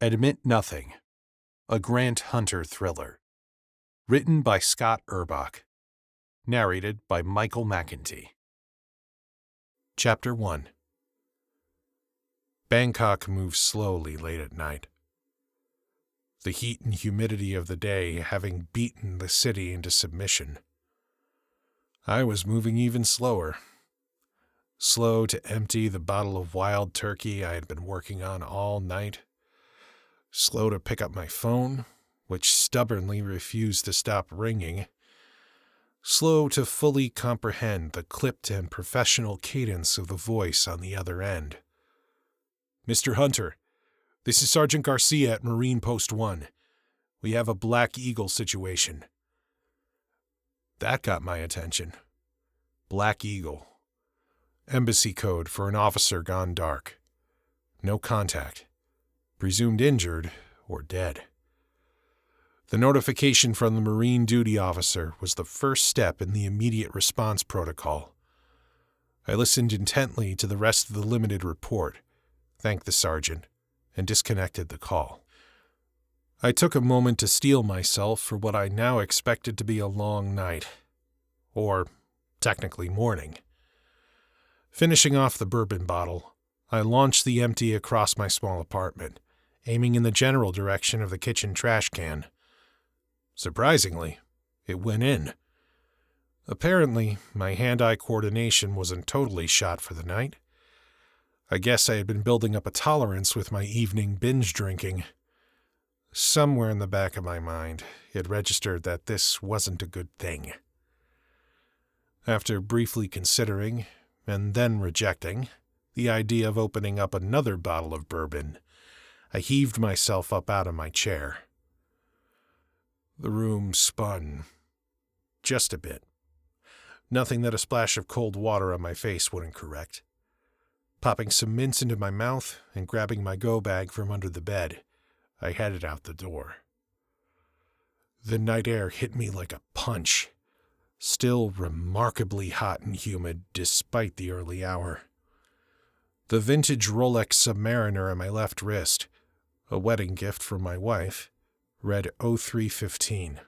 Admit Nothing, a Grant Hunter thriller. Written by Scott Urbach. Narrated by Michael McEntee. Chapter 1. Bangkok moves slowly late at night. The heat and humidity of the day having beaten the city into submission. I was moving even slower. Slow to empty the bottle of wild turkey I had been working on all night. Slow to pick up my phone, which stubbornly refused to stop ringing. Slow to fully comprehend the clipped and professional cadence of the voice on the other end. "Mr. Hunter, this is Sergeant Garcia at Marine Post 1. We have a Black Eagle situation." That got my attention. Black Eagle. Embassy code for an officer gone dark. No contact. Presumed injured or dead. The notification from the Marine duty officer was the first step in the immediate response protocol. I listened intently to the rest of the limited report, thanked the sergeant, and disconnected the call. I took a moment to steel myself for what I now expected to be a long night. Or, technically, morning. Finishing off the bourbon bottle, I launched the empty across my small apartment, aiming in the general direction of the kitchen trash can. Surprisingly, it went in. Apparently, my hand-eye coordination wasn't totally shot for the night. I guess I had been building up a tolerance with my evening binge drinking. Somewhere in the back of my mind, it registered that this wasn't a good thing. After briefly considering, and then rejecting, the idea of opening up another bottle of bourbon, I heaved myself up out of my chair. The room spun. Just a bit. Nothing that a splash of cold water on my face wouldn't correct. Popping some mints into my mouth and grabbing my go bag from under the bed, I headed out the door. The night air hit me like a punch, still remarkably hot and humid despite the early hour. The vintage Rolex Submariner on my left wrist, a wedding gift from my wife, read 0315.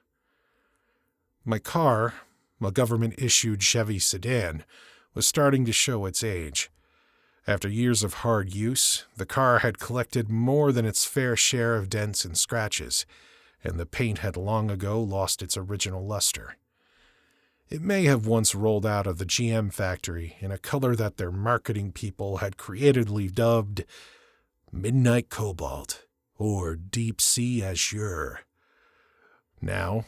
My car, a government-issued Chevy sedan, was starting to show its age. After years of hard use, the car had collected more than its fair share of dents and scratches, and the paint had long ago lost its original luster. It may have once rolled out of the GM factory in a color that their marketing people had creatively dubbed Midnight Cobalt or Deep Sea Azure. Now,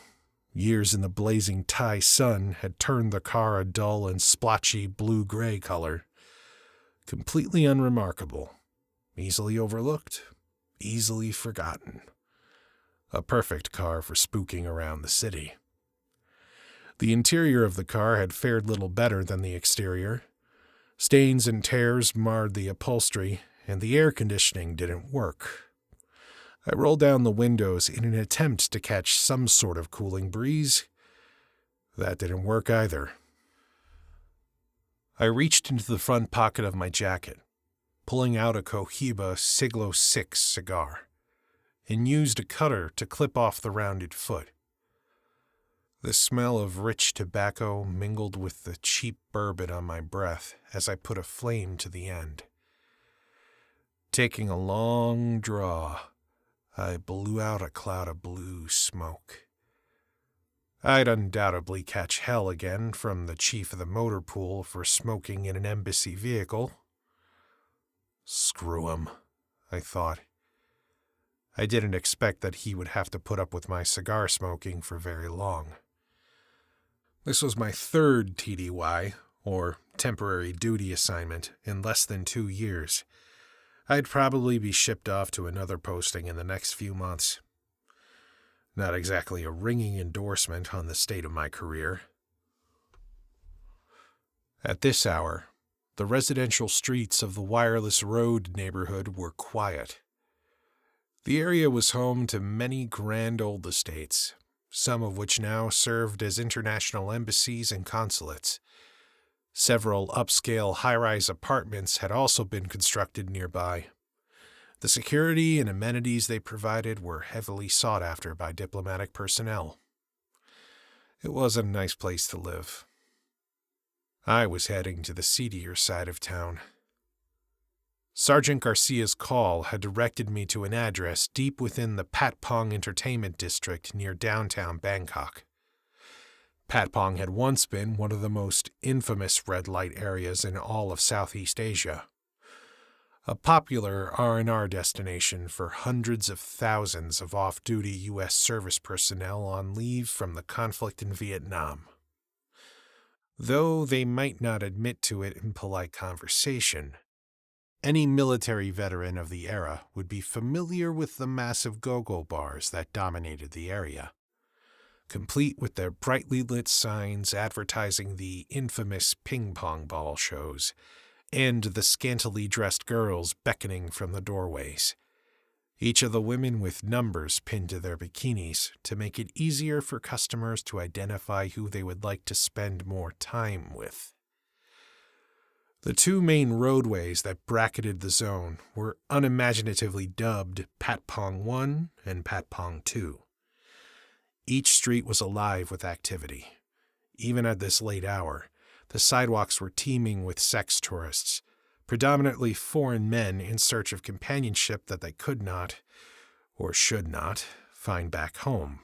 years in the blazing Thai sun had turned the car a dull and splotchy blue-gray color. Completely unremarkable, easily overlooked, easily forgotten. A perfect car for spooking around the city. The interior of the car had fared little better than the exterior. Stains and tears marred the upholstery, and the air conditioning didn't work. I rolled down the windows in an attempt to catch some sort of cooling breeze. That didn't work either. I reached into the front pocket of my jacket, pulling out a Cohiba Siglo 6 cigar, and used a cutter to clip off the rounded foot. The smell of rich tobacco mingled with the cheap bourbon on my breath as I put a flame to the end. Taking a long draw, I blew out a cloud of blue smoke. I'd undoubtedly catch hell again from the chief of the motor pool for smoking in an embassy vehicle. Screw him, I thought. I didn't expect that he would have to put up with my cigar smoking for very long. This was my third TDY, or temporary duty assignment, in less than 2 years. I'd probably be shipped off to another posting in the next few months. Not exactly a ringing endorsement on the state of my career. At this hour, the residential streets of the Wireless Road neighborhood were quiet. The area was home to many grand old estates, some of which now served as international embassies and consulates. Several upscale high-rise apartments had also been constructed nearby. The security and amenities they provided were heavily sought after by diplomatic personnel. It was a nice place to live. I was heading to the seedier side of town. Sergeant Garcia's call had directed me to an address deep within the Patpong Entertainment District near downtown Bangkok. Patpong had once been one of the most infamous red light areas in all of Southeast Asia. A popular R&R destination for hundreds of thousands of off-duty U.S. service personnel on leave from the conflict in Vietnam. Though they might not admit to it in polite conversation, any military veteran of the era would be familiar with the massive go-go bars that dominated the area, complete with their brightly lit signs advertising the infamous ping-pong ball shows and the scantily dressed girls beckoning from the doorways, each of the women with numbers pinned to their bikinis to make it easier for customers to identify who they would like to spend more time with. The two main roadways that bracketed the zone were unimaginatively dubbed Patpong 1 and Patpong 2. Each street was alive with activity. Even at this late hour, the sidewalks were teeming with sex tourists, predominantly foreign men in search of companionship that they could not, or should not, find back home.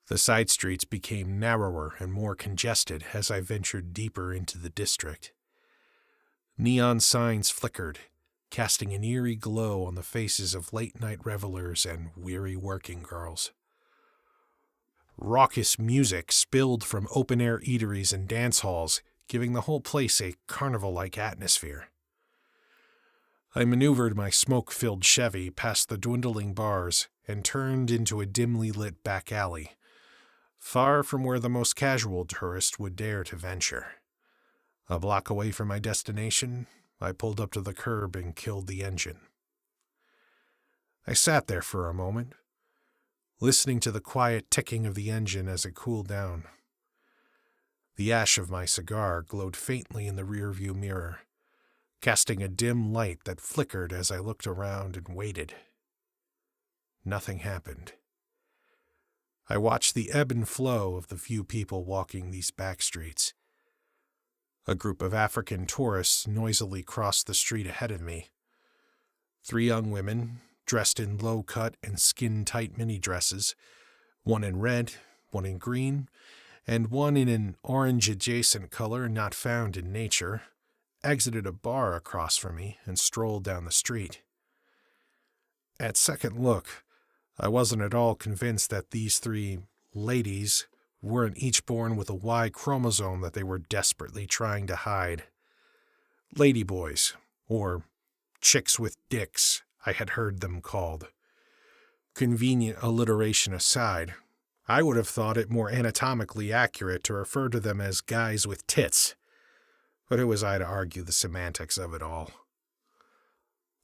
The side streets became narrower and more congested as I ventured deeper into the district. Neon signs flickered, casting an eerie glow on the faces of late-night revelers and weary working girls. Raucous music spilled from open-air eateries and dance halls, giving the whole place a carnival-like atmosphere. I maneuvered my smoke-filled Chevy past the dwindling bars and turned into a dimly lit back alley, far from where the most casual tourist would dare to venture. A block away from my destination, I pulled up to the curb and killed the engine. I sat there for a moment, listening to the quiet ticking of the engine as it cooled down. The ash of my cigar glowed faintly in the rearview mirror, casting a dim light that flickered as I looked around and waited. Nothing happened. I watched the ebb and flow of the few people walking these back streets. A group of African tourists noisily crossed the street ahead of me. 3 young women, dressed in low-cut and skin-tight mini-dresses, one in red, one in green, and one in an orange-adjacent color not found in nature, exited a bar across from me and strolled down the street. At second look, I wasn't at all convinced that these 3 ladies weren't each born with a Y chromosome that they were desperately trying to hide. Ladyboys, or chicks with dicks, I had heard them called. Convenient alliteration aside, I would have thought it more anatomically accurate to refer to them as guys with tits, but who was I to argue the semantics of it all?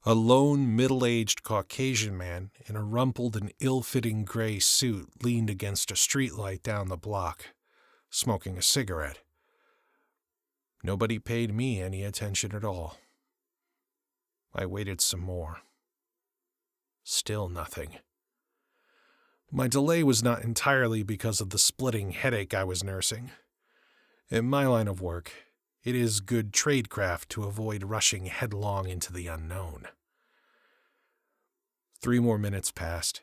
A lone, middle-aged Caucasian man in a rumpled and ill-fitting gray suit leaned against a streetlight down the block, smoking a cigarette. Nobody paid me any attention at all. I waited some more. Still nothing. My delay was not entirely because of the splitting headache I was nursing. In my line of work, it is good tradecraft to avoid rushing headlong into the unknown. 3 more minutes passed.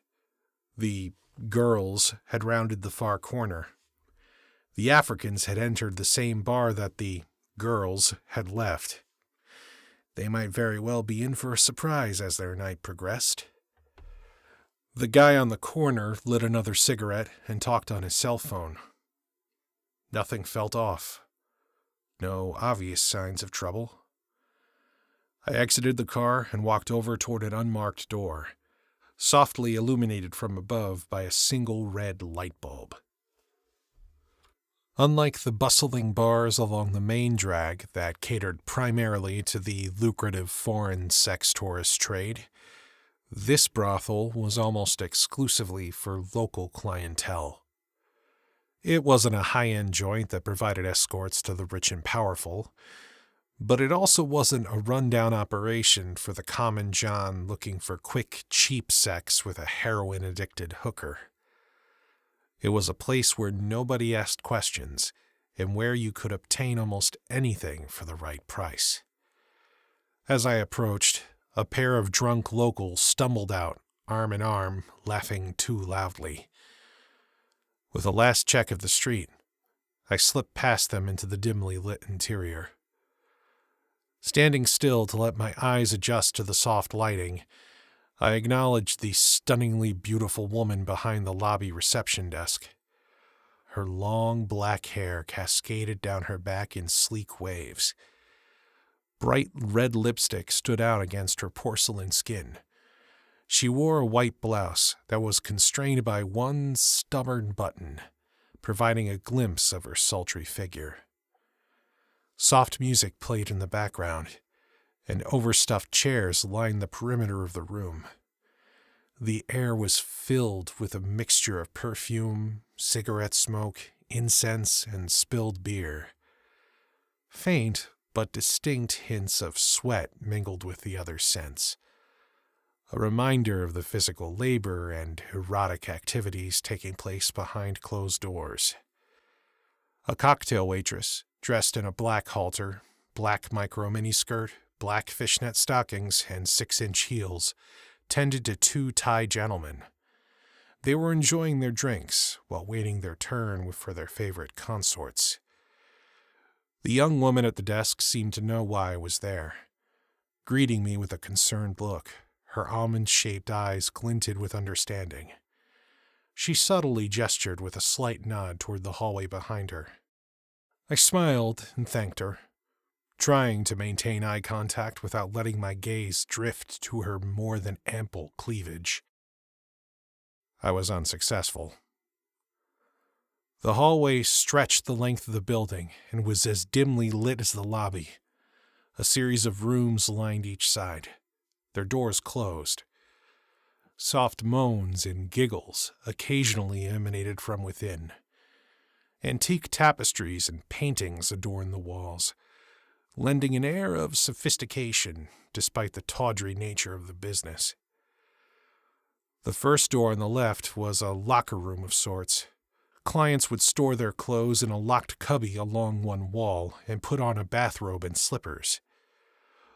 The girls had rounded the far corner. The Africans had entered the same bar that the girls had left. They might very well be in for a surprise as their night progressed. The guy on the corner lit another cigarette and talked on his cell phone. Nothing felt off. No obvious signs of trouble. I exited the car and walked over toward an unmarked door, softly illuminated from above by a single red light bulb. Unlike the bustling bars along the main drag that catered primarily to the lucrative foreign sex tourist trade, this brothel was almost exclusively for local clientele. It wasn't a high-end joint that provided escorts to the rich and powerful, But it also wasn't a rundown operation for the common John looking for quick, cheap sex with a heroin-addicted hooker. It was a place where nobody asked questions, and where you could obtain almost anything for the right price. As I approached, a pair of drunk locals stumbled out, arm in arm, laughing too loudly. With a last check of the street, I slipped past them into the dimly lit interior. Standing still to let my eyes adjust to the soft lighting, I acknowledged the stunningly beautiful woman behind the lobby reception desk. Her long black hair cascaded down her back in sleek waves. Bright red lipstick stood out against her porcelain skin. She wore a white blouse that was constrained by one stubborn button, providing a glimpse of her sultry figure. Soft music played in the background, and overstuffed chairs lined the perimeter of the room. The air was filled with a mixture of perfume, cigarette smoke, incense, and spilled beer. Faint but distinct hints of sweat mingled with the other scents, a reminder of the physical labor and erotic activities taking place behind closed doors. A cocktail waitress, dressed in a black halter, black micro miniskirt, black fishnet stockings, and 6-inch heels, tended to 2 Thai gentlemen. They were enjoying their drinks while waiting their turn for their favorite consorts. The young woman at the desk seemed to know why I was there, greeting me with a concerned look. Her almond-shaped eyes glinted with understanding. She subtly gestured with a slight nod toward the hallway behind her. I smiled and thanked her, trying to maintain eye contact without letting my gaze drift to her more than ample cleavage. I was unsuccessful. The hallway stretched the length of the building and was as dimly lit as the lobby. A series of rooms lined each side, their doors closed. Soft moans and giggles occasionally emanated from within. Antique tapestries and paintings adorned the walls, lending an air of sophistication despite the tawdry nature of the business. The first door on the left was a locker room of sorts. Clients would store their clothes in a locked cubby along one wall and put on a bathrobe and slippers.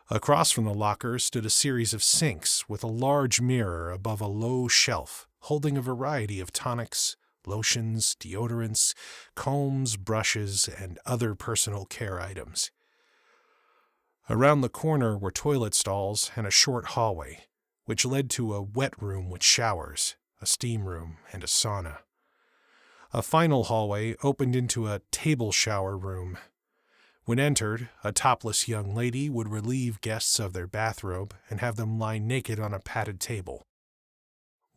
Across from the lockers stood a series of sinks with a large mirror above a low shelf holding a variety of tonics, lotions, deodorants, combs, brushes, and other personal care items. Around the corner were toilet stalls and a short hallway, which led to a wet room with showers, a steam room, and a sauna. A final hallway opened into a table shower room. When entered, a topless young lady would relieve guests of their bathrobe and have them lie naked on a padded table.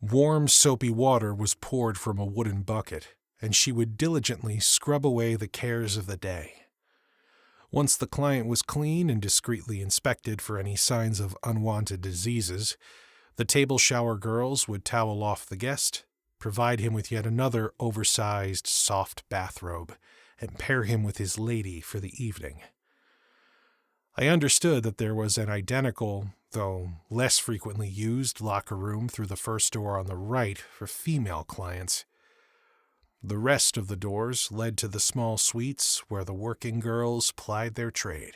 Warm, soapy water was poured from a wooden bucket, and she would diligently scrub away the cares of the day. Once the client was clean and discreetly inspected for any signs of unwanted diseases, the table shower girls would towel off the guest, provide him with yet another oversized, soft bathrobe, and pair him with his lady for the evening. I understood that there was an identical, though less frequently used, locker room through the first door on the right for female clients. The rest of the doors led to the small suites where the working girls plied their trade.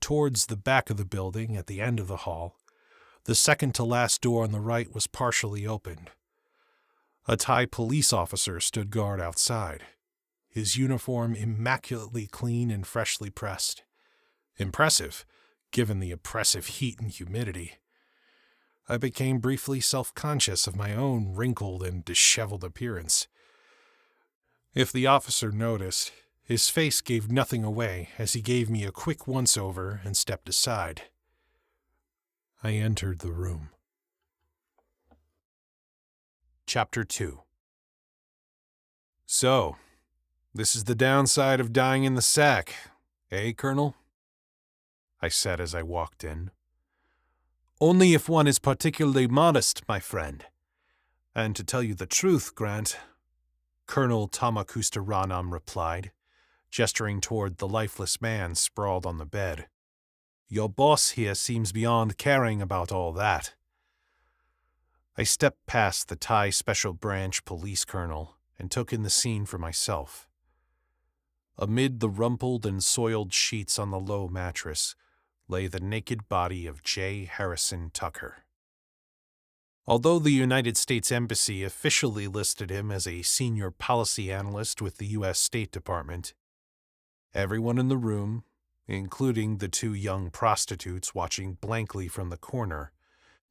Towards the back of the building, at the end of the hall, the second-to-last door on the right was partially opened. A Thai police officer stood guard outside, his uniform immaculately clean and freshly pressed. Impressive, given the oppressive heat and humidity. I became briefly self-conscious of my own wrinkled and disheveled appearance. If the officer noticed, his face gave nothing away as he gave me a quick once-over and stepped aside. I entered the room. Chapter 2. So, this is the downside of dying in the sack, eh, Colonel? I said as I walked in. Only if one is particularly modest, my friend. And to tell you the truth, Grant, Colonel Tamakusta Ranam replied, gesturing toward the lifeless man sprawled on the bed. "Your boss here seems beyond caring about all that." I stepped past the Thai Special Branch police colonel and took in the scene for myself. Amid the rumpled and soiled sheets on the low mattress lay the naked body of J. Harrison Tucker. Although the United States Embassy officially listed him as a senior policy analyst with the U.S. State Department, everyone in the room, including the two young prostitutes watching blankly from the corner,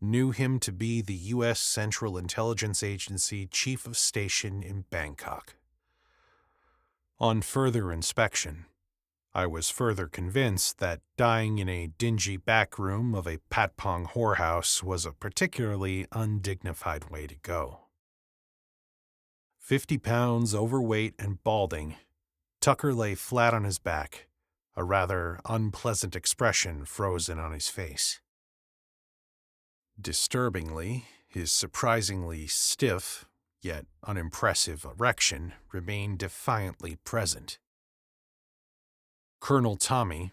knew him to be the U.S. Central Intelligence Agency Chief of Station in Bangkok. On further inspection, I was further convinced that dying in a dingy back room of a patpong whorehouse was a particularly undignified way to go. 50 pounds overweight and balding, Tucker lay flat on his back, a rather unpleasant expression frozen on his face. Disturbingly, his surprisingly stiff, yet unimpressive erection remained defiantly present. Colonel Tommy,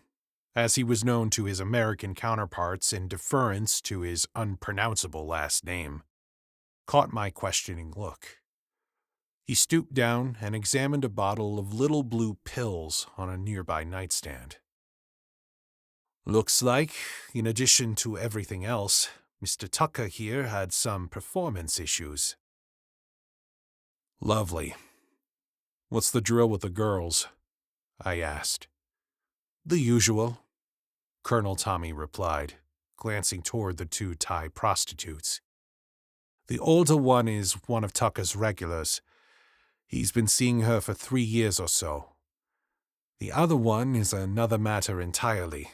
as he was known to his American counterparts in deference to his unpronounceable last name, caught my questioning look. He stooped down and examined a bottle of little blue pills on a nearby nightstand. "Looks like, in addition to everything else, Mr. Tucker here had some performance issues." "Lovely. What's the drill with the girls?" I asked. "The usual," Colonel Tommy replied, glancing toward the two Thai prostitutes. "The older one is one of Tucker's regulars. He's been seeing her for 3 years or so. The other one is another matter entirely.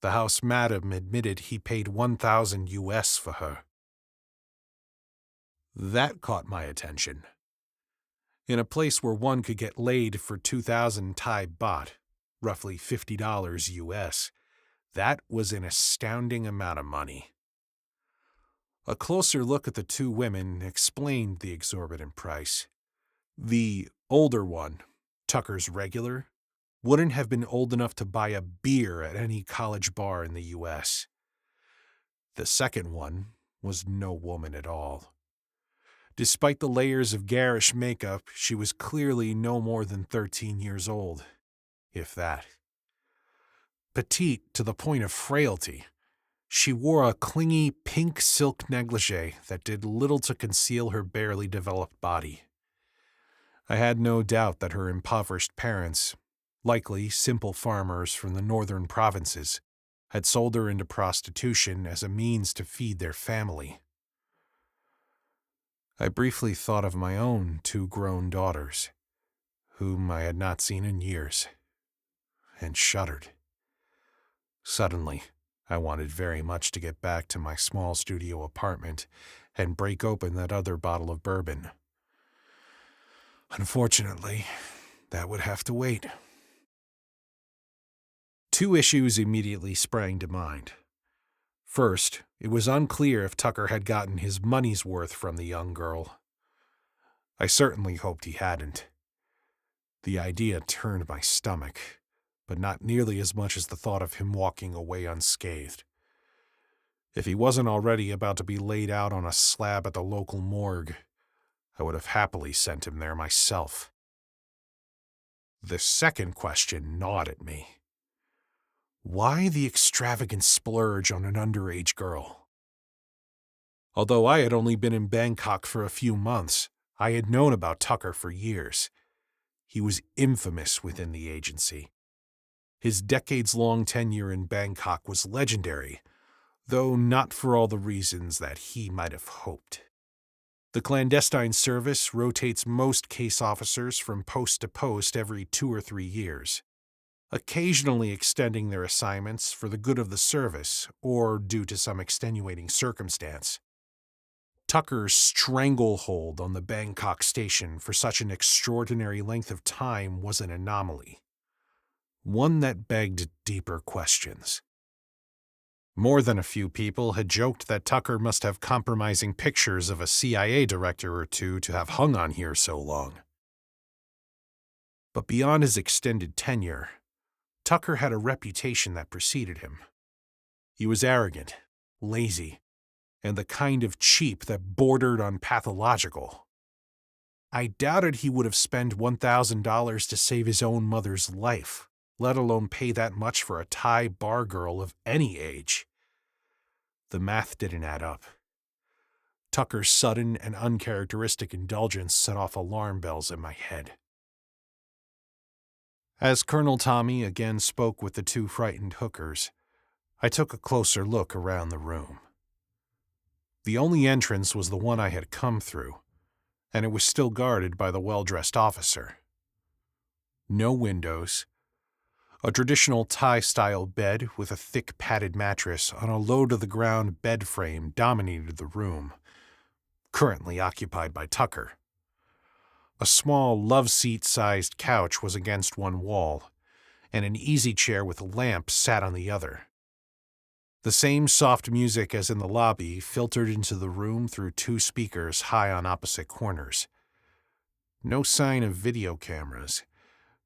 The house madam admitted he paid $1,000 US for her." That caught my attention. In a place where one could get laid for 2,000 Thai baht, roughly $50 US, that was an astounding amount of money. A closer look at the two women explained the exorbitant price. The older one, Tucker's regular, wouldn't have been old enough to buy a beer at any college bar in the US. The second one was no woman at all. Despite the layers of garish makeup, she was clearly no more than 13 years old, if that. Petite to the point of frailty, she wore a clingy pink silk negligee that did little to conceal her barely developed body. I had no doubt that her impoverished parents, likely simple farmers from the northern provinces, had sold her into prostitution as a means to feed their family. I briefly thought of my own 2 grown daughters, whom I had not seen in years, and shuddered. Suddenly, I wanted very much to get back to my small studio apartment and break open that other bottle of bourbon. Unfortunately, that would have to wait. 2 issues immediately sprang to mind. First, it was unclear if Tucker had gotten his money's worth from the young girl. I certainly hoped he hadn't. The idea turned my stomach, but not nearly as much as the thought of him walking away unscathed. If he wasn't already about to be laid out on a slab at the local morgue, I would have happily sent him there myself. The second question gnawed at me. Why the extravagant splurge on an underage girl? Although I had only been in Bangkok for a few months, I had known about Tucker for years. He was infamous within the agency. His decades-long tenure in Bangkok was legendary, though not for all the reasons that he might have hoped. The clandestine service rotates most case officers from post to post every 2 or 3 years, occasionally extending their assignments for the good of the service or due to some extenuating circumstance. Tucker's stranglehold on the Bangkok station for such an extraordinary length of time was an anomaly, one that begged deeper questions. More than a few people had joked that Tucker must have compromising pictures of a CIA director or two to have hung on here so long. But beyond his extended tenure, Tucker had a reputation that preceded him. He was arrogant, lazy, and the kind of cheap that bordered on pathological. I doubted he would have spent $1,000 to save his own mother's life, let alone pay that much for a Thai bar girl of any age. The math didn't add up. Tucker's sudden and uncharacteristic indulgence set off alarm bells in my head. As Colonel Tommy again spoke with the two frightened hookers, I took a closer look around the room. The only entrance was the one I had come through, and it was still guarded by the well-dressed officer. No windows. A traditional Thai-style bed with a thick padded mattress on a low-to-the-ground bed frame dominated the room, currently occupied by Tucker. A small love-seat-sized couch was against one wall, and an easy chair with a lamp sat on the other. The same soft music as in the lobby filtered into the room through two speakers high on opposite corners. No sign of video cameras,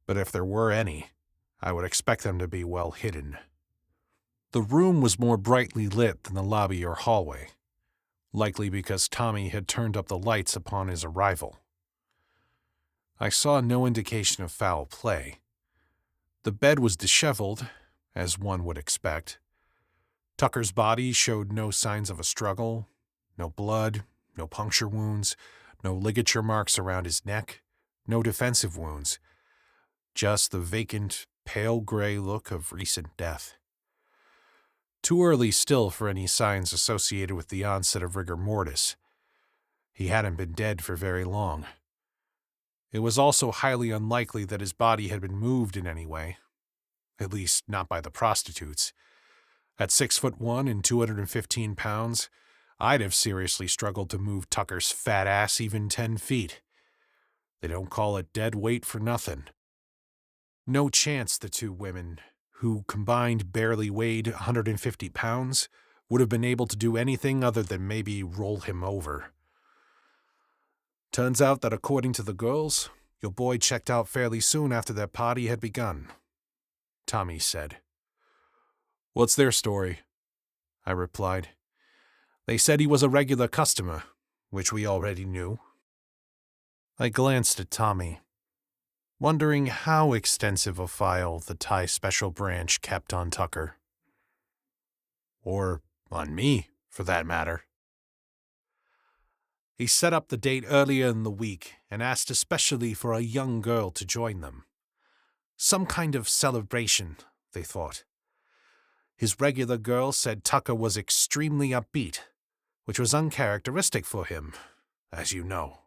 but if there were any, I would expect them to be well hidden. The room was more brightly lit than the lobby or hallway, likely because Tommy had turned up the lights upon his arrival. I saw no indication of foul play. The bed was disheveled, as one would expect. Tucker's body showed no signs of a struggle, no blood, no puncture wounds, no ligature marks around his neck, no defensive wounds, just the vacant, pale gray look of recent death. Too early still for any signs associated with the onset of rigor mortis. He hadn't been dead for very long. It was also highly unlikely that his body had been moved in any way, at least not by the prostitutes. At 6'1" and 215 pounds, I'd have seriously struggled to move Tucker's fat ass even 10 feet. They don't call it dead weight for nothing. No chance the two women, who combined barely weighed 150 pounds, would have been able to do anything other than maybe roll him over. Turns out that according to the girls, your boy checked out fairly soon after their party had begun, Tommy said. What's their story? I replied. They said he was a regular customer, which we already knew. I glanced at Tommy, wondering how extensive a file the Thai Special Branch kept on Tucker. Or on me, for that matter. He set up the date earlier in the week and asked especially for a young girl to join them. Some kind of celebration, they thought. His regular girl said Tucker was extremely upbeat, which was uncharacteristic for him, as you know.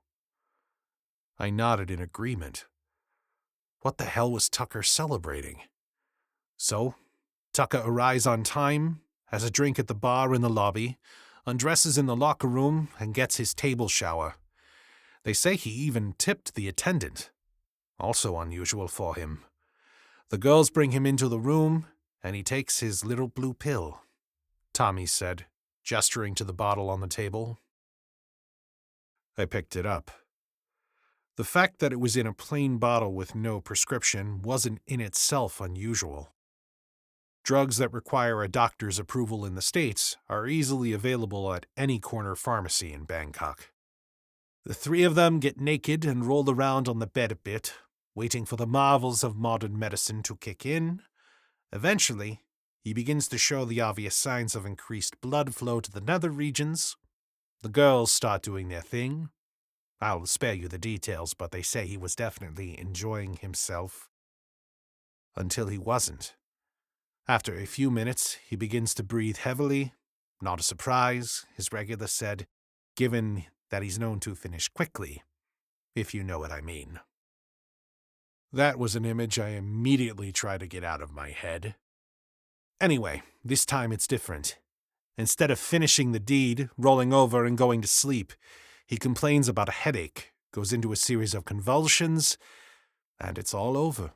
I nodded in agreement. What the hell was Tucker celebrating? So, Tucker arrives on time, has a drink at the bar in the lobby, undresses in the locker room, and gets his table shower. They say he even tipped the attendant. Also unusual for him. The girls bring him into the room, and he takes his little blue pill, Tommy said, gesturing to the bottle on the table. I picked it up. The fact that it was in a plain bottle with no prescription wasn't in itself unusual. Drugs that require a doctor's approval in the States are easily available at any corner pharmacy in Bangkok. The three of them get naked and roll around on the bed a bit, waiting for the marvels of modern medicine to kick in. Eventually, he begins to show the obvious signs of increased blood flow to the nether regions. The girls start doing their thing. I'll spare you the details, but they say he was definitely enjoying himself. Until he wasn't. After a few minutes, he begins to breathe heavily. Not a surprise, his regular said, given that he's known to finish quickly, if you know what I mean. That was an image I immediately tried to get out of my head. Anyway, this time it's different. Instead of finishing the deed, rolling over and going to sleep, he complains about a headache, goes into a series of convulsions, and it's all over,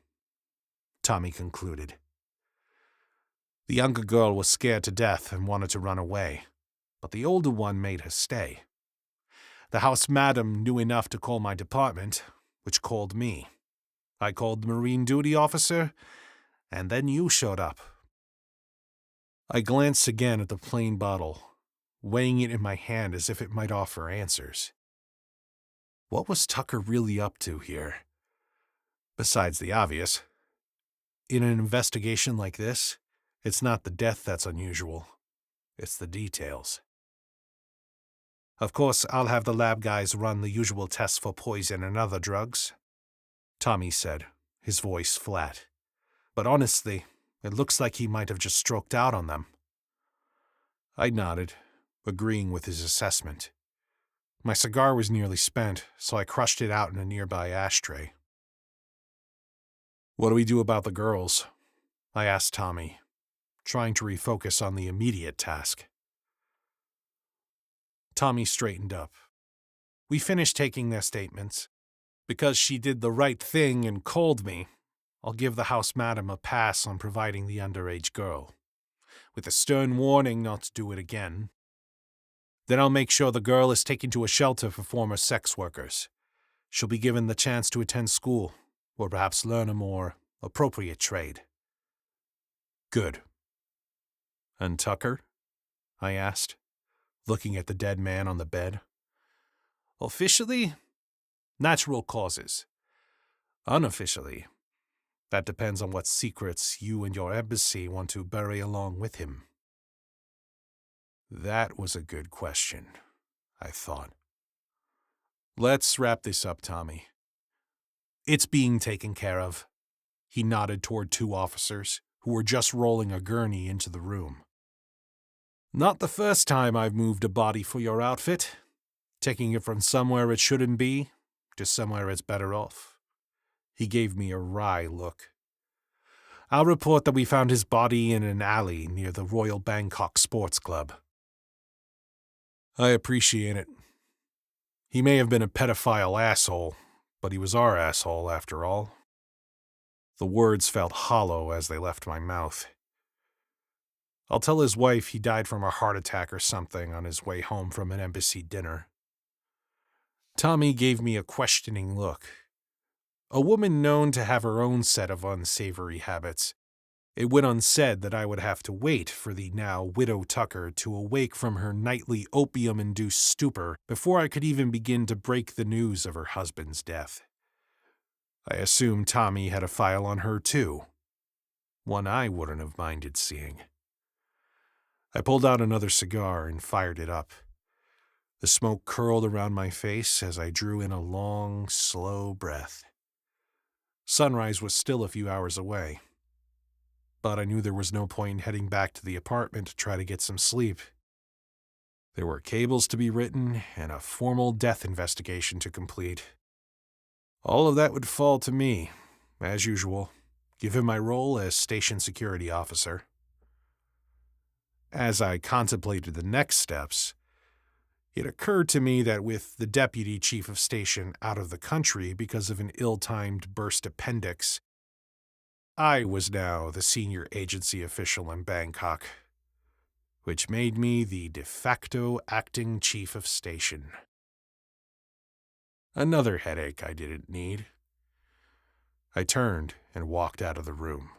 Tommy concluded. The younger girl was scared to death and wanted to run away, but the older one made her stay. The house madam knew enough to call my department, which called me. I called the Marine duty officer, and then you showed up. I glanced again at the plain bottle, weighing it in my hand as if it might offer answers. What was Tucker really up to here? Besides the obvious. In an investigation like this, it's not the death that's unusual. It's the details. Of course, I'll have the lab guys run the usual tests for poison and other drugs, Tommy said, his voice flat. But honestly, it looks like he might have just stroked out on them. I nodded, agreeing with his assessment. My cigar was nearly spent, so I crushed it out in a nearby ashtray. What do we do about the girls? I asked Tommy, trying to refocus on the immediate task. Tommy straightened up. We finished taking their statements. Because she did the right thing and called me, I'll give the house madam a pass on providing the underage girl, with a stern warning not to do it again. Then I'll make sure the girl is taken to a shelter for former sex workers. She'll be given the chance to attend school, or perhaps learn a more appropriate trade. Good. And Tucker? I asked, looking at the dead man on the bed. Officially, natural causes. Unofficially, that depends on what secrets you and your embassy want to bury along with him. That was a good question, I thought. Let's wrap this up, Tommy. It's being taken care of. He nodded toward two officers who were just rolling a gurney into the room. Not the first time I've moved a body for your outfit, taking it from somewhere it shouldn't be to somewhere it's better off. He gave me a wry look. I'll report that we found his body in an alley near the Royal Bangkok Sports Club. I appreciate it. He may have been a pedophile asshole, but he was our asshole after all. The words felt hollow as they left my mouth. I'll tell his wife he died from a heart attack or something on his way home from an embassy dinner. Tommy gave me a questioning look. A woman known to have her own set of unsavory habits. It went unsaid that I would have to wait for the now widow Tucker to awake from her nightly opium-induced stupor before I could even begin to break the news of her husband's death. I assumed Tommy had a file on her too. One I wouldn't have minded seeing. I pulled out another cigar and fired it up. The smoke curled around my face as I drew in a long, slow breath. Sunrise was still a few hours away, but I knew there was no point in heading back to the apartment to try to get some sleep. There were cables to be written and a formal death investigation to complete. All of that would fall to me, as usual, given my role as station security officer. As I contemplated the next steps, it occurred to me that with the deputy chief of station out of the country because of an ill-timed burst appendix, I was now the senior agency official in Bangkok, which made me the de facto acting chief of station. Another headache I didn't need. I turned and walked out of the room.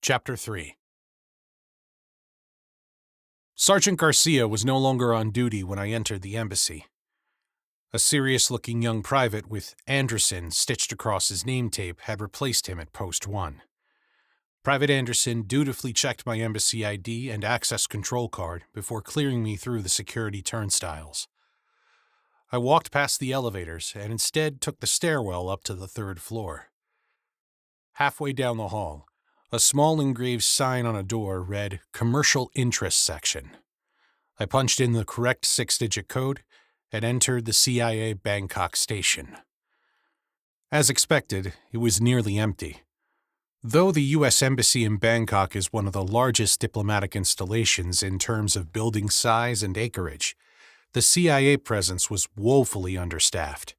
Chapter 3. Sergeant Garcia was no longer on duty when I entered the embassy. A serious-looking young private with Anderson stitched across his name tape had replaced him at Post 1. Private Anderson dutifully checked my embassy ID and access control card before clearing me through the security turnstiles. I walked past the elevators and instead took the stairwell up to the third floor. Halfway down the hall, a small engraved sign on a door read, "Commercial Interest Section." I punched in the correct 6-digit code and entered the CIA Bangkok station. As expected, it was nearly empty. Though the U.S. Embassy in Bangkok is one of the largest diplomatic installations in terms of building size and acreage, the CIA presence was woefully understaffed.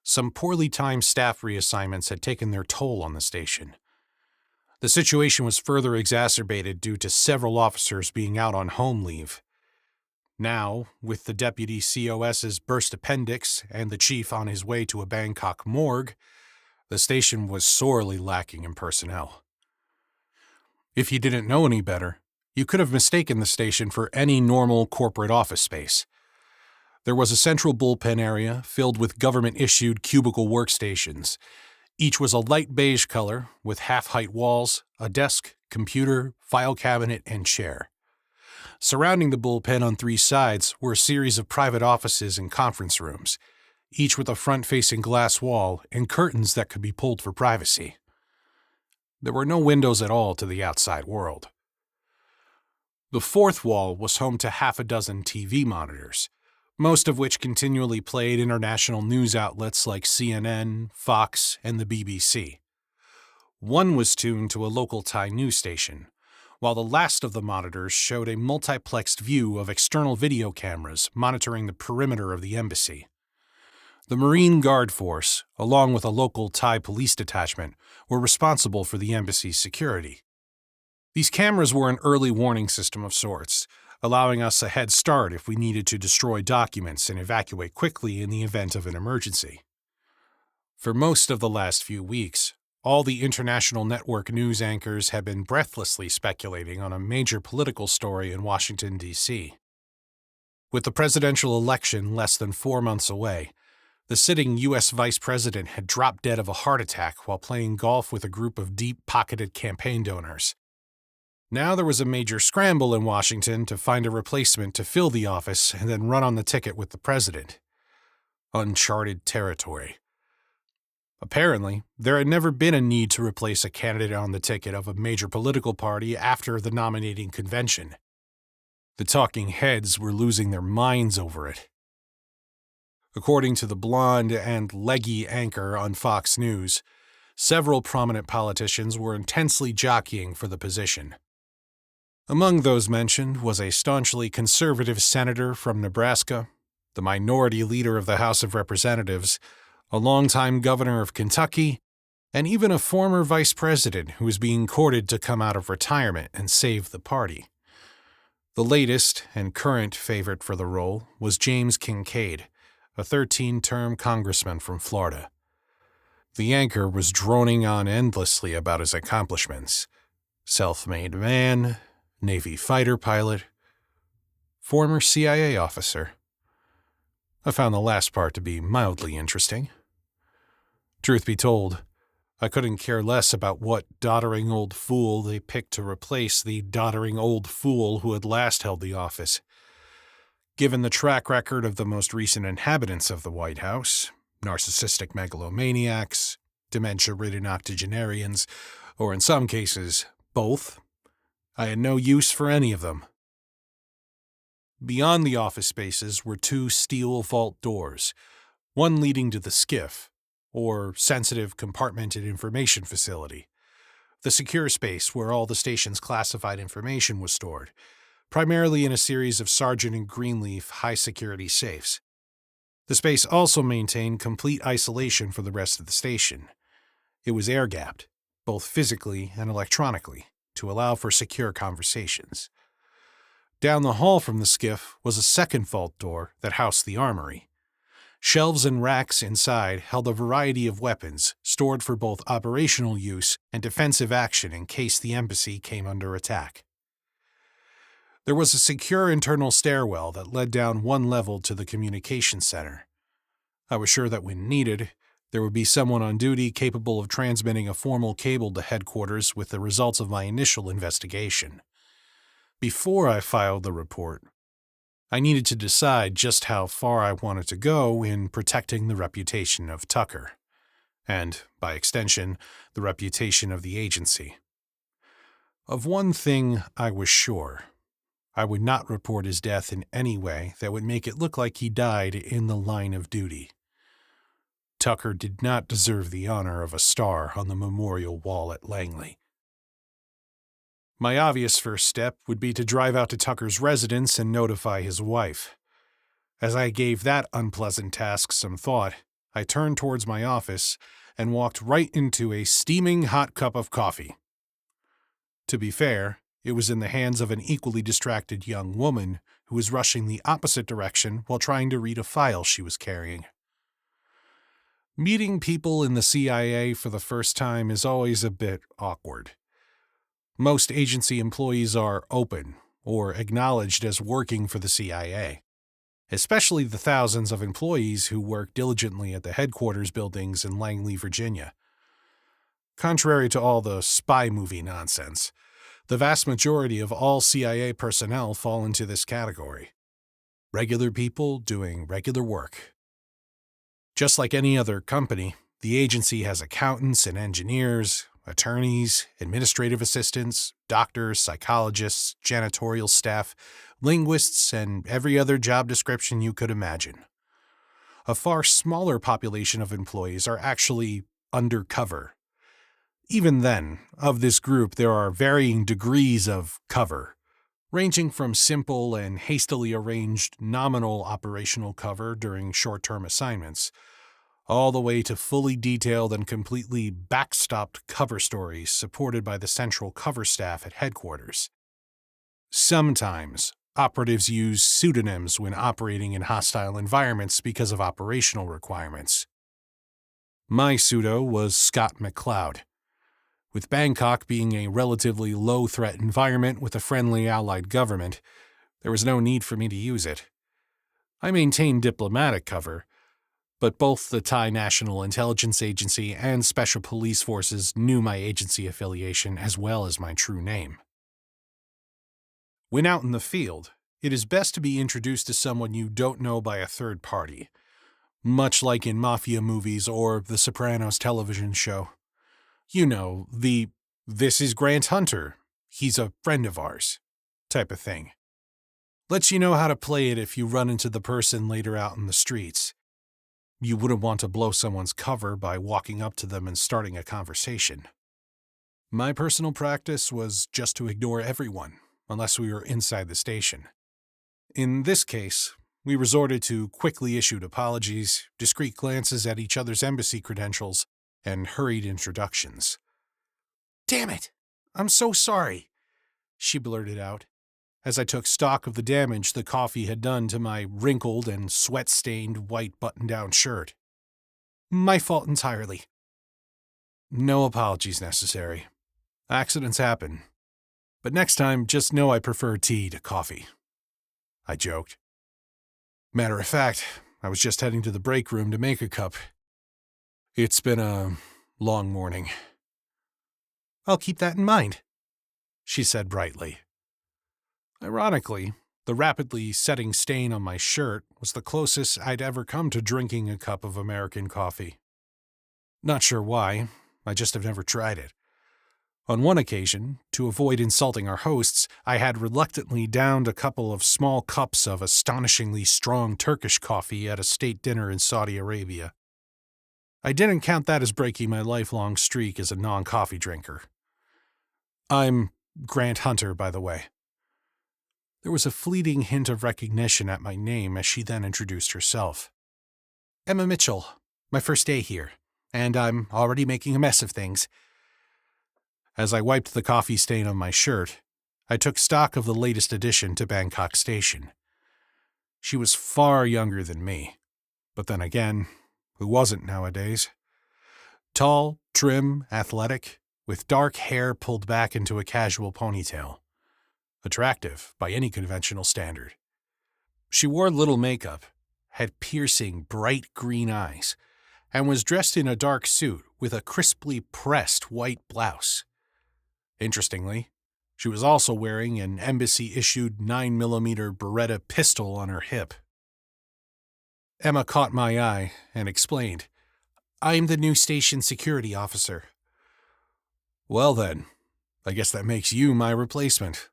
Some poorly timed staff reassignments had taken their toll on the station. The situation was further exacerbated due to several officers being out on home leave. Now, with the deputy COS's burst appendix and the chief on his way to a Bangkok morgue, the station was sorely lacking in personnel. If you didn't know any better, you could have mistaken the station for any normal corporate office space. There was a central bullpen area filled with government-issued cubicle workstations. Each was a light beige color with half-height walls, a desk, computer, file cabinet, and chair. Surrounding the bullpen on three sides were a series of private offices and conference rooms, each with a front-facing glass wall and curtains that could be pulled for privacy. There were no windows at all to the outside world. The fourth wall was home to half a dozen TV monitors, most of which continually played international news outlets like CNN, Fox, and the BBC. One was tuned to a local Thai news station, while the last of the monitors showed a multiplexed view of external video cameras monitoring the perimeter of the embassy. The Marine Guard Force, along with a local Thai police detachment, were responsible for the embassy's security. These cameras were an early warning system of sorts, allowing us a head start if we needed to destroy documents and evacuate quickly in the event of an emergency. For most of the last few weeks, all the international network news anchors had been breathlessly speculating on a major political story in Washington, D.C. With the presidential election less than 4 months away, the sitting U.S. vice president had dropped dead of a heart attack while playing golf with a group of deep-pocketed campaign donors. Now there was a major scramble in Washington to find a replacement to fill the office and then run on the ticket with the president. Uncharted territory. Apparently, there had never been a need to replace a candidate on the ticket of a major political party after the nominating convention. The talking heads were losing their minds over it. According to the blonde and leggy anchor on Fox News, several prominent politicians were intensely jockeying for the position. Among those mentioned was a staunchly conservative senator from Nebraska, the minority leader of the House of Representatives, a longtime governor of Kentucky, and even a former vice president who was being courted to come out of retirement and save the party. The latest and current favorite for the role was James Kincaid, a 13-term congressman from Florida. The anchor was droning on endlessly about his accomplishments. Self-made man, Navy fighter pilot, former CIA officer. I found the last part to be mildly interesting. Truth be told, I couldn't care less about what doddering old fool they picked to replace the doddering old fool who had last held the office. Given the track record of the most recent inhabitants of the White House, narcissistic megalomaniacs, dementia-ridden octogenarians, or in some cases, both, I had no use for any of them. Beyond the office spaces were two steel vault doors, one leading to the SCIF, or Sensitive Compartmented Information Facility, the secure space where all the station's classified information was stored, primarily in a series of Sargent and Greenleaf high-security safes. The space also maintained complete isolation for the rest of the station. It was air-gapped, both physically and electronically, to allow for secure conversations. Down the hall from the SCIF was a second vault door that housed the armory. Shelves and racks inside held a variety of weapons stored for both operational use and defensive action in case the embassy came under attack. There was a secure internal stairwell that led down one level to the communications center. I was sure that when needed, there would be someone on duty capable of transmitting a formal cable to headquarters with the results of my initial investigation. Before I filed the report, I needed to decide just how far I wanted to go in protecting the reputation of Tucker, and, by extension, the reputation of the agency. Of one thing I was sure. I would not report his death in any way that would make it look like he died in the line of duty. Tucker did not deserve the honor of a star on the memorial wall at Langley. My obvious first step would be to drive out to Tucker's residence and notify his wife. As I gave that unpleasant task some thought, I turned towards my office and walked right into a steaming hot cup of coffee. To be fair, It was in the hands of an equally distracted young woman who was rushing the opposite direction while trying to read a file she was carrying. Meeting people in the CIA for the first time is always a bit awkward. Most agency employees are open or acknowledged as working for the CIA, especially the thousands of employees who work diligently at the headquarters buildings in Langley, Virginia. Contrary to all the spy movie nonsense, the vast majority of all CIA personnel fall into this category. Regular people doing regular work. Just like any other company, the agency has accountants and engineers, attorneys, administrative assistants, doctors, psychologists, janitorial staff, linguists, and every other job description you could imagine. A far smaller population of employees are actually undercover. Even then, of this group there are varying degrees of cover, ranging from simple and hastily arranged nominal operational cover during short-term assignments, all the way to fully detailed and completely backstopped cover stories supported by the central cover staff at headquarters. Sometimes, operatives use pseudonyms when operating in hostile environments because of operational requirements. My pseudo was Scott McCloud. With Bangkok being a relatively low-threat environment with a friendly allied government, there was no need for me to use it. I maintained diplomatic cover, but both the Thai National Intelligence Agency and Special Police Forces knew my agency affiliation as well as my true name. When out in the field, it is best to be introduced to someone you don't know by a third party, much like in mafia movies or The Sopranos television show. You know, the "this is Grant Hunter, he's a friend of ours" type of thing. Lets you know how to play it if you run into the person later out in the streets. You wouldn't want to blow someone's cover by walking up to them and starting a conversation. My personal practice was just to ignore everyone, unless we were inside the station. In this case, we resorted to quickly issued apologies, discreet glances at each other's embassy credentials, and hurried introductions. "Damn it! I'm so sorry," she blurted out, as I took stock of the damage the coffee had done to my wrinkled and sweat-stained white button-down shirt. "My fault entirely." "No apologies necessary. Accidents happen. But next time, just know I prefer tea to coffee," I joked. Matter of fact, I was just heading to the break room to make a cup. It's been a long morning. "I'll keep that in mind," she said brightly. Ironically, the rapidly setting stain on my shirt was the closest I'd ever come to drinking a cup of American coffee. Not sure why, I just have never tried it. On one occasion, to avoid insulting our hosts, I had reluctantly downed a couple of small cups of astonishingly strong Turkish coffee at a state dinner in Saudi Arabia. I didn't count that as breaking my lifelong streak as a non-coffee drinker. I'm Grant Hunter, by the way. There was a fleeting hint of recognition at my name as she then introduced herself. "Emma Mitchell, my first day here, and I'm already making a mess of things." As I wiped the coffee stain on my shirt, I took stock of the latest addition to Bangkok Station. She was far younger than me, but then again, who wasn't nowadays? Tall, trim, athletic, with dark hair pulled back into a casual ponytail. Attractive by any conventional standard. She wore little makeup, had piercing, bright green eyes, and was dressed in a dark suit with a crisply pressed white blouse. Interestingly, she was also wearing an embassy-issued 9mm Beretta pistol on her hip. Emma caught my eye and explained, "I'm the new station security officer." "Well then, I guess that makes you my replacement.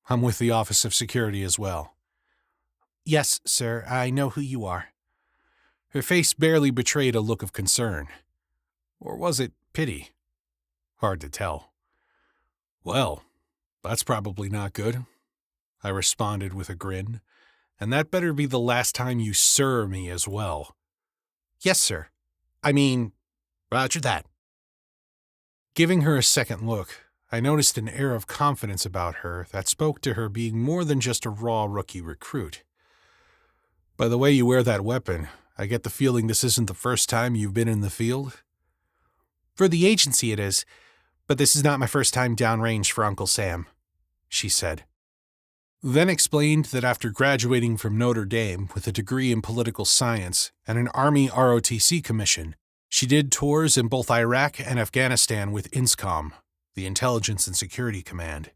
I'm with the Office of Security as well." "Yes, sir, I know who you are." Her face barely betrayed a look of concern. Or was it pity? Hard to tell. "Well, that's probably not good," I responded with a grin. "And that better be the last time you sir me as well." "Yes, sir. I mean, roger that." Giving her a second look, I noticed an air of confidence about her that spoke to her being more than just a raw rookie recruit. By the way you wear that weapon, I get the feeling this isn't the first time you've been in the field. For the agency it is, but this is not my first time downrange for Uncle Sam, she said. Then explained that after graduating from Notre Dame with a degree in political science and an Army ROTC commission, she did tours in both Iraq and Afghanistan with INSCOM, the Intelligence and Security Command.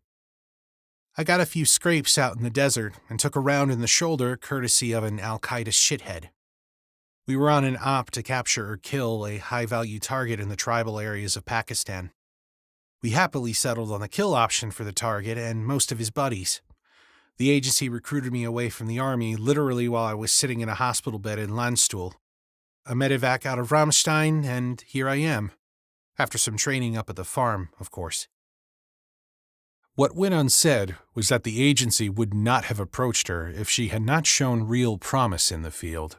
I got a few scrapes out in the desert and took a round in the shoulder courtesy of an Al-Qaeda shithead. We were on an op to capture or kill a high-value target in the tribal areas of Pakistan. We happily settled on the kill option for the target and most of his buddies. The agency recruited me away from the army literally while I was sitting in a hospital bed in Landstuhl. A medevac out of Ramstein, and here I am. After some training up at the farm, of course. What went unsaid was that the agency would not have approached her if she had not shown real promise in the field.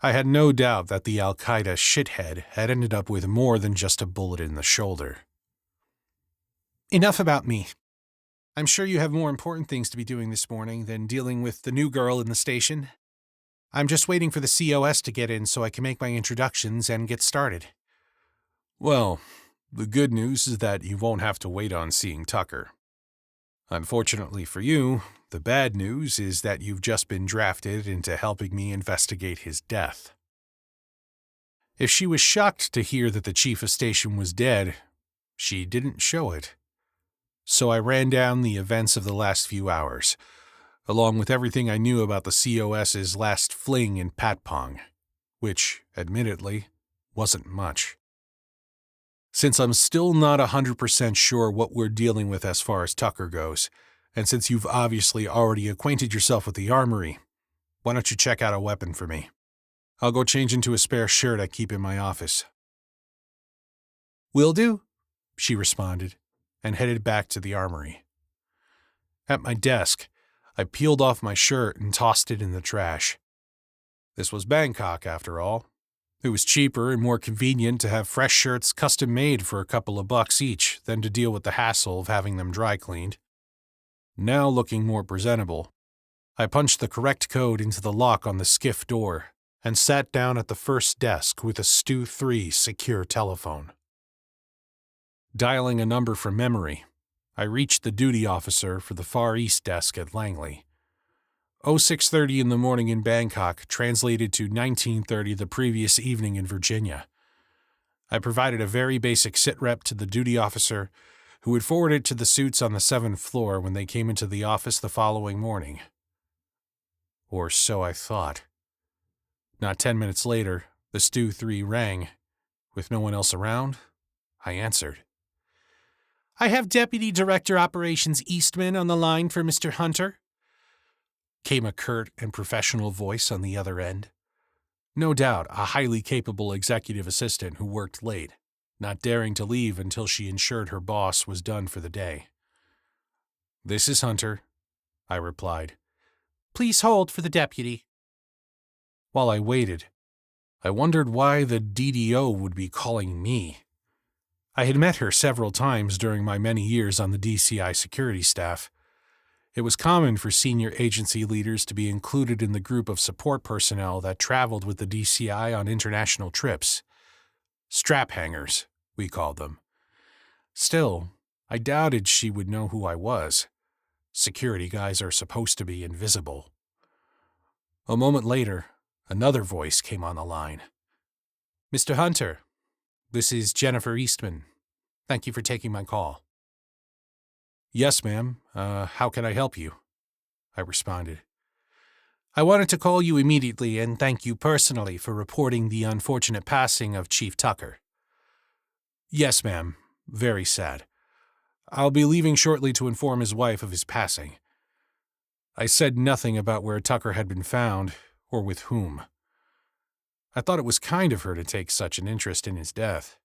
I had no doubt that the Al-Qaeda shithead had ended up with more than just a bullet in the shoulder. Enough about me. I'm sure you have more important things to be doing this morning than dealing with the new girl in the station. I'm just waiting for the COS to get in so I can make my introductions and get started. Well, the good news is that you won't have to wait on seeing Tucker. Unfortunately for you, the bad news is that you've just been drafted into helping me investigate his death. If she was shocked to hear that the chief of station was dead, she didn't show it. So I ran down the events of the last few hours, along with everything I knew about the COS's last fling in Patpong, which, admittedly, wasn't much. Since I'm still not 100% sure what we're dealing with as far as Tucker goes, and since you've obviously already acquainted yourself with the armory, why don't you check out a weapon for me? I'll go change into a spare shirt I keep in my office. Will do, she responded, and headed back to the armory. At my desk, I peeled off my shirt and tossed it in the trash. This was Bangkok, after all. It was cheaper and more convenient to have fresh shirts custom-made for a couple of bucks each than to deal with the hassle of having them dry-cleaned. Now looking more presentable, I punched the correct code into the lock on the skiff door and sat down at the first desk with a Stu 3 secure telephone. Dialing a number from memory, I reached the duty officer for the Far East desk at Langley. 06:30 in the morning in Bangkok translated to 19:30 the previous evening in Virginia. I provided a very basic sitrep to the duty officer, who would forward it to the suits on the 7th floor when they came into the office the following morning. Or so I thought. Not 10 minutes later, the Stu 3 rang. With no one else around, I answered. I have Deputy Director Operations Eastman on the line for Mr. Hunter, came a curt and professional voice on the other end. No doubt a highly capable executive assistant who worked late, not daring to leave until she ensured her boss was done for the day. This is Hunter, I replied. Please hold for the deputy. While I waited, I wondered why the DDO would be calling me. I had met her several times during my many years on the DCI security staff. It was common for senior agency leaders to be included in the group of support personnel that traveled with the DCI on international trips. Strap hangers, we called them. Still, I doubted she would know who I was. Security guys are supposed to be invisible. A moment later, another voice came on the line. Mr. Hunter, this is Jennifer Eastman. Thank you for taking my call. Yes, ma'am. How can I help you? I responded. I wanted to call you immediately and thank you personally for reporting the unfortunate passing of Chief Tucker. Yes, ma'am. Very sad. I'll be leaving shortly to inform his wife of his passing. I said nothing about where Tucker had been found, or with whom. I thought it was kind of her to take such an interest in his death.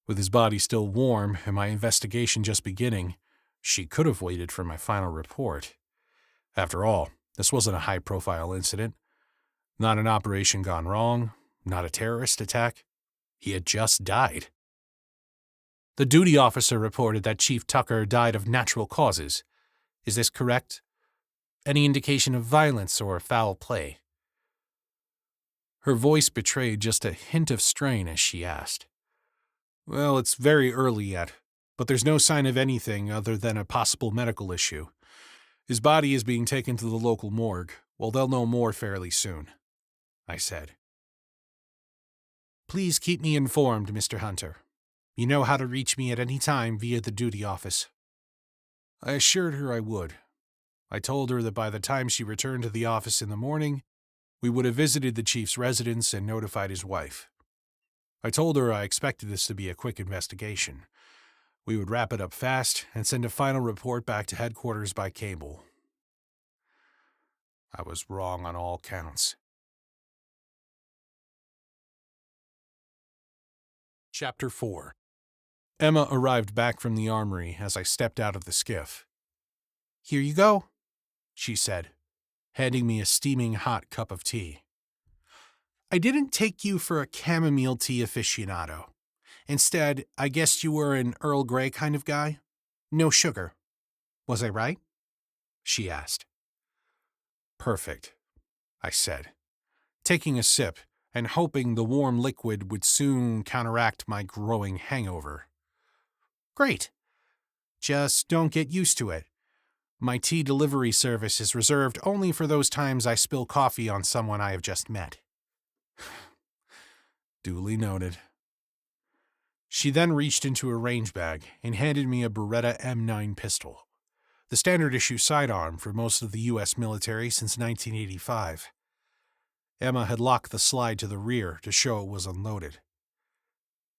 With his body still warm and my investigation just beginning, she could have waited for my final report. After all, this wasn't a high-profile incident. Not an operation gone wrong, not a terrorist attack. He had just died. The duty officer reported that Chief Tucker died of natural causes. Is this correct? Any indication of violence or foul play?" Her voice betrayed just a hint of strain as she asked. "Well, it's very early yet, but there's no sign of anything other than a possible medical issue. His body is being taken to the local morgue. Well, they'll know more fairly soon," I said. "Please keep me informed, Mr. Hunter. You know how to reach me at any time via the duty office." I assured her I would. I told her that by the time she returned to the office in the morning, we would have visited the chief's residence and notified his wife. I told her I expected this to be a quick investigation. We would wrap it up fast and send a final report back to headquarters by cable. I was wrong on all counts. Chapter 4. Emma arrived back from the armory as I stepped out of the skiff. "Here you go," she said, handing me a steaming hot cup of tea. "I didn't take you for a chamomile tea aficionado. Instead, I guessed you were an Earl Grey kind of guy. No sugar. Was I right?" she asked. "Perfect," I said, taking a sip and hoping the warm liquid would soon counteract my growing hangover. "Great. Just don't get used to it. My tea delivery service is reserved only for those times I spill coffee on someone I have just met." Duly noted. She then reached into her range bag and handed me a Beretta M9 pistol, the standard issue sidearm for most of the U.S. military since 1985. Emma had locked the slide to the rear to show it was unloaded.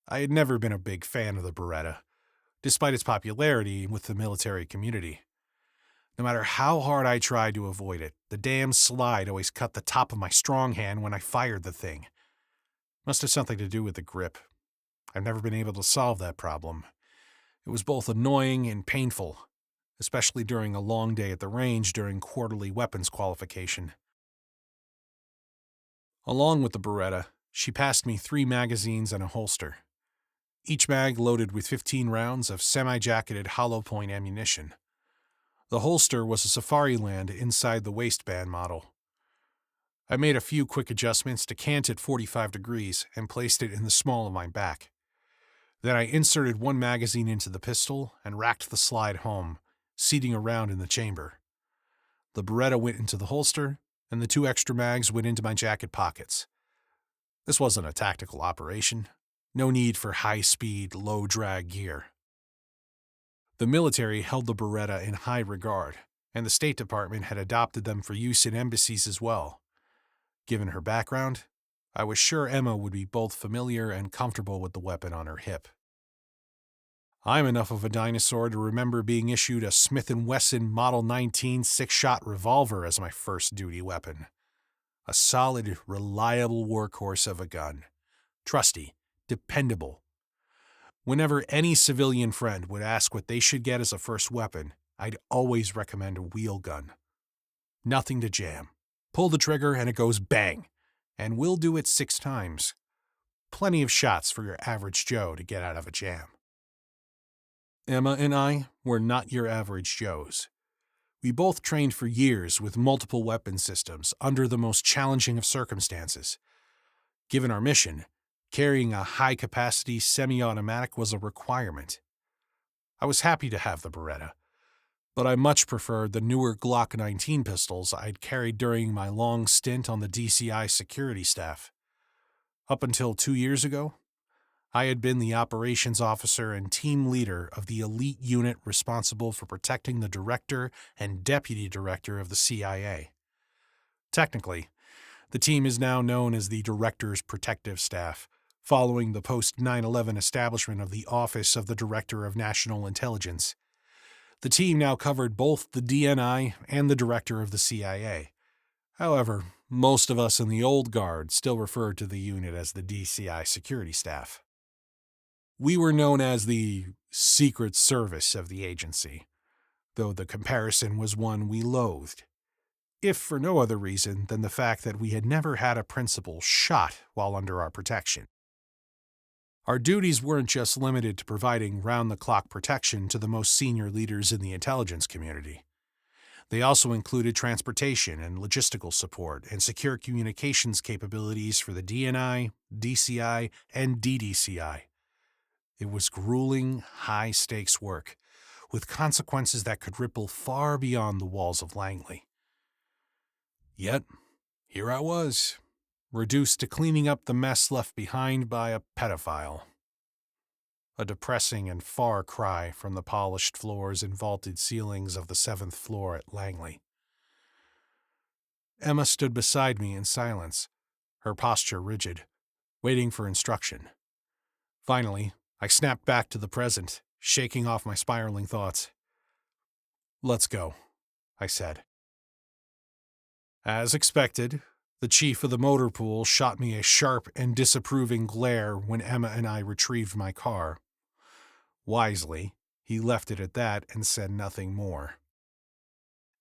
I had never been a big fan of the Beretta, despite its popularity with the military community. No matter how hard I tried to avoid it, the damn slide always cut the top of my strong hand when I fired the thing. Must have something to do with the grip. I've never been able to solve that problem. It was both annoying and painful, especially during a long day at the range during quarterly weapons qualification. Along with the Beretta, she passed me 3 magazines and a holster. Each mag loaded with 15 rounds of semi-jacketed hollow-point ammunition. The holster was a Safariland inside the waistband model. I made a few quick adjustments to cant at 45 degrees and placed it in the small of my back. Then I inserted 1 magazine into the pistol and racked the slide home, seating around in the chamber. The Beretta went into the holster, and the 2 extra mags went into my jacket pockets. This wasn't a tactical operation. No need for high-speed, low-drag gear. The military held the Beretta in high regard, and the State Department had adopted them for use in embassies as well. Given her background, I was sure Emma would be both familiar and comfortable with the weapon on her hip. I'm enough of a dinosaur to remember being issued a Smith & Wesson Model 19 6-shot revolver as my first duty weapon. A solid, reliable workhorse of a gun. Trusty, dependable. Whenever any civilian friend would ask what they should get as a first weapon, I'd always recommend a wheel gun. Nothing to jam. Pull the trigger and it goes bang, and we'll do it 6 times. Plenty of shots for your average Joe to get out of a jam. Emma and I were not your average Joes. We both trained for years with multiple weapon systems under the most challenging of circumstances. Given our mission, carrying a high-capacity semi-automatic was a requirement. I was happy to have the Beretta, but I much preferred the newer Glock 19 pistols I'd carried during my long stint on the DCI security staff. Up until 2 years ago, I had been the operations officer and team leader of the elite unit responsible for protecting the director and deputy director of the CIA. Technically, the team is now known as the Director's Protective Staff, following the post-9/11 establishment of the Office of the Director of National Intelligence. The team now covered both the DNI and the director of the CIA. However, most of us in the old guard still referred to the unit as the DCI security staff. We were known as the Secret Service of the agency, though the comparison was one we loathed, if for no other reason than the fact that we had never had a principal shot while under our protection. Our duties weren't just limited to providing round-the-clock protection to the most senior leaders in the intelligence community. They also included transportation and logistical support and secure communications capabilities for the DNI, DCI, and DDCI. It was grueling, high-stakes work, with consequences that could ripple far beyond the walls of Langley. Yet, here I was, reduced to cleaning up the mess left behind by a pedophile. A depressing and far cry from the polished floors and vaulted ceilings of the 7th floor at Langley. Emma stood beside me in silence, her posture rigid, waiting for instruction. Finally, I snapped back to the present, shaking off my spiraling thoughts. "Let's go," I said. As expected, the chief of the motor pool shot me a sharp and disapproving glare when Emma and I retrieved my car. Wisely, he left it at that and said nothing more.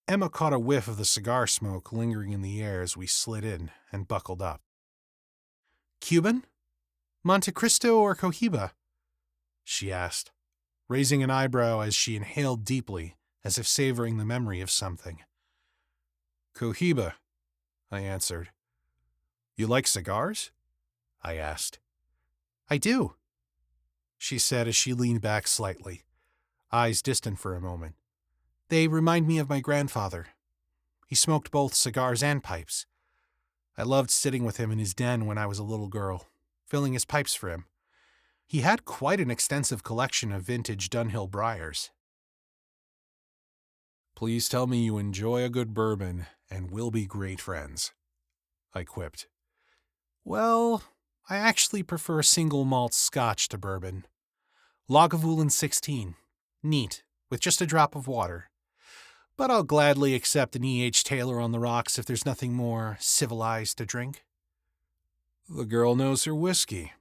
Emma caught a whiff of the cigar smoke lingering in the air as we slid in and buckled up. "Cuban? Monte Cristo or Cohiba?" she asked, raising an eyebrow as she inhaled deeply, as if savoring the memory of something. "Cohiba," I answered. "You like cigars?" I asked. "I do," she said as she leaned back slightly, eyes distant for a moment. "They remind me of my grandfather. He smoked both cigars and pipes. I loved sitting with him in his den when I was a little girl, filling his pipes for him. He had quite an extensive collection of vintage Dunhill Briars." "Please tell me you enjoy a good bourbon and we'll be great friends," I quipped. "Well, I actually prefer single malt scotch to bourbon. Lagavulin 16. Neat, with just a drop of water. But I'll gladly accept an E.H. Taylor on the rocks if there's nothing more civilized to drink." "The girl knows her whiskey.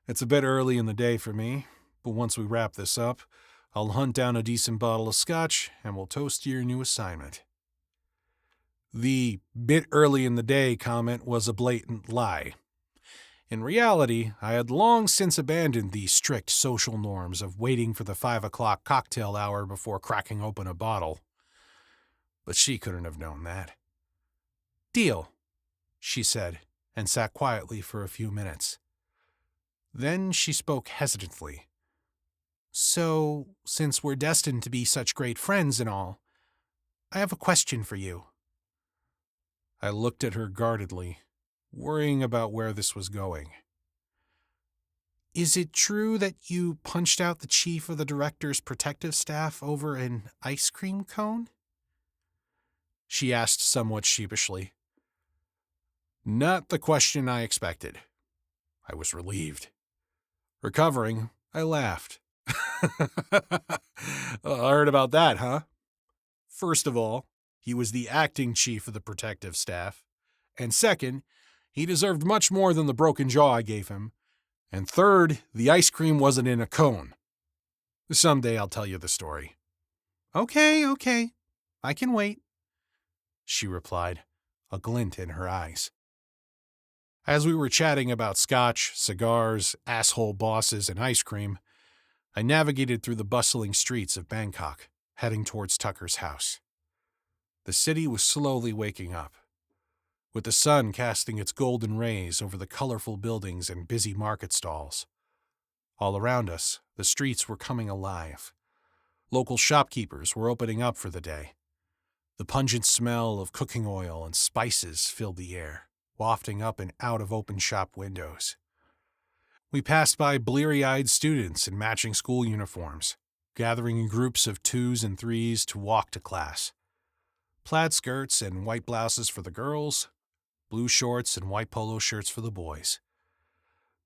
It's a bit early in the day for me, but once we wrap this up, I'll hunt down a decent bottle of scotch and we'll toast to your new assignment." The "bit early in the day" comment was a blatant lie. In reality, I had long since abandoned the strict social norms of waiting for the 5 o'clock cocktail hour before cracking open a bottle. But she couldn't have known that. "Deal," she said, and sat quietly for a few minutes. Then she spoke hesitantly. "So, since we're destined to be such great friends and all, I have a question for you." I looked at her guardedly, worrying about where this was going. "Is it true that you punched out the chief of the director's protective staff over an ice cream cone?" she asked somewhat sheepishly. Not the question I expected. I was relieved. Recovering, I laughed. I heard about that, huh? First of all, he was the acting chief of the protective staff. And second, he deserved much more than the broken jaw I gave him. And third, the ice cream wasn't in a cone. Someday I'll tell you the story. Okay. I can wait, she replied, a glint in her eyes. As we were chatting about scotch, cigars, asshole bosses, and ice cream, I navigated through the bustling streets of Bangkok, heading towards Tucker's house. The city was slowly waking up, with the sun casting its golden rays over the colorful buildings and busy market stalls. All around us, the streets were coming alive. Local shopkeepers were opening up for the day. The pungent smell of cooking oil and spices filled the air, wafting up and out of open shop windows. We passed by bleary-eyed students in matching school uniforms, gathering in groups of 2s and 3s to walk to class. Plaid skirts and white blouses for the girls, blue shorts and white polo shirts for the boys.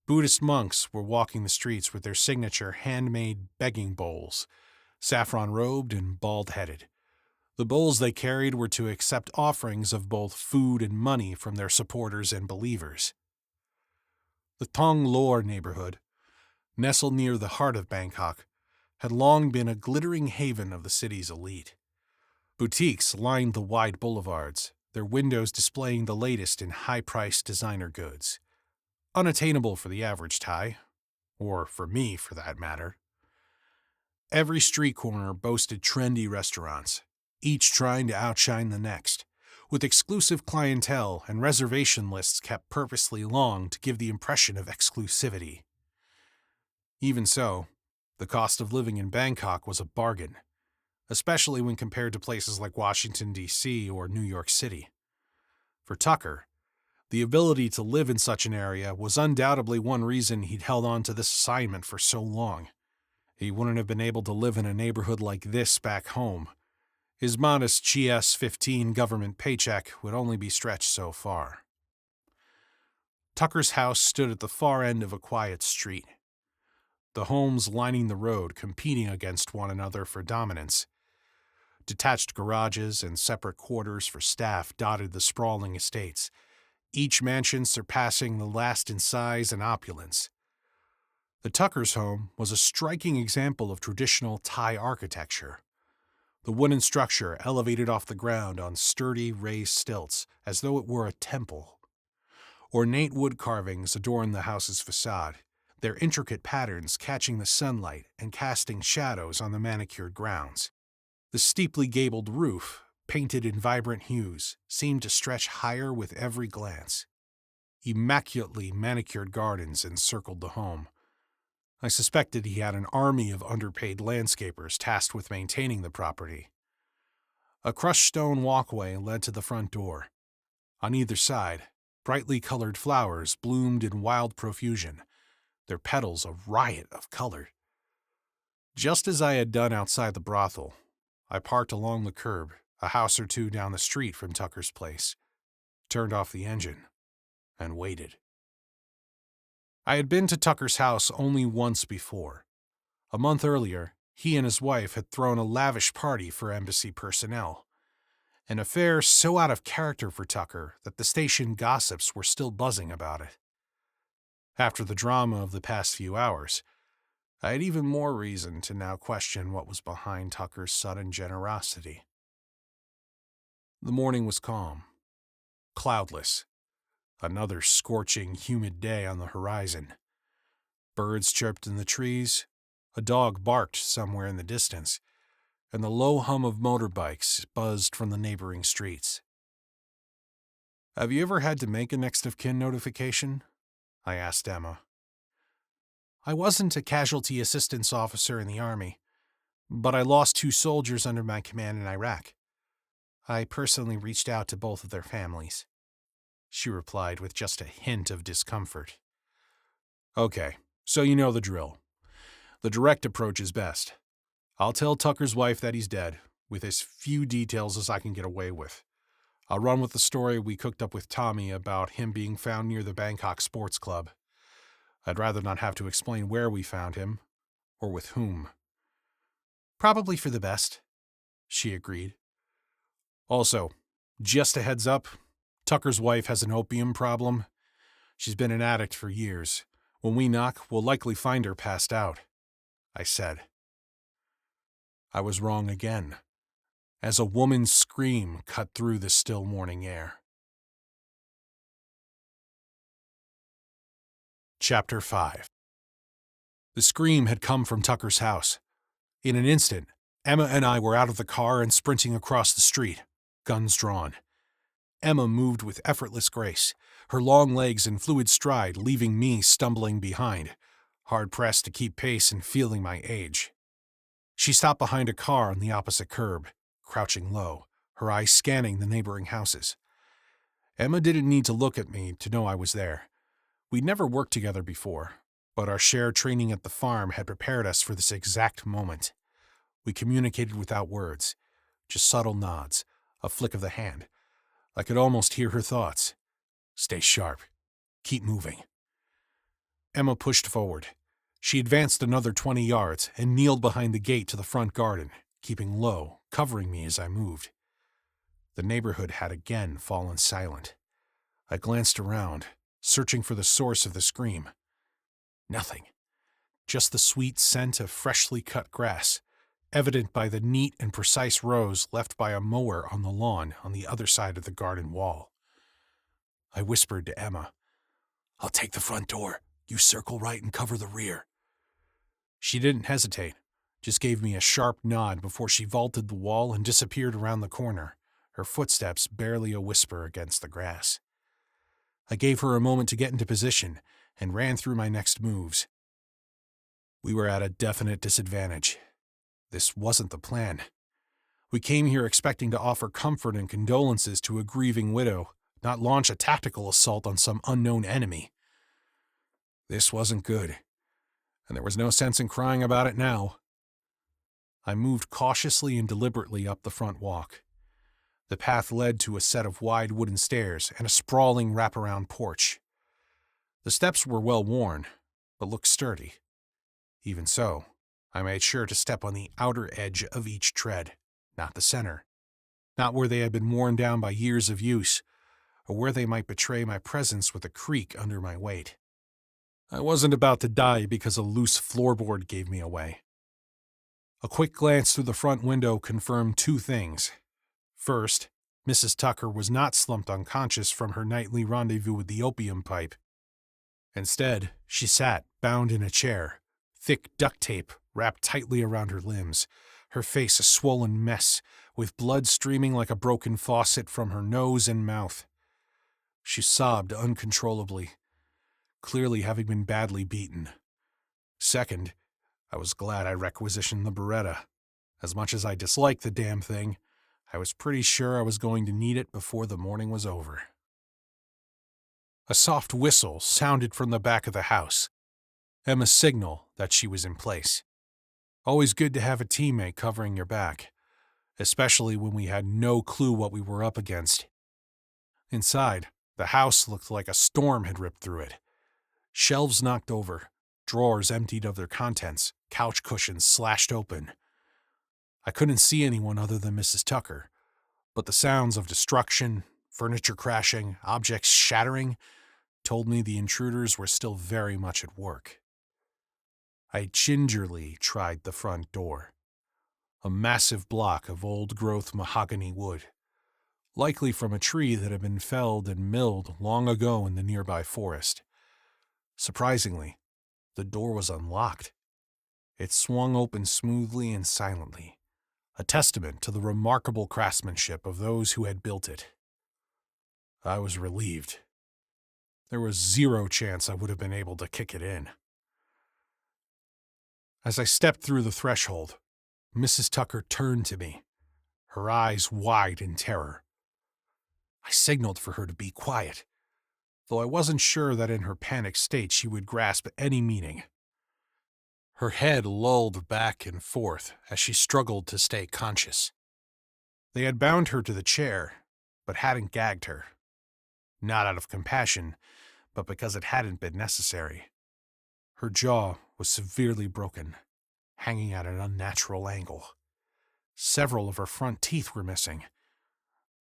Buddhist monks were walking the streets with their signature handmade begging bowls, saffron-robed and bald-headed. The bowls they carried were to accept offerings of both food and money from their supporters and believers. The Thong Lor neighborhood, nestled near the heart of Bangkok, had long been a glittering haven of the city's elite. Boutiques lined the wide boulevards, their windows displaying the latest in high-priced designer goods. Unattainable for the average Thai, or for me, for that matter. Every street corner boasted trendy restaurants, each trying to outshine the next, with exclusive clientele and reservation lists kept purposely long to give the impression of exclusivity. Even so, the cost of living in Bangkok was a bargain, especially when compared to places like Washington, D.C. or New York City. For Tucker, the ability to live in such an area was undoubtedly one reason he'd held on to this assignment for so long. He wouldn't have been able to live in a neighborhood like this back home. His modest GS-15 government paycheck would only be stretched so far. Tucker's house stood at the far end of a quiet street. The homes lining the road competing against one another for dominance. Detached garages and separate quarters for staff dotted the sprawling estates, each mansion surpassing the last in size and opulence. The Tuckers' home was a striking example of traditional Thai architecture. The wooden structure elevated off the ground on sturdy raised stilts as though it were a temple. Ornate wood carvings adorned the house's facade, their intricate patterns catching the sunlight and casting shadows on the manicured grounds. The steeply gabled roof, painted in vibrant hues, seemed to stretch higher with every glance. Immaculately manicured gardens encircled the home. I suspected he had an army of underpaid landscapers tasked with maintaining the property. A crushed stone walkway led to the front door. On either side, brightly colored flowers bloomed in wild profusion, their petals a riot of color. Just as I had done outside the brothel, I parked along the curb, a house or two down the street from Tucker's place, turned off the engine, and waited. I had been to Tucker's house only once before. A month earlier, he and his wife had thrown a lavish party for embassy personnel, an affair so out of character for Tucker that the station gossips were still buzzing about it. After the drama of the past few hours, I had even more reason to now question what was behind Tucker's sudden generosity. The morning was calm, cloudless. Another scorching, humid day on the horizon. Birds chirped in the trees, a dog barked somewhere in the distance, and the low hum of motorbikes buzzed from the neighboring streets. "Have you ever had to make a next of kin notification?" I asked Emma. "I wasn't a casualty assistance officer in the Army, but I lost 2 soldiers under my command in Iraq. I personally reached out to both of their families," she replied with just a hint of discomfort. "Okay, so you know the drill. The direct approach is best. I'll tell Tucker's wife that he's dead, with as few details as I can get away with. I'll run with the story we cooked up with Tommy about him being found near the Bangkok Sports Club. I'd rather not have to explain where we found him, or with whom." "Probably for the best," she agreed. "Also, just a heads up, Tucker's wife has an opium problem. She's been an addict for years. When we knock, we'll likely find her passed out," I said. I was wrong again, as a woman's scream cut through the still morning air. Chapter 5. The scream had come from Tucker's house. In an instant, Emma and I were out of the car and sprinting across the street, guns drawn. Emma moved with effortless grace, her long legs in fluid stride leaving me stumbling behind, hard-pressed to keep pace and feeling my age. She stopped behind a car on the opposite curb, crouching low, her eyes scanning the neighboring houses. Emma didn't need to look at me to know I was there. We'd never worked together before, but our shared training at the farm had prepared us for this exact moment. We communicated without words, just subtle nods, a flick of the hand. I could almost hear her thoughts. "Stay sharp. Keep moving." Emma pushed forward. She advanced another 20 yards and kneeled behind the gate to the front garden, keeping low, covering me as I moved. The neighborhood had again fallen silent. I glanced around, searching for the source of the scream. Nothing. Just the sweet scent of freshly cut grass, evident by the neat and precise rows left by a mower on the lawn on the other side of the garden wall. I whispered to Emma, "I'll take the front door. You circle right and cover the rear. She didn't hesitate, just gave me a sharp nod before she vaulted the wall and disappeared around the corner, her footsteps barely a whisper against the grass. I gave her a moment to get into position and ran through my next moves. We were at a definite disadvantage. This wasn't the plan. We came here expecting to offer comfort and condolences to a grieving widow, not launch a tactical assault on some unknown enemy. This wasn't good, and there was no sense in crying about it now. I moved cautiously and deliberately up the front walk. The path led to a set of wide wooden stairs and a sprawling wraparound porch. The steps were well worn, but looked sturdy. Even so, I made sure to step on the outer edge of each tread, not the center, not where they had been worn down by years of use, or where they might betray my presence with a creak under my weight. I wasn't about to die because a loose floorboard gave me away. A quick glance through the front window confirmed two things. First, Mrs. Tucker was not slumped unconscious from her nightly rendezvous with the opium pipe. Instead, she sat, bound in a chair, thick duct tape wrapped tightly around her limbs, her face a swollen mess, with blood streaming like a broken faucet from her nose and mouth. She sobbed uncontrollably, clearly having been badly beaten. Second, I was glad I requisitioned the Beretta. As much as I disliked the damn thing, I was pretty sure I was going to need it before the morning was over. A soft whistle sounded from the back of the house, Emma's signal that she was in place. Always good to have a teammate covering your back, especially when we had no clue what we were up against. Inside, the house looked like a storm had ripped through it. Shelves knocked over, drawers emptied of their contents, couch cushions slashed open. I couldn't see anyone other than Mrs. Tucker, but the sounds of destruction, furniture crashing, objects shattering, told me the intruders were still very much at work. I gingerly tried the front door. A massive block of old-growth mahogany wood, likely from a tree that had been felled and milled long ago in the nearby forest. Surprisingly, the door was unlocked. It swung open smoothly and silently, a testament to the remarkable craftsmanship of those who had built it. I was relieved. There was zero chance I would have been able to kick it in. As I stepped through the threshold, Mrs. Tucker turned to me, her eyes wide in terror. I signaled for her to be quiet, though I wasn't sure that in her panicked state she would grasp any meaning. Her head lolled back and forth as she struggled to stay conscious. They had bound her to the chair, but hadn't gagged her. Not out of compassion, but because it hadn't been necessary. Her jaw was severely broken, hanging at an unnatural angle. Several of her front teeth were missing.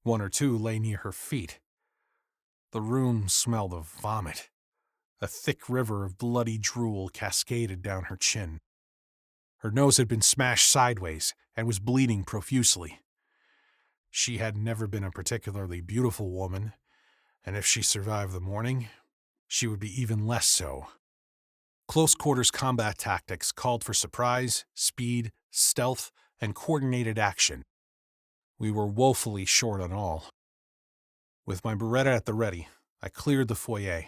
One or two lay near her feet. The room smelled of vomit. A thick river of bloody drool cascaded down her chin. Her nose had been smashed sideways and was bleeding profusely. She had never been a particularly beautiful woman, and if she survived the morning, she would be even less so. Close-quarters combat tactics called for surprise, speed, stealth, and coordinated action. We were woefully short on all. With my Beretta at the ready, I cleared the foyer,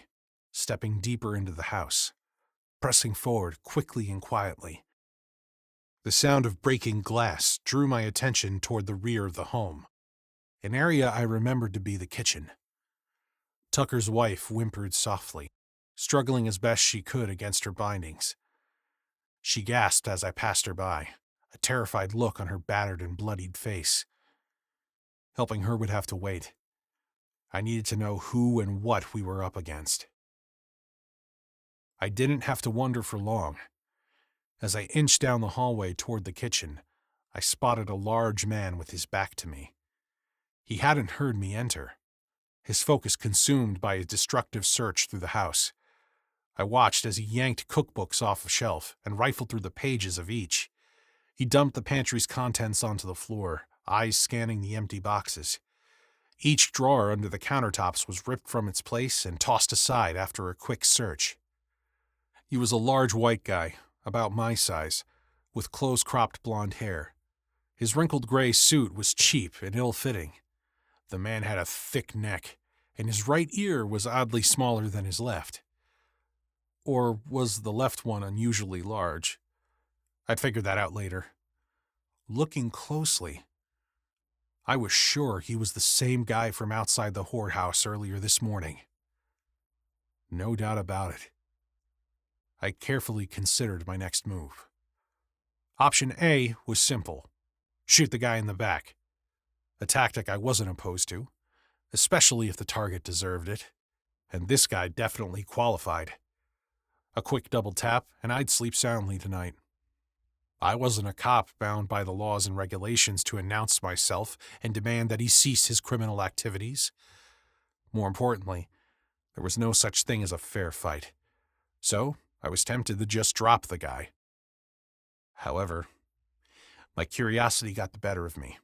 stepping deeper into the house, pressing forward quickly and quietly. The sound of breaking glass drew my attention toward the rear of the home, an area I remembered to be the kitchen. Tucker's wife whimpered softly, struggling as best she could against her bindings. She gasped as I passed her by, a terrified look on her battered and bloodied face. Helping her would have to wait. I needed to know who and what we were up against. I didn't have to wonder for long. As I inched down the hallway toward the kitchen, I spotted a large man with his back to me. He hadn't heard me enter, his focus consumed by his destructive search through the house. I watched as he yanked cookbooks off a shelf and rifled through the pages of each. He dumped the pantry's contents onto the floor, eyes scanning the empty boxes. Each drawer under the countertops was ripped from its place and tossed aside after a quick search. He was a large white guy, about my size, with close-cropped blonde hair. His wrinkled gray suit was cheap and ill-fitting. The man had a thick neck, and his right ear was oddly smaller than his left. Or was the left one unusually large? I'd figure that out later. Looking closely, I was sure he was the same guy from outside the whorehouse earlier this morning. No doubt about it. I carefully considered my next move. Option A was simple. Shoot the guy in the back. A tactic I wasn't opposed to, especially if the target deserved it, and this guy definitely qualified. A quick double tap, and I'd sleep soundly tonight. I wasn't a cop bound by the laws and regulations to announce myself and demand that he cease his criminal activities. More importantly, there was no such thing as a fair fight. So, I was tempted to just drop the guy. However, my curiosity got the better of me.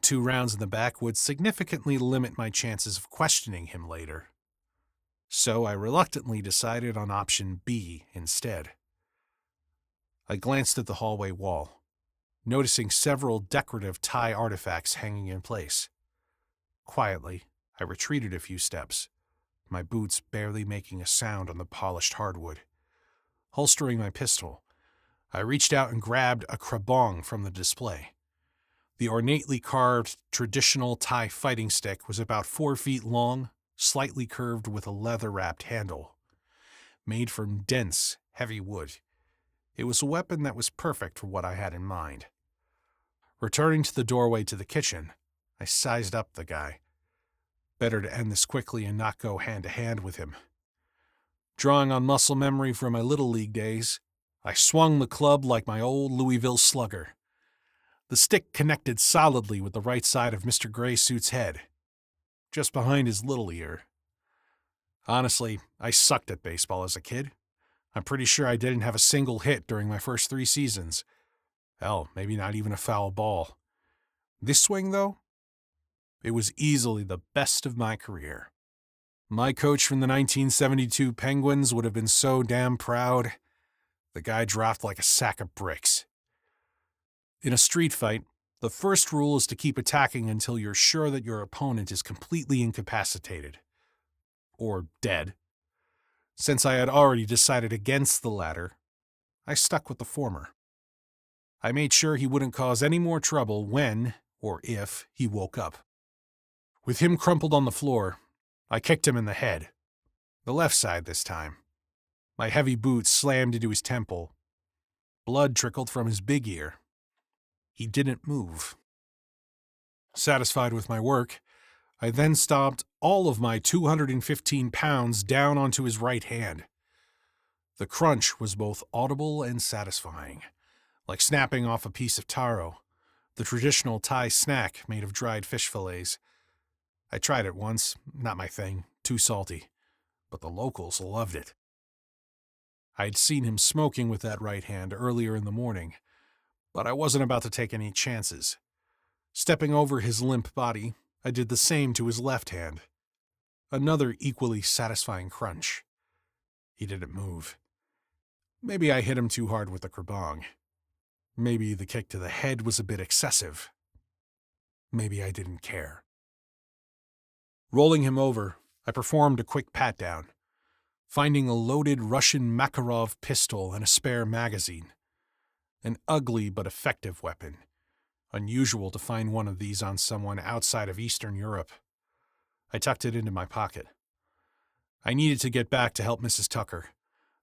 2 rounds in the back would significantly limit my chances of questioning him later. So I reluctantly decided on option B instead. I glanced at the hallway wall, noticing several decorative Thai artifacts hanging in place. Quietly, I retreated a few steps, my boots barely making a sound on the polished hardwood. Holstering my pistol, I reached out and grabbed a krabong from the display. The ornately carved, traditional Thai fighting stick was about 4 feet long, slightly curved with a leather-wrapped handle. Made from dense, heavy wood, it was a weapon that was perfect for what I had in mind. Returning to the doorway to the kitchen, I sized up the guy. Better to end this quickly and not go hand-to-hand with him. Drawing on muscle memory from my Little League days, I swung the club like my old Louisville slugger. The stick connected solidly with the right side of Mr. Graysuit's head, just behind his little ear. Honestly, I sucked at baseball as a kid. I'm pretty sure I didn't have a single hit during my first 3 seasons. Hell, maybe not even a foul ball. This swing, though, it was easily the best of my career. My coach from the 1972 Penguins would have been so damn proud. The guy dropped like a sack of bricks. In a street fight, the first rule is to keep attacking until you're sure that your opponent is completely incapacitated. Or dead. Since I had already decided against the latter, I stuck with the former. I made sure he wouldn't cause any more trouble when, or if, he woke up. With him crumpled on the floor, I kicked him in the head. The left side this time. My heavy boot slammed into his temple. Blood trickled from his big ear. He didn't move. Satisfied with my work, I then stomped all of my 215 pounds down onto his right hand. The crunch was both audible and satisfying, like snapping off a piece of taro, the traditional Thai snack made of dried fish fillets. I tried it once, not my thing, too salty, but the locals loved it. I'd seen him smoking with that right hand earlier in the morning, but I wasn't about to take any chances. Stepping over his limp body, I did the same to his left hand. Another equally satisfying crunch. He didn't move. Maybe I hit him too hard with the krabong. Maybe the kick to the head was a bit excessive. Maybe I didn't care. Rolling him over, I performed a quick pat-down, finding a loaded Russian Makarov pistol and a spare magazine. An ugly but effective weapon. Unusual to find one of these on someone outside of Eastern Europe. I tucked it into my pocket. I needed to get back to help Mrs. Tucker,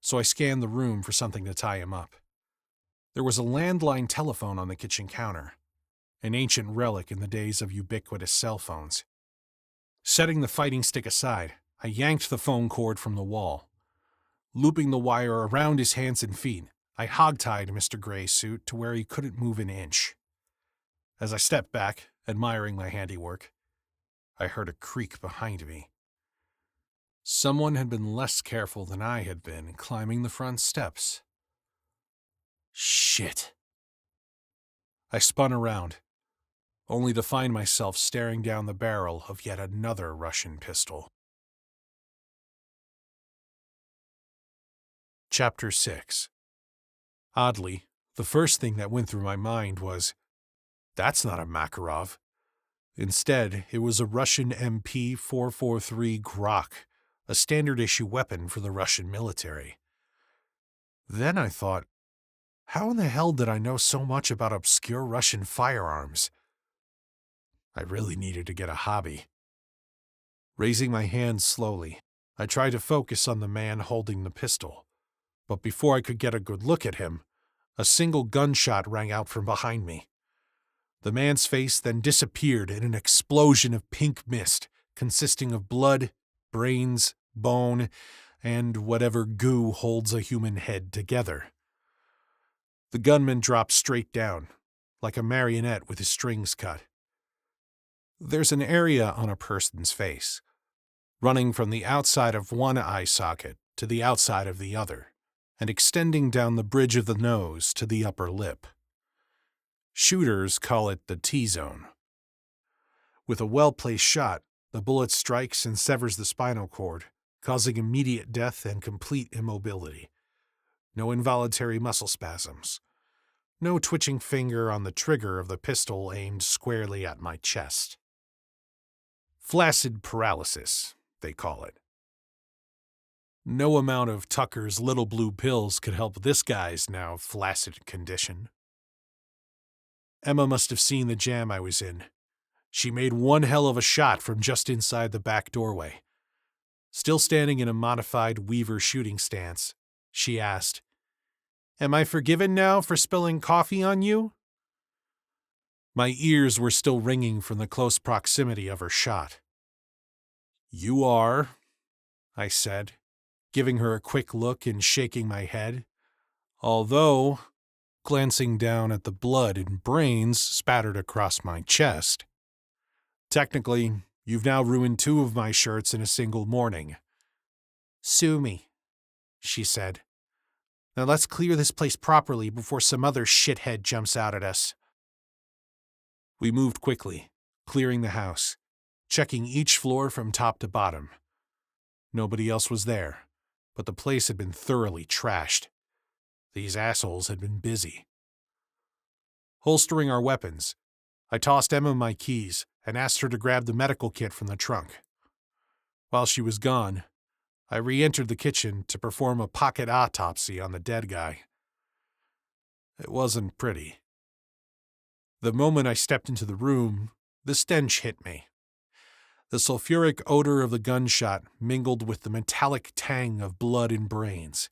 so I scanned the room for something to tie him up. There was a landline telephone on the kitchen counter, an ancient relic in the days of ubiquitous cell phones. Setting the fighting stick aside, I yanked the phone cord from the wall. Looping the wire around his hands and feet, I hogtied Mr. Graysuit to where he couldn't move an inch. As I stepped back, admiring my handiwork, I heard a creak behind me. Someone had been less careful than I had been climbing the front steps. Shit. I spun around, only to find myself staring down the barrel of yet another Russian pistol. Chapter 6. Oddly, the first thing that went through my mind was, that's not a Makarov. Instead, it was a Russian MP-443 Grok, a standard-issue weapon for the Russian military. Then I thought, how in the hell did I know so much about obscure Russian firearms? I really needed to get a hobby. Raising my hand slowly, I tried to focus on the man holding the pistol. But before I could get a good look at him, a single gunshot rang out from behind me. The man's face then disappeared in an explosion of pink mist consisting of blood, brains, bone, and whatever goo holds a human head together. The gunman dropped straight down, like a marionette with his strings cut. There's an area on a person's face, running from the outside of one eye socket to the outside of the other, and extending down the bridge of the nose to the upper lip. Shooters call it the T-zone. With a well-placed shot, the bullet strikes and severs the spinal cord, causing immediate death and complete immobility. No involuntary muscle spasms. No twitching finger on the trigger of the pistol aimed squarely at my chest. Flaccid paralysis, they call it. No amount of Tucker's little blue pills could help this guy's now flaccid condition. Emma must have seen the jam I was in. She made one hell of a shot from just inside the back doorway. Still standing in a modified Weaver shooting stance, she asked, "Am I forgiven now for spilling coffee on you?" My ears were still ringing from the close proximity of her shot. "You are," I said, giving her a quick look and shaking my head, although glancing down at the blood and brains spattered across my chest. "Technically, you've now ruined 2 of my shirts in a single morning." "Sue me," she said. "Now let's clear this place properly before some other shithead jumps out at us." We moved quickly, clearing the house, checking each floor from top to bottom. Nobody else was there, but the place had been thoroughly trashed. These assholes had been busy. Holstering our weapons, I tossed Emma my keys and asked her to grab the medical kit from the trunk. While she was gone, I re-entered the kitchen to perform a pocket autopsy on the dead guy. It wasn't pretty. The moment I stepped into the room, the stench hit me. The sulfuric odor of the gunshot mingled with the metallic tang of blood and brains.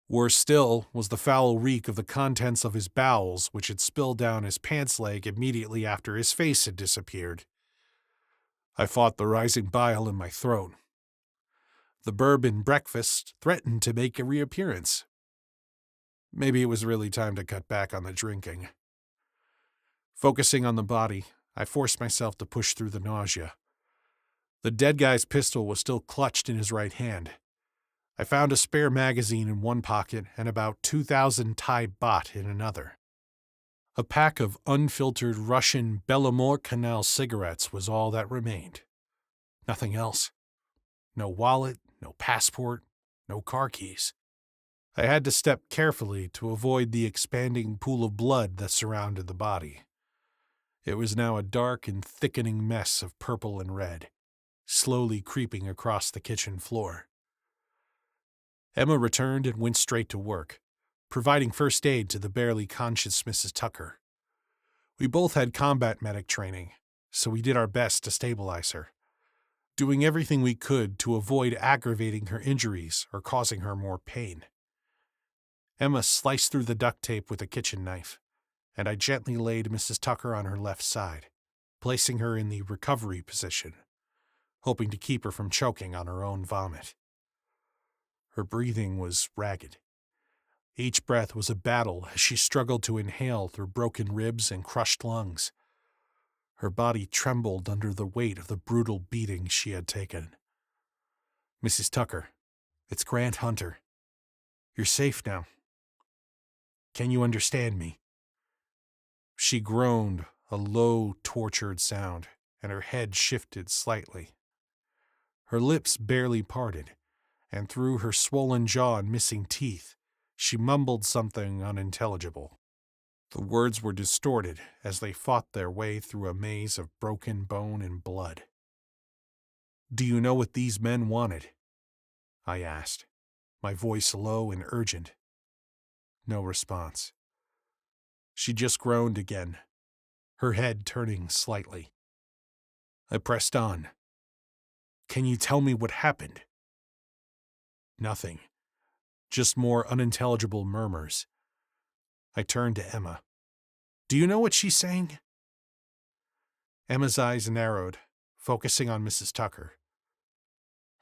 Worse still was the foul reek of the contents of his bowels, which had spilled down his pants leg immediately after his face had disappeared. I fought the rising bile in my throat. The bourbon breakfast threatened to make a reappearance. Maybe it was really time to cut back on the drinking. Focusing on the body, I forced myself to push through the nausea. The dead guy's pistol was still clutched in his right hand. I found a spare magazine in one pocket and about 2,000 Thai baht in another. A pack of unfiltered Russian Bellamore Canal cigarettes was all that remained. Nothing else. No wallet, no passport, no car keys. I had to step carefully to avoid the expanding pool of blood that surrounded the body. It was now a dark and thickening mess of purple and red, slowly creeping across the kitchen floor. Emma returned and went straight to work, providing first aid to the barely conscious Mrs. Tucker. We both had combat medic training, so we did our best to stabilize her, doing everything we could to avoid aggravating her injuries or causing her more pain. Emma sliced through the duct tape with a kitchen knife, and I gently laid Mrs. Tucker on her left side, placing her in the recovery position, hoping to keep her from choking on her own vomit. Her breathing was ragged. Each breath was a battle as she struggled to inhale through broken ribs and crushed lungs. Her body trembled under the weight of the brutal beating she had taken. "Mrs. Tucker, it's Grant Hunter. You're safe now. Can you understand me?" She groaned, a low, tortured sound, and her head shifted slightly. Her lips barely parted, and through her swollen jaw and missing teeth, She mumbled something unintelligible. The words were distorted as they fought their way through a maze of broken bone and blood. "Do you know what these men wanted?" I asked, my voice low and urgent. No response. She just groaned again, her head turning slightly. I pressed on. "Can you tell me what happened?" Nothing. Just more unintelligible murmurs. I turned to Emma. "Do you know what she's saying?" Emma's eyes narrowed, focusing on Mrs. Tucker.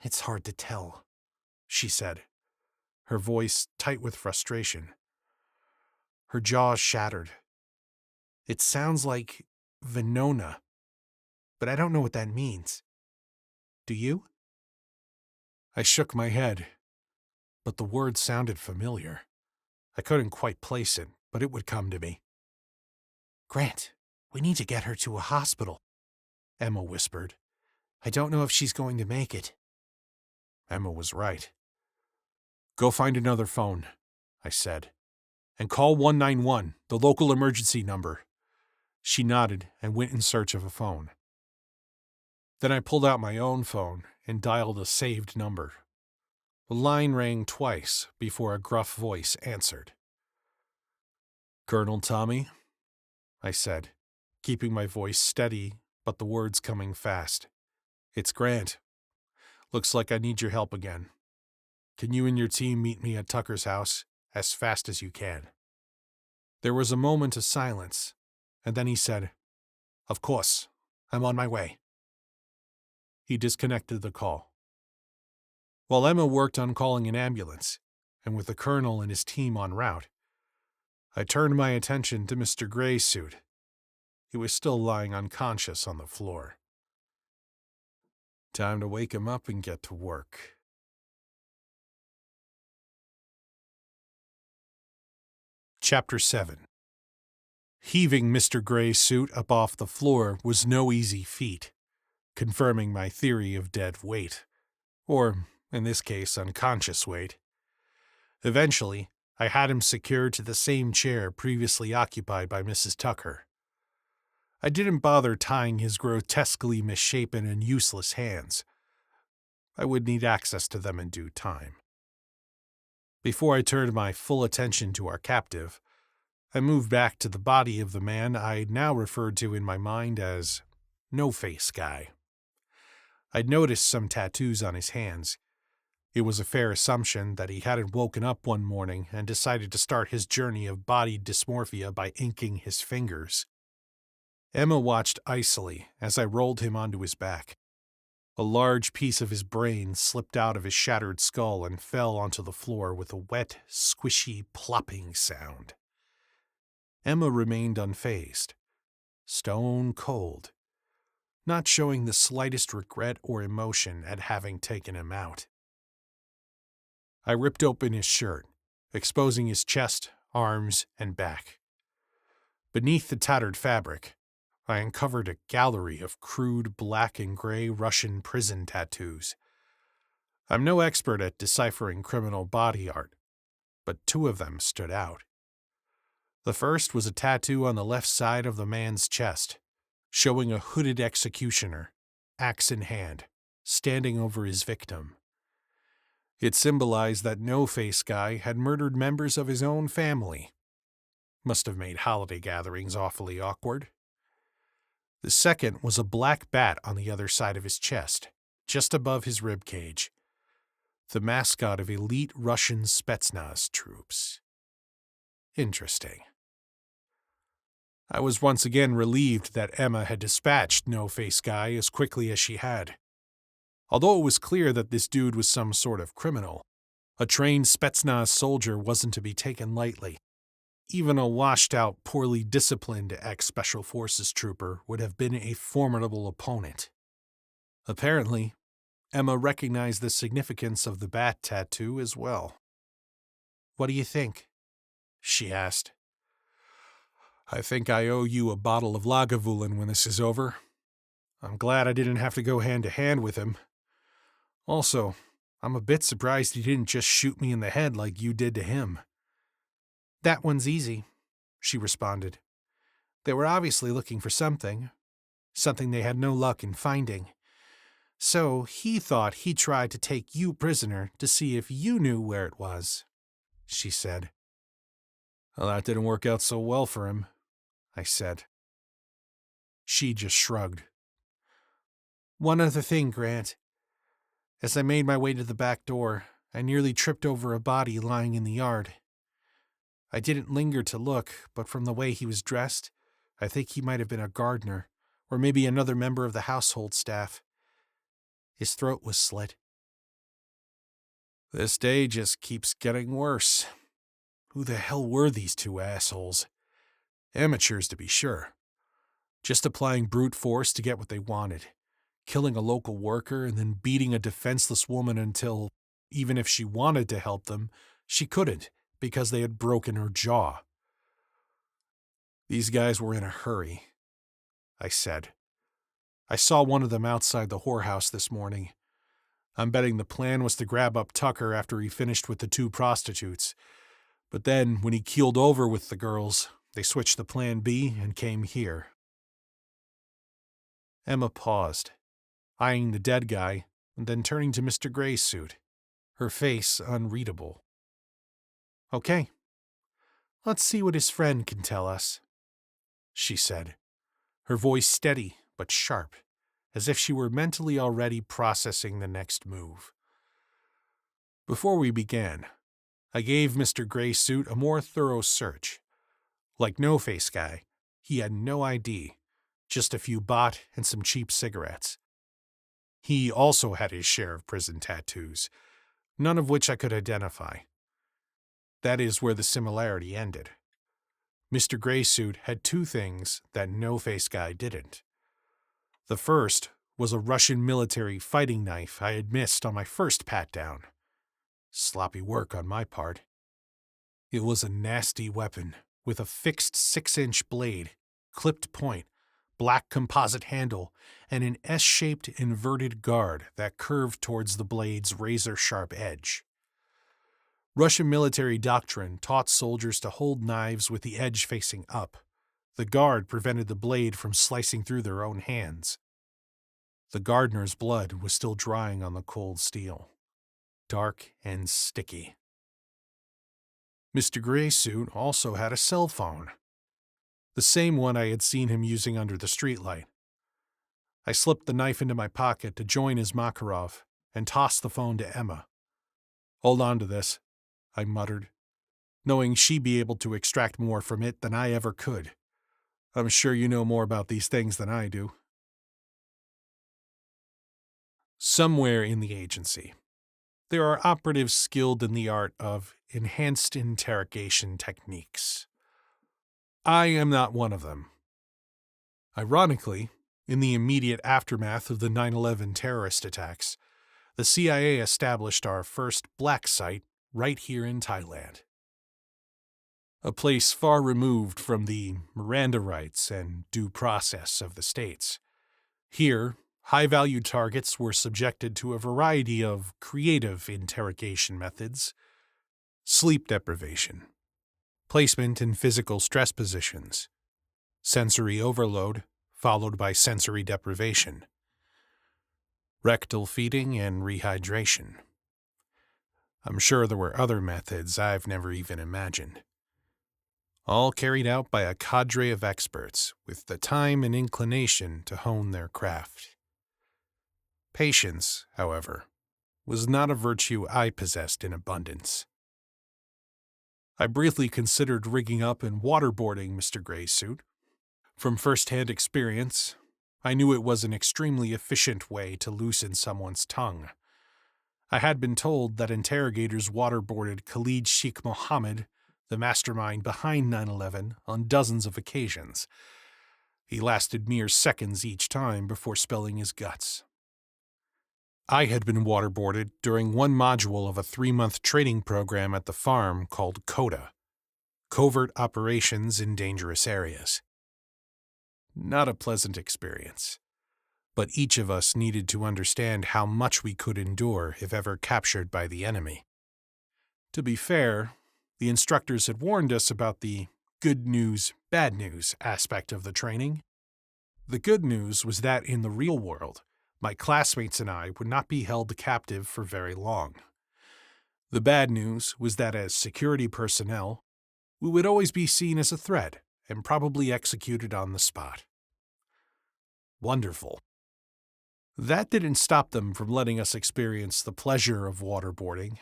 "It's hard to tell," she said, her voice tight with frustration. Her jaw shattered. "It sounds like Venona, but I don't know what that means. Do you?" I shook my head, but the word sounded familiar. I couldn't quite place it, but it would come to me. "Grant, we need to get her to a hospital," Emma whispered. "I don't know if she's going to make it." Emma was right. "Go find another phone," I said, "and call 191, the local emergency number." She nodded and went in search of a phone. Then I pulled out my own phone and dialed a saved number. The line rang twice before a gruff voice answered. "Colonel Tommy?" I said, keeping my voice steady but the words coming fast. "It's Grant. Looks like I need your help again. Can you and your team meet me at Tucker's house as fast as you can?" There was a moment of silence, and then he said, "Of course. I'm on my way." He disconnected the call. While Emma worked on calling an ambulance, and with the colonel and his team en route, I turned my attention to Mr. Gray's suit. He was still lying unconscious on the floor. Time to wake him up and get to work. Chapter 7. Heaving Mr. Gray's suit up off the floor was no easy feat, confirming my theory of dead weight, or, in this case, unconscious weight. Eventually, I had him secured to the same chair previously occupied by Mrs. Tucker. I didn't bother tying his grotesquely misshapen and useless hands. I would need access to them in due time. Before I turned my full attention to our captive, I moved back to the body of the man I now referred to in my mind as No-Face Guy. I'd noticed some tattoos on his hands. It was a fair assumption that he hadn't woken up one morning and decided to start his journey of body dysmorphia by inking his fingers. Emma watched icily as I rolled him onto his back. A large piece of his brain slipped out of his shattered skull and fell onto the floor with a wet, squishy, plopping sound. Emma remained unfazed, stone cold, not showing the slightest regret or emotion at having taken him out. I ripped open his shirt, exposing his chest, arms, and back. Beneath the tattered fabric, I uncovered a gallery of crude black and gray Russian prison tattoos. I'm no expert at deciphering criminal body art, but two of them stood out. The first was a tattoo on the left side of the man's chest, showing a hooded executioner, axe in hand, standing over his victim. It symbolized that No-Face Guy had murdered members of his own family. Must have made holiday gatherings awfully awkward. The second was a black bat on the other side of his chest, just above his ribcage. The mascot of elite Russian Spetsnaz troops. Interesting. I was once again relieved that Emma had dispatched No-Face Guy as quickly as she had. Although it was clear that this dude was some sort of criminal, a trained Spetsnaz soldier wasn't to be taken lightly. Even a washed-out, poorly disciplined ex-Special Forces trooper would have been a formidable opponent. Apparently, Emma recognized the significance of the bat tattoo as well. "What do you think?" she asked. "I think I owe you a bottle of Lagavulin when this is over. I'm glad I didn't have to go hand-to-hand with him. Also, I'm a bit surprised he didn't just shoot me in the head like you did to him." "That one's easy," she responded. "They were obviously looking for something they had no luck in finding. So he thought he'd try to take you prisoner to see if you knew where it was," she said. "Well, that didn't work out so well for him," I said. She just shrugged. "One other thing, Grant. As I made my way to the back door, I nearly tripped over a body lying in the yard. I didn't linger to look, but from the way he was dressed, I think he might have been a gardener, or maybe another member of the household staff. His throat was slit." "This day just keeps getting worse. Who the hell were these two assholes? Amateurs, to be sure. Just applying brute force to get what they wanted. Killing a local worker and then beating a defenseless woman until, even if she wanted to help them, she couldn't because they had broken her jaw." "These guys were in a hurry," I said. "I saw one of them outside the whorehouse this morning. I'm betting the plan was to grab up Tucker after he finished with the two prostitutes. But then, when he keeled over with the girls, they switched to plan B and came here." Emma paused, eyeing the dead guy, and then turning to Mr. Gray's suit, her face unreadable. "Okay, let's see what his friend can tell us," she said, her voice steady but sharp, as if she were mentally already processing the next move. Before we began, I gave Mr. Gray's suit a more thorough search. Like No-Face Guy, he had no ID, just a few bought and some cheap cigarettes. He also had his share of prison tattoos, none of which I could identify. That is where the similarity ended. Mr. Gray's suit had two things that No-Face Guy didn't. The first was a Russian military fighting knife I had missed on my first pat-down. Sloppy work on my part. It was a nasty weapon with a fixed 6-inch blade, clipped point, black composite handle, and an S-shaped inverted guard that curved towards the blade's razor-sharp edge. Russian military doctrine taught soldiers to hold knives with the edge facing up. The guard prevented the blade from slicing through their own hands. The gardener's blood was still drying on the cold steel, dark and sticky. Mr. Gray's suit also had a cell phone, the same one I had seen him using under the streetlight. I slipped the knife into my pocket to join his Makarov and tossed the phone to Emma. "Hold on to this," I muttered, knowing she'd be able to extract more from it than I ever could. "I'm sure you know more about these things than I do." Somewhere in the agency, there are operatives skilled in the art of enhanced interrogation techniques. I am not one of them. Ironically, in the immediate aftermath of the 9/11 terrorist attacks, the CIA established our first black site right here in Thailand. A place far removed from the Miranda rights and due process of the states. Here, high-value targets were subjected to a variety of creative interrogation methods: sleep deprivation, placement in physical stress positions, sensory overload followed by sensory deprivation, rectal feeding and rehydration. I'm sure there were other methods I've never even imagined. All carried out by a cadre of experts with the time and inclination to hone their craft. Patience, however, was not a virtue I possessed in abundance. I briefly considered rigging up and waterboarding Mr. Gray's suit. From first-hand experience, I knew it was an extremely efficient way to loosen someone's tongue. I had been told that interrogators waterboarded Khalid Sheikh Mohammed, the mastermind behind 9/11, on dozens of occasions. He lasted mere seconds each time before spilling his guts. I had been waterboarded during one module of a 3-month training program at the farm called CODA, Covert Operations in Dangerous Areas. Not a pleasant experience, but each of us needed to understand how much we could endure if ever captured by the enemy. To be fair, The instructors had warned us about the good news, bad news aspect of the training. The good news was that in the real world, my classmates and I would not be held captive for very long. The bad news was that as security personnel, we would always be seen as a threat and probably executed on the spot. Wonderful. That didn't stop them from letting us experience the pleasure of waterboarding.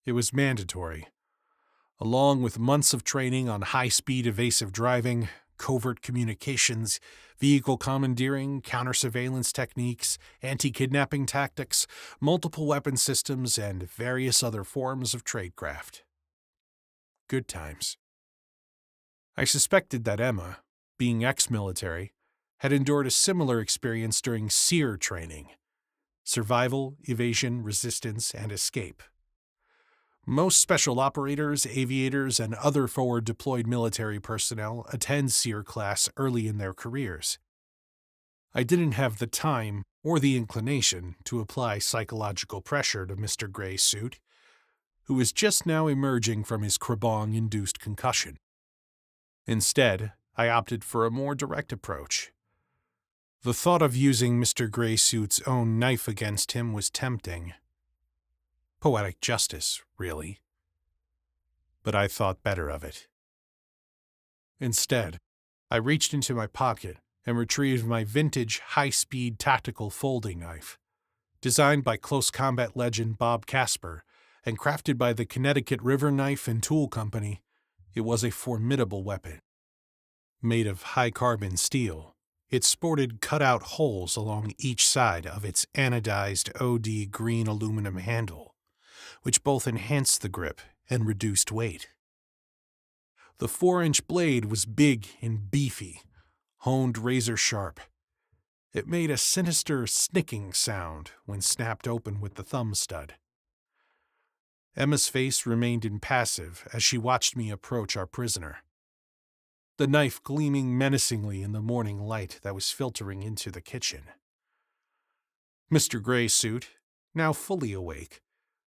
It was mandatory, along with months of training on high-speed evasive driving, covert communications, vehicle commandeering, counter-surveillance techniques, anti-kidnapping tactics, multiple weapon systems, and various other forms of tradecraft. Good times. I suspected that Emma, being ex-military, had endured a similar experience during SEER training: survival, evasion, resistance, and escape. Most special operators, aviators, and other forward-deployed military personnel attend SEER class early in their careers. I didn't have the time or the inclination to apply psychological pressure to Mr. Gray's suit, who was just now emerging from his Krabong-induced concussion. Instead, I opted for a more direct approach. The thought of using Mr. Graysuit's own knife against him was tempting. Poetic justice, really. But I thought better of it. Instead, I reached into my pocket and retrieved my vintage high-speed tactical folding knife. Designed by close combat legend Bob Casper and crafted by the Connecticut River Knife and Tool Company, it was a formidable weapon. Made of high-carbon steel, it sported cut-out holes along each side of its anodized OD green aluminum handle, which both enhanced the grip and reduced weight. The 4-inch blade was big and beefy, honed razor-sharp. It made a sinister snicking sound when snapped open with the thumb stud. Emma's face remained impassive as she watched me approach our prisoner, the knife gleaming menacingly in the morning light that was filtering into the kitchen. Mr. Graysuit, now fully awake,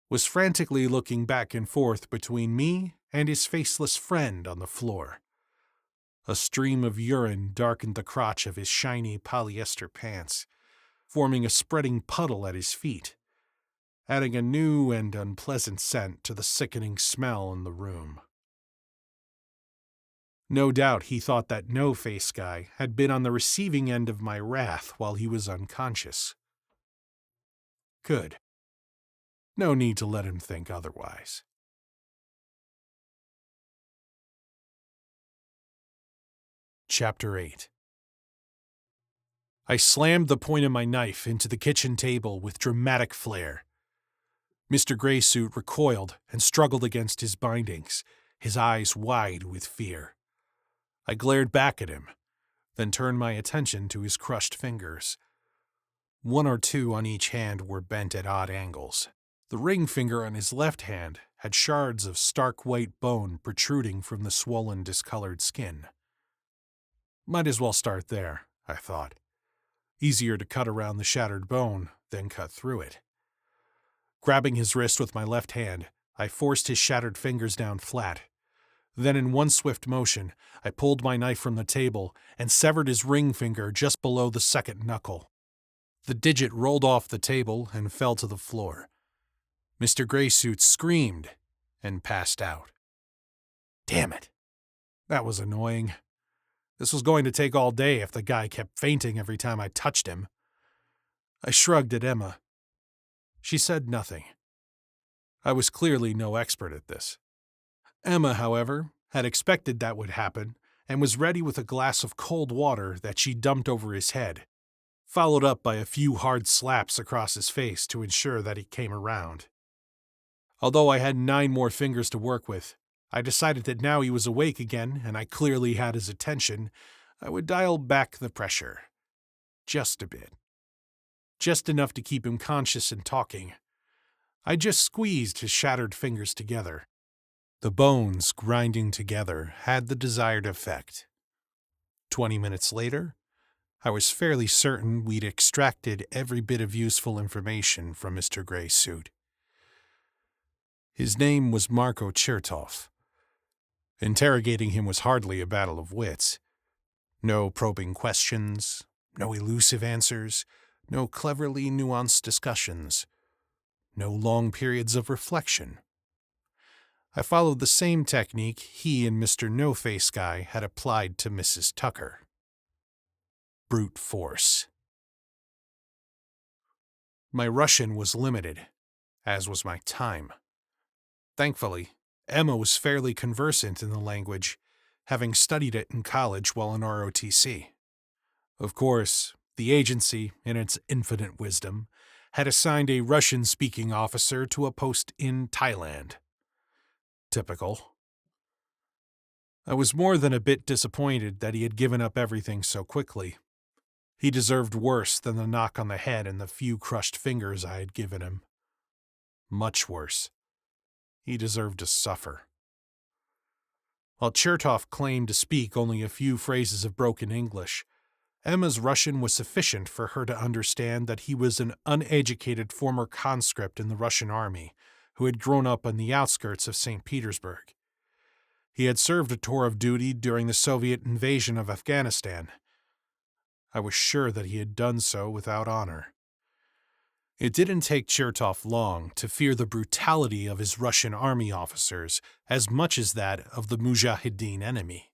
was frantically looking back and forth between me and his faceless friend on the floor. A stream of urine darkened the crotch of his shiny polyester pants, forming a spreading puddle at his feet, adding a new and unpleasant scent to the sickening smell in the room. No doubt he thought that no-face guy had been on the receiving end of my wrath while he was unconscious. Good. No need to let him think otherwise. Chapter 8. I slammed the point of my knife into the kitchen table with dramatic flair. Mr. Graysuit recoiled and struggled against his bindings, his eyes wide with fear. I glared back at him, then turned my attention to his crushed fingers. 1 or 2 on each hand were bent at odd angles. The ring finger on his left hand had shards of stark white bone protruding from the swollen, discolored skin. Might as well start there, I thought. Easier to cut around the shattered bone than cut through it. Grabbing his wrist with my left hand, I forced his shattered fingers down flat. Then in one swift motion, I pulled my knife from the table and severed his ring finger just below the second knuckle. The digit rolled off the table and fell to the floor. Mr. Graysuit screamed and passed out. Damn it. That was annoying. This was going to take all day if the guy kept fainting every time I touched him. I shrugged at Emma. She said nothing. I was clearly no expert at this. Emma, however, had expected that would happen and was ready with a glass of cold water that she dumped over his head, followed up by a few hard slaps across his face to ensure that he came around. Although I had 9 more fingers to work with, I decided that now he was awake again and I clearly had his attention, I would dial back the pressure. Just a bit. Just enough to keep him conscious and talking. I just squeezed his shattered fingers together. The bones grinding together had the desired effect. 20 minutes later, I was fairly certain we'd extracted every bit of useful information from Mr. Graysuit. His name was Marko Chertov, Interrogating him was hardly a battle of wits. No probing questions, no elusive answers, no cleverly nuanced discussions, no long periods of reflection. I followed the same technique he and Mr. No-Face Guy had applied to Mrs. Tucker. Brute force. My Russian was limited, as was my time. Thankfully, Emma was fairly conversant in the language, having studied it in college while in ROTC. Of course, the agency, in its infinite wisdom, had assigned a Russian-speaking officer to a post in Thailand. Typical. I was more than a bit disappointed that he had given up everything so quickly. He deserved worse than the knock on the head and the few crushed fingers I had given him. Much worse. He deserved to suffer. While Chertoff claimed to speak only a few phrases of broken English, Emma's Russian was sufficient for her to understand that he was an uneducated former conscript in the Russian army who had grown up on the outskirts of St. Petersburg. He had served a tour of duty during the Soviet invasion of Afghanistan. I was sure that he had done so without honor. It didn't take Chertoff long to fear the brutality of his Russian army officers as much as that of the Mujahideen enemy.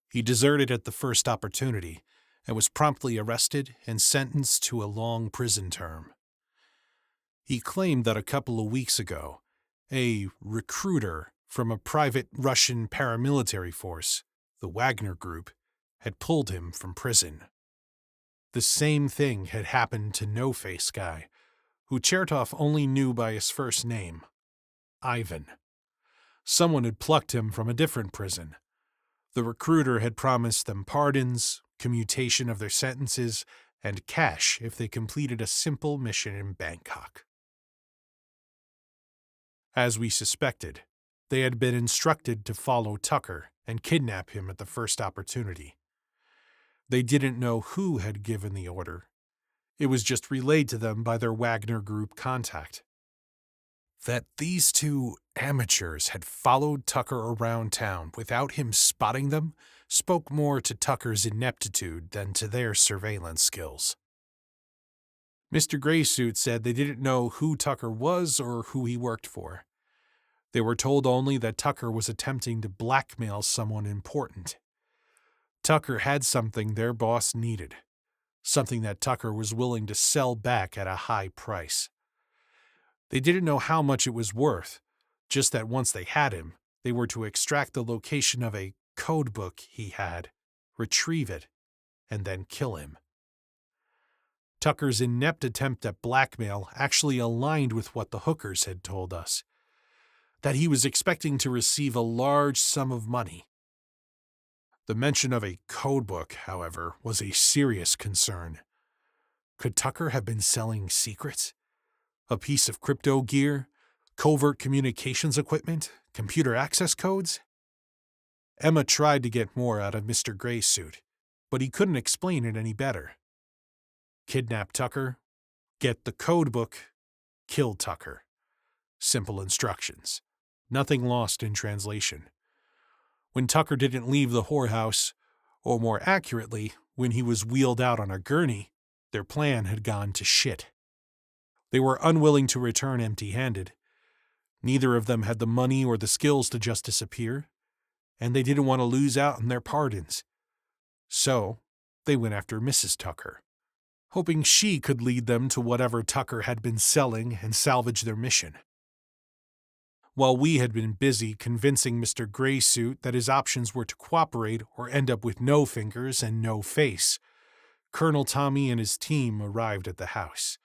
He deserted at the first opportunity and was promptly arrested and sentenced to a long prison term. He claimed that a couple of weeks ago, a recruiter from a private Russian paramilitary force, the Wagner Group, had pulled him from prison. The same thing had happened to No-Face Guy, who Chertoff only knew by his first name, Ivan. Someone had plucked him from a different prison. The recruiter had promised them pardons, commutation of their sentences, and cash if they completed a simple mission in Bangkok. As we suspected, they had been instructed to follow Tucker and kidnap him at the first opportunity. They didn't know who had given the order. It was just relayed to them by their Wagner Group contact. That these two amateurs had followed Tucker around town without him spotting them spoke more to Tucker's ineptitude than to their surveillance skills. Mr. Graysuit said they didn't know who Tucker was or who he worked for. They were told only that Tucker was attempting to blackmail someone important. Tucker had something their boss needed, something that Tucker was willing to sell back at a high price. They didn't know how much it was worth, just that once they had him, they were to extract the location of a code book he had, retrieve it, and then kill him. Tucker's inept attempt at blackmail actually aligned with what the hookers had told us, that he was expecting to receive a large sum of money. The mention of a code book, however, was a serious concern. Could Tucker have been selling secrets? A piece of crypto gear? Covert communications equipment? Computer access codes? Emma tried to get more out of Mr. Graysuit, but he couldn't explain it any better. Kidnap Tucker, get the code book, kill Tucker. Simple instructions. Nothing lost in translation. When Tucker didn't leave the whorehouse, or more accurately, when he was wheeled out on a gurney, their plan had gone to shit. They were unwilling to return empty-handed. Neither of them had the money or the skills to just disappear, and they didn't want to lose out on their pardons. So, they went after Mrs. Tucker, hoping she could lead them to whatever Tucker had been selling and salvage their mission. While we had been busy convincing Mr. Graysuit that his options were to cooperate or end up with no fingers and no face, Colonel Tommy and his team arrived at the house.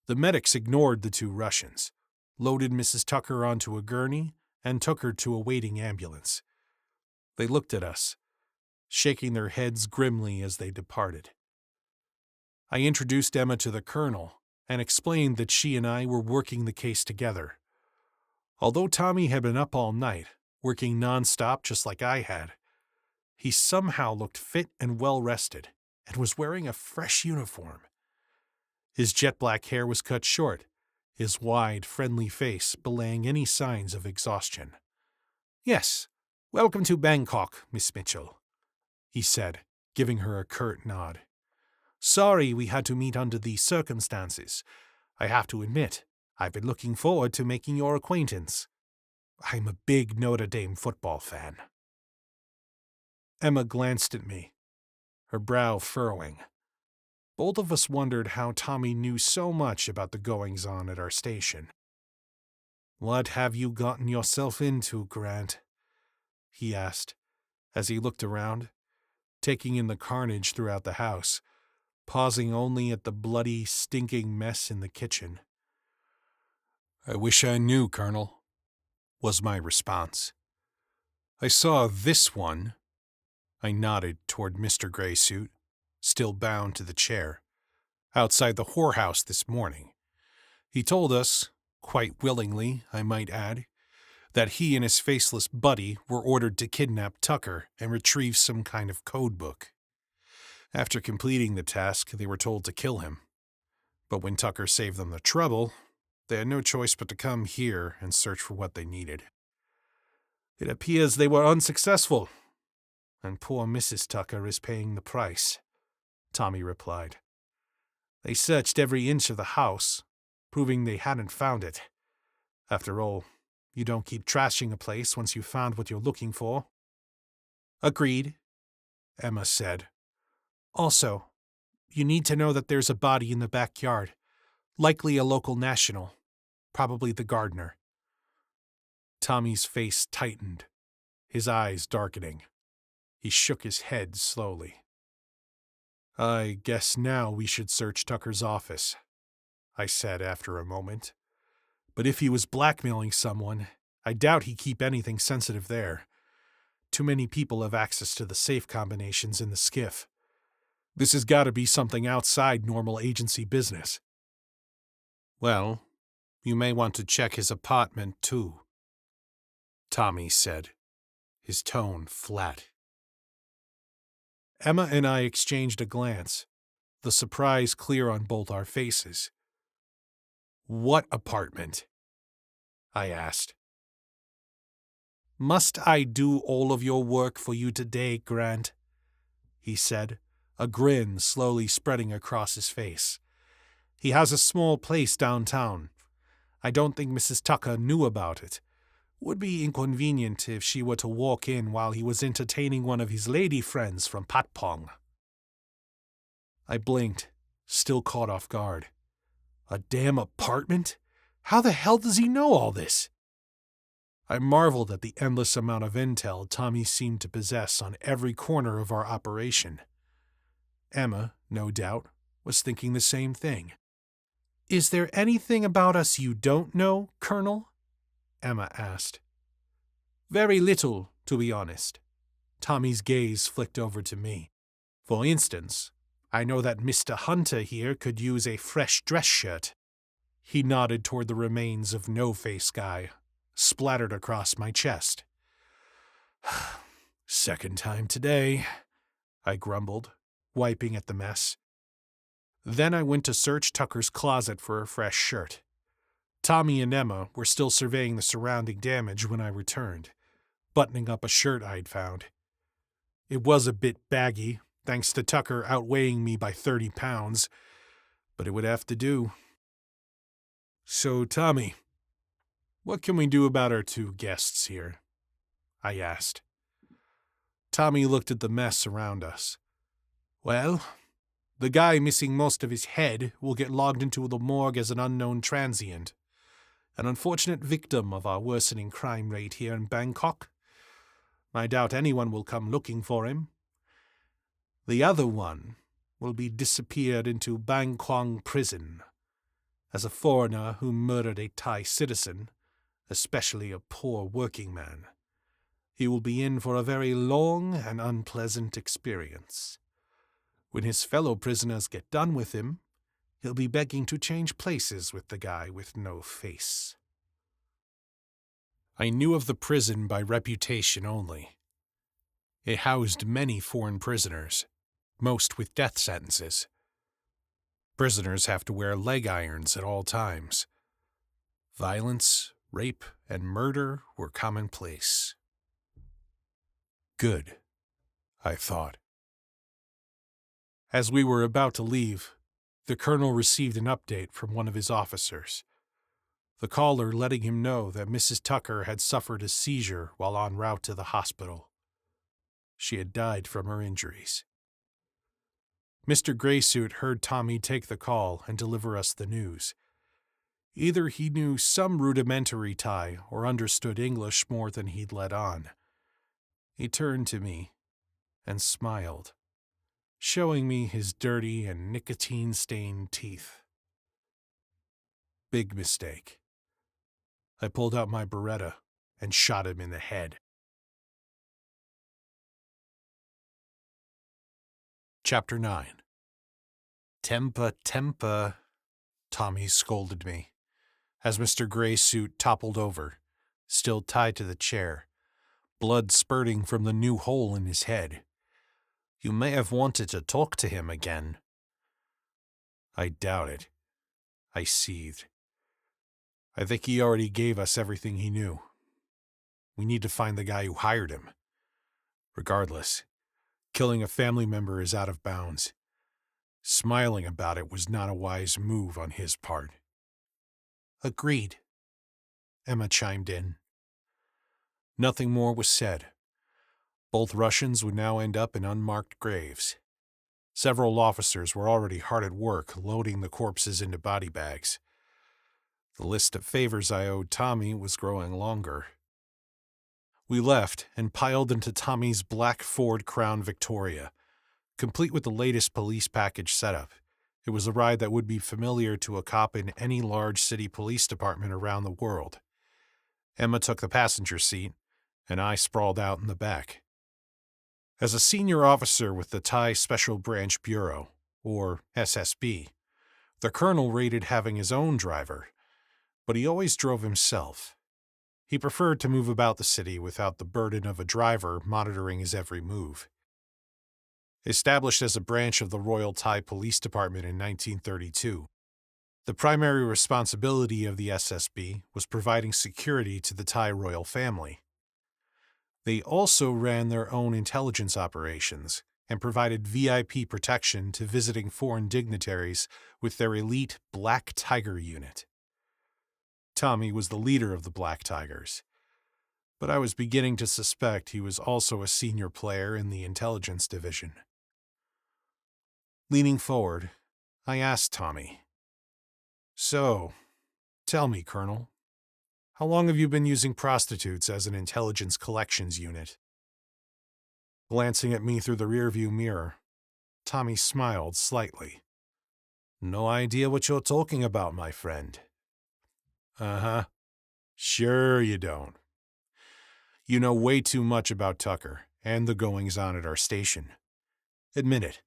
The medics ignored the two Russians, loaded Mrs. Tucker onto a gurney, and took her to a waiting ambulance. They looked at us, shaking their heads grimly as they departed. I introduced Emma to the colonel and explained that she and I were working the case together. Although Tommy had been up all night, working nonstop just like I had, he somehow looked fit and well-rested and was wearing a fresh uniform. His jet-black hair was cut short, his wide, friendly face belaying any signs of exhaustion. Yes, "Welcome to Bangkok, Miss Mitchell," he said, giving her a curt nod. "Sorry we had to meet under these circumstances. I have to admit, I've been looking forward to making your acquaintance. I'm a big Notre Dame football fan." Emma glanced at me, her brow furrowing. Both of us wondered how Tommy knew so much about the goings-on at our station. "What have you gotten yourself into, Grant?" he asked, as he looked around, taking in the carnage throughout the house, pausing only at the bloody, stinking mess in the kitchen. "I wish I knew, Colonel," was my response. "I saw this one." I nodded toward Mr. Graysuit, still bound to the chair, outside the whorehouse this morning. He told us, quite willingly, I might add, that he and his faceless buddy were ordered to kidnap Tucker and retrieve some kind of code book. After completing the task, they were told to kill him. But when Tucker saved them the trouble, they had no choice but to come here and search for what they needed. It appears they were unsuccessful, and poor Mrs. Tucker is paying the price," Tommy replied. "They searched every inch of the house, proving they hadn't found it. After all, you don't keep trashing a place once you've found what you're looking for." "Agreed," Emma said. "Also, you need to know that there's a body in the backyard, likely a local national, probably the gardener." Tommy's face tightened, his eyes darkening. He shook his head slowly. "I guess now we should search Tucker's office," I said after a moment. "But if he was blackmailing someone, I doubt he'd keep anything sensitive there. Too many people have access to the safe combinations in the skiff. This has got to be something outside normal agency business." "Well, you may want to check his apartment, too," Tommy said, his tone flat. Emma and I exchanged a glance, the surprise clear on both our faces. "What apartment?" I asked. "Must I do all of your work for you today, Grant?" he said, a grin slowly spreading across his face. "He has a small place downtown. I don't think Mrs. Tucker knew about it. Would be inconvenient if she were to walk in while he was entertaining one of his lady friends from Patpong." I blinked, still caught off guard. A damn apartment? How the hell does he know all this? I marveled at the endless amount of intel Tommy seemed to possess on every corner of our operation. Emma, no doubt, was thinking the same thing. "Is there anything about us you don't know, Colonel?" Emma asked. "Very little, to be honest." Tommy's gaze flicked over to me. "For instance, I know that Mr. Hunter here could use a fresh dress shirt." He nodded toward the remains of No-Face Guy, splattered across my chest. "Second time today," I grumbled, wiping at the mess. Then I went to search Tucker's closet for a fresh shirt. Tommy and Emma were still surveying the surrounding damage when I returned, buttoning up a shirt I'd found. It was a bit baggy, thanks to Tucker outweighing me by 30 pounds, but it would have to do. "So, Tommy, what can we do about our two guests here?" I asked. Tommy looked at the mess around us. "Well, the guy missing most of his head will get logged into the morgue as an unknown transient. An unfortunate victim of our worsening crime rate here in Bangkok. I doubt anyone will come looking for him. The other one will be disappeared into Bangkok prison as a foreigner who murdered a Thai citizen, especially a poor working man. He will be in for a very long and unpleasant experience. When his fellow prisoners get done with him, he'll be begging to change places with the guy with no face." I knew of the prison by reputation only. It housed many foreign prisoners, most with death sentences. Prisoners have to wear leg irons at all times. Violence, rape, and murder were commonplace. Good, I thought. As we were about to leave, the colonel received an update from one of his officers. The caller letting him know that Mrs. Tucker had suffered a seizure while en route to the hospital. She had died from her injuries. Mr. Graysuit heard Tommy take the call and deliver us the news. Either he knew some rudimentary Thai or understood English more than he'd let on. He turned to me and smiled, showing me his dirty and nicotine-stained teeth. Big mistake. I pulled out my Beretta and shot him in the head. Chapter 9. Tempa, Tommy scolded me, as Mr. Graysuit toppled over, still tied to the chair, blood spurting from the new hole in his head. You may have wanted to talk to him again. I doubt it. I seethed. I think he already gave us everything he knew. We need to find the guy who hired him. Regardless, killing a family member is out of bounds. Smiling about it was not a wise move on his part. Agreed, Emma chimed in. Nothing more was said. Both Russians would now end up in unmarked graves. Several officers were already hard at work loading the corpses into body bags. The list of favors I owed Tommy was growing longer. We left and piled into Tommy's black Ford Crown Victoria, complete with the latest police package setup. It was a ride that would be familiar to a cop in any large city police department around the world. Emma took the passenger seat, and I sprawled out in the back. As a senior officer with the Thai Special Branch Bureau, or SSB, the colonel rated having his own driver, but he always drove himself. He preferred to move about the city without the burden of a driver monitoring his every move. Established as a branch of the Royal Thai Police Department in 1932, the primary responsibility of the SSB was providing security to the Thai royal family. They also ran their own intelligence operations and provided VIP protection to visiting foreign dignitaries with their elite Black Tiger unit. Tommy was the leader of the Black Tigers, but I was beginning to suspect he was also a senior player in the intelligence division. Leaning forward, I asked Tommy, "So, tell me, Colonel, how long have you been using prostitutes as an intelligence collections unit?" Glancing at me through the rearview mirror, Tommy smiled slightly. "No idea what you're talking about, my friend." "Uh-huh. Sure you don't. You know way too much about Tucker and the goings-on at our station. Admit it.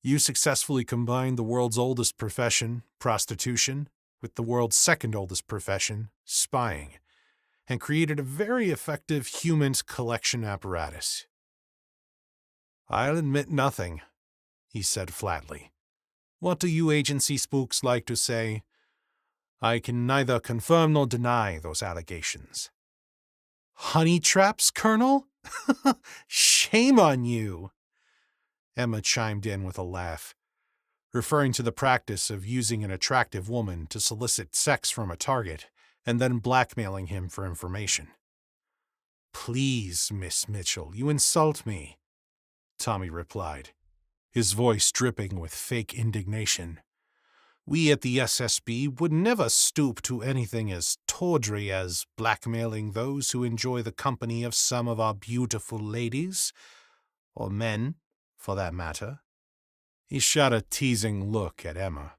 You successfully combined the world's oldest profession, prostitution, with the world's second oldest profession, spying, and created a very effective human collection apparatus." "I'll admit nothing," he said flatly. "What do you agency spooks like to say? I can neither confirm nor deny those allegations." "Honey traps, Colonel? Shame on you!" Emma chimed in with a laugh, referring to the practice of using an attractive woman to solicit sex from a target and then blackmailing him for information. "Please, Miss Mitchell, you insult me," Tommy replied, his voice dripping with fake indignation. "We at the SSB would never stoop to anything as tawdry as blackmailing those who enjoy the company of some of our beautiful ladies, or men, for that matter." He shot a teasing look at Emma.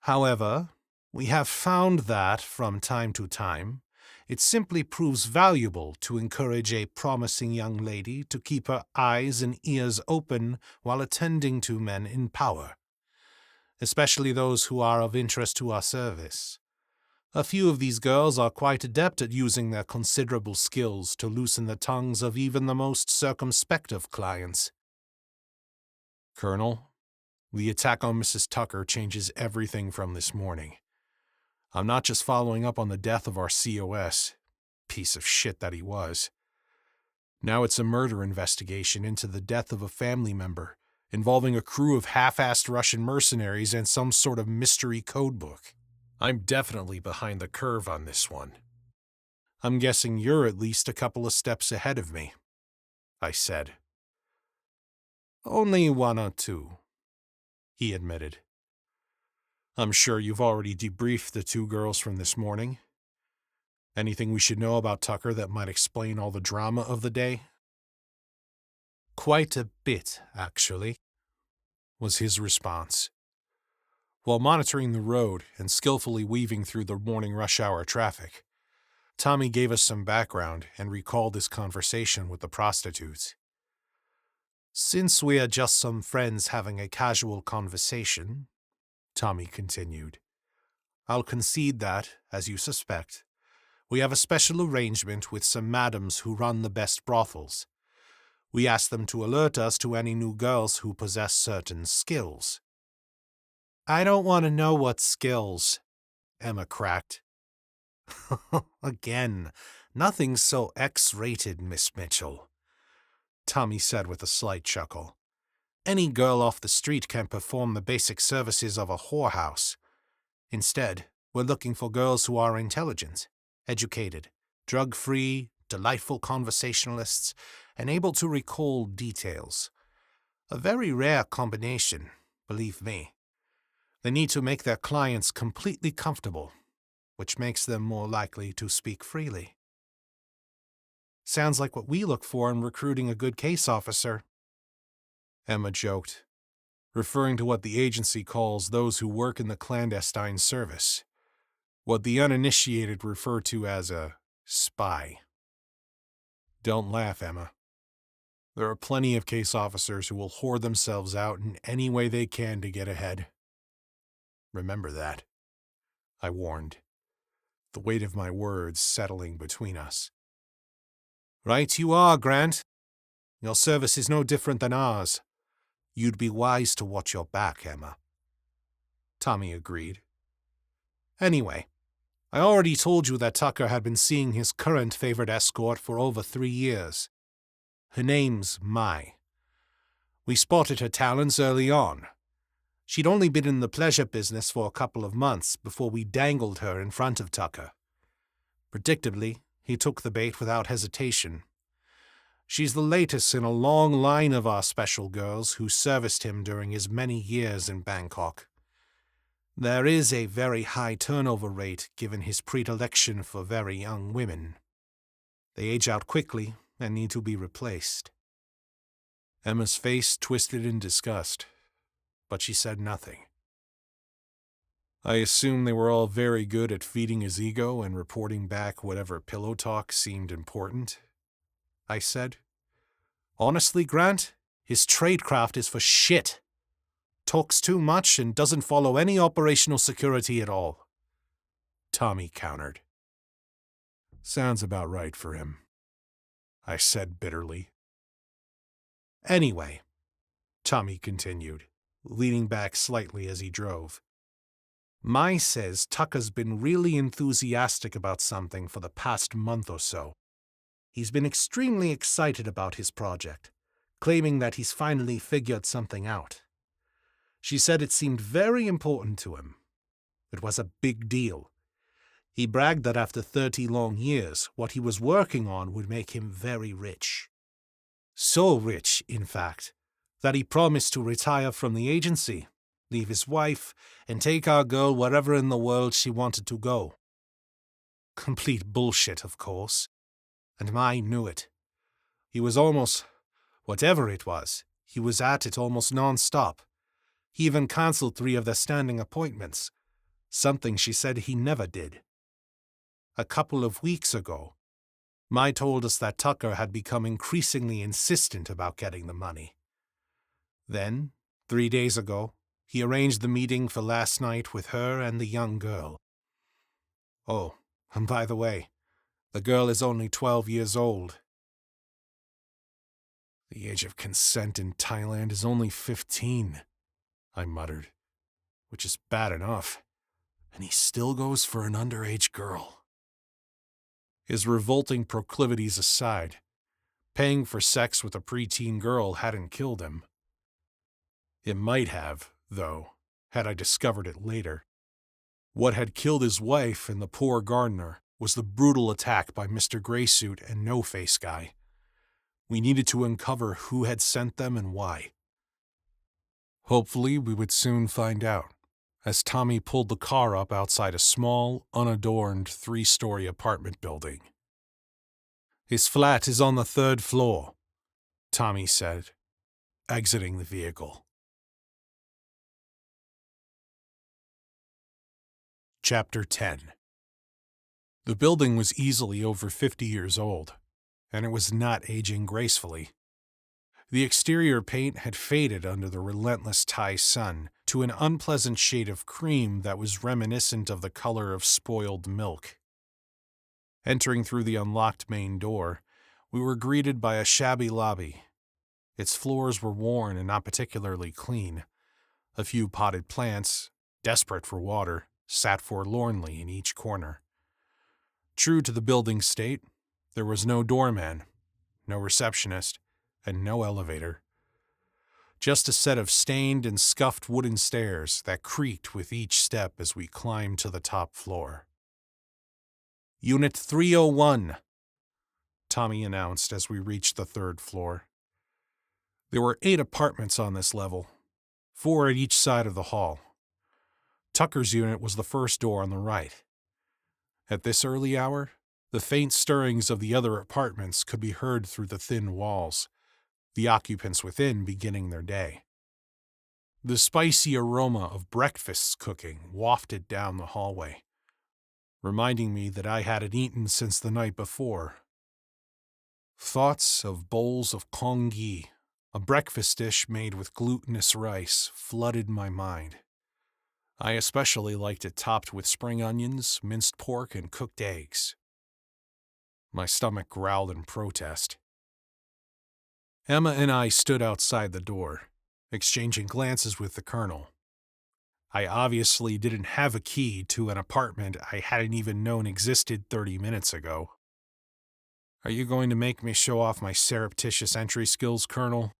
"However, we have found that, from time to time, it simply proves valuable to encourage a promising young lady to keep her eyes and ears open while attending to men in power, especially those who are of interest to our service. A few of these girls are quite adept at using their considerable skills to loosen the tongues of even the most circumspect of clients." "Colonel, the attack on Mrs. Tucker changes everything from this morning. I'm not just following up on the death of our COS, piece of shit that he was. Now it's a murder investigation into the death of a family member, involving a crew of half-assed Russian mercenaries and some sort of mystery codebook. I'm definitely behind the curve on this one. I'm guessing you're at least a couple of steps ahead of me, I said. Only one or two, he admitted. I'm sure you've already debriefed the two girls from this morning. Anything we should know about Tucker that might explain all the drama of the day? Quite a bit, actually, was his response. While monitoring the road and skillfully weaving through the morning rush hour traffic, Tommy gave us some background and recalled his conversation with the prostitutes. Since we are just some friends having a casual conversation, Tommy continued, I'll concede that, as you suspect, we have a special arrangement with some madams who run the best brothels. We ask them to alert us to any new girls who possess certain skills. I don't want to know what skills, Emma cracked. Again, nothing so X-rated, Miss Mitchell, Tommy said with a slight chuckle. Any girl off the street can perform the basic services of a whorehouse. Instead, we're looking for girls who are intelligent, educated, drug-free, delightful conversationalists, and able to recall details. A very rare combination, believe me. They need to make their clients completely comfortable, which makes them more likely to speak freely. Sounds like what we look for in recruiting a good case officer, Emma joked, referring to what the agency calls those who work in the clandestine service, what the uninitiated refer to as a spy. Don't laugh, Emma. There are plenty of case officers who will whore themselves out in any way they can to get ahead. Remember that, I warned, the weight of my words settling between us. Right you are, Grant. Your service is no different than ours. You'd be wise to watch your back, Emma. Tommy agreed. Anyway, I already told you that Tucker had been seeing his current favored escort for over 3 years. Her name's Mai. We spotted her talents early on. She'd only been in the pleasure business for a couple of months before we dangled her in front of Tucker. Predictably, he took the bait without hesitation. She's the latest in a long line of our special girls who serviced him during his many years in Bangkok. There is a very high turnover rate given his predilection for very young women. They age out quickly and need to be replaced. Emma's face twisted in disgust, but she said nothing. I assume they were all very good at feeding his ego and reporting back whatever pillow talk seemed important, I said. Honestly, Grant, his tradecraft is for shit. Talks too much and doesn't follow any operational security at all. Tommy countered. Sounds about right for him, I said bitterly. Anyway, Tommy continued, leaning back slightly as he drove. Mai says Tucker's been really enthusiastic about something for the past month or so. He's been extremely excited about his project, claiming that he's finally figured something out. She said it seemed very important to him. It was a big deal. He bragged that after 30 long years, what he was working on would make him very rich. So rich, in fact, that he promised to retire from the agency, leave his wife, and take our girl wherever in the world she wanted to go. Complete bullshit, of course. And Mai knew it. He was almost, whatever it was, he was at it almost non-stop. He even cancelled 3 of their standing appointments, something she said he never did. A couple of weeks ago, Mai told us that Tucker had become increasingly insistent about getting the money. Then, 3 days ago, he arranged the meeting for last night with her and the young girl. Oh, and by the way, the girl is only 12 years old. The age of consent in Thailand is only 15, I muttered, which is bad enough, and he still goes for an underage girl. His revolting proclivities aside, Paying for sex with a preteen girl hadn't killed him. It might have, though, had I discovered it later. What had killed his wife and the poor gardener was the brutal attack by Mr. Graysuit and No-Face Guy. We needed to uncover who had sent them and why. Hopefully, we would soon find out, as Tommy pulled the car up outside a small, unadorned 3-story apartment building. "His flat is on the 3rd floor," Tommy said, exiting the vehicle. Chapter 10. The building was easily over 50 years old, and it was not aging gracefully. The exterior paint had faded under the relentless Thai sun to an unpleasant shade of cream that was reminiscent of the color of spoiled milk. Entering through the unlocked main door, we were greeted by a shabby lobby. Its floors were worn and not particularly clean. A few potted plants, desperate for water, sat forlornly in each corner. True to the building's state, there was no doorman, no receptionist, and no elevator. Just a set of stained and scuffed wooden stairs that creaked with each step as we climbed to the top floor. "Unit 301, Tommy announced as we reached the 3rd floor. There were 8 apartments on this level, 4 at each side of the hall. Tucker's unit was the first door on the right. At this early hour, the faint stirrings of the other apartments could be heard through the thin walls, the occupants within beginning their day. The spicy aroma of breakfast's cooking wafted down the hallway, reminding me that I hadn't eaten since the night before. Thoughts of bowls of congee, a breakfast dish made with glutinous rice, flooded my mind. I especially liked it topped with spring onions, minced pork, and cooked eggs. My stomach growled in protest. Emma and I stood outside the door, exchanging glances with the colonel. I obviously didn't have a key to an apartment I hadn't even known existed 30 minutes ago. "Are you going to make me show off my surreptitious entry skills, Colonel?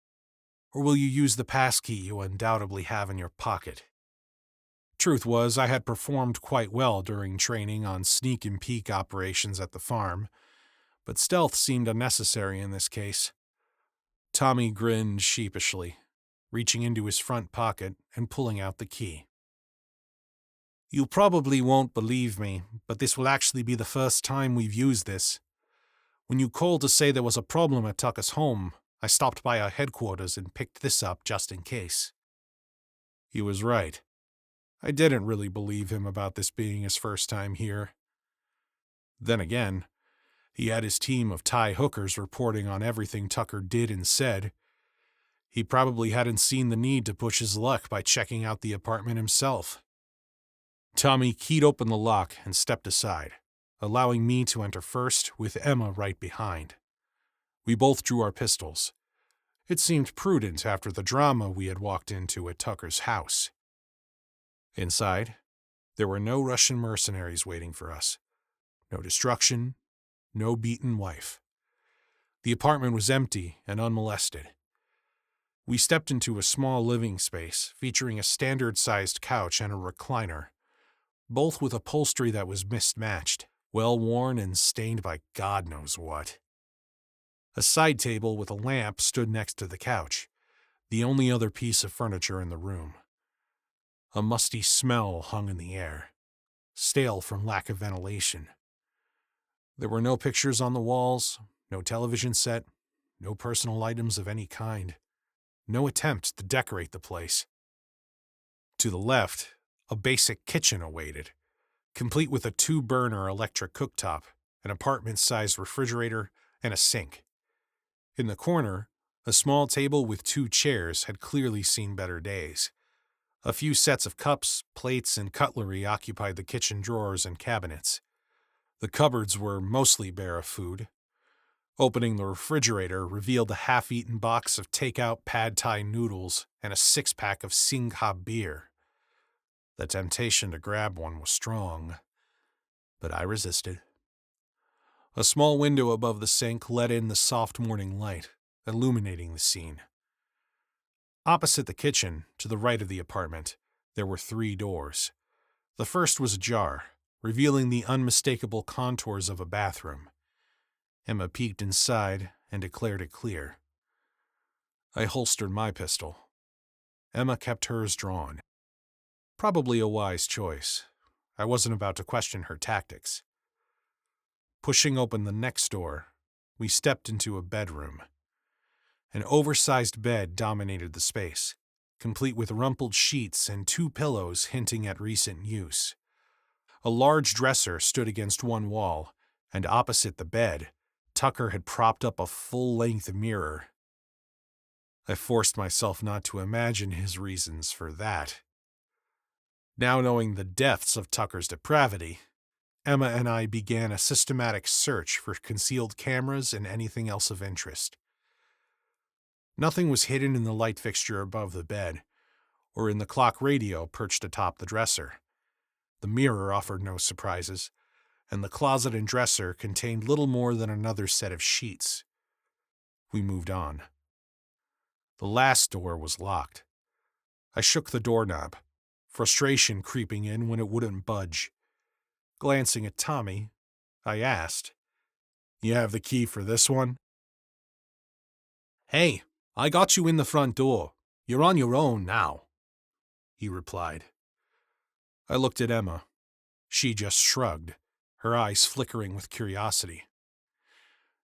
Or will you use the passkey you undoubtedly have in your pocket?" Truth was, I had performed quite well during training on sneak and peek operations at the farm, but stealth seemed unnecessary in this case. Tommy grinned sheepishly, reaching into his front pocket and pulling out the key. "You probably won't believe me, but this will actually be the first time we've used this. When you called to say there was a problem at Tucker's home, I stopped by our headquarters and picked this up just in case." He was right. I didn't really believe him about this being his first time here. Then again, he had his team of Thai hookers reporting on everything Tucker did and said. He probably hadn't seen the need to push his luck by checking out the apartment himself. Tommy keyed open the lock and stepped aside, allowing me to enter first with Emma right behind. We both drew our pistols. It seemed prudent after the drama we had walked into at Tucker's house. Inside, there were no Russian mercenaries waiting for us. No destruction, no beaten wife. The apartment was empty and unmolested. We stepped into a small living space featuring a standard-sized couch and a recliner, both with upholstery that was mismatched, well-worn and stained by God knows what. A side table with a lamp stood next to the couch, the only other piece of furniture in the room. A musty smell hung in the air, stale from lack of ventilation. There were no pictures on the walls, no television set, no personal items of any kind, no attempt to decorate the place. To the left, a basic kitchen awaited, complete with a 2-burner electric cooktop, an apartment-sized refrigerator, and a sink. In the corner, a small table with 2 chairs had clearly seen better days. A few sets of cups, plates, and cutlery occupied the kitchen drawers and cabinets. The cupboards were mostly bare of food. Opening the refrigerator revealed a half-eaten box of take-out pad thai noodles and a 6-pack of Singha beer. The temptation to grab one was strong, but I resisted. A small window above the sink let in the soft morning light, illuminating the scene. Opposite the kitchen, to the right of the apartment, there were 3 doors. The first was ajar, revealing the unmistakable contours of a bathroom. Emma peeked inside and declared it clear. I holstered my pistol. Emma kept hers drawn. Probably a wise choice. I wasn't about to question her tactics. Pushing open the next door, we stepped into a bedroom. An oversized bed dominated the space, complete with rumpled sheets and 2 pillows hinting at recent use. A large dresser stood against one wall, and opposite the bed, Tucker had propped up a full-length mirror. I forced myself not to imagine his reasons for that. Now knowing the depths of Tucker's depravity, Emma and I began a systematic search for concealed cameras and anything else of interest. Nothing was hidden in the light fixture above the bed, or in the clock radio perched atop the dresser. The mirror offered no surprises, and the closet and dresser contained little more than another set of sheets. We moved on. The last door was locked. I shook the doorknob, frustration creeping in when it wouldn't budge. Glancing at Tommy, I asked, "You have the key for this one?" "Hey, I got you in the front door. You're on your own now," he replied. I looked at Emma. She just shrugged, her eyes flickering with curiosity.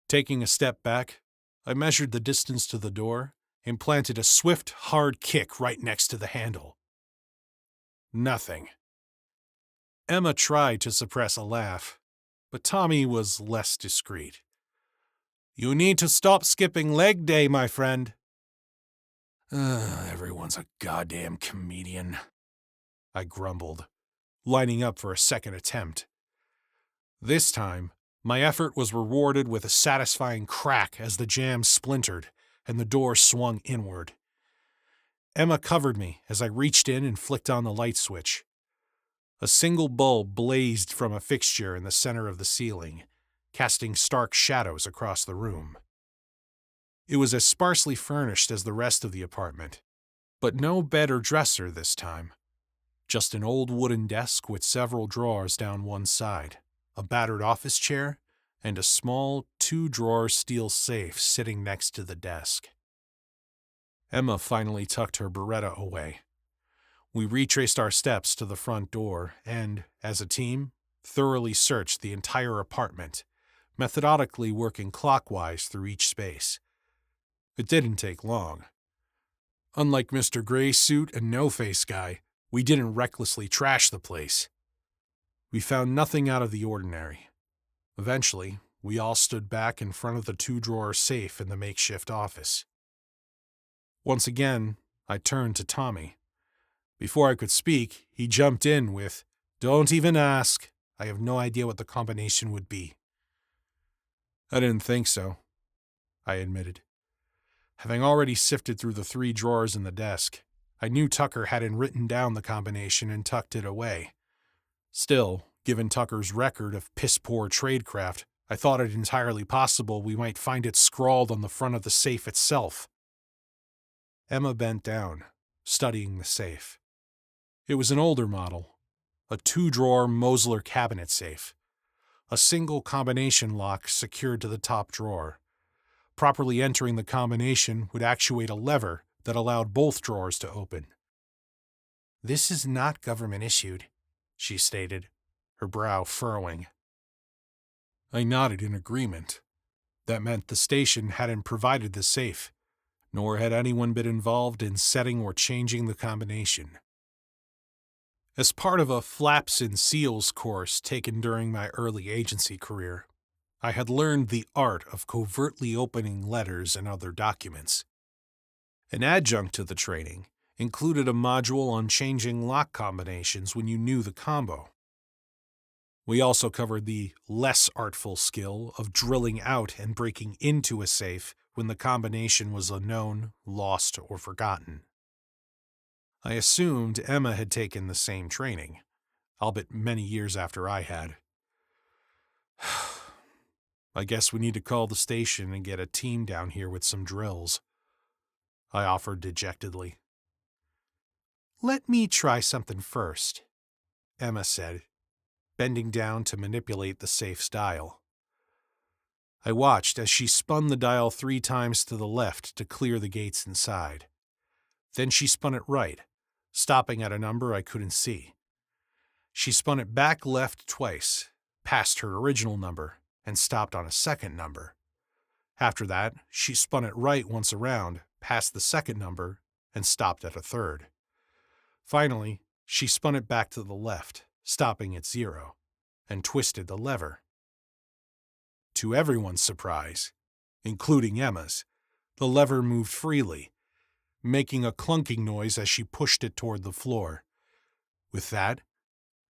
Taking a step back, I measured the distance to the door and planted a swift, hard kick right next to the handle. Nothing. Emma tried to suppress a laugh, but Tommy was less discreet. "You need to stop skipping leg day, my friend." Everyone's a goddamn comedian," I grumbled, lining up for a second attempt. This time, my effort was rewarded with a satisfying crack as the jamb splintered and the door swung inward. Emma covered me as I reached in and flicked on the light switch. A single bulb blazed from a fixture in the center of the ceiling, casting stark shadows across the room. It was as sparsely furnished as the rest of the apartment, but no bed or dresser this time. Just an old wooden desk with several drawers down one side, a battered office chair, and a small 2-drawer steel safe sitting next to the desk. Emma finally tucked her Beretta away. We retraced our steps to the front door and, as a team, thoroughly searched the entire apartment, methodically working clockwise through each space. It didn't take long. Unlike Mr. Gray Suit and No-Face Guy, we didn't recklessly trash the place. We found nothing out of the ordinary. Eventually, we all stood back in front of the 2-drawer safe in the makeshift office. Once again, I turned to Tommy. Before I could speak, he jumped in with, "Don't even ask. I have no idea what the combination would be." "I didn't think so," I admitted. Having already sifted through the 3 drawers in the desk, I knew Tucker hadn't written down the combination and tucked it away. Still, given Tucker's record of piss-poor tradecraft, I thought it entirely possible we might find it scrawled on the front of the safe itself. Emma bent down, studying the safe. It was an older model, a 2-drawer Mosler cabinet safe. A single combination lock secured to the top drawer. Properly entering the combination would actuate a lever that allowed both drawers to open. "This is not government issued," she stated, her brow furrowing. I nodded in agreement. That meant the station hadn't provided the safe, nor had anyone been involved in setting or changing the combination. As part of a Flaps and Seals course taken during my early agency career, I had learned the art of covertly opening letters and other documents. An adjunct to the training included a module on changing lock combinations when you knew the combo. We also covered the less artful skill of drilling out and breaking into a safe when the combination was unknown, lost, or forgotten. I assumed Emma had taken the same training, albeit many years after I had. I guess we need to call the station and get a team down here with some drills, I offered dejectedly. Let me try something first, Emma said, bending down to manipulate the safe's dial. I watched as she spun the dial 3 times to the left to clear the gates inside. Then she spun it right, stopping at a number I couldn't see. She spun it back left twice, past her original number, and stopped on a second number. After that, she spun it right once around, past the second number, and stopped at a third. Finally, she spun it back to the left, stopping at 0, and twisted the lever. To everyone's surprise, including Emma's, the lever moved freely, making a clunking noise as she pushed it toward the floor. With that,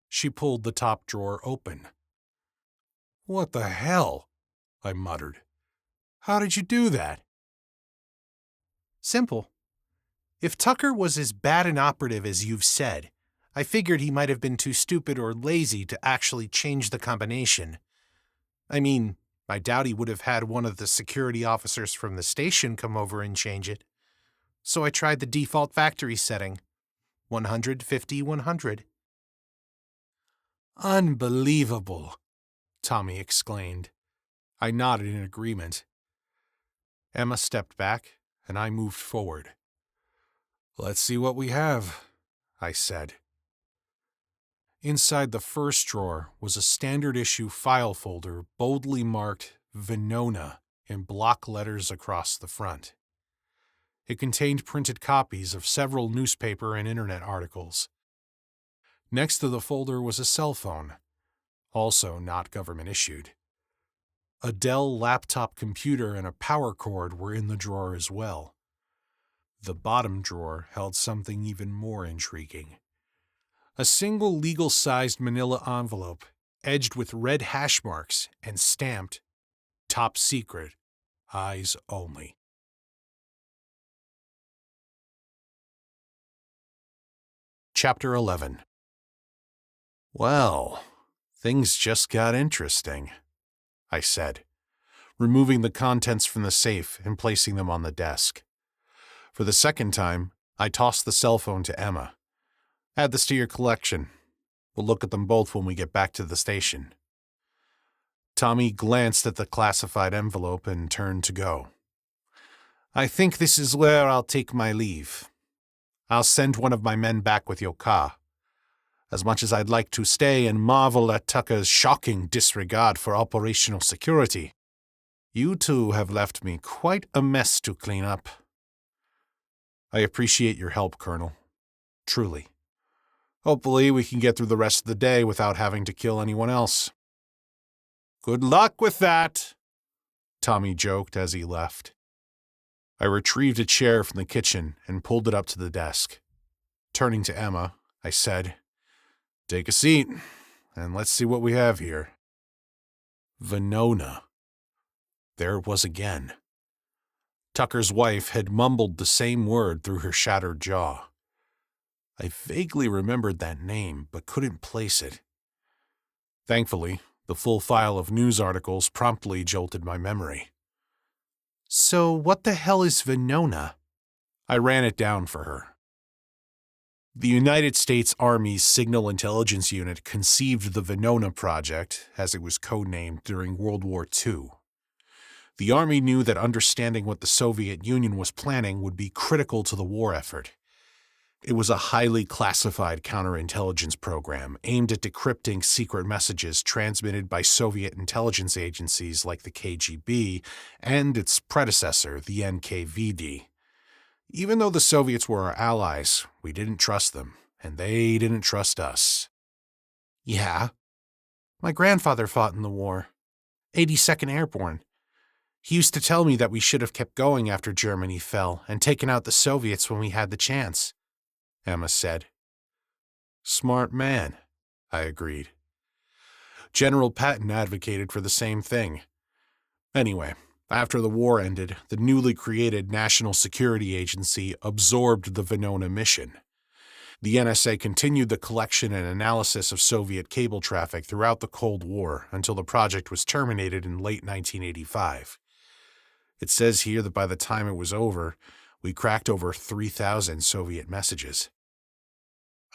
she pulled the top drawer open. "What the hell?" I muttered. "How did you do that?" Simple. If Tucker was as bad an operative as you've said, I figured he might have been too stupid or lazy to actually change the combination. I mean, I doubt he would have had one of the security officers from the station come over and change it. So I tried the default factory setting. 150-100. "Unbelievable," Tommy exclaimed. I nodded in agreement. Emma stepped back, and I moved forward. "Let's see what we have," I said. Inside the first drawer was a standard-issue file folder boldly marked Venona in block letters across the front. It contained printed copies of several newspaper and internet articles. Next to the folder was a cell phone, also not government-issued. A Dell laptop computer and a power cord were in the drawer as well. The bottom drawer held something even more intriguing. A single legal-sized manila envelope, edged with red hash marks and stamped, "Top Secret, Eyes Only." Chapter 11. "Well, things just got interesting," I said, removing the contents from the safe and placing them on the desk. For the second time, I tossed the cell phone to Emma. "Add this to your collection. We'll look at them both when we get back to the station." Tommy glanced at the classified envelope and turned to go. "I think this is where I'll take my leave. I'll send one of my men back with your car. As much as I'd like to stay and marvel at Tucker's shocking disregard for operational security, you two have left me quite a mess to clean up." "I appreciate your help, Colonel. Truly. Hopefully we can get through the rest of the day without having to kill anyone else." "Good luck with that," Tommy joked as he left. I retrieved a chair from the kitchen and pulled it up to the desk. Turning to Emma, I said, "Take a seat, and let's see what we have here." Venona. There it was again. Tucker's wife had mumbled the same word through her shattered jaw. I vaguely remembered that name, but couldn't place it. Thankfully, the full file of news articles promptly jolted my memory. "So what the hell is Venona?" I ran it down for her. The United States Army's Signal Intelligence Unit conceived the Venona Project, as it was codenamed during World War II. The Army knew that understanding what the Soviet Union was planning would be critical to the war effort. It was a highly classified counterintelligence program aimed at decrypting secret messages transmitted by Soviet intelligence agencies like the KGB and its predecessor, the NKVD. Even though the Soviets were our allies, we didn't trust them, and they didn't trust us. "Yeah. My grandfather fought in the war. 82nd Airborne. He used to tell me that we should have kept going after Germany fell and taken out the Soviets when we had the chance," Emma said. "Smart man," I agreed. General Patton advocated for the same thing. Anyway, after the war ended, the newly created National Security Agency absorbed the Venona mission. The NSA continued the collection and analysis of Soviet cable traffic throughout the Cold War until the project was terminated in late 1985. It says here that by the time it was over, we cracked over 3,000 Soviet messages.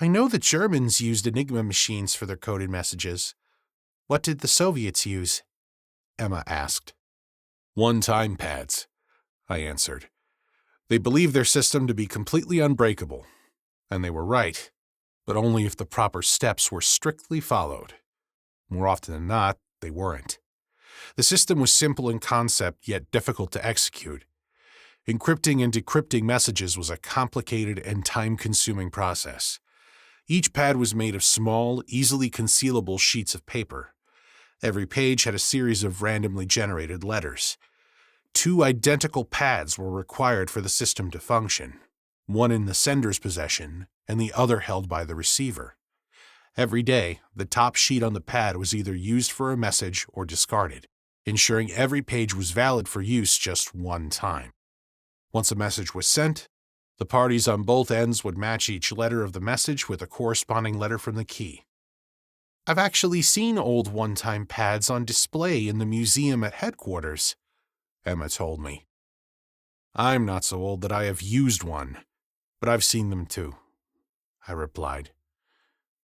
I know the Germans used Enigma machines for their coded messages. What did the Soviets use? Emma asked. One-time pads, I answered. They believed their system to be completely unbreakable. And they were right, but only if the proper steps were strictly followed. More often than not, they weren't. The system was simple in concept, yet difficult to execute. Encrypting and decrypting messages was a complicated and time-consuming process. Each pad was made of small, easily concealable sheets of paper. Every page had a series of randomly generated letters. 2 identical pads were required for the system to function, one in the sender's possession and the other held by the receiver. Every day, the top sheet on the pad was either used for a message or discarded, ensuring every page was valid for use just one time. Once a message was sent, the parties on both ends would match each letter of the message with a corresponding letter from the key. I've actually seen old one-time pads on display in the museum at headquarters, Emma told me. I'm not so old that I have used one, but I've seen them too, I replied.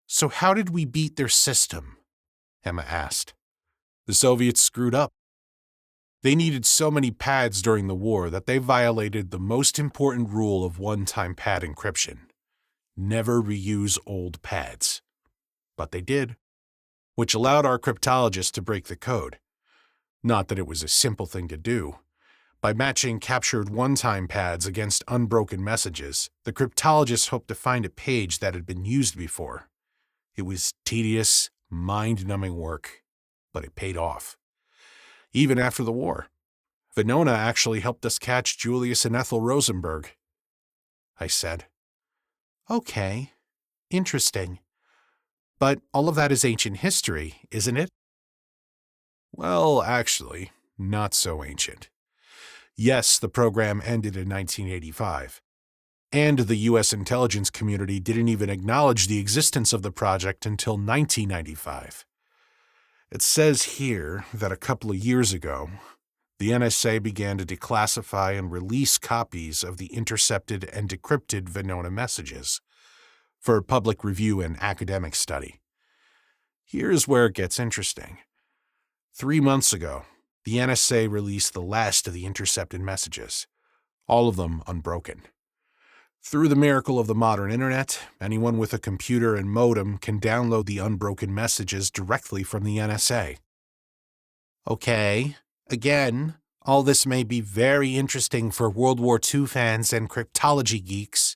So how did we beat their system? Emma asked. The Soviets screwed up. They needed so many pads during the war that they violated the most important rule of one-time pad encryption. Never reuse old pads. But they did, which allowed our cryptologists to break the code. Not that it was a simple thing to do. By matching captured one-time pads against unbroken messages, the cryptologists hoped to find a page that had been used before. It was tedious, mind-numbing work, but it paid off. Even after the war, Venona actually helped us catch Julius and Ethel Rosenberg. I said. Okay, interesting. But all of that is ancient history, isn't it? Well, actually, not so ancient. Yes, the program ended in 1985. And the U.S. intelligence community didn't even acknowledge the existence of the project until 1995. It says here that a couple of years ago, the NSA began to declassify and release copies of the intercepted and decrypted Venona messages for public review and academic study. Here's where it gets interesting. 3 months ago, the NSA released the last of the intercepted messages, all of them unbroken. Through the miracle of the modern internet, anyone with a computer and modem can download the unbroken messages directly from the NSA. Okay, again, all this may be very interesting for World War II fans and cryptology geeks,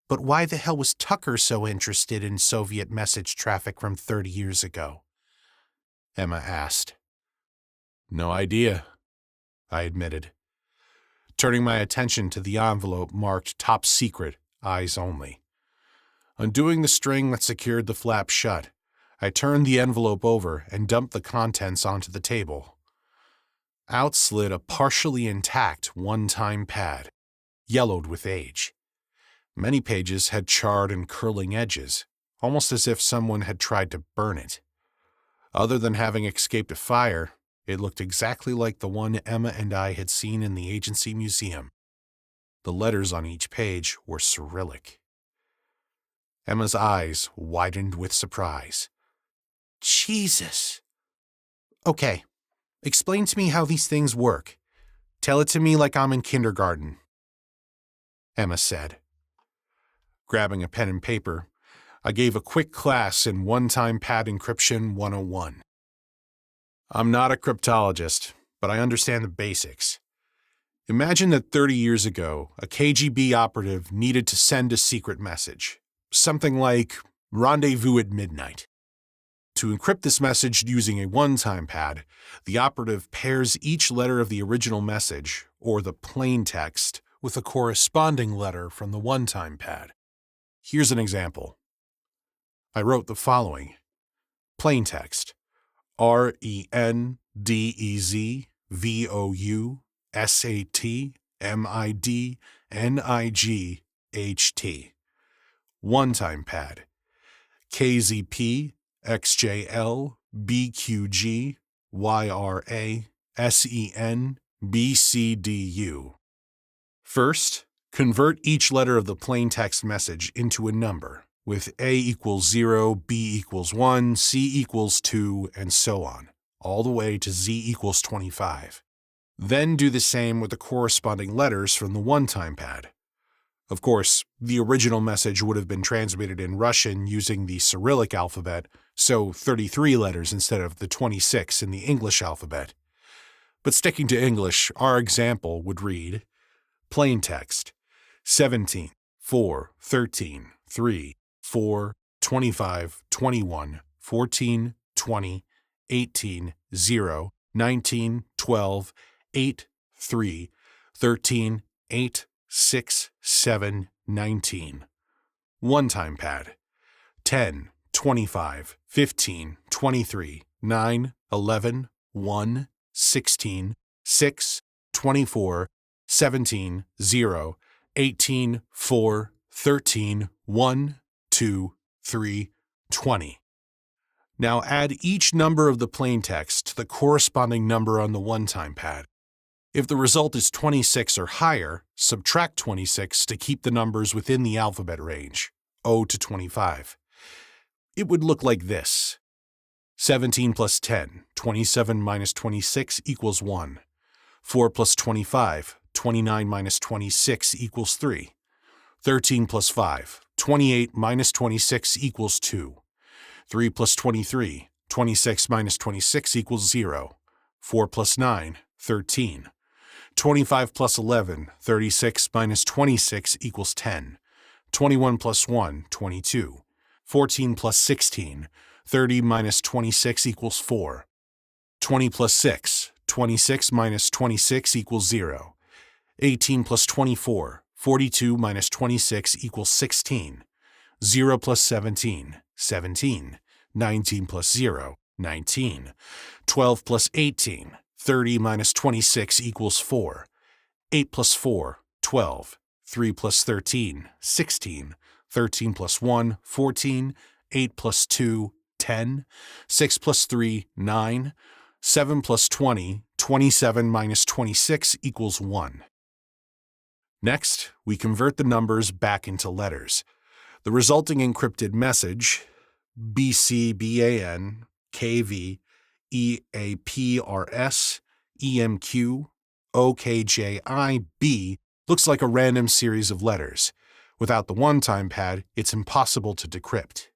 but why the hell was Tucker so interested in Soviet message traffic from 30 years ago? Emma asked. No idea, I admitted, turning my attention to the envelope marked Top Secret, Eyes Only. Undoing the string that secured the flap shut, I turned the envelope over and dumped the contents onto the table. Out slid a partially intact one-time pad, yellowed with age. Many pages had charred and curling edges, almost as if someone had tried to burn it. Other than having escaped a fire, it looked exactly like the one Emma and I had seen in the agency museum. The letters on each page were Cyrillic. Emma's eyes widened with surprise. Jesus! Okay, explain to me how these things work. Tell it to me like I'm in kindergarten, Emma said. Grabbing a pen and paper, I gave a quick class in One-Time Pad Encryption 101. I'm not a cryptologist, but I understand the basics. Imagine that 30 years ago, a KGB operative needed to send a secret message. Something like, rendezvous at midnight. To encrypt this message using a one-time pad, the operative pairs each letter of the original message, or the plain text, with a corresponding letter from the one-time pad. Here's an example. I wrote the following. Plain text. RENDEZVOUSATMIDNIGHT. one-time pad. KZP, XJL, BQG, YRA, SEN, BCDU. First, convert each letter of the plaintext message into a number, with A equals 0, B equals 1, C equals 2, and so on, all the way to Z equals 25. Then do the same with the corresponding letters from the one-time pad. Of course, the original message would have been transmitted in Russian using the Cyrillic alphabet, so 33 letters instead of the 26 in the English alphabet. But sticking to English, our example would read, plaintext, 17, 4, 13, 3, 4, 25, 21, 14, 20, 18, 0, 19, 12, 8, 3, 13, 8, 6, 7, 19. One-time pad. 10, 25, 15, 23, 9, 11, 1, 16, 6, 24, 17, 0, 18, 4, 13, 1, 2, 3, 20. Now add each number of the plaintext to the corresponding number on the one-time pad. If the result is 26 or higher, subtract 26 to keep the numbers within the alphabet range, 0 to 25. It would look like this. 17 plus 10, 27 minus 26 equals 1. 4 plus 25, 29 minus 26 equals 3. 13 plus 5, 28 minus 26 equals 2. 3 plus 23, 26 minus 26 equals 0. 4 plus 9, 13. 25 plus 11, 36 minus 26 equals 10. 21 plus 1, 22. 14 plus 16, 30 minus 26 equals 4. 20 plus 6, 26 minus 26 equals 0. 18 plus 24, 42 minus 26 equals 16. 0 plus 17, 17. 19 plus 0, 19. 12 plus 18, 30 minus 26 equals 4. 8 plus 4, 12. 3 plus 13, 16. 13 plus 1, 14. 8 plus 2, 10. 6 plus 3, 9. 7 plus 20, 27 minus 26 equals 1. Next, we convert the numbers back into letters. The resulting encrypted message, BCBAN, KV, EAPRS, EMQ, OKJIB, looks like a random series of letters. Without the one-time pad, it's impossible to decrypt.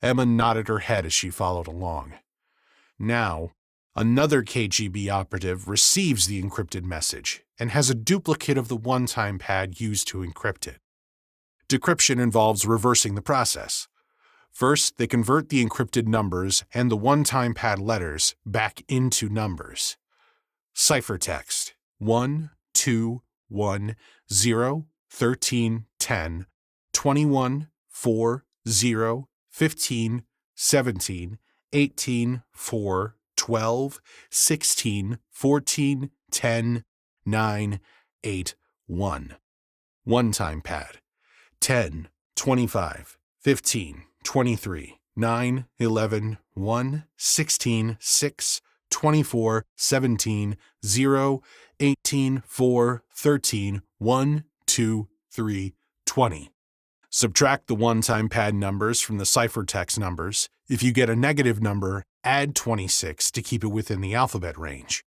Emma nodded her head as she followed along. Now, another KGB operative receives the encrypted message and has a duplicate of the one-time pad used to encrypt it. Decryption involves reversing the process. First, they convert the encrypted numbers and the one-time pad letters back into numbers. Ciphertext 1, 2, 1, 0, 13, 10, 21, 4, 0, 15, 17, 18, 4, 12, 16, 14, 10, 9, 8, 1. One-time pad 10, 25, 15, 23, 9, 11, 1, 16, 6, 24, 17, 0, 18, 4, 13, 1, 2, 3, 20. Subtract the one-time pad numbers from the ciphertext numbers. If you get a negative number, add 26 to keep it within the alphabet range.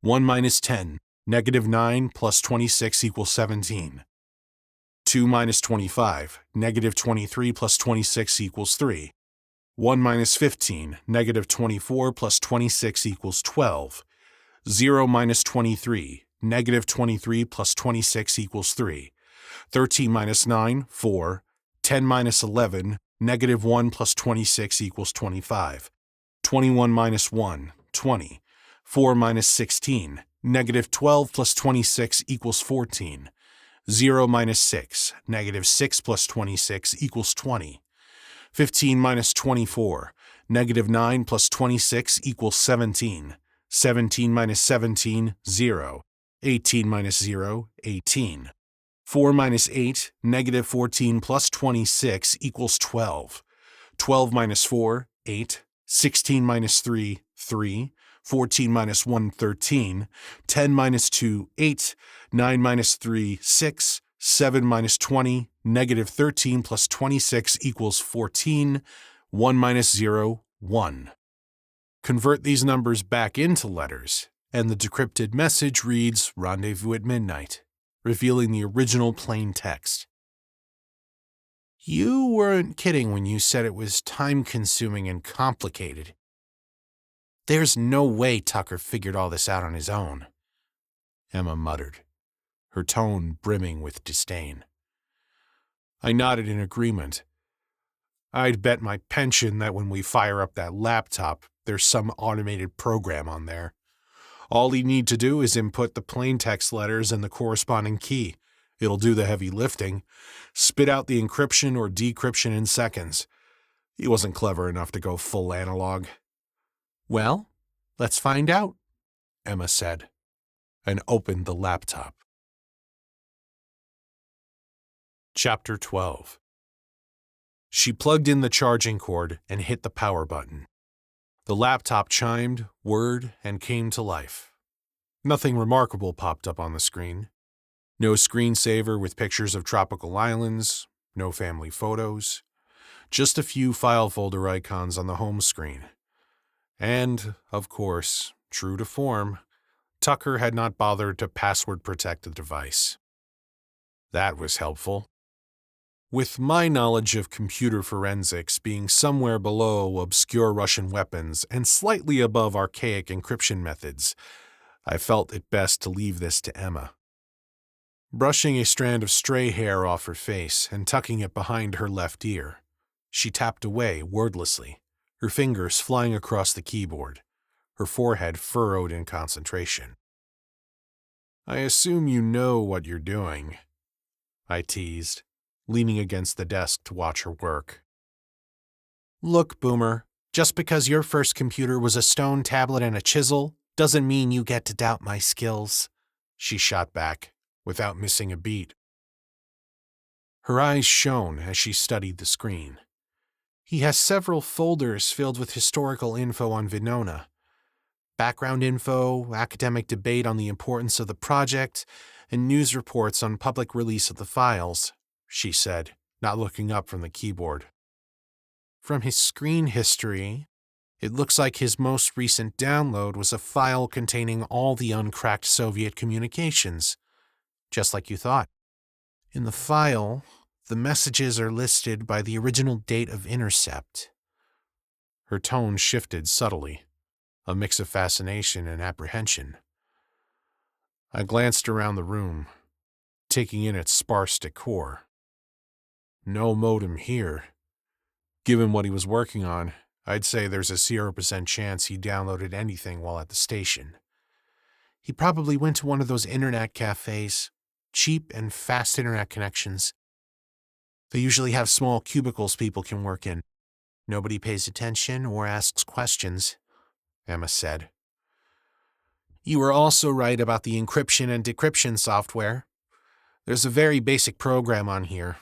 1 minus 10, negative 9 plus 26 equals 17. 2 minus 25, negative 23 plus 26 equals 3. 1 minus 15, negative 24 plus 26 equals 12. 0 minus 23, negative 23 plus 26 equals 3. 13 minus 9, 4. 10 minus 11, negative 1 plus 26 equals 25. 21 minus 1, 20. 4 minus 16, negative 12 plus 26 equals 14. 0 minus 6, negative 6 plus 26 equals 20. 15 minus 24, negative 9 plus 26 equals 17. 17 minus 17, 0. 18 minus 0, 18. 4 minus 8, negative 14 plus 26 equals 12. 12 minus 4, 8. 16 minus 3, 3. 14 minus 1, 13. 10 minus 2, 8. 9 minus 3, 6. 7 minus 20, negative 13 plus 26 equals 14. 1 minus 0, 1. Convert these numbers back into letters, and the decrypted message reads Rendezvous at midnight, revealing the original plain text. You weren't kidding when you said it was time-consuming and complicated. There's no way Tucker figured all this out on his own, Emma muttered, her tone brimming with disdain. I nodded in agreement. I'd bet my pension that when we fire up that laptop, there's some automated program on there. All you need to do is input the plaintext letters and the corresponding key. It'll do the heavy lifting. Spit out the encryption or decryption in seconds. He wasn't clever enough to go full analog. Well, let's find out, Emma said, and opened the laptop. Chapter 12. She plugged in the charging cord and hit the power button. The laptop chimed, whirred, and came to life. Nothing remarkable popped up on the screen. No screensaver with pictures of tropical islands, no family photos, just a few file folder icons on the home screen. And, of course, true to form, Tucker had not bothered to password protect the device. That was helpful. With my knowledge of computer forensics being somewhere below obscure Russian weapons and slightly above archaic encryption methods, I felt it best to leave this to Emma. Brushing a strand of stray hair off her face and tucking it behind her left ear, she tapped away wordlessly, her fingers flying across the keyboard, her forehead furrowed in concentration. I assume you know what you're doing, I teased, leaning against the desk to watch her work. Look, Boomer, just because your first computer was a stone tablet and a chisel doesn't mean you get to doubt my skills, she shot back, without missing a beat. Her eyes shone as she studied the screen. He has several folders filled with historical info on Venona. Background info, academic debate on the importance of the project, and news reports on public release of the files, she said, not looking up from the keyboard. From his screen history, it looks like his most recent download was a file containing all the uncracked Soviet communications, just like you thought. In the file, the messages are listed by the original date of intercept. Her tone shifted subtly, a mix of fascination and apprehension. I glanced around the room, taking in its sparse decor. No modem here. Given what he was working on, I'd say there's a 0% chance he downloaded anything while at the station. He probably went to one of those internet cafes, cheap and fast internet connections. They usually have small cubicles people can work in. Nobody pays attention or asks questions, Emma said. You were also right about the encryption and decryption software. There's a very basic program on here.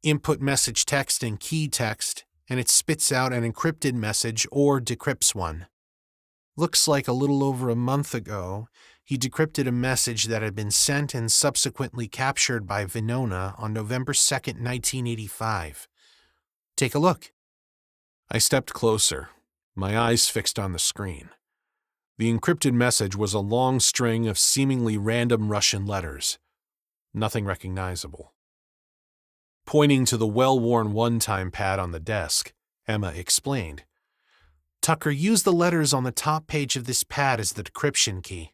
Input message text and key text, and it spits out an encrypted message or decrypts one. Looks like a little over a month ago, he decrypted a message that had been sent and subsequently captured by Venona on November 2nd, 1985. Take a look. I stepped closer, my eyes fixed on the screen. The encrypted message was a long string of seemingly random Russian letters. Nothing recognizable. Pointing to the well-worn one-time pad on the desk, Emma explained. Tucker used the letters on the top page of this pad as the decryption key.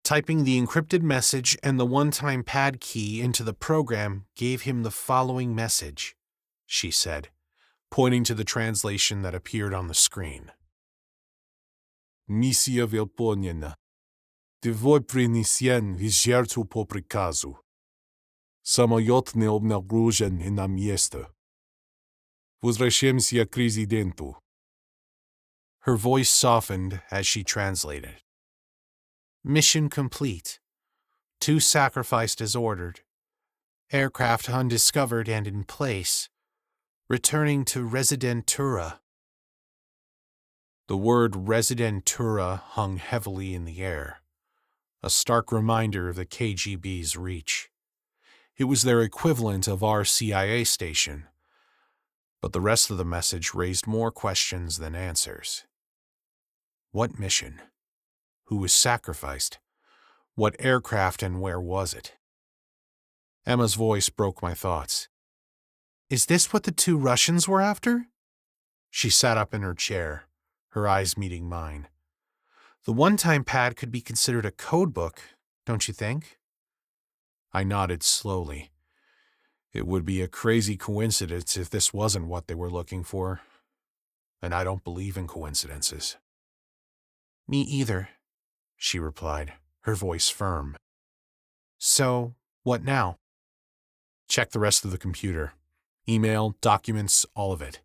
Typing the encrypted message and the one-time pad key into the program gave him the following message, she said, pointing to the translation that appeared on the screen. Missia выполнена. Твой принесен в жертву по приказу. Самолет не обнаружен на месте. Возвращаемся к резиденту. Her voice softened as she translated. Mission complete. 2 sacrificed as ordered. Aircraft undiscovered and in place. Returning to Residentura. The word Residentura hung heavily in the air, a stark reminder of the KGB's reach. It was their equivalent of our CIA station, but the rest of the message raised more questions than answers. What mission? Who was sacrificed? What aircraft and where was it? Emma's voice broke my thoughts. Is this what the two Russians were after? She sat up in her chair, her eyes meeting mine. The one-time pad could be considered a codebook, don't you think? I nodded slowly. It would be a crazy coincidence if this wasn't what they were looking for. And I don't believe in coincidences. Me either, she replied, her voice firm. So, what now? Check the rest of the computer. Email, documents, all of it.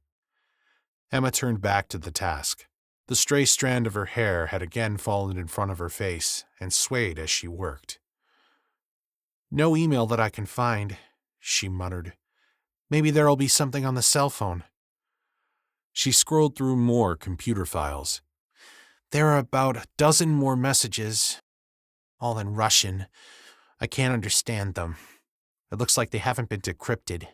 Emma turned back to the task. The stray strand of her hair had again fallen in front of her face and swayed as she worked. No email that I can find, she muttered. Maybe there'll be something on the cell phone. She scrolled through more computer files. There are about a dozen more messages, all in Russian. I can't understand them. It looks like they haven't been decrypted.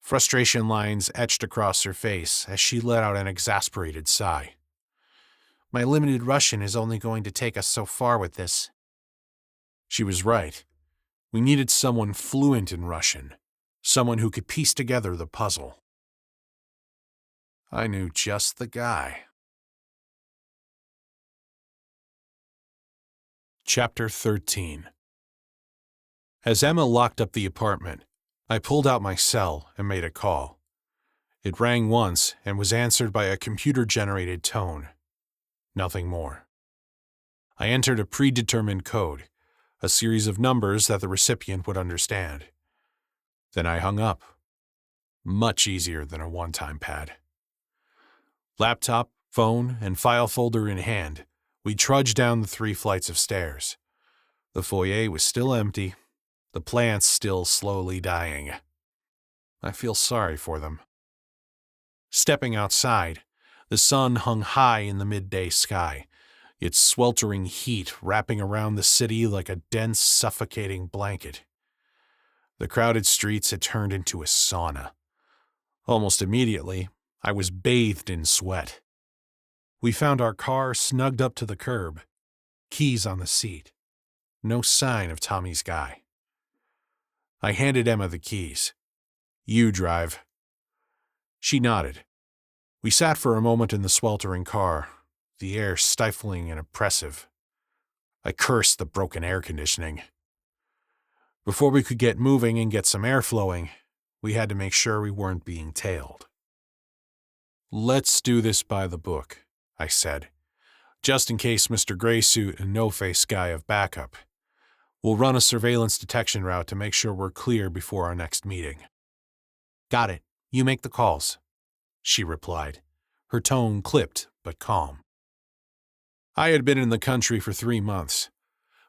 Frustration lines etched across her face as she let out an exasperated sigh. My limited Russian is only going to take us so far with this. She was right. We needed someone fluent in Russian, someone who could piece together the puzzle. I knew just the guy. Chapter 13. As Emma locked up the apartment, I pulled out my cell and made a call. It rang once and was answered by a computer-generated tone. Nothing more. I entered a predetermined code, a series of numbers that the recipient would understand. Then I hung up. Much easier than a one-time pad. Laptop, phone, and file folder in hand, we trudged down the 3 flights of stairs. The foyer was still empty, the plants still slowly dying. I feel sorry for them. Stepping outside, the sun hung high in the midday sky, its sweltering heat wrapping around the city like a dense, suffocating blanket. The crowded streets had turned into a sauna. Almost immediately, I was bathed in sweat. We found our car snugged up to the curb, keys on the seat. No sign of Tommy's guy. I handed Emma the keys. You drive. She nodded. We sat for a moment in the sweltering car, the air stifling and oppressive. I cursed the broken air conditioning. Before we could get moving and get some air flowing, we had to make sure we weren't being tailed. Let's do this by the book, I said, just in case Mr. Graysuit and No-Face Guy have backup. We'll run a surveillance detection route to make sure we're clear before our next meeting. Got it. You make the calls, she replied, her tone clipped but calm. I had been in the country for 3 months,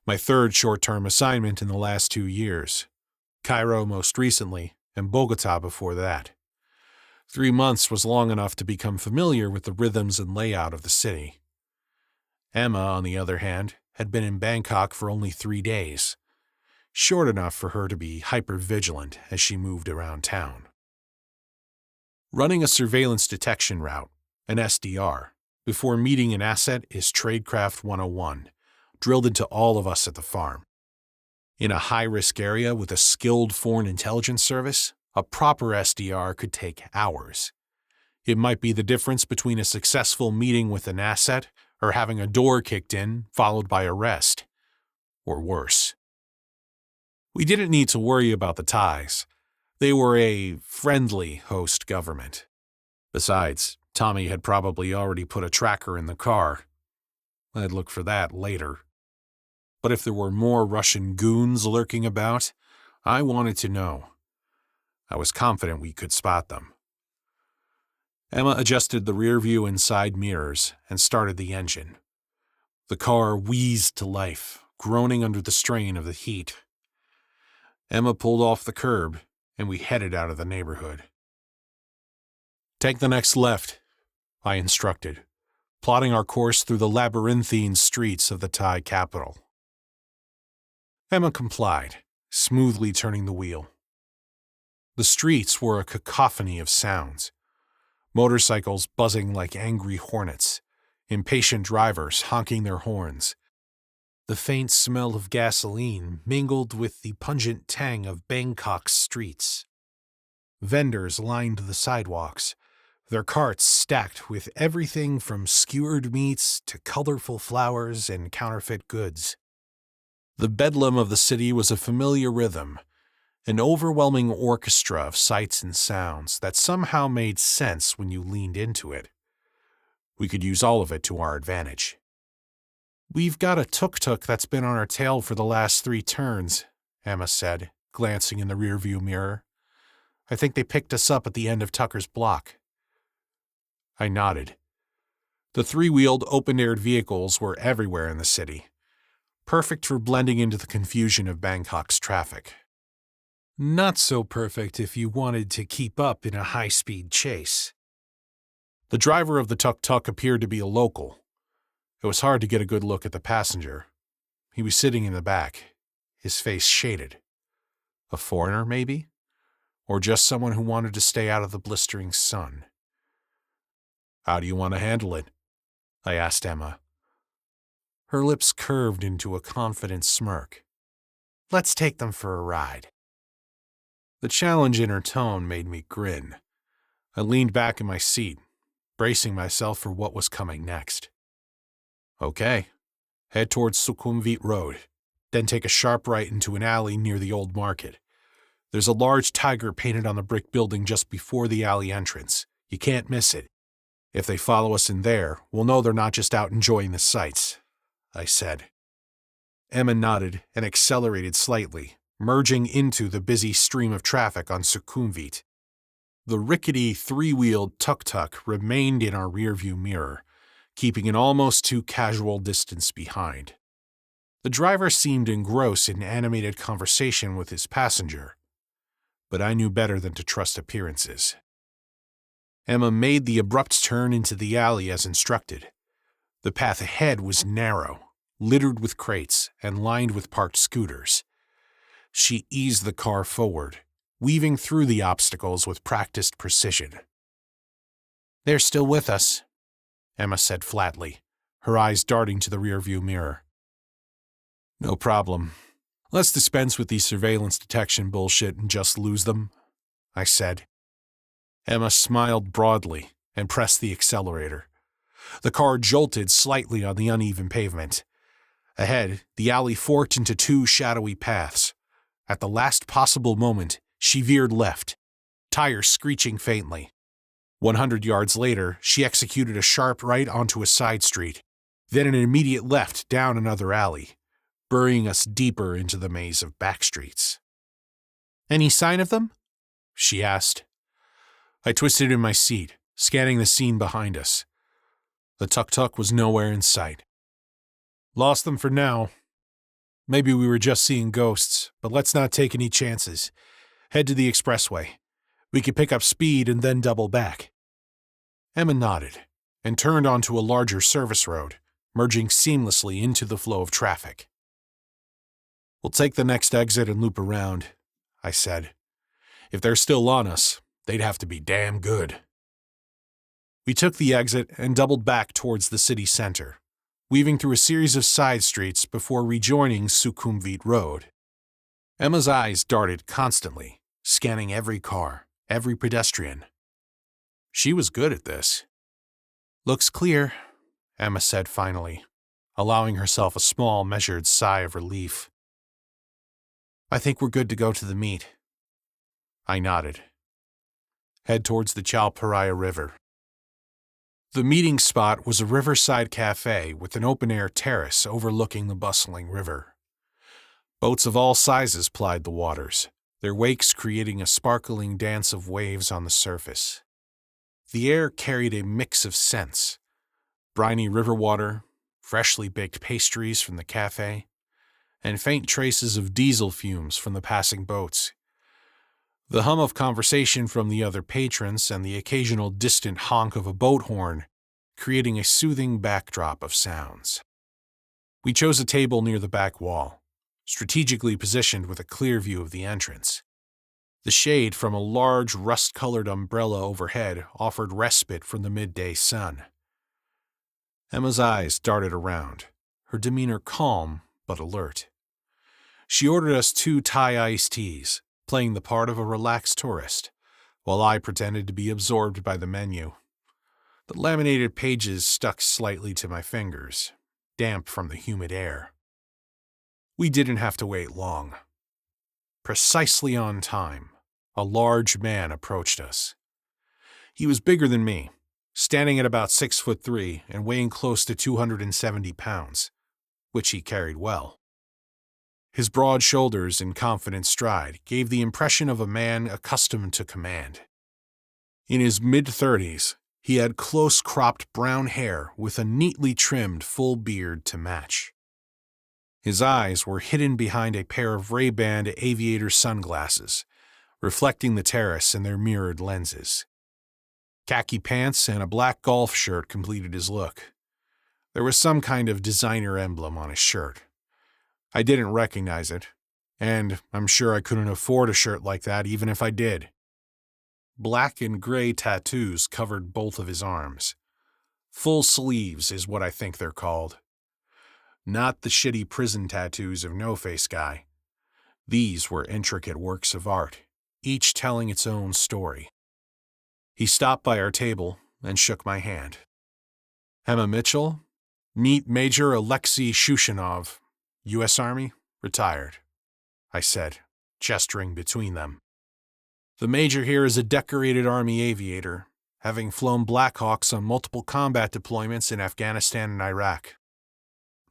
my 3rd short-term assignment in the last 2 years, Cairo most recently, and Bogota before that. 3 months was long enough to become familiar with the rhythms and layout of the city. Emma, on the other hand, had been in Bangkok for only 3 days, short enough for her to be hyper-vigilant as she moved around town. Running a surveillance detection route, an SDR, before meeting an asset is Tradecraft 101, drilled into all of us at the farm. In a high-risk area with a skilled foreign intelligence service, a proper SDR could take hours. It might be the difference between a successful meeting with an asset or having a door kicked in, followed by arrest. Or worse. We didn't need to worry about the ties. They were a friendly host government. Besides, Tommy had probably already put a tracker in the car. I'd look for that later. But if there were more Russian goons lurking about, I wanted to know. I was confident we could spot them. Emma adjusted the rear view and side mirrors and started the engine. The car wheezed to life, groaning under the strain of the heat. Emma pulled off the curb, and we headed out of the neighborhood. "Take the next left," I instructed, plotting our course through the labyrinthine streets of the Thai capital. Emma complied, smoothly turning the wheel. The streets were a cacophony of sounds. Motorcycles buzzing like angry hornets, impatient drivers honking their horns. The faint smell of gasoline mingled with the pungent tang of Bangkok's streets. Vendors lined the sidewalks, their carts stacked with everything from skewered meats to colorful flowers and counterfeit goods. The bedlam of the city was a familiar rhythm, an overwhelming orchestra of sights and sounds that somehow made sense when you leaned into it. We could use all of it to our advantage. "We've got a tuk-tuk that's been on our tail for the last 3 turns, Emma said, glancing in the rearview mirror. "I think they picked us up at the end of Tucker's block." I nodded. The 3-wheeled, open-aired vehicles were everywhere in the city, perfect for blending into the confusion of Bangkok's traffic. Not so perfect if you wanted to keep up in a high-speed chase. The driver of the tuk-tuk appeared to be a local. It was hard to get a good look at the passenger. He was sitting in the back, his face shaded. A foreigner, maybe? Or just someone who wanted to stay out of the blistering sun. "How do you want to handle it?" I asked Emma. Her lips curved into a confident smirk. "Let's take them for a ride." The challenge in her tone made me grin. I leaned back in my seat, bracing myself for what was coming next. "Okay, head towards Sukhumvit Road, then take a sharp right into an alley near the old market. There's a large tiger painted on the brick building just before the alley entrance. You can't miss it. If they follow us in there, we'll know they're not just out enjoying the sights," I said. Emma nodded and accelerated slightly, merging into the busy stream of traffic on Sukhumvit. The rickety 3-wheeled tuk-tuk remained in our rearview mirror, keeping an almost too casual distance behind. The driver seemed engrossed in animated conversation with his passenger, but I knew better than to trust appearances. Emma made the abrupt turn into the alley as instructed. The path ahead was narrow, littered with crates, and lined with parked scooters. She eased the car forward, weaving through the obstacles with practiced precision. "They're still with us," Emma said flatly, her eyes darting to the rearview mirror. "No problem. Let's dispense with these surveillance detection bullshit and just lose them," I said. Emma smiled broadly and pressed the accelerator. The car jolted slightly on the uneven pavement. Ahead, the alley forked into 2 shadowy paths. At the last possible moment, she veered left, tires screeching faintly. 100 yards later, she executed a sharp right onto a side street, then an immediate left down another alley, burying us deeper into the maze of backstreets. "Any sign of them?" she asked. I twisted in my seat, scanning the scene behind us. The tuk-tuk was nowhere in sight. "Lost them for now. Maybe we were just seeing ghosts, but let's not take any chances. Head to the expressway. We could pick up speed and then double back." Emma nodded and turned onto a larger service road, merging seamlessly into the flow of traffic. "We'll take the next exit and loop around," I said. "If they're still on us, they'd have to be damn good." We took the exit and doubled back towards the city center, weaving through a series of side streets before rejoining Sukhumvit Road. Emma's eyes darted constantly, scanning every car, every pedestrian. She was good at this. "Looks clear," Emma said finally, allowing herself a small, measured sigh of relief. "I think we're good to go to the meet." I nodded. "Head towards the Chpater River." The meeting spot was a riverside cafe with an open-air terrace overlooking the bustling river. Boats of all sizes plied the waters, their wakes creating a sparkling dance of waves on the surface. The air carried a mix of scents: briny river water, freshly baked pastries from the cafe, and faint traces of diesel fumes from the passing boats. The hum of conversation from the other patrons and the occasional distant honk of a boat horn, creating a soothing backdrop of sounds. We chose a table near the back wall, strategically positioned with a clear view of the entrance. The shade from a large rust-colored umbrella overhead offered respite from the midday sun. Emma's eyes darted around, her demeanor calm but alert. She ordered us 2 Thai iced teas, playing the part of a relaxed tourist, while I pretended to be absorbed by the menu. The laminated pages stuck slightly to my fingers, damp from the humid air. We didn't have to wait long. Precisely on time, a large man approached us. He was bigger than me, standing at about 6'3" and weighing close to 270 pounds, which he carried well. His broad shoulders and confident stride gave the impression of a man accustomed to command. In his mid-30s, he had close-cropped brown hair with a neatly trimmed full beard to match. His eyes were hidden behind a pair of Ray-Ban aviator sunglasses, reflecting the terrace in their mirrored lenses. Khaki pants and a black golf shirt completed his look. There was some kind of designer emblem on his shirt. I didn't recognize it, and I'm sure I couldn't afford a shirt like that even if I did. Black and gray tattoos covered both of his arms. Full sleeves is what I think they're called. Not the shitty prison tattoos of No-Face Guy. These were intricate works of art, each telling its own story. He stopped by our table and shook my hand. Emma Mitchell, meet Major Alexei Shushanov, U.S. Army, retired, I said, gesturing between them. The major here is a decorated Army aviator, having flown Black Hawks on multiple combat deployments in Afghanistan and Iraq.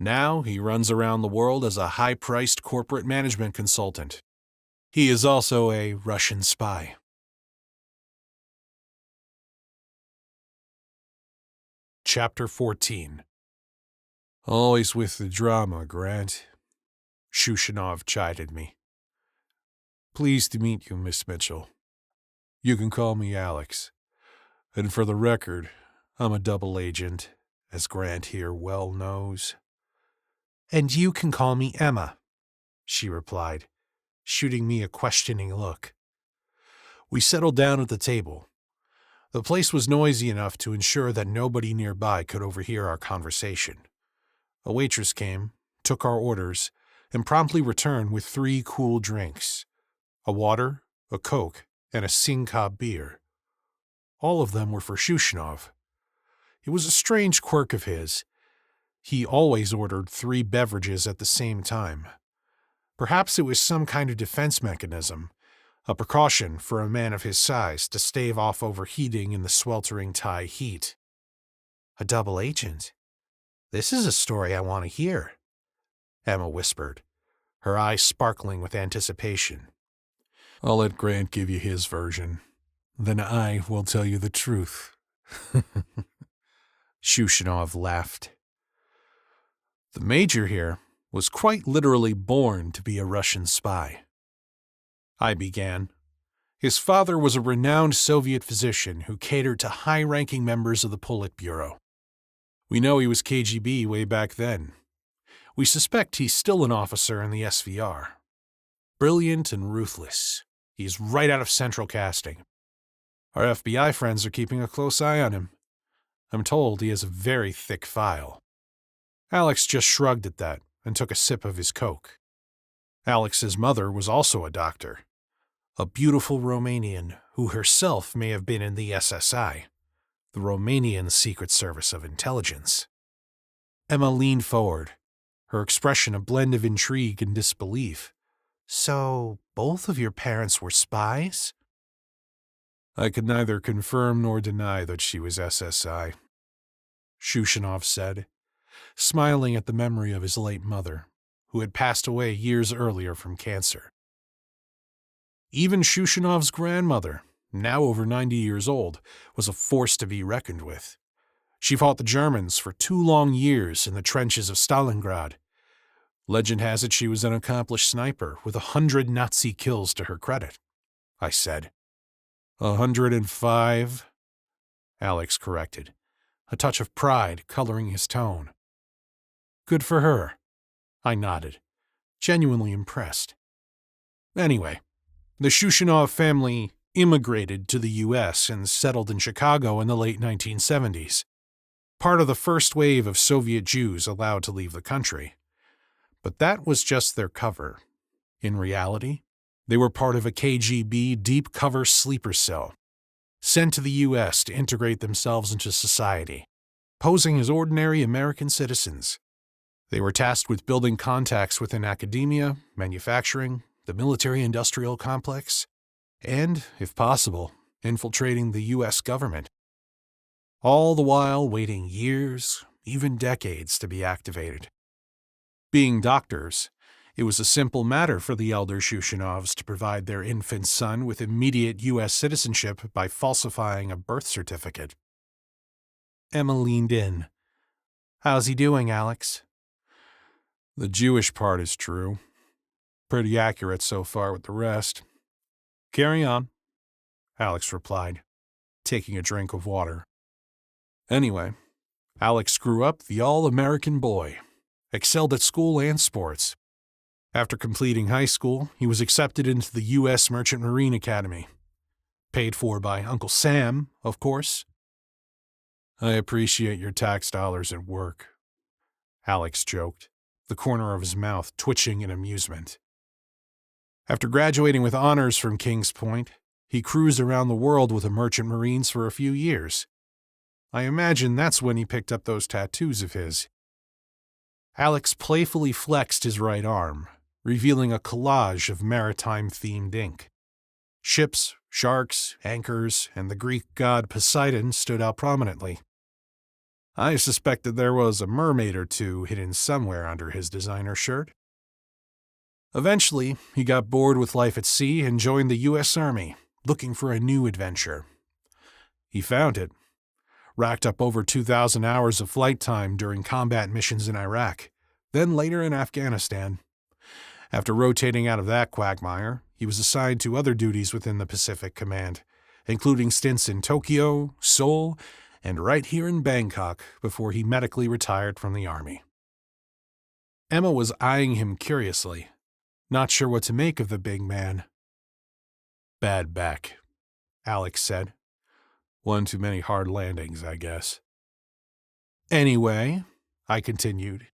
Now he runs around the world as a high-priced corporate management consultant. He is also a Russian spy. Chapter 14. Always with the drama, Grant. Shushanov chided me. Pleased to meet you, Miss Mitchell. You can call me Alex. And for the record, I'm a double agent, as Grant here well knows. And you can call me Emma, she replied, shooting me a questioning look. We settled down at the table. The place was noisy enough to ensure that nobody nearby could overhear our conversation. A waitress came, took our orders, and promptly returned with 3 cool drinks, a water, a Coke, and a Singka beer. All of them were for Shushanov. It was a strange quirk of his. He always ordered 3 beverages at the same time. Perhaps it was some kind of defense mechanism, a precaution for a man of his size to stave off overheating in the sweltering Thai heat. A double agent? This is a story I want to hear, Emma whispered, her eyes sparkling with anticipation. I'll let Grant give you his version. Then I will tell you the truth. Shushanov laughed. The major here was quite literally born to be a Russian spy. I began. His father was a renowned Soviet physician who catered to high-ranking members of the Politburo. We know he was KGB way back then. We suspect he's still an officer in the SVR. Brilliant and ruthless. He's right out of central casting. Our FBI friends are keeping a close eye on him. I'm told he has a very thick file. Alex just shrugged at that and took a sip of his Coke. Alex's mother was also a doctor. A beautiful Romanian who herself may have been in the SSI, the Romanian Secret Service of Intelligence. Emma leaned forward, her expression a blend of intrigue and disbelief. So, both of your parents were spies? I could neither confirm nor deny that she was SSI, Shushanov said, smiling at the memory of his late mother, who had passed away years earlier from cancer. Even Shushanov's grandmother, now over 90 years old, was a force to be reckoned with. She fought the Germans for 2 long years in the trenches of Stalingrad. Legend has it she was an accomplished sniper with 100 Nazi kills to her credit, I said. 105, Alex corrected, a touch of pride coloring his tone. Good for her, I nodded, genuinely impressed. Anyway, the Shushanov family immigrated to the U.S. and settled in Chicago in the late 1970s, part of the first wave of Soviet Jews allowed to leave the country. But that was just their cover. In reality, they were part of a KGB deep-cover sleeper cell, sent to the U.S. to integrate themselves into society, posing as ordinary American citizens. They were tasked with building contacts within academia, manufacturing, the military-industrial complex, and, if possible, infiltrating the U.S. government. All the while waiting years, even decades, to be activated. Being doctors, it was a simple matter for the elder Shushanovs to provide their infant son with immediate U.S. citizenship by falsifying a birth certificate. Emma leaned in. How's he doing, Alex? The Jewish part is true. Pretty accurate so far with the rest. Carry on, Alex replied, taking a drink of water. Anyway, Alex grew up the all-American boy, excelled at school and sports. After completing high school, he was accepted into the U.S. Merchant Marine Academy. Paid for by Uncle Sam, of course. I appreciate your tax dollars at work, Alex joked, the corner of his mouth twitching in amusement. After graduating with honors from Kings Point, he cruised around the world with the Merchant Marines for a few years. I imagine that's when he picked up those tattoos of his. Alex playfully flexed his right arm, revealing a collage of maritime-themed ink. Ships, sharks, anchors, and the Greek god Poseidon stood out prominently. I suspected there was a mermaid or two hidden somewhere under his designer shirt. Eventually, he got bored with life at sea and joined the U.S. Army, looking for a new adventure. He found it, racked up over 2,000 hours of flight time during combat missions in Iraq, then later in Afghanistan. After rotating out of that quagmire, he was assigned to other duties within the Pacific Command, including stints in Tokyo, Seoul, and right here in Bangkok before he medically retired from the Army. Emma was eyeing him curiously, not sure what to make of the big man. Bad back, Alex said. One too many hard landings, I guess. Anyway, I continued,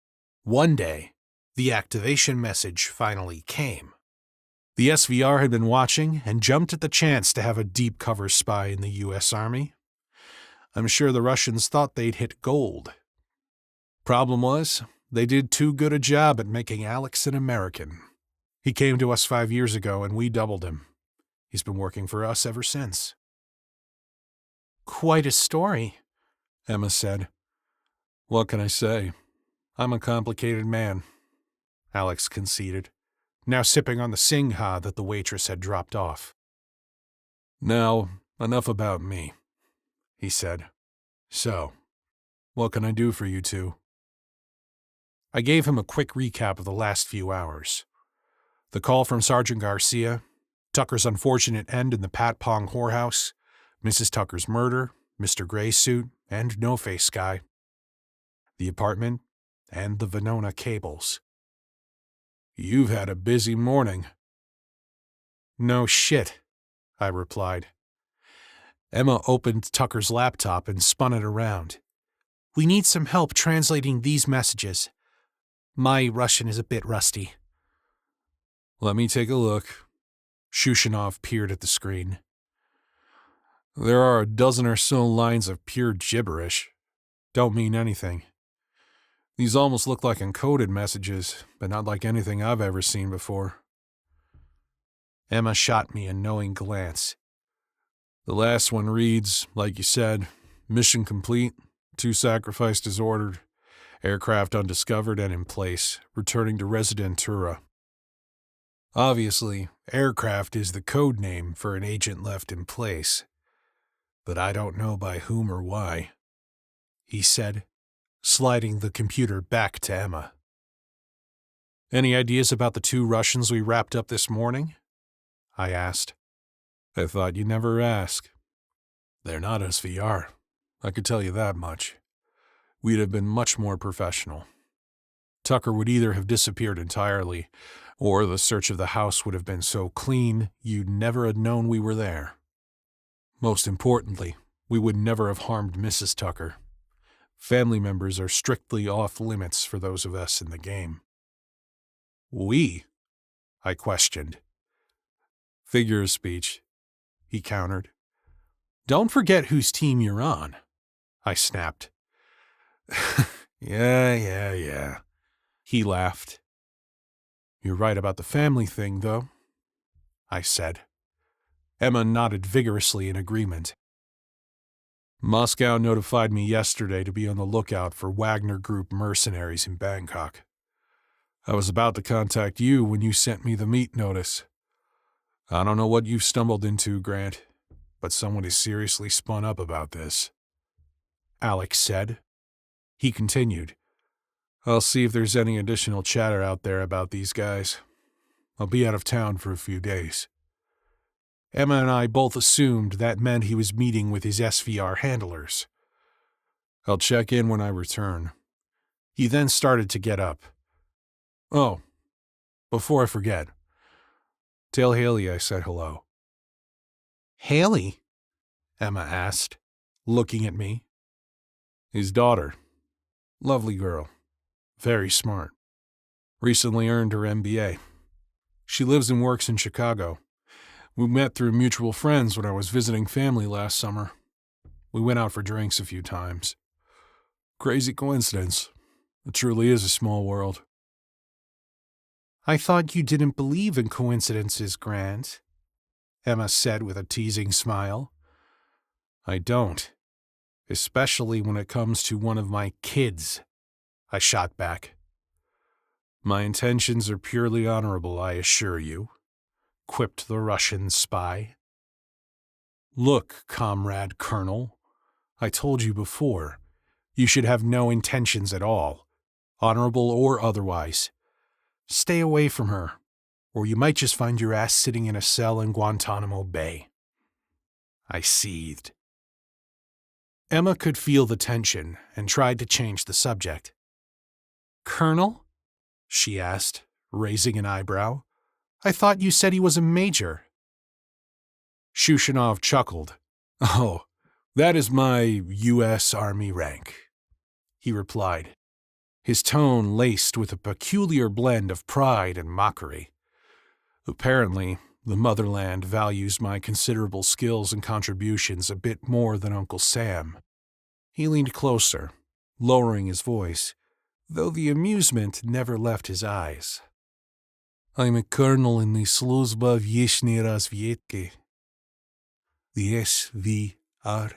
one day, the activation message finally came. The SVR had been watching and jumped at the chance to have a deep cover spy in the U.S. Army. I'm sure the Russians thought they'd hit gold. Problem was, they did too good a job at making Alex an American. He came to us 5 years ago and we doubled him. He's been working for us ever since. Quite a story, Emma said. What can I say? I'm a complicated man, Alex conceded, now sipping on the Singha that the waitress had dropped off. Now, enough about me, he said. So, what can I do for you two? I gave him a quick recap of the last few hours. The call from Sergeant Garcia, Tucker's unfortunate end in the Pat Pong whorehouse, Mrs. Tucker's murder, Mr. Gray suit, and No-Face guy. The apartment, and the Venona cables. You've had a busy morning. No shit, I replied. Emma opened Tucker's laptop and spun it around. We need some help translating these messages. My Russian is a bit rusty. Let me take a look. Shushanov peered at the screen. There are a dozen or so lines of pure gibberish. Don't mean anything. These almost look like encoded messages, but not like anything I've ever seen before. Emma shot me a knowing glance. The last one reads, like you said, mission complete, 2 sacrificed as ordered, aircraft undiscovered and in place, returning to Residentura. Obviously, aircraft is the code name for an agent left in place, but I don't know by whom or why, he said, sliding the computer back to Emma. Any ideas about the 2 Russians we wrapped up this morning? I asked. I thought you'd never ask. They're not SVR. I could tell you that much. We'd have been much more professional. Tucker would either have disappeared entirely, or the search of the house would have been so clean you'd never have known we were there. Most importantly, we would never have harmed Mrs. Tucker. Family members are strictly off limits for those of us in the game. We? I questioned. Figure of speech, he countered. Don't forget whose team you're on, I snapped. Yeah. He laughed. You're right about the family thing, though, I said. Emma nodded vigorously in agreement. Moscow notified me yesterday to be on the lookout for Wagner Group mercenaries in Bangkok. I was about to contact you when you sent me the meet notice. I don't know what you've stumbled into, Grant, but someone is seriously spun up about this. Alex said. He continued. I'll see if there's any additional chatter out there about these guys. I'll be out of town for a few days. Emma and I both assumed that meant he was meeting with his SVR handlers. I'll check in when I return. He then started to get up. Oh, before I forget, tell Haley I said hello. Haley? Emma asked, looking at me. His daughter. Lovely girl. Very smart. Recently earned her MBA. She lives and works in Chicago. We met through mutual friends when I was visiting family last summer. We went out for drinks a few times. Crazy coincidence. It truly is a small world. I thought you didn't believe in coincidences, Grant, Emma said with a teasing smile. I don't. Especially when it comes to one of my kids, I shot back. My intentions are purely honorable, I assure you, quipped the Russian spy. Look, Comrade Colonel, I told you before, you should have no intentions at all, honorable or otherwise. Stay away from her, or you might just find your ass sitting in a cell in Guantanamo Bay. I seethed. Emma could feel the tension and tried to change the subject. Colonel? She asked, raising an eyebrow. I thought you said he was a major. Shushanov chuckled. Oh, that is my U.S. Army rank, he replied, his tone laced with a peculiar blend of pride and mockery. Apparently, the motherland values my considerable skills and contributions a bit more than Uncle Sam. He leaned closer, lowering his voice, though the amusement never left his eyes. I'm a colonel in the Sluzba Vyeshnyi Razvietki. The SVR.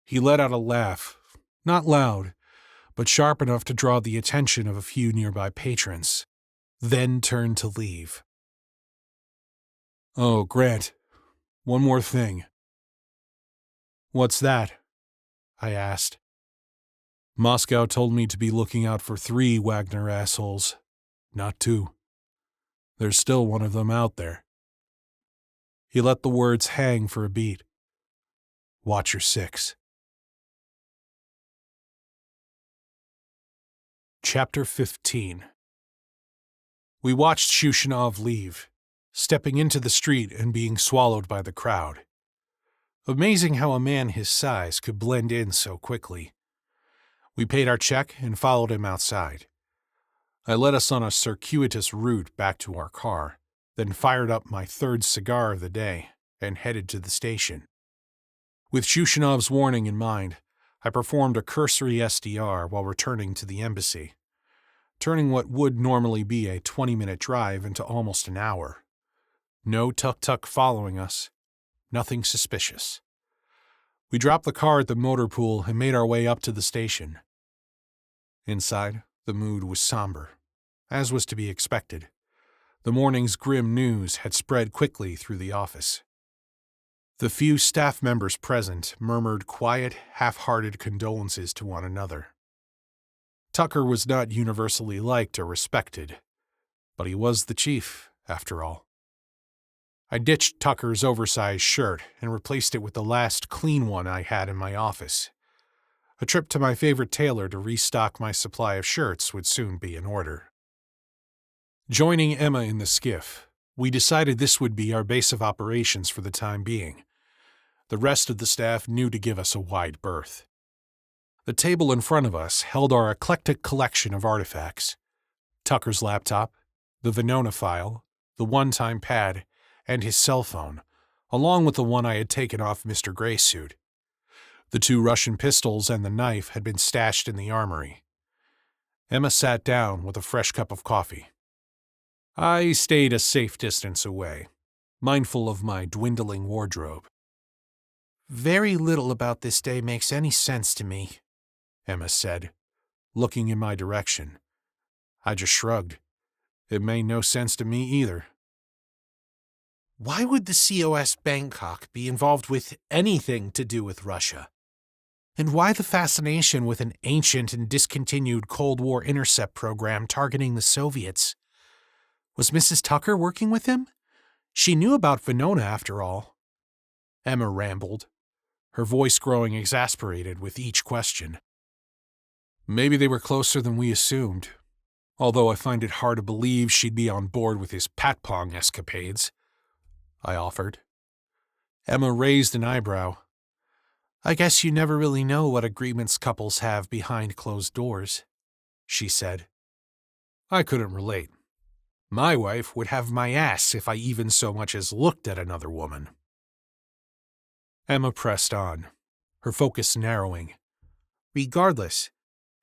He let out a laugh, not loud, but sharp enough to draw the attention of a few nearby patrons, then turned to leave. Oh, Grant, one more thing. What's that? I asked. Moscow told me to be looking out for 3 Wagner assholes, not 2. There's still one of them out there. He let the words hang for a beat. Watch your 6. Chapter 15. We watched Shushanov leave, stepping into the street and being swallowed by the crowd. Amazing how a man his size could blend in so quickly. We paid our check and followed him outside. I led us on a circuitous route back to our car, then fired up my 3rd cigar of the day and headed to the station. With Shushanov's warning in mind, I performed a cursory SDR while returning to the embassy, turning what would normally be a 20-minute drive into almost an hour. No tuk-tuk following us. Nothing suspicious. We dropped the car at the motor pool and made our way up to the station. Inside, the mood was somber, as was to be expected. The morning's grim news had spread quickly through the office. The few staff members present murmured quiet, half-hearted condolences to one another. Tucker was not universally liked or respected, but he was the chief, after all. I ditched Tucker's oversized shirt and replaced it with the last clean one I had in my office. A trip to my favorite tailor to restock my supply of shirts would soon be in order. Joining Emma in the skiff, we decided this would be our base of operations for the time being. The rest of the staff knew to give us a wide berth. The table in front of us held our eclectic collection of artifacts: Tucker's laptop, the Venona file, the one-time pad, and his cell phone, along with the one I had taken off Mr. Gray's suit. The 2 Russian pistols and the knife had been stashed in the armory. Emma sat down with a fresh cup of coffee. I stayed a safe distance away, mindful of my dwindling wardrobe. "Very little about this day makes any sense to me," Emma said, looking in my direction. I just shrugged. It made no sense to me either. Why would the COS Bangkok be involved with anything to do with Russia? And why the fascination with an ancient and discontinued Cold War intercept program targeting the Soviets? Was Mrs. Tucker working with him? She knew about Venona, after all. Emma rambled, her voice growing exasperated with each question. Maybe they were closer than we assumed, although I find it hard to believe she'd be on board with his patpong escapades, I offered. Emma raised an eyebrow. I guess you never really know what agreements couples have behind closed doors, she said. I couldn't relate. My wife would have my ass if I even so much as looked at another woman. Emma pressed on, her focus narrowing. Regardless,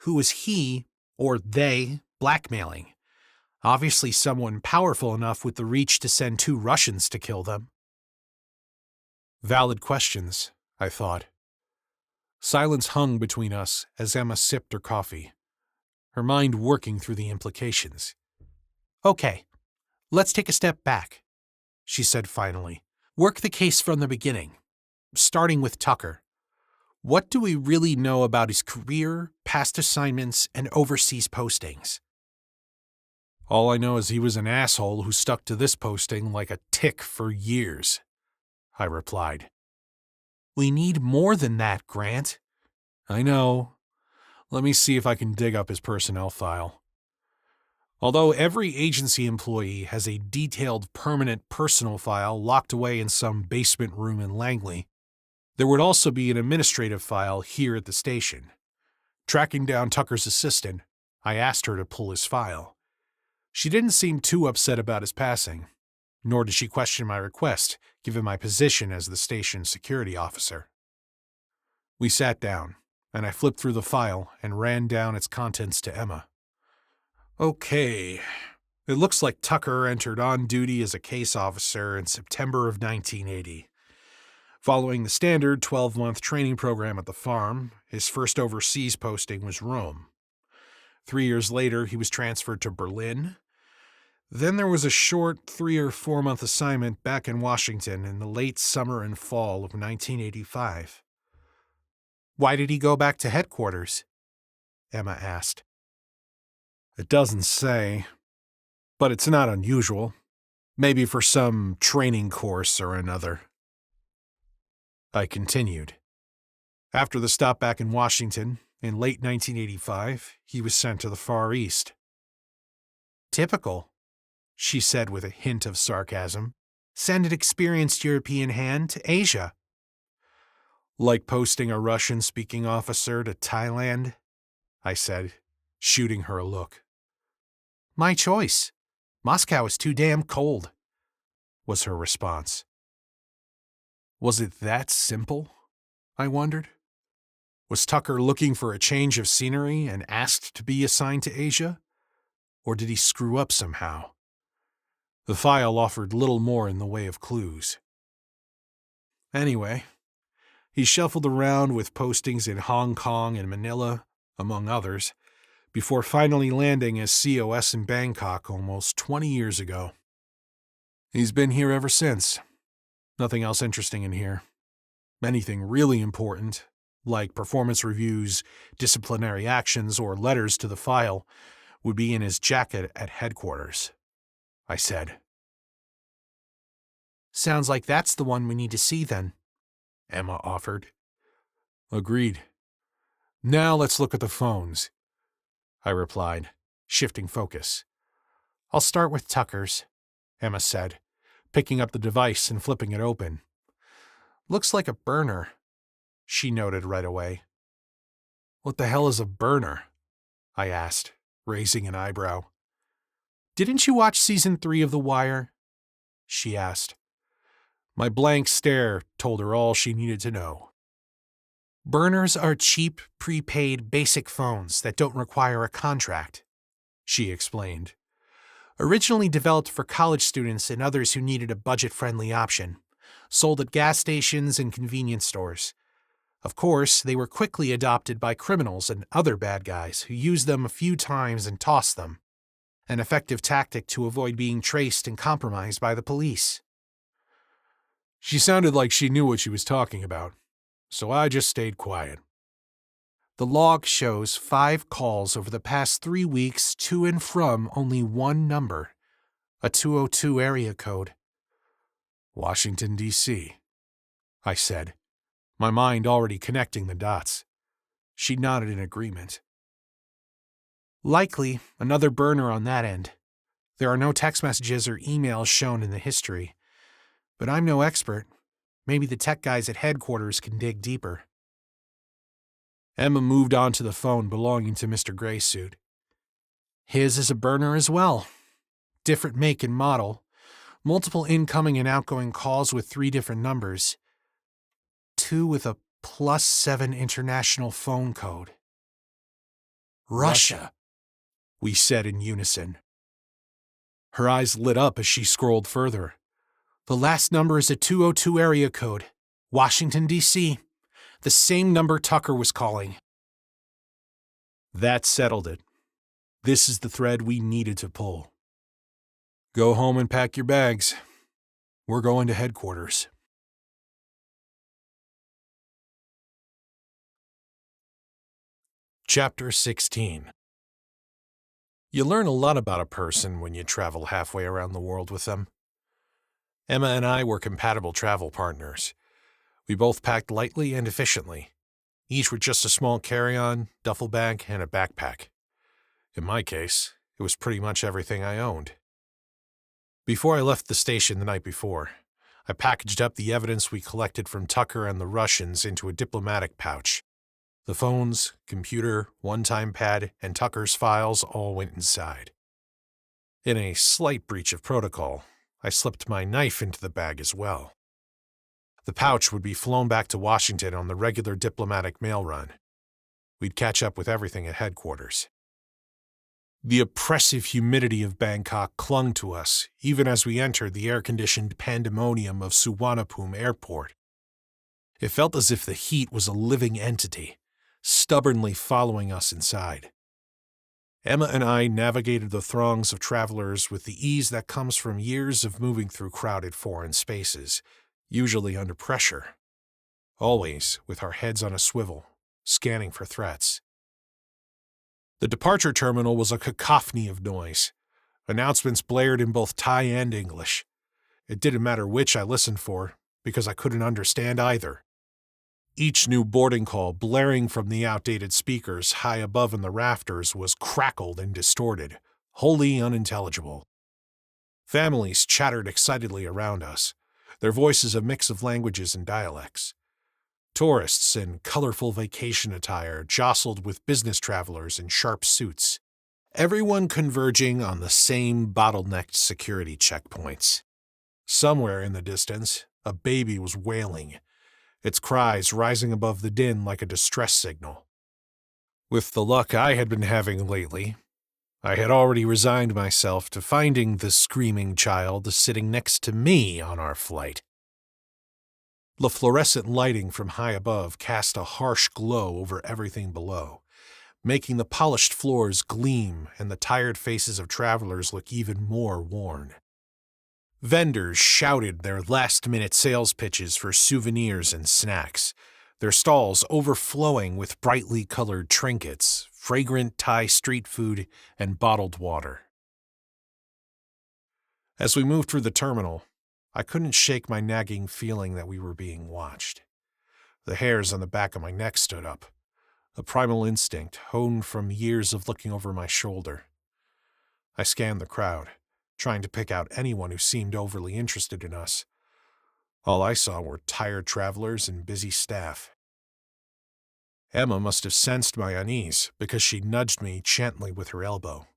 who was he, or they, blackmailing? Obviously someone powerful enough with the reach to send 2 Russians to kill them. Valid questions, I thought. Silence hung between us as Emma sipped her coffee, her mind working through the implications. Okay, let's take a step back, she said finally. Work the case from the beginning, starting with Tucker. What do we really know about his career, past assignments, and overseas postings? All I know is he was an asshole who stuck to this posting like a tick for years, I replied. We need more than that, Grant. I know. Let me see if I can dig up his personnel file. Although every agency employee has a detailed permanent personal file locked away in some basement room in Langley, there would also be an administrative file here at the station. Tracking down Tucker's assistant, I asked her to pull his file. She didn't seem too upset about his passing, nor did she question my request, given my position as the station's security officer. We sat down, and I flipped through the file and ran down its contents to Emma. Okay, it looks like Tucker entered on duty as a case officer in September of 1980. Following the standard 12-month training program at the farm, his first overseas posting was Rome. 3 years later, he was transferred to Berlin. Then there was a short 3 or 4 month assignment back in Washington in the late summer and fall of 1985. Why did he go back to headquarters? Emma asked. It doesn't say, but it's not unusual. Maybe for some training course or another. I continued. After the stop back in Washington, in late 1985, he was sent to the Far East. Typical, she said with a hint of sarcasm. Send an experienced European hand to Asia. Like posting a Russian-speaking officer to Thailand, I said, shooting her a look. My choice. Moscow is too damn cold, was her response. Was it that simple? I wondered. Was Tucker looking for a change of scenery and asked to be assigned to Asia? Or did he screw up somehow? The file offered little more in the way of clues. Anyway, he shuffled around with postings in Hong Kong and Manila, among others, before finally landing as COS in Bangkok almost 20 years ago. He's been here ever since. Nothing else interesting in here. Anything really important like performance reviews, disciplinary actions, or letters to the file, would be in his jacket at headquarters. I said. Sounds like that's the one we need to see then, Emma offered. Agreed. Now let's look at the phones, I replied, shifting focus. I'll start with Tucker's, Emma said, picking up the device and flipping it open. Looks like a burner, she noted right away. What the hell is a burner? I asked, raising an eyebrow. Didn't you watch season 3 of The Wire? She asked. My blank stare told her all she needed to know. Burners are cheap, prepaid, basic phones that don't require a contract, she explained. Originally developed for college students and others who needed a budget-friendly option, sold at gas stations and convenience stores. Of course, they were quickly adopted by criminals and other bad guys who used them a few times and tossed them, an effective tactic to avoid being traced and compromised by the police. She sounded like she knew what she was talking about, so I just stayed quiet. The log shows 5 calls over the past 3 weeks to and from only one number, a 202 area code. Washington, D.C., I said, my mind already connecting the dots. She nodded in agreement. Likely another burner on that end. There are no text messages or emails shown in the history. But I'm no expert. Maybe the tech guys at headquarters can dig deeper. Emma moved on to the phone belonging to Mr. Graysuit. His is a burner as well. Different make and model. Multiple incoming and outgoing calls with 3 different numbers. 2 with a +7 international phone code. Russia, we said in unison. Her eyes lit up as she scrolled further. The last number is a 202 area code, Washington, D.C., the same number Tucker was calling. That settled it. This is the thread we needed to pull. Go home and pack your bags. We're going to headquarters. Chapter 16. You learn a lot about a person when you travel halfway around the world with them. Emma and I were compatible travel partners. We both packed lightly and efficiently, each with just a small carry-on, duffel bag, and a backpack. In my case, it was pretty much everything I owned. Before I left the station the night before, I packaged up the evidence we collected from Tucker and the Russians into a diplomatic pouch. The phones, computer, one-time pad, and Tucker's files all went inside. In a slight breach of protocol, I slipped my knife into the bag as well. The pouch would be flown back to Washington on the regular diplomatic mail run. We'd catch up with everything at headquarters. The oppressive humidity of Bangkok clung to us even as we entered the air-conditioned pandemonium of Suvarnabhumi Airport. It felt as if the heat was a living entity, stubbornly following us inside. Emma and I navigated the throngs of travelers with the ease that comes from years of moving through crowded foreign spaces, usually under pressure. Always with our heads on a swivel, scanning for threats. The departure terminal was a cacophony of noise. Announcements blared in both Thai and English. It didn't matter which I listened for, because I couldn't understand either. Each new boarding call blaring from the outdated speakers high above in the rafters was crackled and distorted, wholly unintelligible. Families chattered excitedly around us, their voices a mix of languages and dialects. Tourists in colorful vacation attire jostled with business travelers in sharp suits, everyone converging on the same bottlenecked security checkpoints. Somewhere in the distance, a baby was wailing, its cries rising above the din like a distress signal. With the luck I had been having lately, I had already resigned myself to finding the screaming child sitting next to me on our flight. The fluorescent lighting from high above cast a harsh glow over everything below, making the polished floors gleam and the tired faces of travelers look even more worn. Vendors shouted their last-minute sales pitches for souvenirs and snacks, their stalls overflowing with brightly colored trinkets, fragrant Thai street food, and bottled water. As we moved through the terminal, I couldn't shake my nagging feeling that we were being watched. The hairs on the back of my neck stood up, a primal instinct honed from years of looking over my shoulder. I scanned the crowd, trying to pick out anyone who seemed overly interested in us. All I saw were tired travelers and busy staff. Emma must have sensed my unease because she nudged me gently with her elbow.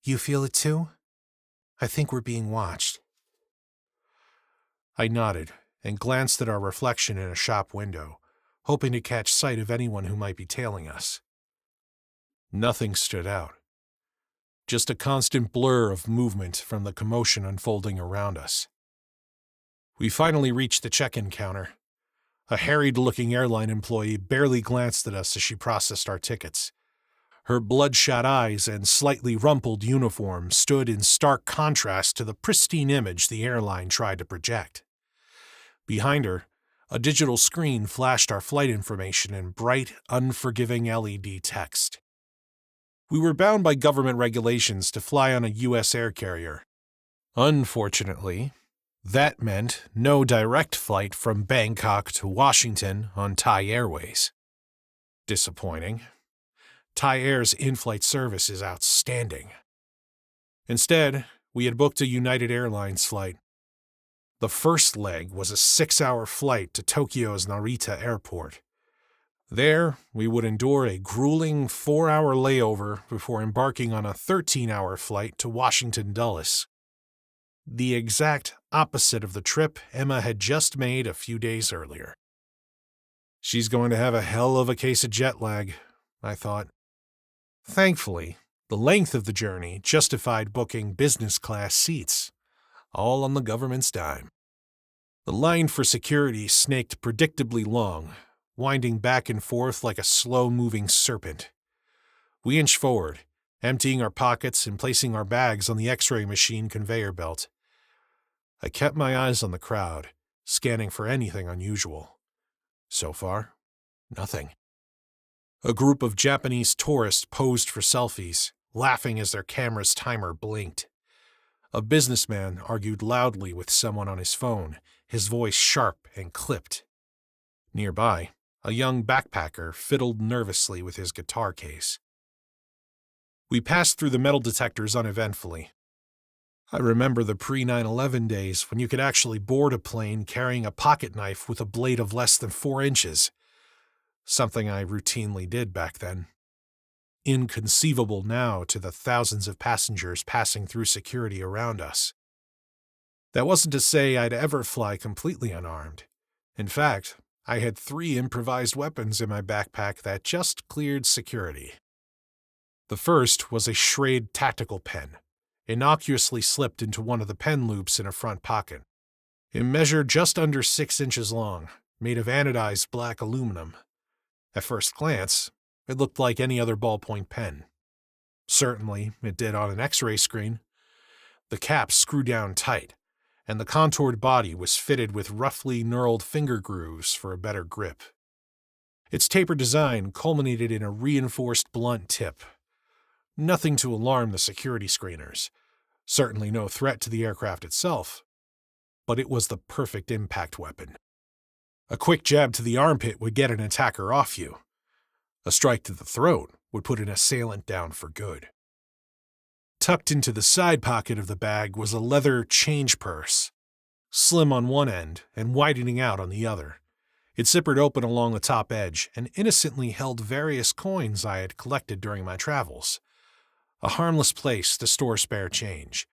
"You feel it too? I think we're being watched." I nodded and glanced at our reflection in a shop window, hoping to catch sight of anyone who might be tailing us. Nothing stood out. Just a constant blur of movement from the commotion unfolding around us. We finally reached the check-in counter. A harried-looking airline employee barely glanced at us as she processed our tickets. Her bloodshot eyes and slightly rumpled uniform stood in stark contrast to the pristine image the airline tried to project. Behind her, a digital screen flashed our flight information in bright, unforgiving LED text. We were bound by government regulations to fly on a U.S. air carrier. Unfortunately, that meant no direct flight from Bangkok to Washington on Thai Airways. Disappointing. Thai Air's in-flight service is outstanding. Instead, we had booked a United Airlines flight. The first leg was a 6-hour flight to Tokyo's Narita airport. There, we would endure a grueling 4-hour layover before embarking on a 13-hour flight to Washington Dulles. The exact opposite of the trip Emma had just made a few days earlier. She's going to have a hell of a case of jet lag, I thought. Thankfully, the length of the journey justified booking business-class seats, all on the government's dime. The line for security snaked predictably long, winding back and forth like a slow-moving serpent. We inched forward, emptying our pockets and placing our bags on the X-ray machine conveyor belt. I kept my eyes on the crowd, scanning for anything unusual. So far, nothing. A group of Japanese tourists posed for selfies, laughing as their camera's timer blinked. A businessman argued loudly with someone on his phone, his voice sharp and clipped. Nearby, a young backpacker fiddled nervously with his guitar case. We passed through the metal detectors uneventfully. I remember the pre-9/11 days when you could actually board a plane carrying a pocket knife with a blade of less than 4 inches. Something I routinely did back then. Inconceivable now to the thousands of passengers passing through security around us. That wasn't to say I'd ever fly completely unarmed. In fact, I had 3 improvised weapons in my backpack that just cleared security. The first was a Schrade tactical pen, innocuously slipped into one of the pen loops in a front pocket. It measured just under 6 inches long, made of anodized black aluminum. At first glance, it looked like any other ballpoint pen. Certainly, it did on an X-ray screen. The cap screwed down tight, and the contoured body was fitted with roughly knurled finger grooves for a better grip. Its tapered design culminated in a reinforced blunt tip. Nothing to alarm the security screeners. Certainly no threat to the aircraft itself. But it was the perfect impact weapon. A quick jab to the armpit would get an attacker off you. A strike to the throat would put an assailant down for good. Tucked into the side pocket of the bag was a leather change purse, slim on one end and widening out on the other. It zippered open along the top edge and innocently held various coins I had collected during my travels. A harmless place to store spare change.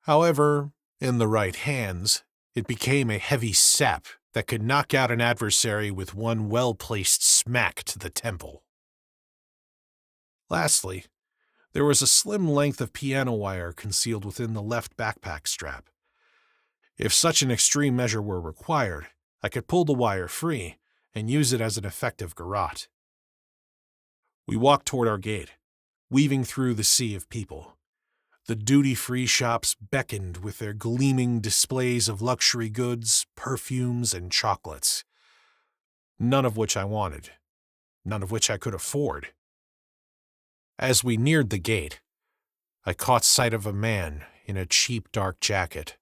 However, in the right hands, it became a heavy sap that could knock out an adversary with one well-placed smack to the temple. Lastly, there was a slim length of piano wire concealed within the left backpack strap. If such an extreme measure were required, I could pull the wire free and use it as an effective garrote. We walked toward our gate, weaving through the sea of people. The duty-free shops beckoned with their gleaming displays of luxury goods, perfumes, and chocolates. none of which I wanted, none of which I could afford. As we neared the gate, I caught sight of a man in a cheap dark jacket,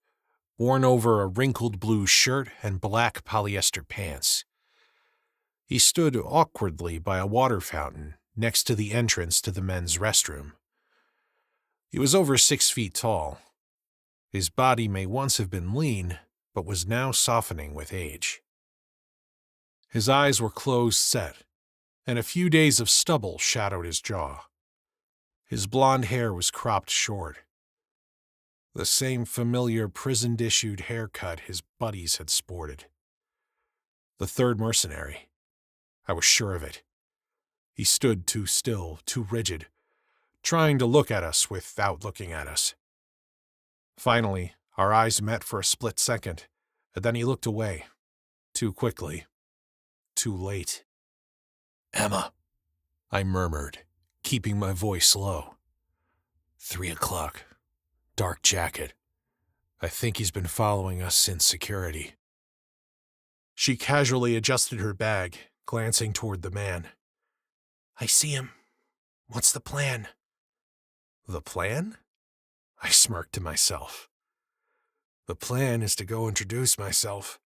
worn over a wrinkled blue shirt and black polyester pants. He stood awkwardly by a water fountain next to the entrance to the men's restroom. He was over 6 feet tall. His body may once have been lean, but was now softening with age. His eyes were closed set, and a few days of stubble shadowed his jaw. His blonde hair was cropped short. The same familiar prison-issued haircut his buddies had sported. The third mercenary. I was sure of it. He stood too still, too rigid, trying to look at us without looking at us. Finally, our eyes met for a split second, and then he looked away. Too quickly. Too late. "Emma," I murmured, keeping my voice low. 3 o'clock. Dark jacket. I think he's been following us since security. She casually adjusted her bag, glancing toward the man. "I see him. What's the plan?" "The plan?" I smirked to myself. "The plan is to go introduce myself."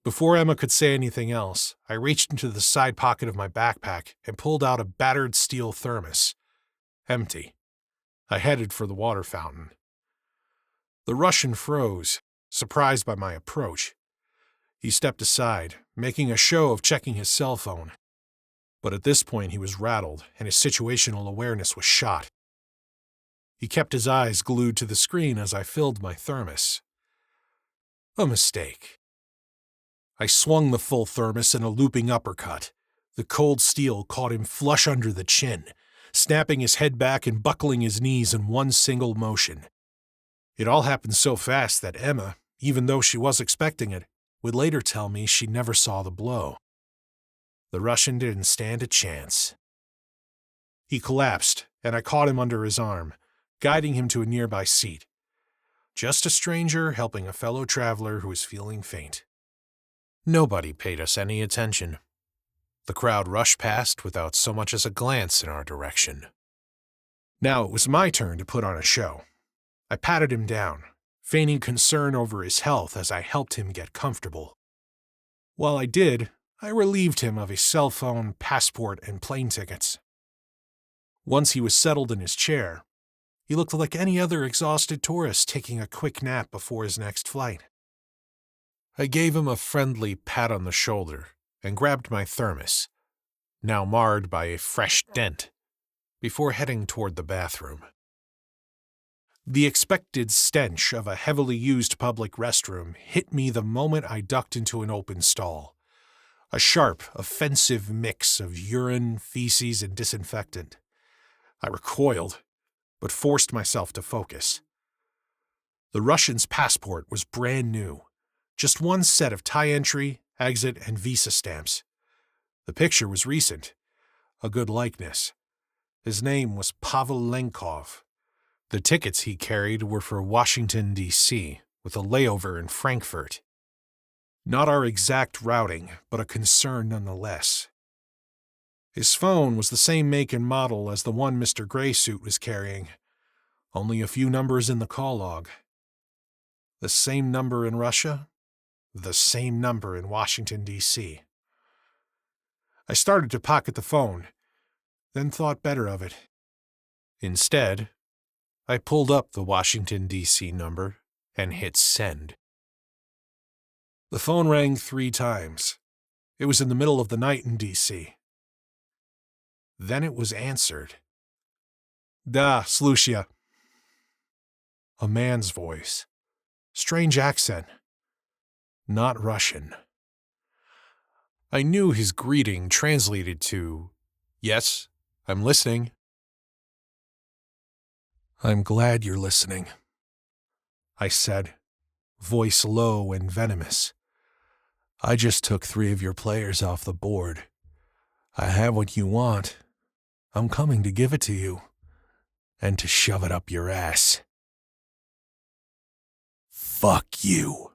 Before Emma could say anything else, I reached into the side pocket of my backpack and pulled out a battered steel thermos. Empty. I headed for the water fountain. The Russian froze, surprised by my approach. He stepped aside, making a show of checking his cell phone. But at this point he was rattled, and his situational awareness was shot. He kept his eyes glued to the screen as I filled my thermos. A mistake. I swung the full thermos in a looping uppercut. The cold steel caught him flush under the chin, snapping his head back and buckling his knees in one single motion. It all happened so fast that Emma, even though she was expecting it, would later tell me she never saw the blow. The Russian didn't stand a chance. He collapsed, and I caught him under his arm, guiding him to a nearby seat. Just a stranger helping a fellow traveler who was feeling faint. Nobody paid us any attention. The crowd rushed past without so much as a glance in our direction. Now it was my turn to put on a show. I patted him down, feigning concern over his health as I helped him get comfortable. While I did, I relieved him of his cell phone, passport, and plane tickets. Once he was settled in his chair, he looked like any other exhausted tourist taking a quick nap before his next flight. I gave him a friendly pat on the shoulder and grabbed my thermos, now marred by a fresh dent, before heading toward the bathroom. The expected stench of a heavily used public restroom hit me the moment I ducked into an open stall. A sharp, offensive mix of urine, feces, and disinfectant. I recoiled, but forced myself to focus. The Russian's passport was brand new. Just one set of tie entry, exit, and visa stamps. The picture was recent. A good likeness. His name was Pavel Lenkov. The tickets he carried were for Washington, D.C., with a layover in Frankfurt. Not our exact routing, but a concern nonetheless. His phone was the same make and model as the one Mr. Graysuit was carrying. Only a few numbers in the call log. The same number in Russia? The same number in Washington, D.C. I started to pocket the phone, then thought better of it. Instead, I pulled up the Washington, D.C. number and hit send. The phone rang 3 times. It was in the middle of the night in D.C. Then it was answered. "Da, Slushya." A man's voice. Strange accent. Not Russian. I knew his greeting translated to, "Yes, I'm listening." "I'm glad you're listening," I said, voice low and venomous. "I just took 3 of your players off the board. I have what you want. I'm coming to give it to you, and to shove it up your ass." "Fuck you."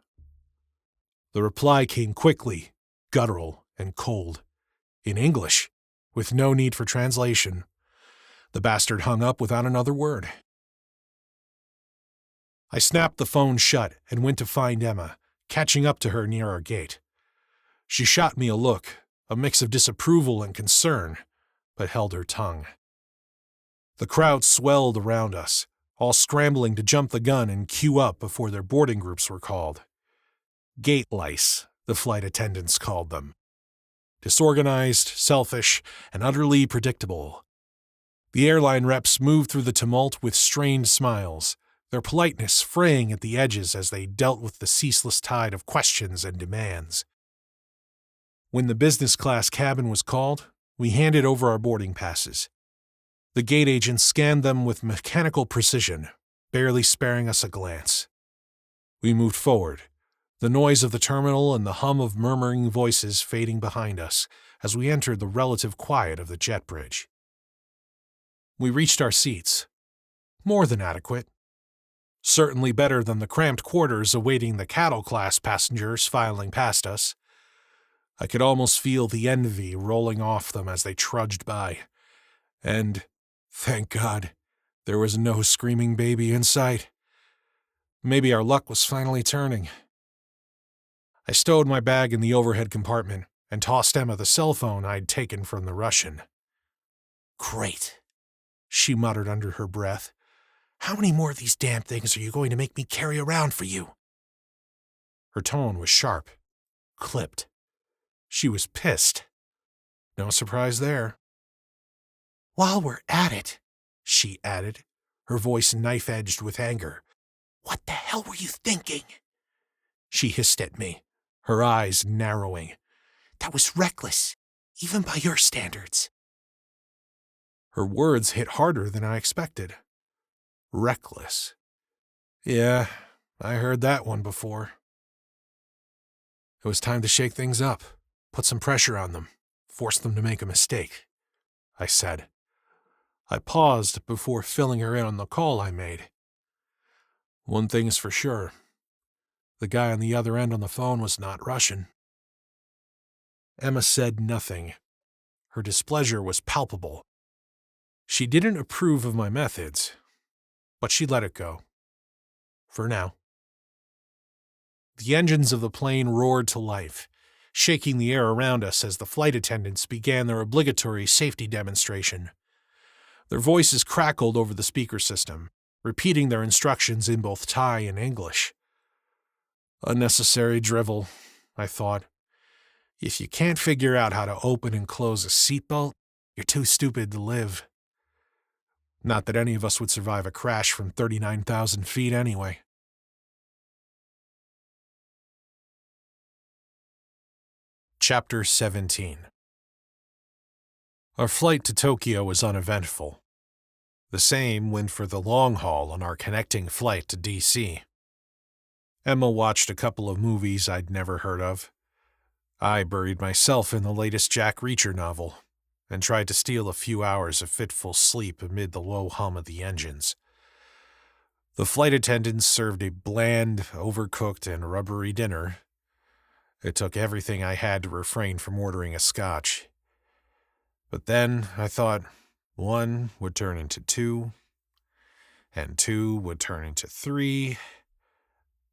The reply came quickly, guttural and cold. In English, with no need for translation. The bastard hung up without another word. I snapped the phone shut and went to find Emma, catching up to her near our gate. She shot me a look, a mix of disapproval and concern, but held her tongue. The crowd swelled around us, all scrambling to jump the gun and queue up before their boarding groups were called. Gate lice, the flight attendants called them. Disorganized, selfish, and utterly predictable. The airline reps moved through the tumult with strained smiles, their politeness fraying at the edges as they dealt with the ceaseless tide of questions and demands. When the business class cabin was called, we handed over our boarding passes. The gate agent scanned them with mechanical precision, barely sparing us a glance. We moved forward, the noise of the terminal and the hum of murmuring voices fading behind us as we entered the relative quiet of the jet bridge. We reached our seats. More than adequate. Certainly better than the cramped quarters awaiting the cattle-class passengers filing past us. I could almost feel the envy rolling off them as they trudged by. And, thank God, there was no screaming baby in sight. Maybe our luck was finally turning. I stowed my bag in the overhead compartment and tossed Emma the cell phone I'd taken from the Russian. "Great," she muttered under her breath. "How many more of these damn things are you going to make me carry around for you?" Her tone was sharp, clipped. She was pissed. No surprise there. "While we're at it," she added, her voice knife-edged with anger, "what the hell were you thinking?" She hissed at me, her eyes narrowing. "That was reckless, even by your standards." Her words hit harder than I expected. Reckless. Yeah, I heard that one before. It was time to shake things up, put some pressure on them, force them to make a mistake, I said. I paused before filling her in on the call I made. One thing's for sure. The guy on the other end on the phone was not Russian. Emma said nothing. Her displeasure was palpable. She didn't approve of my methods, but she let it go. For now. The engines of the plane roared to life, shaking the air around us as the flight attendants began their obligatory safety demonstration. Their voices crackled over the speaker system, repeating their instructions in both Thai and English. Unnecessary drivel, I thought. If you can't figure out how to open and close a seatbelt, you're too stupid to live. Not that any of us would survive a crash from 39,000 feet anyway. Chapter 17. Our flight to Tokyo was uneventful. The same went for the long haul on our connecting flight to D.C. Emma watched a couple of movies I'd never heard of. I buried myself in the latest Jack Reacher novel and tried to steal a few hours of fitful sleep amid the low hum of the engines. The flight attendants served a bland, overcooked, and rubbery dinner. It took everything I had to refrain from ordering a scotch. But then I thought 1 would turn into 2, and 2 would turn into 3,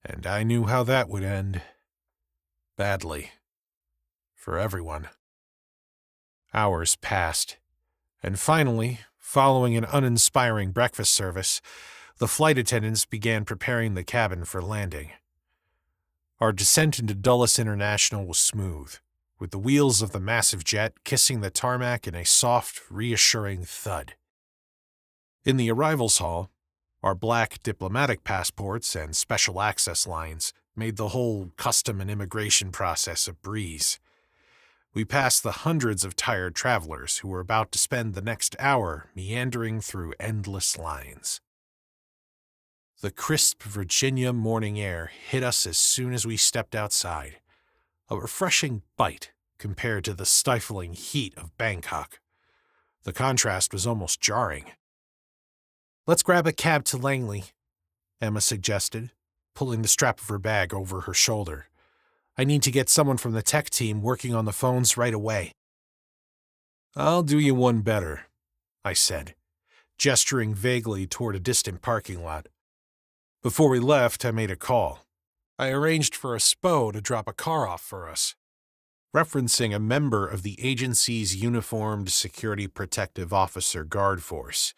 and I knew how that would end. Badly. For everyone. Hours passed, and finally, following an uninspiring breakfast service, the flight attendants began preparing the cabin for landing. Our descent into Dulles International was smooth, with the wheels of the massive jet kissing the tarmac in a soft, reassuring thud. In the arrivals hall, our black diplomatic passports and special access lines made the whole custom and immigration process a breeze. We passed the hundreds of tired travelers who were about to spend the next hour meandering through endless lines. The crisp Virginia morning air hit us as soon as we stepped outside, a refreshing bite compared to the stifling heat of Bangkok. The contrast was almost jarring. "Let's grab a cab to Langley," Emma suggested, pulling the strap of her bag over her shoulder. I need to get someone from the tech team working on the phones right away. I'll do you one better, I said, gesturing vaguely toward a distant parking lot. Before we left, I made a call. I arranged for a SPO to drop a car off for us, referencing a member of the agency's uniformed security protective officer guard force,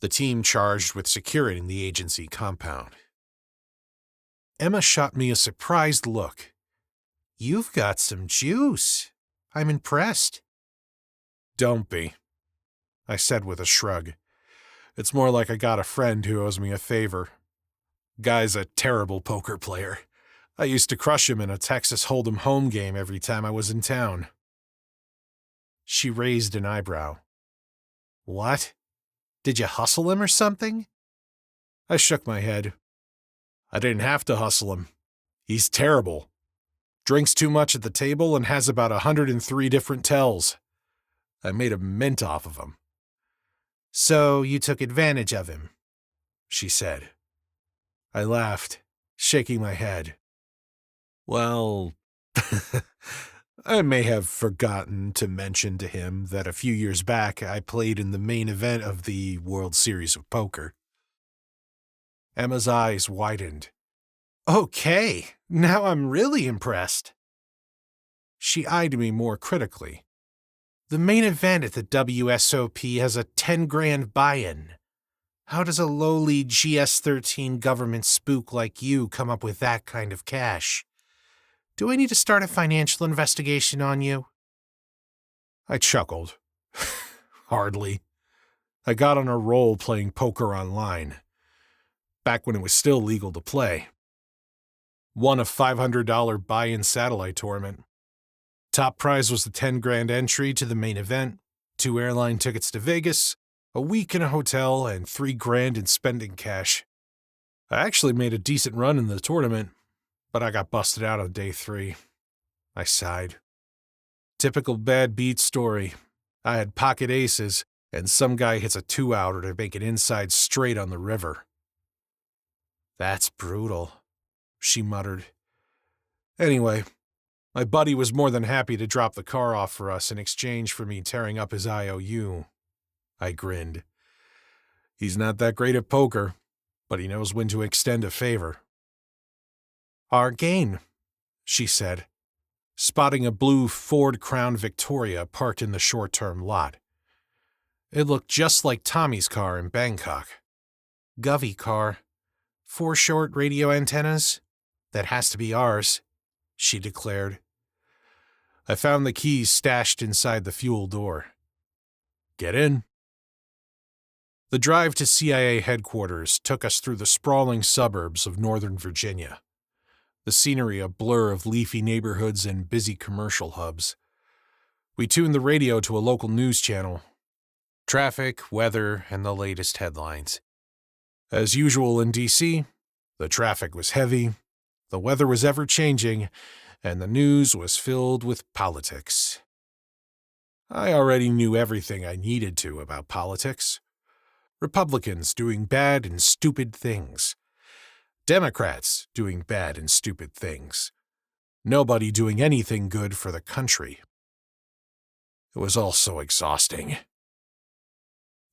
the team charged with securing the agency compound. Emma shot me a surprised look. You've got some juice. I'm impressed. Don't be, I said with a shrug. It's more like I got a friend who owes me a favor. Guy's a terrible poker player. I used to crush him in a Texas Hold'em home game every time I was in town. She raised an eyebrow. What? Did you hustle him or something? I shook my head. I didn't have to hustle him. He's terrible. Drinks too much at the table and has about 103 different tells. I made a mint off of him. So you took advantage of him, she said. I laughed, shaking my head. Well, I may have forgotten to mention to him that a few years back I played in the main event of the World Series of Poker. Emma's eyes widened. Okay, now I'm really impressed. She eyed me more critically. The main event at the WSOP has a $10,000 buy-in. How does a lowly GS-13 government spook like you come up with that kind of cash? Do I need to start a financial investigation on you? I chuckled. Hardly. I got on a roll playing poker online. Back when it was still legal to play. Won a $500 buy-in satellite tournament. Top prize was the $10,000 entry to the main event, 2 airline tickets to Vegas, a week in a hotel, and $3,000 in spending cash. I actually made a decent run in the tournament, but I got busted out on day 3. I sighed. Typical bad beat story. I had pocket aces, and some guy hits a 2-outer to make it inside straight on the river. That's brutal, she muttered. Anyway, my buddy was more than happy to drop the car off for us in exchange for me tearing up his IOU. I grinned. He's not that great at poker, but he knows when to extend a favor. Our gain, she said, spotting a blue Ford Crown Victoria parked in the short-term lot. It looked just like Tommy's car in Bangkok. Govy car. 4 short radio antennas? That has to be ours, she declared. I found the keys stashed inside the fuel door. Get in. The drive to CIA headquarters took us through the sprawling suburbs of Northern Virginia. The scenery a blur of leafy neighborhoods and busy commercial hubs. We tuned the radio to a local news channel. Traffic, weather, and the latest headlines. As usual in D.C., the traffic was heavy, the weather was ever-changing, and the news was filled with politics. I already knew everything I needed to about politics. Republicans doing bad and stupid things. Democrats doing bad and stupid things. Nobody doing anything good for the country. It was all so exhausting.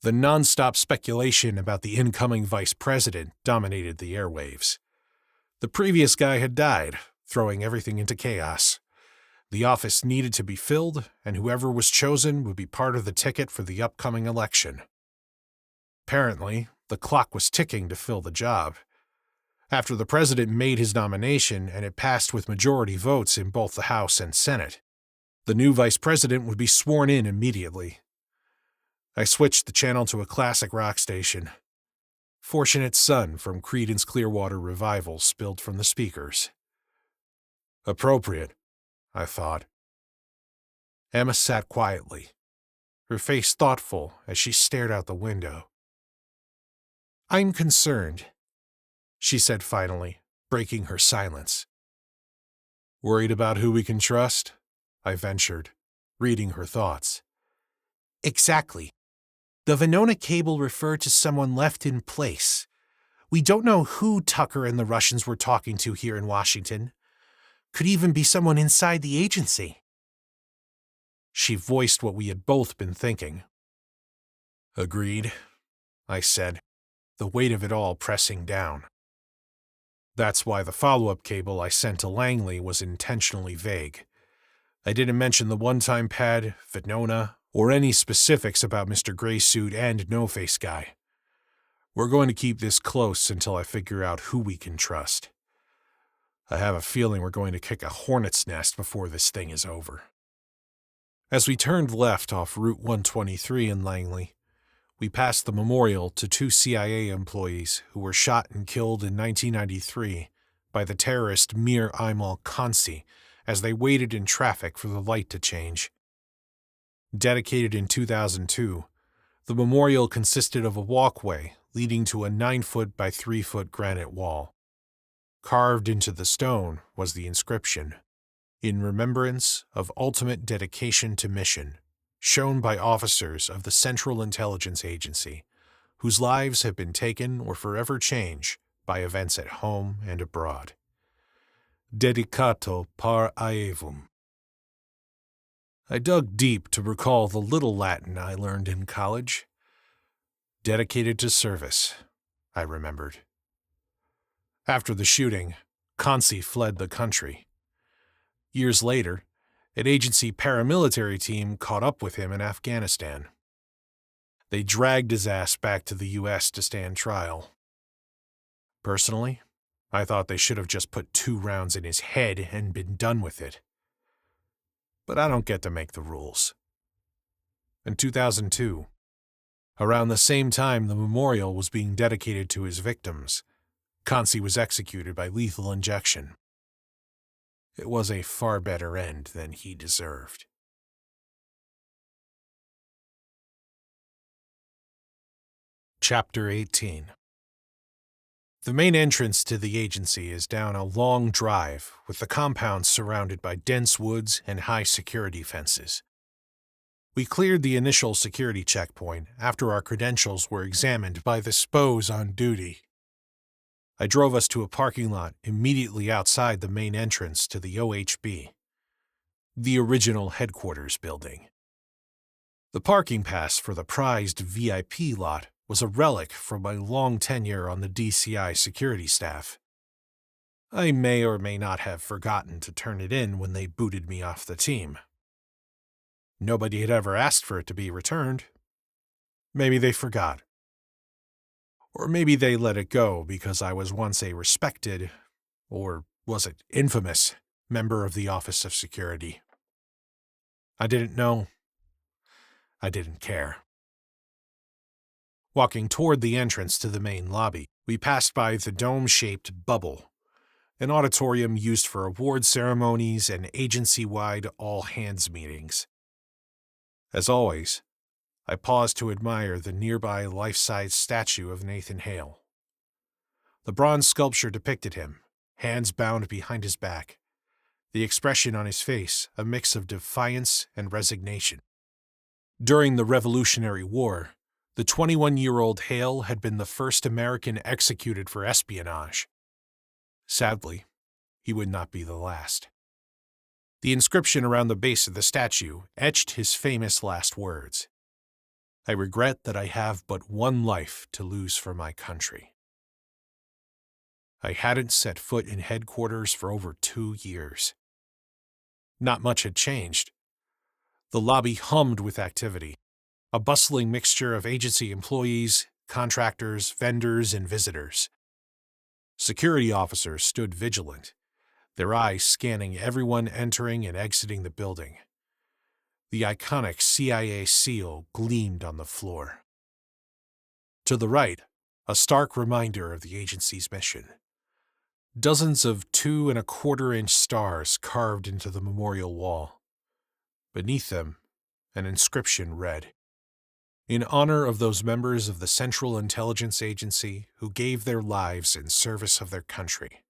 The nonstop speculation about the incoming vice president dominated the airwaves. The previous guy had died, throwing everything into chaos. The office needed to be filled, and whoever was chosen would be part of the ticket for the upcoming election. Apparently, the clock was ticking to fill the job. After the president made his nomination and it passed with majority votes in both the House and Senate, the new vice president would be sworn in immediately. I switched the channel to a classic rock station. Fortunate Son from Creedence Clearwater Revival spilled from the speakers. Appropriate, I thought. Emma sat quietly, her face thoughtful as she stared out the window. I'm concerned, she said finally, breaking her silence. Worried about who we can trust? I ventured, reading her thoughts. Exactly. The Venona cable referred to someone left in place. We don't know who Tucker and the Russians were talking to here in Washington. Could even be someone inside the agency. She voiced what we had both been thinking. Agreed, I said, the weight of it all pressing down. That's why the follow-up cable I sent to Langley was intentionally vague. I didn't mention the one-time pad, Venona, or any specifics about Mr. Graysuit and No-Face Guy. We're going to keep this close until I figure out who we can trust. I have a feeling we're going to kick a hornet's nest before this thing is over. As we turned left off Route 123 in Langley, we passed the memorial to 2 CIA employees who were shot and killed in 1993 by the terrorist Mir Aimal Kansi as they waited in traffic for the light to change. Dedicated in 2002, the memorial consisted of a walkway leading to a 9-foot by 3-foot granite wall. Carved into the stone was the inscription, "In remembrance of ultimate dedication to mission, shown by officers of the Central Intelligence Agency, whose lives have been taken or forever changed by events at home and abroad. Dedicato par aevum." I dug deep to recall the little Latin I learned in college. Dedicated to service, I remembered. After the shooting, Kansi fled the country. Years later, an agency paramilitary team caught up with him in Afghanistan. They dragged his ass back to the U.S. to stand trial. Personally, I thought they should have just put 2 rounds in his head and been done with it. But I don't get to make the rules. In 2002, around the same time the memorial was being dedicated to his victims, Kansi was executed by lethal injection. It was a far better end than he deserved. Chapter 18. The main entrance to the agency is down a long drive with the compound surrounded by dense woods and high security fences. We cleared the initial security checkpoint after our credentials were examined by the SPOs on duty. I drove us to a parking lot immediately outside the main entrance to the OHB, the original headquarters building. The parking pass for the prized VIP lot was a relic from my long tenure on the DCI security staff. I may or may not have forgotten to turn it in when they booted me off the team. Nobody had ever asked for it to be returned. Maybe they forgot. Or maybe they let it go because I was once a respected, or was it infamous, member of the Office of Security. I didn't know. I didn't care. Walking toward the entrance to the main lobby, we passed by the dome-shaped bubble, an auditorium used for award ceremonies and agency-wide all-hands meetings. As always, I paused to admire the nearby life-size statue of Nathan Hale. The bronze sculpture depicted him, hands bound behind his back, the expression on his face a mix of defiance and resignation. During the Revolutionary War, the 21-year-old Hale had been the first American executed for espionage. Sadly, he would not be the last. The inscription around the base of the statue etched his famous last words: "I regret that I have but one life to lose for my country." I hadn't set foot in headquarters for over 2 years. Not much had changed. The lobby hummed with activity, a bustling mixture of agency employees, contractors, vendors, and visitors. Security officers stood vigilant, their eyes scanning everyone entering and exiting the building. The iconic CIA seal gleamed on the floor. To the right, a stark reminder of the agency's mission. Dozens of 2¼ stars carved into the memorial wall. Beneath them, an inscription read, "In honor of those members of the Central Intelligence Agency who gave their lives in service of their country."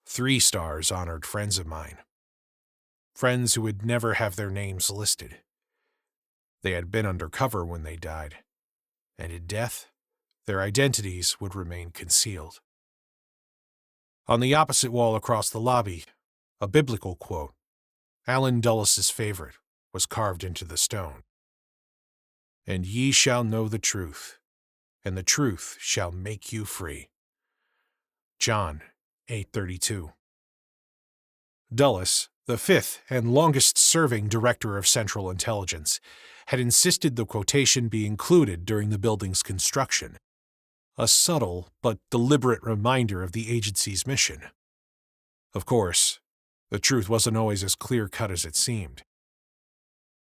3 stars honored friends of mine. Friends who would never have their names listed. They had been undercover when they died, and in death, their identities would remain concealed. On the opposite wall across the lobby, A biblical quote, Alan Dulles' favorite, was carved into the stone. "And ye shall know the truth, and the truth shall make you free." John 8:32. Dulles, the fifth and longest-serving director of Central Intelligence, had insisted the quotation be included during the building's construction, a subtle but deliberate reminder of the agency's mission. Of course, the truth wasn't always as clear-cut as it seemed.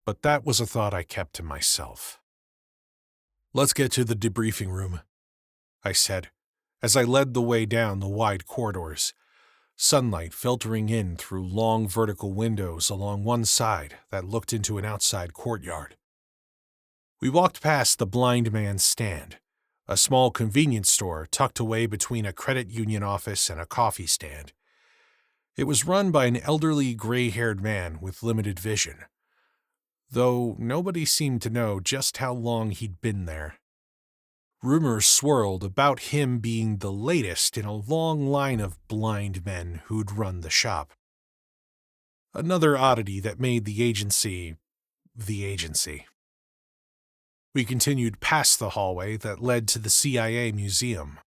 But that was a thought I kept to myself. "Let's get to the debriefing room," I said, as I led the way down the wide corridors, sunlight filtering in through long vertical windows along one side that looked into an outside courtyard. We walked past the blind man's stand, a small convenience store tucked away between a credit union office and a coffee stand. It was run by an elderly, gray-haired man with limited vision, though nobody seemed to know just how long he'd been there. Rumors swirled about him being the latest in a long line of blind men who'd run the shop. Another oddity that made the agency the agency. We continued past the hallway that led to the CIA Museum,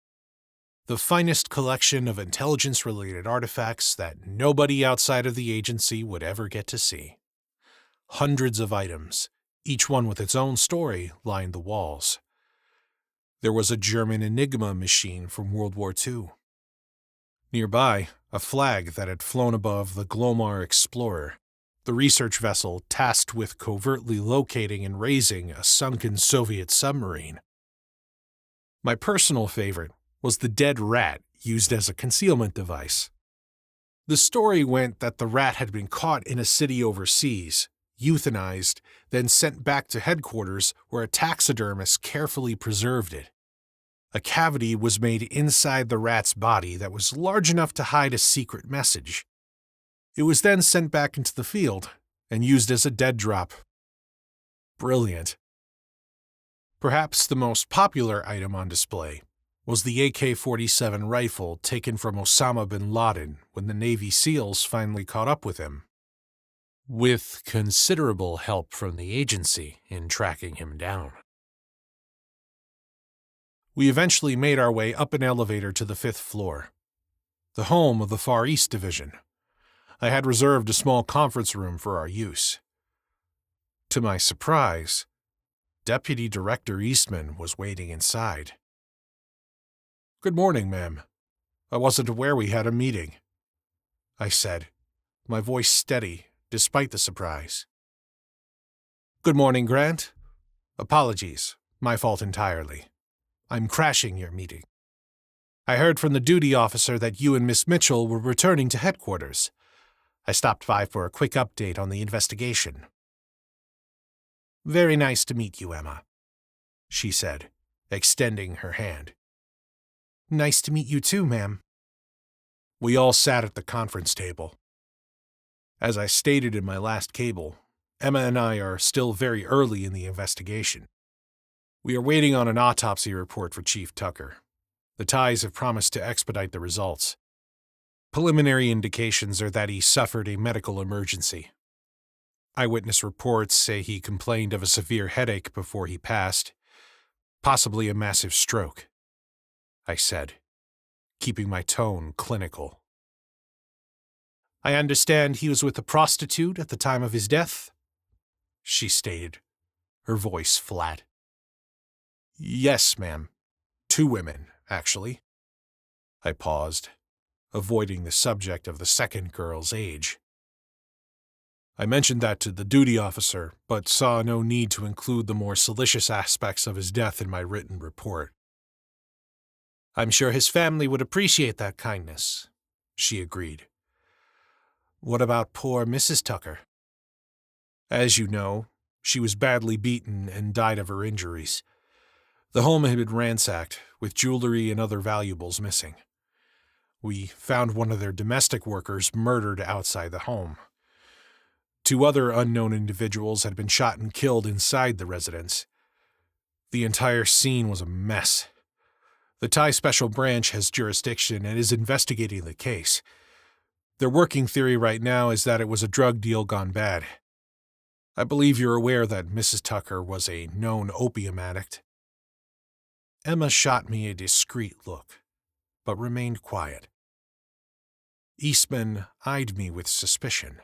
the finest collection of intelligence-related artifacts that nobody outside of the agency would ever get to see. Hundreds of items, each one with its own story, lined the walls. There was a German Enigma machine from World War II. Nearby, a flag that had flown above the Glomar Explorer, the research vessel tasked with covertly locating and raising a sunken Soviet submarine. My personal favorite was the dead rat used as a concealment device. The story went that the rat had been caught in a city overseas, euthanized, then sent back to headquarters where a taxidermist carefully preserved it. A cavity was made inside the rat's body that was large enough to hide a secret message. It was then sent back into the field and used as a dead drop. Brilliant. Perhaps the most popular item on display was the AK-47 rifle taken from Osama bin Laden when the Navy SEALs finally caught up with him, with considerable help from the agency in tracking him down. We eventually made our way up an elevator to the 5th floor, the home of the Far East Division. I had reserved a small conference room for our use. To my surprise, Deputy Director Eastman was waiting inside. "Good morning, ma'am. I wasn't aware we had a meeting," I said, my voice steady despite the surprise. "Good morning, Grant. Apologies, my fault entirely. I'm crashing your meeting. I heard from the duty officer that you and Miss Mitchell were returning to headquarters. I stopped by for a quick update on the investigation." "Very nice to meet you, Emma," she said, extending her hand. "Nice to meet you too, ma'am." We all sat at the conference table. As I stated in my last cable, Emma and I are still very early in the investigation. We are waiting on an autopsy report for Chief Tucker. The Thais have promised to expedite the results. Preliminary indications are that he suffered a medical emergency. Eyewitness reports say he complained of a severe headache before he passed, possibly a massive stroke, I said, keeping my tone clinical. "I understand he was with a prostitute at the time of his death?" she stated, her voice flat. "Yes, ma'am. 2 women, actually." I paused, avoiding the subject of the second girl's age. I mentioned that to the duty officer, but saw no need to include the more salacious aspects of his death in my written report. "I'm sure his family would appreciate that kindness," she agreed. "What about poor Mrs. Tucker?" "As you know, she was badly beaten and died of her injuries. The home had been ransacked, with jewelry and other valuables missing. We found one of their domestic workers murdered outside the home. 2 other unknown individuals had been shot and killed inside the residence. The entire scene was a mess. The Thai Special Branch has jurisdiction and is investigating the case. Their working theory right now is that it was a drug deal gone bad. I believe you're aware that Mrs. Tucker was a known opium addict. Emma shot me a discreet look, but remained quiet. Eastman eyed me with suspicion.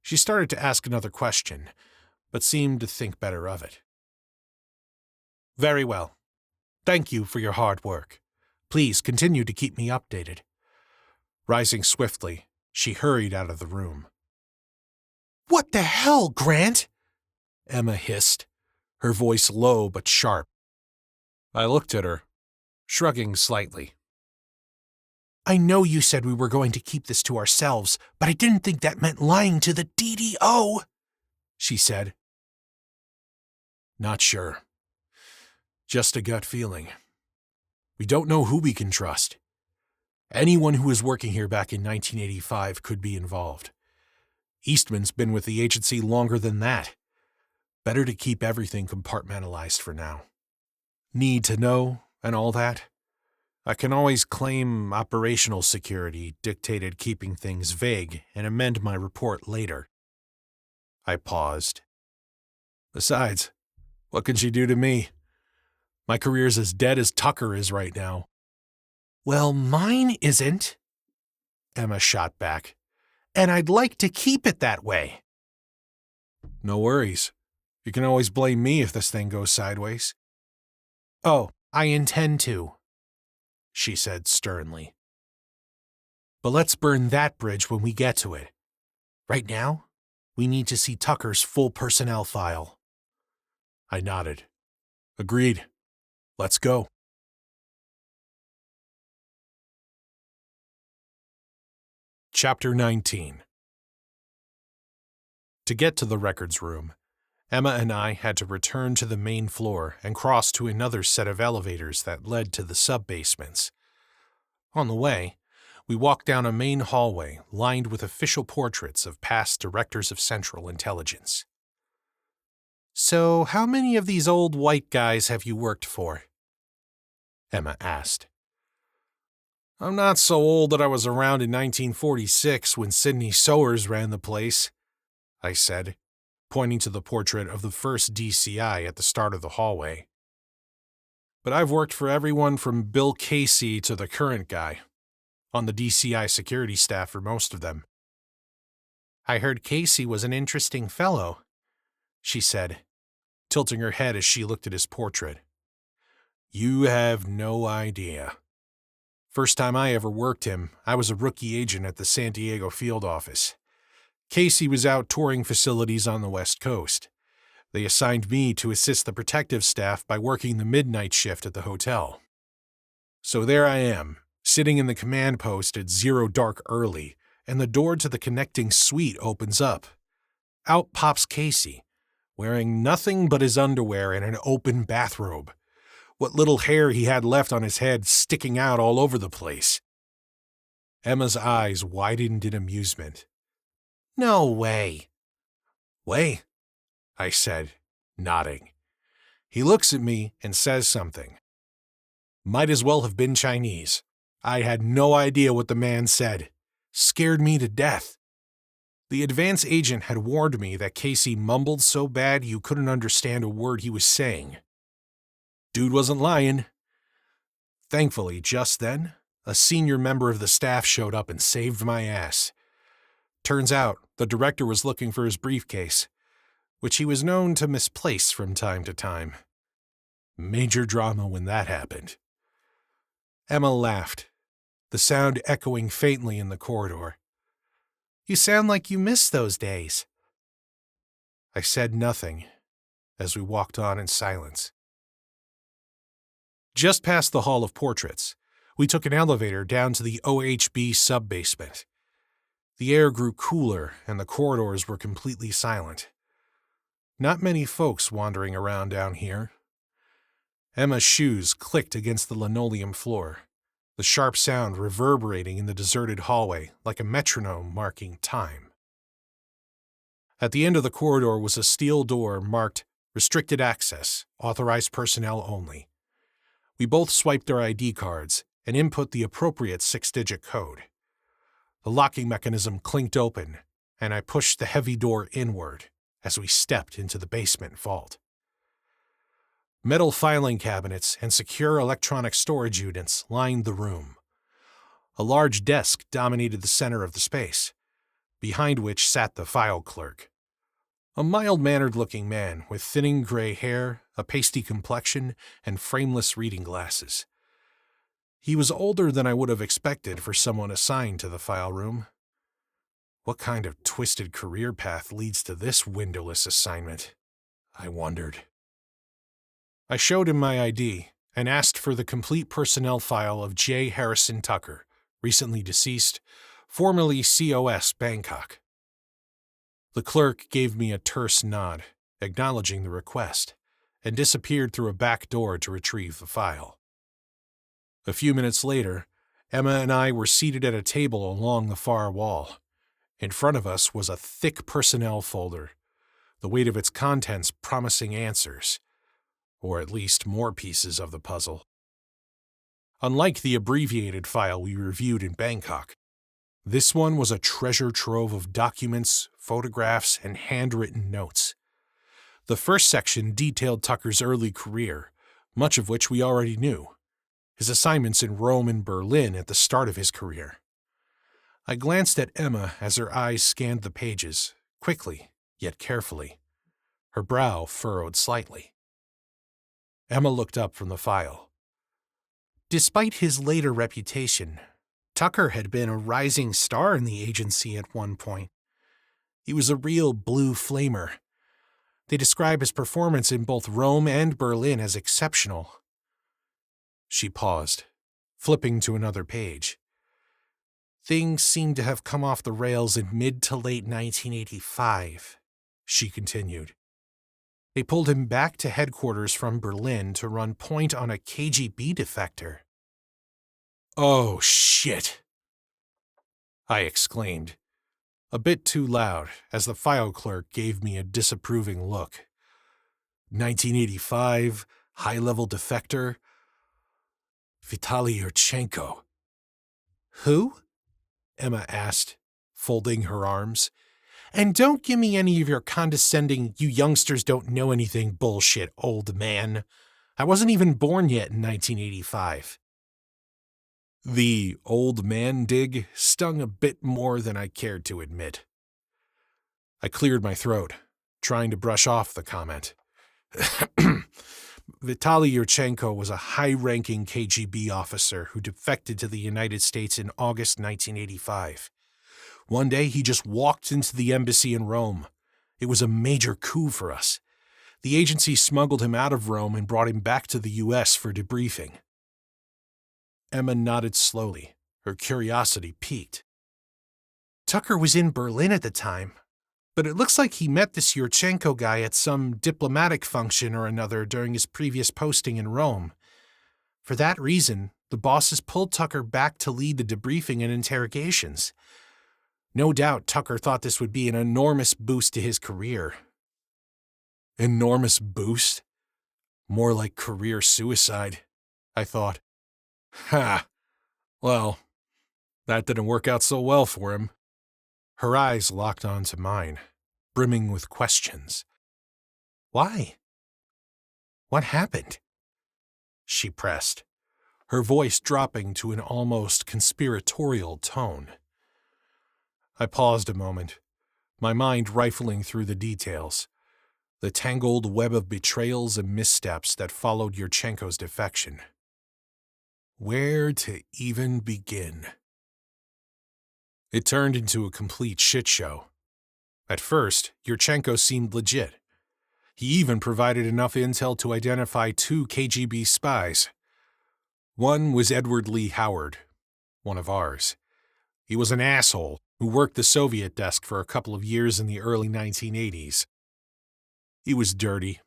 She started to ask another question, but seemed to think better of it. Very well. Thank you for your hard work. Please continue to keep me updated. Rising swiftly, she hurried out of the room. What the hell, Grant? Emma hissed, her voice low but sharp. I looked at her, shrugging slightly. I know you said we were going to keep this to ourselves, but I didn't think that meant lying to the DDO, she said. Not sure. Just a gut feeling. We don't know who we can trust. Anyone who was working here back in 1985 could be involved. Eastman's been with the agency longer than that. Better to keep everything compartmentalized for now. Need to know and all that? I can always claim operational security dictated keeping things vague and amend my report later. I paused. Besides, what can she do to me? My career's as dead as Tucker is right now. Well, mine isn't, Emma shot back, and I'd like to keep it that way. No worries. You can always blame me if this thing goes sideways. Oh, I intend to, she said sternly. But let's burn that bridge when we get to it. Right now, we need to see Tucker's full personnel file. I nodded. Agreed. Let's go. Chapter 19. To get to the records room, Emma and I had to return to the main floor and cross to another set of elevators that led to the sub-basements. On the way, we walked down a main hallway lined with official portraits of past directors of Central Intelligence. So, how many of these old white guys have you worked for? Emma asked. I'm not so old that I was around in 1946 when Sidney Sowers ran the place, I said, pointing to the portrait of the first DCI at the start of the hallway. But I've worked for everyone from Bill Casey to the current guy, on the DCI security staff for most of them. I heard Casey was an interesting fellow, she said, tilting her head as she looked at his portrait. You have no idea. First time I ever worked him, I was a rookie agent at the San Diego field office. Casey was out touring facilities on the West Coast. They assigned me to assist the protective staff by working the midnight shift at the hotel. So there I am, sitting in the command post at 0 dark early, and the door to the connecting suite opens up. Out pops Casey, wearing nothing but his underwear and an open bathrobe. What little hair he had left on his head sticking out all over the place. Emma's eyes widened in amusement. No way. Way, I said, nodding. He looks at me and says something. Might as well have been Chinese. I had no idea what the man said. Scared me to death. The advance agent had warned me that Casey mumbled so bad you couldn't understand a word he was saying. Dude wasn't lying. Thankfully, just then, a senior member of the staff showed up and saved my ass. Turns out, the director was looking for his briefcase, which he was known to misplace from time to time. Major drama when that happened. Emma laughed, the sound echoing faintly in the corridor. You sound like you miss those days. I said nothing as we walked on in silence. Just past the Hall of Portraits, we took an elevator down to the OHB sub-basement. The air grew cooler and the corridors were completely silent. Not many folks wandering around down here. Emma's shoes clicked against the linoleum floor, the sharp sound reverberating in the deserted hallway like a metronome marking time. At the end of the corridor was a steel door marked Restricted Access, Authorized Personnel Only. We both swiped our ID cards and input the appropriate 6-digit code. The locking mechanism clinked open, and I pushed the heavy door inward as we stepped into the basement vault. Metal filing cabinets and secure electronic storage units lined the room. A large desk dominated the center of the space, behind which sat the file clerk. A mild-mannered-looking man with thinning gray hair, a pasty complexion, and frameless reading glasses. He was older than I would have expected for someone assigned to the file room. What kind of twisted career path leads to this windowless assignment? I wondered. I showed him my ID and asked for the complete personnel file of J. Harrison Tucker, recently deceased, formerly COS Bangkok. The clerk gave me a terse nod, acknowledging the request, and disappeared through a back door to retrieve the file. A few minutes later, Emma and I were seated at a table along the far wall. In front of us was a thick personnel folder, the weight of its contents promising answers, or at least more pieces of the puzzle. Unlike the abbreviated file we reviewed in Bangkok, this one was a treasure trove of documents, photographs, and handwritten notes. The first section detailed Tucker's early career, much of which we already knew, his assignments in Rome and Berlin at the start of his career. I glanced at Emma as her eyes scanned the pages, quickly, yet carefully. Her brow furrowed slightly. Emma looked up from the file. Despite his later reputation, Tucker had been a rising star in the agency at one point. He was a real blue flamer. They describe his performance in both Rome and Berlin as exceptional. She paused, flipping to another page. Things seemed to have come off the rails in mid to late 1985, she continued. They pulled him back to headquarters from Berlin to run point on a KGB defector. Oh, shit! I exclaimed, a bit too loud as the file clerk gave me a disapproving look. 1985, high-level defector, Vitaly Yurchenko. Who? Emma asked, folding her arms. And don't give me any of your condescending, you youngsters don't know anything bullshit, old man. I wasn't even born yet in 1985. The old man dig stung a bit more than I cared to admit. I cleared my throat, trying to brush off the comment. Vitaly Yurchenko was a high-ranking KGB officer who defected to the United States in August 1985. One day, he just walked into the embassy in Rome. It was a major coup for us. The agency smuggled him out of Rome and brought him back to the U.S. for debriefing. Emma nodded slowly, her curiosity piqued. Tucker was in Berlin at the time, but it looks like he met this Yurchenko guy at some diplomatic function or another during his previous posting in Rome. For that reason, the bosses pulled Tucker back to lead the debriefing and interrogations. No doubt Tucker thought this would be an enormous boost to his career. Enormous boost? More like career suicide, I thought. Ha! Well, that didn't work out so well for him. Her eyes locked onto mine, brimming with questions. Why? What happened? She pressed, her voice dropping to an almost conspiratorial tone. I paused a moment, my mind rifling through the details, the tangled web of betrayals and missteps that followed Yurchenko's defection. Where to even begin? It turned into a complete shit show. At first, Yurchenko seemed legit. He even provided enough intel to identify 2 KGB spies. One was Edward Lee Howard, one of ours. He was an asshole who worked the Soviet desk for a couple of years in the early 1980s. He was dirty,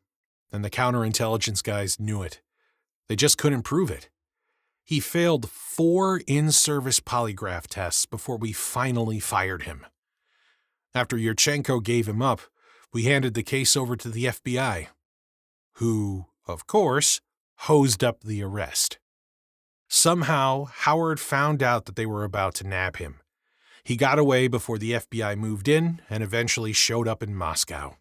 and the counterintelligence guys knew it. They just couldn't prove it. He failed 4 in-service polygraph tests before we finally fired him. After Yurchenko gave him up, we handed the case over to the FBI, who, of course, hosed up the arrest. Somehow, Howard found out that they were about to nab him. He got away before the FBI moved in and eventually showed up in Moscow.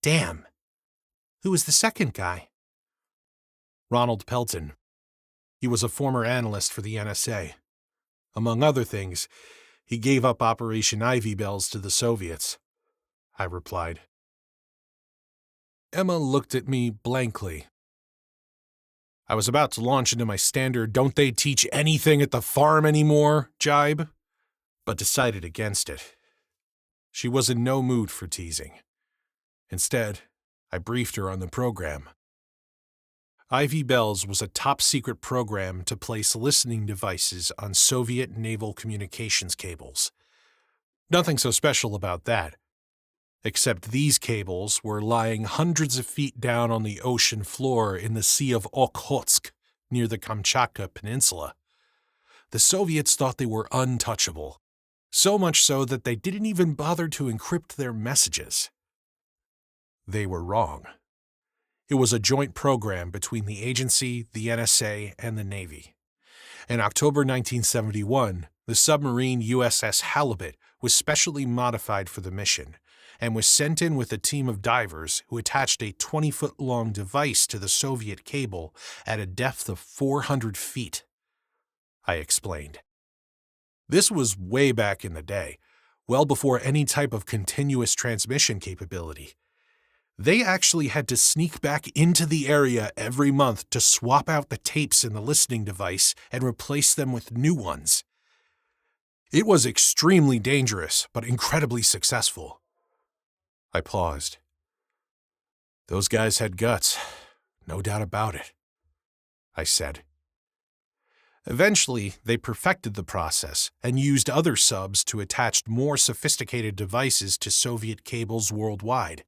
Damn. Who was the second guy? Ronald Pelton. He was a former analyst for the NSA. Among other things, he gave up Operation Ivy Bells to the Soviets, I replied. Emma looked at me blankly. I was about to launch into my standard "don't they teach anything at the farm anymore" jibe, but decided against it. She was in no mood for teasing. Instead, I briefed her on the program. Ivy Bells was a top-secret program to place listening devices on Soviet naval communications cables. Nothing so special about that, except these cables were lying hundreds of feet down on the ocean floor in the Sea of Okhotsk, near the Kamchatka Peninsula. The Soviets thought they were untouchable, so much so that they didn't even bother to encrypt their messages. They were wrong. It was a joint program between the agency, the NSA, and the Navy. In October 1971, the submarine USS Halibut was specially modified for the mission and was sent in with a team of divers who attached a 20-foot-long device to the Soviet cable at a depth of 400 feet. I explained. This was way back in the day, well before any type of continuous transmission capability. They actually had to sneak back into the area every month to swap out the tapes in the listening device and replace them with new ones. It was extremely dangerous, but incredibly successful. I paused. Those guys had guts, no doubt about it, I said. Eventually, they perfected the process and used other subs to attach more sophisticated devices to Soviet cables worldwide.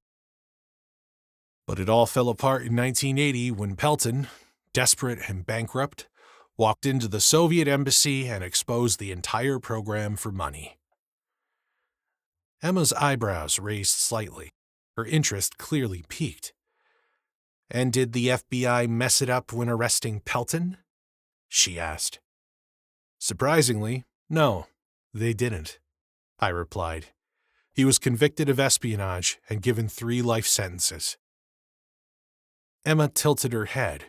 But it all fell apart in 1980 when Pelton, desperate and bankrupt, walked into the Soviet embassy and exposed the entire program for money. Emma's eyebrows raised slightly, her interest clearly piqued. And did the FBI mess it up when arresting Pelton? She asked. Surprisingly, no, they didn't, I replied. He was convicted of espionage and given 3 life sentences. Emma tilted her head.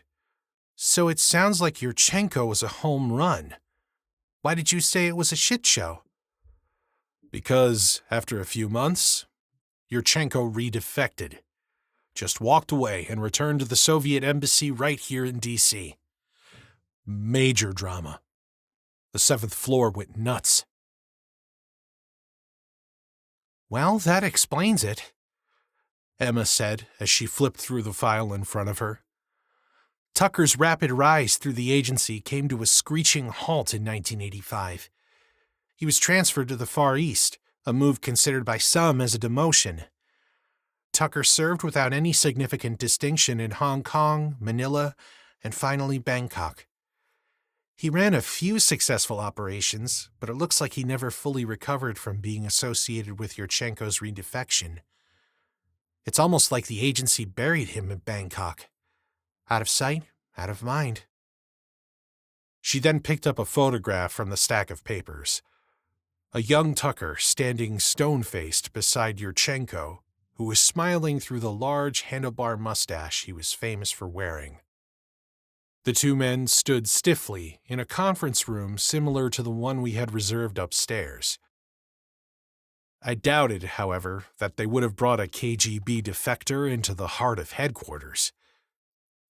So it sounds like Yurchenko was a home run. Why did you say it was a shit show? Because, after a few months, Yurchenko redefected. Just walked away and returned to the Soviet embassy right here in D.C. Major drama. The 7th floor went nuts. Well, that explains it, Emma said as she flipped through the file in front of her. Tucker's rapid rise through the agency came to a screeching halt in 1985. He was transferred to the Far East, a move considered by some as a demotion. Tucker served without any significant distinction in Hong Kong, Manila, and finally Bangkok. He ran a few successful operations, but it looks like he never fully recovered from being associated with Yurchenko's redefection. It's almost like the agency buried him in Bangkok. Out of sight, out of mind. She then picked up a photograph from the stack of papers. A young Tucker standing stone-faced beside Yurchenko, who was smiling through the large handlebar mustache he was famous for wearing. The 2 men stood stiffly in a conference room similar to the one we had reserved upstairs. I doubted, however, that they would have brought a KGB defector into the heart of headquarters.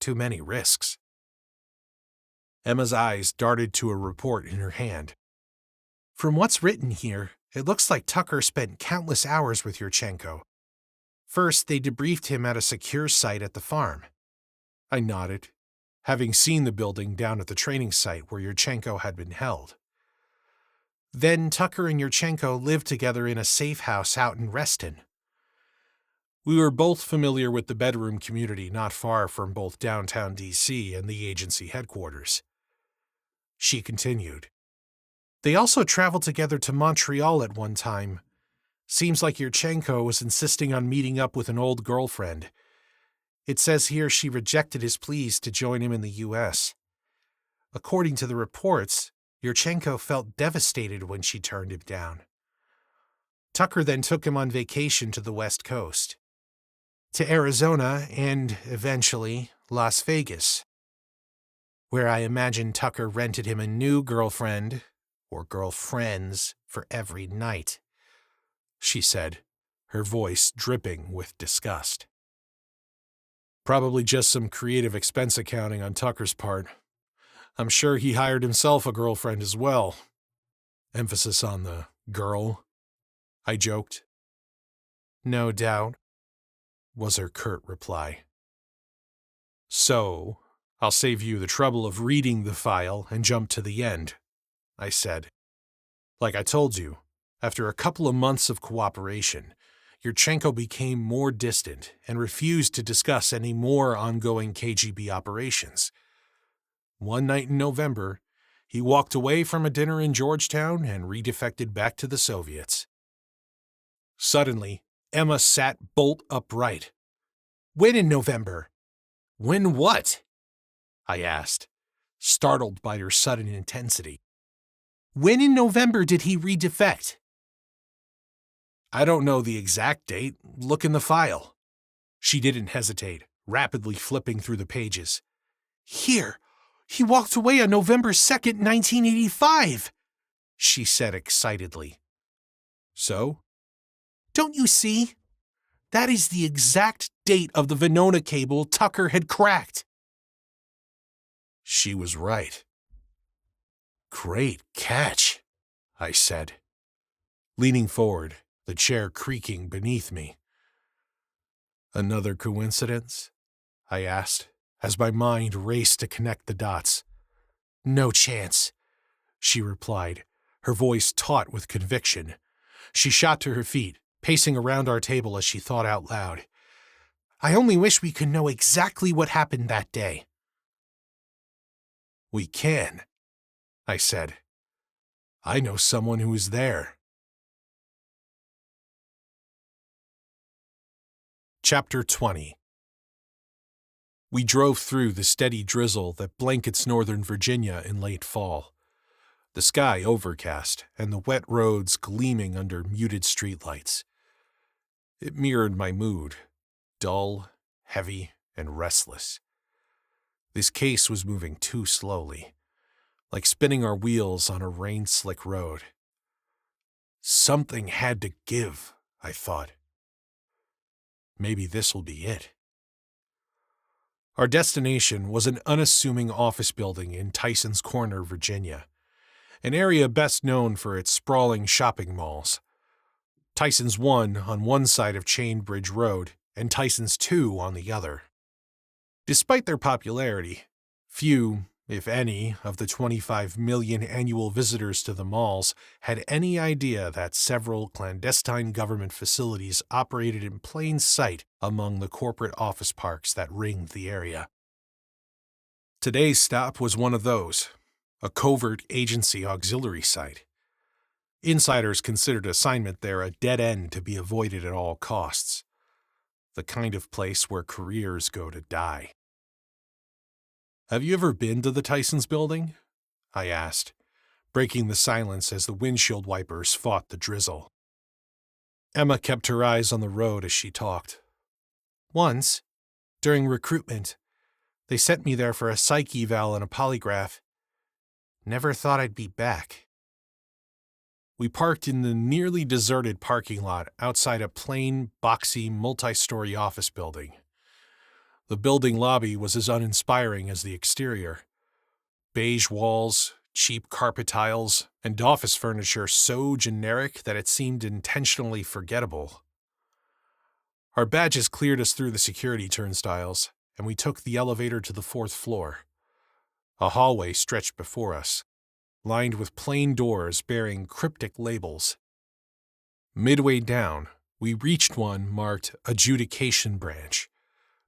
Too many risks. Emma's eyes darted to a report in her hand. From what's written here, it looks like Tucker spent countless hours with Yurchenko. First, they debriefed him at a secure site at the farm. I nodded, having seen the building down at the training site where Yurchenko had been held. Then Tucker and Yurchenko lived together in a safe house out in Reston. We were both familiar with the bedroom community not far from both downtown D.C. and the agency headquarters. She continued. They also traveled together to Montreal at one time. Seems like Yurchenko was insisting on meeting up with an old girlfriend. It says here she rejected his pleas to join him in the U.S. According to the reports, Yurchenko felt devastated when she turned him down. Tucker then took him on vacation to the West Coast, to Arizona and, eventually, Las Vegas, where I imagine Tucker rented him a new girlfriend, or girlfriends, for every night, she said, her voice dripping with disgust. Probably just some creative expense accounting on Tucker's part. I'm sure he hired himself a girlfriend as well. Emphasis on the girl, I joked. No doubt, was her curt reply. So, I'll save you the trouble of reading the file and jump to the end, I said. Like I told you, after a couple of months of cooperation, Yurchenko became more distant and refused to discuss any more ongoing KGB operations. One night in November, he walked away from a dinner in Georgetown and redefected back to the Soviets. Suddenly, Emma sat bolt upright. When in November? When what? I asked, startled by her sudden intensity. When in November did he redefect? I don't know the exact date. Look in the file. She didn't hesitate, rapidly flipping through the pages. Here, he walked away on November 2nd, 1985, she said excitedly. So? Don't you see? That is the exact date of the Venona cable Tucker had cracked. She was right. Great catch, I said, leaning forward, the chair creaking beneath me. Another coincidence? I asked, as my mind raced to connect the dots. No chance, she replied, her voice taut with conviction. She shot to her feet, pacing around our table as she thought out loud. I only wish we could know exactly what happened that day. We can, I said. I know someone who was there. Chapter 20. We drove through the steady drizzle that blankets northern Virginia in late fall, the sky overcast and the wet roads gleaming under muted streetlights. It mirrored my mood, dull, heavy, and restless. This case was moving too slowly, like spinning our wheels on a rain-slick road. Something had to give, I thought. Maybe this will be it. Our destination was an unassuming office building in Tyson's Corner, Virginia, an area best known for its sprawling shopping malls. Tyson's 1 on one side of Chain Bridge Road and Tyson's 2 on the other. Despite their popularity, few, if any, of the 25 million annual visitors to the malls had any idea that several clandestine government facilities operated in plain sight among the corporate office parks that ringed the area. Today's stop was one of those, a covert agency auxiliary site. Insiders considered assignment there a dead end to be avoided at all costs, the kind of place where careers go to die. Have you ever been to the Tysons building? I asked, breaking the silence as the windshield wipers fought the drizzle. Emma kept her eyes on the road as she talked. Once, during recruitment, they sent me there for a psych eval and a polygraph. Never thought I'd be back. We parked in the nearly deserted parking lot outside a plain, boxy, multi-story office building. The building lobby was as uninspiring as the exterior. Beige walls, cheap carpet tiles, and office furniture so generic that it seemed intentionally forgettable. Our badges cleared us through the security turnstiles, and we took the elevator to the 4th floor. A hallway stretched before us, lined with plain doors bearing cryptic labels. Midway down, we reached one marked Adjudication Branch,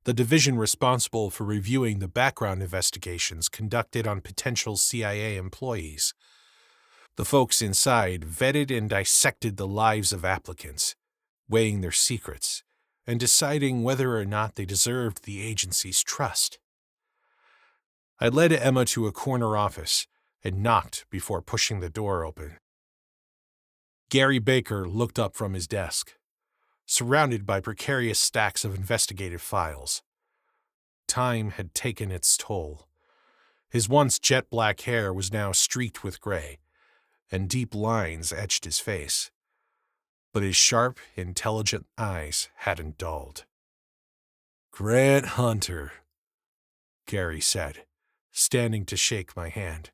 the division responsible for reviewing the background investigations conducted on potential CIA employees. The folks inside vetted and dissected the lives of applicants, weighing their secrets, and deciding whether or not they deserved the agency's trust. I led Emma to a corner office, and knocked before pushing the door open. Gary Baker looked up from his desk, surrounded by precarious stacks of investigative files. Time had taken its toll. His once jet-black hair was now streaked with gray, and deep lines etched his face. But his sharp, intelligent eyes hadn't dulled. "Grant Hunter," Gary said, standing to shake my hand.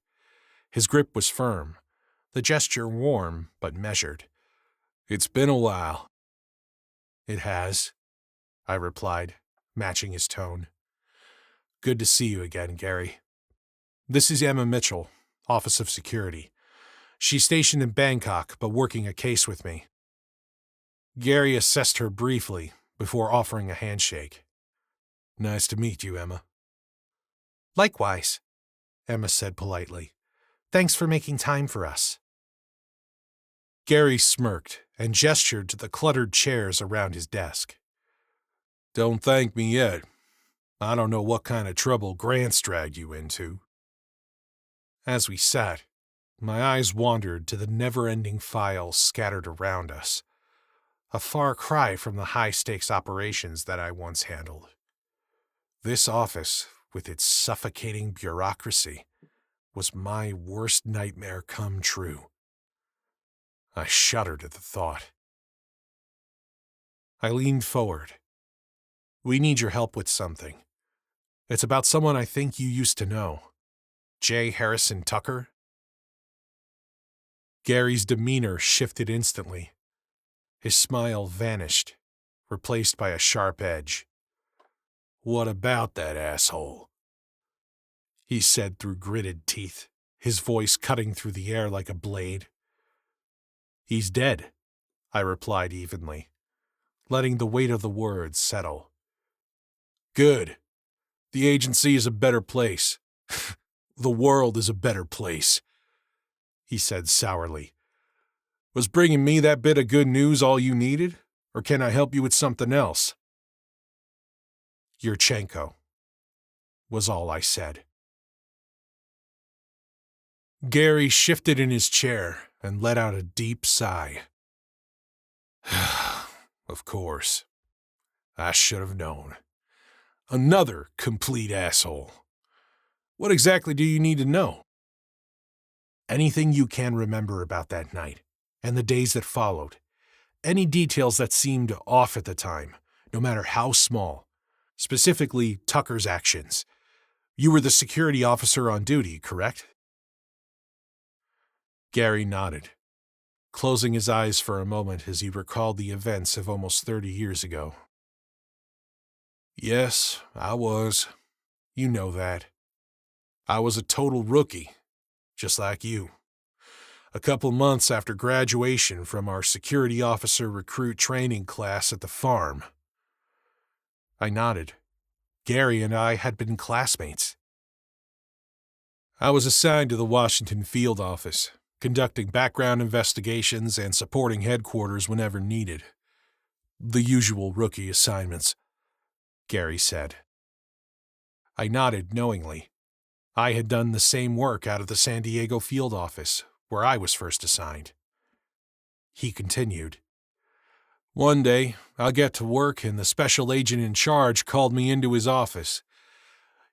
His grip was firm, the gesture warm but measured. "It's been a while." "It has," I replied, matching his tone. "Good to see you again, Gary. This is Emma Mitchell, Office of Security. She's stationed in Bangkok, but working a case with me." Gary assessed her briefly before offering a handshake. "Nice to meet you, Emma." "Likewise," Emma said politely. "Thanks for making time for us." Gary smirked and gestured to the cluttered chairs around his desk. "Don't thank me yet. I don't know what kind of trouble Grant's dragged you into." As we sat, my eyes wandered to the never-ending files scattered around us, a far cry from the high-stakes operations that I once handled. This office, with its suffocating bureaucracy, was my worst nightmare come true. I shuddered at the thought. I leaned forward. "We need your help with something. It's about someone I think you used to know. J. Harrison Tucker?" Gary's demeanor shifted instantly. His smile vanished, replaced by a sharp edge. "What about that asshole?" he said through gritted teeth, his voice cutting through the air like a blade. "He's dead," I replied evenly, letting the weight of the words settle. "Good. The agency is a better place. The world is a better place," he said sourly. "Was bringing me that bit of good news all you needed, or can I help you with something else?" "Yurchenko," was all I said. Gary shifted in his chair and let out a deep sigh. "Of course. I should have known. Another complete asshole. What exactly do you need to know?" "Anything you can remember about that night, and the days that followed. Any details that seemed off at the time, no matter how small. Specifically, Tucker's actions. You were the security officer on duty, correct?" Gary nodded, closing his eyes for a moment as he recalled the events of almost 30 years ago. "Yes, I was. You know that. I was a total rookie, just like you. A couple months after graduation from our security officer recruit training class at the farm." I nodded. Gary and I had been classmates. "I was assigned to the Washington field office, conducting background investigations and supporting headquarters whenever needed. The usual rookie assignments," Gary said. I nodded knowingly. I had done the same work out of the San Diego field office, where I was first assigned. He continued. "One day, I'll get to work and the special agent in charge called me into his office.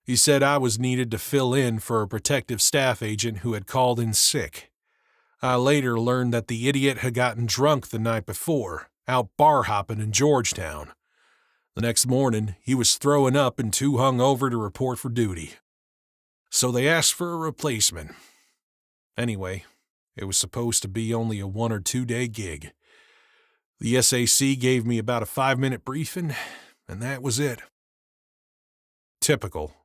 He said I was needed to fill in for a protective staff agent who had called in sick. I later learned that the idiot had gotten drunk the night before, out bar hopping in Georgetown. The next morning, he was throwing up and too hungover to report for duty. So they asked for a replacement. Anyway, it was supposed to be only a 1 or 2 day gig. The SAC gave me about a 5-minute briefing, and that was it." Typical,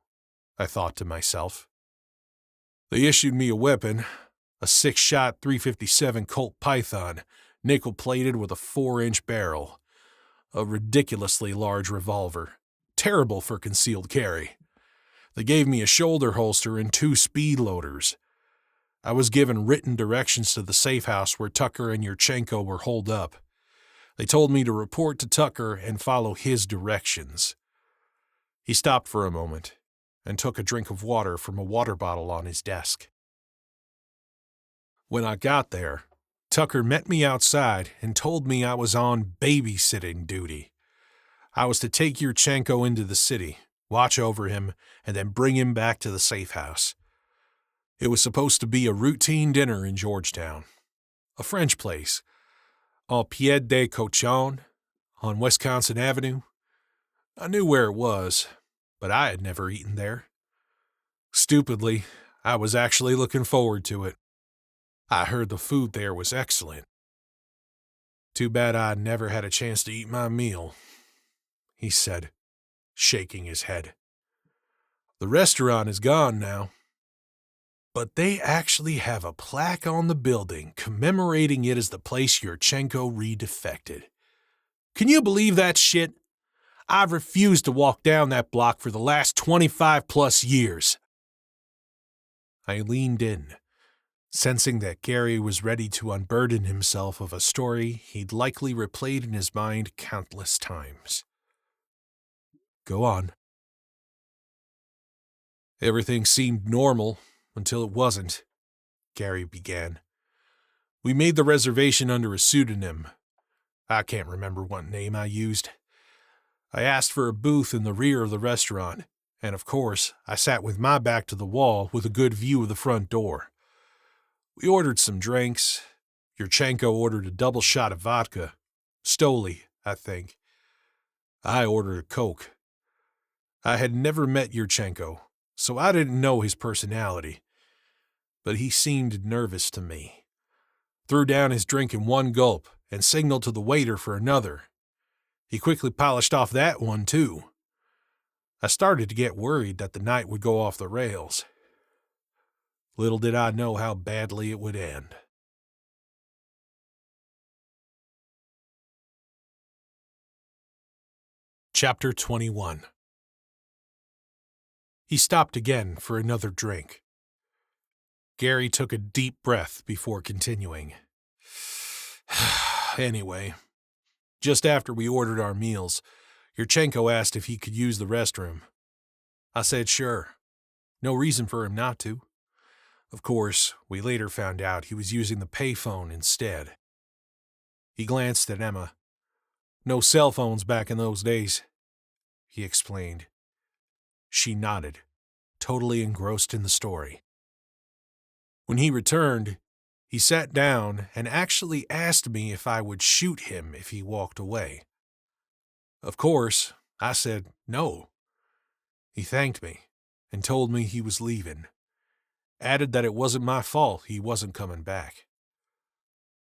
I thought to myself. They issued me a weapon, a 6-shot .357 Colt Python, nickel-plated with a 4-inch barrel. A ridiculously large revolver, terrible for concealed carry. They gave me a shoulder holster and 2 speed loaders. I was given written directions to the safe house where Tucker and Yurchenko were holed up. They told me to report to Tucker and follow his directions. He stopped for a moment and took a drink of water from a water bottle on his desk. When I got there, Tucker met me outside and told me I was on babysitting duty. I was to take Yurchenko into the city, watch over him, and then bring him back to the safe house. It was supposed to be a routine dinner in Georgetown. A French place, au pied de cochon, on Wisconsin Avenue. I knew where it was, but I had never eaten there. Stupidly, I was actually looking forward to it. I heard the food there was excellent. Too bad I never had a chance to eat my meal, he said, shaking his head. The restaurant is gone now, but they actually have a plaque on the building commemorating it as the place Yurchenko redefected. Can you believe that shit? I've refused to walk down that block for the last 25+ years. I leaned in, sensing that Gary was ready to unburden himself of a story he'd likely replayed in his mind countless times. Go on. Everything seemed normal until it wasn't, Gary began. We made the reservation under a pseudonym. I can't remember what name I used. I asked for a booth in the rear of the restaurant, and of course, I sat with my back to the wall with a good view of the front door. We ordered some drinks. Yurchenko ordered a double shot of vodka. Stoli, I think. I ordered a Coke. I had never met Yurchenko, so I didn't know his personality. But he seemed nervous to me. Threw down his drink in one gulp and signaled to the waiter for another. He quickly polished off that one, too. I started to get worried that the night would go off the rails. Little did I know how badly it would end. Chapter 21. He stopped again for another drink. Gary took a deep breath before continuing. Anyway, just after we ordered our meals, Yurchenko asked if he could use the restroom. I said sure. No reason for him not to. Of course, we later found out he was using the payphone instead. He glanced at Emma. No cell phones back in those days, he explained. She nodded, totally engrossed in the story. When he returned, he sat down and actually asked me if I would shoot him if he walked away. Of course, I said no. He thanked me and told me he was leaving. Added that it wasn't my fault he wasn't coming back.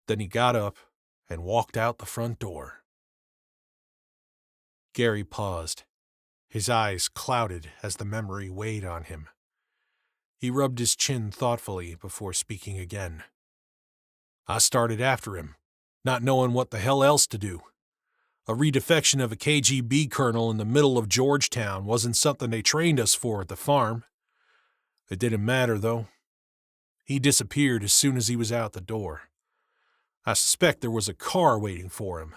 Then he got up and walked out the front door. Gary paused. His eyes clouded as the memory weighed on him. He rubbed his chin thoughtfully before speaking again. I started after him, not knowing what the hell else to do. A redefection of a KGB colonel in the middle of Georgetown wasn't something they trained us for at the farm. It didn't matter, though. He disappeared as soon as he was out the door. I suspect there was a car waiting for him.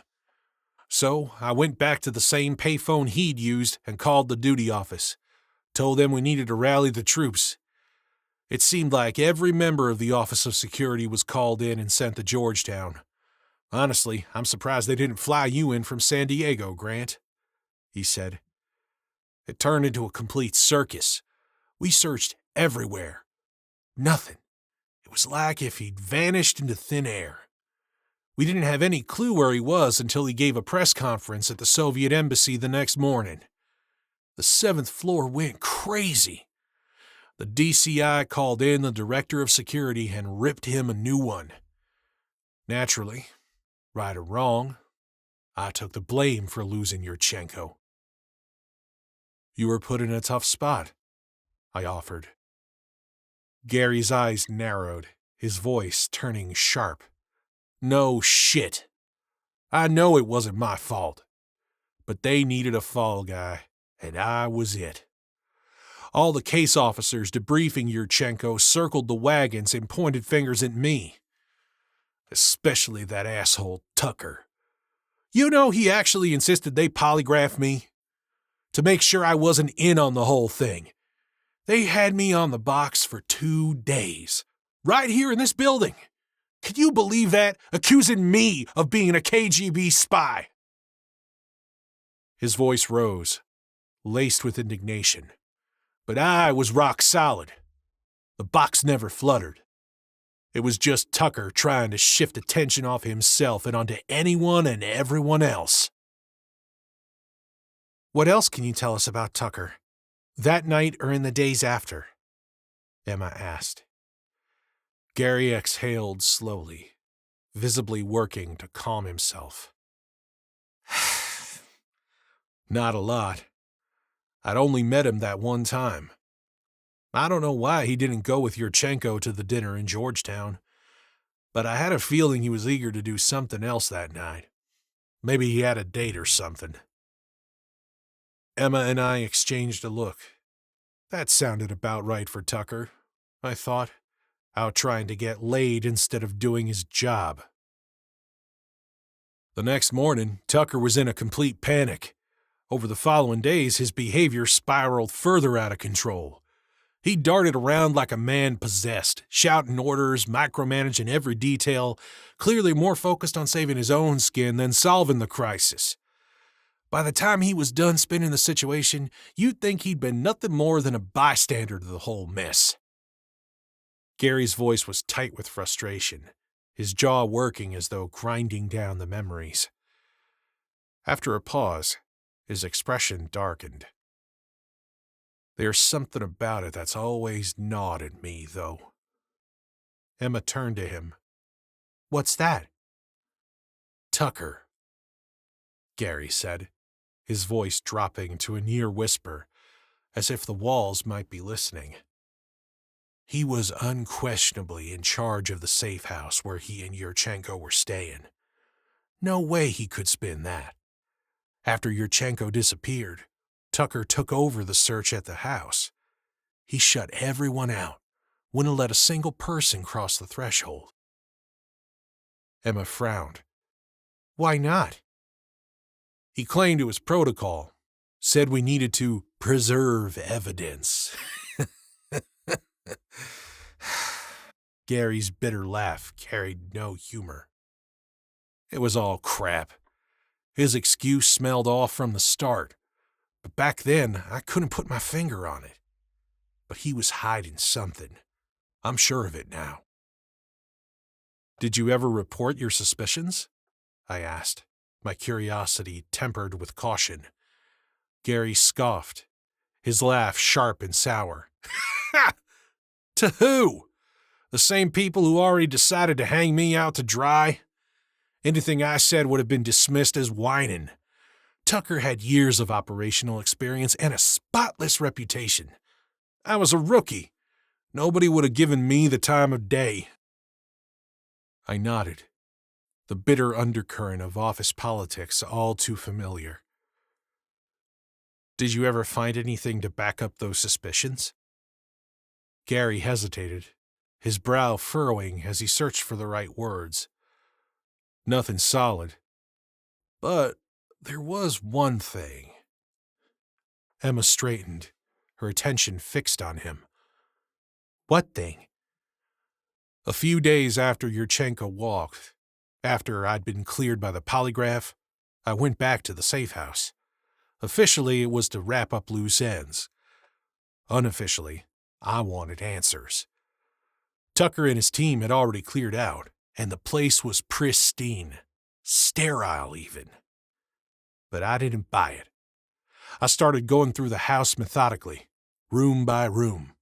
So I went back to the same payphone he'd used and called the duty office. Told them we needed to rally the troops. It seemed like every member of the Office of Security was called in and sent to Georgetown. Honestly, I'm surprised they didn't fly you in from San Diego, Grant, he said. It turned into a complete circus. We searched everywhere. Nothing. It was like if he'd vanished into thin air. We didn't have any clue where he was until he gave a press conference at the Soviet embassy the next morning. The 7th floor went crazy. The DCI called in the director of security and ripped him a new one. Naturally, right or wrong, I took the blame for losing Yurchenko. You were put in a tough spot, I offered. Gary's eyes narrowed, his voice turning sharp. No shit. I know it wasn't my fault. But they needed a fall guy, and I was it. All the case officers debriefing Yurchenko circled the wagons and pointed fingers at me. Especially that asshole Tucker. You know, he actually insisted they polygraph me to make sure I wasn't in on the whole thing. They had me on the box for 2 days, right here in this building. Can you believe that? Accusing me of being a KGB spy. His voice rose, laced with indignation. But I was rock solid. The box never fluttered. It was just Tucker trying to shift attention off himself and onto anyone and everyone else. What else can you tell us about Tucker? That night or in the days after? Emma asked. Gary exhaled slowly, visibly working to calm himself. Not a lot. I'd only met him that one time. I don't know why he didn't go with Yurchenko to the dinner in Georgetown, but I had a feeling he was eager to do something else that night. Maybe he had a date or something. Emma and I exchanged a look. That sounded about right for Tucker, I thought, out trying to get laid instead of doing his job. The next morning, Tucker was in a complete panic. Over the following days, his behavior spiraled further out of control. He darted around like a man possessed, shouting orders, micromanaging every detail, clearly more focused on saving his own skin than solving the crisis. By the time he was done spinning the situation, you'd think he'd been nothing more than a bystander to the whole mess. Gary's voice was tight with frustration, his jaw working as though grinding down the memories. After a pause, his expression darkened. There's something about it that's always gnawed at me, though. Emma turned to him. What's that? Tucker, Gary said, his voice dropping to a near whisper, as if the walls might be listening. He was unquestionably in charge of the safe house where he and Yurchenko were staying. No way he could spin that. After Yurchenko disappeared, Tucker took over the search at the house. He shut everyone out, wouldn't let a single person cross the threshold. Emma frowned. Why not? He claimed it was protocol, said we needed to preserve evidence. Gary's bitter laugh carried no humor. It was all crap. His excuse smelled off from the start, but back then I couldn't put my finger on it. But he was hiding something. I'm sure of it now. Did you ever report your suspicions? I asked, my curiosity tempered with caution. Gary scoffed, his laugh sharp and sour. Ha! To who? The same people who already decided to hang me out to dry? Anything I said would have been dismissed as whining. Tucker had years of operational experience and a spotless reputation. I was a rookie. Nobody would have given me the time of day. I nodded, the bitter undercurrent of office politics all too familiar. Did you ever find anything to back up those suspicions? Gary hesitated, his brow furrowing as he searched for the right words. Nothing solid. But there was one thing. Emma straightened, her attention fixed on him. What thing? A few days after Yurchenko walked, after I'd been cleared by the polygraph, I went back to the safe house. Officially, it was to wrap up loose ends. Unofficially, I wanted answers. Tucker and his team had already cleared out, and the place was pristine, sterile even. But I didn't buy it. I started going through the house methodically, room by room.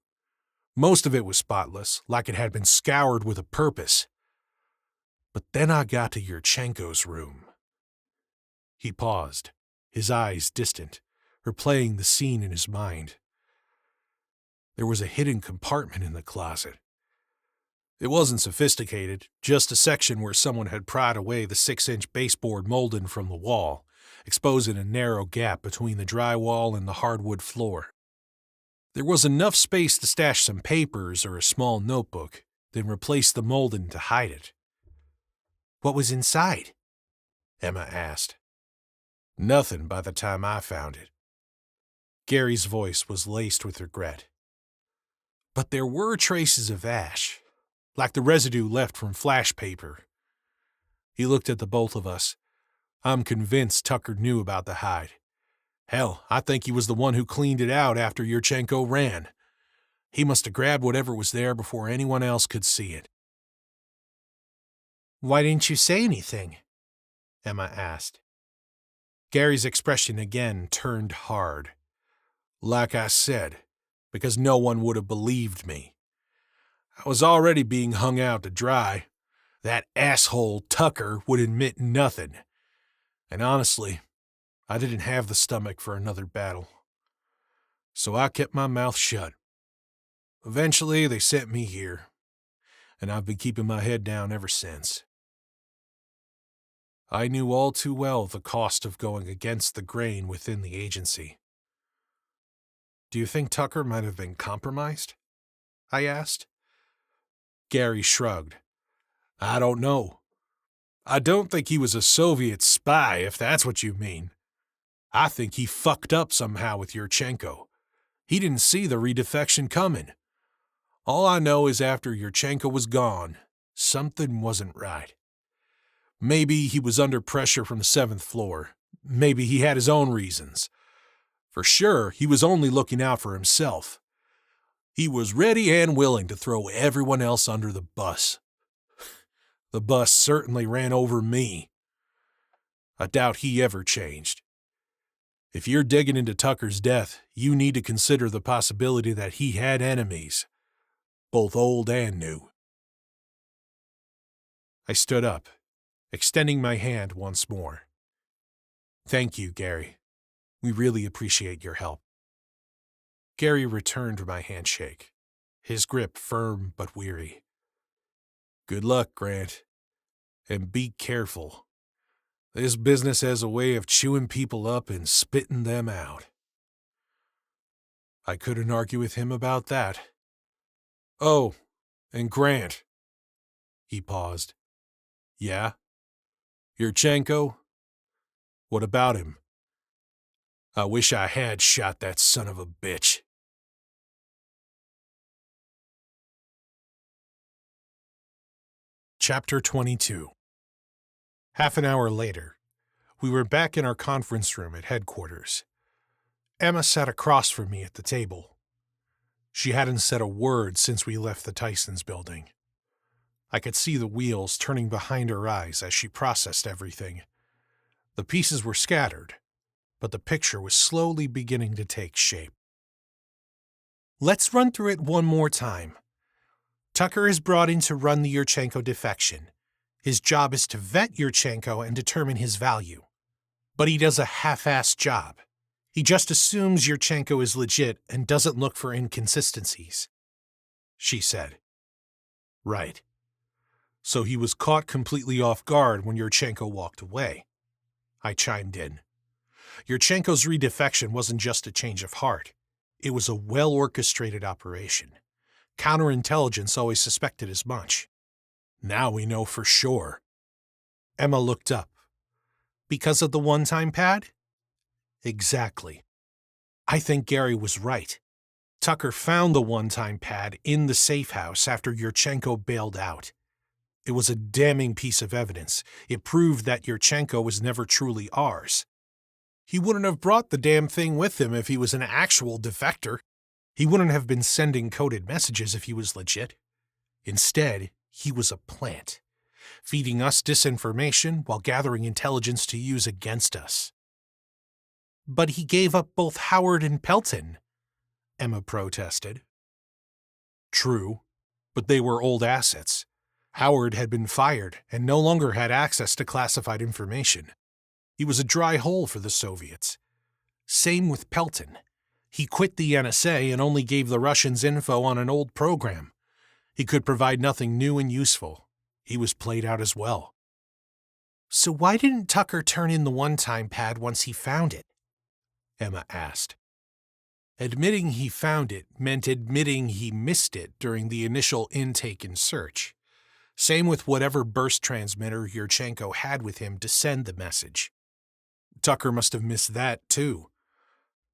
Most of it was spotless, like it had been scoured with a purpose. But then I got to Yurchenko's room. He paused, his eyes distant, replaying the scene in his mind. There was a hidden compartment in the closet. It wasn't sophisticated, just a section where someone had pried away the 6-inch baseboard molding from the wall, exposing a narrow gap between the drywall and the hardwood floor. There was enough space to stash some papers or a small notebook, then replace the molding to hide it. What was inside? Emma asked. Nothing by the time I found it. Gary's voice was laced with regret. But there were traces of ash, like the residue left from flash paper. He looked at the both of us. I'm convinced Tucker knew about the hide. Hell, I think he was the one who cleaned it out after Yurchenko ran. He must have grabbed whatever was there before anyone else could see it. Why didn't you say anything? Emma asked. Gary's expression again turned hard. Like I said, because no one would have believed me. I was already being hung out to dry. That asshole Tucker would admit nothing. And honestly, I didn't have the stomach for another battle. So I kept my mouth shut. Eventually, they sent me here, and I've been keeping my head down ever since. I knew all too well the cost of going against the grain within the agency. Do you think Tucker might have been compromised? I asked. Gary shrugged. I don't know. I don't think he was a Soviet spy, if that's what you mean. I think he fucked up somehow with Yurchenko. He didn't see the redefection coming. All I know is after Yurchenko was gone, something wasn't right. Maybe he was under pressure from the 7th floor. Maybe he had his own reasons. For sure, he was only looking out for himself. He was ready and willing to throw everyone else under the bus. The bus certainly ran over me. I doubt he ever changed. If you're digging into Tucker's death, you need to consider the possibility that he had enemies, both old and new. I stood up, extending my hand once more. Thank you, Gary. We really appreciate your help. Gary returned my handshake, his grip firm but weary. Good luck, Grant. And be careful. This business has a way of chewing people up and spitting them out. I couldn't argue with him about that. Oh, and Grant. He paused. Yeah? Yurchenko? What about him? I wish I had shot that son of a bitch. Chapter 22. Half an hour later, we were back in our conference room at headquarters. Emma sat across from me at the table. She hadn't said a word since we left the Tysons building. I could see the wheels turning behind her eyes as she processed everything. The pieces were scattered, but the picture was slowly beginning to take shape. Let's run through it one more time. Tucker is brought in to run the Yurchenko defection. His job is to vet Yurchenko and determine his value. But he does a half-assed job. He just assumes Yurchenko is legit and doesn't look for inconsistencies. She said. Right. So he was caught completely off guard when Yurchenko walked away. I chimed in. Yurchenko's redefection wasn't just a change of heart. It was a well-orchestrated operation. Counterintelligence always suspected as much. Now we know for sure. Emma looked up. Because of the one-time pad? Exactly. I think Gary was right. Tucker found the one-time pad in the safe house after Yurchenko bailed out. It was a damning piece of evidence. It proved that Yurchenko was never truly ours. He wouldn't have brought the damn thing with him if he was an actual defector. He wouldn't have been sending coded messages if he was legit. Instead, he was a plant, feeding us disinformation while gathering intelligence to use against us. But he gave up both Howard and Pelton, Emma protested. True, but they were old assets. Howard had been fired and no longer had access to classified information. He was a dry hole for the Soviets. Same with Pelton. He quit the NSA and only gave the Russians info on an old program. He could provide nothing new and useful. He was played out as well. So why didn't Tucker turn in the one-time pad once he found it? Emma asked. Admitting he found it meant admitting he missed it during the initial intake and search. Same with whatever burst transmitter Yurchenko had with him to send the message. Tucker must have missed that, too.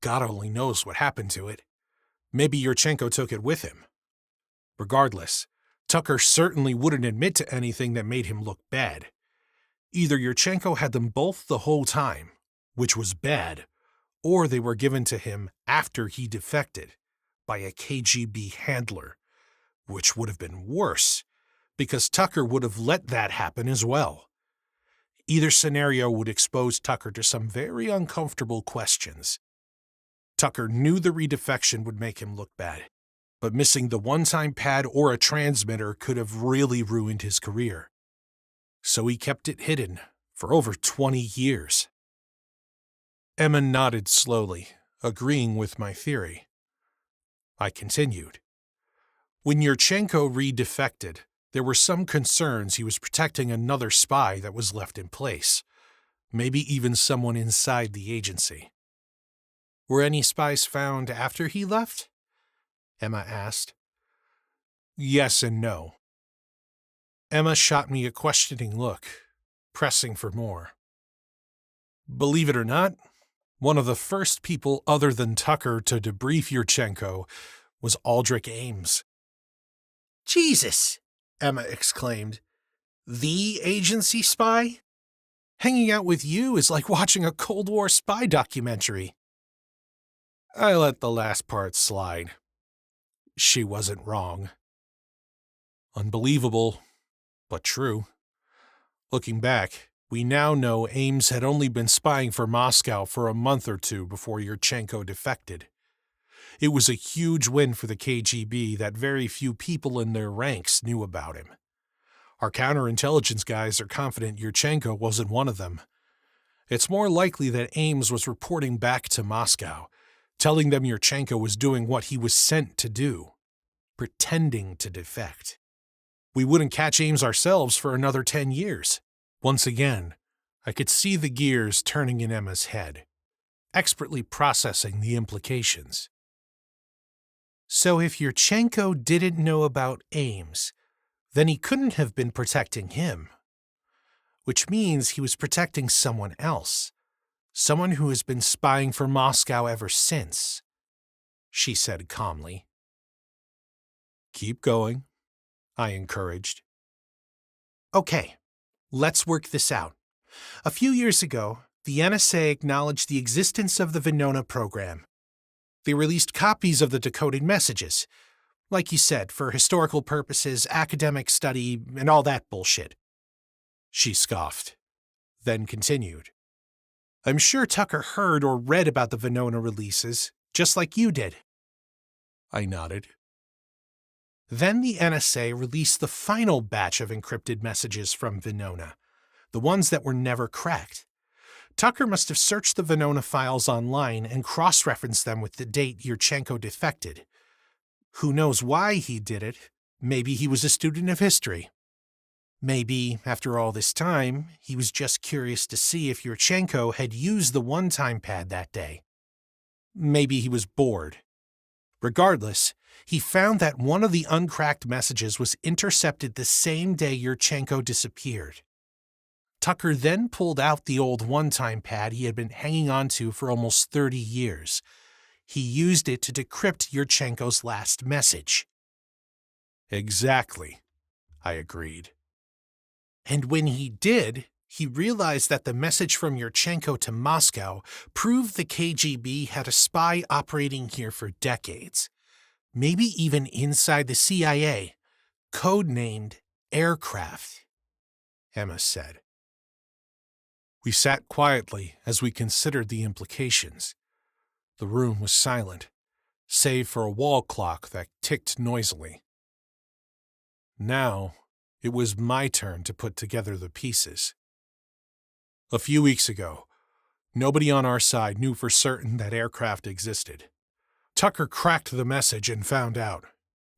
God only knows what happened to it. Maybe Yurchenko took it with him. Regardless, Tucker certainly wouldn't admit to anything that made him look bad. Either Yurchenko had them both the whole time, which was bad, or they were given to him after he defected by a KGB handler, which would have been worse, because Tucker would have let that happen as well. Either scenario would expose Tucker to some very uncomfortable questions. Tucker knew the redefection would make him look bad, but missing the one-time pad or a transmitter could have really ruined his career. So he kept it hidden for over 20 years. Emma nodded slowly, agreeing with my theory. I continued. When Yurchenko redefected, there were some concerns he was protecting another spy that was left in place, maybe even someone inside the agency. Were any spies found after he left? Emma asked. Yes and no. Emma shot me a questioning look, pressing for more. Believe it or not, one of the first people other than Tucker to debrief Yurchenko was Aldrich Ames. Jesus! Emma exclaimed. The agency spy? Hanging out with you is like watching a Cold War spy documentary. I let the last part slide. She wasn't wrong. Unbelievable, but true. Looking back, we now know Ames had only been spying for Moscow for a month or two before Yurchenko defected. It was a huge win for the KGB that very few people in their ranks knew about him. Our counterintelligence guys are confident Yurchenko wasn't one of them. It's more likely that Ames was reporting back to Moscow, telling them Yurchenko was doing what he was sent to do, pretending to defect. We wouldn't catch Ames ourselves for another 10 years. Once again, I could see the gears turning in Emma's head, expertly processing the implications. So if Yurchenko didn't know about Ames, then he couldn't have been protecting him. Which means he was protecting someone else, someone who has been spying for Moscow ever since, she said calmly. Keep going, I encouraged. Okay, let's work this out. A few years ago, the NSA acknowledged the existence of the Venona program. They released copies of the decoded messages, like you said, for historical purposes, academic study, and all that bullshit. She scoffed, then continued. I'm sure Tucker heard or read about the Venona releases, just like you did. I nodded. Then the NSA released the final batch of encrypted messages from Venona, the ones that were never cracked. Tucker must have searched the Venona files online and cross-referenced them with the date Yurchenko defected. Who knows why he did it? Maybe he was a student of history. Maybe, after all this time, he was just curious to see if Yurchenko had used the one-time pad that day. Maybe he was bored. Regardless, he found that one of the uncracked messages was intercepted the same day Yurchenko disappeared. Tucker then pulled out the old one-time pad he had been hanging on to for almost 30 years. He used it to decrypt Yurchenko's last message. Exactly, I agreed. And when he did, he realized that the message from Yurchenko to Moscow proved the KGB had a spy operating here for decades, maybe even inside the CIA, codenamed Aircraft, Emma said. We sat quietly as we considered the implications. The room was silent, save for a wall clock that ticked noisily. Now, it was my turn to put together the pieces. A few weeks ago, nobody on our side knew for certain that Aircraft existed. Tucker cracked the message and found out.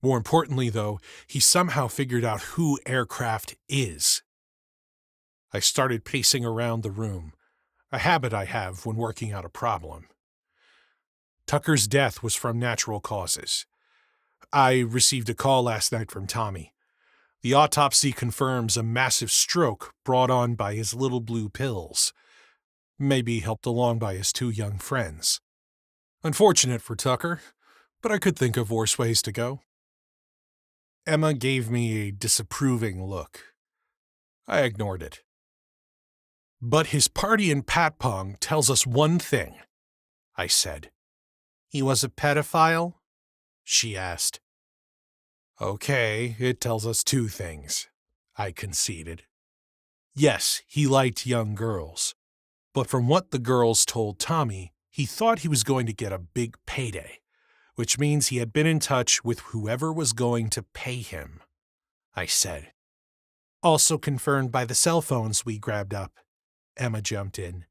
More importantly, though, he somehow figured out who Aircraft is. I started pacing around the room, a habit I have when working out a problem. Tucker's death was from natural causes. I received a call last night from Tommy. The autopsy confirms a massive stroke brought on by his little blue pills, maybe helped along by his 2 young friends. Unfortunate for Tucker, but I could think of worse ways to go. Emma gave me a disapproving look. I ignored it. But his party in Patpong tells us one thing, I said. He was a pedophile? She asked. Okay, it tells us two things, I conceded. Yes, he liked young girls, but from what the girls told Tommy, he thought he was going to get a big payday, which means he had been in touch with whoever was going to pay him, I said. Also confirmed by the cell phones we grabbed up, Emma jumped in.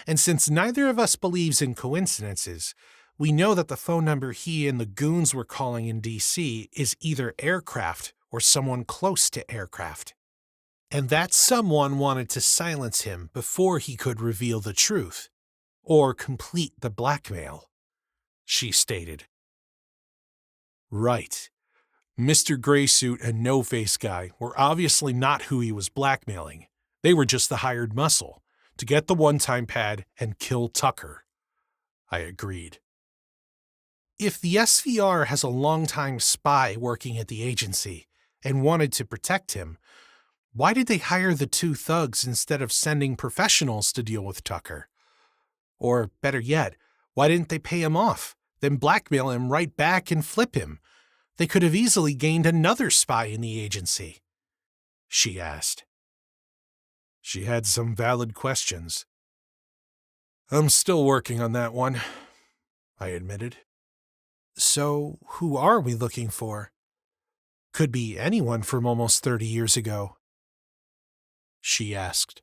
And since neither of us believes in coincidences, we know that the phone number he and the goons were calling in D.C. is either aircraft or someone close to aircraft. And that someone wanted to silence him before he could reveal the truth, or complete the blackmail, she stated. Right. Mr. Graysuit and No-Face Guy were obviously not who he was blackmailing. They were just the hired muscle to get the one-time pad and kill Tucker. I agreed. If the SVR has a longtime spy working at the agency and wanted to protect him, why did they hire the two thugs instead of sending professionals to deal with Tucker? Or, better yet, why didn't they pay him off, then blackmail him right back and flip him? They could have easily gained another spy in the agency, she asked. She had some valid questions. I'm still working on that one, I admitted. So, who are we looking for? Could be anyone from almost 30 years ago, she asked.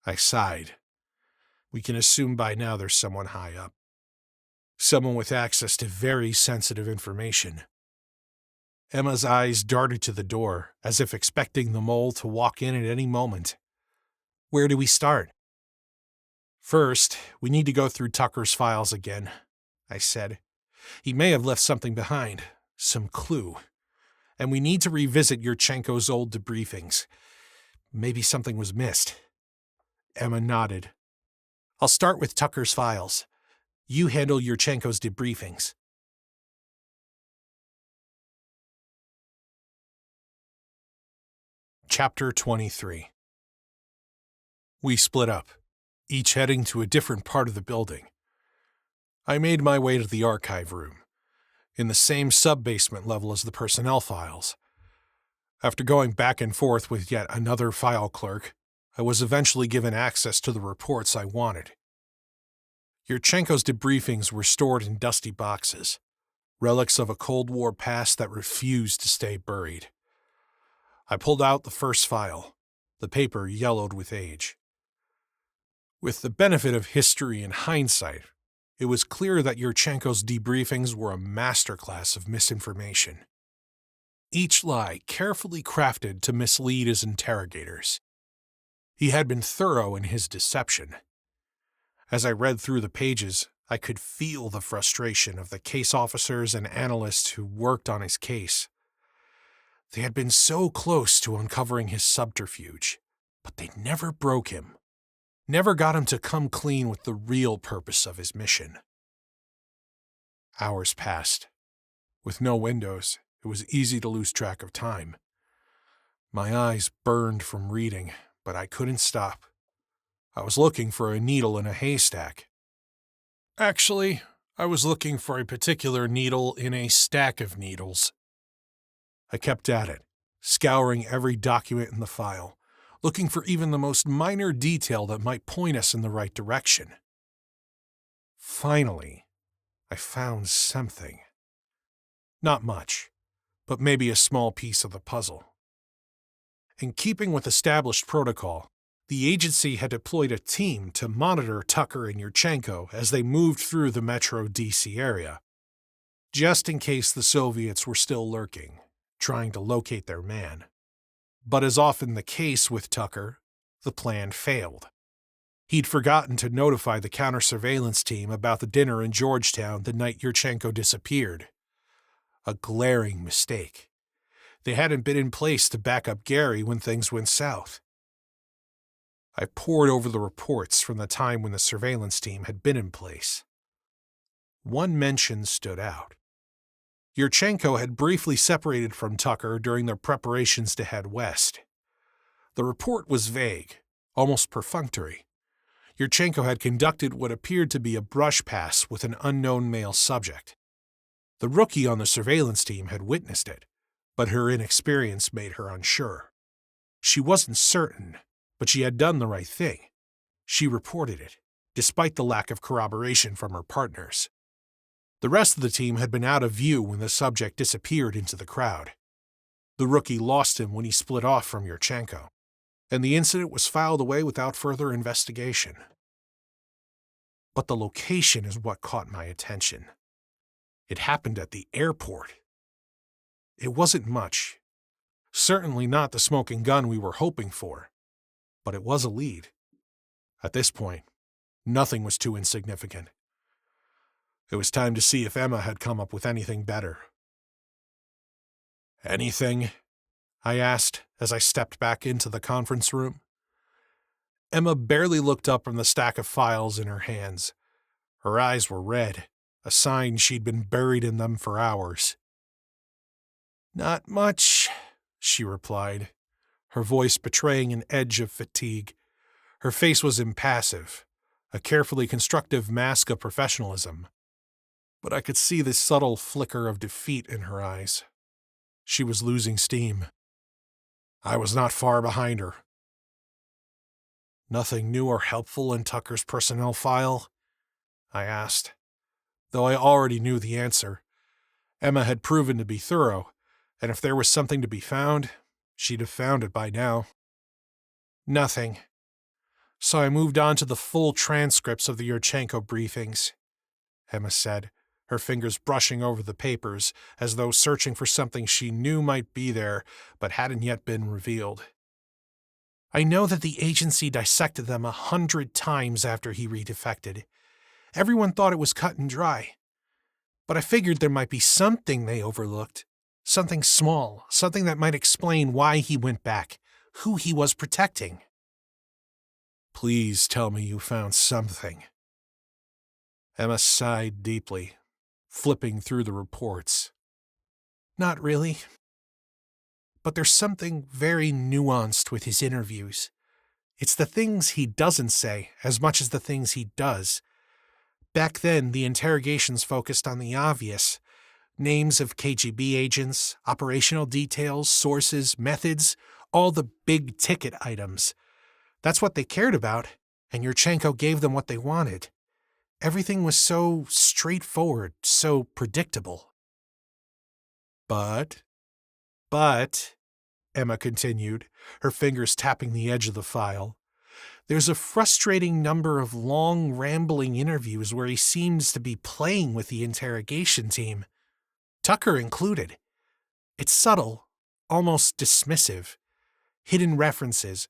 I sighed. We can assume by now there's someone high up. Someone with access to very sensitive information. Emma's eyes darted to the door, as if expecting the mole to walk in at any moment. Where do we start? First, we need to go through Tucker's files again, I said. He may have left something behind, some clue. And we need to revisit Yurchenko's old debriefings. Maybe something was missed. Emma nodded. I'll start with Tucker's files. You handle Yurchenko's debriefings. Chapter 23. We split up, each heading to a different part of the building. I made my way to the archive room, in the same sub-basement level as the personnel files. After going back and forth with yet another file clerk, I was eventually given access to the reports I wanted. Yurchenko's debriefings were stored in dusty boxes, relics of a Cold War past that refused to stay buried. I pulled out the first file, the paper yellowed with age. With the benefit of history and hindsight, it was clear that Yurchenko's debriefings were a masterclass of misinformation. Each lie carefully crafted to mislead his interrogators. He had been thorough in his deception. As I read through the pages, I could feel the frustration of the case officers and analysts who worked on his case. They had been so close to uncovering his subterfuge, but they never broke him, never got him to come clean with the real purpose of his mission. Hours passed. With no windows, it was easy to lose track of time. My eyes burned from reading, but I couldn't stop. I was looking for a needle in a haystack. Actually, I was looking for a particular needle in a stack of needles. I kept at it, scouring every document in the file, looking for even the most minor detail that might point us in the right direction. Finally, I found something. Not much, but maybe a small piece of the puzzle. In keeping with established protocol, the agency had deployed a team to monitor Tucker and Yurchenko as they moved through the metro D.C. area, just in case the Soviets were still lurking, trying to locate their man. But as often the case with Tucker, the plan failed. He'd forgotten to notify the counter-surveillance team about the dinner in Georgetown the night Yurchenko disappeared. A glaring mistake. They hadn't been in place to back up Gary when things went south. I pored over the reports from the time when the surveillance team had been in place. One mention stood out. Yurchenko had briefly separated from Tucker during their preparations to head west. The report was vague, almost perfunctory. Yurchenko had conducted what appeared to be a brush pass with an unknown male subject. The rookie on the surveillance team had witnessed it, but her inexperience made her unsure. She wasn't certain, but she had done the right thing. She reported it, despite the lack of corroboration from her partners. The rest of the team had been out of view when the subject disappeared into the crowd. The rookie lost him when he split off from Yurchenko, and the incident was filed away without further investigation. But the location is what caught my attention. It happened at the airport. It wasn't much. Certainly not the smoking gun we were hoping for, but it was a lead. At this point, nothing was too insignificant. It was time to see if Emma had come up with anything better. "Anything?" I asked as I stepped back into the conference room. Emma barely looked up from the stack of files in her hands. Her eyes were red, a sign she'd been buried in them for hours. "Not much," she replied, her voice betraying an edge of fatigue. Her face was impassive, a carefully constructive mask of professionalism. But I could see the subtle flicker of defeat in her eyes. She was losing steam. I was not far behind her. "Nothing new or helpful in Tucker's personnel file?" I asked. Though I already knew the answer. Emma had proven to be thorough, and if there was something to be found, she'd have found it by now. "Nothing." So I moved on to the full transcripts of the Yurchenko briefings, Emma said, her fingers brushing over the papers as though searching for something she knew might be there but hadn't yet been revealed. "I know that the agency dissected them 100 times after he redefected. Everyone thought it was cut and dry. But I figured there might be something they overlooked, something small, something that might explain why he went back, who he was protecting." "Please tell me you found something." Emma sighed deeply, flipping through the reports. "Not really. But there's something very nuanced with his interviews. It's the things he doesn't say as much as the things he does. Back then, the interrogations focused on the obvious. Names of KGB agents, operational details, sources, methods, all the big-ticket items. That's what they cared about, and Yurchenko gave them what they wanted. Everything was so straightforward, so predictable." But, Emma continued, her fingers tapping the edge of the file, "there's a frustrating number of long, rambling interviews where he seems to be playing with the interrogation team, Tucker included. It's subtle, almost dismissive. Hidden references,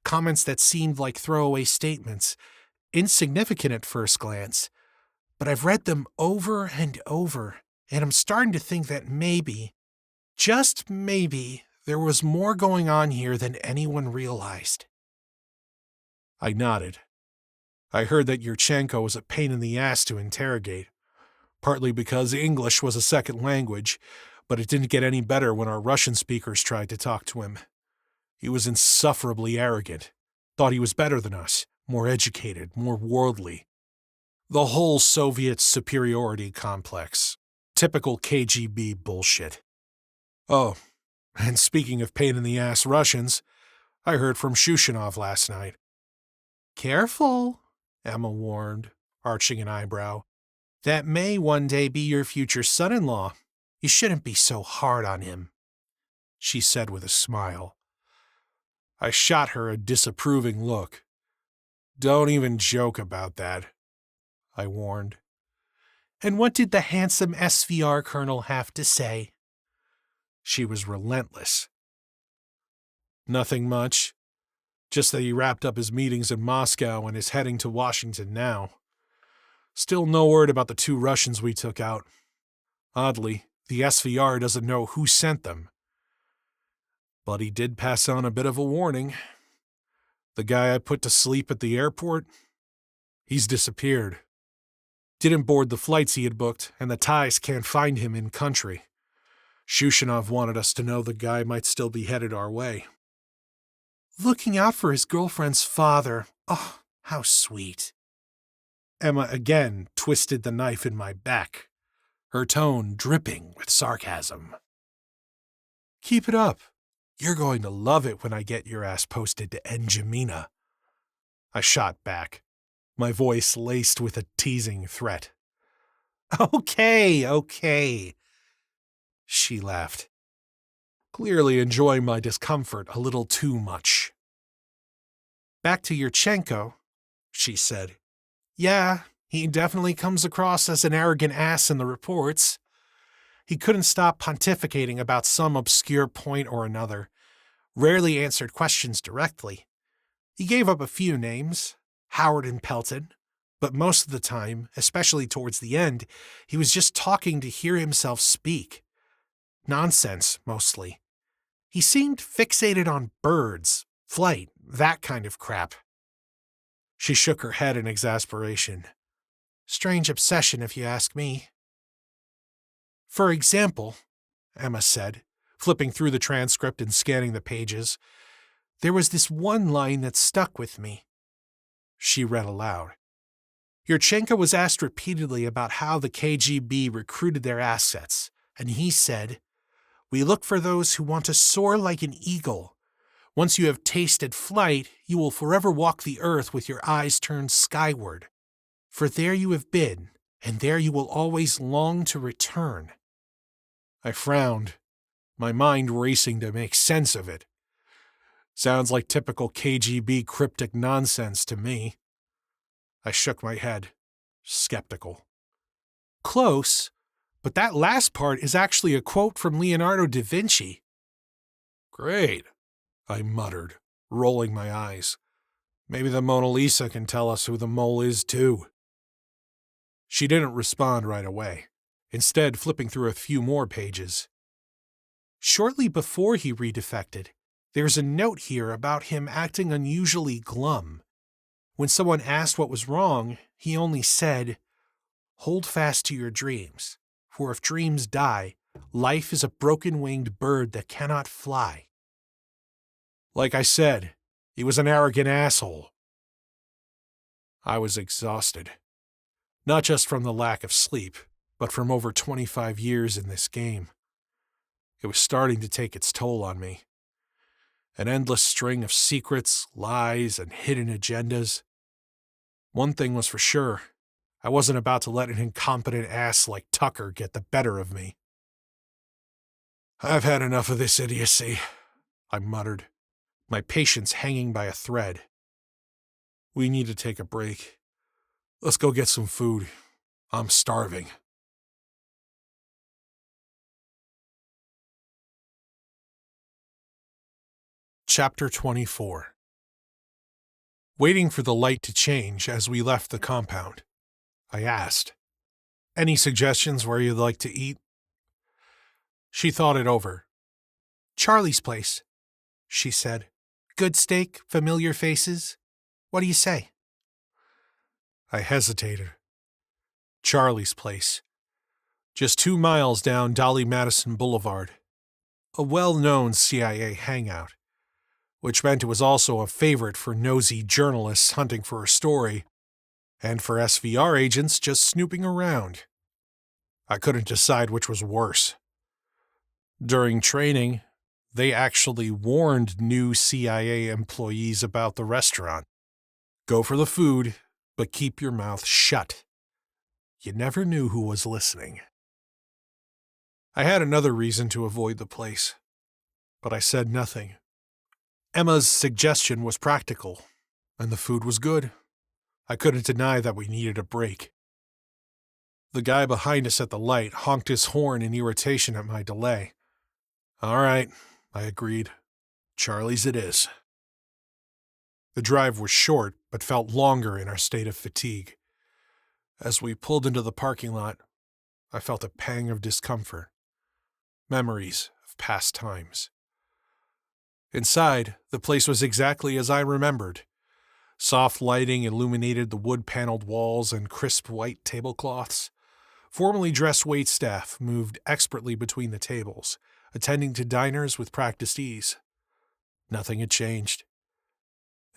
comments that seemed like throwaway statements, insignificant at first glance. But I've read them over and over, and I'm starting to think that maybe, just maybe, there was more going on here than anyone realized." I nodded. I heard that Yurchenko was a pain in the ass to interrogate, partly because English was a second language, but it didn't get any better when our Russian speakers tried to talk to him. He was insufferably arrogant, thought he was better than us, more educated, more worldly. The whole Soviet superiority complex. Typical KGB bullshit. Oh, and speaking of pain-in-the-ass Russians, I heard from Shushinov last night. "Careful," Emma warned, arching an eyebrow. "That may one day be your future son-in-law. You shouldn't be so hard on him," she said with a smile. I shot her a disapproving look. "Don't even joke about that," I warned. "And what did the handsome SVR colonel have to say?" She was relentless. "Nothing much. Just that he wrapped up his meetings in Moscow and is heading to Washington now. Still no word about the 2 Russians we took out. Oddly, the SVR doesn't know who sent them. But he did pass on a bit of a warning. The guy I put to sleep at the airport, he's disappeared. Didn't board the flights he had booked, and the Thais can't find him in country. Shushanov wanted us to know the guy might still be headed our way. Looking out for his girlfriend's father. Oh, how sweet. Emma again twisted the knife in my back, her tone dripping with sarcasm. Keep it up. You're going to love it when I get your ass posted to N'Djamena. I shot back, my voice laced with a teasing threat. Okay. She laughed, clearly enjoying my discomfort a little too much. Back to Yurchenko, she said. Yeah, he definitely comes across as an arrogant ass in the reports. He couldn't stop pontificating about some obscure point or another, rarely answered questions directly. He gave up a few names, Howard and Pelton, but most of the time, especially towards the end, he was just talking to hear himself speak. Nonsense, mostly. He seemed fixated on birds, flight, that kind of crap. She shook her head in exasperation. Strange obsession, if you ask me. For example, Emma said, flipping through the transcript and scanning the pages, there was this one line that stuck with me. She read aloud. Yurchenko was asked repeatedly about how the KGB recruited their assets, and he said, "We look for those who want to soar like an eagle. Once you have tasted flight, you will forever walk the earth with your eyes turned skyward. For there you have been, and there you will always long to return." I frowned, my mind racing to make sense of it. Sounds like typical KGB cryptic nonsense to me. I shook my head, skeptical. Close, but that last part is actually a quote from Leonardo da Vinci. Great, I muttered, rolling my eyes. Maybe the Mona Lisa can tell us who the mole is, too. She didn't respond right away, instead flipping through a few more pages. Shortly before he redefected, there's a note here about him acting unusually glum. When someone asked what was wrong, he only said, "Hold fast to your dreams, for if dreams die, life is a broken-winged bird that cannot fly." Like I said, he was an arrogant asshole. I was exhausted, not just from the lack of sleep, but from over 25 years in this game. It was starting to take its toll on me. An endless string of secrets, lies, and hidden agendas. One thing was for sure, I wasn't about to let an incompetent ass like Tucker get the better of me. "I've had enough of this idiocy," I muttered, my patience hanging by a thread. "We need to take a break. Let's go get some food. I'm starving." Chapter 24. Waiting for the light to change as we left the compound, I asked, "Any suggestions where you'd like to eat?" She thought it over. "Charley's place," she said. "Good steak, familiar faces. What do you say?" I hesitated. Charley's place. Just 2 miles down Dolly Madison Boulevard. A well-known CIA hangout, which meant it was also a favorite for nosy journalists hunting for a story, and for SVR agents just snooping around. I couldn't decide which was worse. During training, they actually warned new CIA employees about the restaurant. Go for the food, but keep your mouth shut. You never knew who was listening. I had another reason to avoid the place, but I said nothing. Emma's suggestion was practical, and the food was good. I couldn't deny that we needed a break. The guy behind us at the light honked his horn in irritation at my delay. "All right," I agreed. "Charley's it is." The drive was short, but felt longer in our state of fatigue. As we pulled into the parking lot, I felt a pang of discomfort. Memories of past times. Inside, the place was exactly as I remembered. Soft lighting illuminated the wood-paneled walls and crisp white tablecloths. Formally dressed waitstaff moved expertly between the tables, attending to diners with practiced ease. Nothing had changed.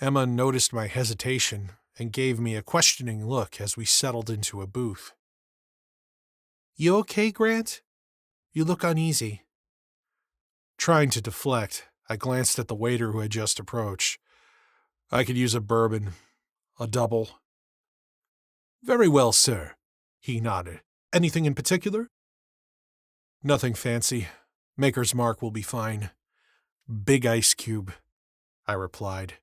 Emma noticed my hesitation and gave me a questioning look as we settled into a booth. "You okay, Grant? You look uneasy." Trying to deflect, I glanced at the waiter who had just approached. "I could use a bourbon. A double." "Very well, sir," he nodded. "Anything in particular?" "Nothing fancy. Maker's Mark will be fine." "Big ice cube," I replied.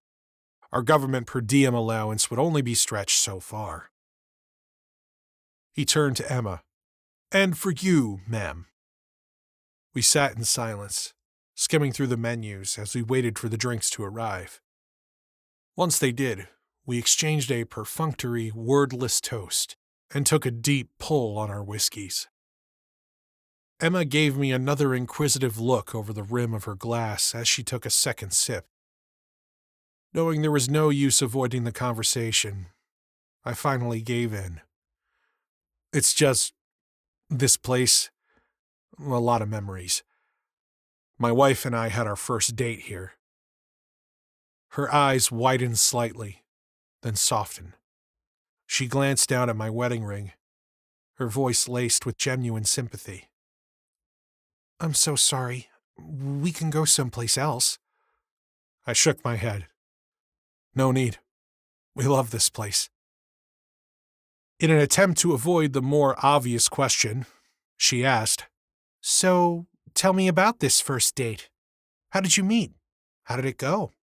Our government per diem allowance would only be stretched so far. He turned to Emma. "And for you, ma'am." We sat in silence, skimming through the menus as we waited for the drinks to arrive. Once they did, we exchanged a perfunctory, wordless toast and took a deep pull on our whiskeys. Emma gave me another inquisitive look over the rim of her glass as she took a second sip. Knowing there was no use avoiding the conversation, I finally gave in. "It's just this place, a lot of memories. My wife and I had our first date here." Her eyes widened slightly, then softened. She glanced down at my wedding ring, her voice laced with genuine sympathy. "I'm so sorry. We can go someplace else." I shook my head. "No need. We love this place." In an attempt to avoid the more obvious question, she asked, "So, tell me about this first date. How did you meet? How did it go?"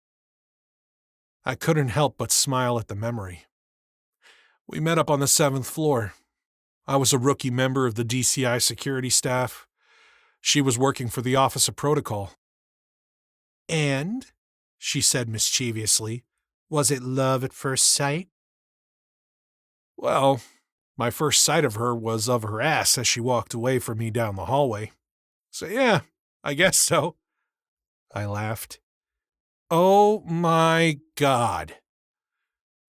I couldn't help but smile at the memory. "We met up on the 7th floor. I was a rookie member of the DCI security staff. She was working for the Office of Protocol." "And?" she said mischievously. "Was it love at first sight?" "Well, my first sight of her was of her ass as she walked away from me down the hallway. So yeah, I guess so." I laughed. "Oh my God."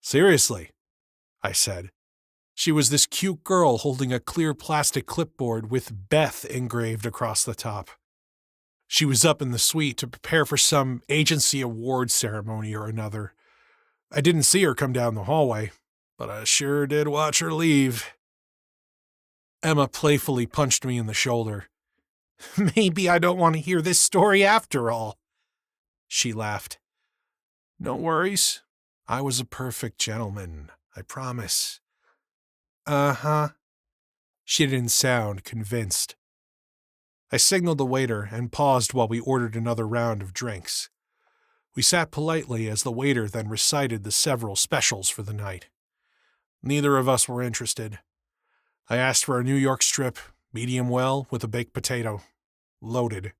"Seriously," I said. "She was this cute girl holding a clear plastic clipboard with Beth engraved across the top. She was up in the suite to prepare for some agency award ceremony or another. I didn't see her come down the hallway, but I sure did watch her leave." Emma playfully punched me in the shoulder. "Maybe I don't want to hear this story after all." She laughed. "No worries. I was a perfect gentleman, I promise." "Uh-huh." She didn't sound convinced. I signaled the waiter and paused while we ordered another round of drinks. We sat politely as the waiter then recited the several specials for the night. Neither of us were interested. I asked for a New York strip, medium well, with a baked potato. Loaded.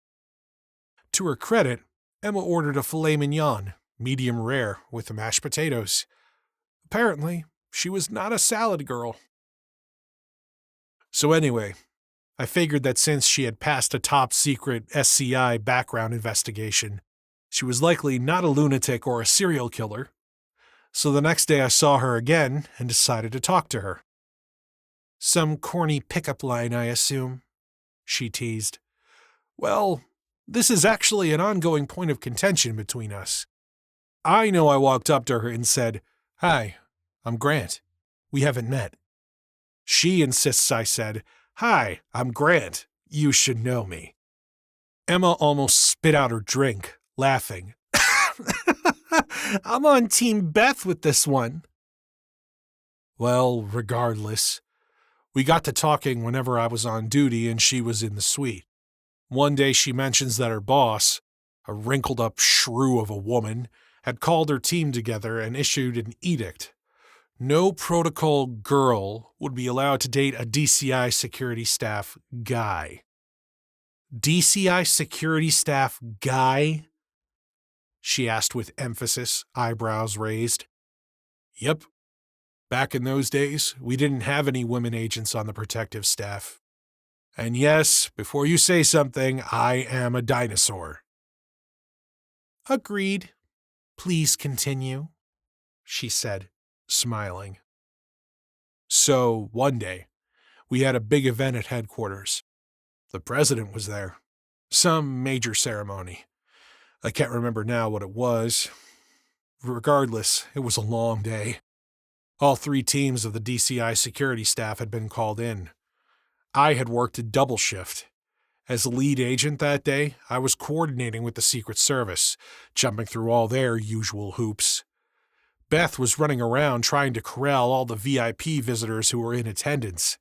To her credit, Emma ordered a filet mignon, medium rare, with the mashed potatoes. Apparently, she was not a salad girl. So anyway, I figured that since she had passed a top-secret SCI background investigation, she was likely not a lunatic or a serial killer. So the next day I saw her again and decided to talk to her. "Some corny pickup line, I assume," she teased. "Well, this is actually an ongoing point of contention between us. I know I walked up to her and said, 'Hi, I'm Grant. We haven't met.' She insists I said, 'Hi, I'm Grant. You should know me.'" Emma almost spit out her drink, laughing. "I'm on Team Beth with this one." Well, regardless, we got to talking whenever I was on duty and she was in the suite. One day she mentions that her boss, a wrinkled-up shrew of a woman, had called her team together and issued an edict. No protocol girl would be allowed to date a DCI security staff guy. "DCI security staff guy?" she asked with emphasis, eyebrows raised. "Yep. Back in those days, we didn't have any women agents on the protective staff. And yes, before you say something, I am a dinosaur." "Agreed. Please continue," she said, smiling. So one day, We had a big event at headquarters. The president was there. Some major ceremony. I can't remember now what it was. Regardless, it was a long day. All 3 teams of the DCI security staff had been called in. I had worked a double shift. As lead agent that day, I was coordinating with the Secret Service, jumping through all their usual hoops. Beth was running around trying to corral all the VIP visitors who were in attendance.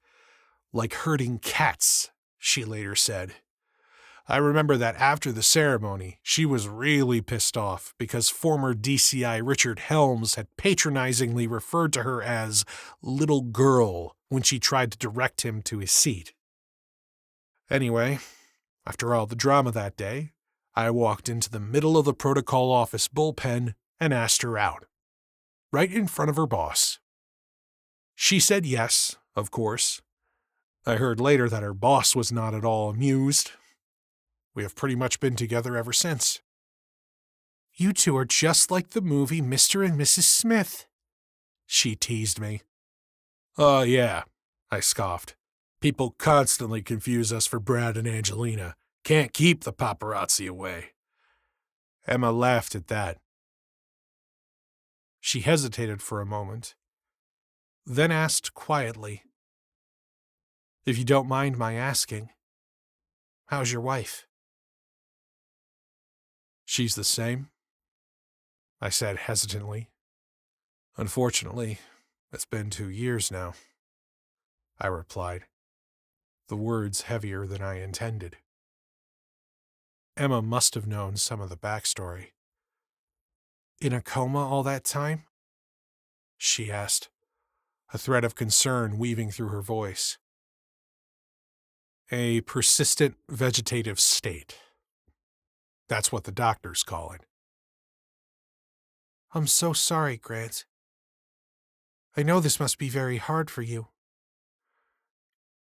Like herding cats, she later said. I remember that after the ceremony, she was really pissed off because former DCI Richard Helms had patronizingly referred to her as little girl when she tried to direct him to his seat. Anyway, after all the drama that day, I walked into the middle of the protocol office bullpen and asked her out. Right in front of her boss. She said yes, of course. I heard later that her boss was not at all amused. We have pretty much been together ever since. You two are just like the movie Mr. and Mrs. Smith, she teased me. Oh, yeah, I scoffed. People constantly confuse us for Brad and Angelina. Can't keep the paparazzi away. Emma laughed at that. She hesitated for a moment, then asked quietly, If you don't mind my asking, how's your wife? She's the same, I said hesitantly. Unfortunately, it's been 2 years now, I replied, the words heavier than I intended. Emma must have known some of the backstory. In a coma all that time? She asked, a thread of concern weaving through her voice. A persistent vegetative state. That's what the doctors call it. I'm so sorry, Grant. I know this must be very hard for you.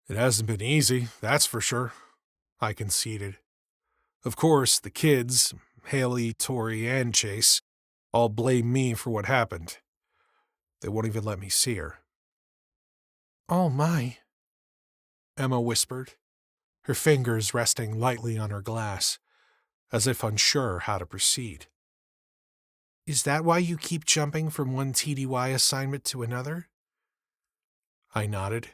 It hasn't been easy, that's for sure, I conceded. Of course, the kids, Haley, Tori, and Chase, all blame me for what happened. They won't even let me see her. Oh my, Emma whispered, her fingers resting lightly on her glass, as if unsure how to proceed. Is that why you keep jumping from one TDY assignment to another? I nodded.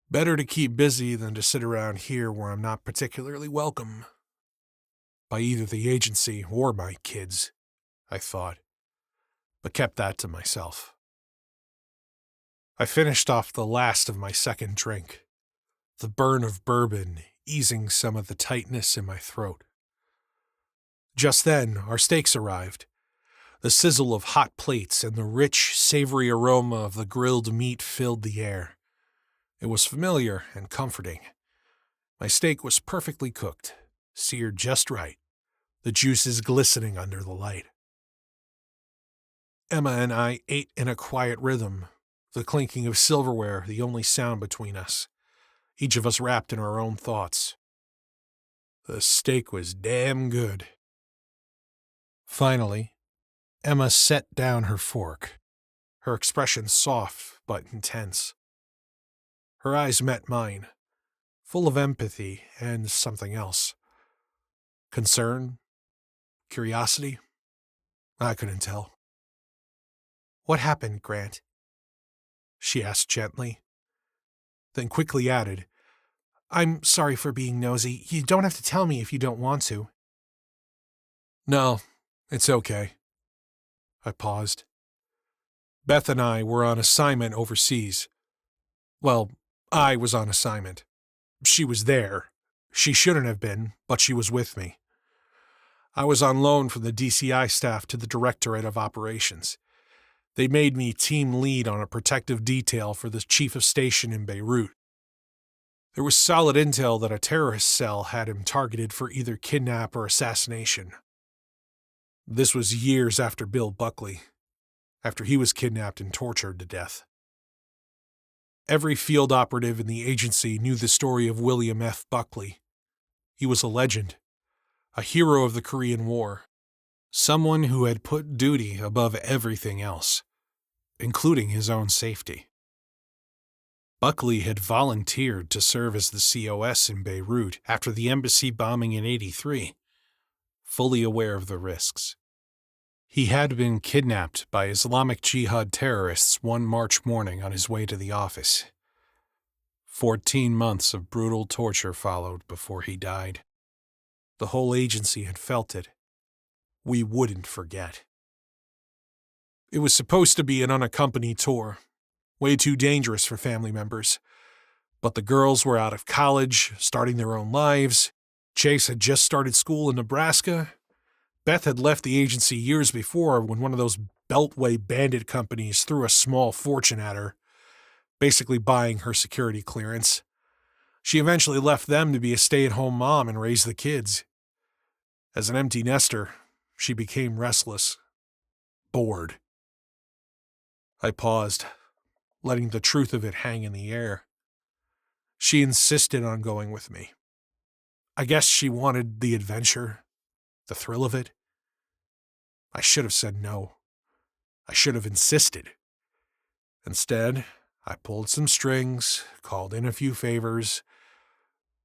Better to keep busy than to sit around here where I'm not particularly welcome. By either the agency or my kids, I thought, but kept that to myself. I finished off the last of my second drink, the burn of bourbon easing some of the tightness in my throat. Just then, our steaks arrived. The sizzle of hot plates and the rich, savory aroma of the grilled meat filled the air. It was familiar and comforting. My steak was perfectly cooked, seared just right, the juices glistening under the light. Emma and I ate in a quiet rhythm, the clinking of silverware the only sound between us, each of us wrapped in our own thoughts. The steak was damn good. Finally, Emma set down her fork, her expression soft but intense. Her eyes met mine, full of empathy and something else. Concern? Curiosity? I couldn't tell. What happened, Grant? She asked gently, then quickly added, I'm sorry for being nosy. You don't have to tell me if you don't want to. No, it's okay. I paused. Beth and I were on assignment overseas. Well, I was on assignment. She was there. She shouldn't have been, but she was with me. I was on loan from the DCI staff to the Directorate of Operations. They made me team lead on a protective detail for the chief of station in Beirut. There was solid intel that a terrorist cell had him targeted for either kidnap or assassination. This was years after Bill Buckley, after he was kidnapped and tortured to death. Every field operative in the agency knew the story of William F. Buckley. He was a legend, a hero of the Korean War, someone who had put duty above everything else, including his own safety. Buckley had volunteered to serve as the COS in Beirut after the embassy bombing in '83, fully aware of the risks. He had been kidnapped by Islamic Jihad terrorists one March morning on his way to the office. 14 months of brutal torture followed before he died. The whole agency had felt it. We wouldn't forget. It was supposed to be an unaccompanied tour, way too dangerous for family members. But the girls were out of college, starting their own lives. Chase had just started school in Nebraska. Beth had left the agency years before when one of those Beltway bandit companies threw a small fortune at her, basically buying her security clearance. She eventually left them to be a stay-at-home mom and raise the kids. As an empty nester, she became restless, bored. I paused, letting the truth of it hang in the air. She insisted on going with me. I guess she wanted the adventure, the thrill of it. I should have said no. I should have insisted. Instead, I pulled some strings, called in a few favors.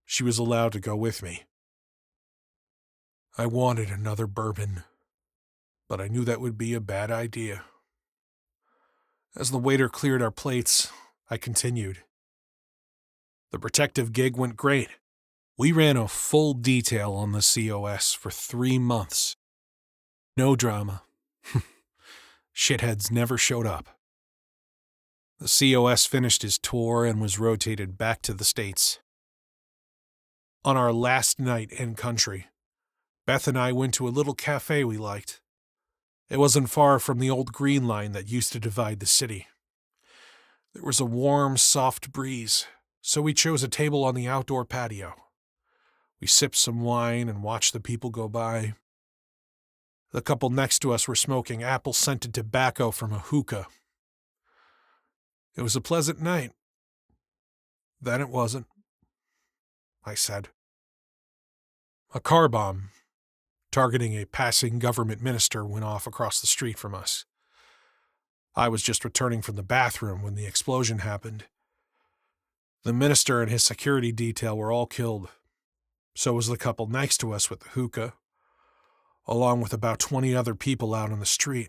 She was allowed to go with me. I wanted another bourbon, but I knew that would be a bad idea. As the waiter cleared our plates, I continued. The protective gig went great. We ran a full detail on the COS for 3 months. No drama. Shitheads never showed up. The COS finished his tour and was rotated back to the States. On our last night in country, Beth and I went to a little cafe we liked. It wasn't far from the old Green Line that used to divide the city. There was a warm, soft breeze, so we chose a table on the outdoor patio. We sipped some wine and watched the people go by. The couple next to us were smoking apple-scented tobacco from a hookah. It was a pleasant night. Then it wasn't, I said. A car bomb, targeting a passing government minister, went off across the street from us. I was just returning from the bathroom when the explosion happened. The minister and his security detail were all killed. So was the couple next to us with the hookah, along with about 20 other people out on the street.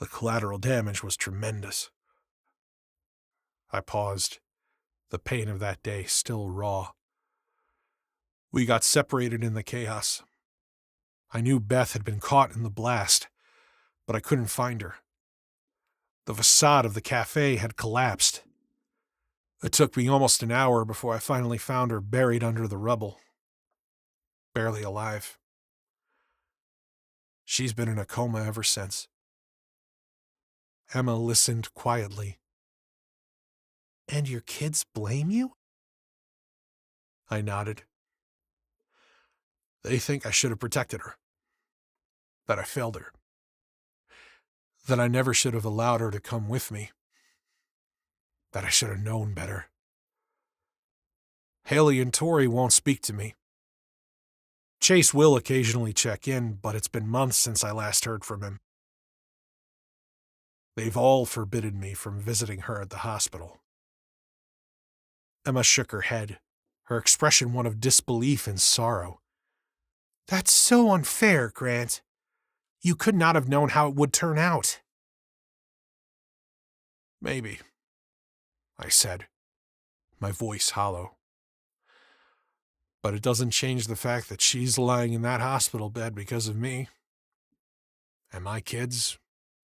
The collateral damage was tremendous. I paused, the pain of that day still raw. We got separated in the chaos. I knew Beth had been caught in the blast, but I couldn't find her. The facade of the cafe had collapsed. It took me almost an hour before I finally found her buried under the rubble. Barely alive. She's been in a coma ever since. Emma listened quietly. And your kids blame you? I nodded. They think I should have protected her. That I failed her. That I never should have allowed her to come with me. That I should have known better. Haley and Tori won't speak to me. Chase will occasionally check in, but it's been months since I last heard from him. They've all forbidden me from visiting her at the hospital. Emma shook her head, her expression one of disbelief and sorrow. That's so unfair, Grant. You could not have known how it would turn out. Maybe, I said, my voice hollow. But it doesn't change the fact that she's lying in that hospital bed because of me. And my kids,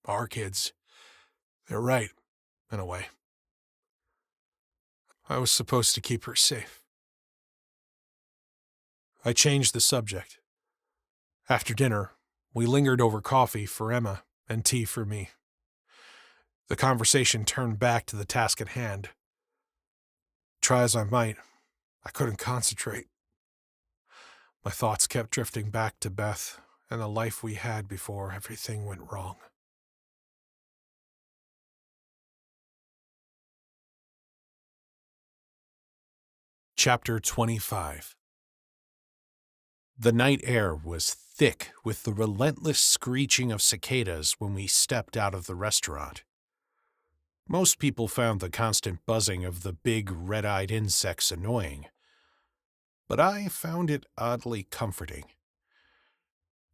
our kids, they're right, in a way. I was supposed to keep her safe. I changed the subject. After dinner, we lingered over coffee for Emma and tea for me. The conversation turned back to the task at hand. Try as I might, I couldn't concentrate. My thoughts kept drifting back to Beth and the life we had before everything went wrong. Chapter 25. The night air was thick with the relentless screeching of cicadas when we stepped out of the restaurant. Most people found the constant buzzing of the big red-eyed insects annoying, but I found it oddly comforting.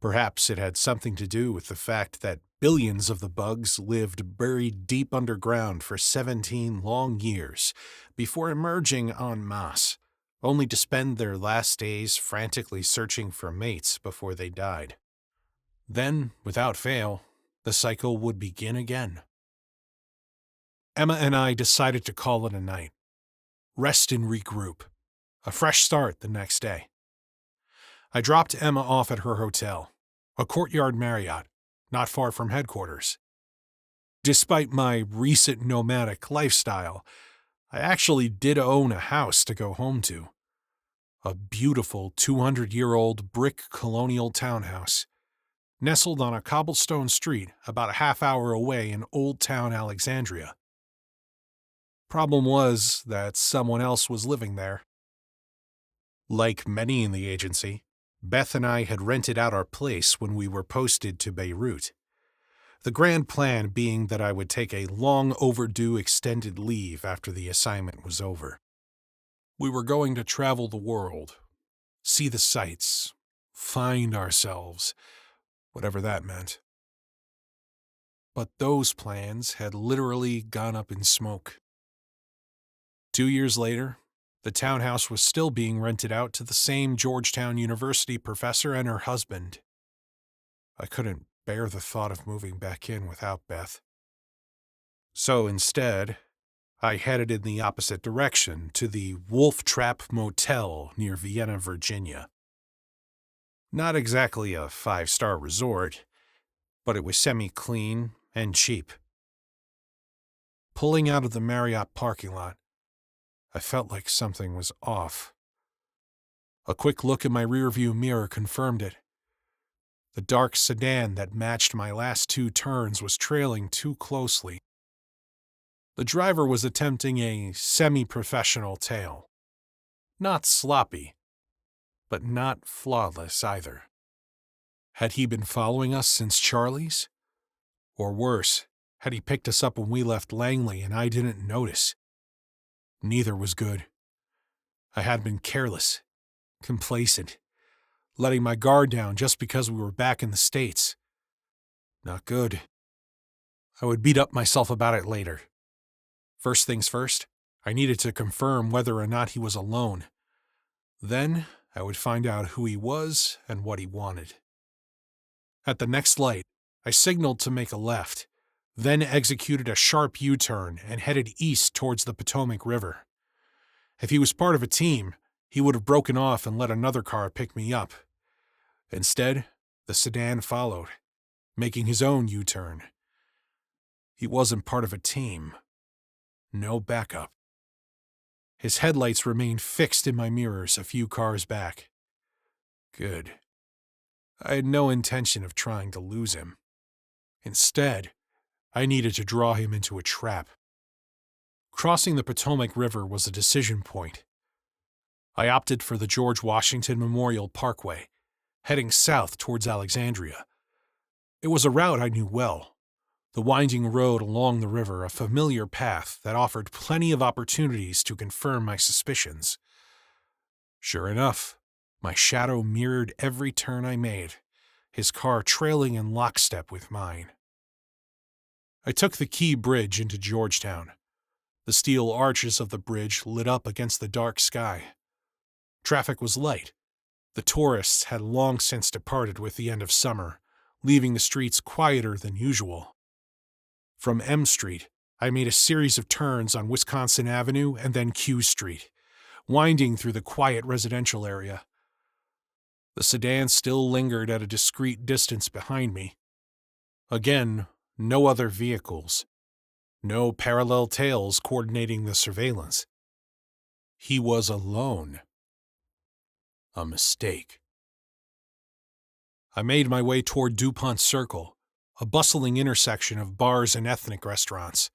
Perhaps it had something to do with the fact that billions of the bugs lived buried deep underground for 17 long years before emerging en masse, only to spend their last days frantically searching for mates before they died. Then, without fail, the cycle would begin again. Emma and I decided to call it a night. Rest and regroup. A fresh start the next day. I dropped Emma off at her hotel, a Courtyard Marriott, not far from headquarters. Despite my recent nomadic lifestyle, I actually did own a house to go home to. A beautiful 200-year-old brick colonial townhouse, nestled on a cobblestone street about a half-hour away in Old Town Alexandria. Problem was that someone else was living there. Like many in the agency, Beth and I had rented out our place when we were posted to Beirut. The grand plan being that I would take a long overdue extended leave after the assignment was over. We were going to travel the world, see the sights, find ourselves, whatever that meant. But those plans had literally gone up in smoke. 2 years later, the townhouse was still being rented out to the same Georgetown University professor and her husband. I couldn't bear the thought of moving back in without Beth. So instead, I headed in the opposite direction to the Wolf Trap Motel near Vienna, Virginia. Not exactly a 5-star resort, but it was semi-clean and cheap. Pulling out of the Marriott parking lot, I felt like something was off. A quick look in my rearview mirror confirmed it. The dark sedan that matched my last 2 turns was trailing too closely. The driver was attempting a semi-professional tail. Not sloppy, but not flawless either. Had he been following us since Charley's? Or worse, had he picked us up when we left Langley and I didn't notice? Neither was good. I had been careless, complacent, letting my guard down just because we were back in the States. Not good. I would beat up myself about it later. First things first, I needed to confirm whether or not he was alone. Then I would find out who he was and what he wanted. At the next light, I signaled to make a left, then executed a sharp U-turn and headed east towards the Potomac River. If he was part of a team, he would have broken off and let another car pick me up. Instead, the sedan followed, making his own U-turn. He wasn't part of a team. No backup. His headlights remained fixed in my mirrors a few cars back. Good. I had no intention of trying to lose him. Instead, I needed to draw him into a trap. Crossing the Potomac River was a decision point. I opted for the George Washington Memorial Parkway, heading south towards Alexandria. It was a route I knew well, the winding road along the river, a familiar path that offered plenty of opportunities to confirm my suspicions. Sure enough, my shadow mirrored every turn I made, his car trailing in lockstep with mine. I took the Key Bridge into Georgetown. The steel arches of the bridge lit up against the dark sky. Traffic was light. The tourists had long since departed with the end of summer, leaving the streets quieter than usual. From M Street, I made a series of turns on Wisconsin Avenue and then Q Street, winding through the quiet residential area. The sedan still lingered at a discreet distance behind me. Again, no other vehicles. No parallel tails coordinating the surveillance. He was alone. A mistake. I made my way toward DuPont Circle, a bustling intersection of bars and ethnic restaurants.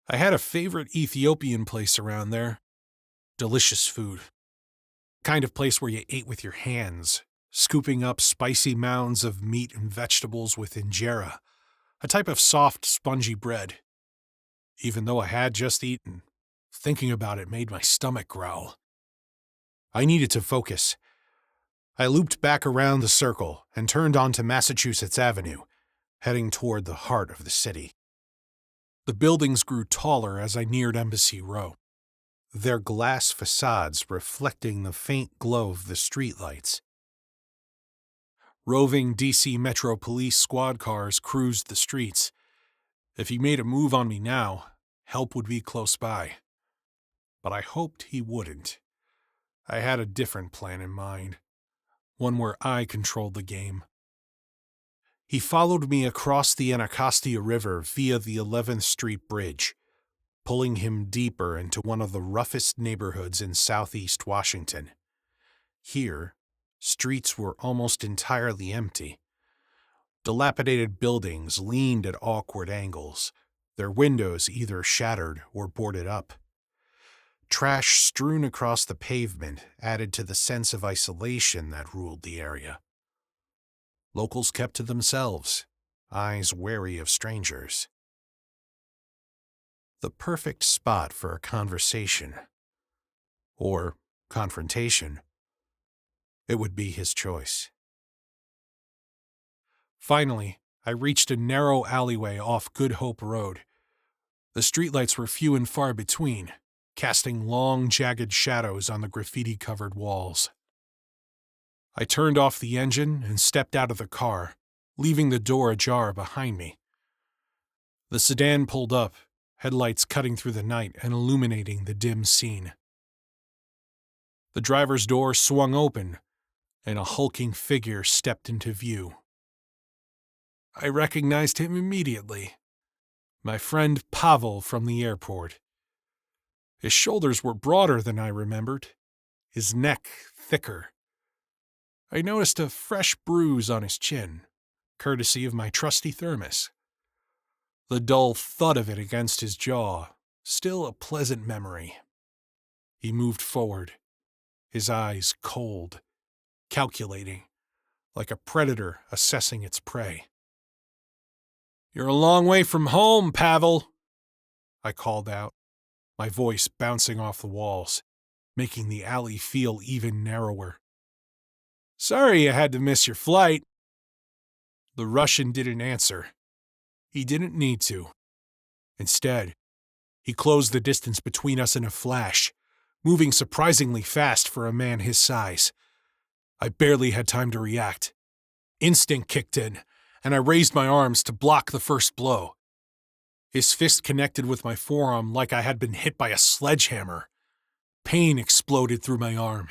I had a favorite Ethiopian place around there. Delicious food. Kind of place where you ate with your hands, scooping up spicy mounds of meat and vegetables with injera, a type of soft, spongy bread. even though I had just eaten. Thinking about it made my stomach growl. I needed to focus. I looped back around the circle and turned onto Massachusetts Avenue, heading toward the heart of the city. The buildings grew taller as I neared Embassy Row, their glass facades reflecting the faint glow of the streetlights. Roving DC Metro Police squad cars cruised the streets. If he made a move on me now, help would be close by. But I hoped he wouldn't. I had a different plan in mind, one where I controlled the game. He followed me across the Anacostia River via the 11th Street Bridge, pulling him deeper into one of the roughest neighborhoods in southeast Washington. Here, streets were almost entirely empty. Dilapidated buildings leaned at awkward angles, their windows either shattered or boarded up. Trash strewn across the pavement added to the sense of isolation that ruled the area. Locals kept to themselves, eyes wary of strangers. The perfect spot for a conversation. Or confrontation. It would be his choice. Finally, I reached a narrow alleyway off Good Hope Road. The streetlights were few and far between, casting long, jagged shadows on the graffiti-covered walls. I turned off the engine and stepped out of the car, leaving the door ajar behind me. The sedan pulled up, headlights cutting through the night and illuminating the dim scene. The driver's door swung open, and a hulking figure stepped into view. I recognized him immediately. My friend Pavel from the airport. His shoulders were broader than I remembered, his neck thicker. I noticed a fresh bruise on his chin, courtesy of my trusty thermos. The dull thud of it against his jaw, still a pleasant memory. He moved forward, his eyes cold, calculating, like a predator assessing its prey. "You're a long way from home, Pavel," I called out, my voice bouncing off the walls, making the alley feel even narrower. "Sorry you had to miss your flight." The Russian didn't answer. He didn't need to. Instead, he closed the distance between us in a flash, moving surprisingly fast for a man his size. I barely had time to react. Instinct kicked in, and I raised my arms to block the first blow. His fist connected with my forearm like I had been hit by a sledgehammer. Pain exploded through my arm.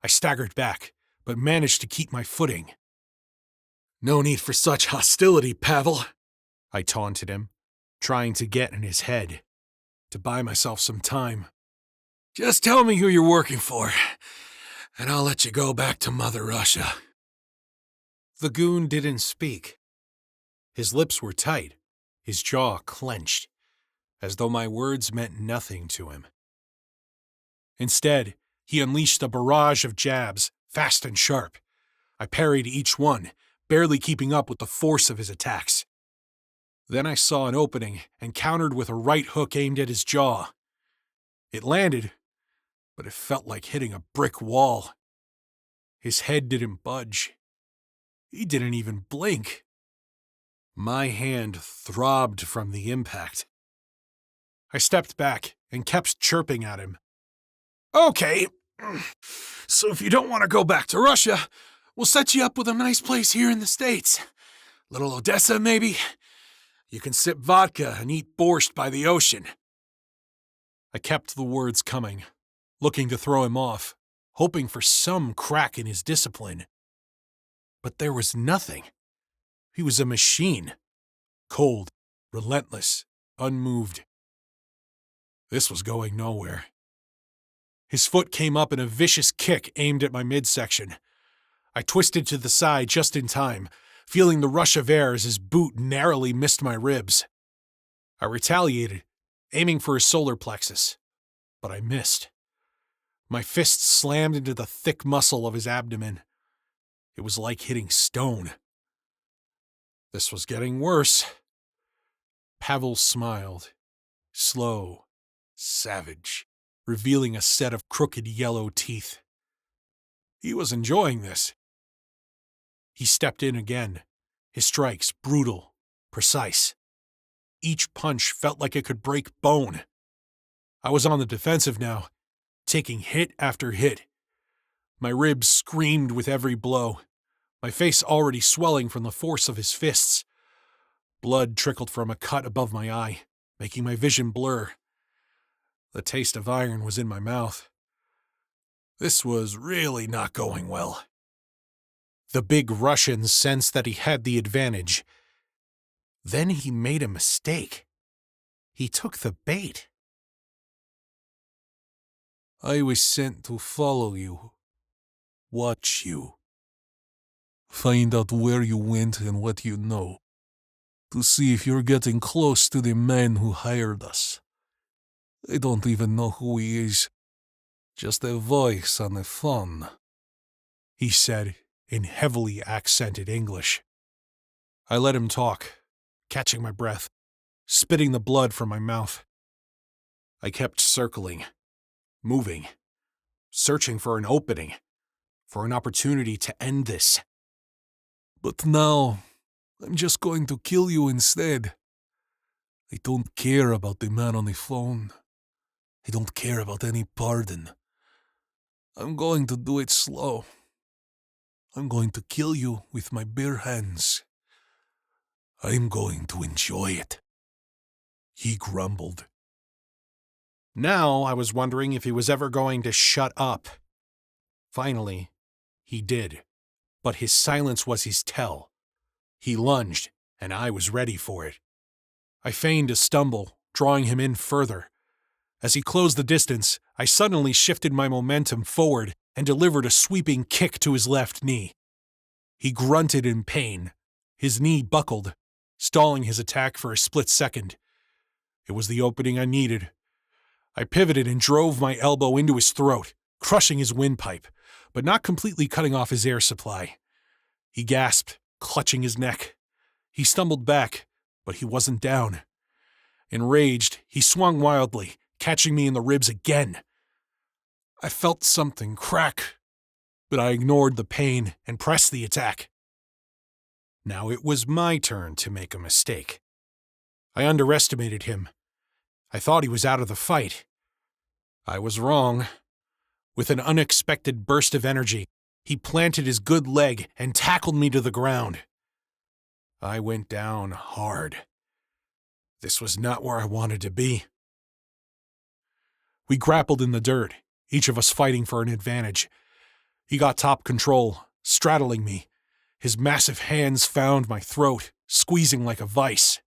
I staggered back, but managed to keep my footing. "No need for such hostility, Pavel," I taunted him, trying to get in his head, to buy myself some time. "Just tell me who you're working for, and I'll let you go back to Mother Russia." The goon didn't speak. His lips were tight, his jaw clenched, as though my words meant nothing to him. Instead, he unleashed a barrage of jabs, fast and sharp. I parried each one, barely keeping up with the force of his attacks. Then I saw an opening and countered with a right hook aimed at his jaw. It landed, but it felt like hitting a brick wall. His head didn't budge. He didn't even blink. My hand throbbed from the impact. I stepped back and kept chirping at him. "Okay, so if you don't want to go back to Russia, we'll set you up with a nice place here in the States. Little Odessa, maybe? You can sip vodka and eat borscht by the ocean." I kept the words coming, looking to throw him off, hoping for some crack in his discipline. But there was nothing. He was a machine. Cold, relentless, unmoved. This was going nowhere. His foot came up in a vicious kick aimed at my midsection. I twisted to the side just in time, feeling the rush of air as his boot narrowly missed my ribs. I retaliated, aiming for his solar plexus, but I missed. My fist slammed into the thick muscle of his abdomen. It was like hitting stone. This was getting worse. Pavel smiled, slow, savage, revealing a set of crooked yellow teeth. He was enjoying this. He stepped in again, his strikes brutal, precise. Each punch felt like it could break bone. I was on the defensive now, taking hit after hit. My ribs screamed with every blow, my face already swelling from the force of his fists. Blood trickled from a cut above my eye, making my vision blur. The taste of iron was in my mouth. This was really not going well. The big Russian sensed that he had the advantage. Then he made a mistake. He took the bait. I was sent to follow you, watch you, find out where you went and what you know, to see if you're getting close to the man who hired us. I don't even know who he is, just a voice on the phone, he said in heavily accented English. I let him talk, catching my breath, spitting the blood from my mouth. I kept circling, moving, searching for an opening, for an opportunity to end this. But now, I'm just going to kill you instead. I don't care about the man on the phone. I don't care about any pardon. I'm going to do it slow. I'm going to kill you with my bare hands. I'm going to enjoy it, he grumbled. Now I was wondering if he was ever going to shut up. Finally, he did, but his silence was his tell. He lunged, and I was ready for it. I feigned a stumble, drawing him in further. As he closed the distance, I suddenly shifted my momentum forward and delivered a sweeping kick to his left knee. He grunted in pain. His knee buckled, stalling his attack for a split second. It was the opening I needed. I pivoted and drove my elbow into his throat, crushing his windpipe, but not completely cutting off his air supply. He gasped, clutching his neck. He stumbled back, but he wasn't down. Enraged, he swung wildly, catching me in the ribs again. I felt something crack, but I ignored the pain and pressed the attack. Now it was my turn to make a mistake. I underestimated him. I thought he was out of the fight. I was wrong. With an unexpected burst of energy, he planted his good leg and tackled me to the ground. I went down hard. This was not where I wanted to be. We grappled in the dirt, each of us fighting for an advantage. He got top control, straddling me. His massive hands found my throat, squeezing like a vice.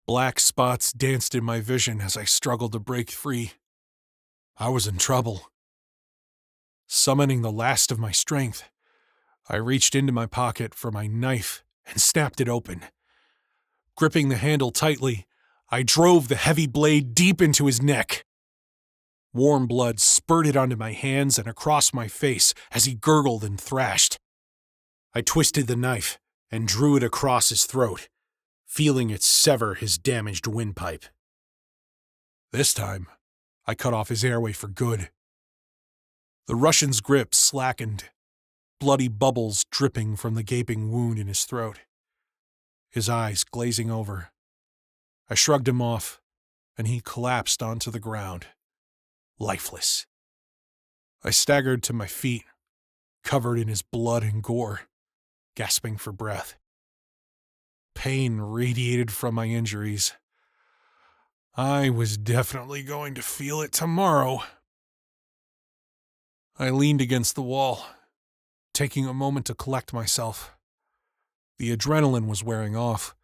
Black spots danced in my vision as I struggled to break free. I was in trouble. Summoning the last of my strength, I reached into my pocket for my knife and snapped it open. Gripping the handle tightly, I drove the heavy blade deep into his neck. Warm blood spurted onto my hands and across my face as he gurgled and thrashed. I twisted the knife and drew it across his throat, feeling it sever his damaged windpipe. This time, I cut off his airway for good. The Russian's grip slackened, bloody bubbles dripping from the gaping wound in his throat. His eyes glazing over. I shrugged him off, and he collapsed onto the ground, lifeless. I staggered to my feet, covered in his blood and gore, gasping for breath. Pain radiated from my injuries. I was definitely going to feel it tomorrow. I leaned against the wall, taking a moment to collect myself. The adrenaline was wearing off,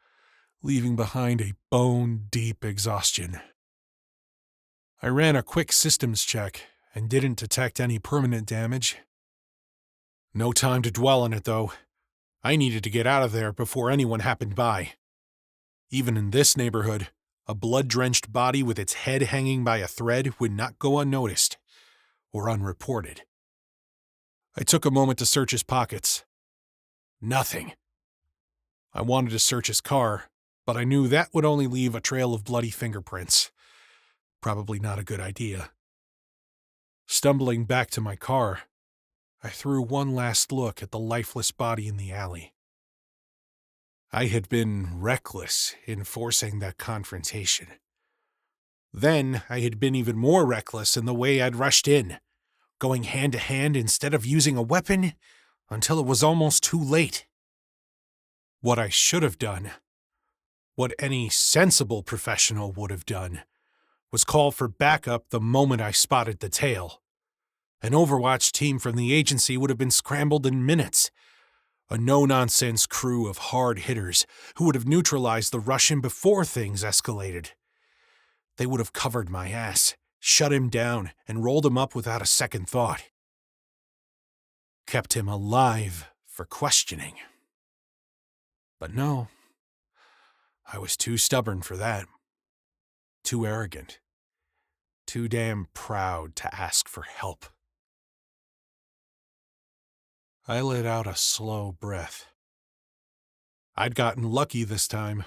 leaving behind a bone-deep exhaustion. I ran a quick systems check and didn't detect any permanent damage. No time to dwell on it, though. I needed to get out of there before anyone happened by. Even in this neighborhood, a blood-drenched body with its head hanging by a thread would not go unnoticed or unreported. I took a moment to search his pockets. Nothing. I wanted to search his car, but I knew that would only leave a trail of bloody fingerprints. Probably not a good idea. Stumbling back to my car, I threw one last look at the lifeless body in the alley. I had been reckless in forcing that confrontation. Then I had been even more reckless in the way I'd rushed in, going hand to hand instead of using a weapon until it was almost too late. What I should have done, what any sensible professional would have done, was call for backup the moment I spotted the tail. An Overwatch team from the agency would have been scrambled in minutes. A no-nonsense crew of hard hitters who would have neutralized the Russian before things escalated. They would have covered my ass, shut him down, and rolled him up without a second thought. Kept him alive for questioning. But no, I was too stubborn for that. Too arrogant. Too damn proud to ask for help. I let out a slow breath. I'd gotten lucky this time.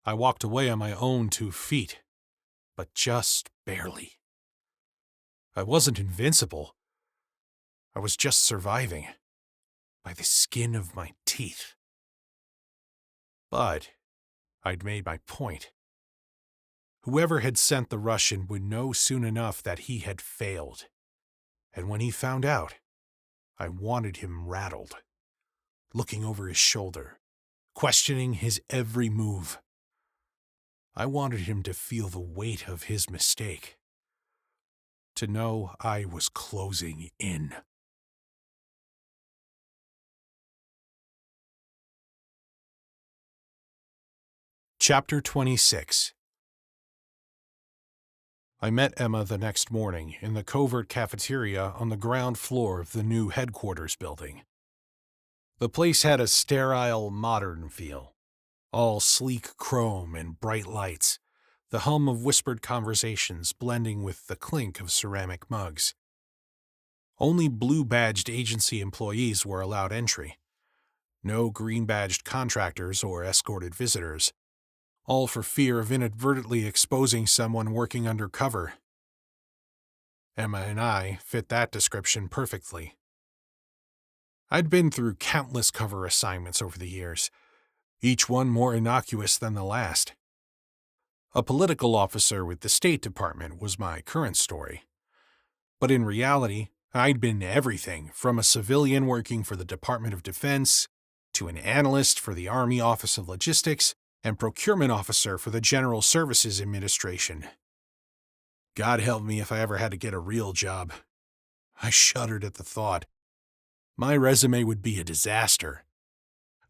I walked away on my own 2 feet, but just barely. I wasn't invincible. I was just surviving, by the skin of my teeth. But I'd made my point. Whoever had sent the Russian would know soon enough that he had failed. And when he found out, I wanted him rattled, looking over his shoulder, questioning his every move. I wanted him to feel the weight of his mistake, to know I was closing in. Chapter 26. I met Emma the next morning in the covert cafeteria on the ground floor of the new headquarters building. The place had a sterile, modern feel, all sleek chrome and bright lights, the hum of whispered conversations blending with the clink of ceramic mugs. Only blue-badged agency employees were allowed entry. No green-badged contractors or escorted visitors, all for fear of inadvertently exposing someone working undercover. Emma and I fit that description perfectly. I'd been through countless cover assignments over the years, each one more innocuous than the last. A political officer with the State Department was my current story. But in reality, I'd been everything from a civilian working for the Department of Defense to an analyst for the Army Office of Logistics and procurement officer for the General Services Administration. God help me if I ever had to get a real job. I shuddered at the thought. My resume would be a disaster.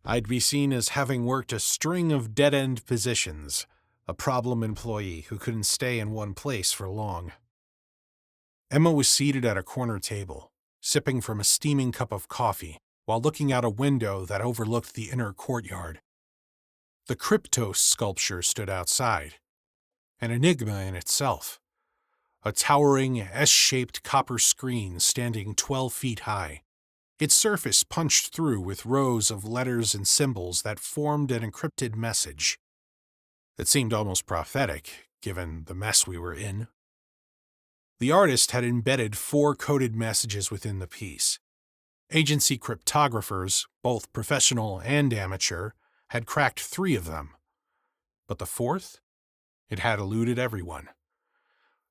I'd be seen as having worked a string of dead-end positions, a problem employee who couldn't stay in one place for long. Emma was seated at a corner table, sipping from a steaming cup of coffee while looking out a window that overlooked the inner courtyard. The Kryptos sculpture stood outside, an enigma in itself, a towering S-shaped copper screen standing 12 feet high, its surface punched through with rows of letters and symbols that formed an encrypted message. It seemed almost prophetic, given the mess we were in. The artist had embedded 4 coded messages within the piece. Agency cryptographers, both professional and amateur, had cracked 3 of them. But the 4th? It had eluded everyone.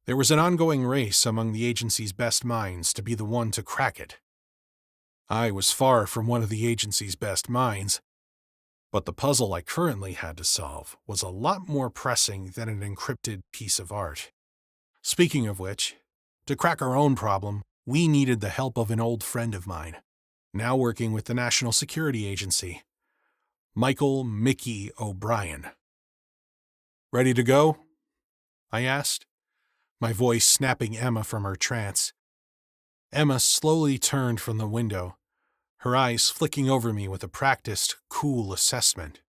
There was an ongoing race among the agency's best minds to be the one to crack it. I was far from one of the agency's best minds, but the puzzle I currently had to solve was a lot more pressing than an encrypted piece of art. Speaking of which, to crack our own problem, we needed the help of an old friend of mine, now working with the National Security Agency, Michael Mickey O'Brien. "Ready to go?" I asked, my voice snapping Emma from her trance. Emma slowly turned from the window, her eyes flicking over me with a practiced, cool assessment.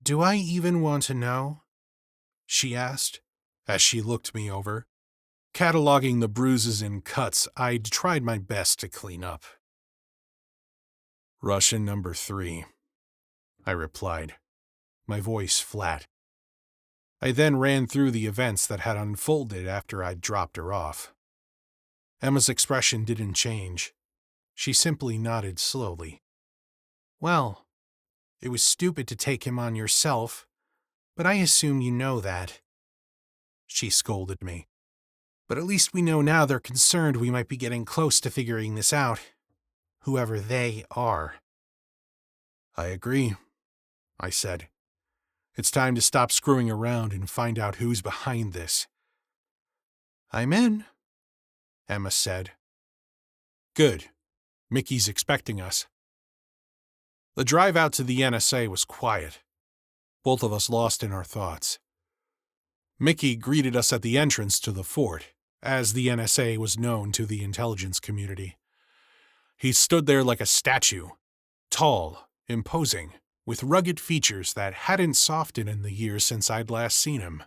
"Do I even want to know?" she asked, as she looked me over, cataloging the bruises and cuts I'd tried my best to clean up. "Russian number 3, I replied, my voice flat. I then ran through the events that had unfolded after I'd dropped her off. Emma's expression didn't change. She simply nodded slowly. Well, it was stupid to take him on yourself, but I assume you know that. She scolded me. But at least we know now they're concerned we might be getting close to figuring this out. Whoever they are. I agree, I said. It's time to stop screwing around and find out who's behind this. I'm in, Emma said. Good. Mickey's expecting us. The drive out to the NSA was quiet. Both of us lost in our thoughts. Mickey greeted us at the entrance to the fort, as the NSA was known to the intelligence community. He stood there like a statue, tall, imposing, with rugged features that hadn't softened in the years since I'd last seen him.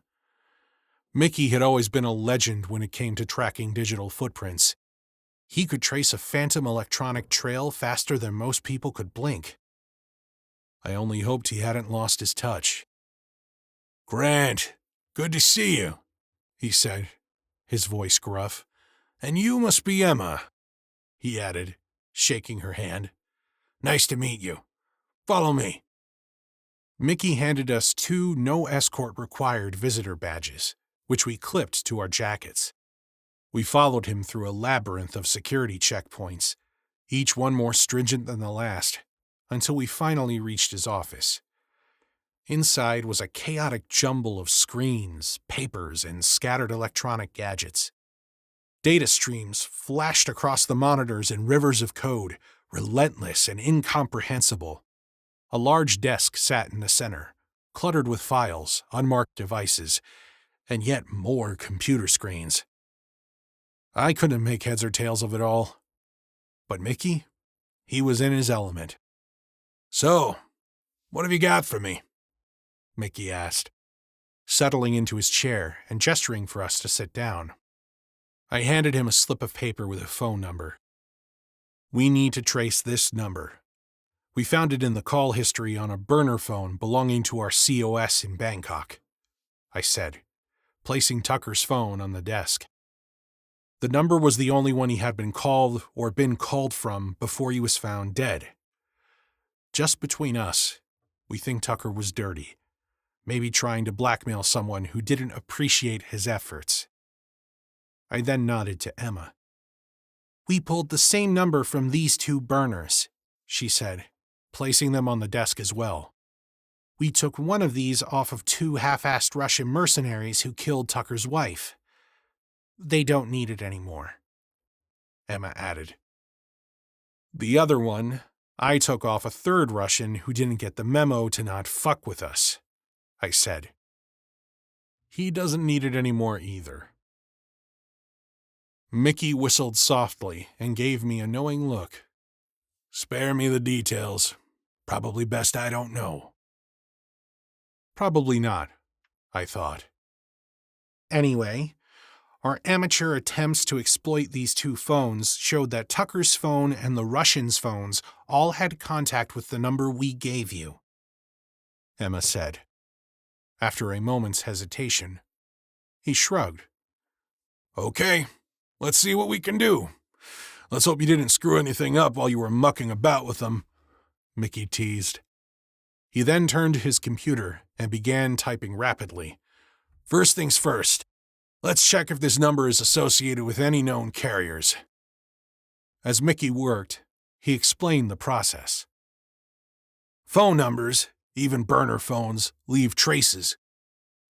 Mickey had always been a legend when it came to tracking digital footprints. He could trace a phantom electronic trail faster than most people could blink. I only hoped he hadn't lost his touch. "Grant, good to see you," he said, his voice gruff. "And you must be Emma," he added, shaking her hand. "Nice to meet you. Follow me." Mickey handed us 2 no-escort-required visitor badges, which we clipped to our jackets. We followed him through a labyrinth of security checkpoints, each one more stringent than the last, until we finally reached his office. Inside was a chaotic jumble of screens, papers, and scattered electronic gadgets. Data streams flashed across the monitors in rivers of code, relentless and incomprehensible. A large desk sat in the center, cluttered with files, unmarked devices, and yet more computer screens. I couldn't make heads or tails of it all. But Mickey, he was in his element. "So, what have you got for me?" Mickey asked, settling into his chair and gesturing for us to sit down. I handed him a slip of paper with a phone number. "We need to trace this number. We found it in the call history on a burner phone belonging to our COS in Bangkok," I said, placing Tucker's phone on the desk. The number was the only one he had been called or been called from before he was found dead. Just between us, we think Tucker was dirty, maybe trying to blackmail someone who didn't appreciate his efforts. I then nodded to Emma. "We pulled the same number from these 2 burners," she said, placing them on the desk as well. "We took one of these off of 2 half-assed Russian mercenaries who killed Tucker's wife. They don't need it anymore," Emma added. "The other one, I took off a 3rd Russian who didn't get the memo to not fuck with us," I said. "He doesn't need it anymore either." Mickey whistled softly and gave me a knowing look. "Spare me the details. Probably best I don't know." Probably not, I thought. Anyway, our amateur attempts to exploit these 2 phones showed that Tucker's phone and the Russians' phones all had contact with the number we gave you, Emma said. After a moment's hesitation, he shrugged. "Okay, let's see what we can do. Let's hope you didn't screw anything up while you were mucking about with them," Mickey teased. He then turned to his computer and began typing rapidly. "First things first. Let's check if this number is associated with any known carriers." As Mickey worked, he explained the process. "Phone numbers, even burner phones, leave traces.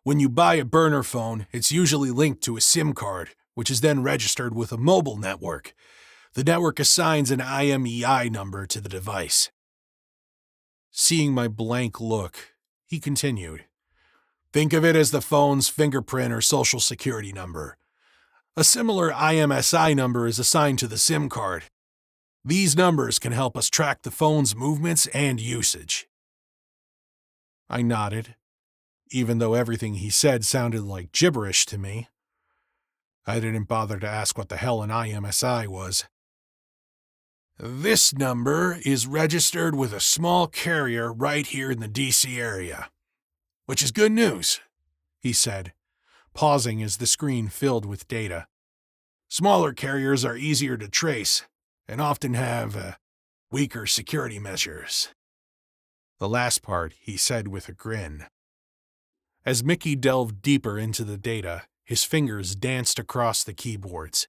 When you buy a burner phone, it's usually linked to a SIM card, which is then registered with a mobile network. The network assigns an IMEI number to the device." Seeing my blank look, he continued. "Think of it as the phone's fingerprint or social security number. A similar IMSI number is assigned to the SIM card. These numbers can help us track the phone's movements and usage." I nodded, even though everything he said sounded like gibberish to me. I didn't bother to ask what the hell an IMSI was. "This number is registered with a small carrier right here in the DC area, which is good news. he said, pausing as the screen filled with data. Smaller carriers are easier to trace and often have weaker security measures. The last part he said with a grin. As Mickey delved deeper into the data, his fingers danced across the keyboards.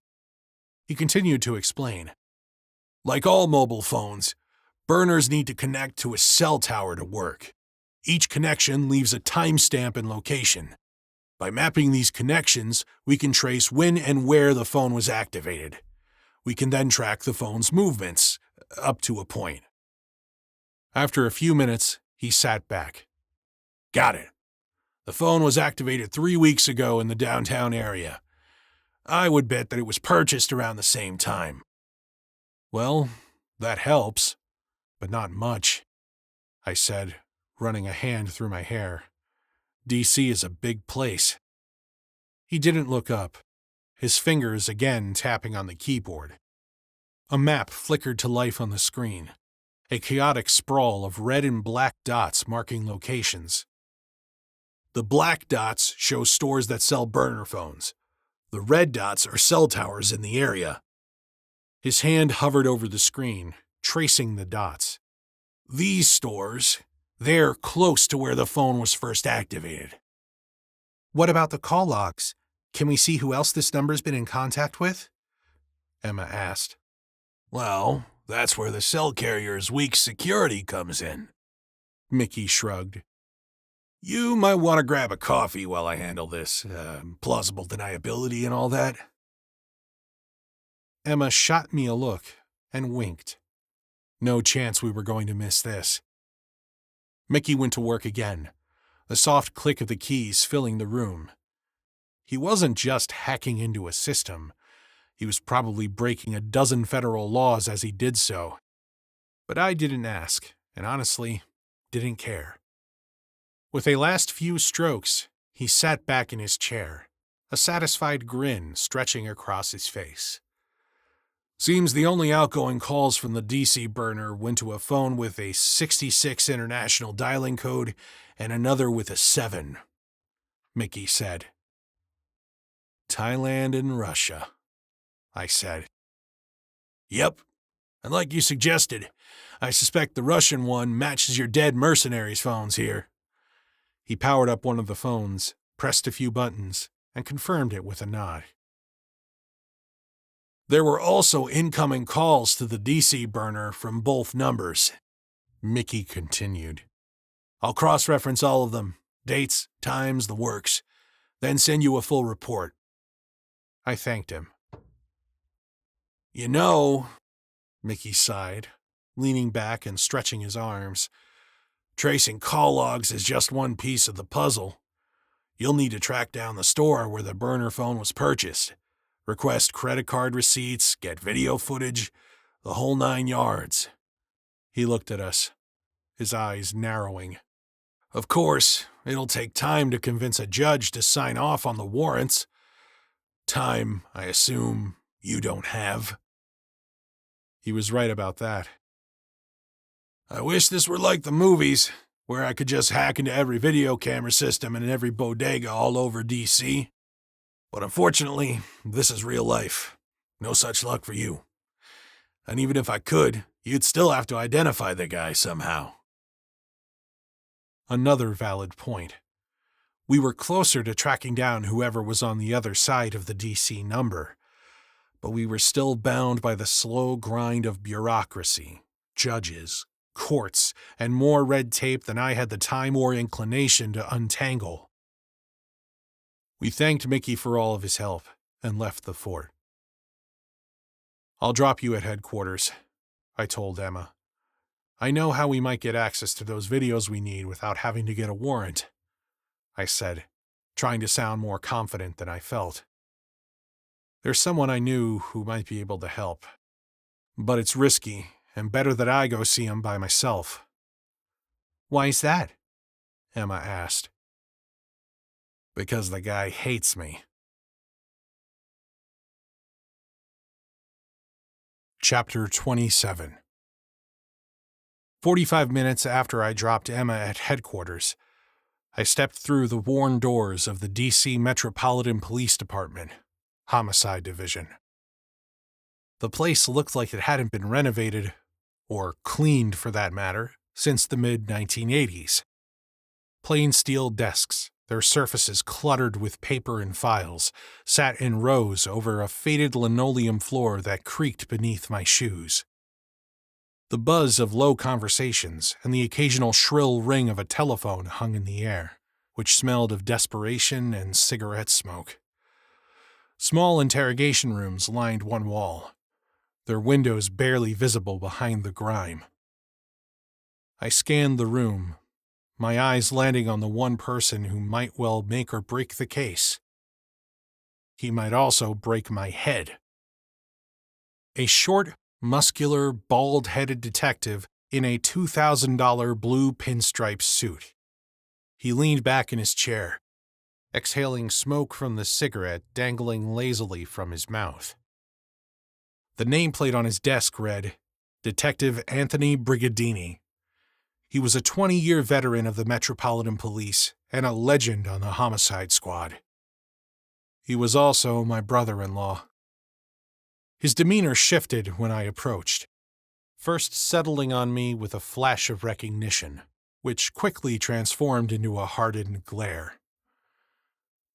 He continued to explain. Like all mobile phones, burners need to connect to a cell tower to work. Each connection leaves a timestamp and location. By mapping these connections, we can trace when and where the phone was activated. We can then track the phone's movements, up to a point. After a few minutes, he sat back. Got it. The phone was activated 3 weeks ago in the downtown area. I would bet that it was purchased around the same time. Well, that helps, but not much, I said, running a hand through my hair. DC is a big place. He didn't look up, his fingers again tapping on the keyboard. A map flickered to life on the screen, a chaotic sprawl of red and black dots marking locations. The black dots show stores that sell burner phones. The red dots are cell towers in the area. His hand hovered over the screen, tracing the dots. These stores, they're close to where the phone was first activated. What about the call logs? Can we see who else this number's been in contact with? Emma asked. Well, that's where the cell carrier's weak security comes in. Mickey shrugged. You might want to grab a coffee while I handle this, plausible deniability and all that. Emma shot me a look and winked. No chance we were going to miss this. Mickey went to work again, the soft click of the keys filling the room. He wasn't just hacking into a system. He was probably breaking a dozen federal laws as he did so. But I didn't ask, and honestly, didn't care. With a last few strokes, he sat back in his chair, a satisfied grin stretching across his face. Seems the only outgoing calls from the DC burner went to a phone with a 66 international dialing code and another with a 7, Mickey said. Thailand and Russia, I said. Yep, and like you suggested, I suspect the Russian one matches your dead mercenaries' phones here. He powered up one of the phones, pressed a few buttons, and confirmed it with a nod. There were also incoming calls to the DC burner from both numbers, Mickey continued. I'll cross-reference all of them, dates, times, the works, then send you a full report. I thanked him. You know, Mickey sighed, leaning back and stretching his arms, tracing call logs is just one piece of the puzzle. You'll need to track down the store where the burner phone was purchased. Request credit card receipts, get video footage, the whole 9 yards. He looked at us, his eyes narrowing. Of course, it'll take time to convince a judge to sign off on the warrants. Time, I assume, you don't have. He was right about that. I wish this were like the movies, where I could just hack into every video camera system and in every bodega all over DC. But unfortunately, this is real life. No such luck for you. And even if I could, you'd still have to identify the guy somehow. Another valid point. We were closer to tracking down whoever was on the other side of the DC number, but we were still bound by the slow grind of bureaucracy, judges, courts, and more red tape than I had the time or inclination to untangle. We thanked Mickey for all of his help and left the fort. I'll drop you at headquarters, I told Emma. I know how we might get access to those videos we need without having to get a warrant, I said, trying to sound more confident than I felt. There's someone I knew who might be able to help, but it's risky and better that I go see him by myself. Why's that? Emma asked. Because the guy hates me. Chapter 27. 45 minutes after I dropped Emma at headquarters, I stepped through the worn doors of the D.C. Metropolitan Police Department, Homicide Division. The place looked like it hadn't been renovated, or cleaned for that matter, since the mid-1980s. Plain steel desks, their surfaces cluttered with paper and files, sat in rows over a faded linoleum floor that creaked beneath my shoes. The buzz of low conversations and the occasional shrill ring of a telephone hung in the air, which smelled of desperation and cigarette smoke. Small interrogation rooms lined one wall, their windows barely visible behind the grime. I scanned the room, my eyes landing on the one person who might well make or break the case. He might also break my head. A short, muscular, bald-headed detective in a $2,000 blue pinstripe suit. He leaned back in his chair, exhaling smoke from the cigarette dangling lazily from his mouth. The nameplate on his desk read, Detective Anthony Brigadini. He was a 20-year veteran of the Metropolitan Police and a legend on the homicide squad. He was also my brother-in-law. His demeanor shifted when I approached, first settling on me with a flash of recognition, which quickly transformed into a hardened glare.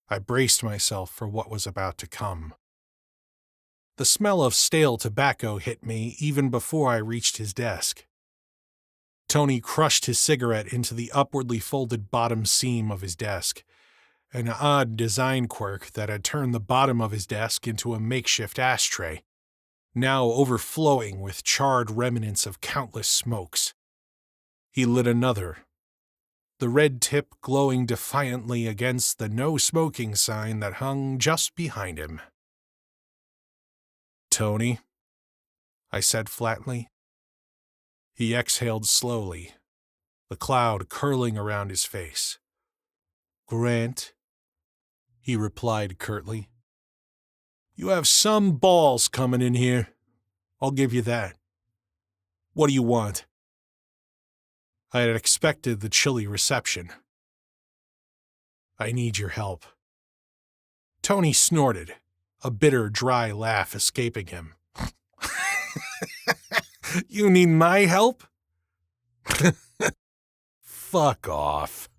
I braced myself for what was about to come. The smell of stale tobacco hit me even before I reached his desk. Tony crushed his cigarette into the upwardly folded bottom seam of his desk, an odd design quirk that had turned the bottom of his desk into a makeshift ashtray, now overflowing with charred remnants of countless smokes. He lit another, the red tip glowing defiantly against the no smoking sign that hung just behind him. "Tony," I said flatly. He exhaled slowly, the cloud curling around his face. "Grant," he replied curtly. "You have some balls coming in here. I'll give you that. What do you want?" I had expected the chilly reception. "I need your help." Tony snorted, a bitter, dry laugh escaping him. "You need my help?" "Fuck off.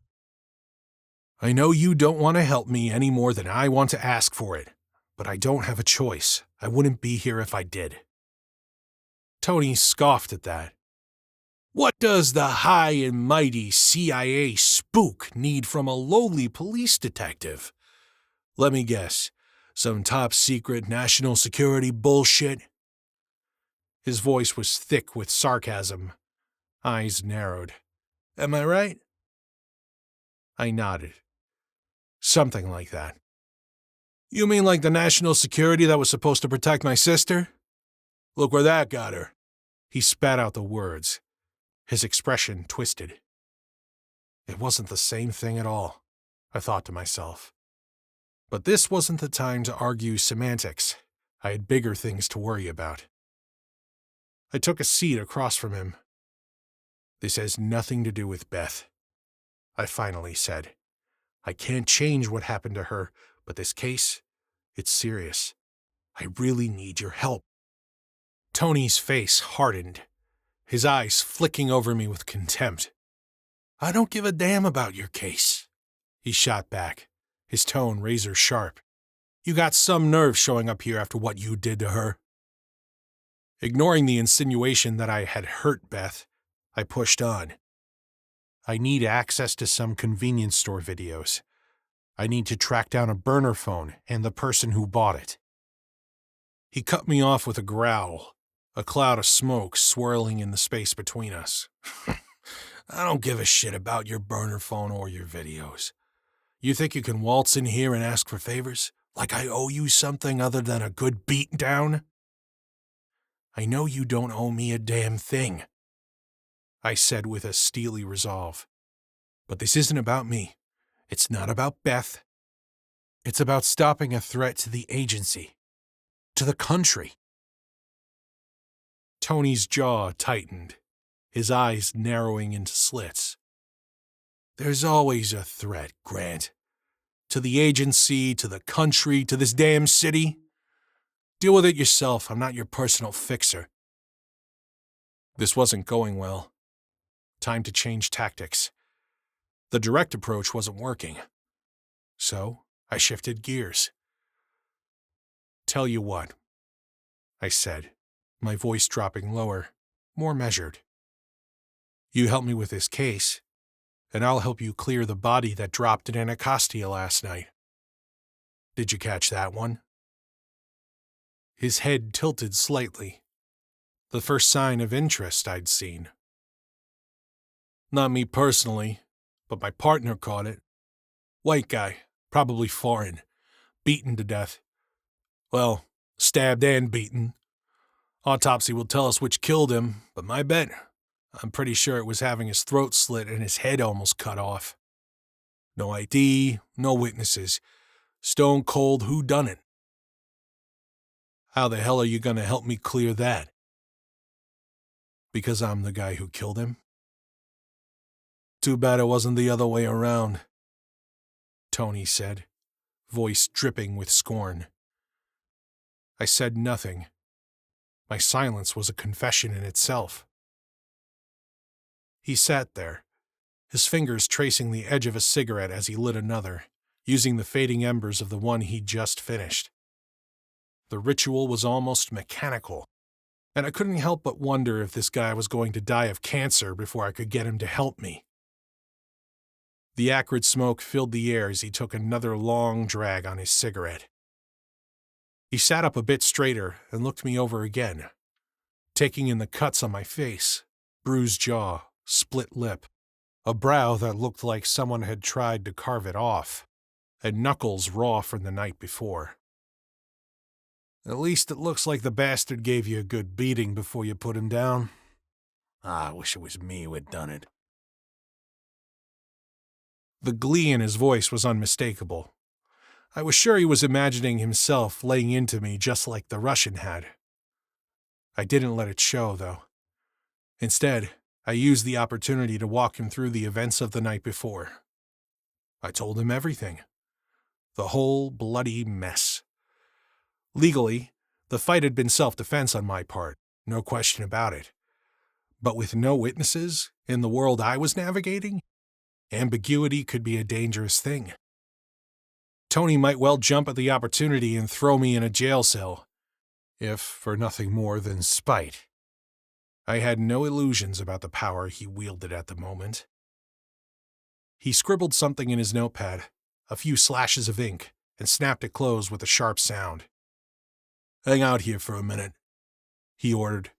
I know you don't want to help me any more than I want to ask for it, but I don't have a choice. I wouldn't be here if I did." Tony scoffed at that. "What does the high and mighty CIA spook need from a lowly police detective? Let me guess, some top-secret national security bullshit?" His voice was thick with sarcasm. Eyes narrowed. "Am I right?" I nodded. "Something like that." "You mean like the national security that was supposed to protect my sister? Look where that got her." He spat out the words. His expression twisted. It wasn't the same thing at all, I thought to myself. But this wasn't the time to argue semantics. I had bigger things to worry about. I took a seat across from him. "This has nothing to do with Beth," I finally said. "I can't change what happened to her, but this case, it's serious. I really need your help." Tony's face hardened, his eyes flicking over me with contempt. "I don't give a damn about your case," he shot back, his tone razor sharp. "You got some nerve showing up here after what you did to her." Ignoring the insinuation that I had hurt Beth, I pushed on. "I need access to some convenience store videos. I need to track down a burner phone and the person who bought it." He cut me off with a growl, a cloud of smoke swirling in the space between us. "I don't give a shit about your burner phone or your videos. You think you can waltz in here and ask for favors? Like I owe you something other than a good beatdown?" "I know you don't owe me a damn thing," I said with a steely resolve. "But this isn't about me. It's not about Beth. It's about stopping a threat to the agency, to the country." Tony's jaw tightened, his eyes narrowing into slits. There's always a threat, Grant. To the agency, to the country, to this damn city. Deal with it yourself. I'm not your personal fixer. This wasn't going well. Time to change tactics. The direct approach wasn't working. So I shifted gears. Tell you what, I said, my voice dropping lower, more measured. You help me with this case, and I'll help you clear the body that dropped in Anacostia last night. Did you catch that one? His head tilted slightly, the first sign of interest I'd seen. Not me personally, but my partner caught it. White guy, probably foreign, beaten to death. Well, stabbed and beaten. Autopsy will tell us which killed him, but my bet, I'm pretty sure it was having his throat slit and his head almost cut off. No ID, no witnesses. Stone cold whodunit. How the hell are you going to help me clear that? Because I'm the guy who killed him? Too bad it wasn't the other way around, Tony said, voice dripping with scorn. I said nothing. My silence was a confession in itself. He sat there, his fingers tracing the edge of a cigarette as he lit another, using the fading embers of the one he'd just finished. The ritual was almost mechanical, and I couldn't help but wonder if this guy was going to die of cancer before I could get him to help me. The acrid smoke filled the air as he took another long drag on his cigarette. He sat up a bit straighter and looked me over again, taking in the cuts on my face, bruised jaw, split lip, a brow that looked like someone had tried to carve it off, and knuckles raw from the night before. At least it looks like the bastard gave you a good beating before you put him down. I wish it was me who had done it. The glee in his voice was unmistakable. I was sure he was imagining himself laying into me just like the Russian had. I didn't let it show, though. Instead, I used the opportunity to walk him through the events of the night before. I told him everything. The whole bloody mess. Legally, the fight had been self-defense on my part, no question about it. But with no witnesses, in the world I was navigating, ambiguity could be a dangerous thing. Tony might well jump at the opportunity and throw me in a jail cell, if for nothing more than spite. I had no illusions about the power he wielded at the moment. He scribbled something in his notepad, a few slashes of ink, and snapped it closed with a sharp sound. Hang out here for a minute, he ordered,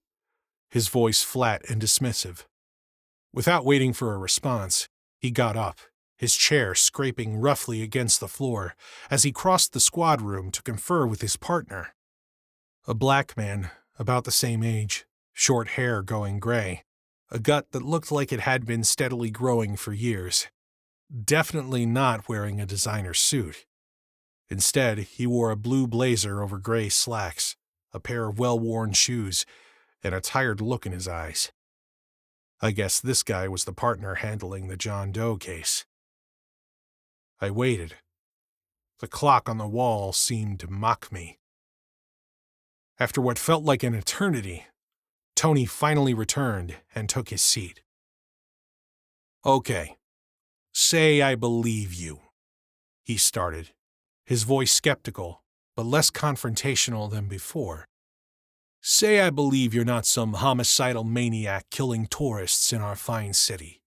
his voice flat and dismissive. Without waiting for a response, he got up, his chair scraping roughly against the floor as he crossed the squad room to confer with his partner. A black man, about the same age, short hair going gray, a gut that looked like it had been steadily growing for years. Definitely not wearing a designer suit. Instead, he wore a blue blazer over gray slacks, a pair of well-worn shoes, and a tired look in his eyes. I guess this guy was the partner handling the John Doe case. I waited. The clock on the wall seemed to mock me. After what felt like an eternity, Tony finally returned and took his seat. Okay, say I believe you, he started, his voice skeptical, but less confrontational than before. Say I believe you're not some homicidal maniac killing tourists in our fine city.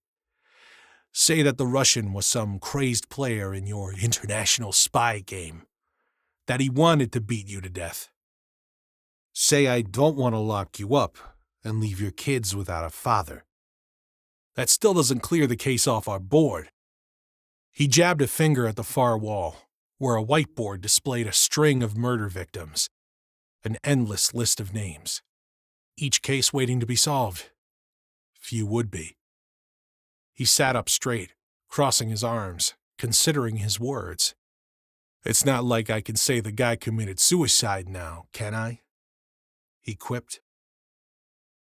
Say that the Russian was some crazed player in your international spy game, that he wanted to beat you to death. Say I don't want to lock you up and leave your kids without a father. That still doesn't clear the case off our board. He jabbed a finger at the far wall, where a whiteboard displayed a string of murder victims, an endless list of names, each case waiting to be solved. Few would be. He sat up straight, crossing his arms, considering his words. It's not like I can say the guy committed suicide now, can I? He quipped.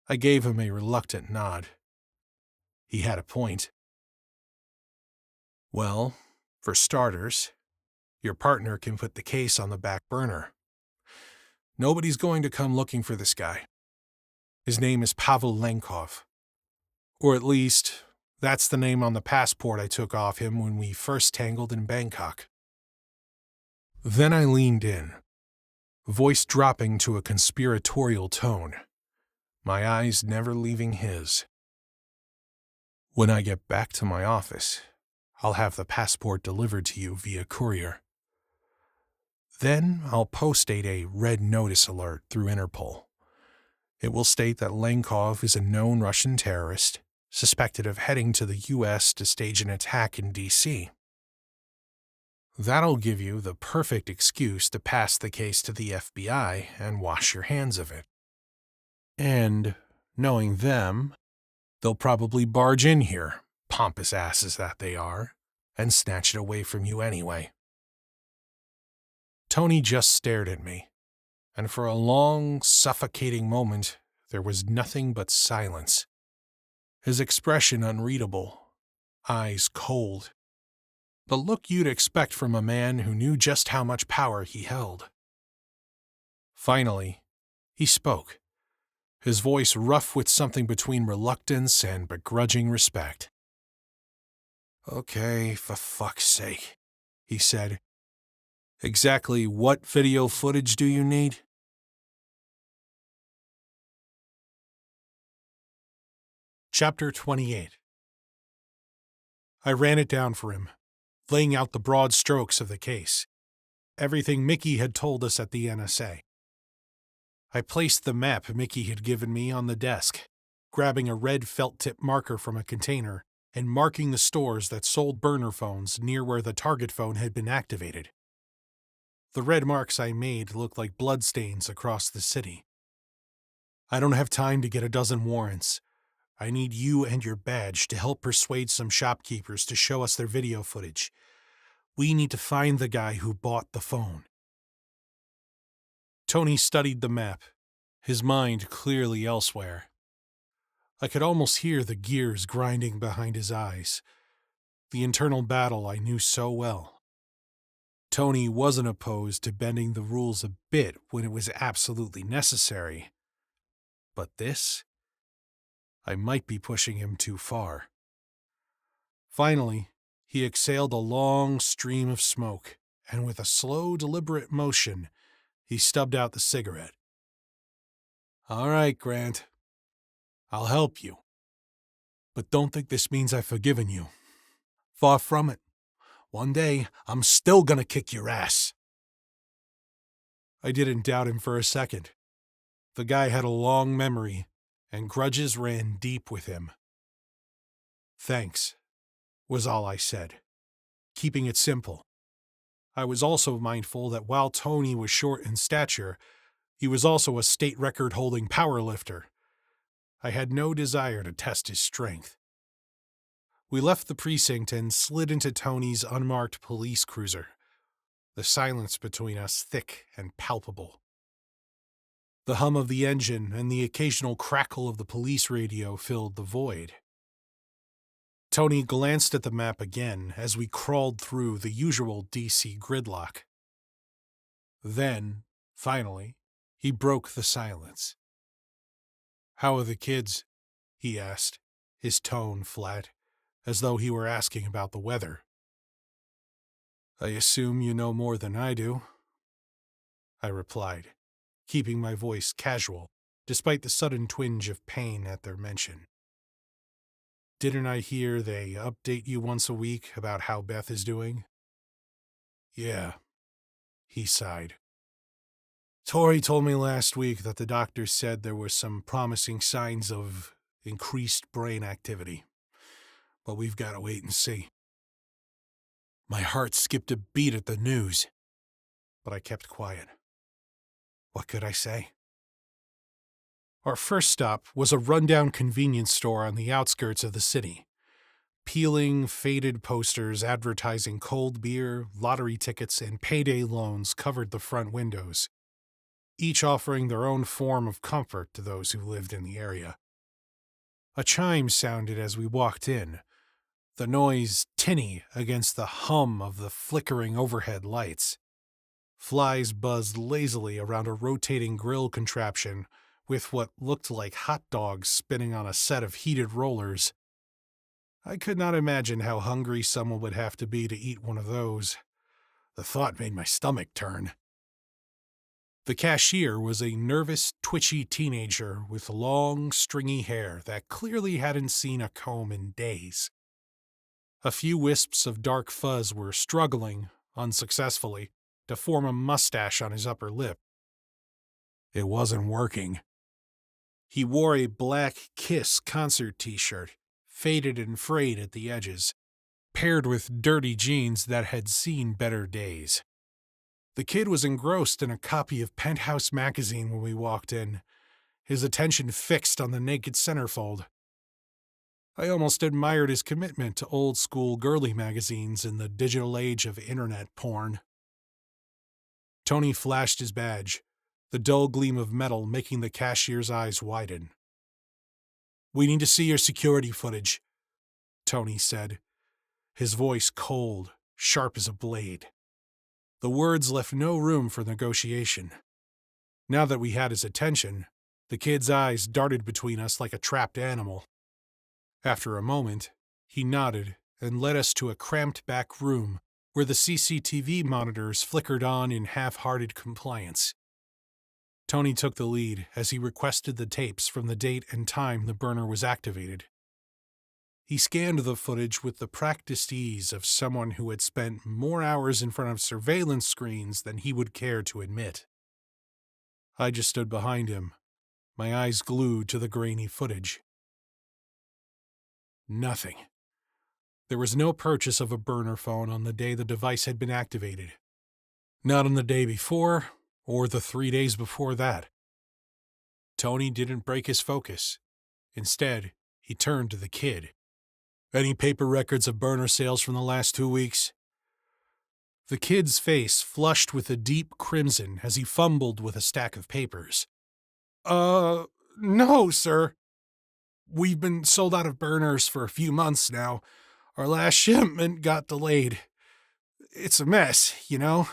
I gave him a reluctant nod. He had a point. Well, for starters, your partner can put the case on the back burner. Nobody's going to come looking for this guy. His name is Pavel Lenkov. Or at least, that's the name on the passport I took off him when we first tangled in Bangkok. Then I leaned in, voice dropping to a conspiratorial tone, my eyes never leaving his. When I get back to my office, I'll have the passport delivered to you via courier. Then I'll postdate a red notice alert through Interpol. It will state that Lenkov is a known Russian terrorist, suspected of heading to the U.S. to stage an attack in D.C. That'll give you the perfect excuse to pass the case to the FBI and wash your hands of it. And, knowing them, they'll probably barge in here, pompous asses that they are, and snatch it away from you anyway. Tony just stared at me, and for a long, suffocating moment, there was nothing but silence. His expression unreadable, eyes cold. The look you'd expect from a man who knew just how much power he held. Finally, he spoke, his voice rough with something between reluctance and begrudging respect. "Okay, for fuck's sake," he said. "Exactly what video footage do you need?" Chapter 28. I ran it down for him, laying out the broad strokes of the case, everything Mickey had told us at the NSA. I placed the map Mickey had given me on the desk, grabbing a red felt-tip marker from a container and marking the stores that sold burner phones near where the target phone had been activated. The red marks I made looked like bloodstains across the city. I don't have time to get a dozen warrants. I need you and your badge to help persuade some shopkeepers to show us their video footage. We need to find the guy who bought the phone. Tony studied the map, his mind clearly elsewhere. I could almost hear the gears grinding behind his eyes, the internal battle I knew so well. Tony wasn't opposed to bending the rules a bit when it was absolutely necessary. But this? I might be pushing him too far. Finally, he exhaled a long stream of smoke, and with a slow, deliberate motion, he stubbed out the cigarette. "All right, Grant. I'll help you. But don't think this means I've forgiven you. Far from it. One day, I'm still gonna kick your ass." I didn't doubt him for a second. The guy had a long memory, and grudges ran deep with him. "Thanks," was all I said, keeping it simple. I was also mindful that while Tony was short in stature, he was also a state record-holding powerlifter. I had no desire to test his strength. We left the precinct and slid into Tony's unmarked police cruiser, the silence between us thick and palpable. The hum of the engine and the occasional crackle of the police radio filled the void. Tony glanced at the map again as we crawled through the usual DC gridlock. Then, finally, he broke the silence. "How are the kids?" he asked, his tone flat, as though he were asking about the weather. "I assume you know more than I do," I replied, keeping my voice casual, despite the sudden twinge of pain at their mention. "Didn't I hear they update you once a week about how Beth is doing?" "Yeah," he sighed. "Tori told me last week that the doctor said there were some promising signs of increased brain activity, but we've got to wait and see." My heart skipped a beat at the news, but I kept quiet. What could I say? Our first stop was a rundown convenience store on the outskirts of the city. Peeling, faded posters advertising cold beer, lottery tickets, and payday loans covered the front windows, each offering their own form of comfort to those who lived in the area. A chime sounded as we walked in, the noise tinny against the hum of the flickering overhead lights. Flies buzzed lazily around a rotating grill contraption with what looked like hot dogs spinning on a set of heated rollers. I could not imagine how hungry someone would have to be to eat one of those. The thought made my stomach turn. The cashier was a nervous, twitchy teenager with long, stringy hair that clearly hadn't seen a comb in days. A few wisps of dark fuzz were struggling, unsuccessfully, to form a mustache on his upper lip. It wasn't working. He wore a black Kiss concert t-shirt, faded and frayed at the edges, paired with dirty jeans that had seen better days. The kid was engrossed in a copy of Penthouse magazine when we walked in, his attention fixed on the naked centerfold. I almost admired his commitment to old-school girly magazines in the digital age of internet porn. Tony flashed his badge, the dull gleam of metal making the cashier's eyes widen. "We need to see your security footage," Tony said, his voice cold, sharp as a blade. The words left no room for negotiation. Now that we had his attention, the kid's eyes darted between us like a trapped animal. After a moment, he nodded and led us to a cramped back room where the CCTV monitors flickered on in half-hearted compliance. Tony took the lead as he requested the tapes from the date and time the burner was activated. He scanned the footage with the practiced ease of someone who had spent more hours in front of surveillance screens than he would care to admit. I just stood behind him, my eyes glued to the grainy footage. Nothing. There was no purchase of a burner phone on the day the device had been activated. Not on the day before, or the 3 days before that. Tony didn't break his focus. Instead, he turned to the kid. "Any paper records of burner sales from the last 2 weeks?" The kid's face flushed with a deep crimson as he fumbled with a stack of papers. No, sir. We've been sold out of burners for a few months now. Our last shipment got delayed. It's a mess, you know?"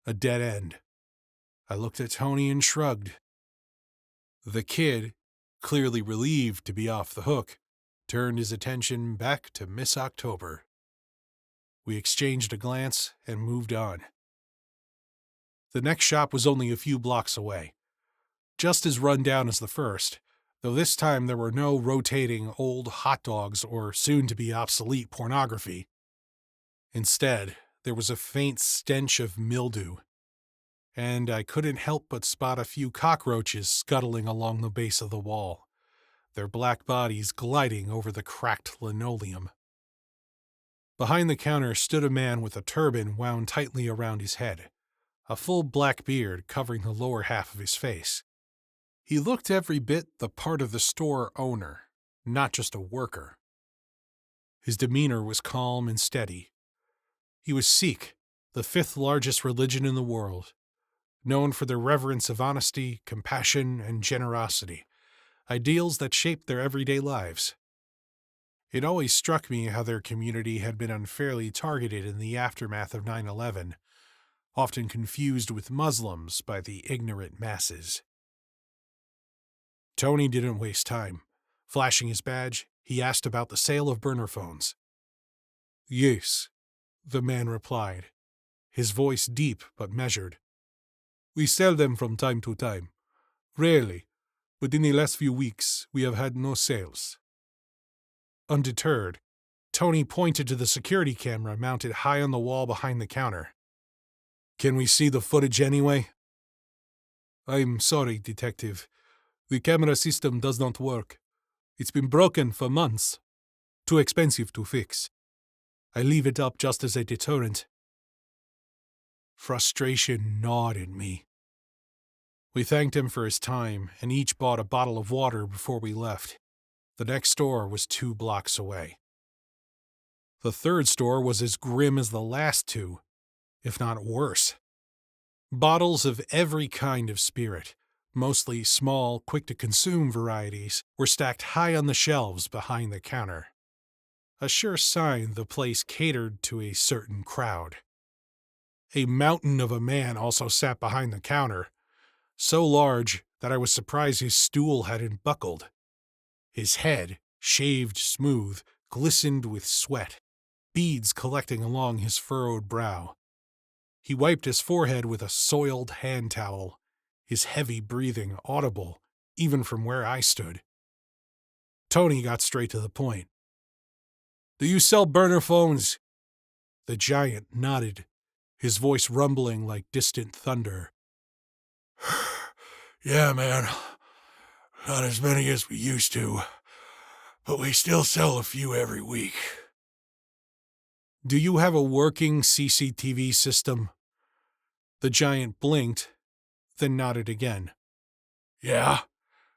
A dead end. I looked at Tony and shrugged. The kid, clearly relieved to be off the hook, turned his attention back to Miss October. We exchanged a glance and moved on. The next shop was only a few blocks away, just as run down as the first, though this time there were no rotating old hot dogs or soon-to-be obsolete pornography. Instead, there was a faint stench of mildew, and I couldn't help but spot a few cockroaches scuttling along the base of the wall, their black bodies gliding over the cracked linoleum. Behind the counter stood a man with a turban wound tightly around his head, a full black beard covering the lower half of his face. He looked every bit the part of the store owner, not just a worker. His demeanor was calm and steady. He was Sikh, the 5th largest religion in the world, known for their reverence of honesty, compassion, and generosity, ideals that shaped their everyday lives. It always struck me how their community had been unfairly targeted in the aftermath of 9/11, often confused with Muslims by the ignorant masses. Tony didn't waste time. Flashing his badge, he asked about the sale of burner phones. "Yes," the man replied, his voice deep but measured. "We sell them from time to time. Rarely, but in the last few weeks we have had no sales." Undeterred, Tony pointed to the security camera mounted high on the wall behind the counter. "Can we see the footage anyway?" "I'm sorry, Detective. The camera system does not work. It's been broken for months. Too expensive to fix. I leave it up just as a deterrent." Frustration gnawed at me. We thanked him for his time and each bought a bottle of water before we left. The next store was 2 blocks away. The third store was as grim as the last 2, if not worse. Bottles of every kind of spirit, mostly small, quick-to-consume varieties, were stacked high on the shelves behind the counter. a sure sign the place catered to a certain crowd. A mountain of a man also sat behind the counter, so large that I was surprised his stool hadn't buckled. His head, shaved smooth, glistened with sweat, beads collecting along his furrowed brow. He wiped his forehead with a soiled hand towel, his heavy breathing audible even from where I stood. Tony got straight to the point. "Do you sell burner phones?" The giant nodded, his voice rumbling like distant thunder. "Yeah, man. Not as many as we used to, but we still sell a few every week." "Do you have a working CCTV system?" The giant blinked, then nodded again. "Yeah,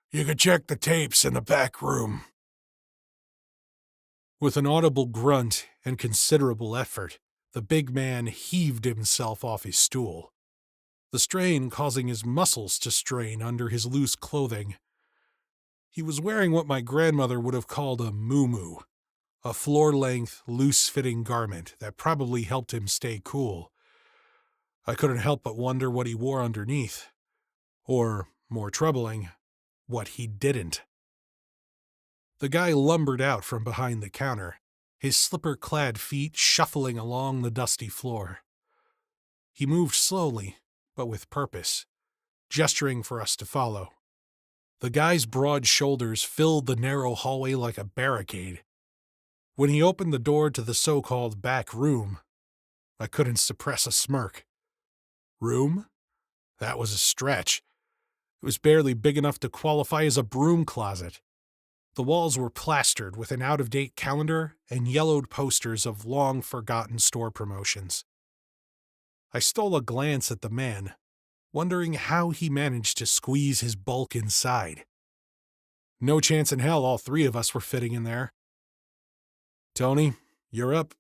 you could check the tapes in the back room." With an audible grunt and considerable effort, the big man heaved himself off his stool, the strain causing his muscles to strain under his loose clothing. He was wearing what my grandmother would have called a muumuu, a floor-length, loose-fitting garment that probably helped him stay cool. I couldn't help but wonder what he wore underneath, or, more troubling, what he didn't. The guy lumbered out from behind the counter, his slipper-clad feet shuffling along the dusty floor. He moved slowly, but with purpose, gesturing for us to follow. The guy's broad shoulders filled the narrow hallway like a barricade. When he opened the door to the so-called back room, I couldn't suppress a smirk. Room? That was a stretch. It was barely big enough to qualify as a broom closet. The walls were plastered with an out-of-date calendar and yellowed posters of long-forgotten store promotions. I stole a glance at the man, wondering how he managed to squeeze his bulk inside. No chance in hell all three of us were fitting in there. "Tony, you're up,"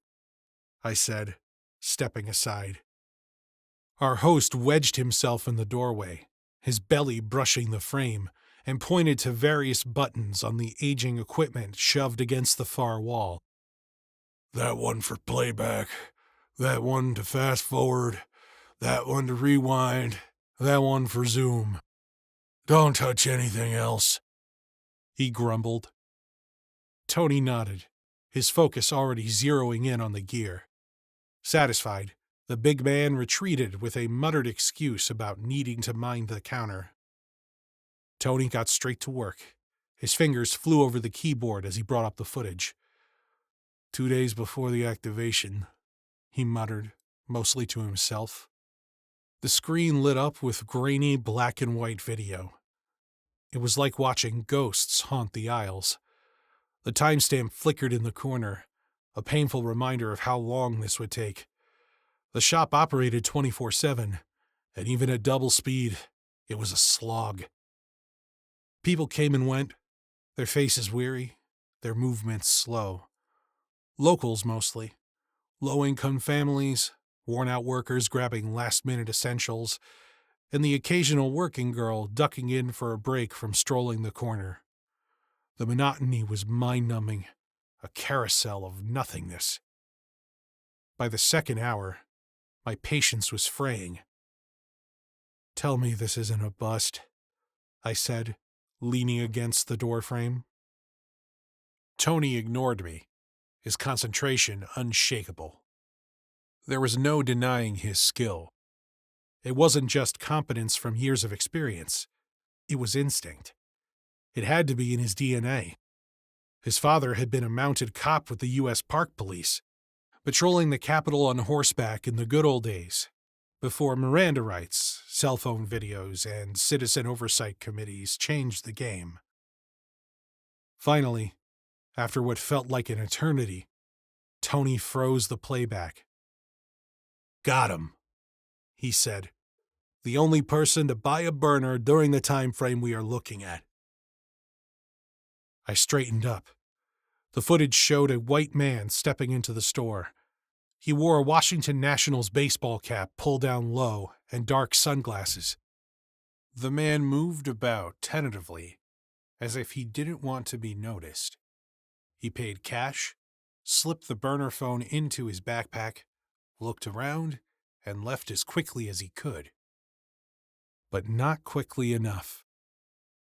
I said, stepping aside. Our host wedged himself in the doorway, his belly brushing the frame, and pointed to various buttons on the aging equipment shoved against the far wall. "That one for playback, that one to fast forward, that one to rewind, that one for zoom. Don't touch anything else," he grumbled. Tony nodded, his focus already zeroing in on the gear. Satisfied, the big man retreated with a muttered excuse about needing to mind the counter. Tony got straight to work. His fingers flew over the keyboard as he brought up the footage. 2 days before the activation," he muttered, mostly to himself. The screen lit up with grainy black and white video. It was like watching ghosts haunt the aisles. The timestamp flickered in the corner, a painful reminder of how long this would take. The shop operated 24/7, and even at double speed, it was a slog. People came and went, their faces weary, their movements slow. Locals mostly, low-income families, worn-out workers grabbing last-minute essentials, and the occasional working girl ducking in for a break from strolling the corner. The monotony was mind-numbing, a carousel of nothingness. By the second hour, my patience was fraying. "Tell me this isn't a bust," I said, leaning against the doorframe. Tony ignored me, his concentration unshakable. There was no denying his skill. It wasn't just competence from years of experience. It was instinct. It had to be in his DNA. His father had been a mounted cop with the U.S. Park Police, patrolling the Capitol on horseback in the good old days, before Miranda rights, cell phone videos, and citizen oversight committees changed the game. Finally, after what felt like an eternity, Tony froze the playback. "Got him," he said. "The only person to buy a burner during the time frame we are looking at." I straightened up. The footage showed a white man stepping into the store. He wore a Washington Nationals baseball cap pulled down low and dark sunglasses. The man moved about tentatively, as if he didn't want to be noticed. He paid cash, slipped the burner phone into his backpack, looked around, and left as quickly as he could. But not quickly enough.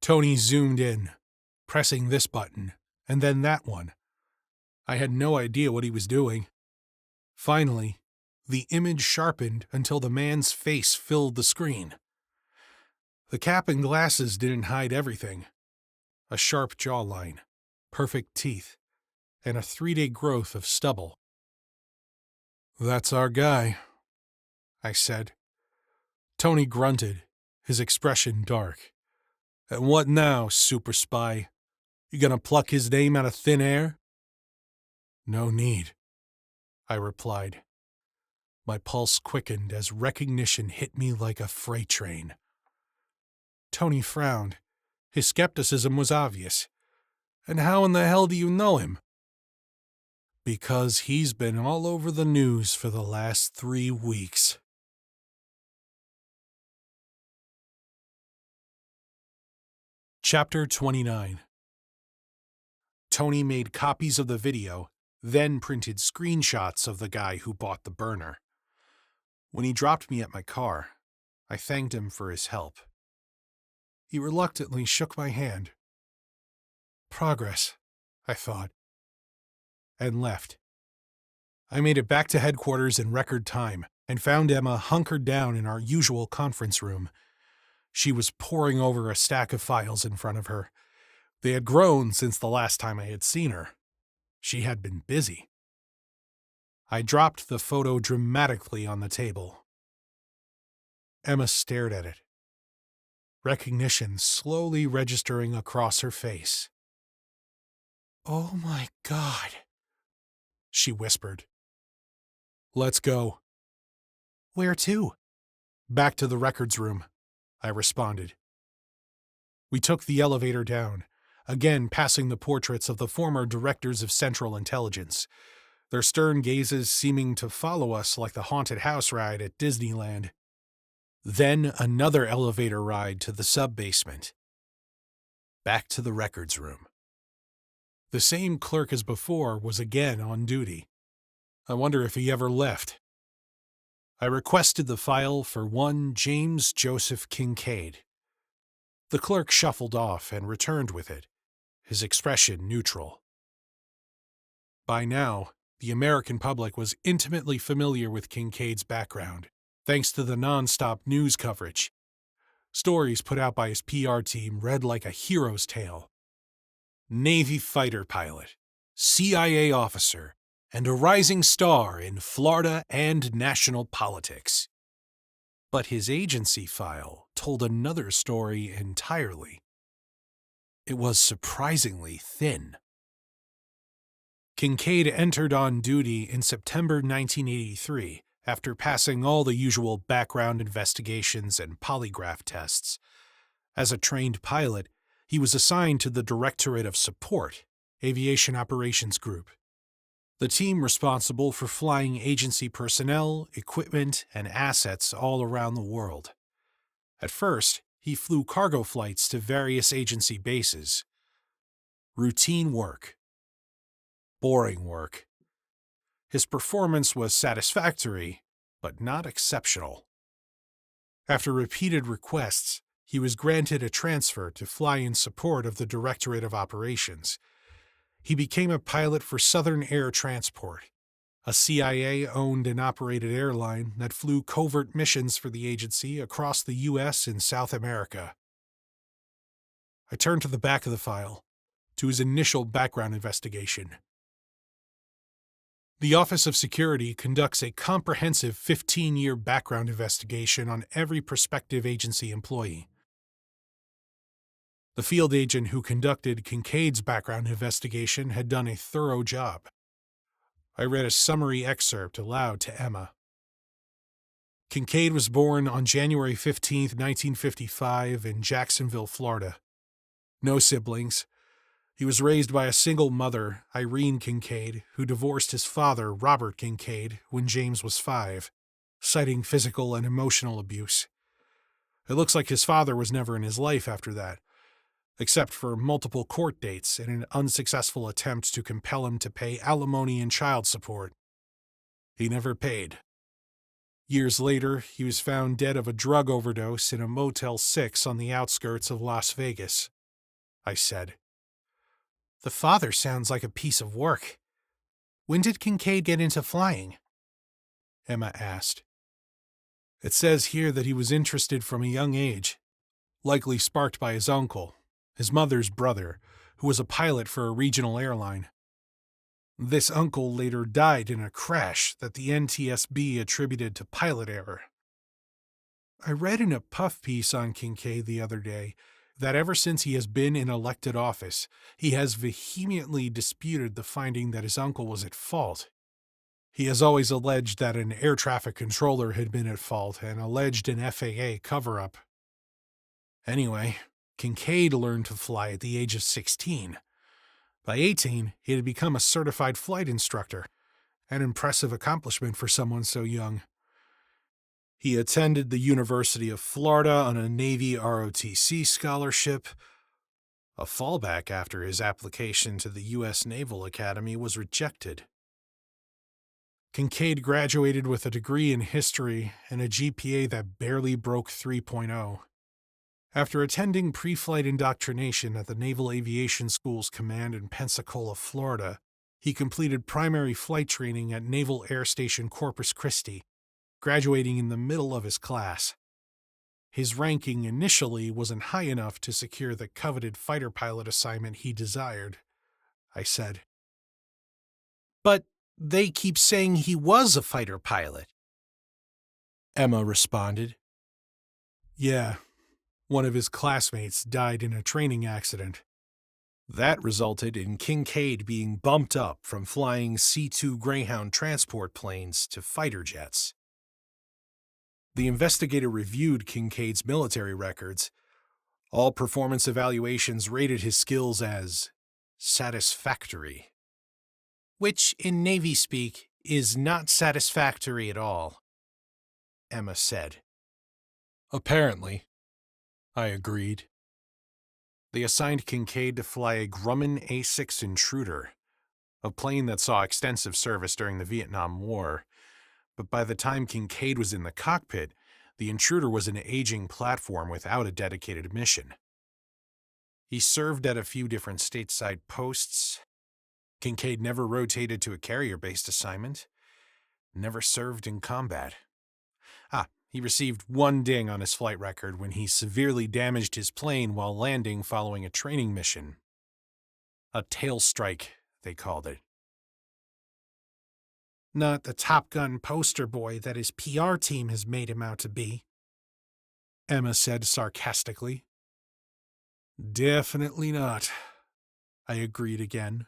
Tony zoomed in, pressing this button, and then that one. I had no idea what he was doing. Finally, the image sharpened until the man's face filled the screen. The cap and glasses didn't hide everything. A sharp jawline, perfect teeth, and a 3-day growth of stubble. "That's our guy," I said. Tony grunted, his expression dark. "And what now, super spy? You gonna pluck his name out of thin air?" "No need," I replied. My pulse quickened as recognition hit me like a freight train. Tony frowned. His skepticism was obvious. "And how in the hell do you know him?" "Because he's been all over the news for the last 3 weeks. Chapter 29. Tony made copies of the video, then printed screenshots of the guy who bought the burner. When he dropped me at my car, I thanked him for his help. He reluctantly shook my hand. Progress, I thought, and left. I made it back to headquarters in record time and found Emma hunkered down in our usual conference room. She was poring over a stack of files in front of her. They had grown since the last time I had seen her. She had been busy. I dropped the photo dramatically on the table. Emma stared at it, recognition slowly registering across her face. "Oh my God," she whispered. "Let's go." "Where to?" "Back to the records room," I responded. We took the elevator down, again passing the portraits of the former directors of Central Intelligence, their stern gazes seeming to follow us like the haunted house ride at Disneyland. Then another elevator ride to the sub-basement. Back to the records room. The same clerk as before was again on duty. I wonder if he ever left. I requested the file for one James Joseph Kincaid. The clerk shuffled off and returned with it, his expression neutral. By now, the American public was intimately familiar with Kincaid's background, thanks to the non-stop news coverage. Stories put out by his PR team read like a hero's tale. Navy fighter pilot, CIA officer, and a rising star in Florida and national politics. But his agency file told another story entirely. It was surprisingly thin. Kincaid entered on duty in September 1983 after passing all the usual background investigations and polygraph tests. As a trained pilot, he was assigned to the Directorate of Support, Aviation Operations Group, the team responsible for flying agency personnel, equipment, and assets all around the world. At first, he flew cargo flights to various agency bases. Routine work. Boring work. His performance was satisfactory, but not exceptional. After repeated requests, he was granted a transfer to fly in support of the Directorate of Operations. He became a pilot for Southern Air Transport, a CIA-owned and operated airline that flew covert missions for the agency across the U.S. and South America. I turned to the back of the file, to his initial background investigation. The Office of Security conducts a comprehensive 15-year background investigation on every prospective agency employee. The field agent who conducted Kincaid's background investigation had done a thorough job. I read a summary excerpt aloud to Emma. Kincaid was born on January 15, 1955, in Jacksonville, Florida. No siblings. He was raised by a single mother, Irene Kincaid, who divorced his father, Robert Kincaid, when James was 5, citing physical and emotional abuse. It looks like his father was never in his life after that. except for multiple court dates and an unsuccessful attempt to compel him to pay alimony and child support. He never paid. Years later, he was found dead of a drug overdose in a Motel 6 on the outskirts of Las Vegas. I said. The father sounds like a piece of work. When did Kincaid get into flying? Emma asked. It says here that he was interested from a young age, likely sparked by his uncle, his mother's brother, who was a pilot for a regional airline. This uncle later died in a crash that the NTSB attributed to pilot error. I read in a puff piece on Kincaid the other day that ever since he has been in elected office, he has vehemently disputed the finding that his uncle was at fault. He has always alleged that an air traffic controller had been at fault and alleged an FAA cover-up. Anyway, Kincaid learned to fly at the age of 16. By 18, he had become a certified flight instructor, an impressive accomplishment for someone so young. He attended the University of Florida on a Navy ROTC scholarship. A fallback after his application to the U.S. Naval Academy was rejected. Kincaid graduated with a degree in history and a GPA that barely broke 3.0. After attending pre-flight indoctrination at the Naval Aviation School's command in Pensacola, Florida, he completed primary flight training at Naval Air Station Corpus Christi, graduating in the middle of his class. His ranking initially wasn't high enough to secure the coveted fighter pilot assignment he desired, I said. But they keep saying he was a fighter pilot, Emma responded. Yeah, one of his classmates died in a training accident. That resulted in Kincaid being bumped up from flying C-2 Greyhound transport planes to fighter jets. The investigator reviewed Kincaid's military records. All performance evaluations rated his skills as satisfactory. which in Navy speak is not satisfactory at all, Emma said. Apparently, I agreed. They assigned Kincaid to fly a Grumman A-6 Intruder, a plane that saw extensive service during the Vietnam War, but by the time Kincaid was in the cockpit, the Intruder was an aging platform without a dedicated mission. He served at a few different stateside posts. Kincaid never rotated to a carrier-based assignment, never served in combat. He received one ding on his flight record when he severely damaged his plane while landing following a training mission. A tail strike, they called it. Not the Top Gun poster boy that his PR team has made him out to be, Emma said sarcastically. Definitely not, I agreed again.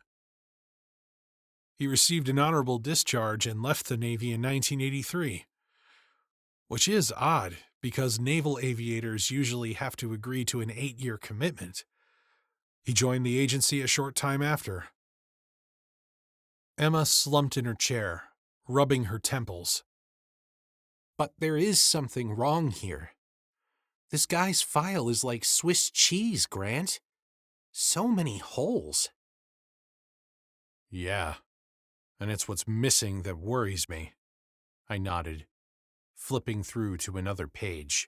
He received an honorable discharge and left the Navy in 1983. Which is odd, because naval aviators usually have to agree to an 8-year commitment. He joined the agency a short time after. Emma slumped in her chair, rubbing her temples. But there is something wrong here. This guy's file is like Swiss cheese, Grant. So many holes. Yeah, and it's what's missing that worries me, I nodded, flipping through to another page.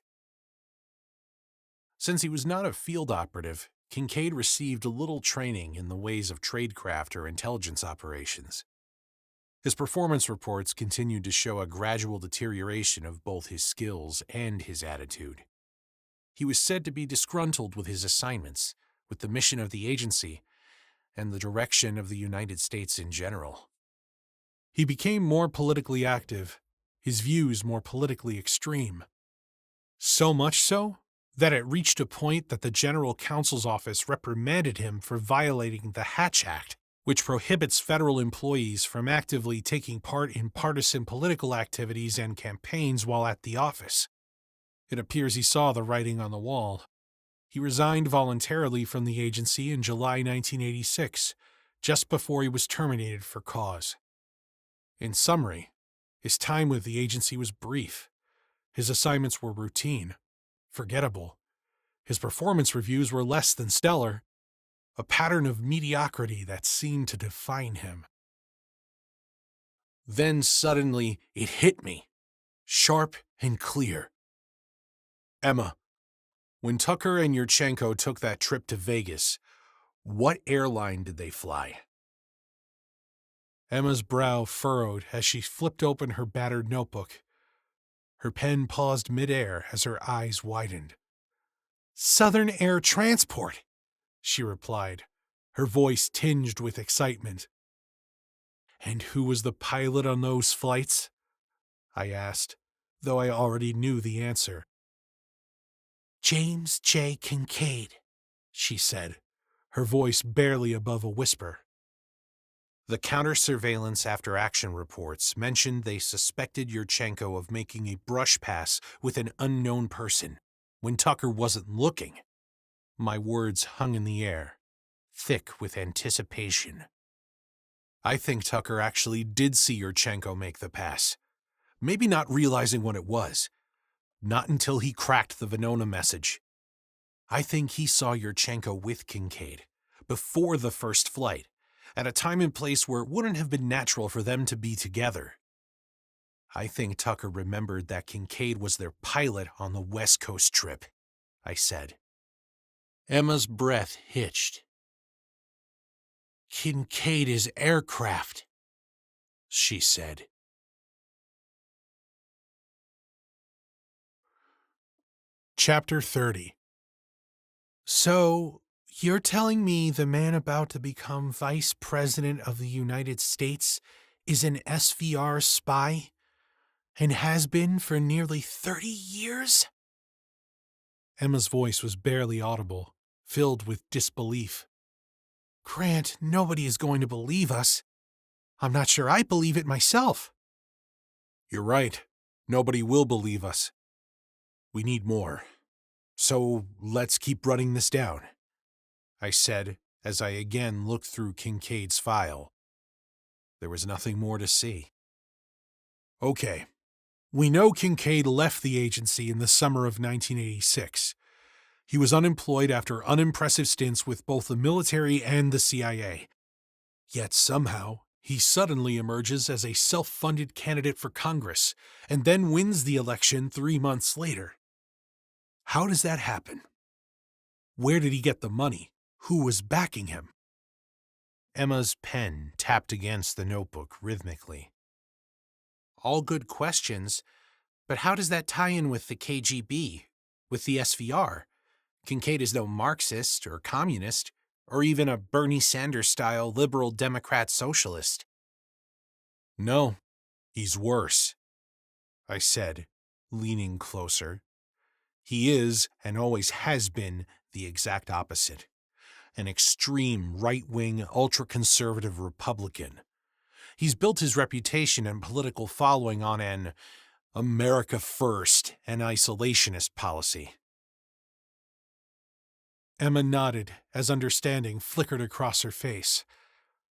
Since he was not a field operative, Kincaid received little training in the ways of tradecraft or intelligence operations. His performance reports continued to show a gradual deterioration of both his skills and his attitude. He was said to be disgruntled with his assignments, with the mission of the agency, and the direction of the United States in general. He became more politically active, his views more politically extreme. So much so that it reached a point that the General Counsel's office reprimanded him for violating the Hatch Act, which prohibits federal employees from actively taking part in partisan political activities and campaigns while at the office. It appears he saw the writing on the wall. He resigned voluntarily from the agency in July 1986, just before he was terminated for cause. In summary, his time with the agency was brief. His assignments were routine, forgettable, His performance reviews were less than stellar, a pattern of mediocrity that seemed to define him. Then suddenly it hit me, sharp and clear. Emma, when Tucker and Yurchenko took that trip to Vegas, what airline did they fly? Emma's brow furrowed as she flipped open her battered notebook. Her pen paused midair as her eyes widened. Southern Air Transport, she replied, her voice tinged with excitement. And who was the pilot on those flights? I asked, though I already knew the answer. James J. Kincaid, she said, her voice barely above a whisper. The counter-surveillance after-action reports mentioned they suspected Yurchenko of making a brush pass with an unknown person when Tucker wasn't looking. My words hung in the air, thick with anticipation. I think Tucker actually did see Yurchenko make the pass, maybe not realizing what it was. Not until he cracked the Venona message. I think he saw Yurchenko with Kincaid, before the first flight, at a time and place where it wouldn't have been natural for them to be together. I think Tucker remembered that Kincaid was their pilot on the West Coast trip, I said. Emma's breath hitched. Kincaid is aircraft, she said. Chapter 30. So, you're telling me the man about to become Vice President of the United States is an SVR spy and has been for nearly 30 years? Emma's voice was barely audible, filled with disbelief. Grant, nobody is going to believe us. I'm not sure I believe it myself. You're right. Nobody will believe us. We need more. So let's keep running this down, I said as I again looked through Kincaid's file. There was nothing more to see. Okay. We know Kincaid left the agency in the summer of 1986. He was unemployed after unimpressive stints with both the military and the CIA. Yet somehow, he suddenly emerges as a self-funded candidate for Congress and then wins the election 3 months later. How does that happen? Where did he get the money? Who was backing him? Emma's pen tapped against the notebook rhythmically. All good questions, but how does that tie in with the KGB, with the SVR? Kincaid is no Marxist or communist, or even a Bernie Sanders-style liberal Democrat socialist. No, he's worse, I said, leaning closer. He is, and always has been, the exact opposite. An extreme right-wing, ultra-conservative Republican. He's built his reputation and political following on an America First and isolationist policy. Emma nodded as understanding flickered across her face.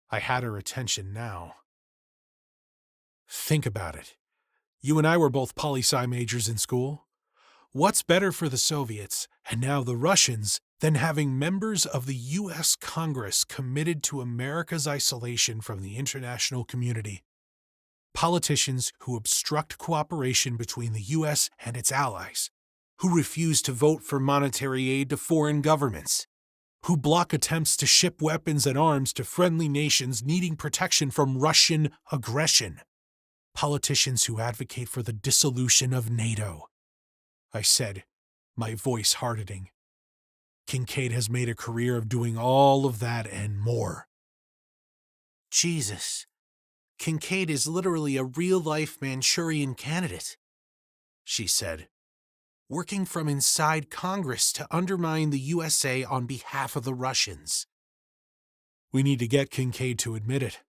I had her attention now. Think about it. You and I were both poli-sci majors in school. What's better for the Soviets, and now the Russians, than having members of the U.S. Congress committed to America's isolation from the international community? Politicians who obstruct cooperation between the U.S. and its allies, who refuse to vote for monetary aid to foreign governments, who block attempts to ship weapons and arms to friendly nations needing protection from Russian aggression. Politicians who advocate for the dissolution of NATO. I said, my voice hardening. Kincaid has made a career of doing all of that and more. Jesus, Kincaid is literally a real-life Manchurian candidate, she said, working from inside Congress to undermine the USA on behalf of the Russians. We need to get Kincaid to admit it,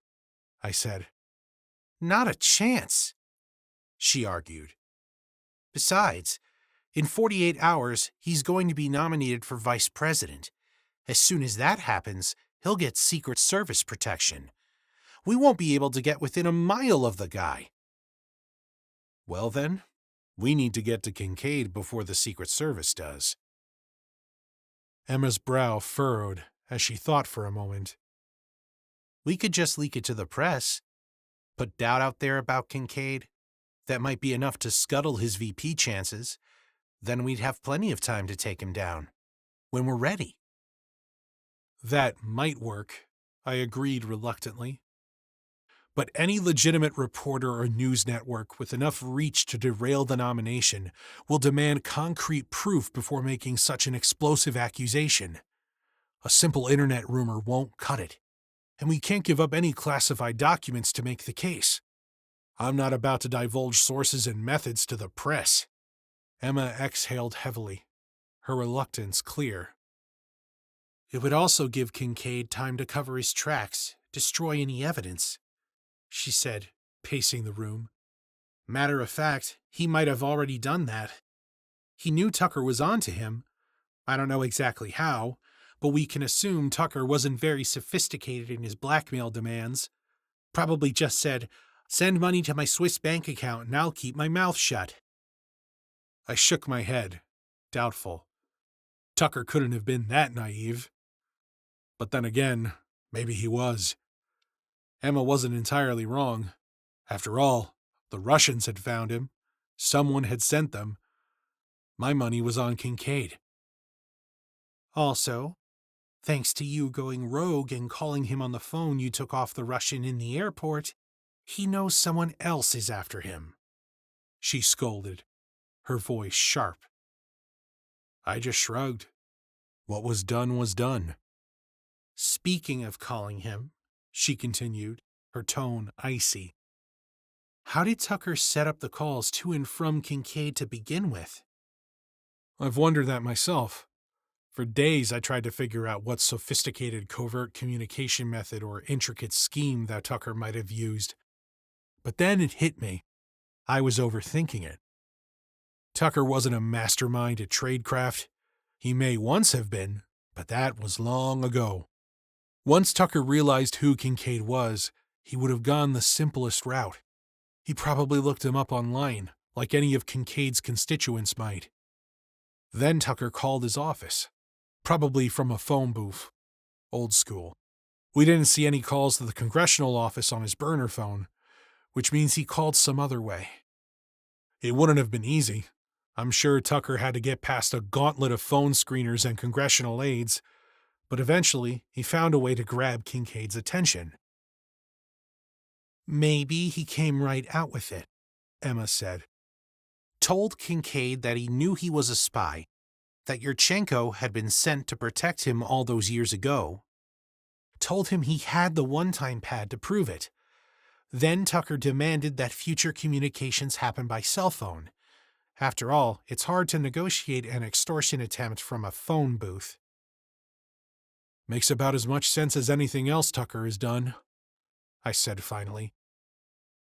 I said. Not a chance, she argued. Besides, in 48 hours, he's going to be nominated for vice president. As soon as that happens, he'll get Secret Service protection. We won't be able to get within a mile of the guy. Well then, we need to get to Kincaid before the Secret Service does. Emma's brow furrowed as she thought for a moment. We could just leak it to the press. Put doubt out there about Kincaid. That might be enough to scuttle his VP chances. Then we'd have plenty of time to take him down. When we're ready. That might work, I agreed reluctantly. But any legitimate reporter or news network with enough reach to derail the nomination will demand concrete proof before making such an explosive accusation. A simple internet rumor won't cut it, and we can't give up any classified documents to make the case. I'm not about to divulge sources and methods to the press. Emma exhaled heavily, her reluctance clear. It would also give Kincaid time to cover his tracks, destroy any evidence, she said, pacing the room. Matter of fact, he might have already done that. He knew Tucker was on to him. I don't know exactly how, but we can assume Tucker wasn't very sophisticated in his blackmail demands. Probably just said, "Send money to my Swiss bank account and I'll keep my mouth shut." I shook my head, doubtful. Tucker couldn't have been that naive. But then again, maybe he was. Emma wasn't entirely wrong. After all, the Russians had found him. Someone had sent them. My money was on Kincaid. Also, thanks to you going rogue and calling him on the phone you took off the Russian in the airport, he knows someone else is after him. She scolded, her voice sharp. I just shrugged. What was done was done. Speaking of calling him, she continued, her tone icy. How did Tucker set up the calls to and from Kincaid to begin with? I've wondered that myself. For days I tried to figure out what sophisticated covert communication method or intricate scheme that Tucker might have used. But then it hit me. I was overthinking it. Tucker wasn't a mastermind at tradecraft. He may once have been, but that was long ago. Once Tucker realized who Kincaid was, he would have gone the simplest route. He probably looked him up online, like any of Kincaid's constituents might. Then Tucker called his office, probably from a phone booth. Old school. We didn't see any calls to the congressional office on his burner phone, which means he called some other way. It wouldn't have been easy. I'm sure Tucker had to get past a gauntlet of phone screeners and congressional aides, but eventually he found a way to grab Kincaid's attention. Maybe he came right out with it, Emma said. Told Kincaid that he knew he was a spy, that Yurchenko had been sent to protect him all those years ago. Told him he had the one-time pad to prove it. Then Tucker demanded that future communications happen by cell phone. After all, it's hard to negotiate an extortion attempt from a phone booth. Makes about as much sense as anything else Tucker has done, I said finally.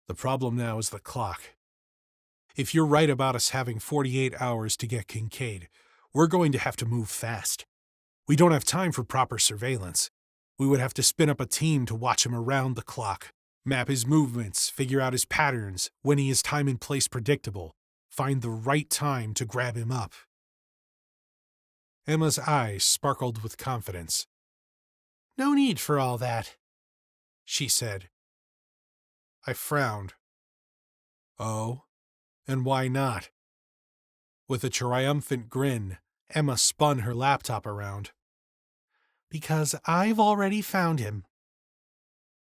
The problem now is the clock. If you're right about us having 48 hours to get Kincaid, we're going to have to move fast. We don't have time for proper surveillance. We would have to spin up a team to watch him around the clock, map his movements, figure out his patterns, when he is time and place predictable, find the right time to grab him up. Emma's eyes sparkled with confidence. No need for all that, she said. I frowned. Oh, and why not? With a triumphant grin, Emma spun her laptop around. Because I've already found him,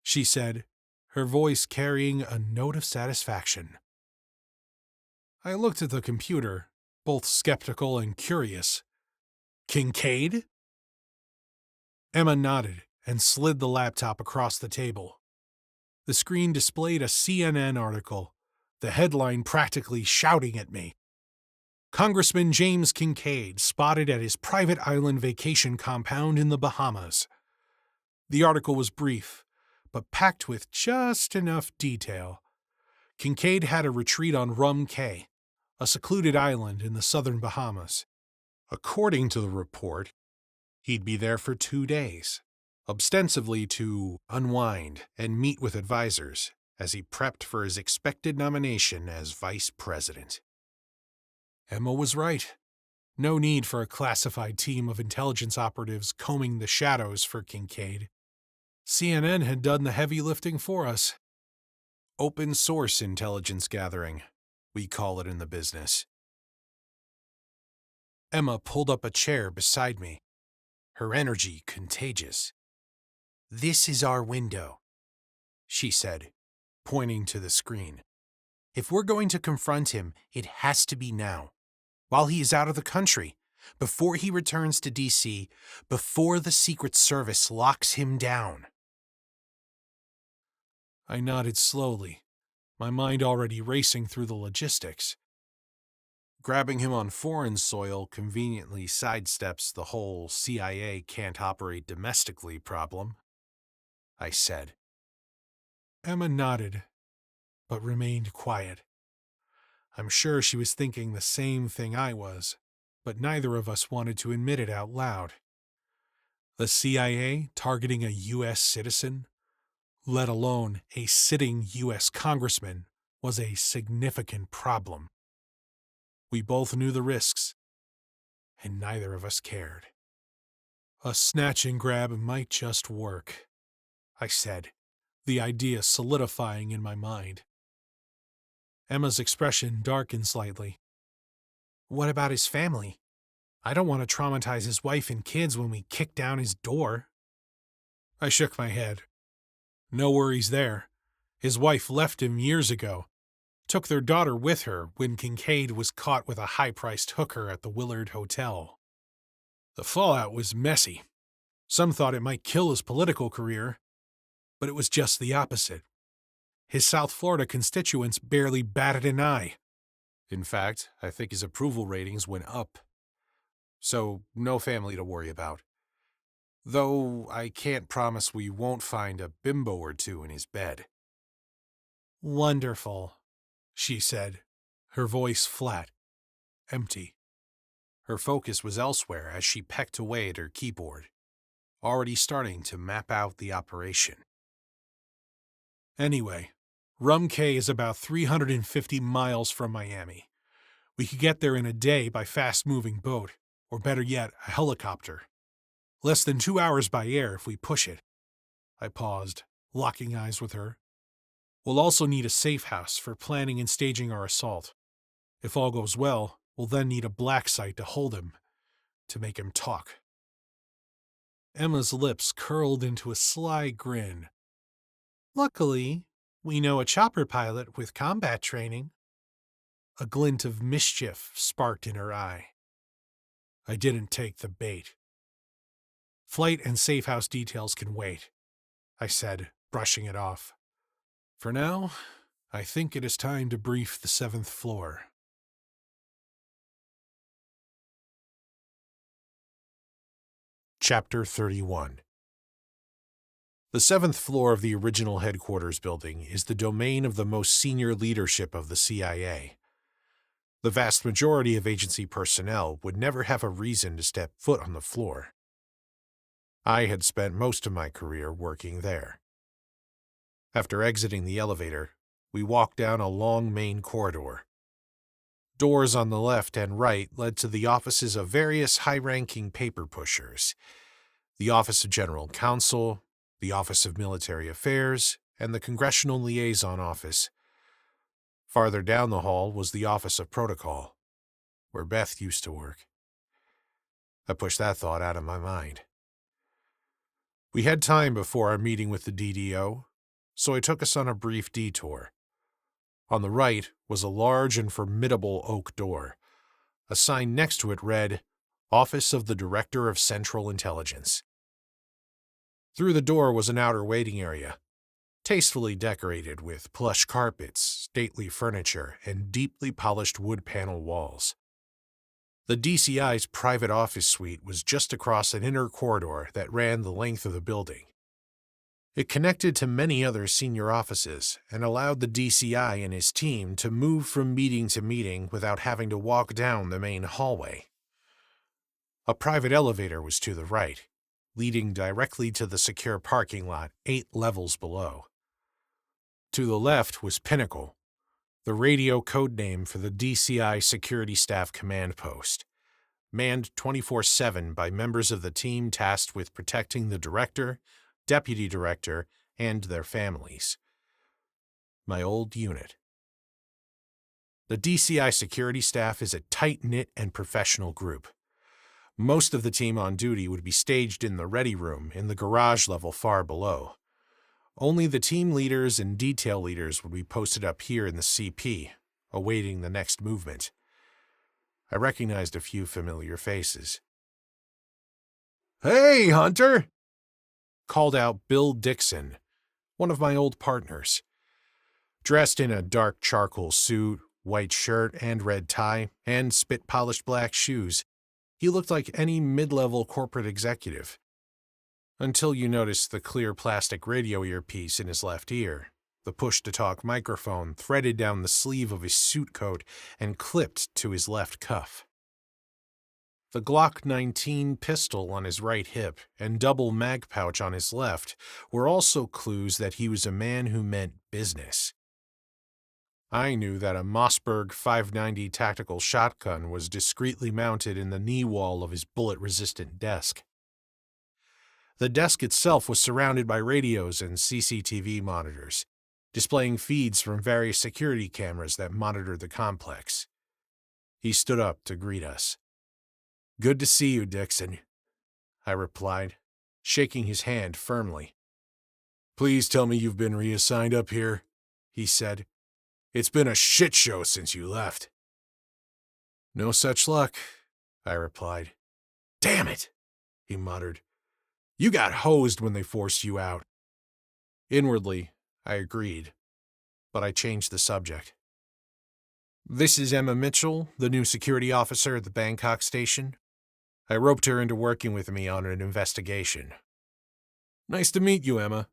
she said, her voice carrying a note of satisfaction. I looked at the computer, both skeptical and curious. Kincaid? Emma nodded and slid the laptop across the table. The screen displayed a CNN article, the headline practically shouting at me. Congressman James Kincaid spotted at his private island vacation compound in the Bahamas. The article was brief, but packed with just enough detail. Kincaid had a retreat on Rum Cay, a secluded island in the southern Bahamas. According to the report, he'd be there for 2 days, ostensibly to unwind and meet with advisors as he prepped for his expected nomination as vice president. Emma was right. No need for a classified team of intelligence operatives combing the shadows for Kincaid. CNN had done the heavy lifting for us. Open source intelligence gathering, we call it in the business. Emma pulled up a chair beside me, her energy contagious. "This is our window," she said, pointing to the screen. "If we're going to confront him, it has to be now, while he is out of the country, before he returns to D.C., before the Secret Service locks him down." I nodded slowly, my mind already racing through the logistics. Grabbing him on foreign soil conveniently sidesteps the whole CIA can't operate domestically problem, I said. Emma nodded, but remained quiet. I'm sure she was thinking the same thing I was, but neither of us wanted to admit it out loud. The CIA targeting a U.S. citizen, let alone a sitting U.S. congressman, was a significant problem. We both knew the risks, and neither of us cared. A snatch and grab might just work, I said, the idea solidifying in my mind. Emma's expression darkened slightly. "What about his family? I don't want to traumatize his wife and kids when we kick down his door." I shook my head. No worries there. His wife left him years ago. Took their daughter with her when Kincaid was caught with a high-priced hooker at the Willard Hotel. The fallout was messy. Some thought it might kill his political career, but it was just the opposite. His South Florida constituents barely batted an eye. In fact, I think his approval ratings went up. So, no family to worry about. Though I can't promise we won't find a bimbo or two in his bed. "Wonderful," she said, her voice flat, empty. Her focus was elsewhere as she pecked away at her keyboard, already starting to map out the operation. Anyway, Rum Cay is about 350 miles from Miami. We could get there in a day by fast-moving boat, or better yet, a helicopter. Less than 2 hours by air if we push it. I paused, locking eyes with her. We'll also need a safe house for planning and staging our assault. If all goes well, we'll then need a black site to hold him, to make him talk. Emma's lips curled into a sly grin. "Luckily, we know a chopper pilot with combat training." A glint of mischief sparked in her eye. I didn't take the bait. "Flight and safe house details can wait," I said, brushing it off. "For now, I think it is time to brief the 7th floor." Chapter 31. The 7th floor of the original headquarters building is the domain of the most senior leadership of the CIA. The vast majority of agency personnel would never have a reason to step foot on the floor. I had spent most of my career working there. After exiting the elevator, we walked down a long main corridor. Doors on the left and right led to the offices of various high-ranking paper pushers: the Office of General Counsel, the Office of Military Affairs, and the Congressional Liaison Office. Farther down the hall was the Office of Protocol, where Beth used to work. I pushed that thought out of my mind. We had time before our meeting with the DDO, so I took us on a brief detour. On the right was a large and formidable oak door. A sign next to it read, "Office of the Director of Central Intelligence." Through the door was an outer waiting area, tastefully decorated with plush carpets, stately furniture, and deeply polished wood panel walls. The DCI's private office suite was just across an inner corridor that ran the length of the building. It connected to many other senior offices and allowed the DCI and his team to move from meeting to meeting without having to walk down the main hallway. A private elevator was to the right, leading directly to the secure parking lot 8 levels below. To the left was Pinnacle, the radio code name for the DCI Security Staff Command Post, manned 24/7 by members of the team tasked with protecting the director, deputy director, and their families. My old unit. The DCI security staff is a tight-knit and professional group. Most of the team on duty would be staged in the ready room in the garage level far below. Only the team leaders and detail leaders would be posted up here in the CP, awaiting the next movement. I recognized a few familiar faces. "Hey, Hunter!" called out Bill Dixon, one of my old partners. Dressed in a dark charcoal suit, white shirt and red tie, and spit-polished black shoes, he looked like any mid-level corporate executive. Until you noticed the clear plastic radio earpiece in his left ear, the push-to-talk microphone threaded down the sleeve of his suit coat and clipped to his left cuff. The Glock 19 pistol on his right hip and double mag pouch on his left were also clues that he was a man who meant business. I knew that a Mossberg 590 tactical shotgun was discreetly mounted in the knee wall of his bullet-resistant desk. The desk itself was surrounded by radios and CCTV monitors, displaying feeds from various security cameras that monitored the complex. He stood up to greet us. "Good to see you, Dixon," I replied, shaking his hand firmly. "Please tell me you've been reassigned up here," he said. "It's been a shit show since you left." "No such luck," I replied. "Damn it," he muttered. "You got hosed when they forced you out." Inwardly, I agreed, but I changed the subject. "This is Emma Mitchell, the new security officer at the Bangkok station. I roped her into working with me on an investigation." "Nice to meet you, Emma.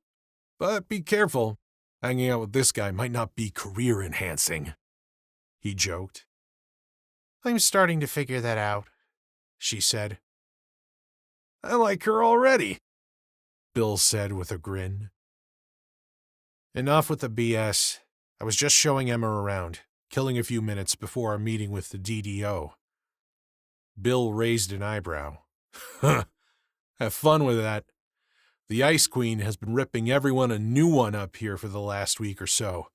But be careful. Hanging out with this guy might not be career-enhancing," he joked. "I'm starting to figure that out," she said. "I like her already," Bill said with a grin. Enough with the BS. I was just showing Emma around, killing a few minutes before our meeting with the DDO. Bill raised an eyebrow. "Huh. Have fun with that. The Ice Queen has been ripping everyone a new one up here for the last week or so.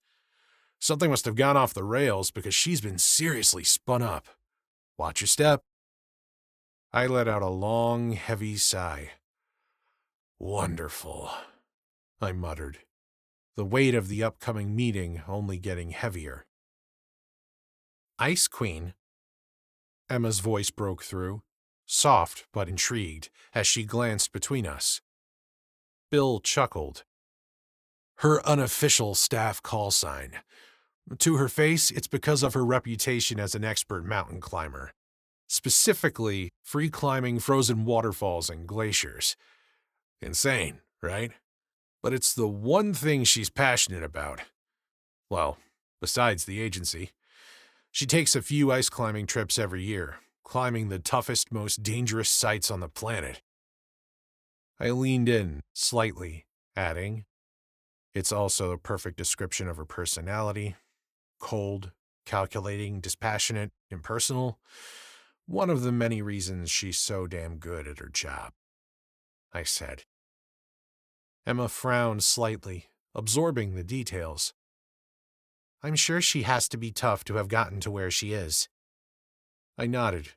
Something must have gone off the rails because she's been seriously spun up. Watch your step." I let out a long, heavy sigh. "Wonderful," I muttered, the weight of the upcoming meeting only getting heavier. "Ice Queen?" Emma's voice broke through, soft but intrigued, as she glanced between us. Bill chuckled. "Her unofficial staff call sign. To her face, it's because of her reputation as an expert mountain climber. Specifically, free climbing frozen waterfalls and glaciers. Insane, right? But it's the one thing she's passionate about. Well, besides the agency. She takes a few ice climbing trips every year, climbing the toughest, most dangerous sites on the planet." I leaned in, slightly, adding, "It's also a perfect description of her personality. Cold, calculating, dispassionate, impersonal. One of the many reasons she's so damn good at her job," I said. Emma frowned slightly, absorbing the details. "I'm sure she has to be tough to have gotten to where she is." I nodded.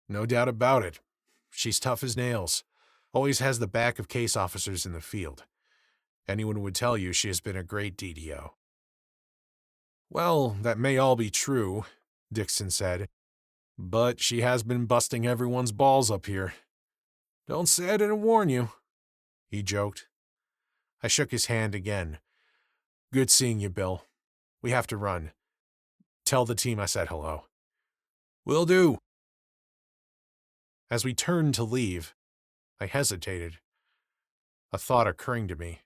"No doubt about it. She's tough as nails. Always has the back of case officers in the field. Anyone would tell you she has been a great DDO." "Well, that may all be true," Dixon said, "but she has been busting everyone's balls up here. Don't say I didn't warn you," he joked. I shook his hand again. "Good seeing you, Bill. We have to run. Tell the team I said hello." "Will do." As we turned to leave, I hesitated, a thought occurring to me.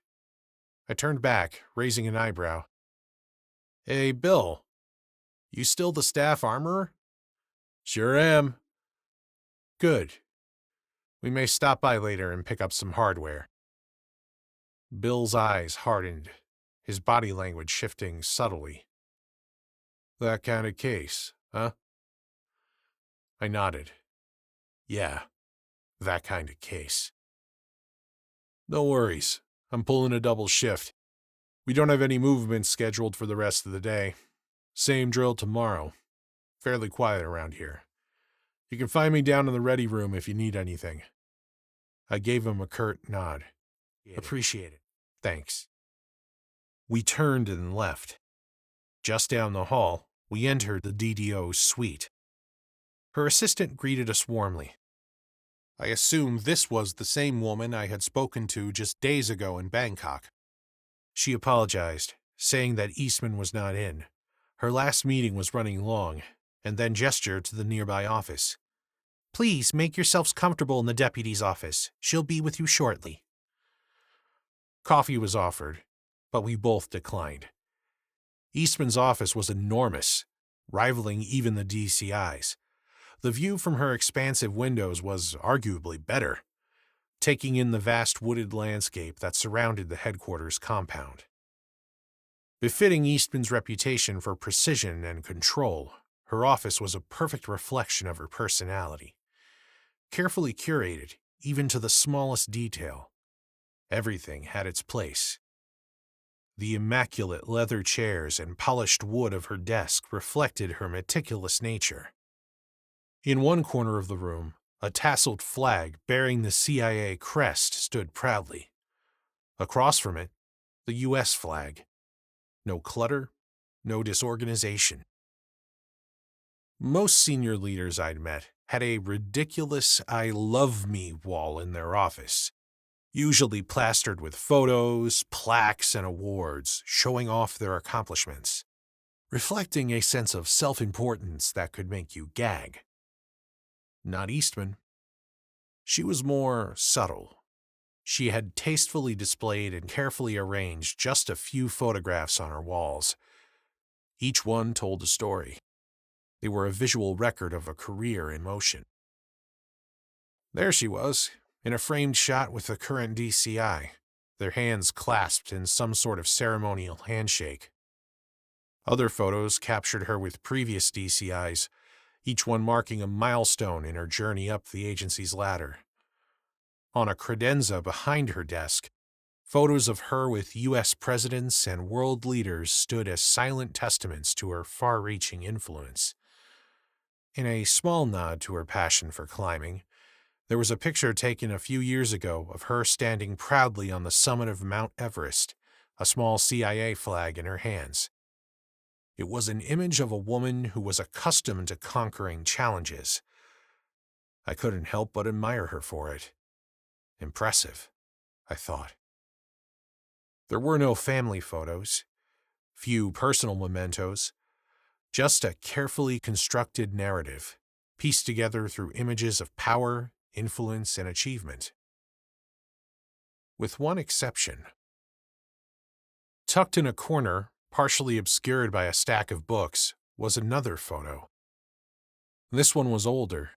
I turned back, raising an eyebrow. "Hey, Bill, you still the staff armorer?" "Sure am." "Good. We may stop by later and pick up some hardware." Bill's eyes hardened, his body language shifting subtly. "That kind of case, huh?" I nodded. Yeah, that kind of case. No worries. I'm pulling a double shift. We don't have any movement scheduled for the rest of the day. Same drill tomorrow. Fairly quiet around here. You can find me down in the ready room if you need anything. I gave him a curt nod. Appreciate it. Thanks. We turned and left. Just down the hall, we entered the DDO's suite. Her assistant greeted us warmly. I assumed this was the same woman I had spoken to just days ago in Bangkok. She apologized, saying that Eastman was not in. Her last meeting was running long, and then gestured to the nearby office. Please make yourselves comfortable in the deputy's office. She'll be with you shortly. Coffee was offered, but we both declined. Eastman's office was enormous, rivaling even the DCI's. The view from her expansive windows was arguably better, taking in the vast wooded landscape that surrounded the headquarters compound. Befitting Eastman's reputation for precision and control, her office was a perfect reflection of her personality. Carefully curated, even to the smallest detail. Everything had its place. The immaculate leather chairs and polished wood of her desk reflected her meticulous nature. In one corner of the room, a tasseled flag bearing the CIA crest stood proudly. Across from it, the U.S. flag. No clutter, no disorganization. Most senior leaders I'd met had a ridiculous I love me wall in their office, usually plastered with photos, plaques, and awards showing off their accomplishments, reflecting a sense of self-importance that could make you gag. Not Eastman. She was more subtle. She had tastefully displayed and carefully arranged just a few photographs on her walls. Each one told a story. They were a visual record of a career in motion. There she was, in a framed shot with the current DCI, their hands clasped in some sort of ceremonial handshake. Other photos captured her with previous DCIs, each one marking a milestone in her journey up the agency's ladder. On a credenza behind her desk, photos of her with U.S. presidents and world leaders stood as silent testaments to her far-reaching influence. In a small nod to her passion for climbing, there was a picture taken a few years ago of her standing proudly on the summit of Mount Everest, a small CIA flag in her hands. It was an image of a woman who was accustomed to conquering challenges. I couldn't help but admire her for it. Impressive, I thought. There were no family photos, few personal mementos, just a carefully constructed narrative, pieced together through images of power, influence, and achievement. With one exception. Tucked in a corner, partially obscured by a stack of books, was another photo. This one was older.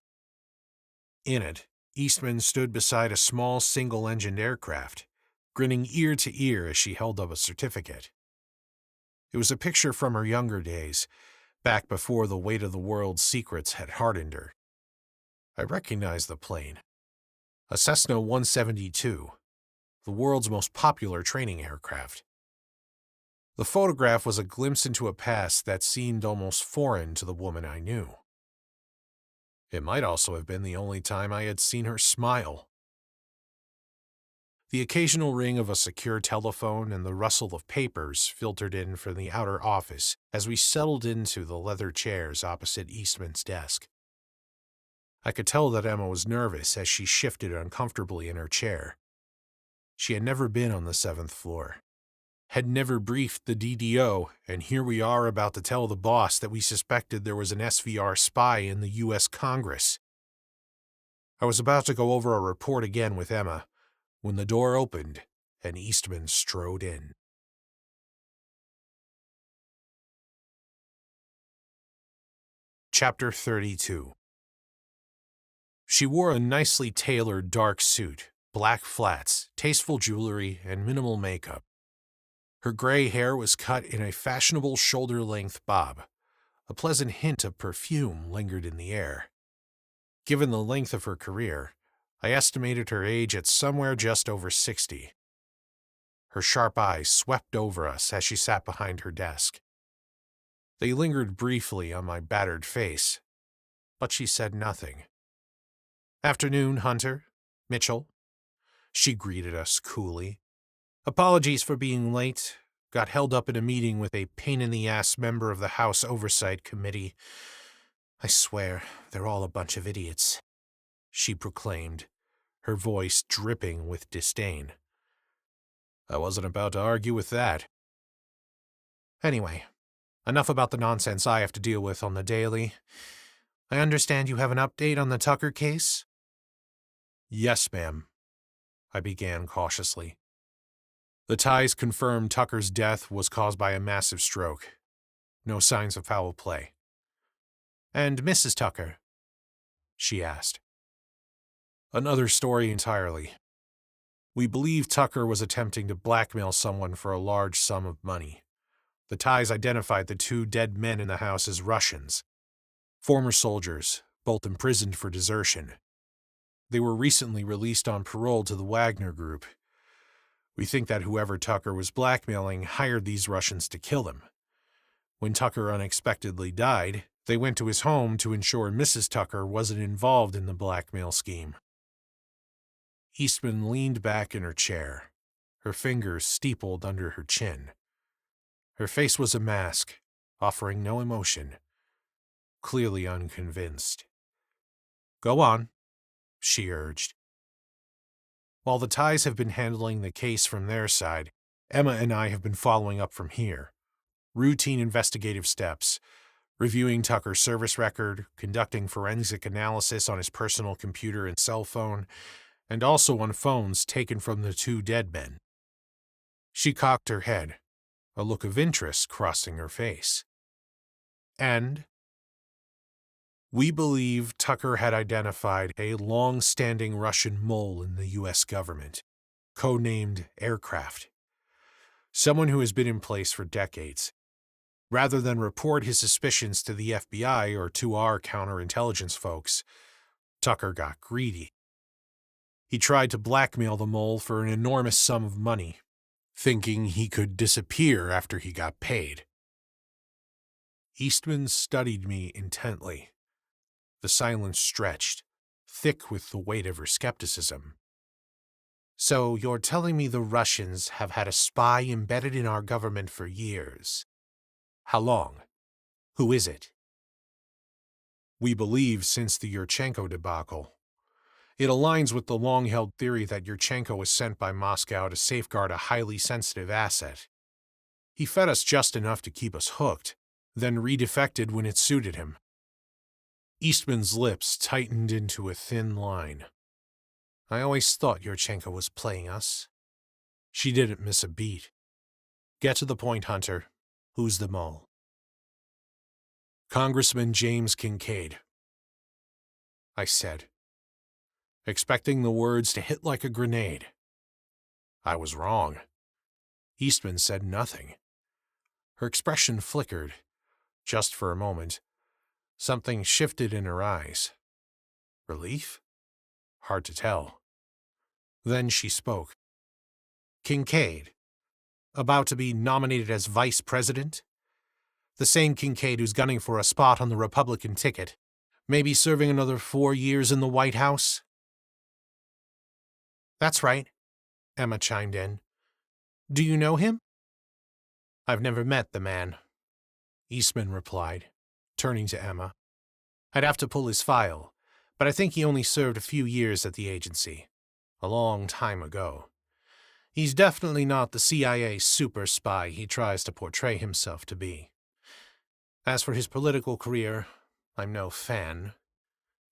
In it, Eastman stood beside a small single-engined aircraft, grinning ear to ear as she held up a certificate. It was a picture from her younger days, back before the weight of the world's secrets had hardened her. I recognized the plane. A Cessna 172, the world's most popular training aircraft. The photograph was a glimpse into a past that seemed almost foreign to the woman I knew. It might also have been the only time I had seen her smile. The occasional ring of a secure telephone and the rustle of papers filtered in from the outer office as we settled into the leather chairs opposite Eastman's desk. I could tell that Emma was nervous as she shifted uncomfortably in her chair. She had never been on the 7th floor, had never briefed the DDO, and here we are about to tell the boss that we suspected there was an SVR spy in the U.S. Congress. I was about to go over a report again with Emma, when the door opened and Eastman strode in. Chapter 32. She wore a nicely tailored dark suit, black flats, tasteful jewelry, and minimal makeup. Her gray hair was cut in a fashionable shoulder-length bob. A pleasant hint of perfume lingered in the air. Given the length of her career, I estimated her age at somewhere just over 60. Her sharp eyes swept over us as she sat behind her desk. They lingered briefly on my battered face, but she said nothing. "Afternoon, Hunter. Mitchell." She greeted us coolly. "Apologies for being late. Got held up in a meeting with a pain-in-the-ass member of the House Oversight Committee. I swear, they're all a bunch of idiots," she proclaimed, her voice dripping with disdain. I wasn't about to argue with that. Anyway, enough about the nonsense I have to deal with on the daily. I understand you have an update on the Tucker case? Yes, ma'am, I began cautiously. The ties confirmed Tucker's death was caused by a massive stroke. No signs of foul play. And Mrs. Tucker? She asked. Another story entirely. We believe Tucker was attempting to blackmail someone for a large sum of money. The ties identified the 2 dead men in the house as Russians, former soldiers, both imprisoned for desertion. They were recently released on parole to the Wagner Group. We think that whoever Tucker was blackmailing hired these Russians to kill him. When Tucker unexpectedly died, they went to his home to ensure Mrs. Tucker wasn't involved in the blackmail scheme. Eastman leaned back in her chair, her fingers steepled under her chin. Her face was a mask, offering no emotion, clearly unconvinced. "Go on," she urged. "While the ties have been handling the case from their side, Emma and I have been following up from here. Routine investigative steps, reviewing Tucker's service record, conducting forensic analysis on his personal computer and cell phone, and also on phones taken from the 2 dead men." She cocked her head, a look of interest crossing her face. "And?" "We believe Tucker had identified a long-standing Russian mole in the U.S. government, codenamed Aircraft. Someone who has been in place for decades. Rather than report his suspicions to the FBI or to our counterintelligence folks, Tucker got greedy. He tried to blackmail the mole for an enormous sum of money, thinking he could disappear after he got paid." Eastman studied me intently. The silence stretched, thick with the weight of her skepticism. "So you're telling me the Russians have had a spy embedded in our government for years? How long? Who is it?" "We believe since the Yurchenko debacle. It aligns with the long-held theory that Yurchenko was sent by Moscow to safeguard a highly sensitive asset. He fed us just enough to keep us hooked, then redefected when it suited him." Eastman's lips tightened into a thin line. "I always thought Yurchenko was playing us." She didn't miss a beat. "Get to the point, Hunter. Who's the mole?" "Congressman James Kincaid," I said, expecting the words to hit like a grenade. I was wrong. Eastman said nothing. Her expression flickered, just for a moment. Something shifted in her eyes. Relief? Hard to tell. Then she spoke. "Kincaid. About to be nominated as vice president? The same Kincaid who's gunning for a spot on the Republican ticket. Maybe serving another 4 years in the White House?" "That's right," Emma chimed in. "Do you know him?" "I've never met the man," Eastman replied, turning to Emma. "I'd have to pull his file, but I think he only served a few years at the agency. A long time ago. He's definitely not the CIA super spy he tries to portray himself to be. As for his political career, I'm no fan.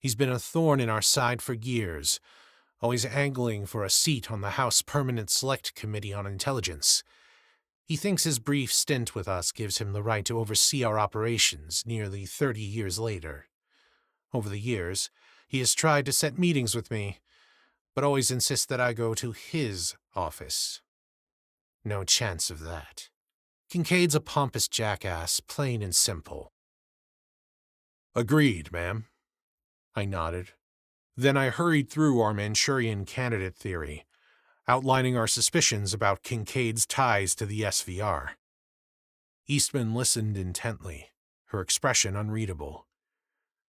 He's been a thorn in our side for years, always angling for a seat on the House Permanent Select Committee on Intelligence. He thinks his brief stint with us gives him the right to oversee our operations nearly 30 years later. Over the years, he has tried to set meetings with me, but always insists that I go to his office. No chance of that. Kincaid's a pompous jackass, plain and simple." "Agreed, ma'am," I nodded, Then I hurried through our Manchurian candidate theory, outlining our suspicions about Kincaid's ties to the SVR. Eastman listened intently, her expression unreadable.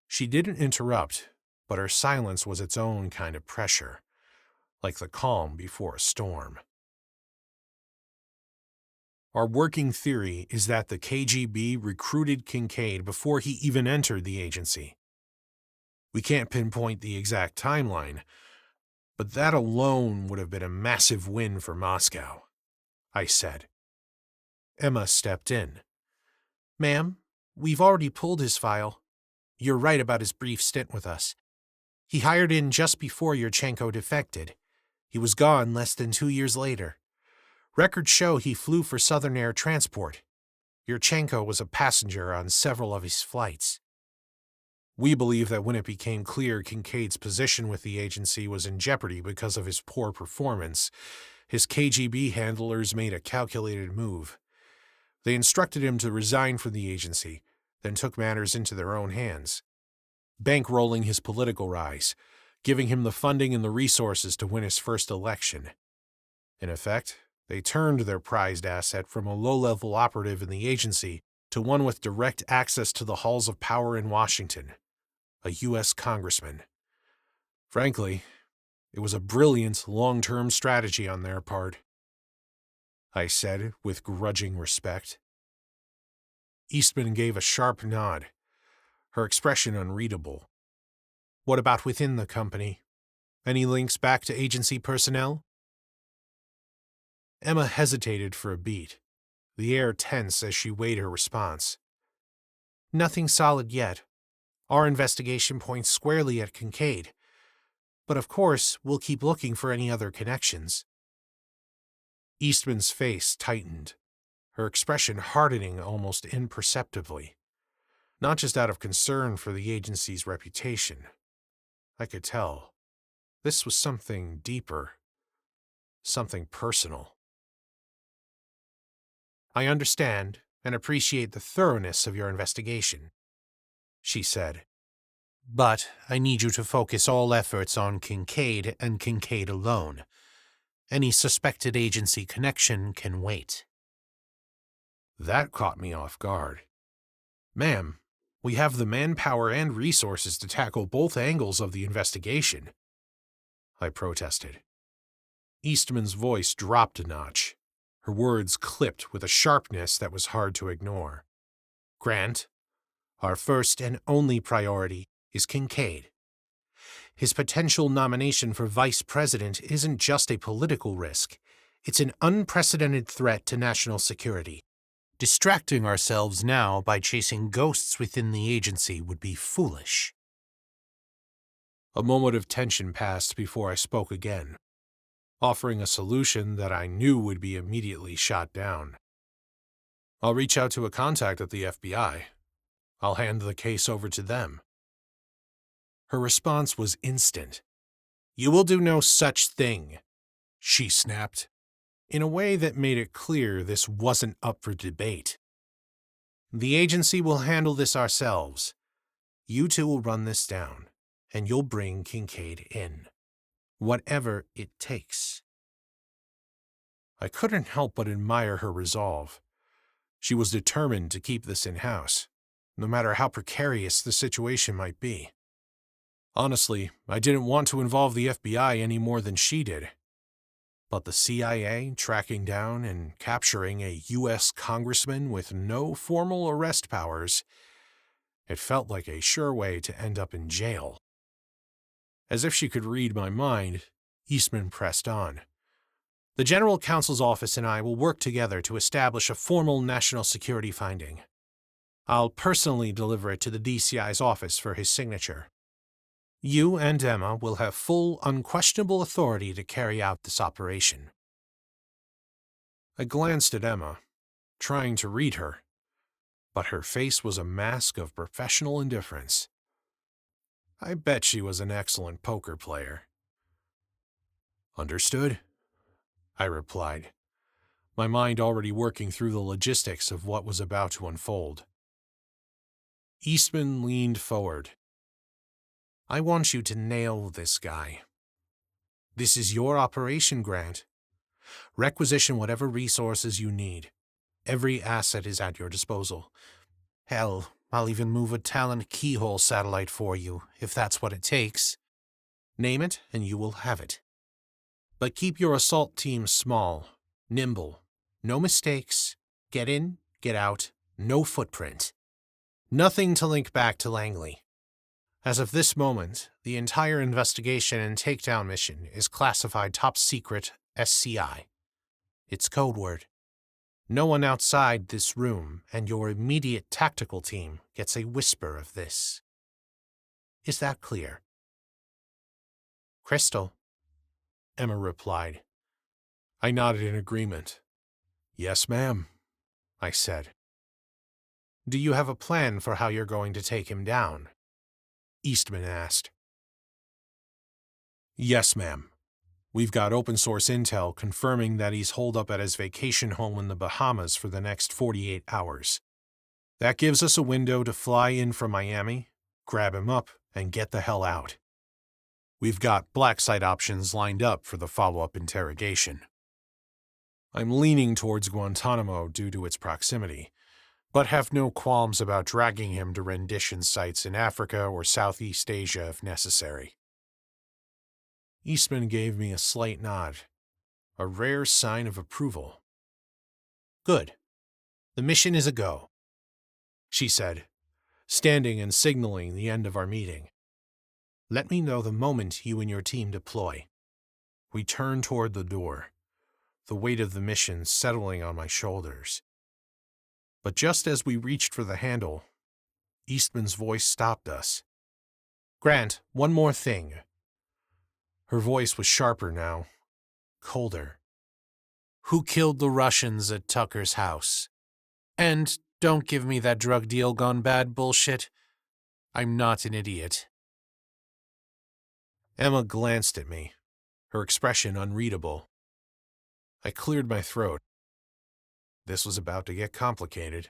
She didn't interrupt, but her silence was its own kind of pressure, like the calm before a storm. Our working theory is that the KGB recruited Kincaid before he even entered the agency. We can't pinpoint the exact timeline, but that alone would have been a massive win for Moscow, I said. Emma stepped in. Ma'am, we've already pulled his file. You're right about his brief stint with us. He hired in just before Yurchenko defected. He was gone less than 2 years later. Records show he flew for Southern Air Transport. Yurchenko was a passenger on several of his flights. We believe that when it became clear Kincaid's position with the agency was in jeopardy because of his poor performance, his KGB handlers made a calculated move. They instructed him to resign from the agency, then took matters into their own hands, bankrolling his political rise, giving him the funding and the resources to win his first election. In effect, they turned their prized asset from a low-level operative in the agency to one with direct access to the halls of power in Washington, a U.S. congressman. Frankly, it was a brilliant long-term strategy on their part, I said with grudging respect. Eastman gave a sharp nod, her expression unreadable. What about within the company? Any links back to agency personnel? Emma hesitated for a beat, the air tense as she weighed her response. Nothing solid yet. Our investigation points squarely at Kincaid. But of course, we'll keep looking for any other connections. Eastman's face tightened, her expression hardening almost imperceptibly. Not just out of concern for the agency's reputation. I could tell. This was something deeper. Something personal. I understand and appreciate the thoroughness of your investigation, she said. But I need you to focus all efforts on Kincaid and Kincaid alone. Any suspected agency connection can wait. That caught me off guard. Ma'am, we have the manpower and resources to tackle both angles of the investigation, I protested. Eastman's voice dropped a notch, her words clipped with a sharpness that was hard to ignore. Grant, our first and only priority is Kincaid. His potential nomination for vice president isn't just a political risk. It's an unprecedented threat to national security. Distracting ourselves now by chasing ghosts within the agency would be foolish. A moment of tension passed before I spoke again, offering a solution that I knew would be immediately shot down. I'll reach out to a contact at the FBI. I'll hand the case over to them. Her response was instant. You will do no such thing, she snapped, in a way that made it clear this wasn't up for debate. The agency will handle this ourselves. You two will run this down, and you'll bring Kincaid in. Whatever it takes. I couldn't help but admire her resolve. She was determined to keep this in-house, no matter how precarious the situation might be. Honestly, I didn't want to involve the FBI any more than she did. But the CIA tracking down and capturing a U.S. congressman with no formal arrest powers, it felt like a sure way to end up in jail. As if she could read my mind, Eastman pressed on. The General Counsel's office and I will work together to establish a formal national security finding. I'll personally deliver it to the DCI's office for his signature. You and Emma will have full, unquestionable authority to carry out this operation. I glanced at Emma, trying to read her, but her face was a mask of professional indifference. I bet she was an excellent poker player. Understood, I replied, my mind already working through the logistics of what was about to unfold. Eastman leaned forward. I want you to nail this guy. This is your operation, Grant. Requisition whatever resources you need. Every asset is at your disposal. Hell, I'll even move a Talon keyhole satellite for you, if that's what it takes. Name it, and you will have it. But keep your assault team small, nimble, no mistakes, get in, get out, no footprint. Nothing to link back to Langley. As of this moment, the entire investigation and takedown mission is classified top secret SCI. It's code word. No one outside this room and your immediate tactical team gets a whisper of this. Is that clear? Crystal, Emma replied. I nodded in agreement. Yes, ma'am, I said. Do you have a plan for how you're going to take him down? Eastman asked. Yes, ma'am. We've got open-source intel confirming that he's holed up at his vacation home in the Bahamas for the next 48 hours. That gives us a window to fly in from Miami, grab him up, and get the hell out. We've got black site options lined up for the follow-up interrogation. I'm leaning towards Guantanamo due to its proximity, but have no qualms about dragging him to rendition sites in Africa or Southeast Asia if necessary. Eastman gave me a slight nod, a rare sign of approval. Good. The mission is a go, she said, standing and signaling the end of our meeting. Let me know the moment you and your team deploy. We turned toward the door, the weight of the mission settling on my shoulders. But just as we reached for the handle, Eastman's voice stopped us. Grant, one more thing. Her voice was sharper now, colder. Who killed the Russians at Tucker's house? And don't give me that drug deal gone bad bullshit. I'm not an idiot. Emma glanced at me, her expression unreadable. I cleared my throat. This was about to get complicated.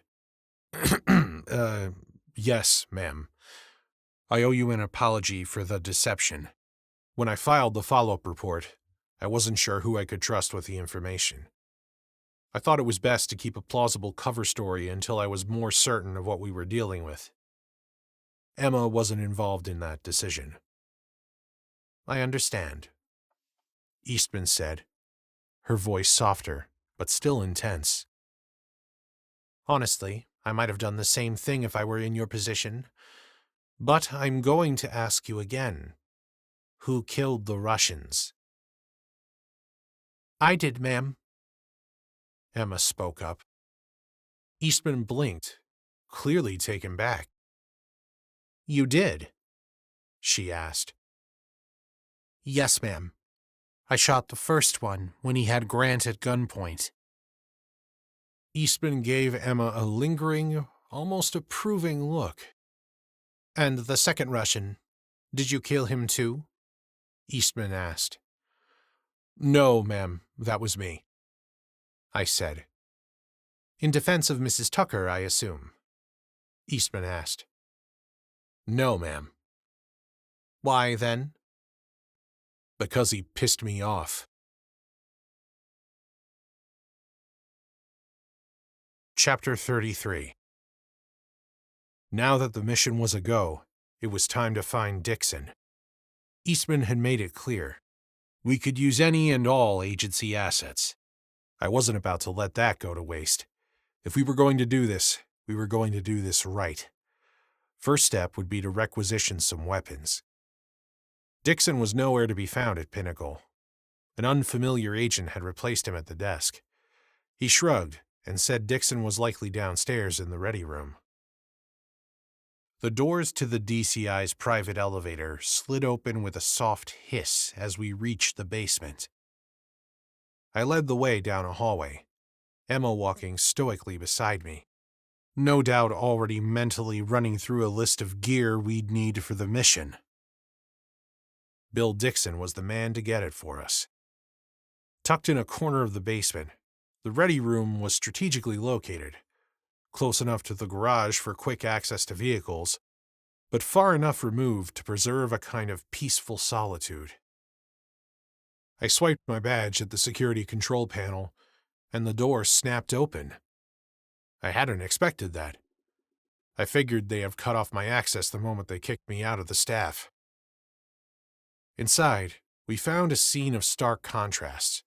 Yes, ma'am. I owe you an apology for the deception. When I filed the follow-up report, I wasn't sure who I could trust with the information. I thought it was best to keep a plausible cover story until I was more certain of what we were dealing with. Emma wasn't involved in that decision. I understand, Eastman said, her voice softer, but still intense. Honestly, I might have done the same thing if I were in your position, but I'm going to ask you again. Who killed the Russians? I did, ma'am, Emma spoke up. Eastman blinked, clearly taken back. You did? She asked. Yes, ma'am. I shot the first one when he had Grant at gunpoint. Eastman gave Emma a lingering, almost approving look. And the second Russian, did you kill him too? Eastman asked. No, ma'am, that was me, I said. In defense of Mrs. Tucker, I assume? Eastman asked. No, ma'am. Why, then? Because he pissed me off. Chapter 33. Now that the mission was a go, it was time to find Dixon. Eastman had made it clear. We could use any and all agency assets. I wasn't about to let that go to waste. If we were going to do this, we were going to do this right. First step would be to requisition some weapons. Dixon was nowhere to be found at Pinnacle. An unfamiliar agent had replaced him at the desk. He shrugged and said Dixon was likely downstairs in the ready room. The doors to the DCI's private elevator slid open with a soft hiss as we reached the basement. I led the way down a hallway, Emma walking stoically beside me, no doubt already mentally running through a list of gear we'd need for the mission. Bill Dixon was the man to get it for us. Tucked in a corner of the basement, the ready room was strategically located, close enough to the garage for quick access to vehicles, but far enough removed to preserve a kind of peaceful solitude. I swiped my badge at the security control panel, and the door snapped open. I hadn't expected that. I figured they have cut off my access the moment they kicked me out of the staff. Inside, we found a scene of stark contrasts.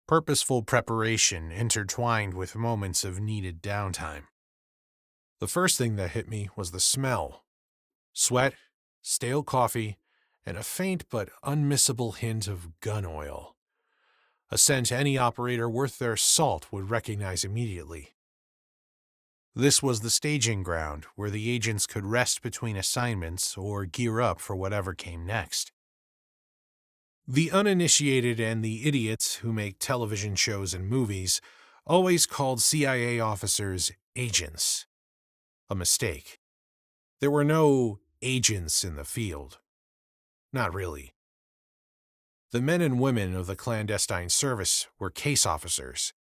Purposeful preparation intertwined with moments of needed downtime. The first thing that hit me was the smell. Sweat, stale coffee, and a faint but unmissable hint of gun oil. A scent any operator worth their salt would recognize immediately. This was the staging ground where the agents could rest between assignments or gear up for whatever came next. The uninitiated and the idiots who make television shows and movies always called CIA officers agents. A mistake. There were no agents in the field. Not really. The men and women of the clandestine service were case officers.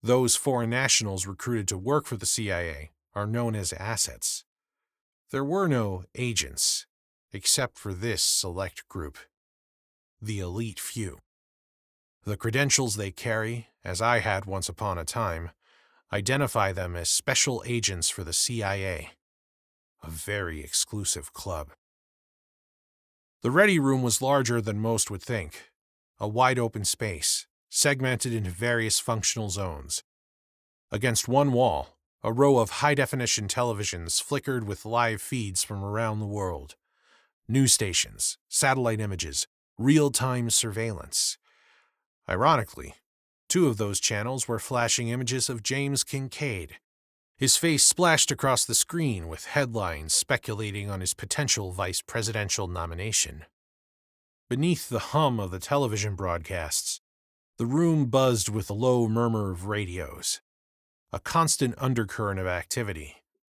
Those foreign nationals recruited to work for the CIA are known as assets. There were no agents, except for this select group. The elite few. The credentials they carry, as I had once upon a time, identify them as special agents for the CIA. A very exclusive club. The ready room was larger than most would think. A wide-open space, segmented into various functional zones. Against one wall, a row of high-definition televisions flickered with live feeds from around the world. News stations, satellite images, real-time surveillance. Ironically, 2 of those channels were flashing images of James Kincaid. His face splashed across the screen with headlines speculating on his potential vice presidential nomination. Beneath the hum of the television broadcasts, the room buzzed with a low murmur of radios. A constant undercurrent of activity,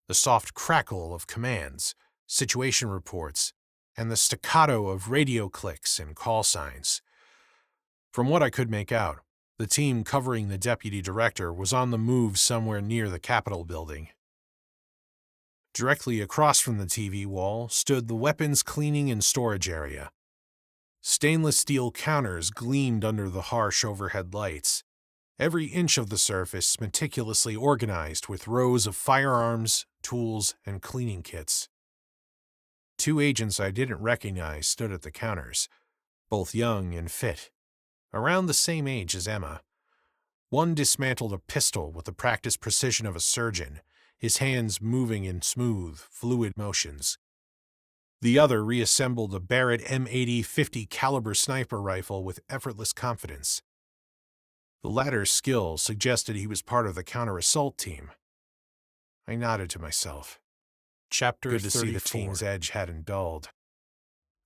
the soft crackle of commands, situation reports, and the staccato of radio clicks and call signs. From what I could make out, the team covering the deputy director was on the move somewhere near the Capitol building. Directly across from the TV wall stood the weapons cleaning and storage area. Stainless steel counters gleamed under the harsh overhead lights, every inch of the surface meticulously organized with rows of firearms, tools, and cleaning kits. 2 agents I didn't recognize stood at the counters, both young and fit, around the same age as Emma. One dismantled a pistol with the practiced precision of a surgeon, his hands moving in smooth, fluid motions. The other reassembled a Barrett M80 50 caliber sniper rifle with effortless confidence. The latter's skill suggested he was part of the counter-assault team. I nodded to myself. Chapter Good to 34. see the team's edge hadn't dulled.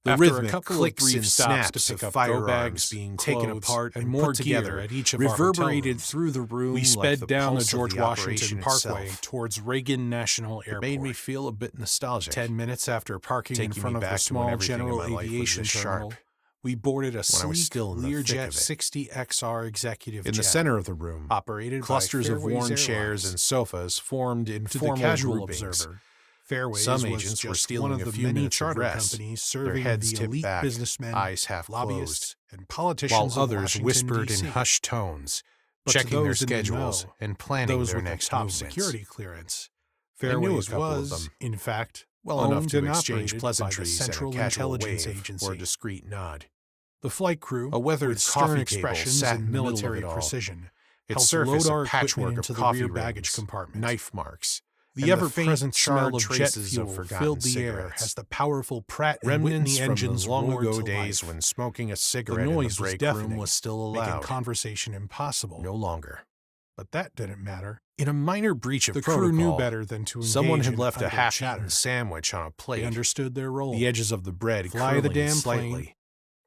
The After a rhythmic couple of clicks brief and stops snaps to pick of up firearms go-bags, being clothes, taken apart and and more put together gear at each of our reverberated hotel through the room. we like sped the down the pulse of George the Washington operation Parkway itself. towards Reagan National It Airport. made me feel a bit nostalgic. 10 minutes after parking in taking front me of the back to when small everything in general my life was aviation this terminal, sharp. we boarded a When I was sleek still in the thick Learjet of it. 60XR executive In the jet, center of the room, operated clusters by of Fairways worn chairs Airlines. and sofas formed in To the formal casual groupings. observer, Fairways Some was agents were just stealing one of a the few many minutes of charter rest, companies their serving heads the tipped elite back, businessmen, eyes half lobbyists, closed, and politicians while of others Washington, whispered D.C. in hushed tones, But to checking their those in the schedules know, and planning those their with next the top movements. security clearance, I knew a Fairways couple of was, them, in fact, well enough owned to and exchange operated pleasantries by the Central and a casual Intelligence wave Agency. or a discreet nod. The flight crew, A weathered with stern coffee table expressions sat and in the middle of military it all. precision, Its helped load surface our a patchwork equipment of into the coffee rear baggage rings, compartment. knife marks, The and ever-present smell charred of jet traces fuel of forgotten filled the air cigarettes. as the powerful Pratt & Remnants Whitney from engines the long roared ago to days life. when smoking a The cigarette in noise the was break deafening, room was still making allowed. conversation impossible. No longer. But that didn't matter. In a minor breach of The protocol, crew knew better than to engage someone had in left a idle half-eaten chatter. sandwich on a They plate, understood their role. the edges of the bread Fly the curling damn slightly. plane.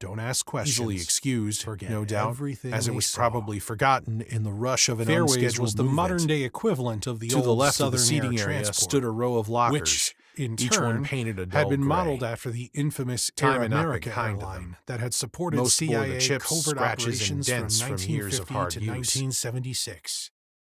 Don't ask questions. Easily excused, Forget no doubt, everything as it they was saw. probably forgotten in the rush of an Fairways unscheduled was the movement. modern-day equivalent of the To old the left of Southern the seating Air area Transport, stood a row of lockers, which, in each turn, one painted a had dull been gray. modeled after the infamous Time Air had not been America kind to airline them. that had supported Most bore the CIA chips, covert scratches, and operations dents from from years of 1950 hard to use. 1976.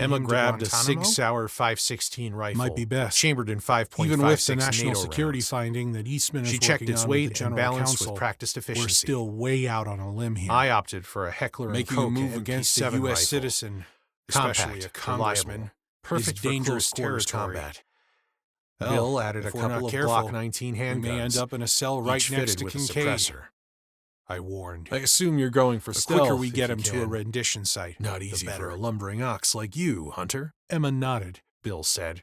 taking Emma him grabbed to a Guantanamo? Sig Sauer 516 rifle, Might be best. chambered in 5.56 Even with the national NATO security rounds. finding that Eastman is She checked working its on with the weight and General balance Counsel, with practiced efficiency. we're still way out on a limb here. I opted for a Heckler & Making a Koch move against a MP7 U.S. rifle. citizen, especially Compact, a congressman, reliable, perfect is for dangerous close quarters territory. combat. Well, Bill added a if we're couple not of careful, Glock 19 we handguns, may end up in a cell right each next fitted to with Kincaid. a suppressor. I warned. I assume you're going for The stealth. quicker we if get you him to a can. rendition site, Not the easy better. for a lumbering ox like you, Hunter. Emma nodded. Bill said.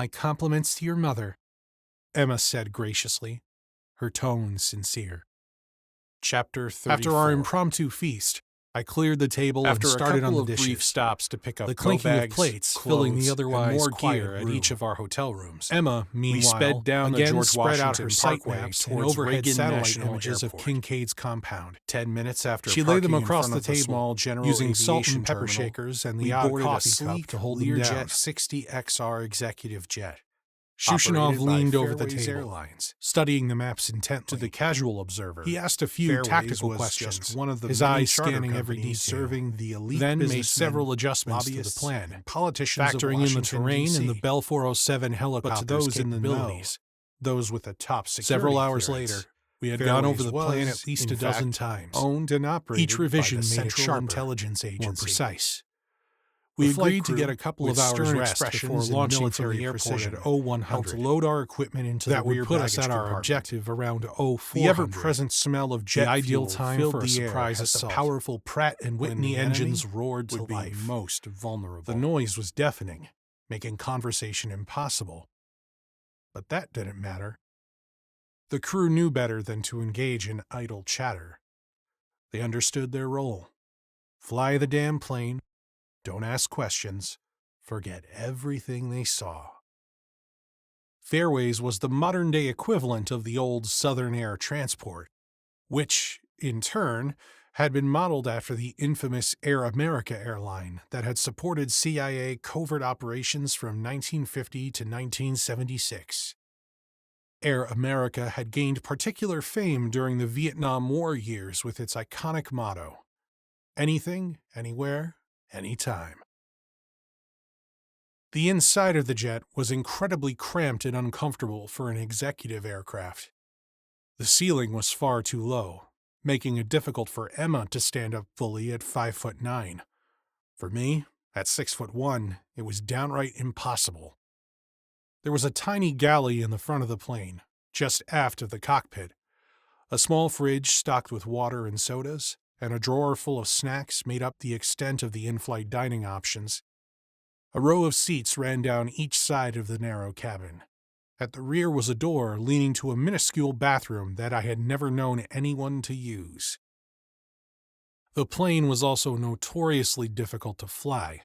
My compliments to your mother, Emma said graciously, her tone sincere. Chapter 34. After our impromptu feast, I cleared the table After and started a on couple the of brief dishes. stops to pick up The clinking bags, of plates clothes, filling the and otherwise more quiet gear at room. each of our hotel rooms. Emma, meanwhile, sped down the again George spread out Washington her sight Parkway maps and towards overhead Reagan satellite National images Airport. of Kincaid's compound. 10 minutes after She laid them parking in across front the of table, small General using salt and Aviation pepper terminal, shakers and the we odd boarded a coffee cup sleek to hold them down. Learjet 60XR executive jet. Shushanov operated by leaned over the Fairways table, Airlines. studying the maps intently. To the casual observer, He asked a few Fairways tactical was questions, just one of the his many eyes charter scanning every companies detail. serving the elite Then made businessmen, several adjustments to the lobbyists, plan, and politicians of factoring in the Washington, terrain D.C. and the Bell 407 But helicopter's to those in the know, capabilities. those with a top security Several hours clearance, later, we had Fairways gone over the plan was, at least in a dozen fact, times. owned and operated Each revision by the made it Central sharper, Intelligence Agency. more precise. The We flight agreed to crew, get a couple with of hours stern rest before expressions and launching from military the airport precision, at helped 0100. load our equipment into That the rear would put us baggage at our compartment. objective around 0400. The ever-present smell of jet the ideal fuel time filled for a the air surprise as the assault. powerful Pratt and When Whitney the engines enemy roared to would be life. most vulnerable. The noise was deafening, making conversation impossible. But that didn't matter. The crew knew better than to engage in idle chatter. They understood their role. Fly the damn plane, don't ask questions, forget everything they saw. Fairways was the modern-day equivalent of the old Southern Air Transport, which, in turn, had been modeled after the infamous Air America airline that had supported CIA covert operations from 1950 to 1976. Air America had gained particular fame during the Vietnam War years with its iconic motto, anything, anywhere, anytime. The inside of the jet was incredibly cramped and uncomfortable for an executive aircraft. The ceiling was far too low, making it difficult for Emma to stand up fully at 5'9". For me, at 6'1", it was downright impossible. There was a tiny galley in the front of the plane, just aft of the cockpit, a small fridge stocked with water and sodas, and a drawer full of snacks made up the extent of the in-flight dining options. A row of seats ran down each side of the narrow cabin. At the rear was a door leading to a minuscule bathroom that I had never known anyone to use. The plane was also notoriously difficult to fly.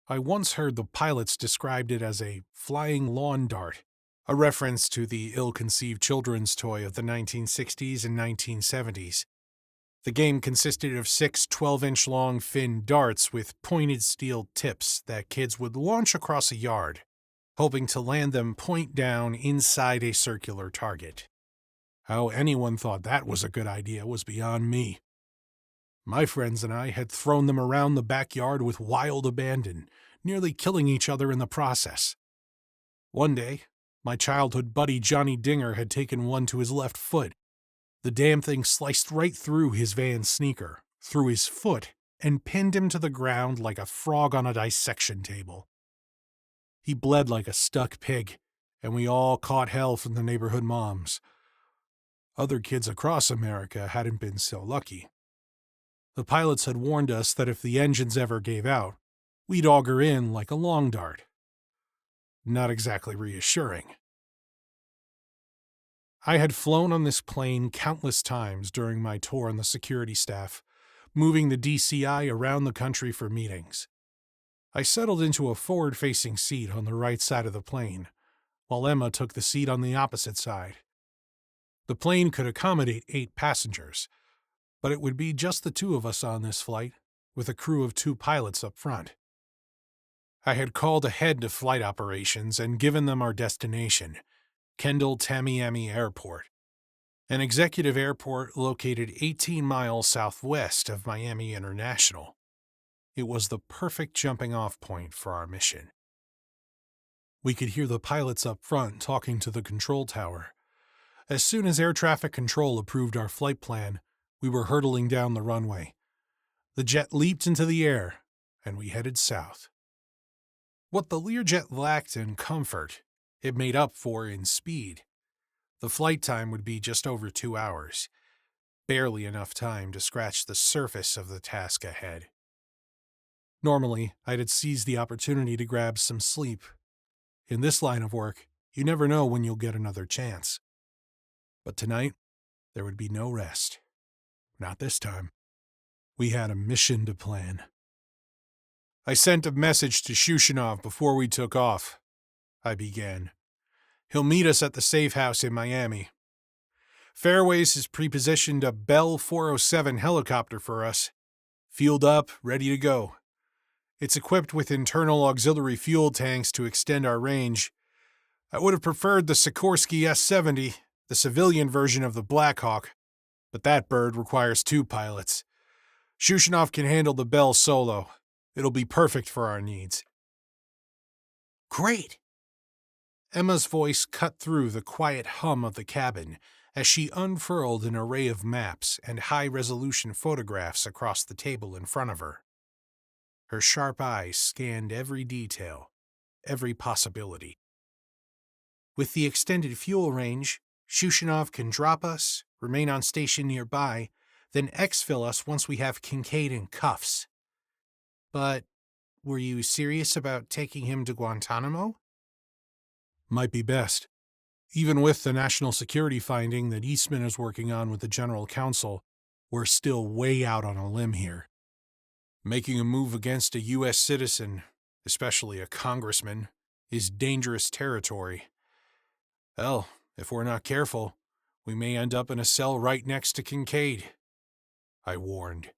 I once heard the pilots described it as a flying lawn dart, a reference to the ill-conceived children's toy of the 1960s and 1970s. The game consisted of 6 12-inch-long fin darts with pointed steel tips that kids would launch across a yard, hoping to land them point down inside a circular target. How anyone thought that was a good idea was beyond me. My friends and I had thrown them around the backyard with wild abandon, nearly killing each other in the process. One day, my childhood buddy Johnny Dinger had taken one to his left foot. The damn thing sliced right through his van sneaker, through his foot, and pinned him to the ground like a frog on a dissection table. He bled like a stuck pig, and we all caught hell from the neighborhood moms. Other kids across America hadn't been so lucky. The pilots had warned us that if the engines ever gave out, we'd auger in like a long dart. Not exactly reassuring. I had flown on this plane countless times during my tour on the security staff, moving the DCI around the country for meetings. I settled into a forward-facing seat on the right side of the plane, while Emma took the seat on the opposite side. The plane could accommodate 8 passengers, but it would be just the 2 of us on this flight, with a crew of 2 pilots up front. I had called ahead to flight operations and given them our destination, Kendall Tamiami Airport, an executive airport located 18 miles southwest of Miami International. It was the perfect jumping-off point for our mission. We could hear the pilots up front talking to the control tower. As soon as air traffic control approved our flight plan, we were hurtling down the runway. The jet leaped into the air, and we headed south. What the Learjet lacked in comfort, it made up for in speed. The flight time would be just over 2 hours, barely enough time to scratch the surface of the task ahead. Normally, I'd seize the opportunity to grab some sleep. In this line of work, you never know when you'll get another chance. But tonight, there would be no rest. Not this time. We had a mission to plan. I sent a message to Stroganoff before we took off, I began. He'll meet us at the safe house in Miami. Fairways has prepositioned a Bell 407 helicopter for us. Fueled up, ready to go. It's equipped with internal auxiliary fuel tanks to extend our range. I would have preferred the Sikorsky S-70, the civilian version of the Black Hawk, but that bird requires 2 pilots. Stroganoff can handle the Bell solo. It'll be perfect for our needs. Great! Emma's voice cut through the quiet hum of the cabin as she unfurled an array of maps and high-resolution photographs across the table in front of her. Her sharp eyes scanned every detail, every possibility. With the extended fuel range, Stroganoff can drop us, remain on station nearby, then exfil us once we have Kincaid in cuffs. But were you serious about taking him to Guantanamo? Might be best. Even with the national security finding that Eastman is working on with the General Counsel, we're still way out on a limb here. Making a move against a U.S. citizen, especially a congressman, is dangerous territory. Hell, if we're not careful, we may end up in a cell right next to Kincaid, I warned.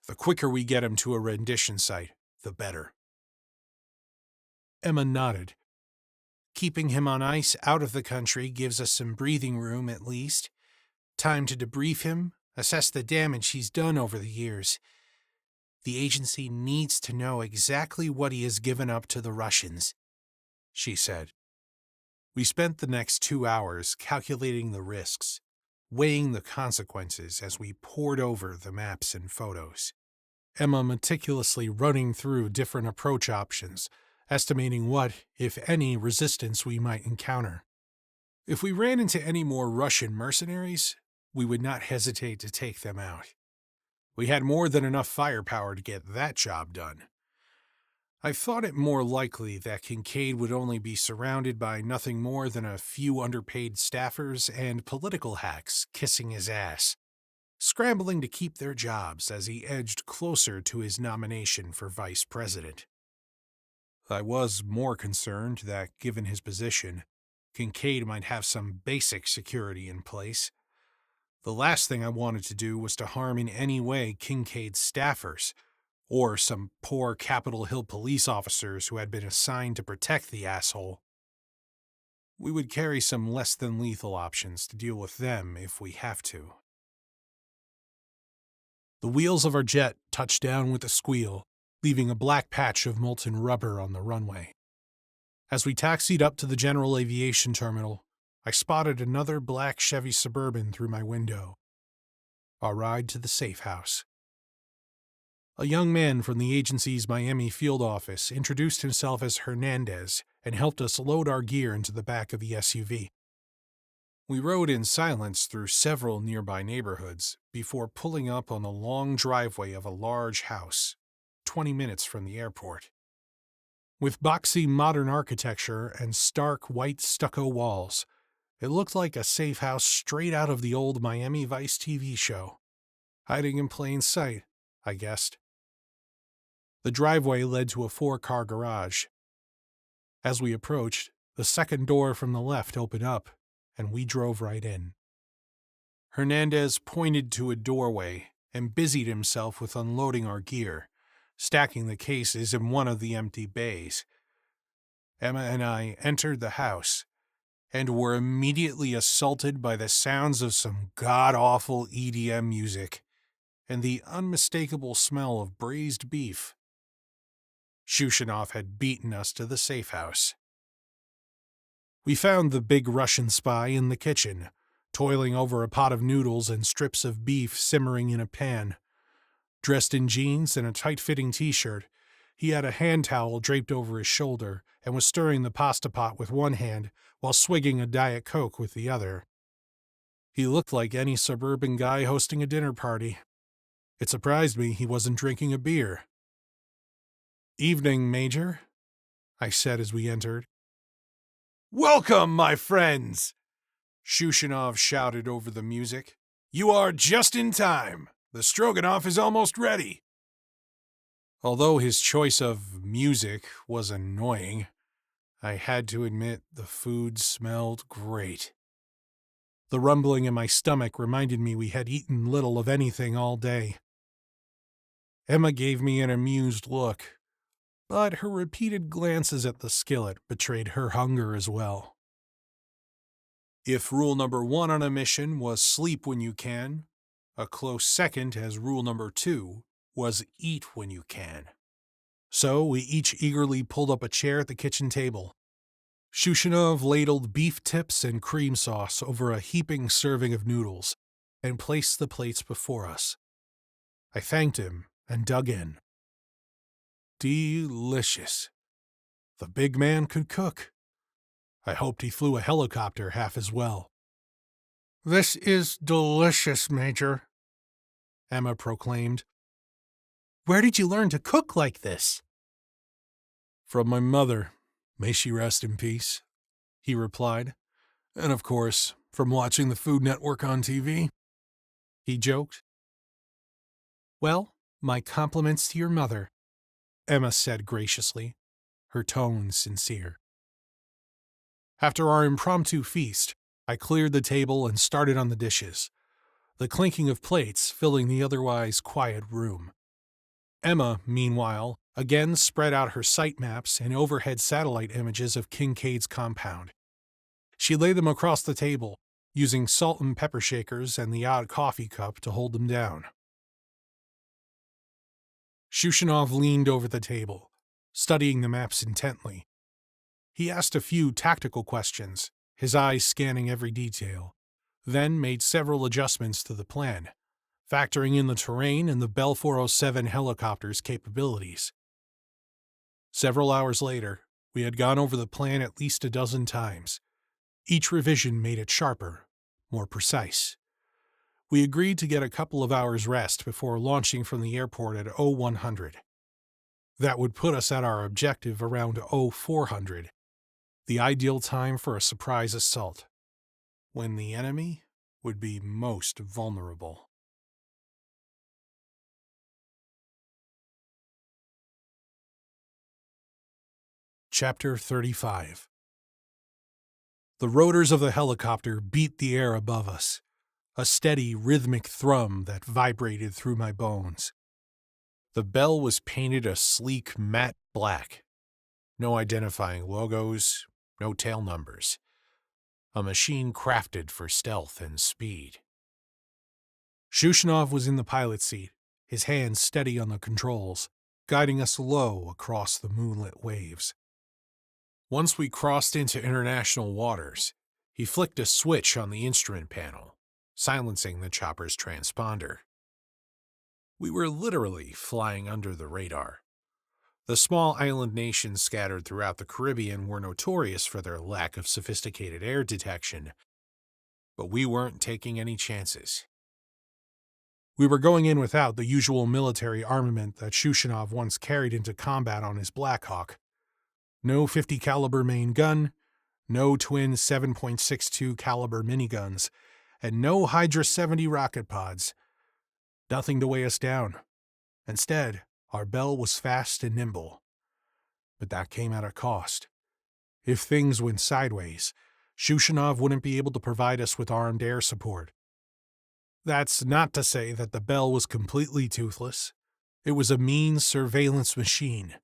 The quicker we get him to a rendition site, the better. Emma nodded. Keeping him on ice out of the country gives us some breathing room at least. Time to debrief him, assess the damage he's done over the years. The agency needs to know exactly what he has given up to the Russians, she said. We spent the next 2 hours calculating the risks, weighing the consequences as we pored over the maps and photos. Emma meticulously running through different approach options, estimating what, if any, resistance we might encounter. If we ran into any more Russian mercenaries, we would not hesitate to take them out. We had more than enough firepower to get that job done. I thought it more likely that Kincaid would only be surrounded by nothing more than a few underpaid staffers and political hacks kissing his ass, scrambling to keep their jobs as he edged closer to his nomination for vice president. I was more concerned that, given his position, Kincaid might have some basic security in place. The last thing I wanted to do was to harm in any way Kincaid's staffers, or some poor Capitol Hill police officers who had been assigned to protect the asshole. We would carry some less-than-lethal options to deal with them if we have to. The wheels of our jet touched down with a squeal, leaving a black patch of molten rubber on the runway. As we taxied up to the General Aviation Terminal, I spotted another black Chevy Suburban through my window. Our ride to the safe house. A young man from the agency's Miami field office introduced himself as Hernandez and helped us load our gear into the back of the SUV. We rode in silence through several nearby neighborhoods before pulling up on the long driveway of a large house, 20 minutes from the airport. With boxy modern architecture and stark white stucco walls, it looked like a safe house straight out of the old Miami Vice TV show. Hiding in plain sight, I guessed. The driveway led to a 4-car garage. As we approached, the second door from the left opened up, and we drove right in. Hernandez pointed to a doorway and busied himself with unloading our gear, stacking the cases in one of the empty bays. Emma and I entered the house, and were immediately assaulted by the sounds of some god-awful EDM music and the unmistakable smell of braised beef. Stroganoff had beaten us to the safe house. We found the big Russian spy in the kitchen, toiling over a pot of noodles and strips of beef simmering in a pan. Dressed in jeans and a tight-fitting t-shirt, he had a hand towel draped over his shoulder and was stirring the pasta pot with one hand while swigging a Diet Coke with the other. He looked like any suburban guy hosting a dinner party. It surprised me he wasn't drinking a beer. "Evening, Major," I said as we entered. "Welcome, my friends!" Stroganoff shouted over the music. "You are just in time. The Stroganoff is almost ready. Although his choice of music was annoying, I had to admit the food smelled great. The rumbling in my stomach reminded me we had eaten little of anything all day. Emma gave me an amused look, but her repeated glances at the skillet betrayed her hunger as well. If rule number 1 on a mission was sleep when you can, a close second as rule number 2 was eat when you can. So we each eagerly pulled up a chair at the kitchen table. Shushanov ladled beef tips and cream sauce over a heaping serving of noodles and placed the plates before us. I thanked him and dug in. Delicious. The big man could cook. I hoped he flew a helicopter half as well. "This is delicious, Major," Emma proclaimed. "Where did you learn to cook like this?" "From my mother, may she rest in peace," he replied. "And of course, from watching the Food Network on TV." He joked. "Well, my compliments to your mother," Emma said graciously, her tone sincere. After our impromptu feast, I cleared the table and started on the dishes, the clinking of plates filling the otherwise quiet room. Emma, meanwhile, again spread out her site maps and overhead satellite images of Kincaid's compound. She laid them across the table, using salt and pepper shakers and the odd coffee cup to hold them down. Shushanov leaned over the table, studying the maps intently. He asked a few tactical questions, his eyes scanning every detail, then made several adjustments to the plan, factoring in the terrain and the Bell 407 helicopter's capabilities. Several hours later, we had gone over the plan at least a dozen times. Each revision made it sharper, more precise. We agreed to get a couple of hours rest before launching from the airport at 0100. That would put us at our objective around 0400, the ideal time for a surprise assault, when the enemy would be most vulnerable. Chapter 35. The rotors of the helicopter beat the air above us, a steady, rhythmic thrum that vibrated through my bones. The Bell was painted a sleek matte black. No identifying logos, no tail numbers. A machine crafted for stealth and speed. Shushanov was in the pilot's seat, his hands steady on the controls, guiding us low across the moonlit waves. Once we crossed into international waters, he flicked a switch on the instrument panel, silencing the chopper's transponder. We were literally flying under the radar. The small island nations scattered throughout the Caribbean were notorious for their lack of sophisticated air detection, but we weren't taking any chances. We were going in without the usual military armament that Shushanov once carried into combat on his Black Hawk. No 50 caliber main gun, no twin 7.62 caliber miniguns, and no Hydra 70 rocket pods. Nothing to weigh us down. Instead, our Bell was fast and nimble. But that came at a cost. If things went sideways, Shushanov wouldn't be able to provide us with armed air support. That's not to say that the Bell was completely toothless. It was a mean surveillance machine,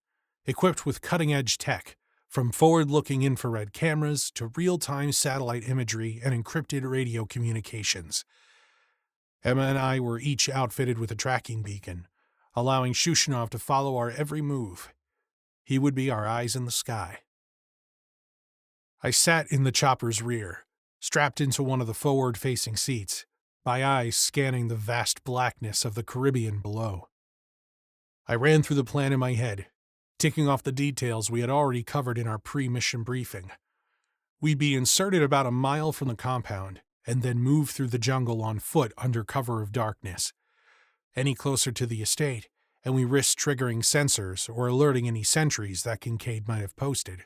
equipped with cutting-edge tech, from forward-looking infrared cameras to real-time satellite imagery and encrypted radio communications. Emma and I were each outfitted with a tracking beacon, allowing Shushanov to follow our every move. He would be our eyes in the sky. I sat in the chopper's rear, strapped into one of the forward-facing seats, my eyes scanning the vast blackness of the Caribbean below. I ran through the plan in my head, ticking off the details we had already covered in our pre-mission briefing. We'd be inserted about a mile from the compound, and then move through the jungle on foot under cover of darkness. Any closer to the estate, and we risked triggering sensors or alerting any sentries that Kincaid might have posted.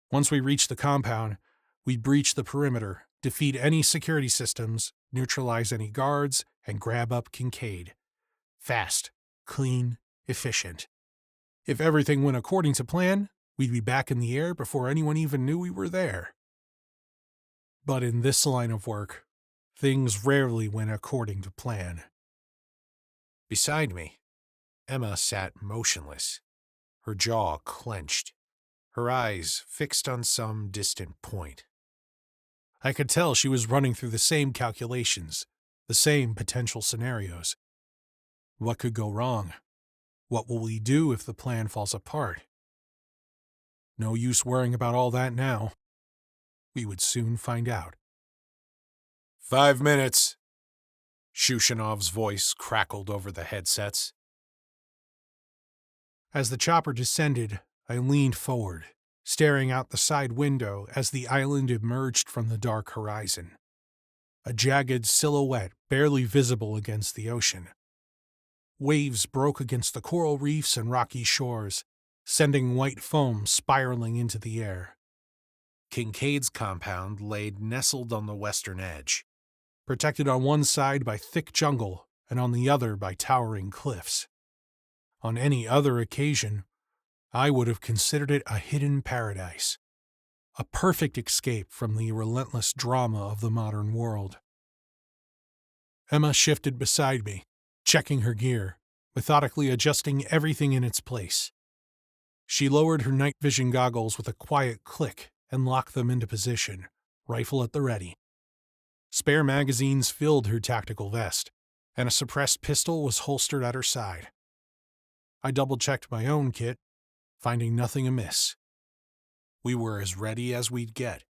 Once we reached the compound, we'd breach the perimeter, defeat any security systems, neutralize any guards, and grab up Kincaid. Fast, clean, efficient. If everything went according to plan, we'd be back in the air before anyone even knew we were there. But in this line of work, things rarely went according to plan. Beside me, Emma sat motionless, her jaw clenched, her eyes fixed on some distant point. I could tell she was running through the same calculations, the same potential scenarios. What could go wrong? What will we do if the plan falls apart? No use worrying about all that now. We would soon find out. 5 minutes. Shushanov's voice crackled over the headsets. As the chopper descended, I leaned forward, staring out the side window as the island emerged from the dark horizon. A jagged silhouette barely visible against the ocean. Waves broke against the coral reefs and rocky shores, sending white foam spiraling into the air. Kincaid's compound lay nestled on the western edge, protected on one side by thick jungle and on the other by towering cliffs. On any other occasion, I would have considered it a hidden paradise, a perfect escape from the relentless drama of the modern world. Emma shifted beside me, checking her gear, methodically adjusting everything in its place. She lowered her night vision goggles with a quiet click and locked them into position, rifle at the ready. Spare magazines filled her tactical vest, and a suppressed pistol was holstered at her side. I double-checked my own kit, finding nothing amiss. We were as ready as we'd get.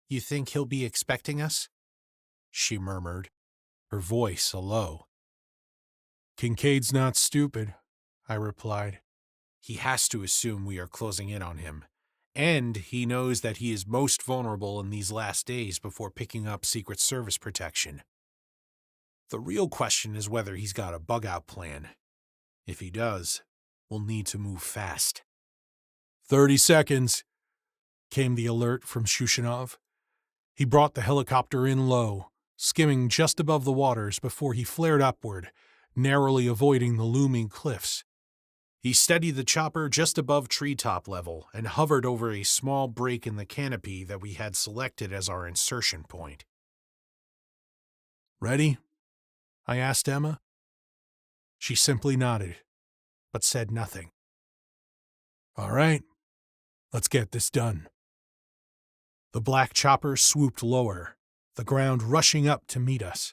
"You think he'll be expecting us?" she murmured, her voice a low. "Kincaid's not stupid," I replied. "He has to assume we are closing in on him, and he knows that he is most vulnerable in these last days before picking up Secret Service protection. The real question is whether he's got a bug-out plan. If he does, we'll need to move fast." 30 seconds, came the alert from Shushanov. He brought the helicopter in low, skimming just above the waters before he flared upward, narrowly avoiding the looming cliffs. He steadied the chopper just above treetop level and hovered over a small break in the canopy that we had selected as our insertion point. "Ready?" I asked Emma. She simply nodded, but said nothing. "All right, let's get this done." The black chopper swooped lower, the ground rushing up to meet us.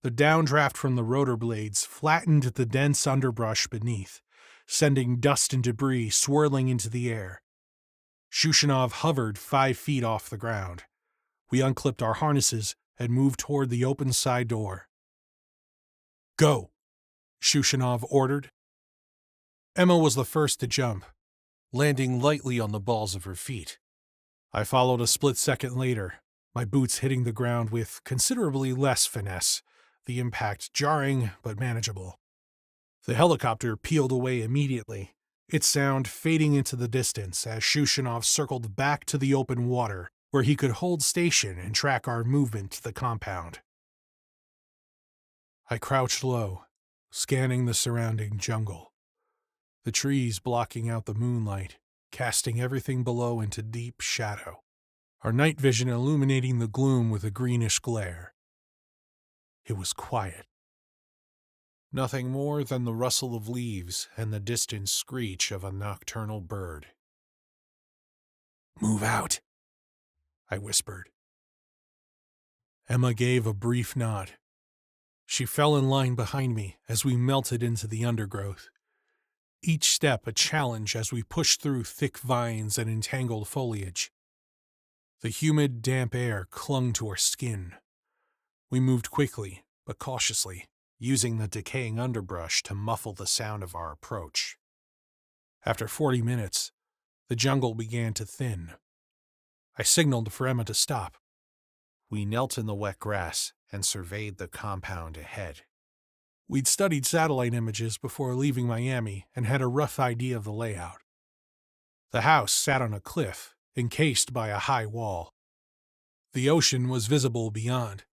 The downdraft from the rotor blades flattened the dense underbrush beneath, sending dust and debris swirling into the air. Shushanov hovered 5 feet off the ground. We unclipped our harnesses and moved toward the open side door. "Go," Shushanov ordered. Emma was the first to jump, landing lightly on the balls of her feet. I followed a split second later, my boots hitting the ground with considerably less finesse, the impact jarring but manageable. The helicopter peeled away immediately, its sound fading into the distance as Shushanov circled back to the open water where he could hold station and track our movement to the compound. I crouched low, scanning the surrounding jungle, the trees blocking out the moonlight, casting everything below into deep shadow, our night vision illuminating the gloom with a greenish glare. It was quiet. Nothing more than the rustle of leaves and the distant screech of a nocturnal bird. "Move out," I whispered. Emma gave a brief nod. She fell in line behind me as we melted into the undergrowth, each step a challenge as we pushed through thick vines and entangled foliage. The humid, damp air clung to our skin. We moved quickly, but cautiously, using the decaying underbrush to muffle the sound of our approach. After 40 minutes, the jungle began to thin. I signaled for Emma to stop. We knelt in the wet grass and surveyed the compound ahead. We'd studied satellite images before leaving Miami and had a rough idea of the layout. The house sat on a cliff, encased by a high wall. The ocean was visible beyond,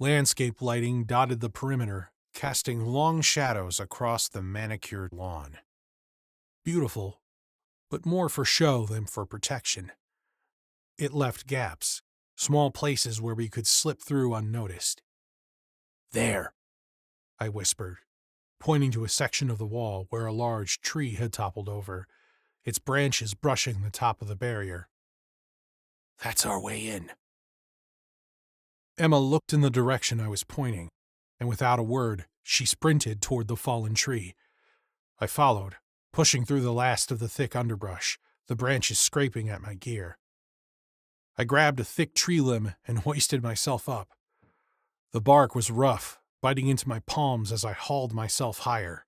Landscape lighting dotted the perimeter, casting long shadows across the manicured lawn. Beautiful, but more for show than for protection. It left gaps, small places where we could slip through unnoticed. "There," I whispered, pointing to a section of the wall where a large tree had toppled over, its branches brushing the top of the barrier. "That's our way in." Emma looked in the direction I was pointing, and without a word, she sprinted toward the fallen tree. I followed, pushing through the last of the thick underbrush, the branches scraping at my gear. I grabbed a thick tree limb and hoisted myself up. The bark was rough, biting into my palms as I hauled myself higher.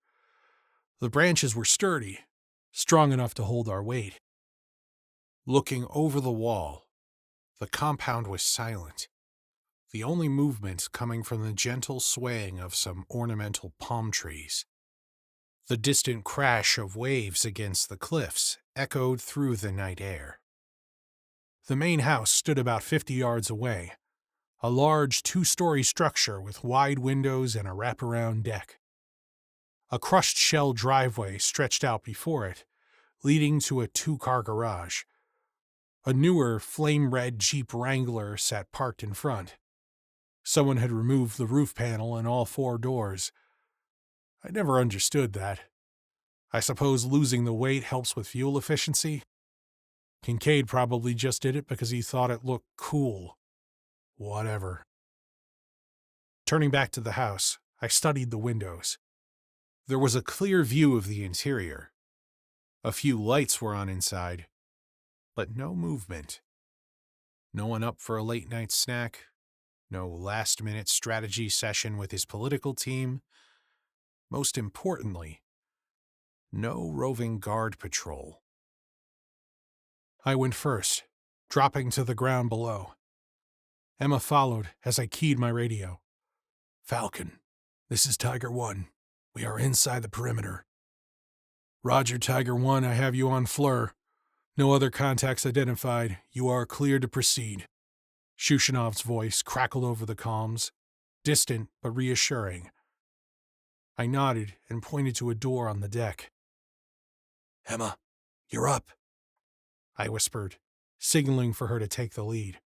The branches were sturdy, strong enough to hold our weight. Looking over the wall, the compound was silent, the only movement coming from the gentle swaying of some ornamental palm trees. The distant crash of waves against the cliffs echoed through the night air. The main house stood about 50 yards away, a large 2-story structure with wide windows and a wraparound deck. A crushed shell driveway stretched out before it, leading to a 2-car garage. A newer, flame-red Jeep Wrangler sat parked in front. Someone had removed the roof panel and all 4 doors. I never understood that. I suppose losing the weight helps with fuel efficiency? Kincaid probably just did it because he thought it looked cool. Whatever. Turning back to the house, I studied the windows. There was a clear view of the interior. A few lights were on inside, but no movement. No one up for a late-night snack, no last-minute strategy session with his political team. Most importantly, no roving guard patrol. I went first, dropping to the ground below. Emma followed as I keyed my radio. "Falcon, this is Tiger 1. We are inside the perimeter." "Roger, Tiger 1, I have you on Fleur. No other contacts identified. You are clear to proceed." Shushanov's voice crackled over the comms, distant but reassuring. I nodded and pointed to a door on the deck. "Emma, you're up," I whispered, signaling for her to take the lead.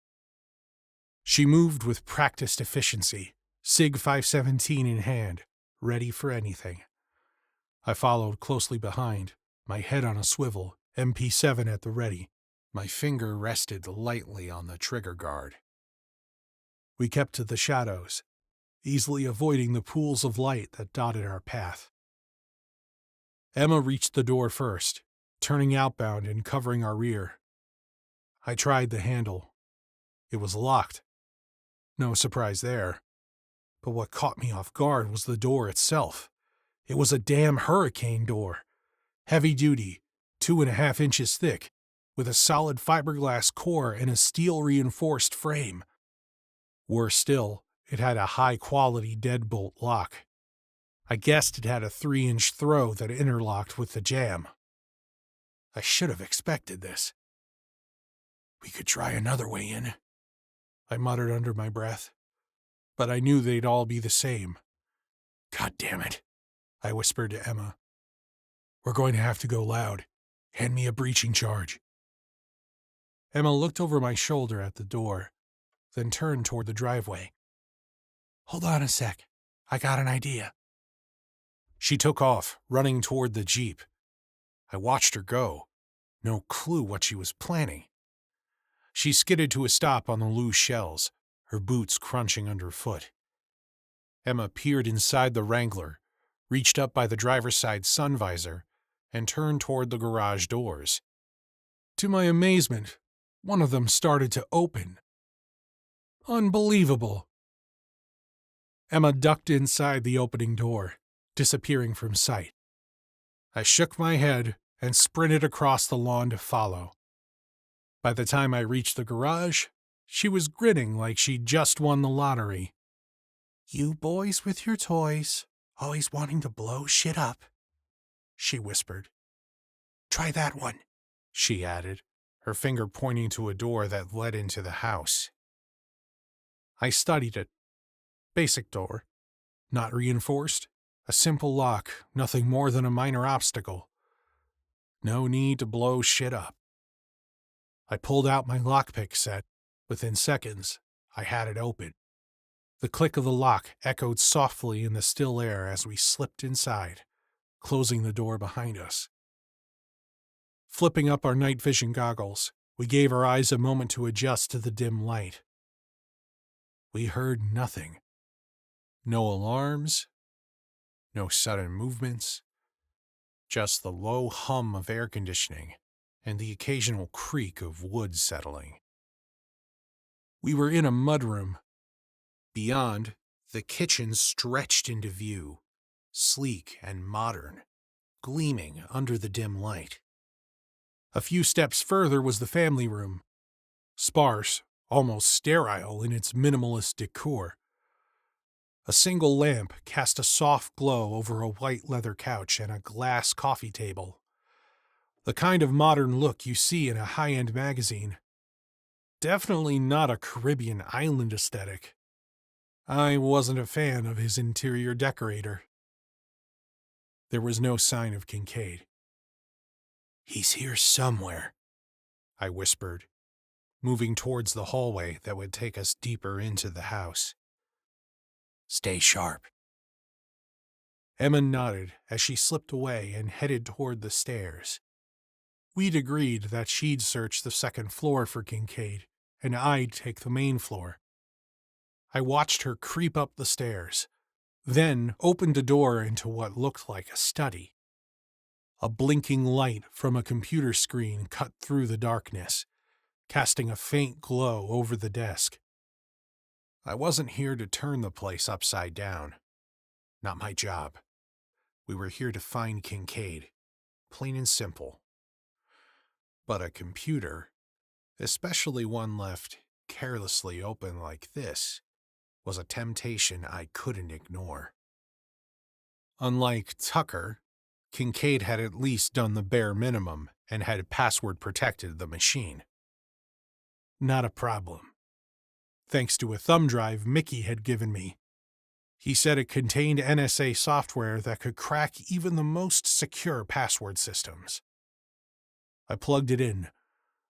She moved with practiced efficiency, SIG 517 in hand, ready for anything. I followed closely behind, my head on a swivel, MP7 at the ready. My finger rested lightly on the trigger guard. We kept to the shadows, easily avoiding the pools of light that dotted our path. Emma reached the door first, turning outbound and covering our rear. I tried the handle. It was locked. No surprise there. But what caught me off guard was the door itself. It was a damn hurricane door. Heavy-duty, 2.5 inches thick, with a solid fiberglass core and a steel-reinforced frame. Worse still, it had a high-quality deadbolt lock. I guessed it had a 3-inch throw that interlocked with the jamb. I should have expected this. "We could try another way in," I muttered under my breath. But I knew they'd all be the same. "God damn it," I whispered to Emma. "We're going to have to go loud. Hand me a breaching charge." Emma looked over my shoulder at the door, then turned toward the driveway. "Hold on a sec. I got an idea." She took off, running toward the Jeep. I watched her go. No clue what she was planning. She skidded to a stop on the loose shells, her boots crunching underfoot. Emma peered inside the Wrangler, reached up by the driver's side sun visor, and turned toward the garage doors. To my amazement, one of them started to open. Unbelievable. Emma ducked inside the opening door, disappearing from sight. I shook my head and sprinted across the lawn to follow. By the time I reached the garage, she was grinning like she'd just won the lottery. "You boys with your toys, always wanting to blow shit up," she whispered. "Try that one," she added, her finger pointing to a door that led into the house. I studied it. Basic door. Not reinforced. A simple lock, nothing more than a minor obstacle. No need to blow shit up. I pulled out my lockpick set. Within seconds, I had it open. The click of the lock echoed softly in the still air as we slipped inside, closing the door behind us. Flipping up our night vision goggles, we gave our eyes a moment to adjust to the dim light. We heard nothing. No alarms, no sudden movements, just the low hum of air conditioning and the occasional creak of wood settling. We were in a mudroom. Beyond, the kitchen stretched into view, sleek and modern, gleaming under the dim light. A few steps further was the family room, sparse, almost sterile in its minimalist decor. A single lamp cast a soft glow over a white leather couch and a glass coffee table. The kind of modern look you see in a high-end magazine. Definitely not a Caribbean island aesthetic. I wasn't a fan of his interior decorator. There was no sign of Kincaid. "He's here somewhere," I whispered, moving towards the hallway that would take us deeper into the house. "Stay sharp." Emma nodded as she slipped away and headed toward the stairs. We'd agreed that she'd search the second floor for Kincaid, and I'd take the main floor. I watched her creep up the stairs, then opened a door into what looked like a study. A blinking light from a computer screen cut through the darkness, casting a faint glow over the desk. I wasn't here to turn the place upside down. Not my job. We were here to find Kincaid, plain and simple. But a computer, especially one left carelessly open like this, was a temptation I couldn't ignore. Unlike Tucker, Kincaid had at least done the bare minimum and had password-protected the machine. Not a problem. Thanks to a thumb drive Mickey had given me. He said it contained NSA software that could crack even the most secure password systems. I plugged it in,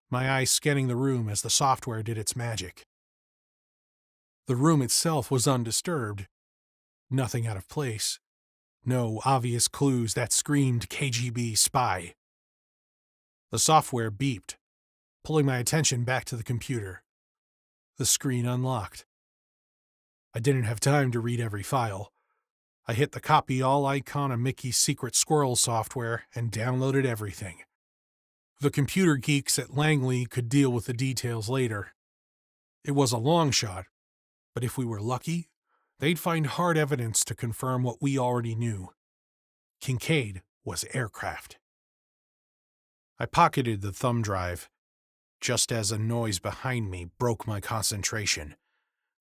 my eyes scanning the room as the software did its magic. The room itself was undisturbed. Nothing out of place. No obvious clues that screamed KGB spy. The software beeped, pulling my attention back to the computer. The screen unlocked. I didn't have time to read every file. I hit the copy all icon of Mickey's secret squirrel software and downloaded everything. The computer geeks at Langley could deal with the details later. It was a long shot, but if we were lucky, they'd find hard evidence to confirm what we already knew. Kincaid was aircraft. I pocketed the thumb drive, just as a noise behind me broke my concentration.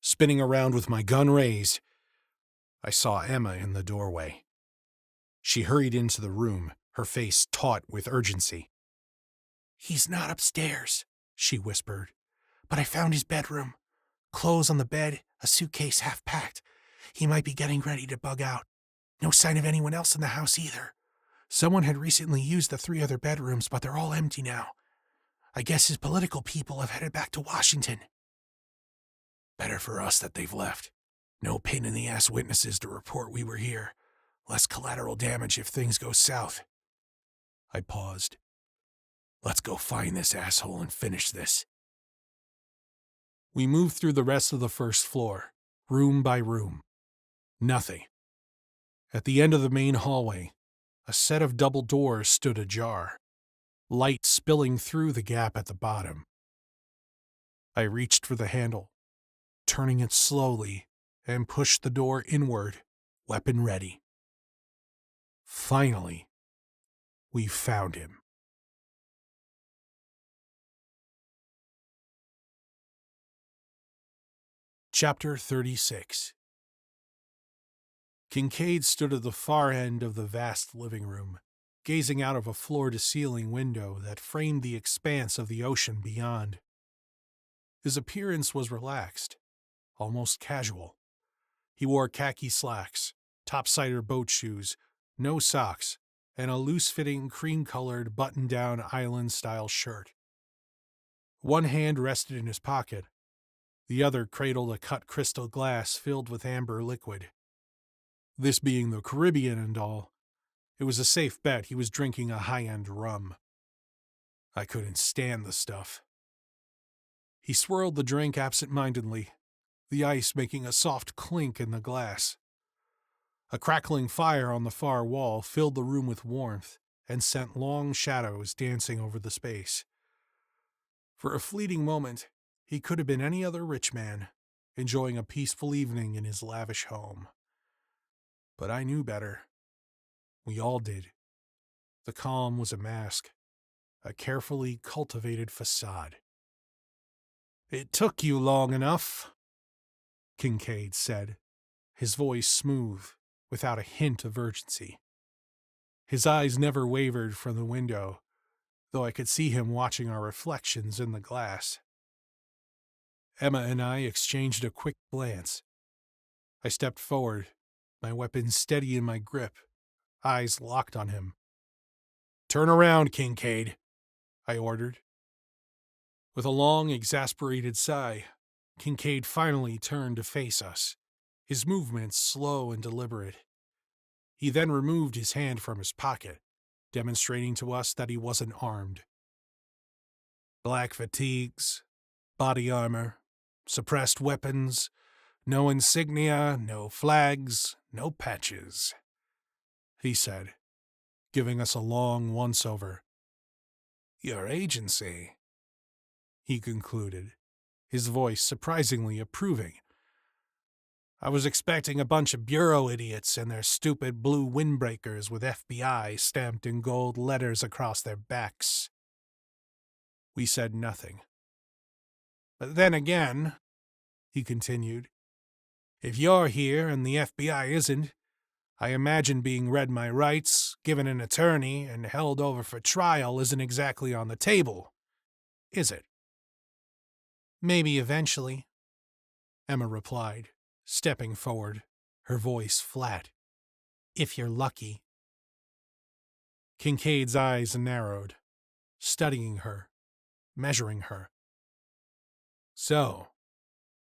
Spinning around with my gun raised, I saw Emma in the doorway. She hurried into the room, her face taut with urgency. "He's not upstairs," she whispered, "but I found his bedroom. Clothes on the bed, a suitcase half packed. He might be getting ready to bug out. No sign of anyone else in the house either. Someone had recently used the 3 other bedrooms, but they're all empty now. I guess his political people have headed back to Washington." "Better for us that they've left. No pain-in-the-ass witnesses to report we were here. Less collateral damage if things go south." I paused. "Let's go find this asshole and finish this." We moved through the rest of the first floor, room by room. Nothing. At the end of the main hallway, a set of double doors stood ajar, light spilling through the gap at the bottom. I reached for the handle, turning it slowly, and pushed the door inward, weapon ready. Finally, we found him. Chapter 36. Kincaid stood at the far end of the vast living room, gazing out of a floor-to-ceiling window that framed the expanse of the ocean beyond. His appearance was relaxed, almost casual. He wore khaki slacks, topsider boat shoes, no socks, and a loose-fitting cream-colored button-down island-style shirt. One hand rested in his pocket. The other cradled a cut crystal glass filled with amber liquid. This being the Caribbean and all, it was a safe bet he was drinking a high-end rum. I couldn't stand the stuff. He swirled the drink absent-mindedly, the ice making a soft clink in the glass. A crackling fire on the far wall filled the room with warmth and sent long shadows dancing over the space. For a fleeting moment, he could have been any other rich man, enjoying a peaceful evening in his lavish home. But I knew better. We all did. The calm was a mask, a carefully cultivated facade. "It took you long enough," Kincaid said, his voice smooth, without a hint of urgency. His eyes never wavered from the window, though I could see him watching our reflections in the glass. Emma and I exchanged a quick glance. I stepped forward, my weapon steady in my grip, eyes locked on him. "Turn around, Kincaid," I ordered. With a long, exasperated sigh, Kincaid finally turned to face us, his movements slow and deliberate. He then removed his hand from his pocket, demonstrating to us that he wasn't armed. "Black fatigues, body armor, suppressed weapons, no insignia, no flags, no patches," he said, giving us a long once-over. "Your agency," he concluded, his voice surprisingly approving. "I was expecting a bunch of bureau idiots and their stupid blue windbreakers with FBI stamped in gold letters across their backs." We said nothing. "But then again," he continued, "if you're here and the FBI isn't, I imagine being read my rights, given an attorney, and held over for trial isn't exactly on the table, is it?" "Maybe eventually," Emma replied, stepping forward, her voice flat. "If you're lucky." Kincaid's eyes narrowed, studying her, measuring her. "So,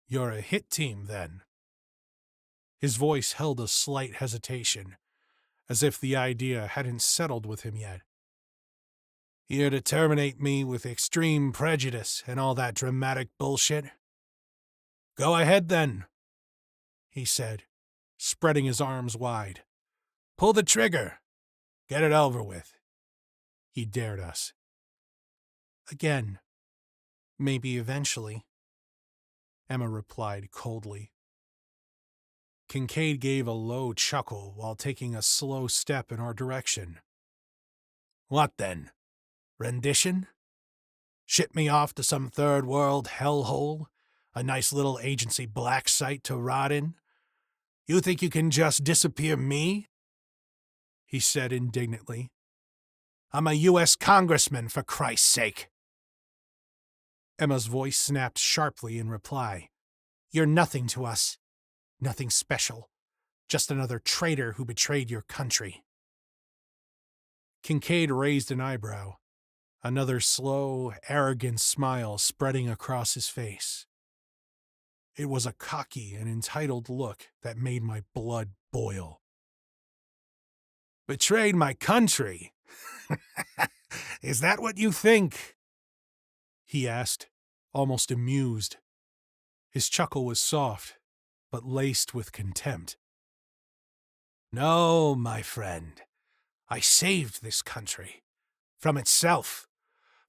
you're a hit team, then?" His voice held a slight hesitation, as if the idea hadn't settled with him yet. "Here to terminate me with extreme prejudice and all that dramatic bullshit? Go ahead, then," he said, spreading his arms wide. "Pull the trigger. Get it over with." He dared us. "Again, maybe eventually," Emma replied coldly. Kincaid gave a low chuckle while taking a slow step in our direction. "What then? Rendition? Ship me off to some third-world hellhole? A nice little agency black site to rot in? You think you can just disappear me?" he said indignantly. "I'm a U.S. congressman, for Christ's sake." Emma's voice snapped sharply in reply. "You're nothing to us. Nothing special. Just another traitor who betrayed your country." Kincaid raised an eyebrow, another slow, arrogant smile spreading across his face. It was a cocky and entitled look that made my blood boil. "Betrayed my country? Is that what you think?" he asked, almost amused. His chuckle was soft, but laced with contempt. "No, my friend. I saved this country. From itself.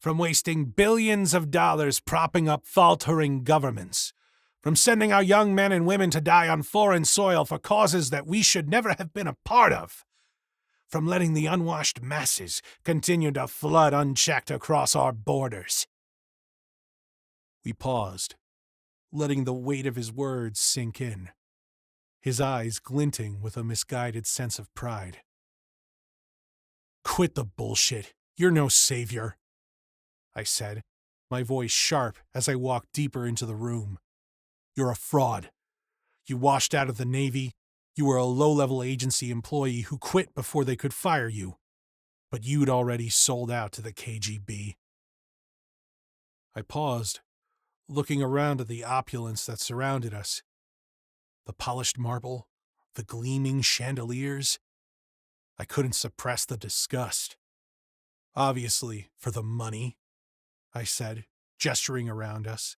From wasting billions of dollars propping up faltering governments. From sending our young men and women to die on foreign soil for causes that we should never have been a part of. From letting the unwashed masses continue to flood unchecked across our borders." We paused, letting the weight of his words sink in, his eyes glinting with a misguided sense of pride. "Quit the bullshit. You're no savior," I said, my voice sharp as I walked deeper into the room. "You're a fraud. You washed out of the Navy. You were a low-level agency employee who quit before they could fire you. But you'd already sold out to the KGB. I paused, looking around at the opulence that surrounded us. The polished marble, the gleaming chandeliers. I couldn't suppress the disgust. Obviously, for the money, I said, gesturing around us.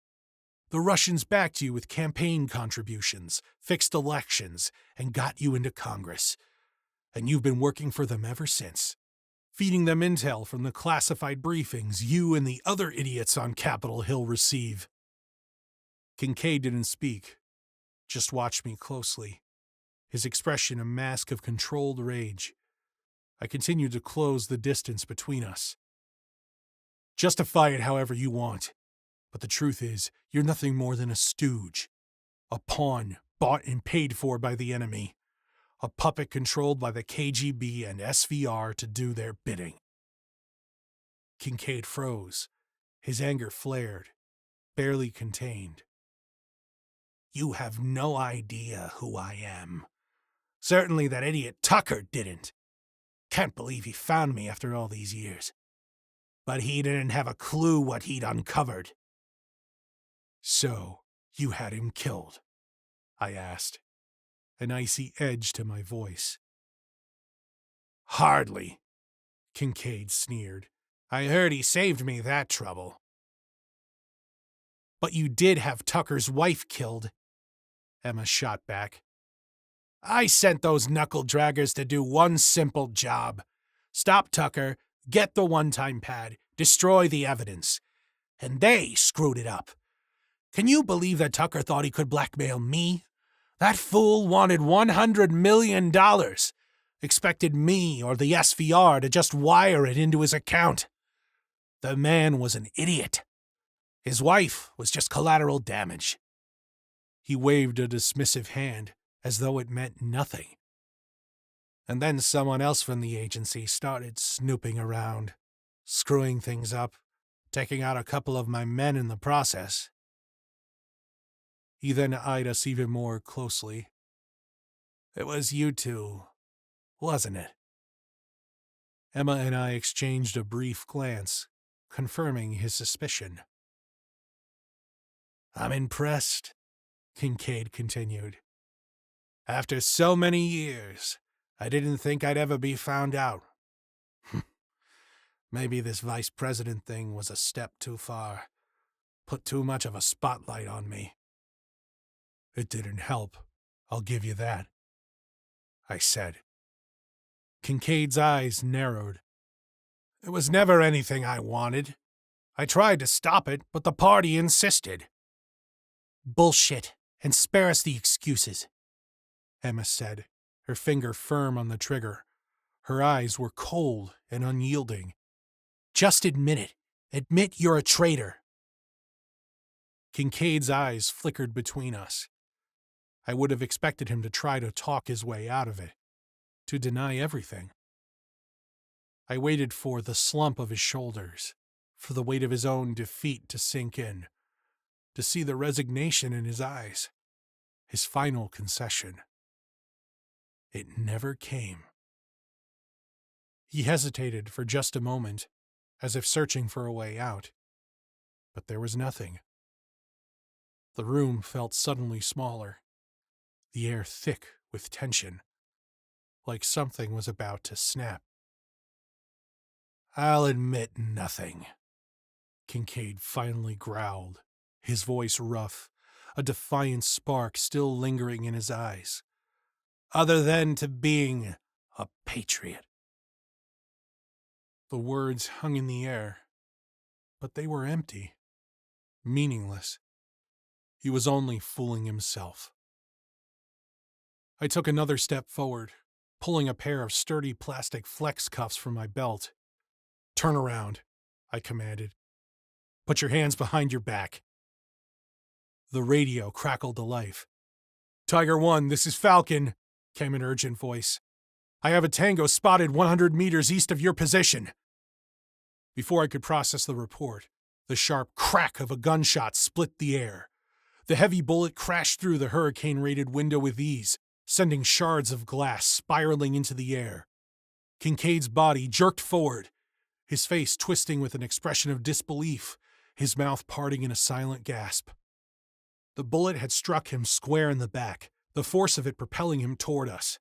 The Russians backed you with campaign contributions, fixed elections, and got you into Congress. And you've been working for them ever since, feeding them intel from the classified briefings you and the other idiots on Capitol Hill receive. Kincaid didn't speak, just watched me closely, his expression a mask of controlled rage. I continued to close the distance between us. Justify it however you want, but the truth is, you're nothing more than a stooge, a pawn bought and paid for by the enemy, a puppet controlled by the KGB and SVR to do their bidding. Kincaid froze. His anger flared, barely contained. You have no idea who I am. Certainly that idiot Tucker didn't. Can't believe he found me after all these years. But he didn't have a clue what he'd uncovered. So, you had him killed? I asked, an icy edge to my voice. Hardly, Kincaid sneered. I heard he saved me that trouble. But you did have Tucker's wife killed, Emma shot back. I sent those knuckle-draggers to do one simple job. Stop Tucker, get the one-time pad, destroy the evidence. And they screwed it up. Can you believe that Tucker thought he could blackmail me? That fool wanted $100 million. Expected me or the SVR to just wire it into his account. The man was an idiot. His wife was just collateral damage. He waved a dismissive hand, as though it meant nothing. And then someone else from the agency started snooping around, screwing things up, taking out a couple of my men in the process. He then eyed us even more closely. It was you two, wasn't it? Emma and I exchanged a brief glance, confirming his suspicion. I'm impressed, Kincaid continued. After so many years, I didn't think I'd ever be found out. Maybe this vice president thing was a step too far. Put too much of a spotlight on me. It didn't help, I'll give you that, I said. Kincaid's eyes narrowed. It was never anything I wanted. I tried to stop it, but the party insisted. Bullshit, and spare us the excuses, Emma said, her finger firm on the trigger. Her eyes were cold and unyielding. Just admit it. Admit you're a traitor. Kincaid's eyes flickered between us. I would have expected him to try to talk his way out of it, to deny everything. I waited for the slump of his shoulders, for the weight of his own defeat to sink in, to see the resignation in his eyes, his final concession. It never came. He hesitated for just a moment, as if searching for a way out, but there was nothing. The room felt suddenly smaller, the air thick with tension, like something was about to snap. I'll admit nothing, Kincaid finally growled, his voice rough, a defiant spark still lingering in his eyes, other than to being a patriot. The words hung in the air, but they were empty, meaningless. He was only fooling himself. I took another step forward, pulling a pair of sturdy plastic flex cuffs from my belt. Turn around, I commanded. Put your hands behind your back. The radio crackled to life. Tiger 1, this is Falcon, came an urgent voice. I have a tango spotted 100 meters east of your position. Before I could process the report, the sharp crack of a gunshot split the air. The heavy bullet crashed through the hurricane-rated window with ease, sending shards of glass spiraling into the air. Kincaid's body jerked forward, his face twisting with an expression of disbelief, his mouth parting in a silent gasp. The bullet had struck him square in the back, the force of it propelling him toward us.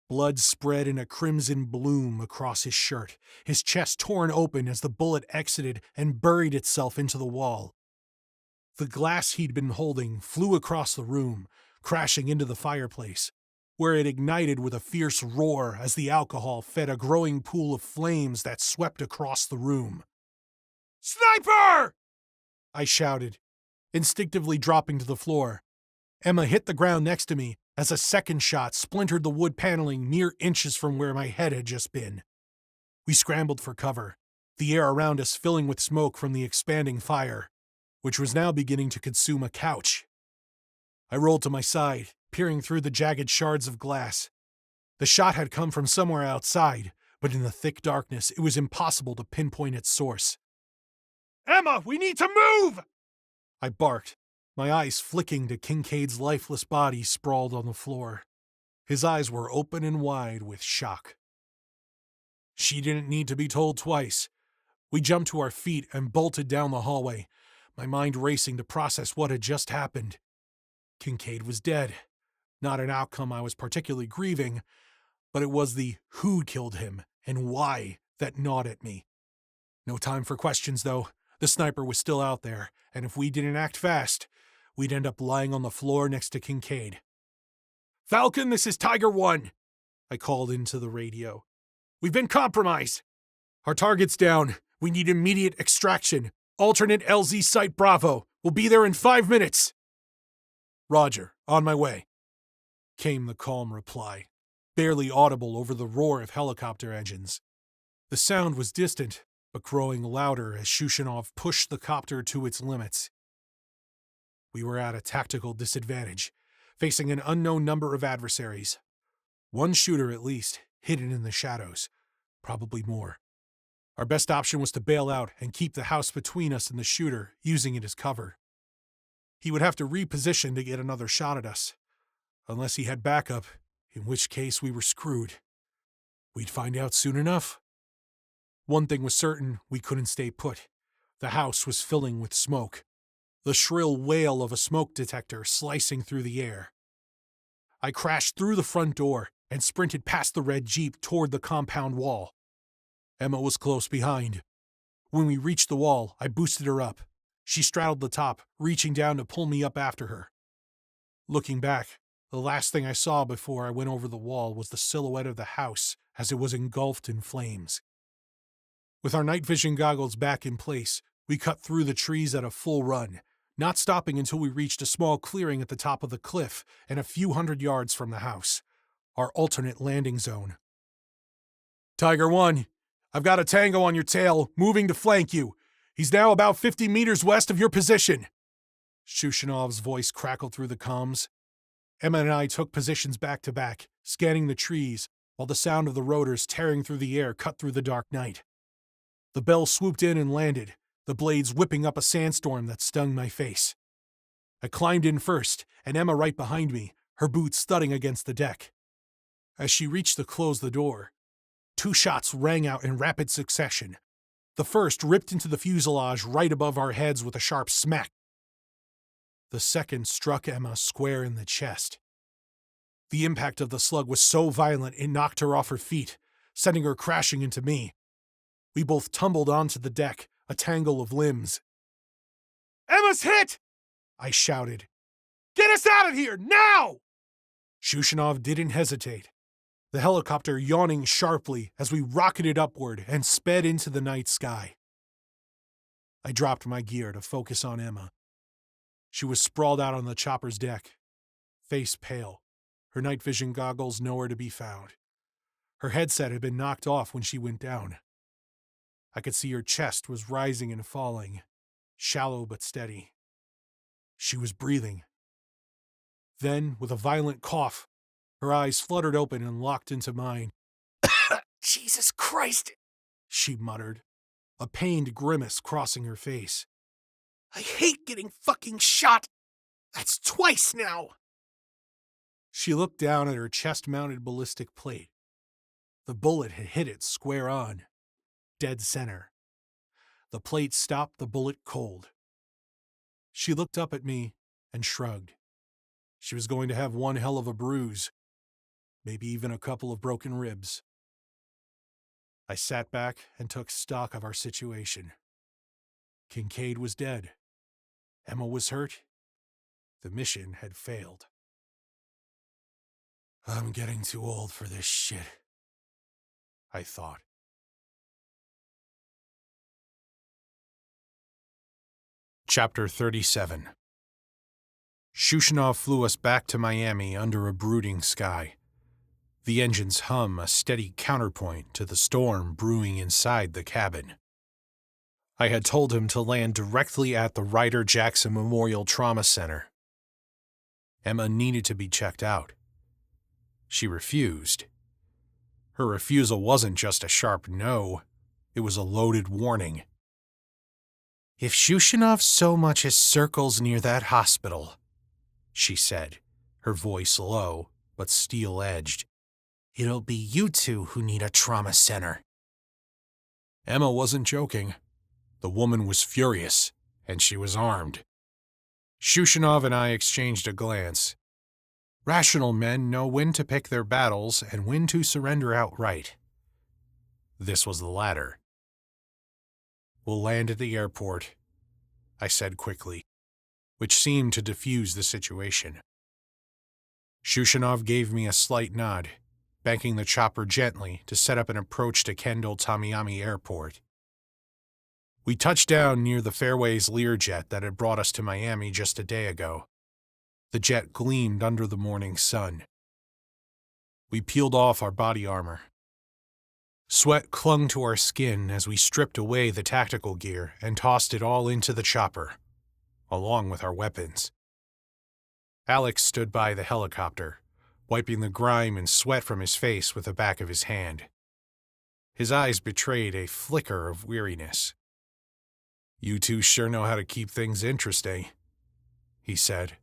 Blood spread in a crimson bloom across his shirt, his chest torn open as the bullet exited and buried itself into the wall. The glass he'd been holding flew across the room, crashing into the fireplace, where it ignited with a fierce roar as the alcohol fed a growing pool of flames that swept across the room. "Sniper!" I shouted, instinctively dropping to the floor. Emma hit the ground next to me as a second shot splintered the wood paneling mere inches from where my head had just been. We scrambled for cover, the air around us filling with smoke from the expanding fire, which was now beginning to consume a couch. I rolled to my side, peering through the jagged shards of glass. The shot had come from somewhere outside, but in the thick darkness it was impossible to pinpoint its source. "Emma, we need to move!" I barked, my eyes flicking to Kincaid's lifeless body sprawled on the floor. His eyes were open and wide with shock. She didn't need to be told twice. We jumped to our feet and bolted down the hallway, my mind racing to process what had just happened. Kincaid was dead. Not an outcome I was particularly grieving, but it was the who killed him and why that gnawed at me. No time for questions, though. The sniper was still out there, and if we didn't act fast, we'd end up lying on the floor next to Kincaid. "Falcon, this is Tiger 1, I called into the radio. "We've been compromised. Our target's down. We need immediate extraction. Alternate LZ Site Bravo. We'll be there in 5 minutes. "Roger, on my way," came the calm reply, barely audible over the roar of helicopter engines. The sound was distant, but growing louder as Shushanov pushed the copter to its limits. We were at a tactical disadvantage, facing an unknown number of adversaries. One shooter at least, hidden in the shadows, probably more. Our best option was to bail out and keep the house between us and the shooter, using it as cover. He would have to reposition to get another shot at us, unless he had backup, in which case we were screwed. We'd find out soon enough. One thing was certain, we couldn't stay put. The house was filling with smoke, the shrill wail of a smoke detector slicing through the air. I crashed through the front door and sprinted past the red Jeep toward the compound wall. Emma was close behind. When we reached the wall, I boosted her up. She straddled the top, reaching down to pull me up after her. Looking back, the last thing I saw before I went over the wall was the silhouette of the house as it was engulfed in flames. With our night vision goggles back in place, we cut through the trees at a full run, not stopping until we reached a small clearing at the top of the cliff and a few hundred yards from the house, our alternate landing zone. "Tiger 1, I've got a tango on your tail, moving to flank you. He's now about 50 meters west of your position." Shushanov's voice crackled through the comms. Emma and I took positions back to back, scanning the trees, while the sound of the rotors tearing through the air cut through the dark night. The bell swooped in and landed, the blades whipping up a sandstorm that stung my face. I climbed in first, and Emma right behind me, her boots thudding against the deck. As she reached to close the door, 2 shots rang out in rapid succession. The first ripped into the fuselage right above our heads with a sharp smack. The second struck Emma square in the chest. The impact of the slug was so violent it knocked her off her feet, sending her crashing into me. We both tumbled onto the deck, a tangle of limbs. "Emma's hit!" I shouted. "Get us out of here, now!" Shushanov didn't hesitate, the helicopter yawning sharply as we rocketed upward and sped into the night sky. I dropped my gear to focus on Emma. She was sprawled out on the chopper's deck, face pale, her night vision goggles nowhere to be found. Her headset had been knocked off when she went down. I could see her chest was rising and falling, shallow but steady. She was breathing. Then, with a violent cough, her eyes fluttered open and locked into mine. "Jesus Christ," she muttered, a pained grimace crossing her face. "I hate getting fucking shot." That's twice now! She looked down at her chest-mounted ballistic plate. The bullet had hit it square on, dead center. The plate stopped the bullet cold. She looked up at me and shrugged. She was going to have one hell of a bruise, maybe even a couple of broken ribs. I sat back and took stock of our situation. Kincaid was dead. Emma was hurt. The mission had failed. I'm getting too old for this shit, I thought. Chapter 37. Shushanov flew us back to Miami under a brooding sky. The engines hum a steady counterpoint to the storm brewing inside the cabin. I had told him to land directly at the Ryder Jackson Memorial Trauma Center. Emma needed to be checked out. She refused. Her refusal wasn't just a sharp no, it was a loaded warning. If Shushanov so much as circles near that hospital, she said, her voice low but steel-edged, it'll be you two who need a trauma center. Emma wasn't joking. The woman was furious, and she was armed. Shushanov and I exchanged a glance. Rational men know when to pick their battles and when to surrender outright. This was the latter. We'll land at the airport, I said quickly, which seemed to diffuse the situation. Shushanov gave me a slight nod, banking the chopper gently to set up an approach to Kendall Tamiami Airport. We touched down near the Fairways Learjet that had brought us to Miami just a day ago. The jet gleamed under the morning sun. We peeled off our body armor. Sweat clung to our skin as we stripped away the tactical gear and tossed it all into the chopper, along with our weapons. Alex stood by the helicopter, wiping the grime and sweat from his face with the back of his hand. His eyes betrayed a flicker of weariness. You two sure know how to keep things interesting, he said.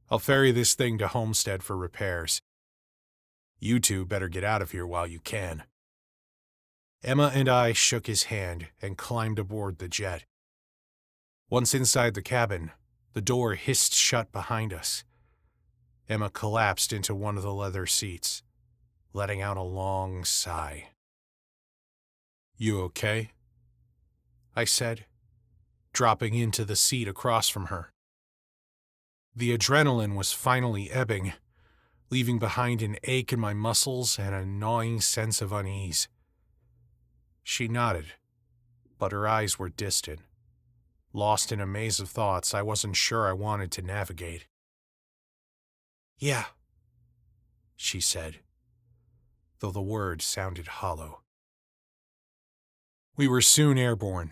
I'll ferry this thing to Homestead for repairs. You two better get out of here while you can. Emma and I shook his hand and climbed aboard the jet. Once inside the cabin, the door hissed shut behind us. Emma collapsed into one of the leather seats, letting out a long sigh. You okay? I said, dropping into the seat across from her. The adrenaline was finally ebbing, leaving behind an ache in my muscles and a gnawing sense of unease. She nodded, but her eyes were distant, lost in a maze of thoughts I wasn't sure I wanted to navigate. Yeah, she said, though the words sounded hollow. We were soon airborne,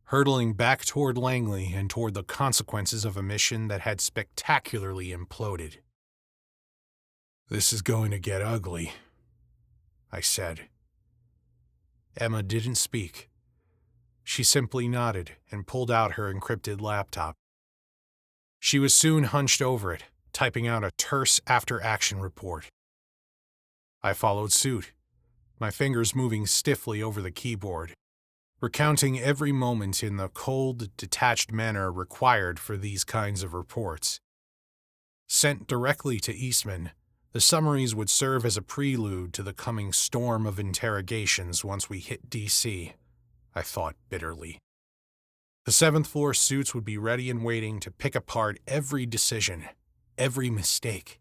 hurtling back toward Langley and toward the consequences of a mission that had spectacularly imploded. This is going to get ugly, I said. Emma didn't speak. She simply nodded and pulled out her encrypted laptop. She was soon hunched over it, typing out a terse after-action report. I followed suit, my fingers moving stiffly over the keyboard, recounting every moment in the cold, detached manner required for these kinds of reports. Sent directly to Eastman, the summaries would serve as a prelude to the coming storm of interrogations once we hit D.C., I thought bitterly. The 7th floor suits would be ready and waiting to pick apart every decision, every mistake.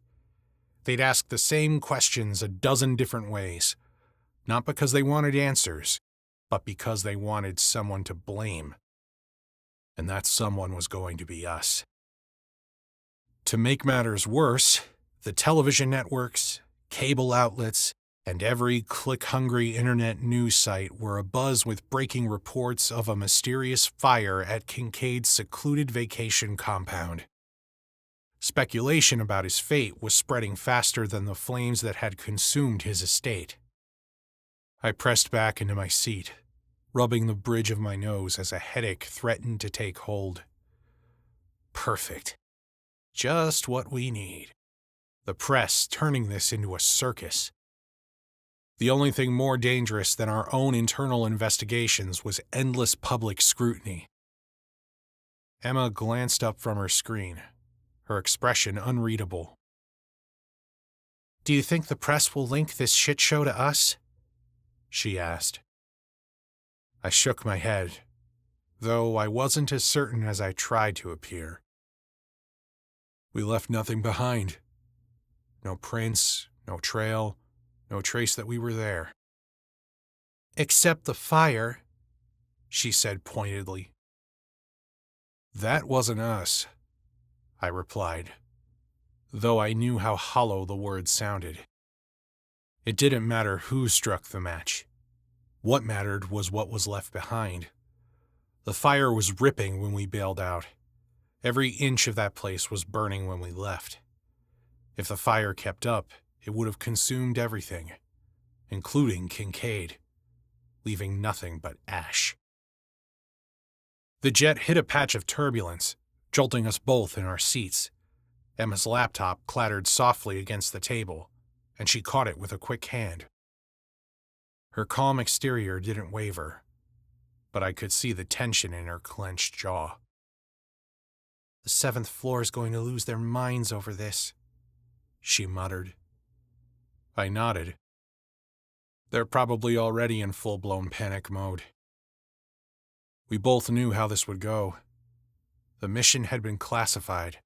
They'd ask the same questions a dozen different ways, not because they wanted answers, but because they wanted someone to blame. And that someone was going to be us. To make matters worse, the television networks, cable outlets, and every click-hungry internet news site were abuzz with breaking reports of a mysterious fire at Kincaid's secluded vacation compound. Speculation about his fate was spreading faster than the flames that had consumed his estate. I pressed back into my seat, rubbing the bridge of my nose as a headache threatened to take hold. Perfect. Just what we need. The press turning this into a circus. The only thing more dangerous than our own internal investigations was endless public scrutiny. Emma glanced up from her screen, her expression unreadable. Do you think the press will link this shit show to us? She asked. I shook my head, though I wasn't as certain as I tried to appear. We left nothing behind. No prints, no trail, no trace that we were there. Except the fire, she said pointedly. That wasn't us, I replied, though I knew how hollow the words sounded. It didn't matter who struck the match. What mattered was what was left behind. The fire was ripping when we bailed out. Every inch of that place was burning when we left. If the fire kept up, it would have consumed everything, including Kincaid, leaving nothing but ash. The jet hit a patch of turbulence, jolting us both in our seats. Emma's laptop clattered softly against the table, and she caught it with a quick hand. Her calm exterior didn't waver, but I could see the tension in her clenched jaw. The 7th floor is going to lose their minds over this, she muttered. I nodded. They're probably already in full-blown panic mode. We both knew how this would go. The mission had been classified,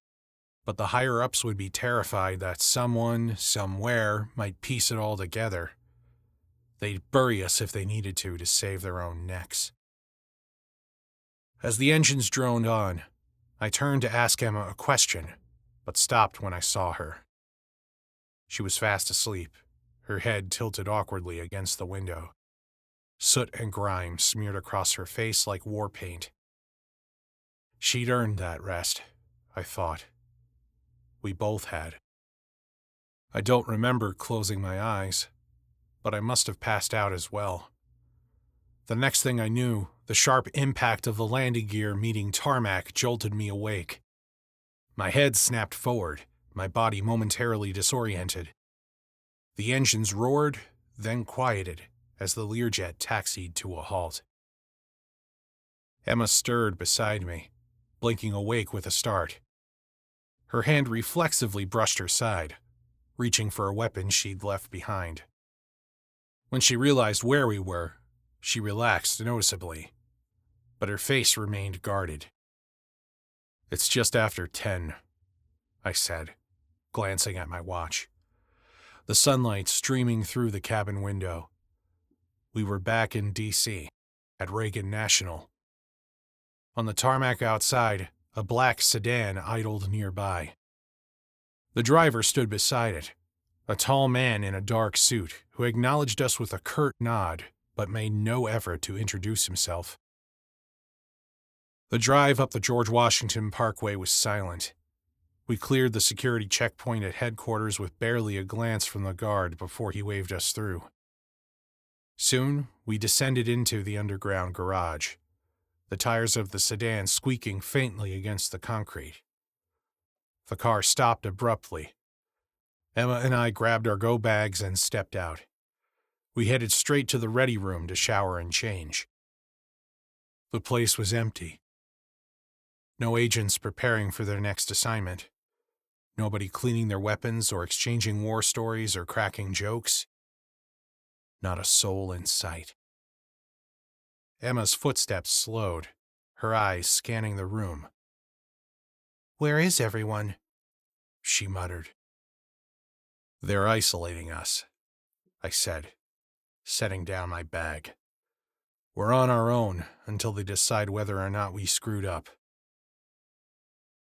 but the higher-ups would be terrified that someone, somewhere, might piece it all together. They'd bury us if they needed to save their own necks. As the engines droned on, I turned to ask Emma a question, but stopped when I saw her. She was fast asleep, her head tilted awkwardly against the window. Soot and grime smeared across her face like war paint. She'd earned that rest, I thought. We both had. I don't remember closing my eyes, but I must have passed out as well. The next thing I knew, the sharp impact of the landing gear meeting tarmac jolted me awake. My head snapped forward, my body momentarily disoriented. The engines roared, then quieted, as the Learjet taxied to a halt. Emma stirred beside me, blinking awake with a start. Her hand reflexively brushed her side, reaching for a weapon she'd left behind. When she realized where we were, she relaxed noticeably, but her face remained guarded. It's just after 10, I said, glancing at my watch. The sunlight streaming through the cabin window. We were back in D.C., at Reagan National. On the tarmac outside, a black sedan idled nearby. The driver stood beside it, a tall man in a dark suit who acknowledged us with a curt nod, but made no effort to introduce himself. The drive up the George Washington Parkway was silent. We cleared the security checkpoint at headquarters with barely a glance from the guard before he waved us through. Soon, we descended into the underground garage, the tires of the sedan squeaking faintly against the concrete. The car stopped abruptly. Emma and I grabbed our go bags and stepped out. We headed straight to the ready room to shower and change. The place was empty. No agents preparing for their next assignment. Nobody cleaning their weapons or exchanging war stories or cracking jokes. Not a soul in sight. Emma's footsteps slowed, her eyes scanning the room. "Where is everyone?" she muttered. "They're isolating us," I said, setting down my bag. "We're on our own until they decide whether or not we screwed up."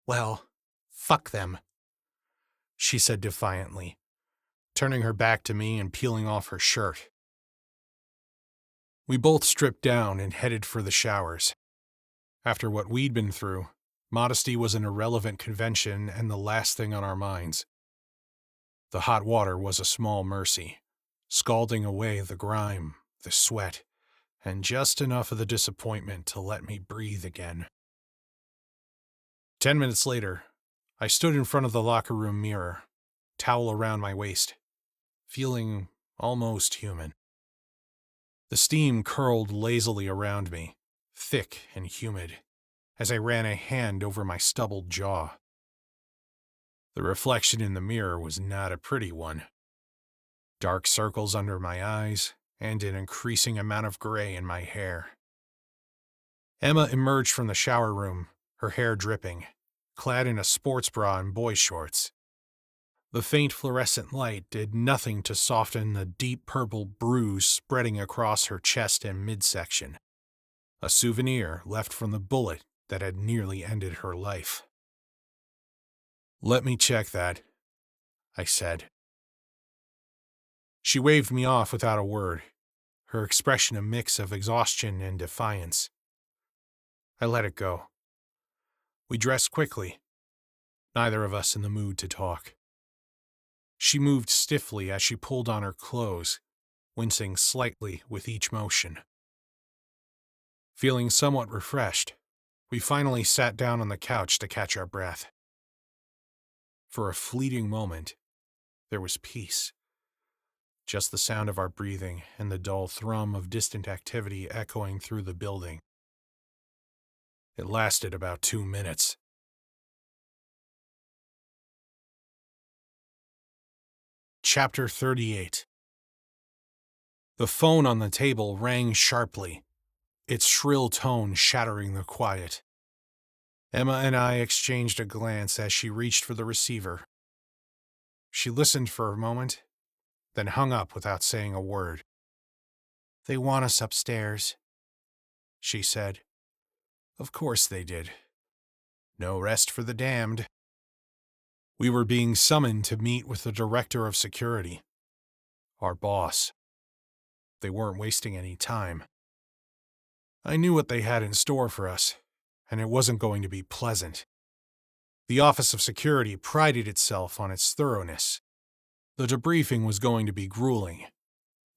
"Well, fuck them," she said defiantly, turning her back to me and peeling off her shirt. We both stripped down and headed for the showers. After what we'd been through, modesty was an irrelevant convention and the last thing on our minds. The hot water was a small mercy, scalding away the grime, the sweat, and just enough of the disappointment to let me breathe again. 10 minutes later, I stood in front of the locker room mirror, towel around my waist, feeling almost human. The steam curled lazily around me, thick and humid, as I ran a hand over my stubbled jaw. The reflection in the mirror was not a pretty one. Dark circles under my eyes, and an increasing amount of gray in my hair. Emma emerged from the shower room, her hair dripping, clad in a sports bra and boy shorts. The faint fluorescent light did nothing to soften the deep purple bruise spreading across her chest and midsection, a souvenir left from the bullet that had nearly ended her life. "Let me check that," I said. She waved me off without a word, her expression a mix of exhaustion and defiance. I let it go. We dressed quickly, neither of us in the mood to talk. She moved stiffly as she pulled on her clothes, wincing slightly with each motion. Feeling somewhat refreshed, we finally sat down on the couch to catch our breath. For a fleeting moment, there was peace. Just the sound of our breathing and the dull thrum of distant activity echoing through the building. It lasted about 2 minutes. Chapter 38. The phone on the table rang sharply, its shrill tone shattering the quiet. Emma and I exchanged a glance as she reached for the receiver. She listened for a moment, then hung up without saying a word. "They want us upstairs," she said. Of course they did. No rest for the damned. We were being summoned to meet with the director of security, our boss. They weren't wasting any time. I knew what they had in store for us, and it wasn't going to be pleasant. The Office of Security prided itself on its thoroughness. The debriefing was going to be grueling.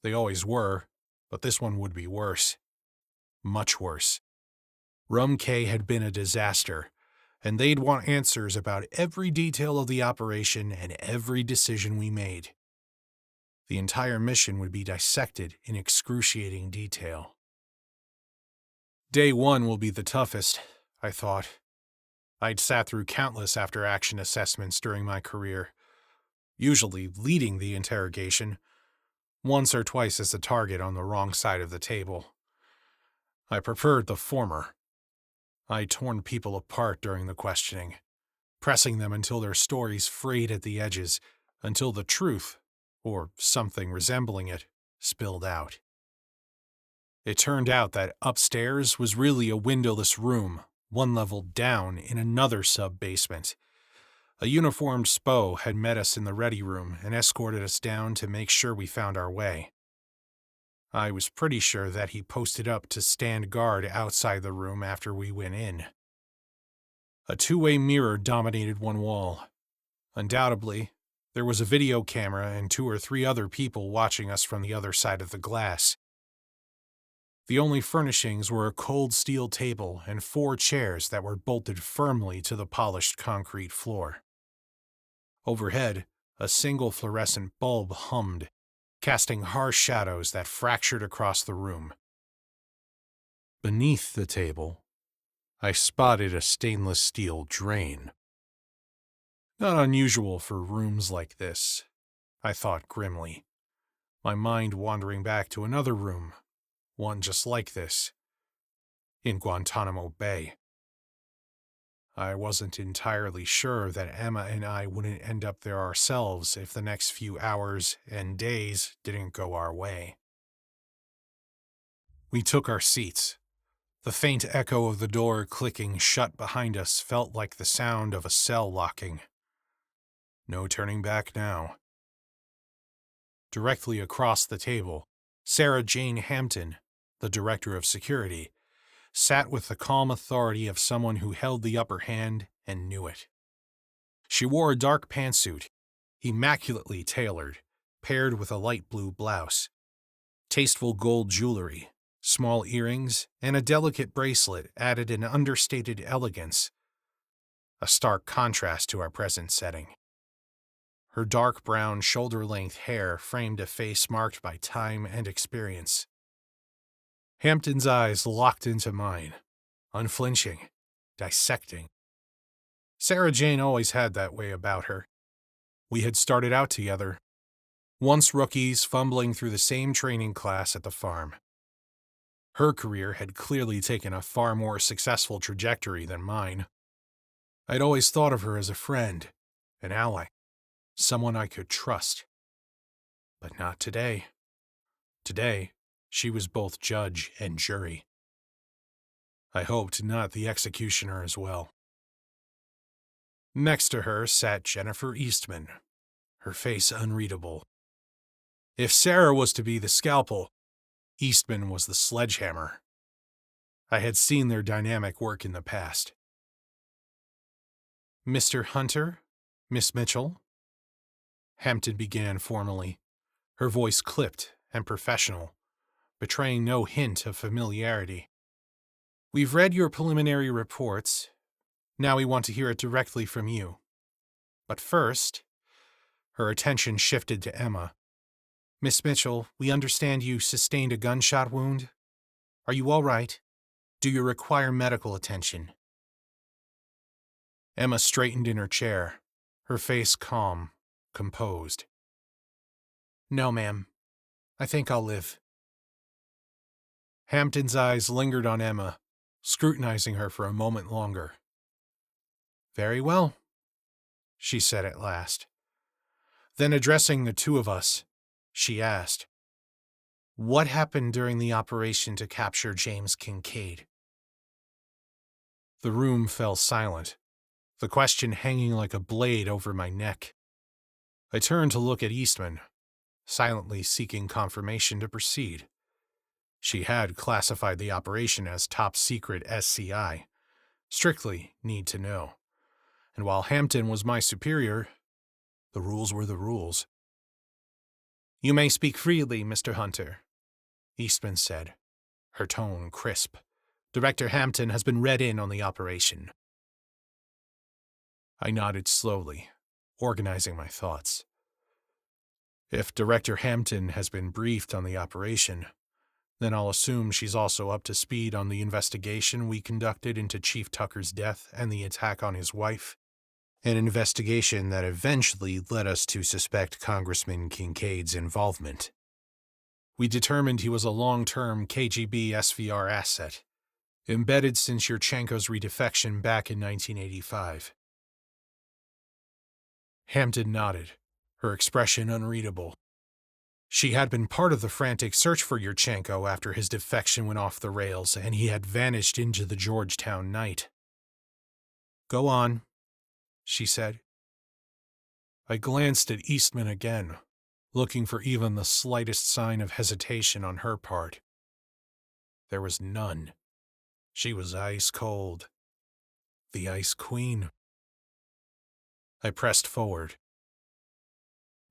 They always were, but this one would be worse. Much worse. Rum Cay had been a disaster, and they'd want answers about every detail of the operation and every decision we made. The entire mission would be dissected in excruciating detail. Day 1 will be the toughest, I thought. I'd sat through countless after-action assessments during my career, usually leading the interrogation, once or twice as the target on the wrong side of the table. I preferred the former. I torn people apart during the questioning, pressing them until their stories frayed at the edges, until the truth, or something resembling it, spilled out. It turned out that upstairs was really a windowless room, one level down in another sub-basement. A uniformed SPO had met us in the ready room and escorted us down to make sure we found our way. I was pretty sure that he posted up to stand guard outside the room after we went in. A two-way mirror dominated one wall. Undoubtedly, there was a video camera and 2 or 3 other people watching us from the other side of the glass. The only furnishings were a cold steel table and 4 chairs that were bolted firmly to the polished concrete floor. Overhead, a single fluorescent bulb hummed, casting harsh shadows that fractured across the room. Beneath the table, I spotted a stainless steel drain. Not unusual for rooms like this, I thought grimly, my mind wandering back to another room, one just like this, in Guantanamo Bay. I wasn't entirely sure that Emma and I wouldn't end up there ourselves if the next few hours and days didn't go our way. We took our seats. The faint echo of the door clicking shut behind us felt like the sound of a cell locking. No turning back now. Directly across the table, Sarah Jane Hampton, the director of security, sat with the calm authority of someone who held the upper hand and knew it. She wore a dark pantsuit, immaculately tailored, paired with a light blue blouse. Tasteful gold jewelry, small earrings, and a delicate bracelet added an understated elegance. a stark contrast to our present setting. Her dark brown, shoulder-length hair framed a face marked by time and experience. Hampton's eyes locked into mine, unflinching, dissecting. Sarah Jane always had that way about her. We had started out together, once rookies fumbling through the same training class at the farm. Her career had clearly taken a far more successful trajectory than mine. I'd always thought of her as a friend, an ally, someone I could trust. But not today. Today, she was both judge and jury. I hoped not the executioner as well. Next to her sat Jennifer Eastman, her face unreadable. If Sarah was to be the scalpel, Eastman was the sledgehammer. I had seen their dynamic work in the past. Mr. Hunter, Miss Mitchell? Hampton began formally, her voice clipped and professional, betraying no hint of familiarity. We've read your preliminary reports. Now we want to hear it directly from you. But first, her attention shifted to Emma. Miss Mitchell, we understand you sustained a gunshot wound. Are you all right? Do you require medical attention? Emma straightened in her chair, her face calm, composed. No, ma'am. I think I'll live. Hampton's eyes lingered on Emma, scrutinizing her for a moment longer. Very well, she said at last. Then addressing the two of us, she asked, what happened during the operation to capture James Kincaid? The room fell silent, the question hanging like a blade over my neck. I turned to look at Eastman, silently seeking confirmation to proceed. She had classified the operation as top secret SCI, strictly need to know. And while Hampton was my superior, the rules were the rules. You may speak freely, Mr. Hunter, Eastman said, her tone crisp. Director Hampton has been read in on the operation. I nodded slowly, organizing my thoughts. If Director Hampton has been briefed on the operation, then I'll assume she's also up to speed on the investigation we conducted into Chief Tucker's death and the attack on his wife. An investigation that eventually led us to suspect Congressman Kincaid's involvement. We determined he was a long-term KGB SVR asset, embedded since Yurchenko's redefection back in 1985. Hampton nodded, her expression unreadable. She had been part of the frantic search for Yurchenko after his defection went off the rails and he had vanished into the Georgetown night. Go on, she said. I glanced at Eastman again, looking for even the slightest sign of hesitation on her part. There was none. She was ice cold. The Ice Queen. I pressed forward.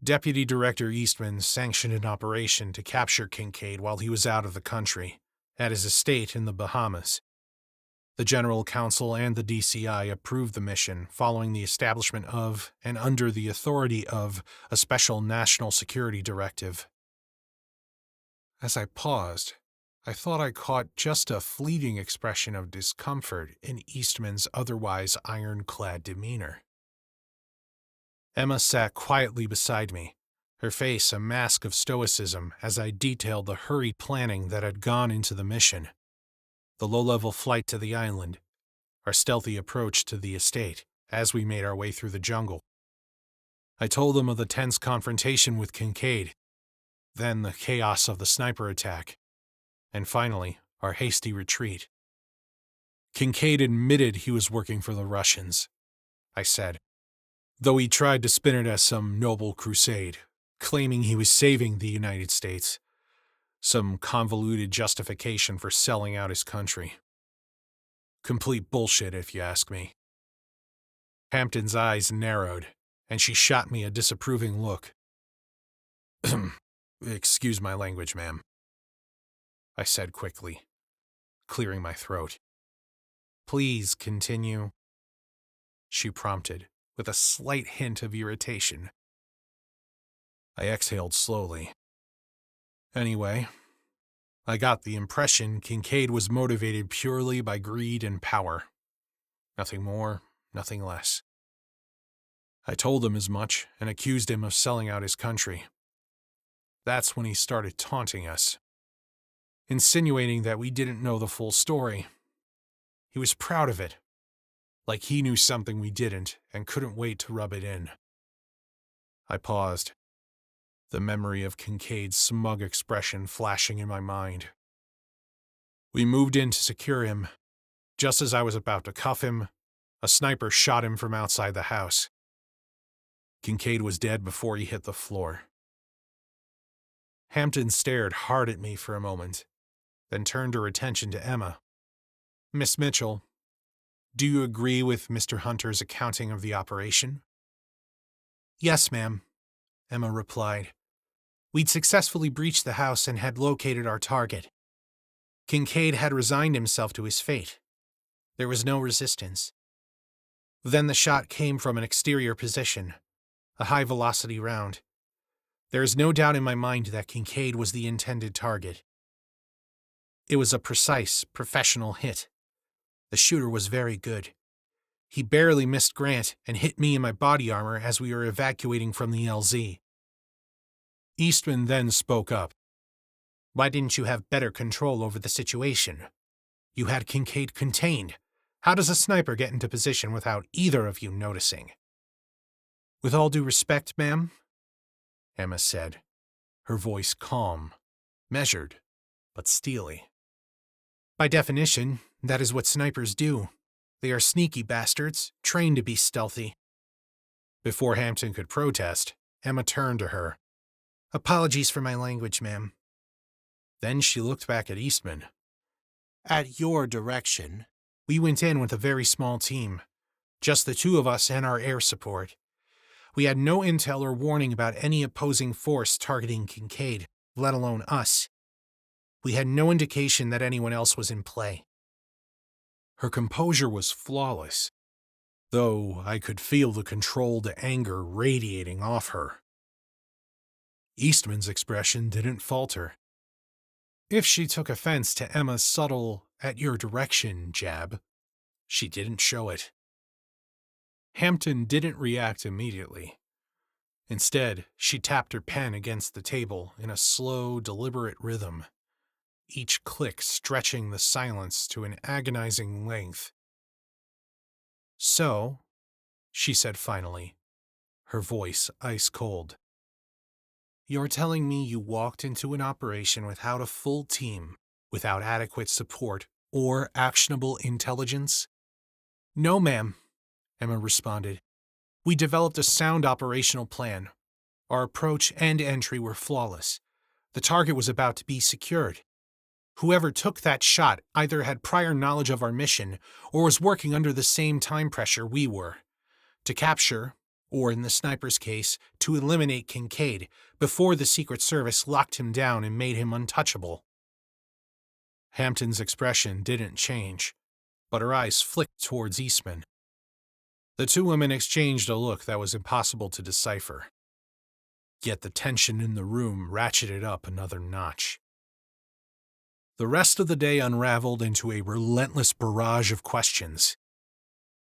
Deputy Director Eastman sanctioned an operation to capture Kincaid while he was out of the country, at his estate in the Bahamas. The General Counsel and the DCI approved the mission following the establishment of, and under the authority of, a special national security directive. As I paused, I thought I caught just a fleeting expression of discomfort in Eastman's otherwise ironclad demeanor. Emma sat quietly beside me, her face a mask of stoicism as I detailed the hurried planning that had gone into the mission. The low-level flight to the island, our stealthy approach to the estate as we made our way through the jungle. I told them of the tense confrontation with Kincaid, then the chaos of the sniper attack, and finally, our hasty retreat. Kincaid admitted he was working for the Russians, I said, though he tried to spin it as some noble crusade, claiming he was saving the United States. Some convoluted justification for selling out his country. Complete bullshit, if you ask me. Hampton's eyes narrowed, and she shot me a disapproving look. Excuse my language, ma'am, I said quickly, clearing my throat. Please continue. she prompted, with a slight hint of irritation. I exhaled slowly. Anyway, I got the impression Kincaid was motivated purely by greed and power. Nothing more, nothing less. I told him as much and accused him of selling out his country. That's when he started taunting us, insinuating that we didn't know the full story. He was proud of it, like he knew something we didn't and couldn't wait to rub it in. I paused, the memory of Kincaid's smug expression flashing in my mind. We moved in to secure him. Just as I was about to cuff him, a sniper shot him from outside the house. Kincaid was dead before he hit the floor. Hampton stared hard at me for a moment, then turned her attention to Emma. "Miss Mitchell, do you agree with Mr. Hunter's accounting of the operation?" "Yes, ma'am," Emma replied. "We'd successfully breached the house and had located our target. Kincaid had resigned himself to his fate. There was no resistance. Then the shot came from an exterior position, a high-velocity round. There is no doubt in my mind that Kincaid was the intended target. It was a precise, professional hit. The shooter was very good. He barely missed Grant and hit me in my body armor as we were evacuating from the LZ." Eastman then spoke up. "Why didn't you have better control over the situation? You had Kincaid contained. How does a sniper get into position without either of you noticing?" "With all due respect, ma'am," Emma said, her voice calm, measured, but steely. "By definition, that is what snipers do. They are sneaky bastards, trained to be stealthy." Before Hampton could protest, Emma turned to her. "Apologies for my language, ma'am." Then she looked back at Eastman. "At your direction, we went in with a very small team, just the two of us and our air support. We had no intel or warning about any opposing force targeting Kincaid, let alone us. We had no indication that anyone else was in play." Her composure was flawless, though I could feel the controlled anger radiating off her. Eastman's expression didn't falter. If she took offense to Emma's subtle, "at your direction" jab, she didn't show it. Hampton didn't react immediately. Instead, she tapped her pen against the table in a slow, deliberate rhythm, each click stretching the silence to an agonizing length. "So," she said finally, her voice ice-cold, "you're telling me you walked into an operation without a full team, without adequate support or actionable intelligence?" "No, ma'am," Emma responded. "We developed a sound operational plan. Our approach and entry were flawless. The target was about to be secured. Whoever took that shot either had prior knowledge of our mission or was working under the same time pressure we were. To capture, or in the sniper's case, to eliminate Kincaid before the Secret Service locked him down and made him untouchable." Hampton's expression didn't change, but her eyes flicked towards Eastman. The two women exchanged a look that was impossible to decipher. Yet the tension in the room ratcheted up another notch. The rest of the day unraveled into a relentless barrage of questions.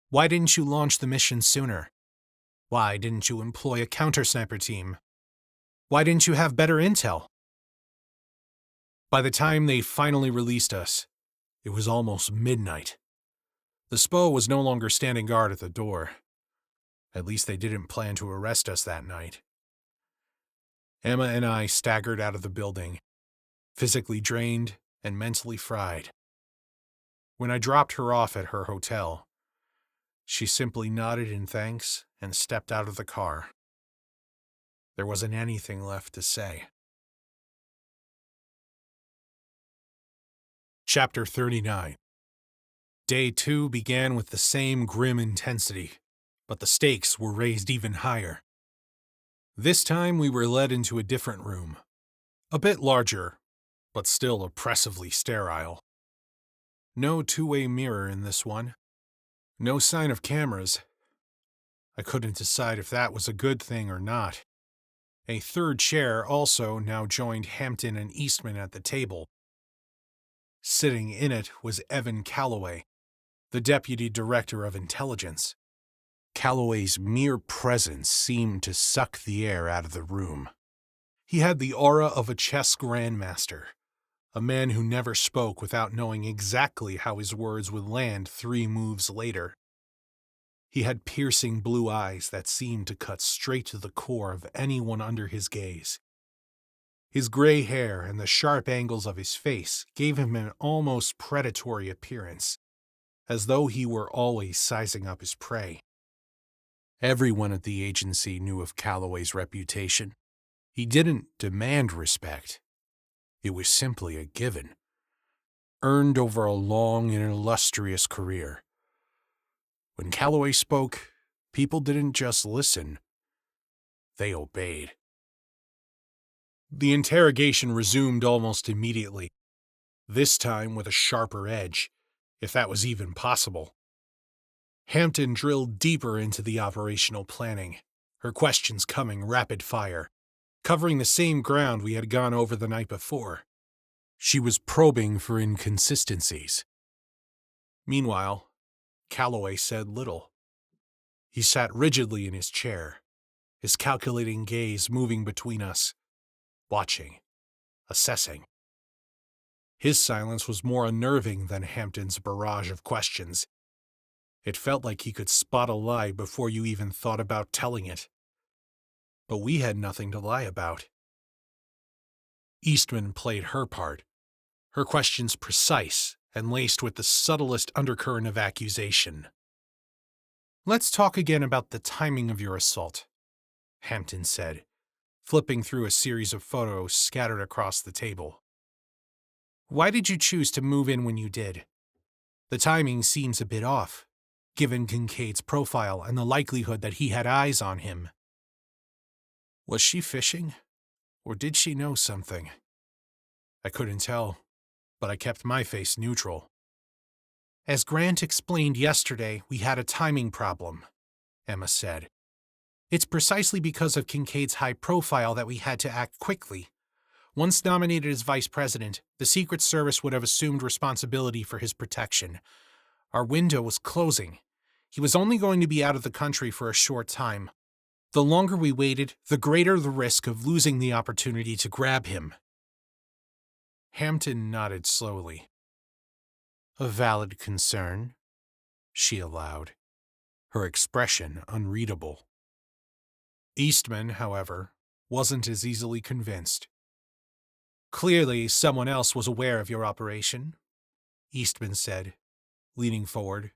Why didn't you launch the mission sooner? Why didn't you employ a counter-sniper team? Why didn't you have better intel? By the time they finally released us, it was almost midnight. The SPO was no longer standing guard at the door. At least they didn't plan to arrest us that night. Emma and I staggered out of the building, physically drained and mentally fried. When I dropped her off at her hotel, she simply nodded in thanks and stepped out of the car. There wasn't anything left to say. Chapter 39. Day 2 began with the same grim intensity, but the stakes were raised even higher. This time we were led into a different room, a bit larger, but still oppressively sterile. No two-way mirror in this one. No sign of cameras, I couldn't decide if that was a good thing or not. A third chair also now joined Hampton and Eastman at the table. Sitting in it was Evan Calloway, the Deputy Director of Intelligence. Calloway's mere presence seemed to suck the air out of the room. He had the aura of a chess grandmaster, a man who never spoke without knowing exactly how his words would land 3 moves later. He had piercing blue eyes that seemed to cut straight to the core of anyone under his gaze. His gray hair and the sharp angles of his face gave him an almost predatory appearance, as though he were always sizing up his prey. Everyone at the agency knew of Calloway's reputation. He didn't demand respect. It was simply a given, earned over a long and illustrious career. When Calloway spoke, people didn't just listen. They obeyed. The interrogation resumed almost immediately, this time with a sharper edge, if that was even possible. Hampton drilled deeper into the operational planning, her questions coming rapid fire, covering the same ground we had gone over the night before. She was probing for inconsistencies. Meanwhile, Calloway said little. He sat rigidly in his chair, his calculating gaze moving between us, watching, assessing. His silence was more unnerving than Hampton's barrage of questions. It felt like he could spot a lie before you even thought about telling it. But we had nothing to lie about. Eastman played her part, her questions precise and laced with the subtlest undercurrent of accusation. "Let's talk again about the timing of your assault," Hampton said, flipping through a series of photos scattered across the table. "Why did you choose to move in when you did? The timing seems a bit off, given Kincaid's profile and the likelihood that he had eyes on him." Was she fishing, or did she know something? I couldn't tell, but I kept my face neutral. "As Grant explained yesterday, we had a timing problem," Emma said. "It's precisely because of Kincaid's high profile that we had to act quickly. Once nominated as vice president, the Secret Service would have assumed responsibility for his protection. Our window was closing. He was only going to be out of the country for a short time. The longer we waited, the greater the risk of losing the opportunity to grab him." Hampton nodded slowly. "A valid concern," she allowed, her expression unreadable. Eastman, however, wasn't as easily convinced. "Clearly, someone else was aware of your operation," Eastman said, leaning forward,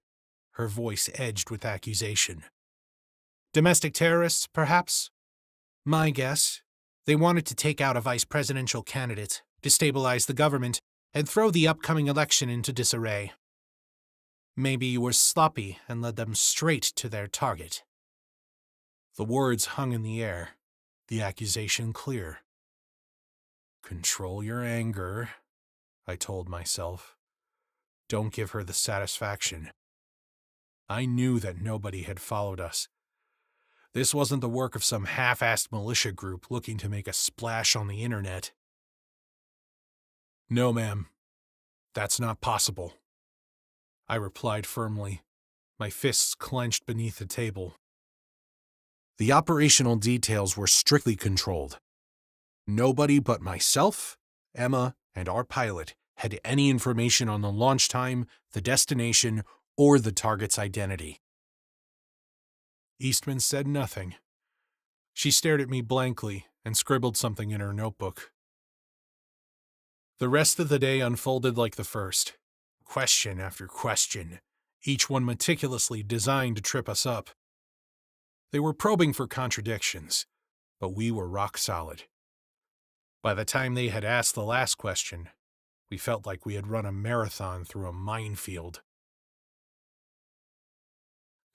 her voice edged with accusation. "Domestic terrorists, perhaps? My guess, they wanted to take out a vice presidential candidate, destabilize the government, and throw the upcoming election into disarray. Maybe you were sloppy and led them straight to their target." The words hung in the air, the accusation clear. "Control your anger," I told myself. "Don't give her the satisfaction." I knew that nobody had followed us. This wasn't the work of some half-assed militia group looking to make a splash on the internet. "No, ma'am. That's not possible," I replied firmly, my fists clenched beneath the table. The operational details were strictly controlled. Nobody but myself, Emma, and our pilot had any information on the launch time, the destination, or the target's identity. Eastman said nothing. She stared at me blankly and scribbled something in her notebook. The rest of the day unfolded like the first, question after question, each one meticulously designed to trip us up. They were probing for contradictions, but we were rock solid. By the time they had asked the last question, we felt like we had run a marathon through a minefield.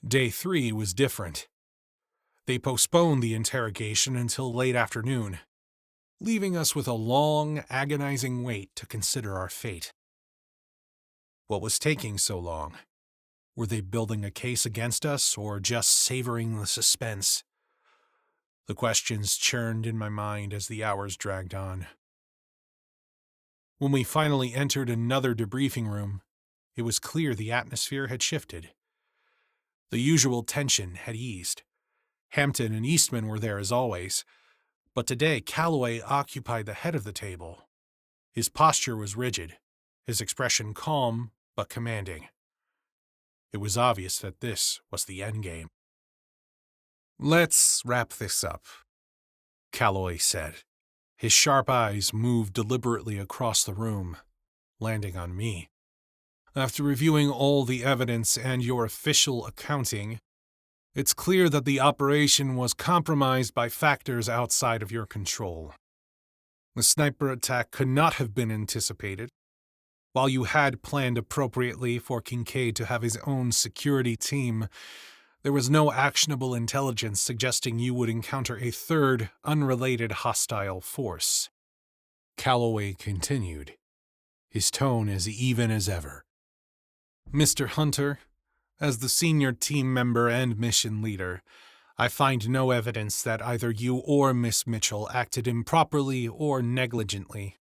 Day 3 was different. They postponed the interrogation until late afternoon, leaving us with a long, agonizing wait to consider our fate. What was taking so long? Were they building a case against us, or just savoring the suspense? The questions churned in my mind as the hours dragged on. When we finally entered another debriefing room, it was clear the atmosphere had shifted. The usual tension had eased. Hampton and Eastman were there as always, but today Calloway occupied the head of the table. His posture was rigid, his expression calm but commanding. It was obvious that this was the endgame. "Let's wrap this up," Calloway said. His sharp eyes moved deliberately across the room, landing on me. "After reviewing all the evidence and your official accounting, it's clear that the operation was compromised by factors outside of your control. The sniper attack could not have been anticipated. While you had planned appropriately for Kincaid to have his own security team, there was no actionable intelligence suggesting you would encounter a third, unrelated hostile force." Calloway continued, his tone as even as ever. "Mr. Hunter, as the senior team member and mission leader, I find no evidence that either you or Miss Mitchell acted improperly or negligently."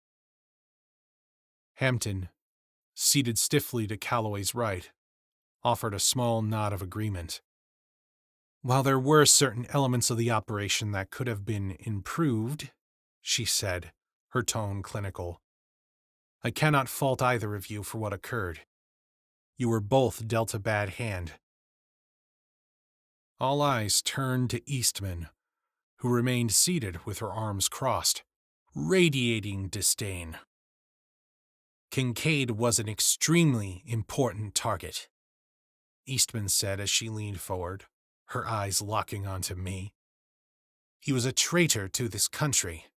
Hampton, seated stiffly to Calloway's right, offered a small nod of agreement. "While there were certain elements of the operation that could have been improved," she said, her tone clinical, "I cannot fault either of you for what occurred. You were both dealt a bad hand." All eyes turned to Eastman, who remained seated with her arms crossed, radiating disdain. "Kincaid was an extremely important target," Eastman said as she leaned forward, her eyes locking onto me. "He was a traitor to this country,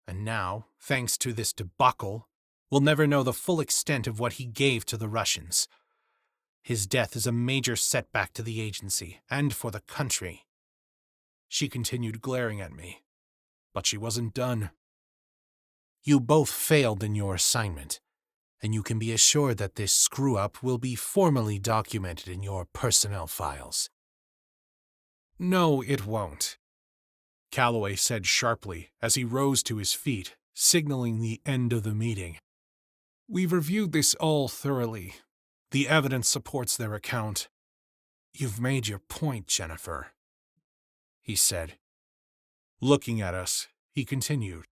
and now, thanks to this debacle, we'll never know the full extent of what he gave to the Russians. His death is a major setback to the agency and for the country." She continued glaring at me, but she wasn't done. "You both failed in your assignment, and you can be assured that this screw-up will be formally documented in your personnel files." "No, it won't," Calloway said sharply as he rose to his feet, signaling the end of the meeting. "We've reviewed this all thoroughly. The evidence supports their account." "You've made your point, Jennifer," he said. Looking at us, he continued,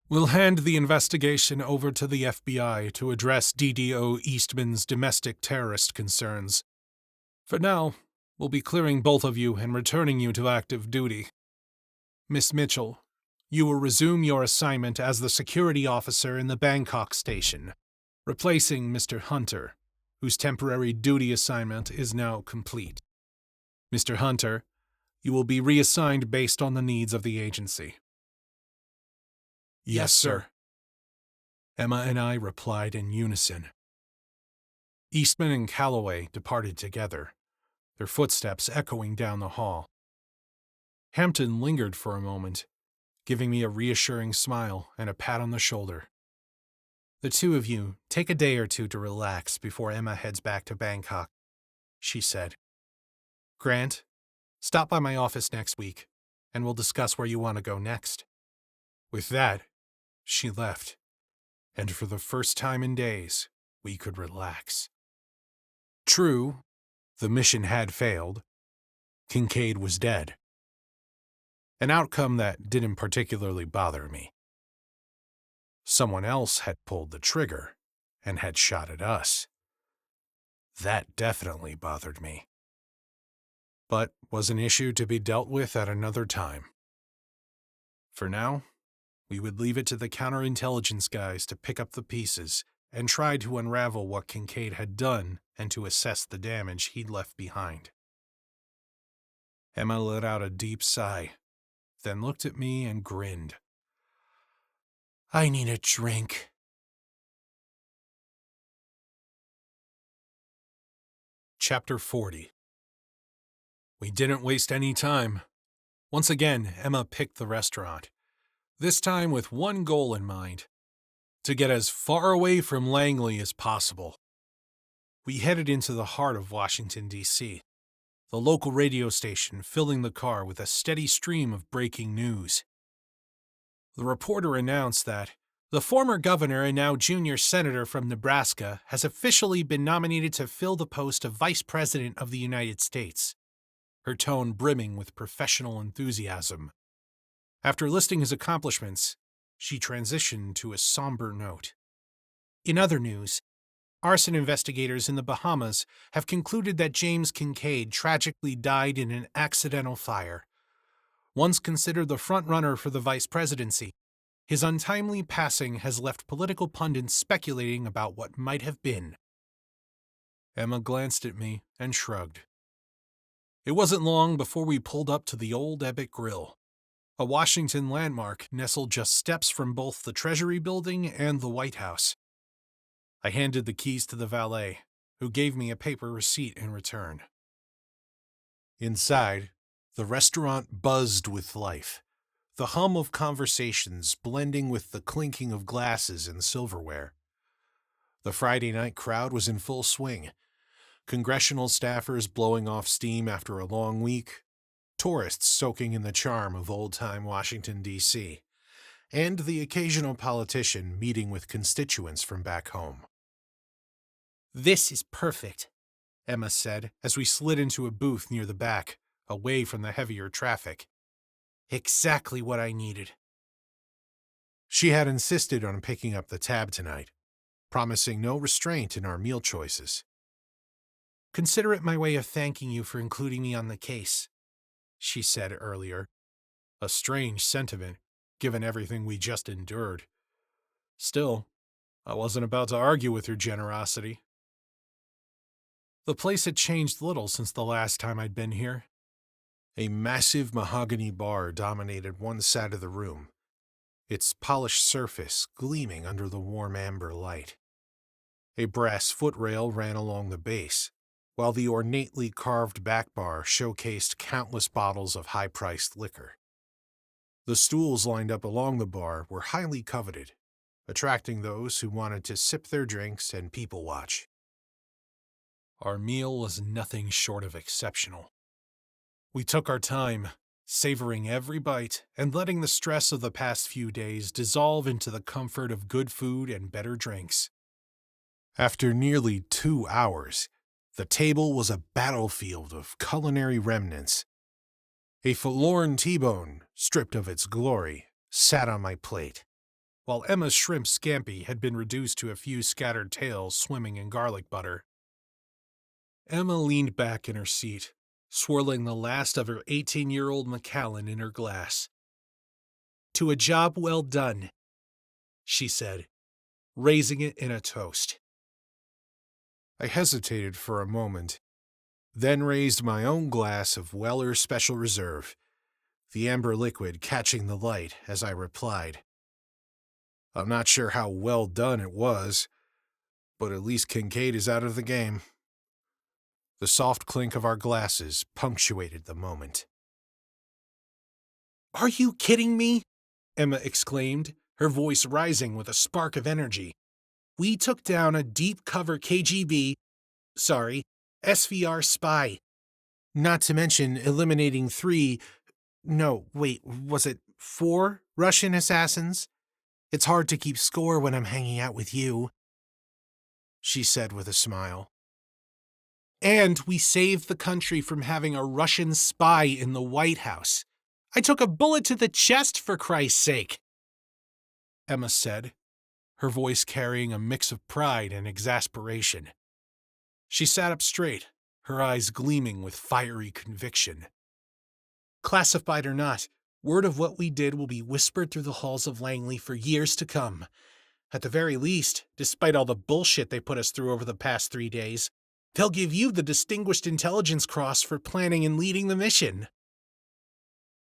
"We'll hand the investigation over to the FBI to address DDO Eastman's domestic terrorist concerns. For now, we'll be clearing both of you and returning you to active duty. Miss Mitchell, you will resume your assignment as the security officer in the Bangkok station, replacing Mr. Hunter, whose temporary duty assignment is now complete. Mr. Hunter, you will be reassigned based on the needs of the agency." "Yes, sir," Emma and I replied in unison. Eastman and Calloway departed together, their footsteps echoing down the hall. Hampton lingered for a moment, giving me a reassuring smile and a pat on the shoulder. "The two of you take a day or two to relax before Emma heads back to Bangkok," she said. "Grant, stop by my office next week, and we'll discuss where you want to go next." With that, she left, and for the first time in days, we could relax. True, the mission had failed. Kincaid was dead. An outcome that didn't particularly bother me. Someone else had pulled the trigger and had shot at us. That definitely bothered me. But was an issue to be dealt with at another time. For now, we would leave it to the counterintelligence guys to pick up the pieces and try to unravel what Kincaid had done and to assess the damage he'd left behind. Emma let out a deep sigh, then looked at me and grinned. "I need a drink." Chapter 40. We didn't waste any time. Once again, Emma picked the restaurant, this time with one goal in mind: to get as far away from Langley as possible. We headed into the heart of Washington, D.C., the local radio station filling the car with a steady stream of breaking news. The reporter announced that the former governor and now junior senator from Nebraska has officially been nominated to fill the post of Vice President of the United States, her tone brimming with professional enthusiasm. After listing his accomplishments, she transitioned to a somber note. In other news, arson investigators in the Bahamas have concluded that James Kincaid tragically died in an accidental fire. Once considered the front-runner for the vice presidency, his untimely passing has left political pundits speculating about what might have been. Emma glanced at me and shrugged. It wasn't long before we pulled up to the Old Ebbitt Grill, a Washington landmark nestled just steps from both the Treasury Building and the White House. I handed the keys to the valet, who gave me a paper receipt in return. Inside, the restaurant buzzed with life, the hum of conversations blending with the clinking of glasses and silverware. The Friday night crowd was in full swing, congressional staffers blowing off steam after a long week, tourists soaking in the charm of old-time Washington, D.C., and the occasional politician meeting with constituents from back home. "This is perfect," Emma said as we slid into a booth near the back, away from the heavier traffic. "Exactly what I needed." She had insisted on picking up the tab tonight, promising no restraint in our meal choices. "Consider it my way of thanking you for including me on the case," she said earlier. A strange sentiment, given everything we just endured. Still, I wasn't about to argue with her generosity. The place had changed little since the last time I'd been here. A massive mahogany bar dominated one side of the room, its polished surface gleaming under the warm amber light. A brass footrail ran along the base, while the ornately carved back bar showcased countless bottles of high-priced liquor. The stools lined up along the bar were highly coveted, attracting those who wanted to sip their drinks and people watch. Our meal was nothing short of exceptional. We took our time, savoring every bite and letting the stress of the past few days dissolve into the comfort of good food and better drinks. After nearly 2 hours, the table was a battlefield of culinary remnants. A forlorn T-bone, stripped of its glory, sat on my plate, while Emma's shrimp scampi had been reduced to a few scattered tails swimming in garlic butter. Emma leaned back in her seat, swirling the last of her 18-year-old Macallan in her glass. "To a job well done," she said, raising it in a toast. I hesitated for a moment, then raised my own glass of Weller Special Reserve, the amber liquid catching the light as I replied. I'm not sure how well done it was, but at least Kincaid is out of the game. The soft clink of our glasses punctuated the moment. "Are you kidding me?" Emma exclaimed, her voice rising with a spark of energy. "We took down a deep-cover SVR spy. Not to mention eliminating 4 Russian assassins? It's hard to keep score when I'm hanging out with you," she said with a smile. "And we saved the country from having a Russian spy in the White House. I took a bullet to the chest, for Christ's sake," Emma said, her voice carrying a mix of pride and exasperation. She sat up straight, her eyes gleaming with fiery conviction. "Classified or not, word of what we did will be whispered through the halls of Langley for years to come. At the very least, despite all the bullshit they put us through over the past 3 days, they'll give you the Distinguished Intelligence Cross for planning and leading the mission."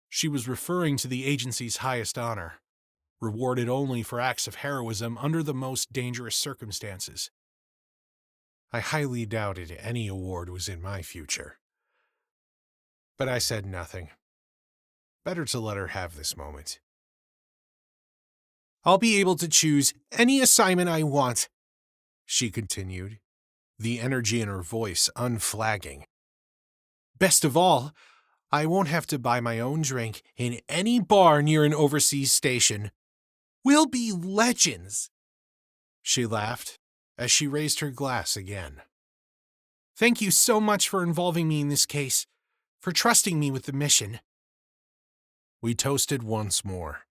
She was referring to the agency's highest honor, rewarded only for acts of heroism under the most dangerous circumstances. I highly doubted any award was in my future. But I said nothing. Better to let her have this moment. "I'll be able to choose any assignment I want," she continued, the energy in her voice unflagging. "Best of all, I won't have to buy my own drink in any bar near an overseas station. We'll be legends." She laughed as she raised her glass again. "Thank you so much for involving me in this case, for trusting me with the mission." We toasted once more.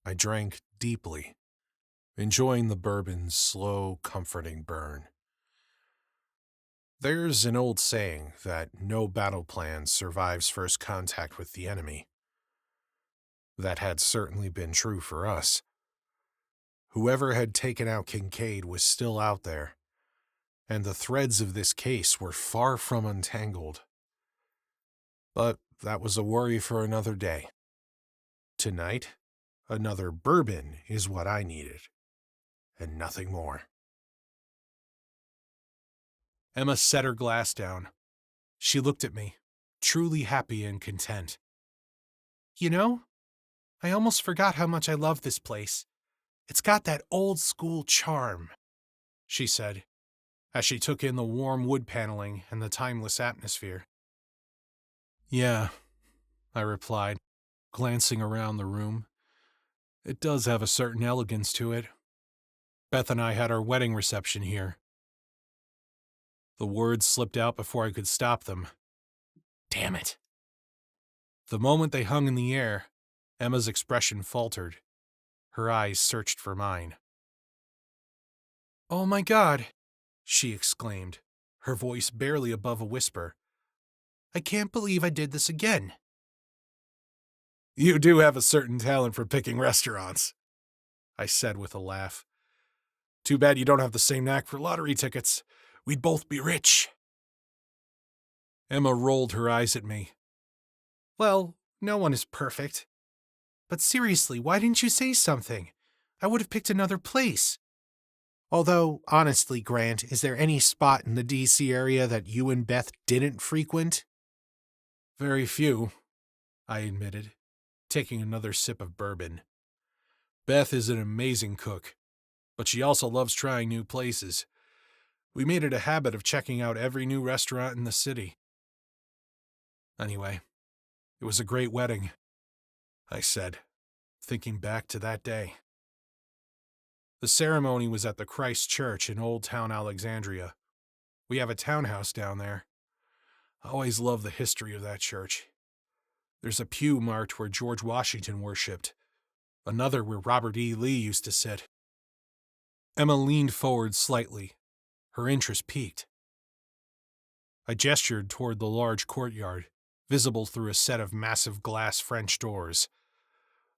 I drank deeply, enjoying the bourbon's slow, comforting burn. There's an old saying that no battle plan survives first contact with the enemy. That had certainly been true for us. Whoever had taken out Kincaid was still out there, and the threads of this case were far from untangled. But that was a worry for another day. Tonight, another bourbon is what I needed, and nothing more. Emma set her glass down. She looked at me, truly happy and content. "You know, I almost forgot how much I love this place. It's got that old-school charm," she said, as she took in the warm wood paneling and the timeless atmosphere. "Yeah," I replied, glancing around the room. "It does have a certain elegance to it. Beth and I had our wedding reception here." The words slipped out before I could stop them. Damn it. The moment they hung in the air, Emma's expression faltered. Her eyes searched for mine. "Oh my God," she exclaimed, her voice barely above a whisper. "I can't believe I did this again." "You do have a certain talent for picking restaurants," I said with a laugh. "Too bad you don't have the same knack for lottery tickets. We'd both be rich." Emma rolled her eyes at me. "Well, no one is perfect. But seriously, why didn't you say something? I would have picked another place. Although, honestly, Grant, is there any spot in the D.C. area that you and Beth didn't frequent?" "Very few," I admitted, taking another sip of bourbon. "Beth is an amazing cook, but she also loves trying new places. We made it a habit of checking out every new restaurant in the city. Anyway, it was a great wedding," I said, thinking back to that day. The ceremony was at the Christ Church in Old Town Alexandria. We have a townhouse down there. I always loved the history of that church. There's a pew marked where George Washington worshipped, another where Robert E. Lee used to sit. Emma leaned forward slightly. Her interest piqued. I gestured toward the large courtyard, visible through a set of massive glass French doors.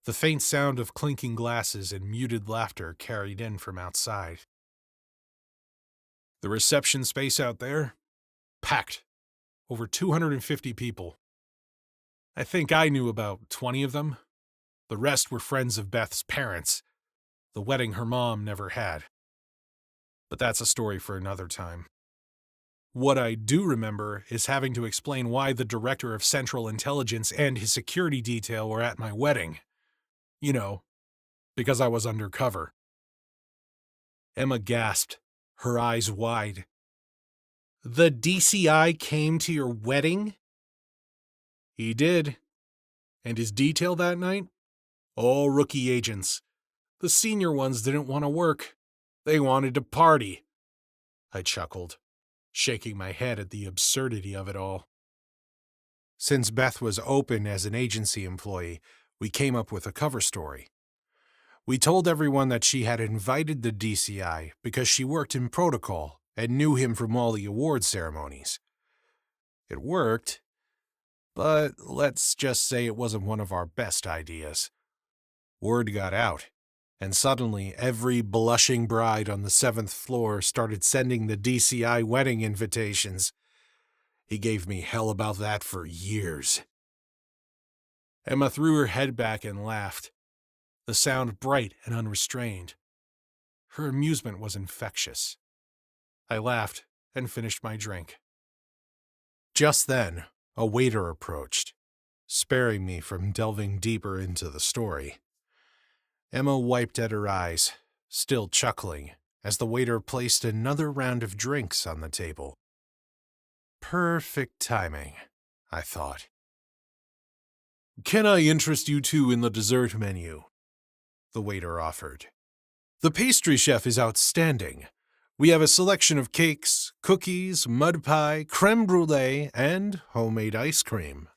The faint sound of clinking glasses and muted laughter carried in from outside. The reception space out there? Packed. Over 250 people. I think I knew about 20 of them. The rest were friends of Beth's parents, the wedding her mom never had. But that's a story for another time. What I do remember is having to explain why the director of Central Intelligence and his security detail were at my wedding. You know, because I was undercover. Emma gasped, her eyes wide. "The DCI came to your wedding?" "He did. And his detail that night? All rookie agents. The senior ones didn't want to work. They wanted to party." I chuckled, shaking my head at the absurdity of it all. Since Beth was open as an agency employee, we came up with a cover story. We told everyone that she had invited the DCI because she worked in protocol and knew him from all the award ceremonies. It worked, but let's just say it wasn't one of our best ideas. Word got out, and suddenly every blushing bride on the 7th floor started sending the DCI wedding invitations. He gave me hell about that for years. Emma threw her head back and laughed, the sound bright and unrestrained. Her amusement was infectious. I laughed and finished my drink. Just then, a waiter approached, sparing me from delving deeper into the story. Emma wiped at her eyes, still chuckling, as the waiter placed another round of drinks on the table. Perfect timing, I thought. "Can I interest you two in the dessert menu?" the waiter offered. "The pastry chef is outstanding. We have a selection of cakes, cookies, mud pie, creme brulee, and homemade ice cream."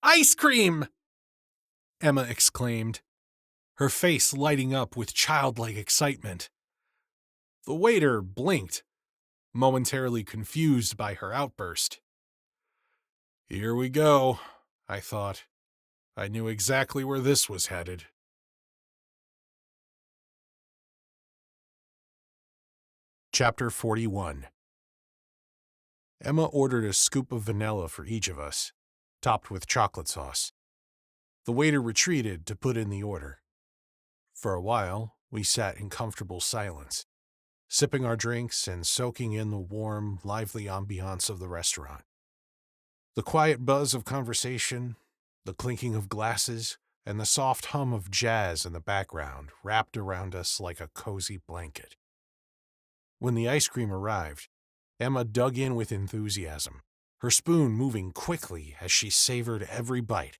"Ice cream!" Emma exclaimed, her face lighting up with childlike excitement. The waiter blinked, momentarily confused by her outburst. Here we go, I thought. I knew exactly where this was headed. Chapter 41. Emma ordered a scoop of vanilla for each of us, topped with chocolate sauce. The waiter retreated to put in the order. For a while, we sat in comfortable silence, sipping our drinks and soaking in the warm, lively ambiance of the restaurant. The quiet buzz of conversation, the clinking of glasses, and the soft hum of jazz in the background wrapped around us like a cozy blanket. When the ice cream arrived, Emma dug in with enthusiasm, her spoon moving quickly as she savored every bite.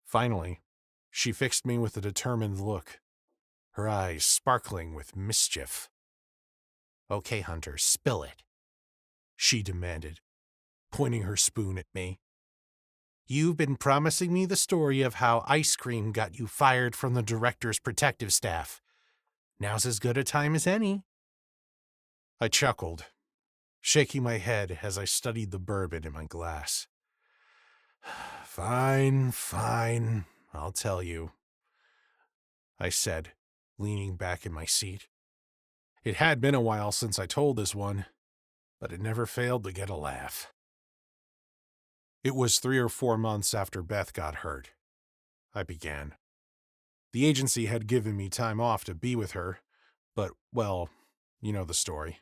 Finally, she fixed me with a determined look, her eyes sparkling with mischief. "Okay, Hunter, spill it," she demanded, pointing her spoon at me. "You've been promising me the story of how ice cream got you fired from the director's protective staff. Now's as good a time as any." I chuckled, shaking my head as I studied the bourbon in my glass. Fine, I'll tell you," I said, leaning back in my seat. It had been a while since I told this one, but it never failed to get a laugh. "It was 3 or 4 months after Beth got hurt," I began. "The agency had given me time off to be with her, but, well, you know the story.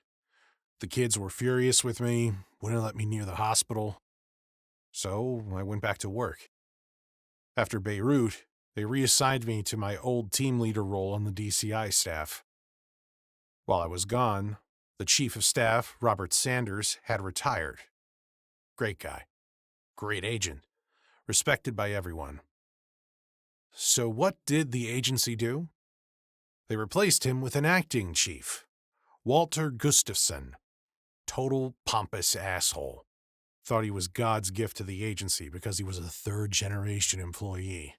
The kids were furious with me, wouldn't let me near the hospital. So I went back to work. After Beirut, they reassigned me to my old team leader role on the DCI staff. While I was gone, the chief of staff, Robert Sanders, had retired. Great guy. Great agent. Respected by everyone. So what did the agency do? They replaced him with an acting chief, Walter Gustafson. Total pompous asshole. Thought he was God's gift to the agency because he was a third-generation employee.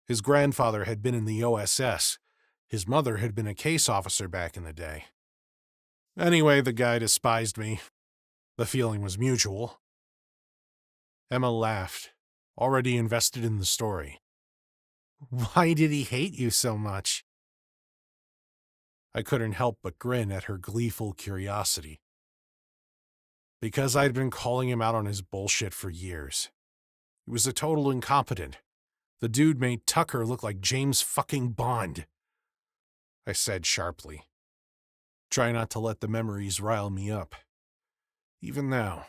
His grandfather had been in the OSS. His mother had been a case officer back in the day. Anyway, the guy despised me. The feeling was mutual. Emma laughed, already invested in the story. "Why did he hate you so much?" I couldn't help but grin at her gleeful curiosity. Because I'd been calling him out on his bullshit for years. He was a total incompetent. The dude made Tucker look like James fucking Bond, I said sharply. Try not to let the memories rile me up. Even now,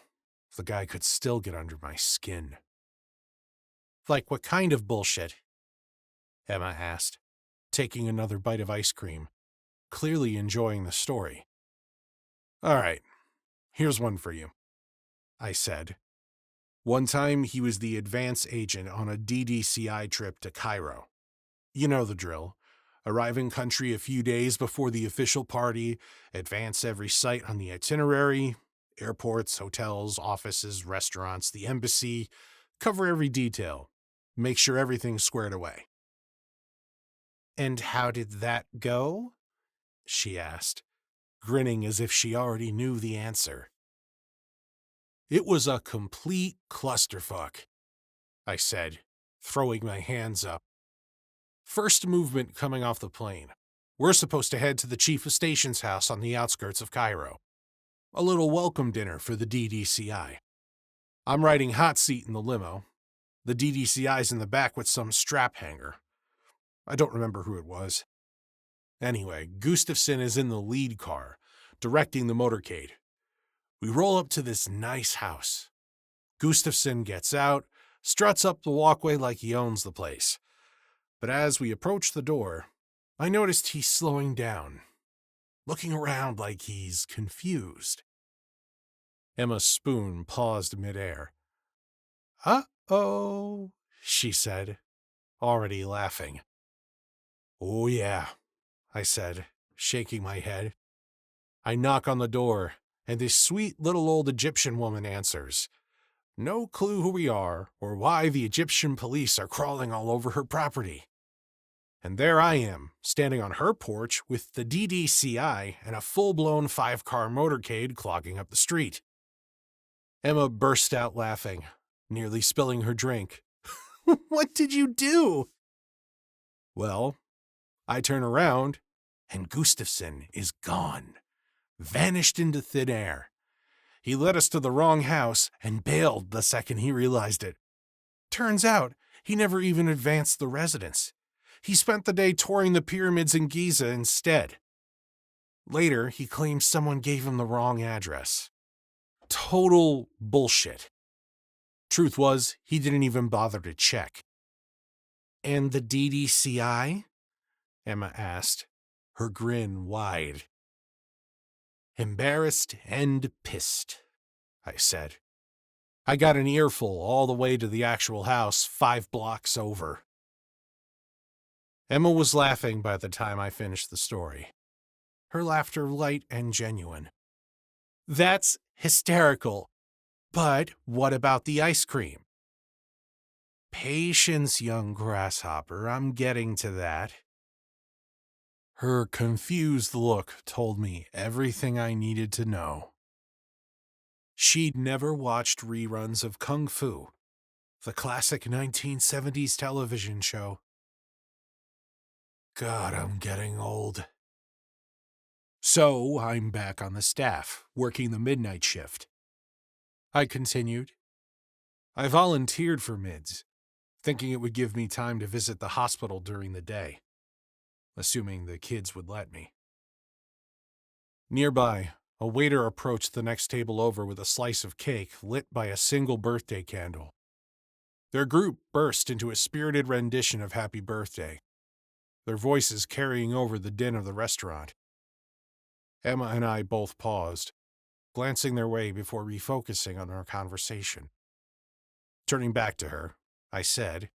the guy could still get under my skin. "Like what kind of bullshit?" Emma asked, taking another bite of ice cream, clearly enjoying the story. "All right. Here's one for you," I said. One time he was the advance agent on a DDCI trip to Cairo. You know the drill. Arrive in country a few days before the official party, advance every site on the itinerary, airports, hotels, offices, restaurants, the embassy, cover every detail, make sure everything's squared away. "And how did that go?" she asked, grinning as if she already knew the answer. "It was a complete clusterfuck," I said, throwing my hands up. "First movement coming off the plane. We're supposed to head to the chief of station's house on the outskirts of Cairo. A little welcome dinner for the DDCI. I'm riding hot seat in the limo. The DDCI's in the back with some strap hanger. I don't remember who it was. Anyway, Gustafson is in the lead car, directing the motorcade. We roll up to this nice house. Gustafson gets out, struts up the walkway like he owns the place. But as we approach the door, I noticed he's slowing down, looking around like he's confused. Emma Spoon paused midair. "Uh-oh," she said, already laughing. "Oh, yeah," I said, shaking my head. I knock on the door, and this sweet little old Egyptian woman answers. No clue who we are or why the Egyptian police are crawling all over her property. And there I am, standing on her porch with the DDCI and a full-blown 5-car motorcade clogging up the street. Emma burst out laughing, nearly spilling her drink. "What did you do?" Well, I turn around, and Gustafson is gone, vanished into thin air. He led us to the wrong house and bailed the second he realized it. Turns out, he never even advanced the residence. He spent the day touring the pyramids in Giza instead. Later, he claims someone gave him the wrong address. Total bullshit. Truth was, he didn't even bother to check. "And the DDCI?" Emma asked, her grin wide. "Embarrassed and pissed," I said. I got an earful all the way to the actual house 5 blocks over. Emma was laughing by the time I finished the story. Her laughter light and genuine. "That's hysterical. But what about the ice cream?" "Patience, young grasshopper, I'm getting to that." Her confused look told me everything I needed to know. She'd never watched reruns of Kung Fu, the classic 1970s television show. God, I'm getting old. "So I'm back on the staff, working the midnight shift," I continued. "I volunteered for mids, thinking it would give me time to visit the hospital during the day, assuming the kids would let me." Nearby, a waiter approached the next table over with a slice of cake lit by a single birthday candle. Their group burst into a spirited rendition of Happy Birthday, their voices carrying over the din of the restaurant. Emma and I both paused, glancing their way before refocusing on our conversation. Turning back to her, I said,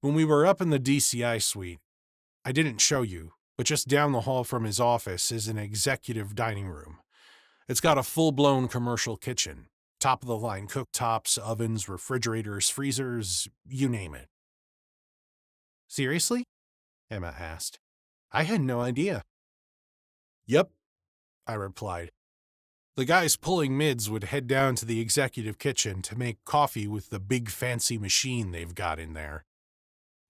"When we were up in the DCI suite, I didn't show you, but just down the hall from his office is an executive dining room. It's got a full-blown commercial kitchen, top-of-the-line cooktops, ovens, refrigerators, freezers, you name it." "Seriously?" Emma asked. "I had no idea." "Yep," I replied. "The guys pulling mids would head down to the executive kitchen to make coffee with the big fancy machine they've got in there.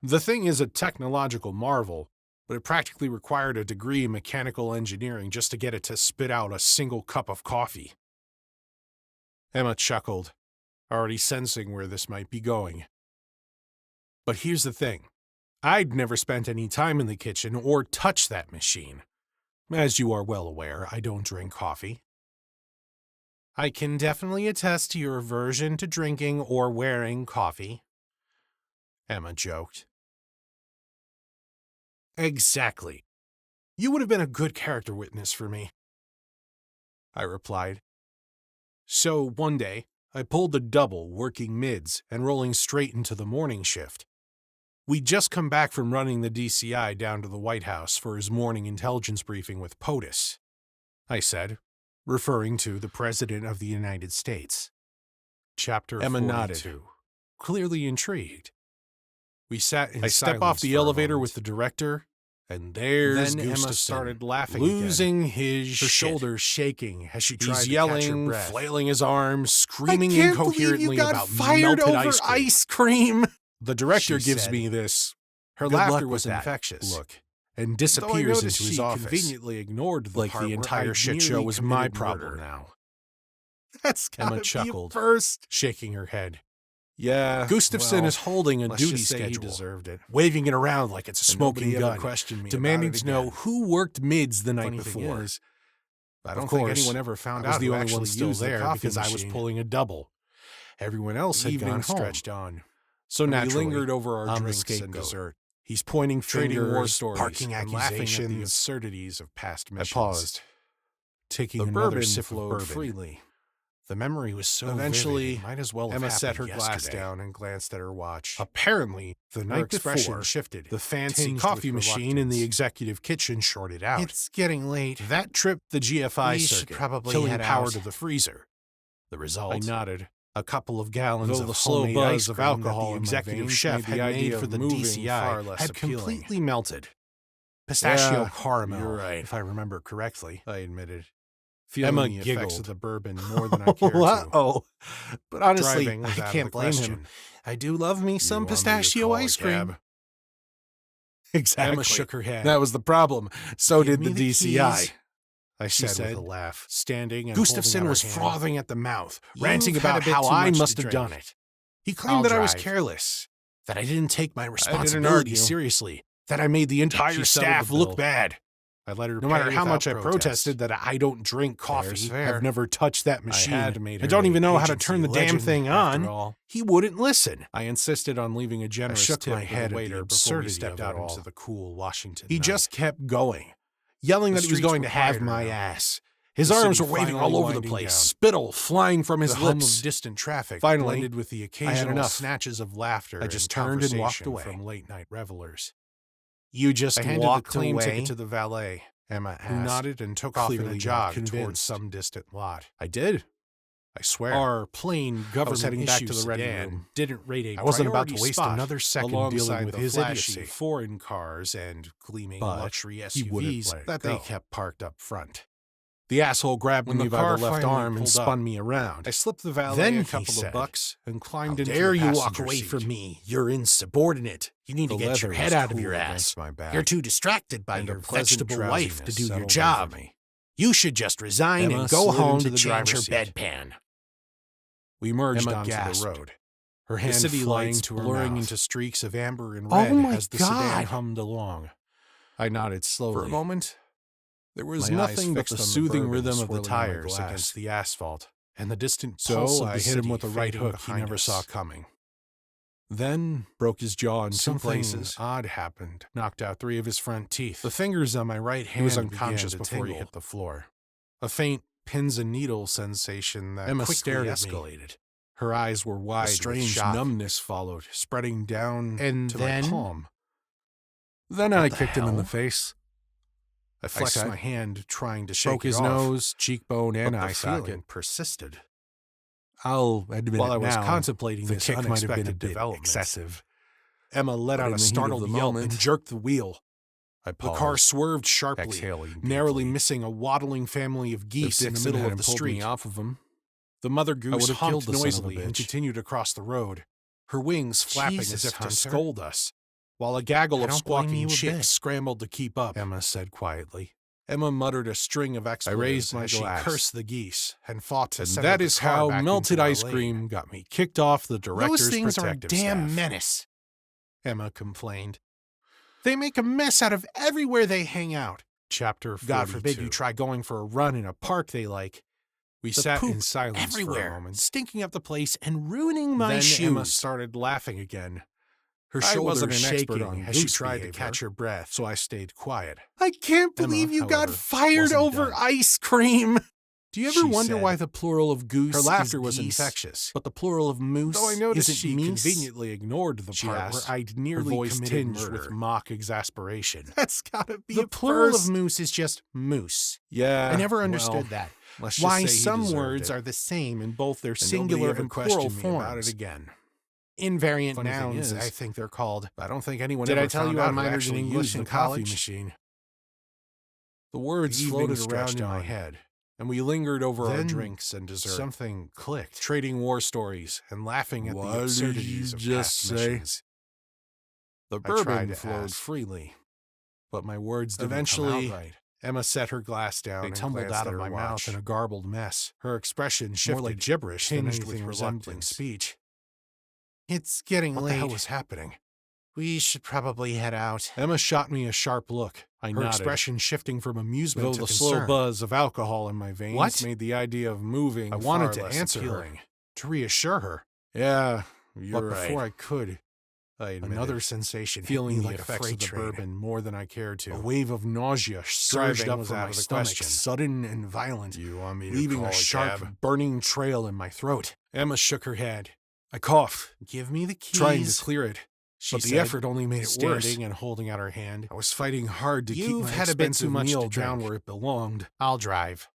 The thing is a technological marvel, but it practically required a degree in mechanical engineering just to get it to spit out a single cup of coffee." Emma chuckled, already sensing where this might be going. "But here's the thing. I'd never spent any time in the kitchen or touched that machine. As you are well aware, I don't drink coffee." "I can definitely attest to your aversion to drinking or wearing coffee," Emma joked. "Exactly. You would have been a good character witness for me," I replied. "So one day, I pulled the double, working mids and rolling straight into the morning shift. We'd just come back from running the DCI down to the White House for his morning intelligence briefing with POTUS," I said, referring to the President of the United States. Chapter Emma 42. nodded, clearly intrigued. We sat in I silence step off the for a elevator moment. with the director, and there's Then Emma Gustafson, started laughing losing again, his her shit. shoulders shaking as she tried He's to catch her yelling, breath. flailing his arms, screaming "I can't believe incoherently you got about fired melted over ice cream. The director she gives said. me this Her "good laughter luck was with that" infectious. look, and Though I disappears noticed into his she office. conveniently ignored the Like part the where entire I'd shit show nearly was my committed problem murder. now. That's Emma gotta be chuckled, first. shaking her head. Yeah, Gustafson well, is holding a let's duty just say he schedule, deserved it. waving it around like it's a And smoking nobody ever gun, questioned me demanding about it to know again. who worked mids the night Funny thing before. is, I Of don't course, think anyone ever found I was out the who only one actually still used the there coffee because I was machine. pulling a double. Everyone else The had gone evening home. stretched on, So and we naturally, lingered over our I'm the drinks and scapegoat. dessert. He's pointing Trading fingers, war stories, parking and laughing at the accusations. absurdities of past missions. I paused, taking The another bourbon sip of flowed bourbon. freely. The memory was so Eventually, vivid, it might as well have Emma set her happened glass yesterday. down and glanced at her watch. Apparently, the Her night expression before, shifted. the fancy tinged coffee with machine in the reluctance. executive kitchen shorted out. It's getting late. That tripped the GFI We should circuit, probably killing head power out. to the freezer. The result? I nodded. A couple of gallons Though of the slow homemade buzz ice of cream alcohol that the in my executive veins chef made the had idea made of for the moving DCI far less had appealing. completely melted. Pistachio Yeah, caramel, you're right. if I remember correctly. I admitted. Emma Feeling the effects giggled. of the bourbon more than I cared to. Oh, but honestly, Driving was I out of can't the blame question. him. I do love me some You want me to pistachio call a ice cream. cab? Exactly. Emma shook her head. That was the problem. So Give did the me the DCI. keys, I she said with said, a laugh. standing and Gustafson holding out was her hand. frothing at the mouth, You've ranting had about a bit how too I much to must have drink. done it. He claimed I'll that I was drive. careless, that I didn't take my argue. responsibility seriously, that I made the entire She settled staff the look bill. bad. I let her No matter pay how without much I protest. protested that I don't drink coffee, There's fair. I've never touched that machine. had made I her don't even an know how to agency turn the damn legend, thing after on. all. He wouldn't listen. I insisted on leaving a generous shook tip my with head at the the waiter before we absurdity stepped of out it all. into the cool Washington He night. just kept going, yelling The that he was streets going were to have quieter my now. ass. His The arms were city waving finally all over the winding place, down. spittle flying from his the hum lips. of distant traffic Finally, blended with the I had occasional enough. snatches of laughter I just and turned and walked conversation away. from late-night revelers. You just I handed the walked claim away? ticket to the valet, Emma asked. who nodded and took off in Clearly a not jog towards convinced. some distant lot. I did. I swear. Our plain I was government heading back to issue the ready sedan room. didn't rate a I wasn't about to priority waste spot another second alongside dealing with the his flashy idiocy. foreign cars and gleaming But luxury he wouldn't SUVs let it that go. they kept parked up front. The asshole grabbed When me the by car the left finally arm and pulled up, spun me around. I slipped the valet Then a he couple said, of bucks and "How climbed into dare the you walk passenger away seat. from me? You're insubordinate. You need The to get your leather head was out of cool your against ass. my back, You're too distracted by and a your pleasant vegetable wife to drowsiness do your settled job. over me. You should just resign Emma and go slid home into to the change your driver's seat. bedpan." We merged Emma onto gasped. the road. Her The hand city flying lights to her blurring mouth. into streaks of amber and Oh red my as the sedan God. hummed along. I nodded slowly. For a moment, there was my eyes nothing but fixed the on the soothing bourbon rhythm of the swirling in my tires glass. against the asphalt, and the distant so pulse of I the hit him city with a right fading hook he behind never us. saw coming. Then broke his jaw in two Something places. odd happened. Knocked out 3 of his front teeth. The fingers on my right He hand was began unconscious to before he tingle. hit the floor. A faint pins and needles sensation that Emma quickly stared at me. escalated. Her eyes were wide. A with strange shock. numbness followed, Spreading down And to then? my palm. Then What I the kicked him in the hell? face. I flexed said. my hand, trying to shake Broke it his off, nose, cheekbone, and but the eye feeling socket. persisted. I'll admit While it I was now, contemplating the this kick might have been a unexpected bit development, excessive. Emma let But out in a the heat of startled the yelp moment, and jerked the wheel. I The paused, car swerved sharply, exhaling narrowly deeply. missing a waddling family of If geese in the Dixon middle of hadn't the pulled street. me off of him, The mother would goose have killed honked the son of a noisily and bitch. continued across the road, her wings flapping Jesus, as if Hunter. to scold us, while a gaggle I of don't blame squawking you a bit. chicks scrambled to keep up. Emma said quietly. Emma muttered a string of expletives raised my as she glass. cursed the geese and fought to And send that the is car how back melted into our ice lane. cream got me kicked off the director's Those things are a protective damn staff. menace, Emma complained. They make a mess out of everywhere they hang out. Chapter 42. God forbid you try going for a run in a park they like. We The sat in poop silence for a everywhere, moment. stinking up the place and ruining my Then shoes. Emma started laughing again. Her I shoulders wasn't an expert shaking on as she goose tried to behavior, catch her breath. so I stayed quiet. I can't Emma, believe you got however, fired wasn't over done. ice cream. Do you ever She wonder said. why the plural of goose Her laughter is was geese, infectious. but the plural of moose Though I noticed isn't she meese? conveniently ignored the She part asked, where I'd nearly voice committed tinged murder. with mock exasperation. That's gotta be The the plural first- of moose is just moose. Yeah, I never understood well, that. let's just Why say he some deserved words it. are the same in both their And singular nobody ever and plural questioned me forms. about it again. Invariant Funny thing nouns, is, I think they're called. I don't think anyone Did ever I tell found you I out who minored in actually English used in the coffee college? machine. The words The evening floated stretched around in my on. head, and we lingered over our Then drinks and dessert, Something clicked. trading war stories and laughing at What the did absurdities you of just past say? missions. The I tried bourbon to flowed ask. freely, but my words didn't Eventually, come out right. Emma set her glass down They and tumbled glanced out at of her my watch. mouth in a garbled mess. Her expression shifted, More like gibberish than tinged anything with resembling reluctance. speech. It's getting What late. the hell was happening? We should probably head out. Emma shot me a sharp look. I Her nodded. expression shifting from amusement Though to the concern. slow buzz of alcohol in my veins What? made the idea of moving I wanted far to less answer her, appealing. to reassure her. Yeah, you're But right. before I could, I admitted, Another sensation feeling hit me the like a effects freight of the train. bourbon more than I cared to. A wave of nausea surged Driving up was from out my of the stomach, question. sudden and violent, You want me to leaving call a sharp, cab? burning trail in my throat. Emma shook her head. I coughed, Give me the keys. trying to clear it, she but the said, effort only made it worse. Standing and holding out her hand. I was fighting hard to keep You've my had a bit too expensive much to meal drink. down where it belonged. I'll drive.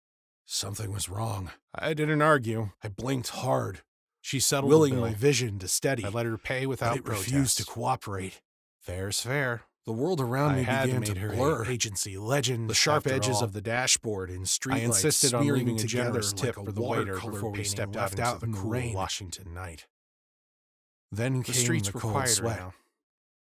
Something was wrong. I didn't argue. I blinked hard, She settled willing the bill. my vision to steady. I let her pay without but it protest. refused to cooperate. Fair's fair. The world around I me had began made to her a blur. agency legend. The sharp after edges all. of the dashboard and street I lights insisted on smearing leaving a together generous tip like for a the waiter watercolor before we painting stepped left out into in the the cool rain. Washington night. Then The came streets the were cold quieter sweat. now.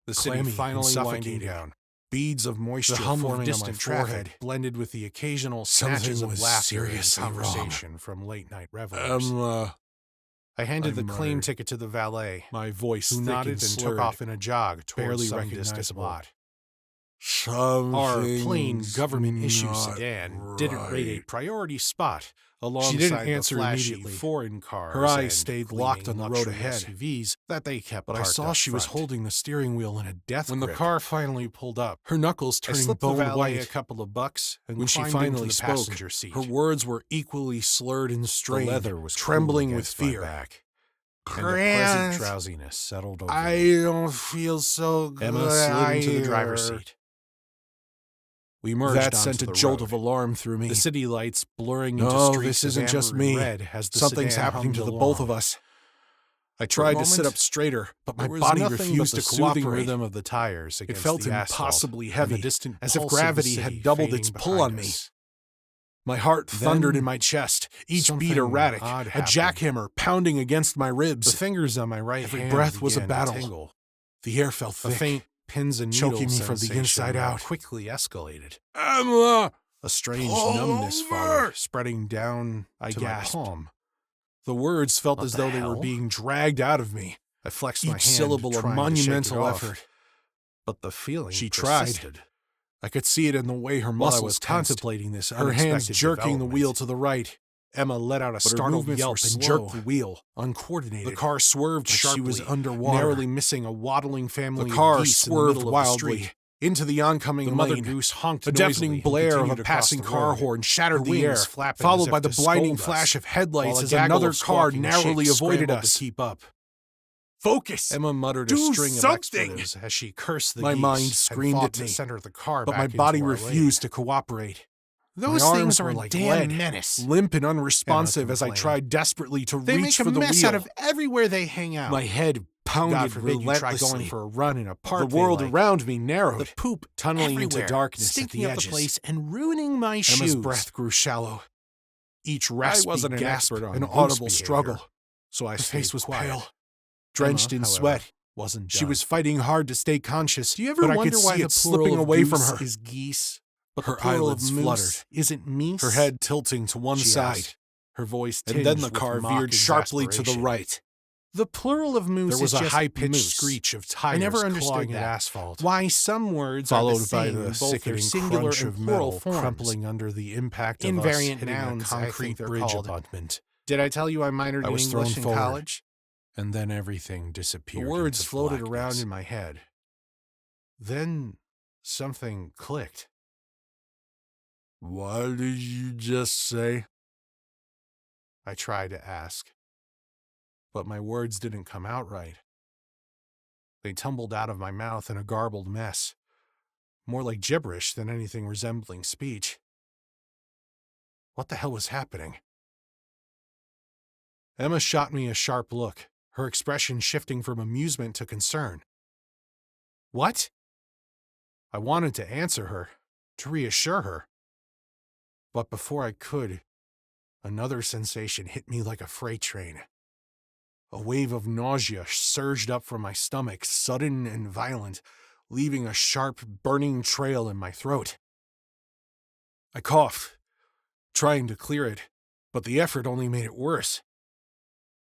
The city Clammy and finally winding suffocating. down. Beads of moisture The hum of forming on my distant traffic forehead. blended with the occasional Something snatches of was laughter and seriously wrong. conversation from late-night revelers. I handed I the claim muttered. ticket to the valet, My voice who thick nodded and and slurred, took off in a jog towards barely some recognizable. distant lot. Something's Our plain government-issue not sedan didn't rate a right. priority spot alongside She didn't answer the flashy immediately. foreign cars. Her eyes and stayed locked gleaming on the road luxury ahead. SUVs that they kept But I parked saw up she was front. holding the steering wheel in a death When the grip. car finally pulled up, Her knuckles I turning slipped the bone valet a white. couple of bucks and When she climbed finally into the spoke, passenger seat. her words were equally slurred and The strained, leather was trembling cool with against my fear. back, and a pleasant Grant, drowsiness settled over I me. don't feel so good. Emma slid into the driver's here. seat. We merged That onto sent a the jolt road. of alarm through me. The city lights blurring into No, streets this isn't of just amber and me. red as the Something's sedan happening hummed to the along. both of us. I tried to sit moment, up straighter, but my There was body nothing refused but to the soothing cooperate. rhythm of the tires It against felt the asphalt, impossibly and heavy, the distant as if pulse of the gravity city had doubled its fading pull on behind me. us. My heart Then thundered in my chest, each beat something erratic, odd a happened. jackhammer pounding against my The ribs. fingers on my right Every hand breath was a began to battle. tingle. The air felt A thick. faint pins and choking needles me from the sensation inside that out. quickly escalated. Emma! A strange Pull numbness over! followed, spreading down I to my gasped. palm. The words felt What as the though they hell? were being dragged out of me. I flexed my hand, Each syllable a trying monumental to shake it off, effort. but the feeling She tried. persisted. I could see it in the way her While I muscles was tensed, contemplating this her hands unexpected jerking the wheel development, to the right. Emma let out a But her startled movements yelp were and slow, jerked the wheel, uncoordinated. The car swerved like sharply, she was underwater. narrowly missing a waddling family The car of geese in the swerved middle wildly of the street. into the oncoming The mother lane. goose honked A noisily deafening and blare of a continued across passing the car road, horn shattered her the air, wings flapping followed as by if the to blinding scold flash us, of headlights while a as gaggle another of car squawking narrowly shapes avoided scrambled us. to keep up. Focus! Emma muttered Do a string something! of expletives as she cursed the My geese mind and screamed fought at to me, center the car but back my into body our refused lane. to cooperate. Those My things arms are were a like damn lead, menace. limp and unresponsive as I complained. tried desperately to They reach make for a the mess wheel. out of everywhere they hang out. My head pounded God forbid you try relentlessly. going for a run in a park The world they like. around me narrowed, The poop tunneling everywhere, into darkness at stinking the up edges. the place and ruining my shoes. Emma's breath grew shallow. Each raspy wasn't an gasp, expert on an goose audible behavior, struggle. so I Her stayed face was quiet. pale, drenched Emma, in however, sweat. wasn't She done. was fighting hard to stay conscious, Do you ever but I wonder could why see the it plural slipping of away from goose her. is geese, but Her the plural eyelids of moose fluttered, isn't meese? her head tilting to one She side, asked, her voice and then the tinged with car mock veered sharply to the exasperation. right. The plural of moose There was is a just high-pitched moose. screech of tires never understood clawing at that. asphalt, Why some words are followed the same by in the both their sickening singular crunch and of plural metal forms. crumpling under the impact of us Invariant hitting nouns, a I think concrete they're bridge called. abutment. Did I tell you I minored I in was English thrown in forward. college? And then everything The disappeared. words into floated blackness. around in my head. Then something clicked. What did you just say? I tried to ask, but my words didn't come out right. They tumbled out of my mouth in a garbled mess, more like gibberish than anything resembling speech. What the hell was happening? Emma shot me a sharp look, her expression shifting from amusement to concern. What? I wanted to answer her, to reassure her. But before I could, another sensation hit me like a freight train. A wave of nausea surged up from my stomach, sudden and violent, leaving a sharp, burning trail in my throat. I coughed, trying to clear it, but the effort only made it worse.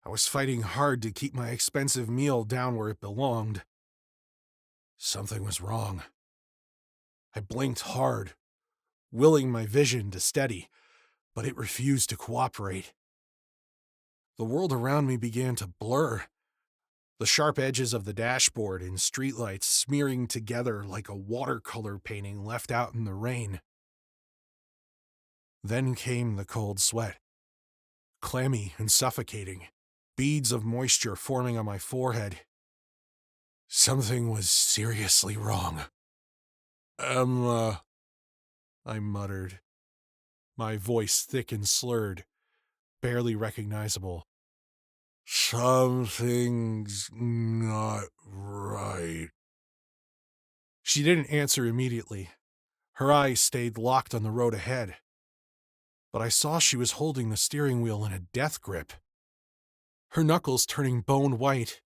I was fighting hard to keep my expensive meal down where it belonged. Something was wrong. I blinked hard, willing my vision to steady, but it refused to cooperate. The world around me began to blur. the sharp edges of the dashboard and streetlights smearing together like a watercolor painting left out in the rain. Then came the cold sweat, clammy and suffocating, beads of moisture forming on my forehead. Something was seriously wrong. I muttered, my voice thick and slurred, barely recognizable. Something's not right. She didn't answer immediately. Her eyes stayed locked on the road ahead. But I saw she was holding the steering wheel in a death grip, her knuckles turning bone white.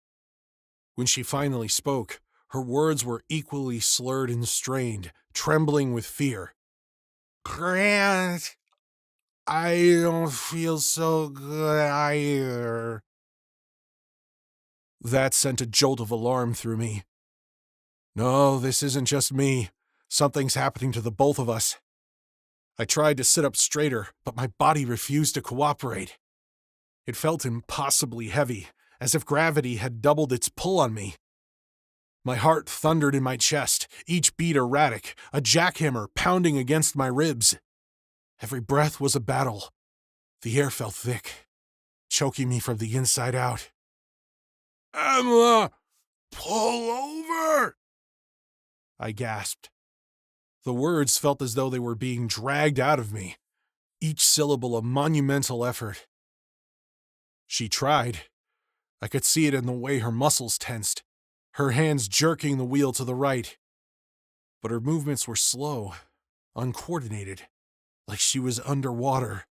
When she finally spoke, her words were equally slurred and strained, trembling with fear. Grant, I don't feel so good either. That sent a jolt of alarm through me. No, this isn't just me. Something's happening to the both of us. I tried to sit up straighter, but my body refused to cooperate. It felt impossibly heavy, as if gravity had doubled its pull on me. My heart thundered in my chest, each beat erratic, a jackhammer pounding against my ribs. Every breath was a battle. The air felt thick, choking me from the inside out. Emma, pull over! I gasped. The words felt as though they were being dragged out of me, each syllable a monumental effort. She tried. I could see it in the way her muscles tensed, her hands jerking the wheel to the right. But her movements were slow, uncoordinated, like she was underwater.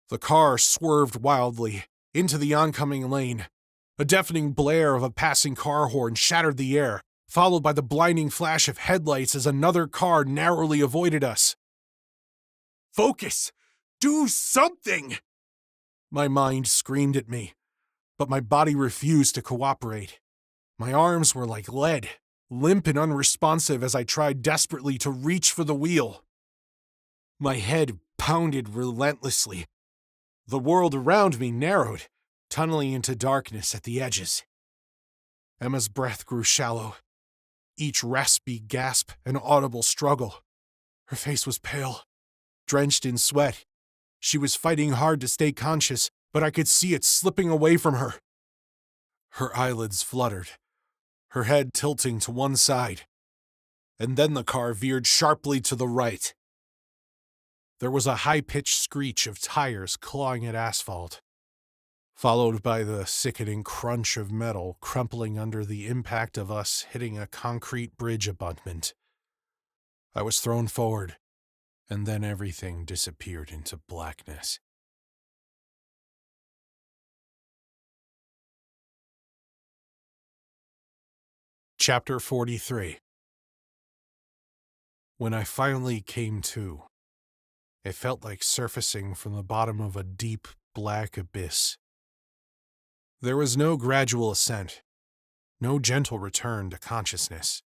The car swerved wildly into the oncoming lane. A deafening blare of a passing car horn shattered the air, followed by the blinding flash of headlights as another car narrowly avoided us. Focus! Do something! My mind screamed at me, but my body refused to cooperate. My arms were like lead, limp and unresponsive as I tried desperately to reach for the wheel. My head pounded relentlessly. The world around me narrowed, tunneling into darkness at the edges. Emma's breath grew shallow, each raspy gasp an audible struggle. Her face was pale, drenched in sweat. She was fighting hard to stay conscious, but I could see it slipping away from her. Her eyelids fluttered, her head tilting to one side, and then the car veered sharply to the right. There was a high-pitched screech of tires clawing at asphalt, followed by the sickening crunch of metal crumpling under the impact of us hitting a concrete bridge abutment. I was thrown forward, and then everything disappeared into blackness. Chapter 43. When I finally came to, it felt like surfacing from the bottom of a deep, black abyss. There was no gradual ascent, no gentle return to consciousness.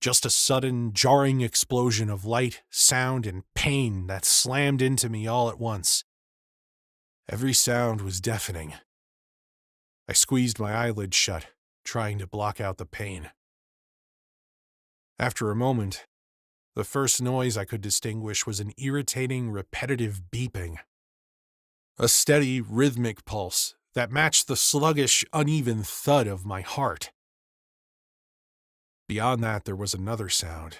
Just a sudden, jarring explosion of light, sound, and pain that slammed into me all at once. Every sound was deafening. I squeezed my eyelids shut, trying to block out the pain. After a moment, the first noise I could distinguish was an irritating, repetitive beeping. A steady, rhythmic pulse that matched the sluggish, uneven thud of my heart. Beyond that, there was another sound.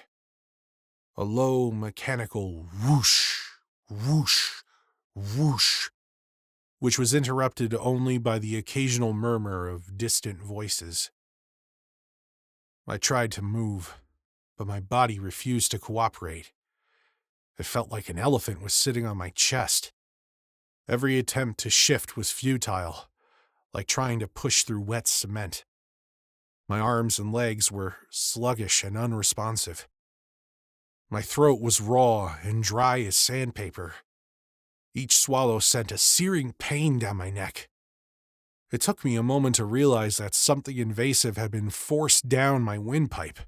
A low, mechanical whoosh, whoosh, whoosh, which was interrupted only by the occasional murmur of distant voices. I tried to move, but my body refused to cooperate. It felt like an elephant was sitting on my chest. Every attempt to shift was futile, like trying to push through wet cement. My arms and legs were sluggish and unresponsive. My throat was raw and dry as sandpaper. Each swallow sent a searing pain down my neck. It took me a moment to realize that something invasive had been forced down my windpipe.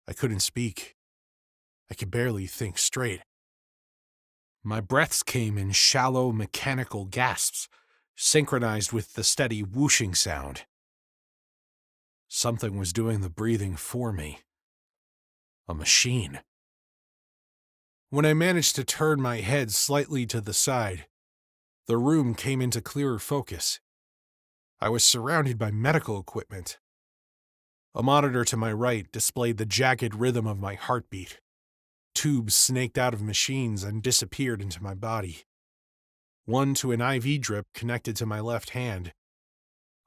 I couldn't speak. I could barely think straight. My breaths came in shallow, mechanical gasps, synchronized with the steady whooshing sound. Something was doing the breathing for me. A machine. When I managed to turn my head slightly to the side, the room came into clearer focus. I was surrounded by medical equipment. A monitor to my right displayed the jagged rhythm of my heartbeat. Tubes snaked out of machines and disappeared into my body. One to an IV drip connected to my left hand,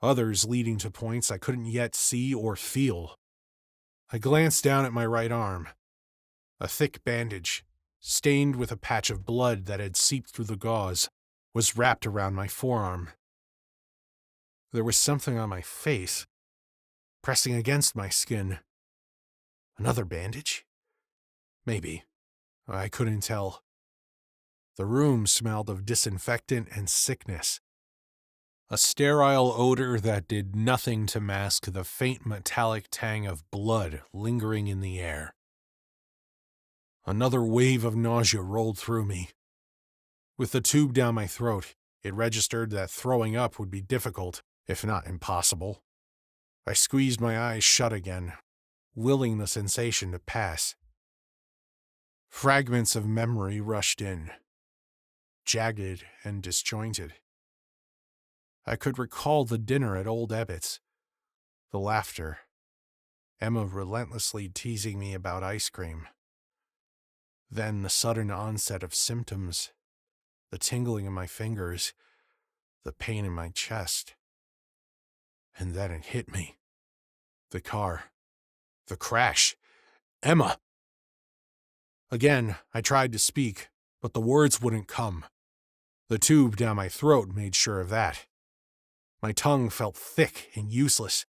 others leading to points I couldn't yet see or feel. I glanced down at my right arm. A thick bandage, stained with a patch of blood that had seeped through the gauze, was wrapped around my forearm. There was something on my face, pressing against my skin. Another bandage? Maybe. I couldn't tell. The room smelled of disinfectant and sickness. A sterile odor that did nothing to mask the faint metallic tang of blood lingering in the air. Another wave of nausea rolled through me. With the tube down my throat, it registered that throwing up would be difficult, if not impossible. I squeezed my eyes shut again, willing the sensation to pass. Fragments of memory rushed in, jagged and disjointed. I could recall the dinner at old Ebbett's, the laughter, Emma relentlessly teasing me about ice cream. Then the sudden onset of symptoms, the tingling in my fingers, the pain in my chest. And then it hit me. The car. The crash. Emma! Again, I tried to speak, but the words wouldn't come. The tube down my throat made sure of that. My tongue felt thick and useless,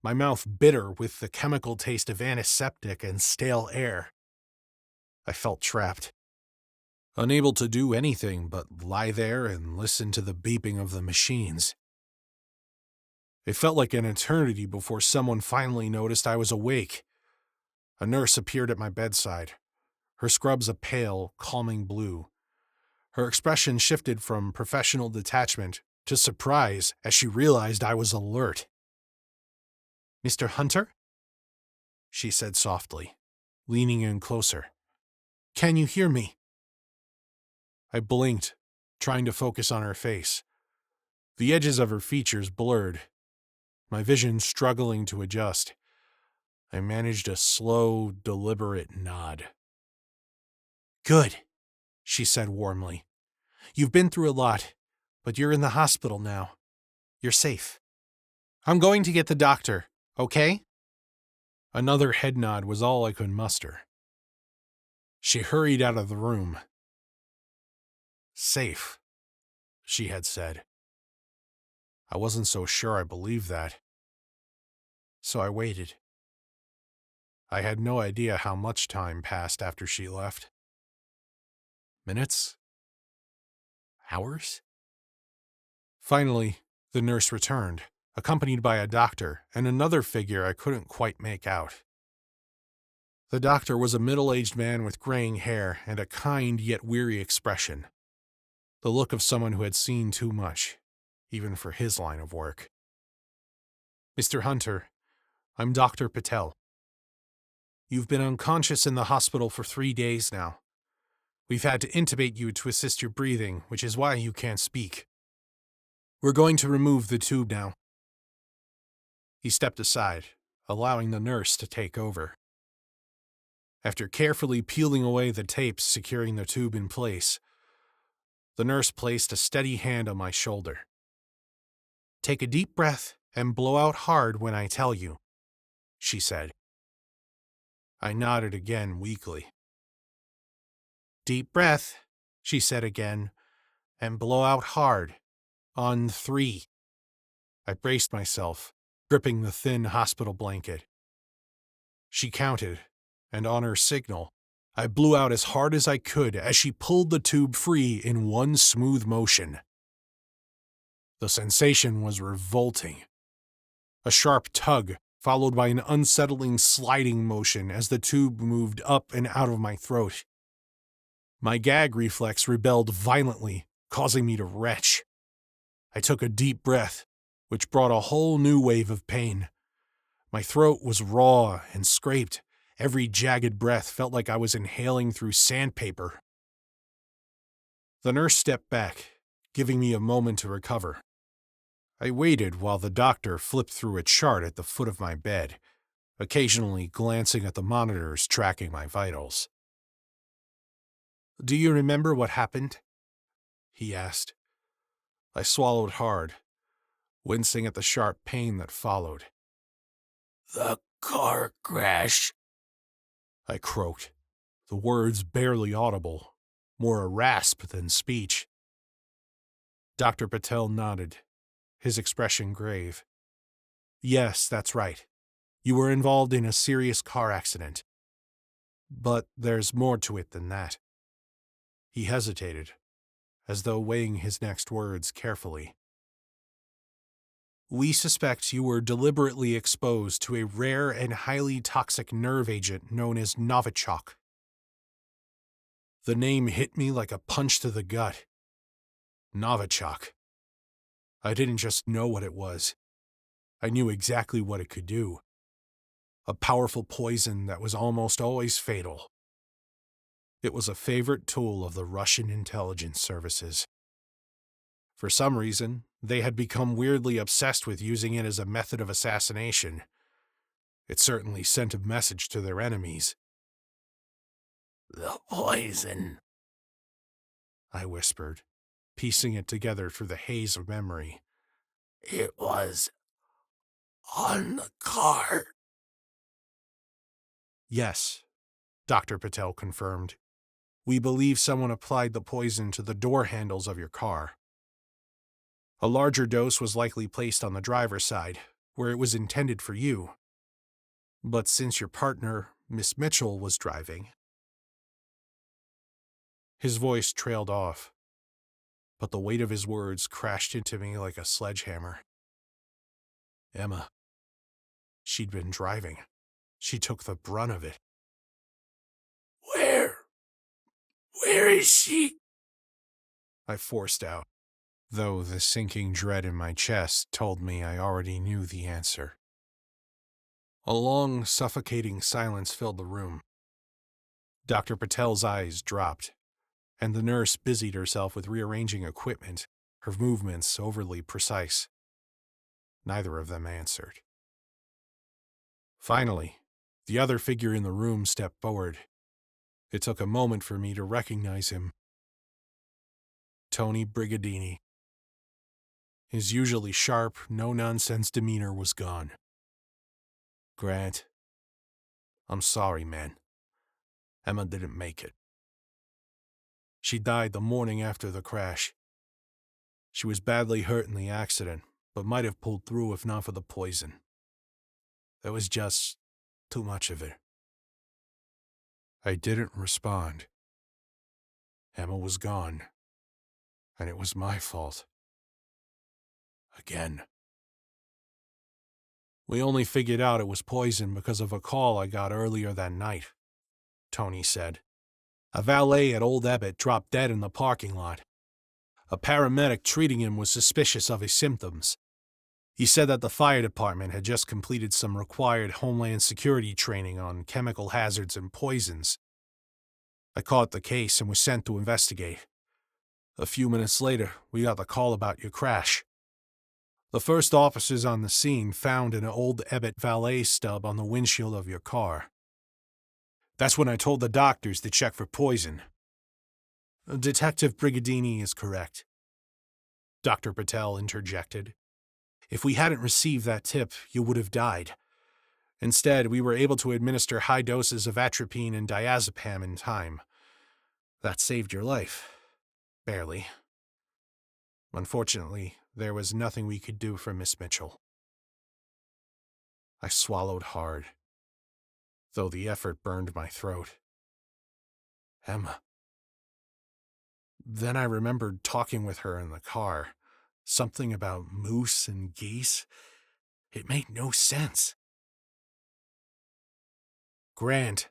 my mouth bitter with the chemical taste of antiseptic and stale air. I felt trapped, unable to do anything but lie there and listen to the beeping of the machines. It felt like an eternity before someone finally noticed I was awake. A nurse appeared at my bedside, her scrubs a pale, calming blue. Her expression shifted from professional detachment to surprise as she realized I was alert. "Mr. Hunter?" she said softly, leaning in closer. "Can you hear me?" I blinked, trying to focus on her face. The edges of her features blurred, my vision struggling to adjust. I managed a slow, deliberate nod. "Good," she said warmly. "You've been through a lot, but you're in the hospital now. You're safe. I'm going to get the doctor, okay?" Another head nod was all I could muster. She hurried out of the room. "Safe," she had said. I wasn't so sure I believed that. So I waited. I had no idea how much time passed after she left. Minutes? Hours? Finally, the nurse returned, accompanied by a doctor and another figure I couldn't quite make out. The doctor was a middle-aged man with graying hair and a kind yet weary expression. The look of someone who had seen too much, even for his line of work. "Mr. Hunter, I'm Dr. Patel. You've been unconscious in the hospital for 3 days now. We've had to intubate you to assist your breathing, which is why you can't speak. We're going to remove the tube now." He stepped aside, allowing the nurse to take over. After carefully peeling away the tapes securing the tube in place, the nurse placed a steady hand on my shoulder. "Take a deep breath and blow out hard when I tell you," she said. I nodded again weakly. "Deep breath," she said again, "and blow out hard. On 3. I braced myself, gripping the thin hospital blanket. She counted, and on her signal, I blew out as hard as I could as she pulled the tube free in one smooth motion. The sensation was revolting. A sharp tug, followed by an unsettling sliding motion as the tube moved up and out of my throat. My gag reflex rebelled violently, causing me to retch. I took a deep breath, which brought a whole new wave of pain. My throat was raw and scraped. Every jagged breath felt like I was inhaling through sandpaper. The nurse stepped back, giving me a moment to recover. I waited while the doctor flipped through a chart at the foot of my bed, occasionally glancing at the monitors tracking my vitals. "Do you remember what happened?" he asked. I swallowed hard, wincing at the sharp pain that followed. "The car crash," I croaked, the words barely audible, more a rasp than speech. Dr. Patel nodded, his expression grave. "Yes, that's right. You were involved in a serious car accident. But there's more to it than that." He hesitated, as though weighing his next words carefully. "We suspect you were deliberately exposed to a rare and highly toxic nerve agent known as Novichok." The name hit me like a punch to the gut. Novichok. I didn't just know what it was. I knew exactly what it could do. A powerful poison that was almost always fatal. It was a favorite tool of the Russian intelligence services. For some reason, they had become weirdly obsessed with using it as a method of assassination. It certainly sent a message to their enemies. "The poison," I whispered, piecing it together through the haze of memory. "It was on the car." "Yes," Dr. Patel confirmed. "We believe someone applied the poison to the door handles of your car. A larger dose was likely placed on the driver's side, where it was intended for you. But since your partner, Miss Mitchell, was driving..." His voice trailed off, but the weight of his words crashed into me like a sledgehammer. Emma. She'd been driving. She took the brunt of it. Where is she?" I forced out, though the sinking dread in my chest told me I already knew the answer. A long, suffocating silence filled the room. Dr. Patel's eyes dropped, and the nurse busied herself with rearranging equipment, her movements overly precise. Neither of them answered. Finally, the other figure in the room stepped forward. It took a moment for me to recognize him. Tony Brigadini. His usually sharp, no-nonsense demeanor was gone. "Grant, I'm sorry, man. Emma didn't make it. She died the morning after the crash. She was badly hurt in the accident, but might have pulled through if not for the poison. There was just too much of it." I didn't respond. Emma was gone, and it was my fault. Again. "We only figured out it was poison because of a call I got earlier that night," Tony said. "A valet at Old Ebbitt dropped dead in the parking lot. A paramedic treating him was suspicious of his symptoms. He said that the fire department had just completed some required Homeland Security training on chemical hazards and poisons. I caught the case and was sent to investigate. A few minutes later, we got the call about your crash. The first officers on the scene found an Old Ebbitt valet stub on the windshield of your car. That's when I told the doctors to check for poison." "Detective Brigadini is correct," Dr. Patel interjected. "If we hadn't received that tip, you would have died. Instead, we were able to administer high doses of atropine and diazepam in time. That saved your life. Barely. Unfortunately, there was nothing we could do for Miss Mitchell." I swallowed hard, though the effort burned my throat. Emma. Then I remembered talking with her in the car. Something about moose and geese. It made no sense. "Grant,"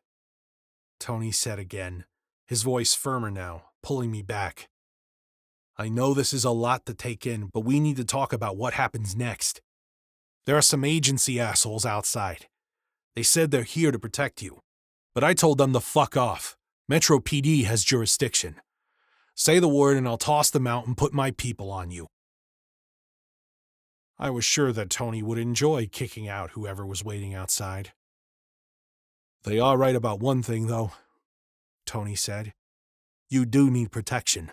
Tony said again, his voice firmer now, pulling me back. I know this is a lot to take in, but we need to talk about what happens next. There are some agency assholes outside. They said they're here to protect you, but I told them to fuck off. Metro PD has jurisdiction. Say the word and I'll toss them out and put my people on you. I was sure that Tony would enjoy kicking out whoever was waiting outside. They are right about one thing, though, Tony said. You do need protection.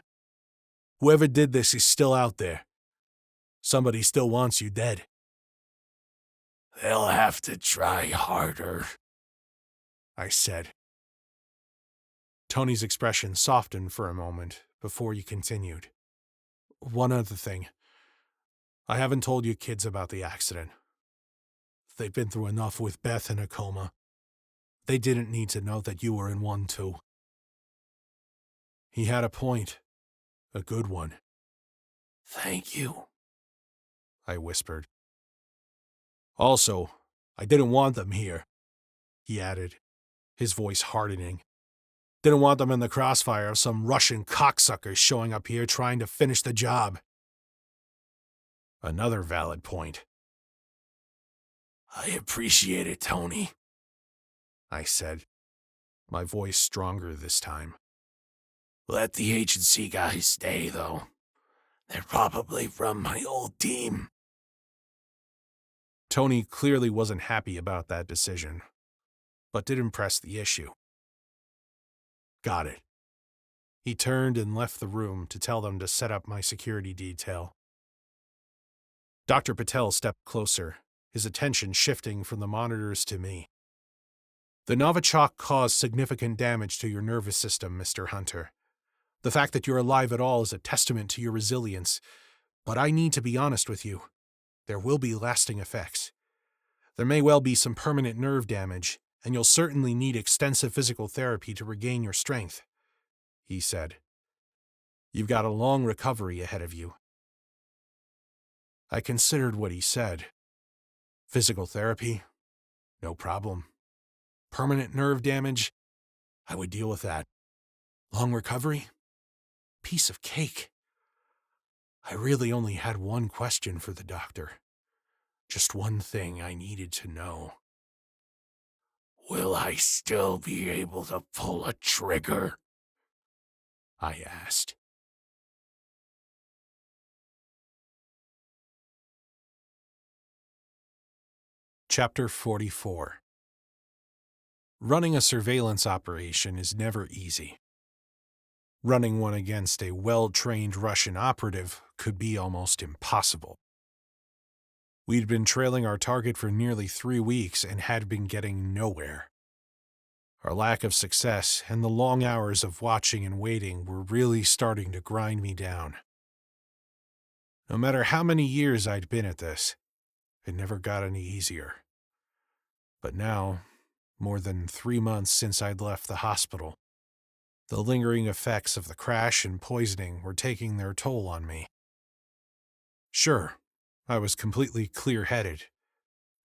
Whoever did this is still out there. Somebody still wants you dead. They'll have to try harder, I said. Tony's expression softened for a moment before he continued. One other thing. I haven't told you kids about the accident. They've been through enough with Beth in a coma. They didn't need to know that you were in one, too. He had a point. A good one. Thank you, I whispered. Also, I didn't want them here, he added, his voice hardening. Didn't want them in the crossfire of some Russian cocksuckers showing up here trying to finish the job. Another valid point. I appreciate it, Tony, I said, my voice stronger this time. Let the agency guys stay, though. They're probably from my old team. Tony clearly wasn't happy about that decision, but didn't press the issue. Got it. He turned and left the room to tell them to set up my security detail. Dr. Patel stepped closer, his attention shifting from the monitors to me. The Novichok caused significant damage to your nervous system, Mr. Hunter. The fact that you're alive at all is a testament to your resilience, but I need to be honest with you. There will be lasting effects. There may well be some permanent nerve damage, and you'll certainly need extensive physical therapy to regain your strength, he said. You've got a long recovery ahead of you. I considered what he said. Physical therapy? No problem. Permanent nerve damage? I would deal with that. Long recovery? Piece of cake. I really only had one question for the doctor. Just one thing I needed to know. Will I still be able to pull a trigger? I asked. Chapter 44. Running a surveillance operation is never easy. Running one against a well-trained Russian operative could be almost impossible. We'd been trailing our target for nearly 3 weeks and had been getting nowhere. Our lack of success and the long hours of watching and waiting were really starting to grind me down. No matter how many years I'd been at this, it never got any easier. But now, more than 3 months since I'd left the hospital, the lingering effects of the crash and poisoning were taking their toll on me. Sure, I was completely clear-headed,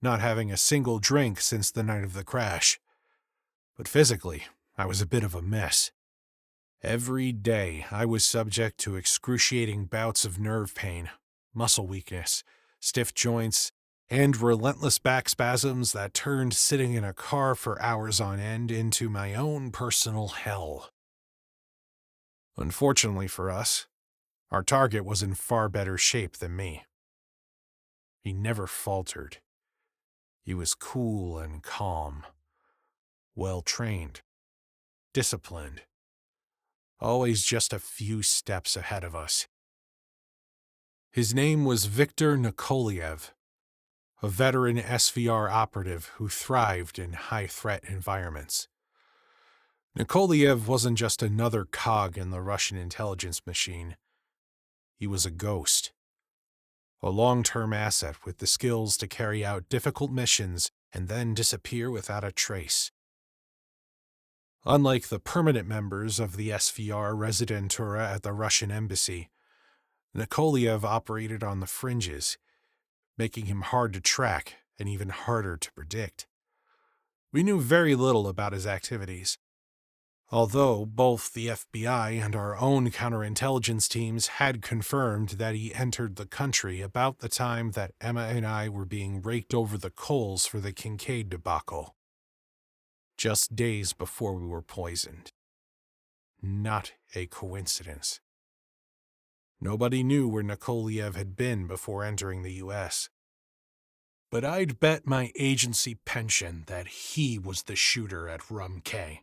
not having a single drink since the night of the crash. But physically, I was a bit of a mess. Every day, I was subject to excruciating bouts of nerve pain, muscle weakness, stiff joints, and relentless back spasms that turned sitting in a car for hours on end into my own personal hell. Unfortunately for us, our target was in far better shape than me. He never faltered. He was cool and calm, well-trained, disciplined, always just a few steps ahead of us. His name was Viktor Nikoliev, a veteran SVR operative who thrived in high-threat environments. Nikoliev wasn't just another cog in the Russian intelligence machine. He was a ghost, a long-term asset with the skills to carry out difficult missions and then disappear without a trace. Unlike the permanent members of the SVR Residentura at the Russian embassy, Nikoliev operated on the fringes, making him hard to track and even harder to predict. We knew very little about his activities. Although both the FBI and our own counterintelligence teams had confirmed that he entered the country about the time that Emma and I were being raked over the coals for the Kincaid debacle. Just days before we were poisoned. Not a coincidence. Nobody knew where Nikoliev had been before entering the U.S. But I'd bet my agency pension that he was the shooter at Rum Cay.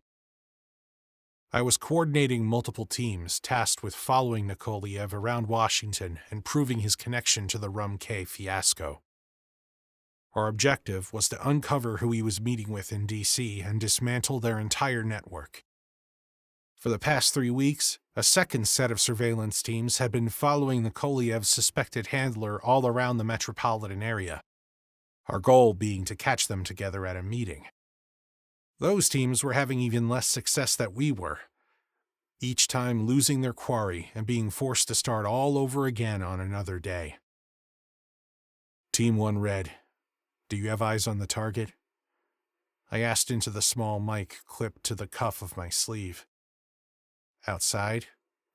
I was coordinating multiple teams tasked with following Nikoliev around Washington and proving his connection to the Rum Cay fiasco. Our objective was to uncover who he was meeting with in D.C. and dismantle their entire network. For the past 3 weeks, a second set of surveillance teams had been following Nikoliev's suspected handler all around the metropolitan area, our goal being to catch them together at a meeting. Those teams were having even less success than we were, each time losing their quarry and being forced to start all over again on another day. Team 1 Red, do you have eyes on the target? I asked into the small mic clipped to the cuff of my sleeve. Outside,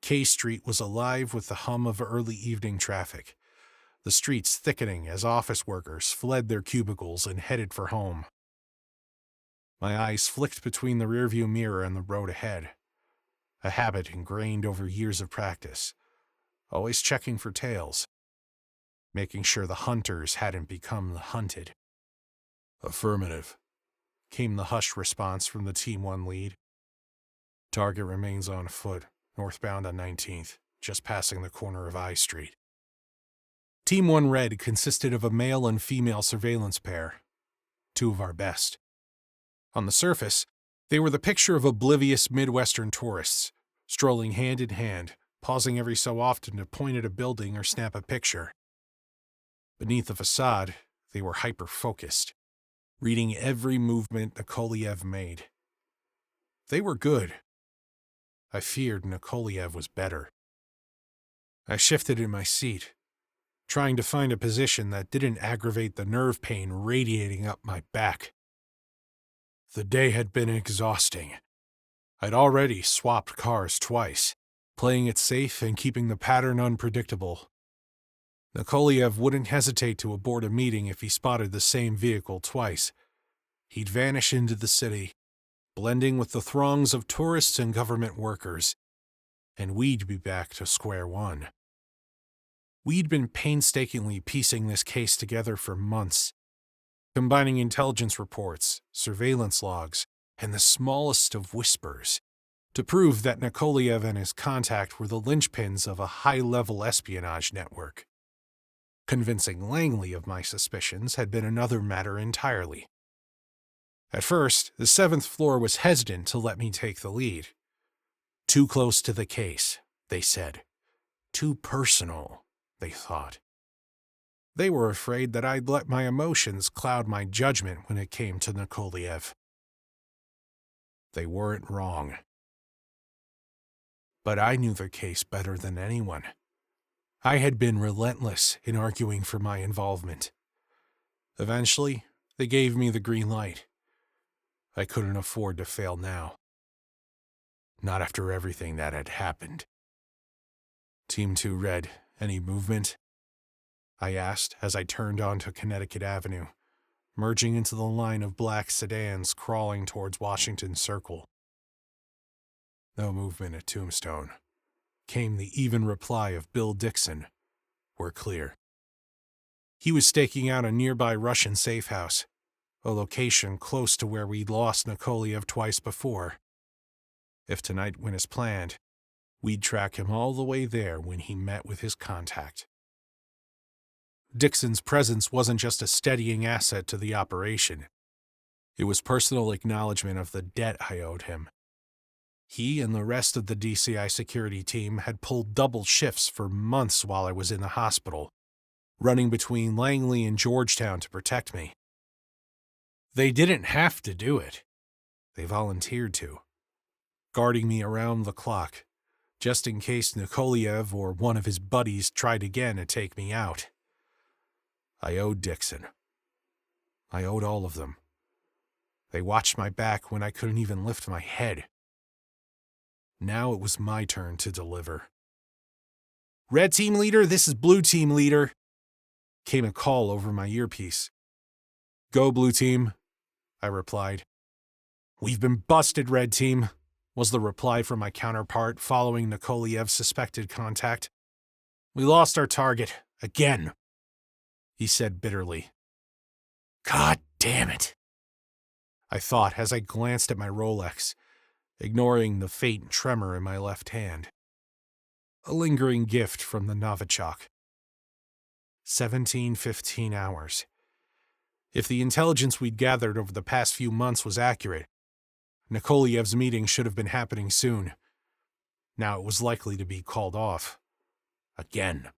K Street was alive with the hum of early evening traffic, the streets thickening as office workers fled their cubicles and headed for home. My eyes flicked between the rearview mirror and the road ahead, a habit ingrained over years of practice, always checking for tails, making sure the hunters hadn't become the hunted. Affirmative, came the hushed response from the Team 1 lead. Target remains on foot, northbound on 19th, just passing the corner of I Street. Team 1 Red consisted of a male and female surveillance pair, 2 of our best. On the surface, they were the picture of oblivious Midwestern tourists, strolling hand in hand, pausing every so often to point at a building or snap a picture. Beneath the facade, they were hyper-focused, reading every movement Nikoliev made. They were good. I feared Nikoliev was better. I shifted in my seat, trying to find a position that didn't aggravate the nerve pain radiating up my back. The day had been exhausting. I'd already swapped cars twice, playing it safe and keeping the pattern unpredictable. Nikoliev wouldn't hesitate to abort a meeting if he spotted the same vehicle twice. He'd vanish into the city, blending with the throngs of tourists and government workers, and we'd be back to square one. We'd been painstakingly piecing this case together for months, combining intelligence reports, surveillance logs, and the smallest of whispers to prove that Nikoliev and his contact were the linchpins of a high-level espionage network. Convincing Langley of my suspicions had been another matter entirely. At first, the 7th floor was hesitant to let me take the lead. Too close to the case, they said. Too personal, they thought. They were afraid that I'd let my emotions cloud my judgment when it came to Nikoliev. They weren't wrong. But I knew the case better than anyone. I had been relentless in arguing for my involvement. Eventually, they gave me the green light. I couldn't afford to fail now. Not after everything that had happened. Team 2 Red, any movement? I asked as I turned onto Connecticut Avenue, merging into the line of black sedans crawling towards Washington Circle. No movement at Tombstone. Came the even reply of Bill Dixon. We're clear. He was staking out a nearby Russian safe house, a location close to where we'd lost Nikoliev twice before. If tonight went as planned, we'd track him all the way there when he met with his contact. Dixon's presence wasn't just a steadying asset to the operation. It was personal acknowledgement of the debt I owed him. He and the rest of the DCI security team had pulled double shifts for months while I was in the hospital, running between Langley and Georgetown to protect me. They didn't have to do it. They volunteered to, guarding me around the clock, just in case Nikoliev or one of his buddies tried again to take me out. I owed Dixon. I owed all of them. They watched my back when I couldn't even lift my head. Now it was my turn to deliver. Red team leader, this is blue team leader, came a call over my earpiece. Go, blue team, I replied. We've been busted, red team, was the reply from my counterpart following Nikoliev's suspected contact. We lost our target, again, he said bitterly. God damn it, I thought as I glanced at my Rolex, ignoring the faint tremor in my left hand. A lingering gift from the Novichok. 15 hours. If the intelligence we'd gathered over the past few months was accurate, Nikoliev's meeting should have been happening soon. Now it was likely to be called off. Again.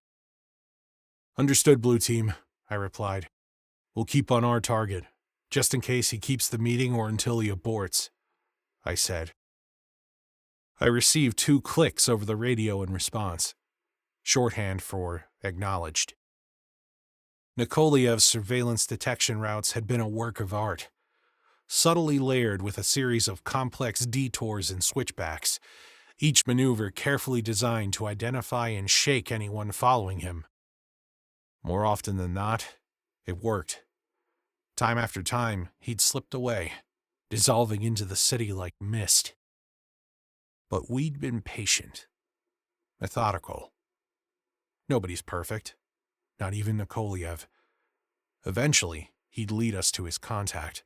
Understood, blue team, I replied. We'll keep on our target, just in case he keeps the meeting or until he aborts, I said. I received 2 clicks over the radio in response, shorthand for acknowledged. Nikoliev's surveillance detection routes had been a work of art, subtly layered with a series of complex detours and switchbacks, each maneuver carefully designed to identify and shake anyone following him. More often than not, it worked. Time after time, he'd slipped away, dissolving into the city like mist. But we'd been patient, methodical. Nobody's perfect, not even Nikoliev. Eventually, he'd lead us to his contact.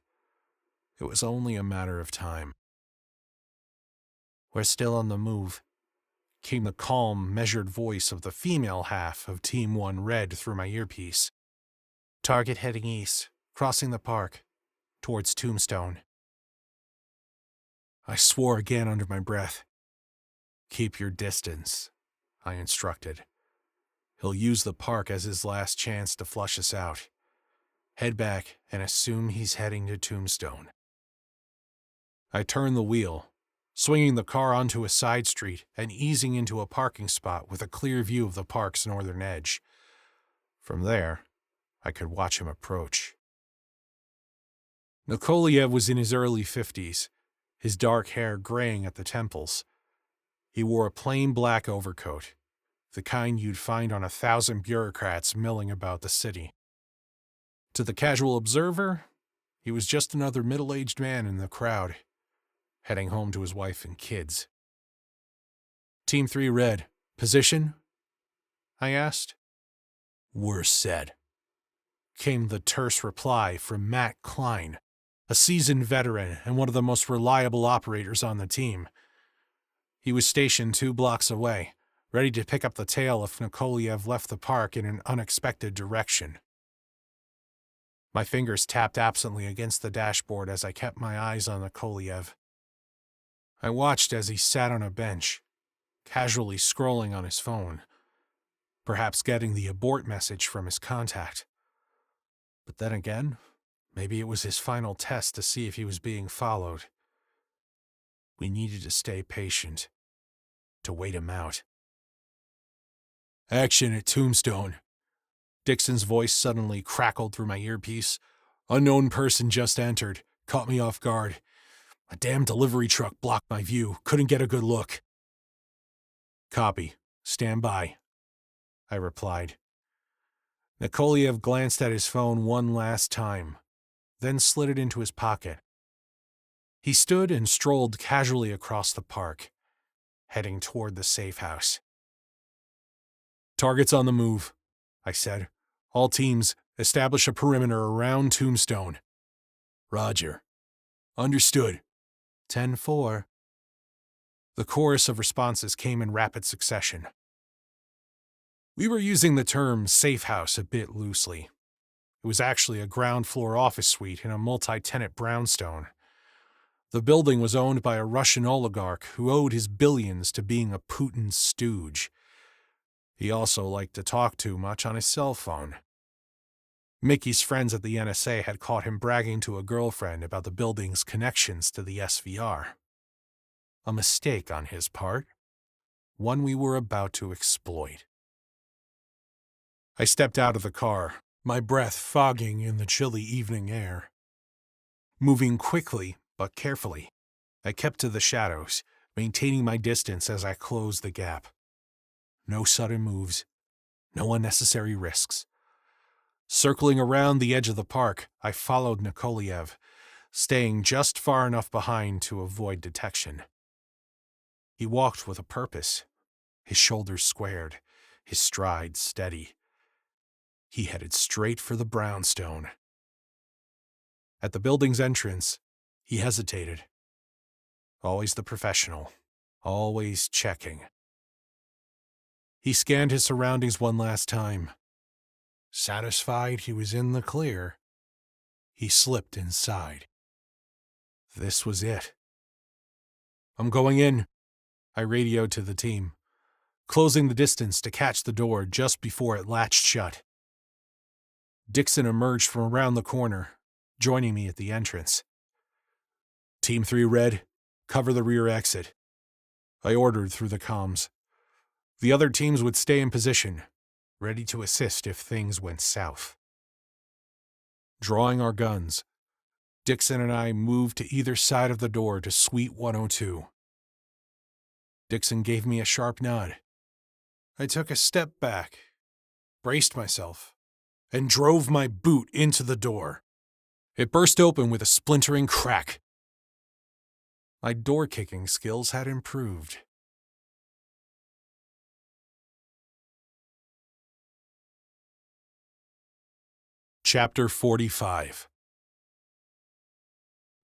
It was only a matter of time. We're still on the move, came the calm, measured voice of the female half of Team 1 Red through my earpiece. Target heading east, crossing the park, towards Tombstone. I swore again under my breath. Keep your distance, I instructed. He'll use the park as his last chance to flush us out. Head back and assume he's heading to Tombstone. I turned the wheel, swinging the car onto a side street and easing into a parking spot with a clear view of the park's northern edge. From there, I could watch him approach. Nikoliev was in his early 50s, his dark hair graying at the temples. He wore a plain black overcoat, the kind you'd find on 1,000 bureaucrats milling about the city. To the casual observer, he was just another middle-aged man in the crowd, heading home to his wife and kids. Team 3 Red, position? I asked. We're set, came the terse reply from Matt Klein, a seasoned veteran and one of the most reliable operators on the team. He was stationed 2 blocks away, ready to pick up the tail if Nikoliev left the park in an unexpected direction. My fingers tapped absently against the dashboard as I kept my eyes on Nikoliev. I watched as he sat on a bench, casually scrolling on his phone, perhaps getting the abort message from his contact. But then again, maybe it was his final test to see if he was being followed. We needed to stay patient, to wait him out. Action at Tombstone. Dixon's voice suddenly crackled through my earpiece. Unknown person just entered. Caught me off guard. A damn delivery truck blocked my view. Couldn't get a good look. Copy. Stand by, I replied. Nikoliev glanced at his phone one last time, then slid it into his pocket. He stood and strolled casually across the park, heading toward the safe house. Target's on the move, I said. All teams, establish a perimeter around Tombstone. Roger. Understood. 10-4. The chorus of responses came in rapid succession. We were using the term safe house a bit loosely. It was actually a ground-floor office suite in a multi-tenant brownstone. The building was owned by a Russian oligarch who owed his billions to being a Putin stooge. He also liked to talk too much on his cell phone. Mickey's friends at the NSA had caught him bragging to a girlfriend about the building's connections to the SVR. A mistake on his part, one we were about to exploit. I stepped out of the car, my breath fogging in the chilly evening air. Moving quickly but carefully, I kept to the shadows, maintaining my distance as I closed the gap. No sudden moves, no unnecessary risks. Circling around the edge of the park, I followed Nikoliev, staying just far enough behind to avoid detection. He walked with a purpose, his shoulders squared, his stride steady. He headed straight for the brownstone. At the building's entrance, he hesitated. Always the professional, always checking. He scanned his surroundings one last time. Satisfied he was in the clear, he slipped inside. This was it. "I'm going in," I radioed to the team, closing the distance to catch the door just before it latched shut. Dixon emerged from around the corner, joining me at the entrance. "Team 3 Red, cover the rear exit," I ordered through the comms. The other teams would stay in position, ready to assist if things went south. Drawing our guns, Dixon and I moved to either side of the door to Suite 102. Dixon gave me a sharp nod. I took a step back, braced myself, and drove my boot into the door. It burst open with a splintering crack. My door-kicking skills had improved. Chapter 45.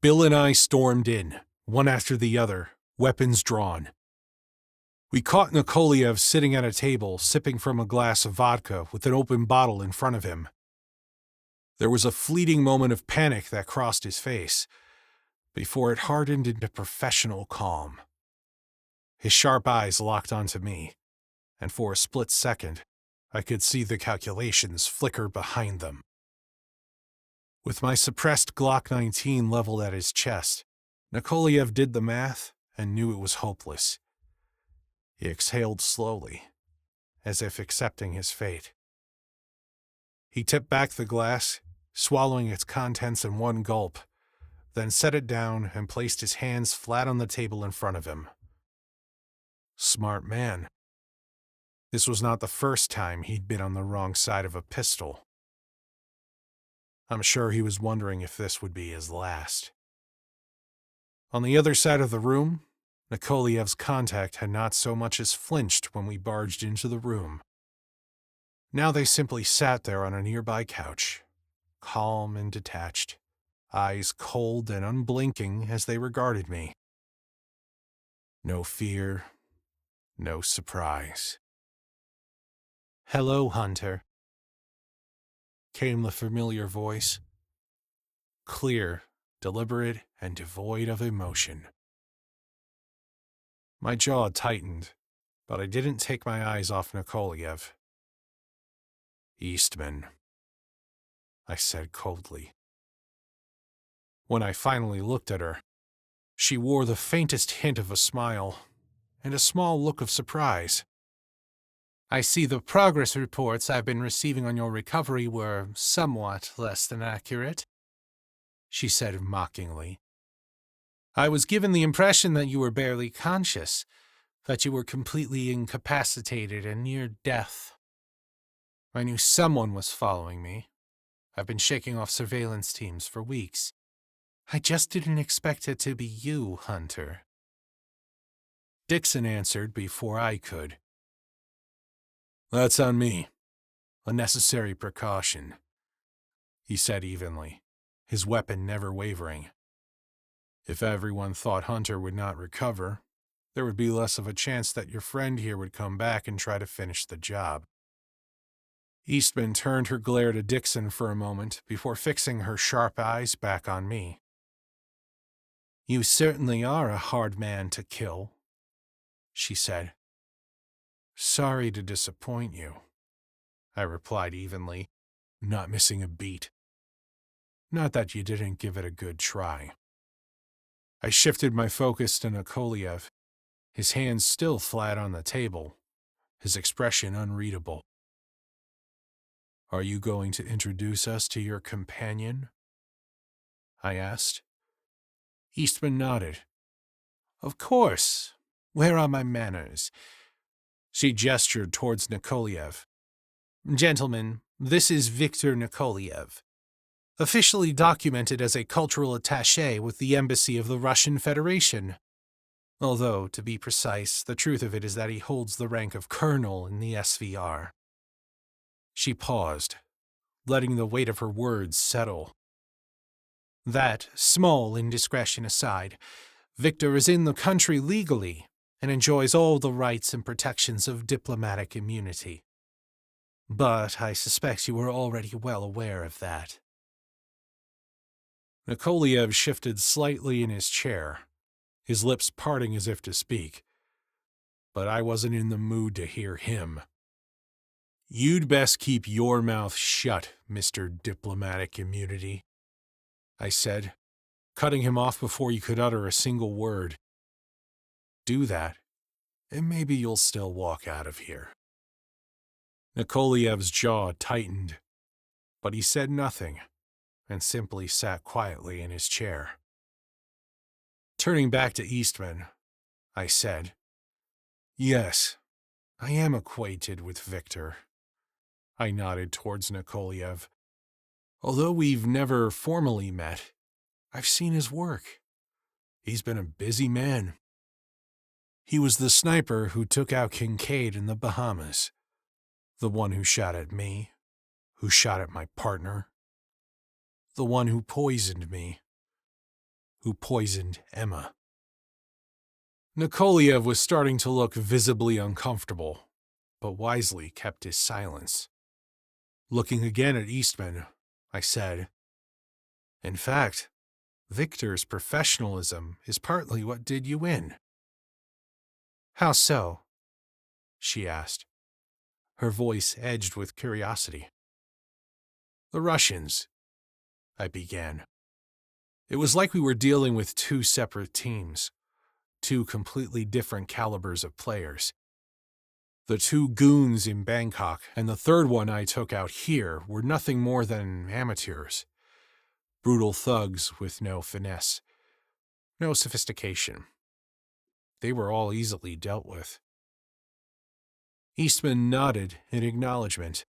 Bill and I stormed in, one after the other, weapons drawn. We caught Nikoliev sitting at a table, sipping from a glass of vodka with an open bottle in front of him. There was a fleeting moment of panic that crossed his face, before it hardened into professional calm. His sharp eyes locked onto me, and for a split second, I could see the calculations flicker behind them. With my suppressed Glock 19 leveled at his chest, Nikoliev did the math and knew it was hopeless. He exhaled slowly, as if accepting his fate. He tipped back the glass, swallowing its contents in one gulp, then set it down and placed his hands flat on the table in front of him. Smart man. This was not the first time he'd been on the wrong side of a pistol. I'm sure he was wondering if this would be his last. On the other side of the room, Nikoliev's contact had not so much as flinched when we barged into the room. Now they simply sat there on a nearby couch, calm and detached, eyes cold and unblinking as they regarded me. No fear, no surprise. "Hello, Hunter," came the familiar voice. Clear, deliberate, and devoid of emotion. My jaw tightened, but I didn't take my eyes off Nikoliev. "Eastman," I said coldly. When I finally looked at her, she wore the faintest hint of a smile and a small look of surprise. "I see the progress reports I've been receiving on your recovery were somewhat less than accurate," she said mockingly. "I was given the impression that you were barely conscious, that you were completely incapacitated and near death. I knew someone was following me. I've been shaking off surveillance teams for weeks. I just didn't expect it to be you, Hunter." Dixon answered before I could. "That's on me. A necessary precaution," he said evenly, his weapon never wavering. "If everyone thought Hunter would not recover, there would be less of a chance that your friend here would come back and try to finish the job." Eastman turned her glare to Dixon for a moment before fixing her sharp eyes back on me. "You certainly are a hard man to kill," she said. "Sorry to disappoint you," I replied evenly, not missing a beat. "Not that you didn't give it a good try." I shifted my focus to Nikoliev, his hands still flat on the table, his expression unreadable. "Are you going to introduce us to your companion?" I asked. Eastman nodded. "Of course. Where are my manners?" She gestured towards Nikoliev. "Gentlemen, this is Viktor Nikoliev, officially documented as a cultural attaché with the Embassy of the Russian Federation. Although, to be precise, the truth of it is that he holds the rank of colonel in the SVR. She paused, letting the weight of her words settle. That small indiscretion aside, Victor is in the country legally and enjoys all the rights and protections of diplomatic immunity. But I suspect you are already well aware of that." Nikoliev shifted slightly in his chair, his lips parting as if to speak. But I wasn't in the mood to hear him. "You'd best keep your mouth shut, Mr. Diplomatic Immunity," I said, cutting him off before he could utter a single word. "Do that, and maybe you'll still walk out of here." Nikoliev's jaw tightened, but he said nothing and simply sat quietly in his chair. Turning back to Eastman, I said, "Yes, I am acquainted with Victor." I nodded towards Nikoliev. "Although we've never formally met, I've seen his work. He's been a busy man. He was the sniper who took out Kincaid in the Bahamas, the one who shot at me, who shot at my partner, the one who poisoned me, who poisoned Emma." Nikoliev was starting to look visibly uncomfortable, but wisely kept his silence. Looking again at Eastman, I said, "In fact, Victor's professionalism is partly what did you in." "How so?" she asked, her voice edged with curiosity. "The Russians," I began. It was like we were dealing with two separate teams, two completely different calibers of players. The two goons in Bangkok and the third one I took out here were nothing more than amateurs. Brutal thugs with no finesse, no sophistication. They were all easily dealt with. Eastman nodded in acknowledgement.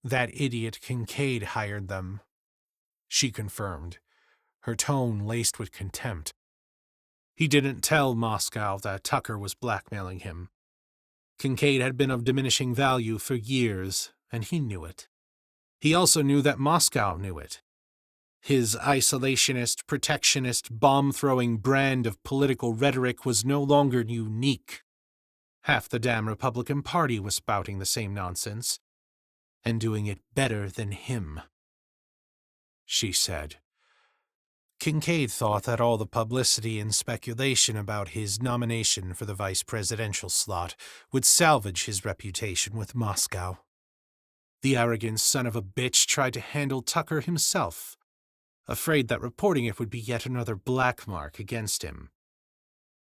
"That idiot Kincaid hired them," she confirmed, her tone laced with contempt. "He didn't tell Moscow that Tucker was blackmailing him. Kincaid had been of diminishing value for years, and he knew it. He also knew that Moscow knew it. His isolationist, protectionist, bomb-throwing brand of political rhetoric was no longer unique. Half the damn Republican Party was spouting the same nonsense, and doing it better than him," she said. "Kincaid thought that all the publicity and speculation about his nomination for the vice presidential slot would salvage his reputation with Moscow. The arrogant son of a bitch tried to handle Tucker himself, afraid that reporting it would be yet another black mark against him.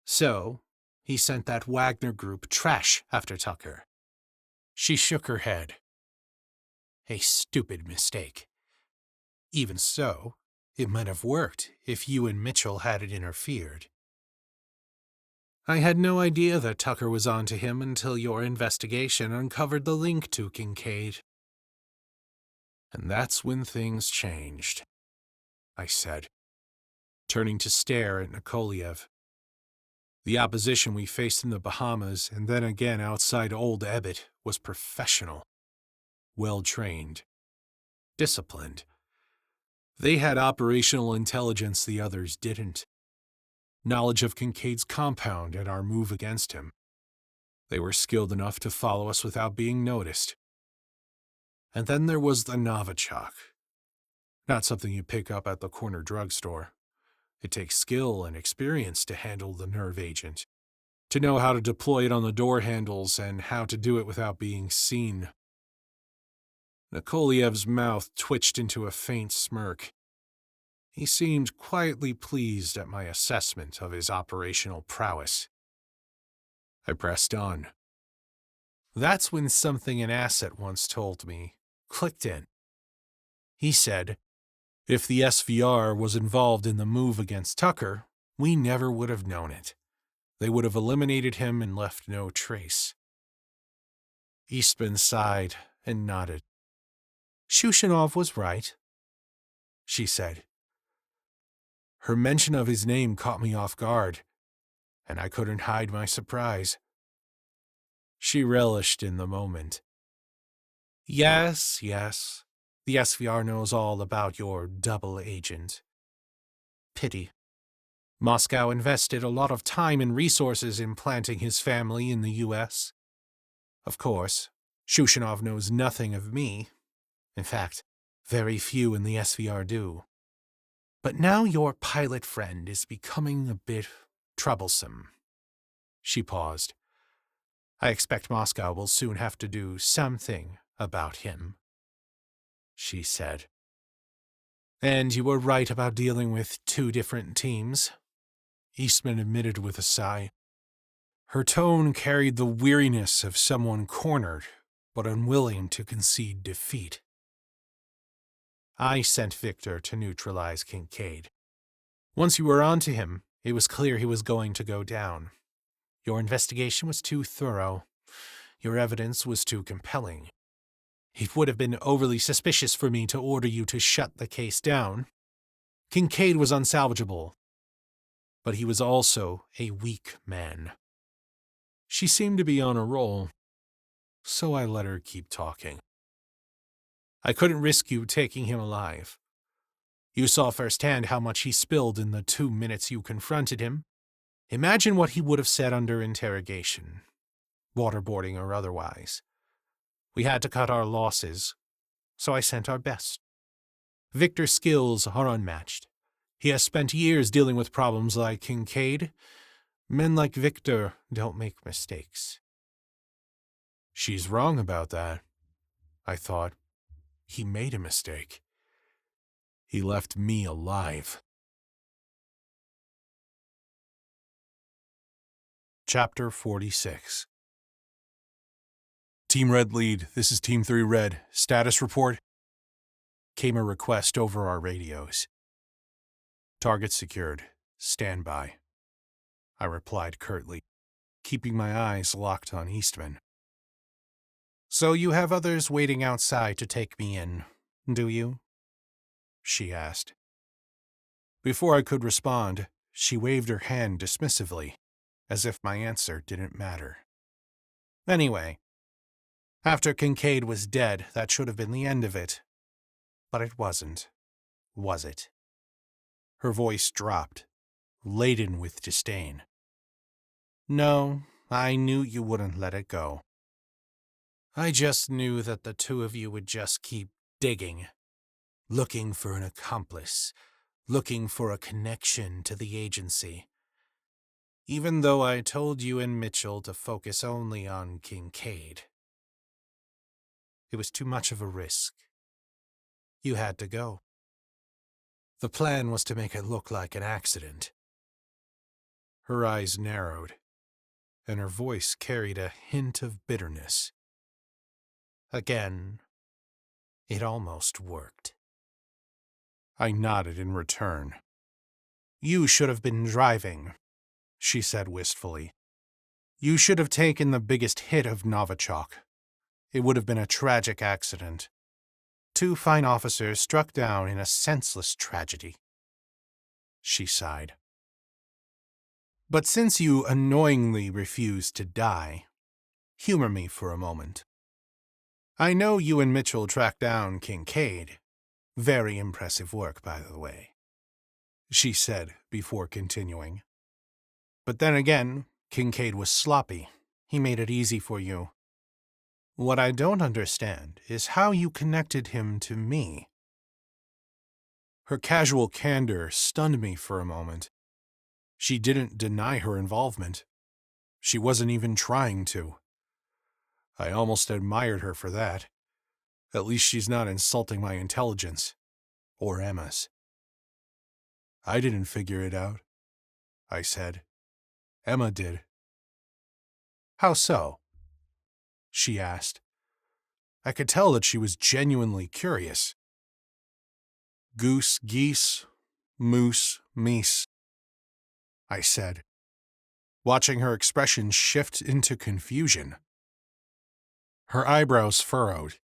So, he sent that Wagner group trash after Tucker." She shook her head. "A stupid mistake. Even so, it might have worked if you and Mitchell hadn't interfered. I had no idea that Tucker was onto him until your investigation uncovered the link to Kincaid." "And that's when things changed," I said, turning to stare at Nikoliev. The opposition we faced in the Bahamas and then again outside Old Ebbitt was professional, well-trained, disciplined. They had operational intelligence the others didn't. Knowledge of Kincaid's compound and our move against him. They were skilled enough to follow us without being noticed. And then there was the Novichok. Not something you pick up at the corner drugstore. It takes skill and experience to handle the nerve agent, to know how to deploy it on the door handles and how to do it without being seen. Nikoliev's mouth twitched into a faint smirk. He seemed quietly pleased at my assessment of his operational prowess. I pressed on. "That's when something an asset once told me clicked in. He said, if the SVR was involved in the move against Tucker, we never would have known it. they would have eliminated him and left no trace. Eastman sighed and nodded. Shushanov was right, she said. Her mention of his name caught me off guard, and I couldn't hide my surprise. She relished in the moment. Yes, the SVR knows all about your double agent. Pity. Moscow invested a lot of time and resources in planting his family in the U.S. Of course, Shushanov knows nothing of me. In fact, very few in the SVR do. But now your pilot friend is becoming a bit troublesome. She paused. I expect Moscow will soon have to do something about him, she said. And you were right about dealing with two different teams, Eastman admitted with a sigh. Her tone carried the weariness of someone cornered, but unwilling to concede defeat. I sent Victor to neutralize Kincaid. Once you were onto him, it was clear he was going to go down. Your investigation was too thorough. Your evidence was too compelling. It would have been overly suspicious for me to order you to shut the case down. Kincaid was unsalvageable, but he was also a weak man. She seemed to be on a roll, so I let her keep talking. I couldn't risk you taking him alive. You saw firsthand how much he spilled in the 2 minutes you confronted him. Imagine what he would have said under interrogation, waterboarding or otherwise. We had to cut our losses, so I sent our best. Victor's skills are unmatched. He has spent years dealing with problems like Kincaid. Men like Victor don't make mistakes. She's wrong about that, I thought. He made a mistake. He left me alive. Chapter 46. Team Red lead, this is Team 3 Red. Status report? Came a request over our radios. Target secured. Stand by. I replied curtly, keeping my eyes locked on Eastman. So you have others waiting outside to take me in, do you? She asked. Before I could respond, she waved her hand dismissively, as if my answer didn't matter. Anyway, after Kincaid was dead, that should have been the end of it. But it wasn't, was it? Her voice dropped, laden with disdain. No, I knew you wouldn't let it go. I just knew that the two of you would just keep digging, looking for an accomplice, looking for a connection to the agency. Even though I told you and Mitchell to focus only on Kincaid. It was too much of a risk. You had to go. The plan was to make it look like an accident. Her eyes narrowed, and her voice carried a hint of bitterness. Again, it almost worked. I nodded in return. You should have been driving, she said wistfully. You should have taken the biggest hit of Novichok. It would have been a tragic accident. 2 fine officers struck down in a senseless tragedy. She sighed. But since you annoyingly refused to die, humor me for a moment. I know you and Mitchell tracked down Kincaid. Very impressive work, by the way, she said before continuing. But then again, Kincaid was sloppy. He made it easy for you. What I don't understand is how you connected him to me. Her casual candor stunned me for a moment. She didn't deny her involvement. She wasn't even trying to. I almost admired her for that. At least she's not insulting my intelligence. Or Emma's. I didn't figure it out, I said. Emma did. How so? She asked. I could tell that she was genuinely curious. Goose, geese, moose, meese, I said. watching her expression shift into confusion. Her eyebrows furrowed.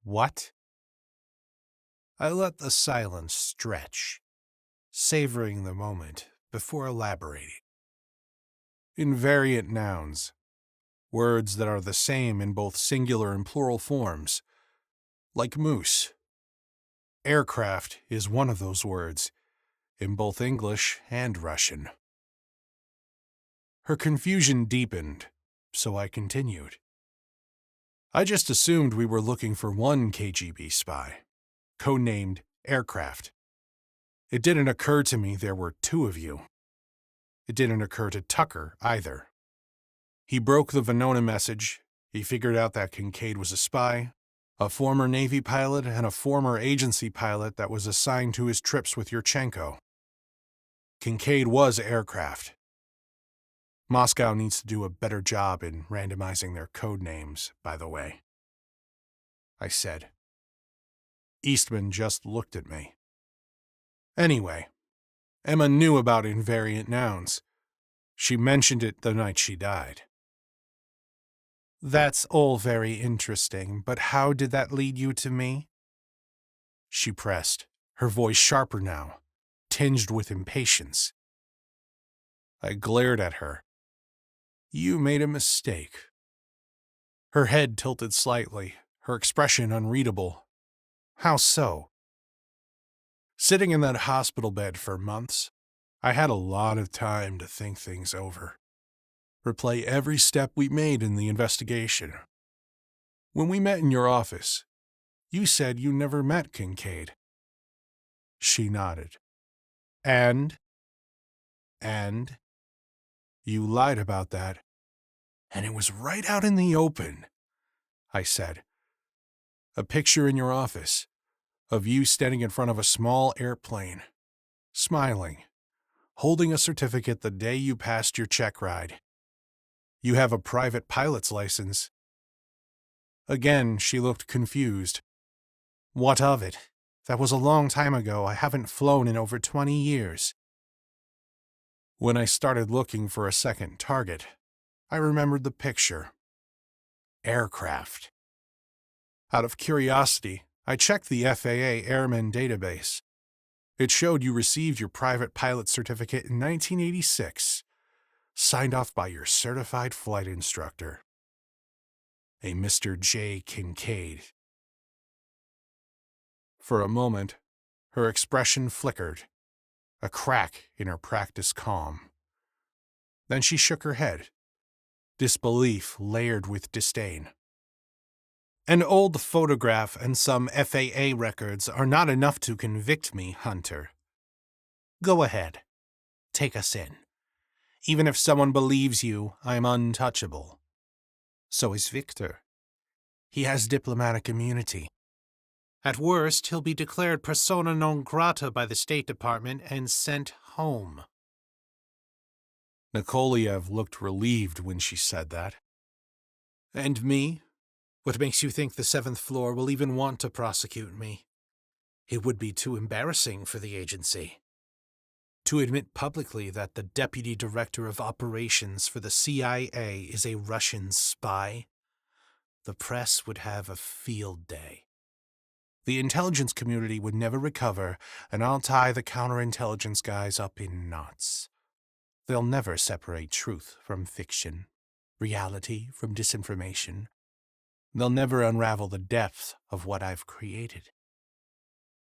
What? I let the silence stretch, savoring the moment before elaborating. Invariant nouns, words that are the same in both singular and plural forms, like moose. Aircraft is one of those words, in both English and Russian. Her confusion deepened, so I continued. I just assumed we were looking for one KGB spy, codenamed Aircraft. It didn't occur to me there were two of you. It didn't occur to Tucker either. He broke the Venona message. He figured out that Kincaid was a spy, a former Navy pilot and a former agency pilot that was assigned to his trips with Yurchenko. Kincaid was Aircraft. Moscow needs to do a better job in randomizing their code names, by the way, I said. Eastman just looked at me. Anyway, Emma knew about invariant nouns. She mentioned it the night she died. That's all very interesting, but how did that lead you to me? She pressed, her voice sharper now, tinged with impatience. I glared at her. You made a mistake. Her head tilted slightly, her expression unreadable. How so? Sitting in that hospital bed for months, I had a lot of time to think things over. Replay every step we made in the investigation. When we met in your office, you said you never met Kincaid. She nodded. And? You lied about that. And it was right out in the open, I said. A picture in your office of you standing in front of a small airplane, smiling, holding a certificate the day you passed your check ride. You have a private pilot's license. Again, she looked confused. What of it? That was a long time ago. I haven't flown in over 20 years. When I started looking for a second target, I remembered the picture. Aircraft. Out of curiosity, I checked the FAA Airmen database. It showed you received your private pilot certificate in 1986, signed off by your certified flight instructor, a Mr. J. Kincaid. For a moment, her expression flickered, a crack in her practiced calm. Then she shook her head, disbelief layered with disdain. An old photograph and some FAA records are not enough to convict me, Hunter. Go ahead. Take us in. Even if someone believes you, I'm untouchable. So is Victor. He has diplomatic immunity. At worst, he'll be declared persona non grata by the State Department and sent home. Nikoliev looked relieved when she said that. And me? What makes you think the 7th floor will even want to prosecute me? It would be too embarrassing for the agency. To admit publicly that the Deputy Director of Operations for the CIA is a Russian spy, the press would have a field day. The intelligence community would never recover, and I'll tie the counterintelligence guys up in knots. They'll never separate truth from fiction, reality from disinformation. They'll never unravel the depth of what I've created.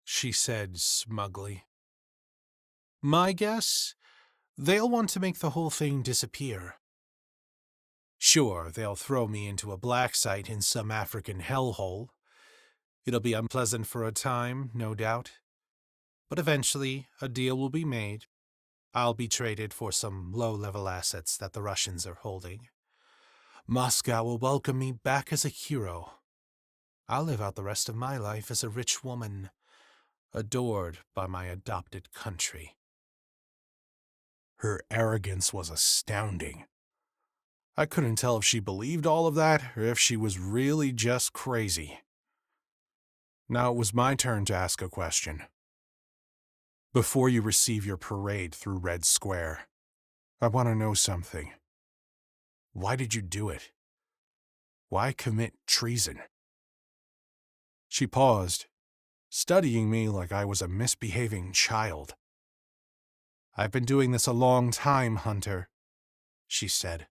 She said smugly. My guess? They'll want to make the whole thing disappear. Sure, they'll throw me into a black site in some African hellhole. It'll be unpleasant for a time, no doubt. But eventually, a deal will be made. I'll be traded for some low-level assets that the Russians are holding. Moscow will welcome me back as a hero. I'll live out the rest of my life as a rich woman, adored by my adopted country. Her arrogance was astounding. I couldn't tell if she believed all of that or if she was really just crazy. Now it was my turn to ask a question. Before you receive your parade through Red Square, I want to know something. Why did you do it? Why commit treason?" She paused, studying me like I was a misbehaving child. "I've been doing this a long time, Hunter," she said.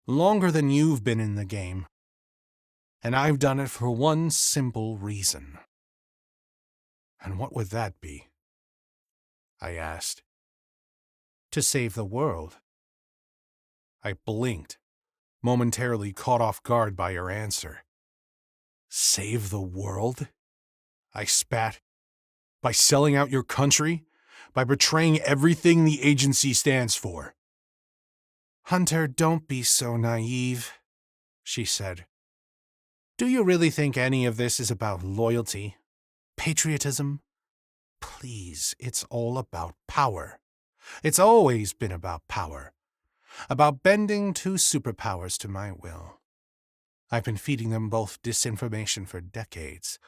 "Longer than you've been in the game. And I've done it for one simple reason." "And what would that be?" I asked. "To save the world." I blinked, momentarily caught off guard by her answer. "Save the world?" I spat. "By selling out your country? By betraying everything the agency stands for?" "Hunter, don't be so naive," she said. "Do you really think any of this is about loyalty? Patriotism? Please, it's all about power. It's always been about power. About bending two superpowers to my will. I've been feeding them both disinformation for decades,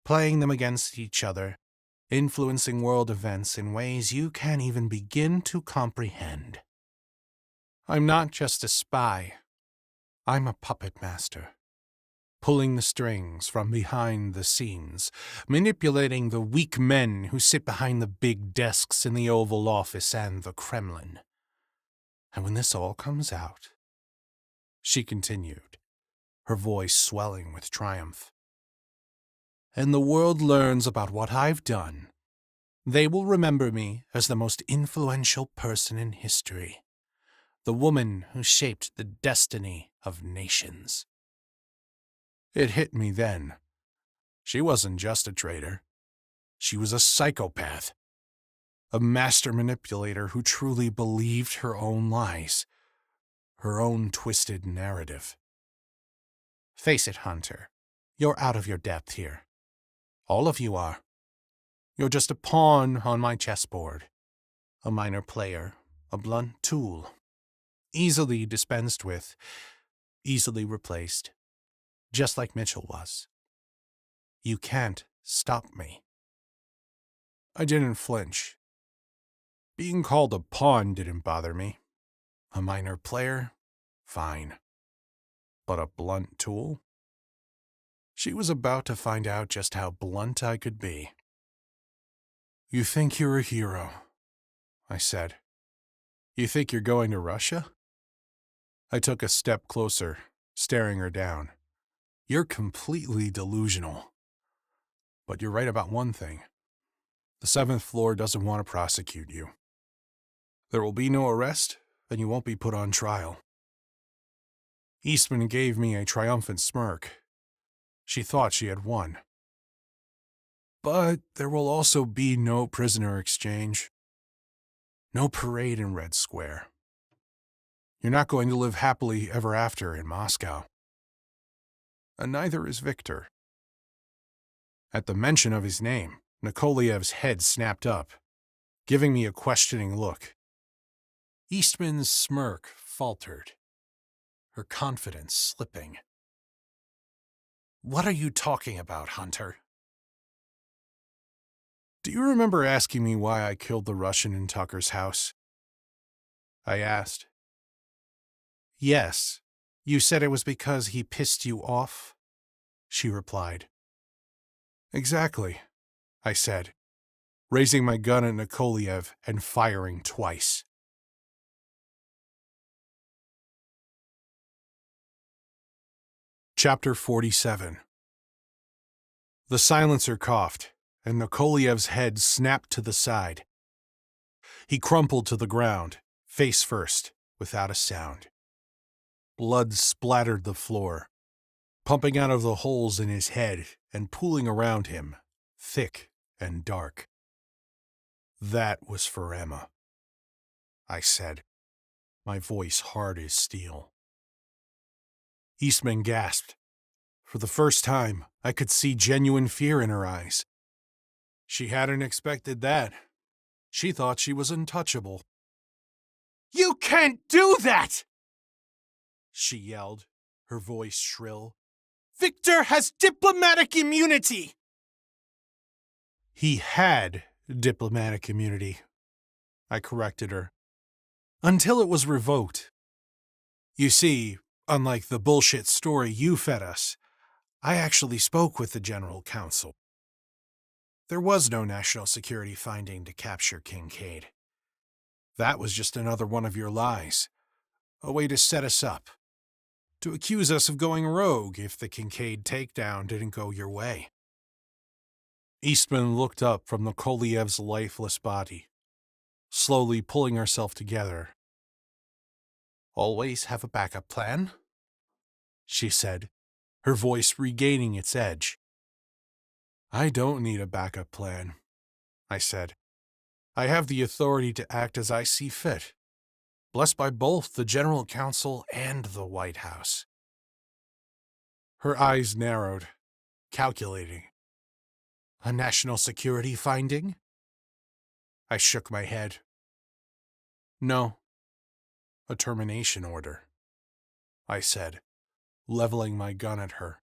playing them against each other, influencing world events in ways you can't even begin to comprehend. I'm not just a spy. I'm a puppet master, pulling the strings from behind the scenes, manipulating the weak men who sit behind the big desks in the Oval Office and the Kremlin. And when this all comes out," she continued, her voice swelling with triumph, "and the world learns about what I've done, they will remember me as the most influential person in history, the woman who shaped the destiny of nations." It hit me then. She wasn't just a traitor. She was a psychopath. A master manipulator who truly believed her own lies, her own twisted narrative. Face it, Hunter, you're out of your depth here. All of you are. You're just a pawn on my chessboard, a minor player, a blunt tool, easily dispensed with, easily replaced, just like Mitchell was. You can't stop me. I didn't flinch. Being called a pawn didn't bother me. A minor player? Fine. But a blunt tool? She was about to find out just how blunt I could be. "You think you're a hero," I said. "You think you're going to Russia?" I took a step closer, staring her down. "You're completely delusional. But you're right about one thing. The 7th floor doesn't want to prosecute you. There will be no arrest, and you won't be put on trial." Eastman gave me a triumphant smirk. She thought she had won. "But there will also be no prisoner exchange. No parade in Red Square. You're not going to live happily ever after in Moscow. And neither is Victor." At the mention of his name, Nikoliev's head snapped up, giving me a questioning look. Eastman's smirk faltered, her confidence slipping. "What are you talking about, Hunter?" "Do you remember asking me why I killed the Russian in Tucker's house?" I asked. "Yes. You said it was because he pissed you off?" she replied. "Exactly," I said, raising my gun at Nikoliev and firing twice. Chapter 47. The silencer coughed, and Nikoliev's head snapped to the side. He crumpled to the ground, face first, without a sound. Blood splattered the floor, pumping out of the holes in his head and pooling around him, thick and dark. "That was for Emma," I said, my voice hard as steel. Eastman gasped. For the first time, I could see genuine fear in her eyes. She hadn't expected that. She thought she was untouchable. "You can't do that!" she yelled, her voice shrill. "Victor has diplomatic immunity!" He had diplomatic immunity, I corrected her. Until it was revoked. You see, unlike the bullshit story you fed us, I actually spoke with the General Counsel. There was no national security finding to capture Kincaid. That was just another one of your lies, a way to set us up, to accuse us of going rogue if the Kincaid takedown didn't go your way. Eastman looked up from the Koliev's lifeless body, slowly pulling herself together. "Always have a backup plan?" she said, her voice regaining its edge. "I don't need a backup plan," I said. "I have the authority to act as I see fit, blessed by both the General Counsel and the White House." Her eyes narrowed, calculating. "A national security finding?" I shook my head. "No. A termination order," I said, leveling my gun at her.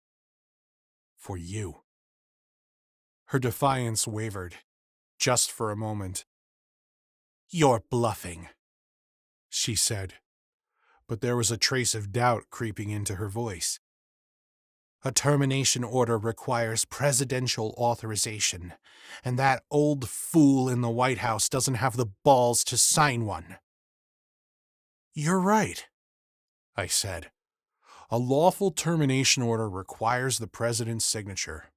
"For you." Her defiance wavered, just for a moment. "You're bluffing," she said, but there was a trace of doubt creeping into her voice. "A termination order requires presidential authorization, and that old fool in the White House doesn't have the balls to sign one." "You're right," I said. "A lawful termination order requires the president's signature.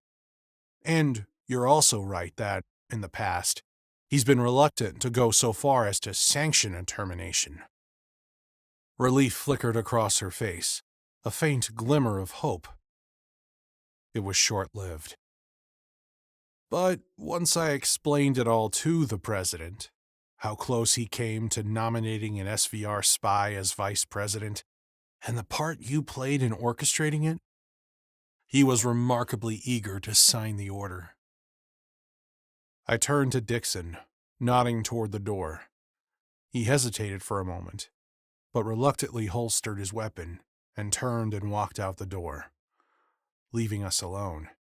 And you're also right that, in the past, he's been reluctant to go so far as to sanction a termination." Relief flickered across her face, a faint glimmer of hope. It was short-lived. But once I explained it all to the president, how close he came to nominating an SVR spy as vice president, and the part you played in orchestrating it, he was remarkably eager to sign the order. I turned to Dixon, nodding toward the door. He hesitated for a moment, but reluctantly holstered his weapon and turned and walked out the door, leaving us alone.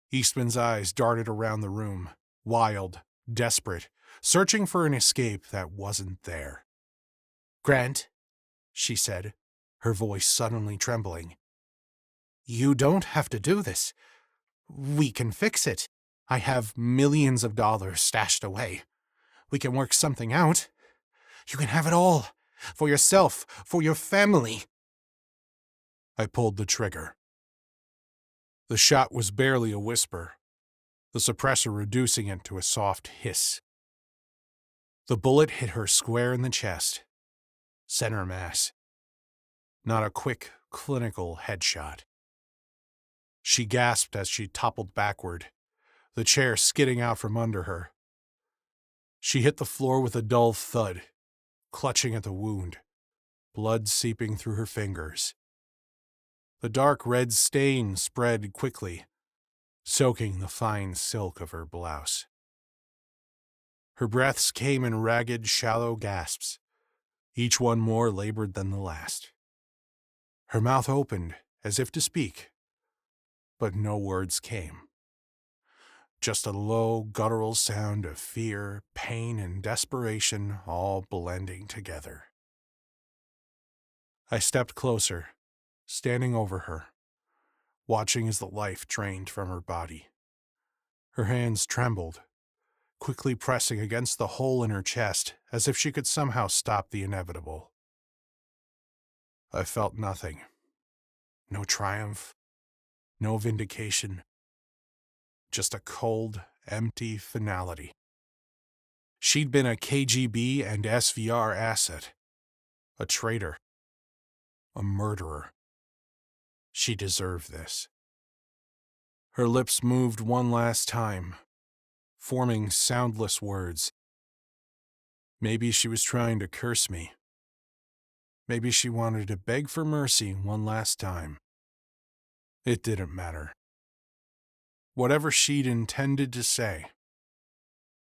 Eastman's eyes darted around the room, wild, desperate, searching for an escape that wasn't there. "Grant," she said, her voice suddenly trembling, "you don't have to do this. We can fix it. I have millions of dollars stashed away. We can work something out. You can have it all. For yourself, for your family." I pulled the trigger. The shot was barely a whisper, the suppressor reducing it to a soft hiss. The bullet hit her square in the chest, center mass. Not a quick, clinical headshot. She gasped as she toppled backward, the chair skidding out from under her. She hit the floor with a dull thud, clutching at the wound, blood seeping through her fingers. The dark red stain spread quickly, soaking the fine silk of her blouse. Her breaths came in ragged, shallow gasps, each one more labored than the last. Her mouth opened as if to speak, but no words came. Just a low, guttural sound of fear, pain, and desperation all blending together. I stepped closer, standing over her, watching as the life drained from her body. Her hands trembled, quickly pressing against the hole in her chest as if she could somehow stop the inevitable. I felt nothing. No triumph, no vindication. Just a cold, empty finality. She'd been a KGB and SVR asset, a traitor, a murderer. She deserved this. Her lips moved one last time, forming soundless words. Maybe she was trying to curse me. Maybe she wanted to beg for mercy one last time. It didn't matter. Whatever she'd intended to say,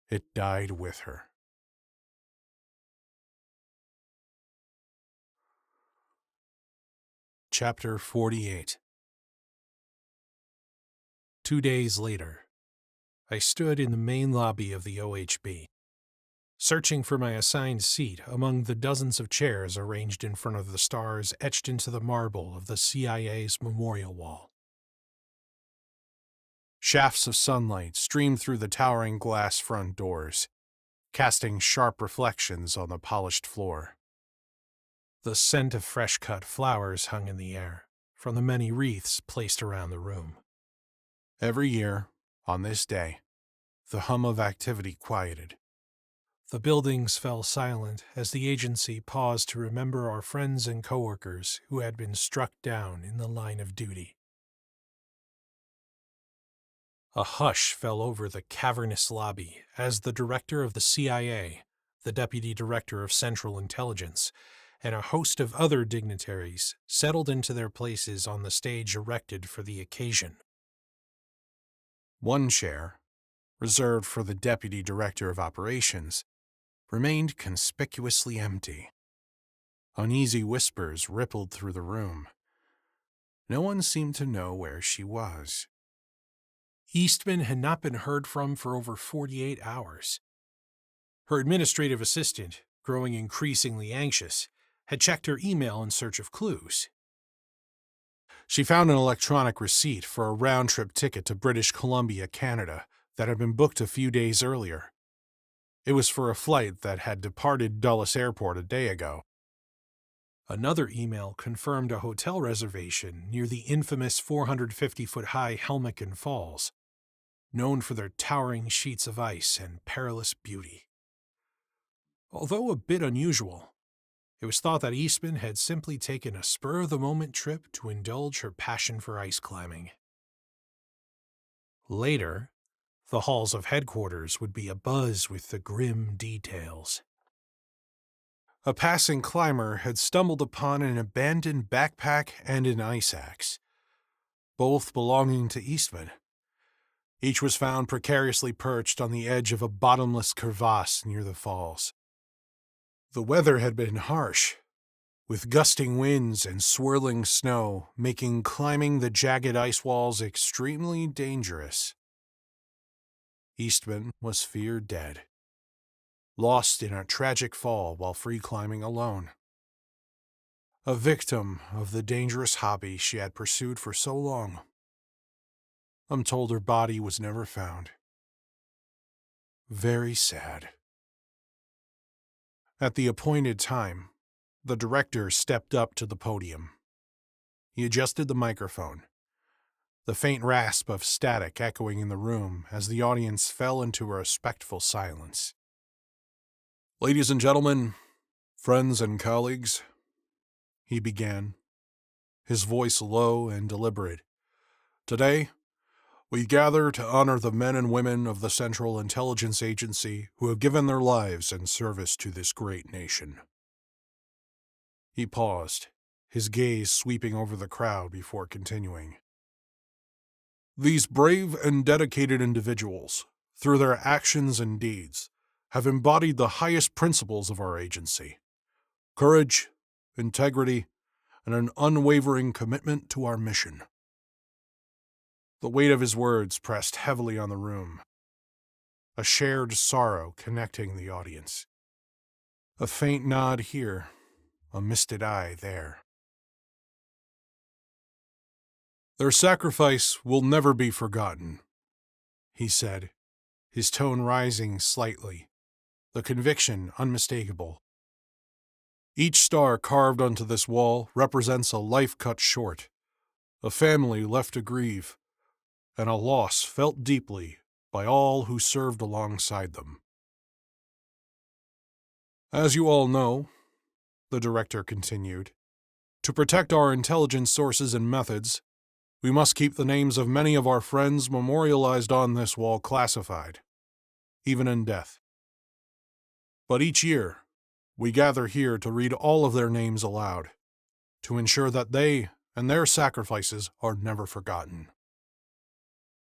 it died with her. Chapter 48. 2 days later, I stood in the main lobby of the OHB. searching for my assigned seat among the dozens of chairs arranged in front of the stars etched into the marble of the CIA's memorial wall. Shafts of sunlight streamed through the towering glass front doors, casting sharp reflections on the polished floor. The scent of fresh-cut flowers hung in the air from the many wreaths placed around the room. Every year, on this day, the hum of activity quieted. The buildings fell silent as the agency paused to remember our friends and coworkers who had been struck down in the line of duty. A hush fell over the cavernous lobby as the director of the CIA, the deputy director of Central Intelligence, and a host of other dignitaries settled into their places on the stage erected for the occasion. One chair, reserved for the deputy director of operations, remained conspicuously empty. Uneasy whispers rippled through the room. No one seemed to know where she was. Eastman had not been heard from for over 48 hours. Her administrative assistant, growing increasingly anxious, had checked her email in search of clues. She found an electronic receipt for a round-trip ticket to British Columbia, Canada, that had been booked a few days earlier. It was for a flight that had departed Dulles Airport a day ago. Another email confirmed a hotel reservation near the infamous 450-foot-high Helmeken Falls, known for their towering sheets of ice and perilous beauty. Although a bit unusual, it was thought that Eastman had simply taken a spur-of-the-moment trip to indulge her passion for ice climbing. Later, the halls of headquarters would be abuzz with the grim details. A passing climber had stumbled upon an abandoned backpack and an ice axe, both belonging to Eastman. Each was found precariously perched on the edge of a bottomless crevasse near the falls. The weather had been harsh, with gusting winds and swirling snow making climbing the jagged ice walls extremely dangerous. Eastman was feared dead, lost in a tragic fall while free climbing alone. A victim of the dangerous hobby she had pursued for so long. I'm told her body was never found. Very sad. At the appointed time, the director stepped up to the podium. He adjusted the microphone, the faint rasp of static echoing in the room as the audience fell into a respectful silence. "Ladies and gentlemen, friends and colleagues," he began, his voice low and deliberate. "Today, we gather to honor the men and women of the Central Intelligence Agency who have given their lives in service to this great nation." He paused, his gaze sweeping over the crowd before continuing. "These brave and dedicated individuals, through their actions and deeds, have embodied the highest principles of our agency: courage, integrity, and an unwavering commitment to our mission." The weight of his words pressed heavily on the room, a shared sorrow connecting the audience. A faint nod here, a misted eye there. "Their sacrifice will never be forgotten," he said, his tone rising slightly, the conviction unmistakable. "Each star carved onto this wall represents a life cut short, a family left to grieve, and a loss felt deeply by all who served alongside them. As you all know," the director continued, "to protect our intelligence sources and methods, we must keep the names of many of our friends memorialized on this wall classified, even in death. But each year, we gather here to read all of their names aloud, to ensure that they and their sacrifices are never forgotten."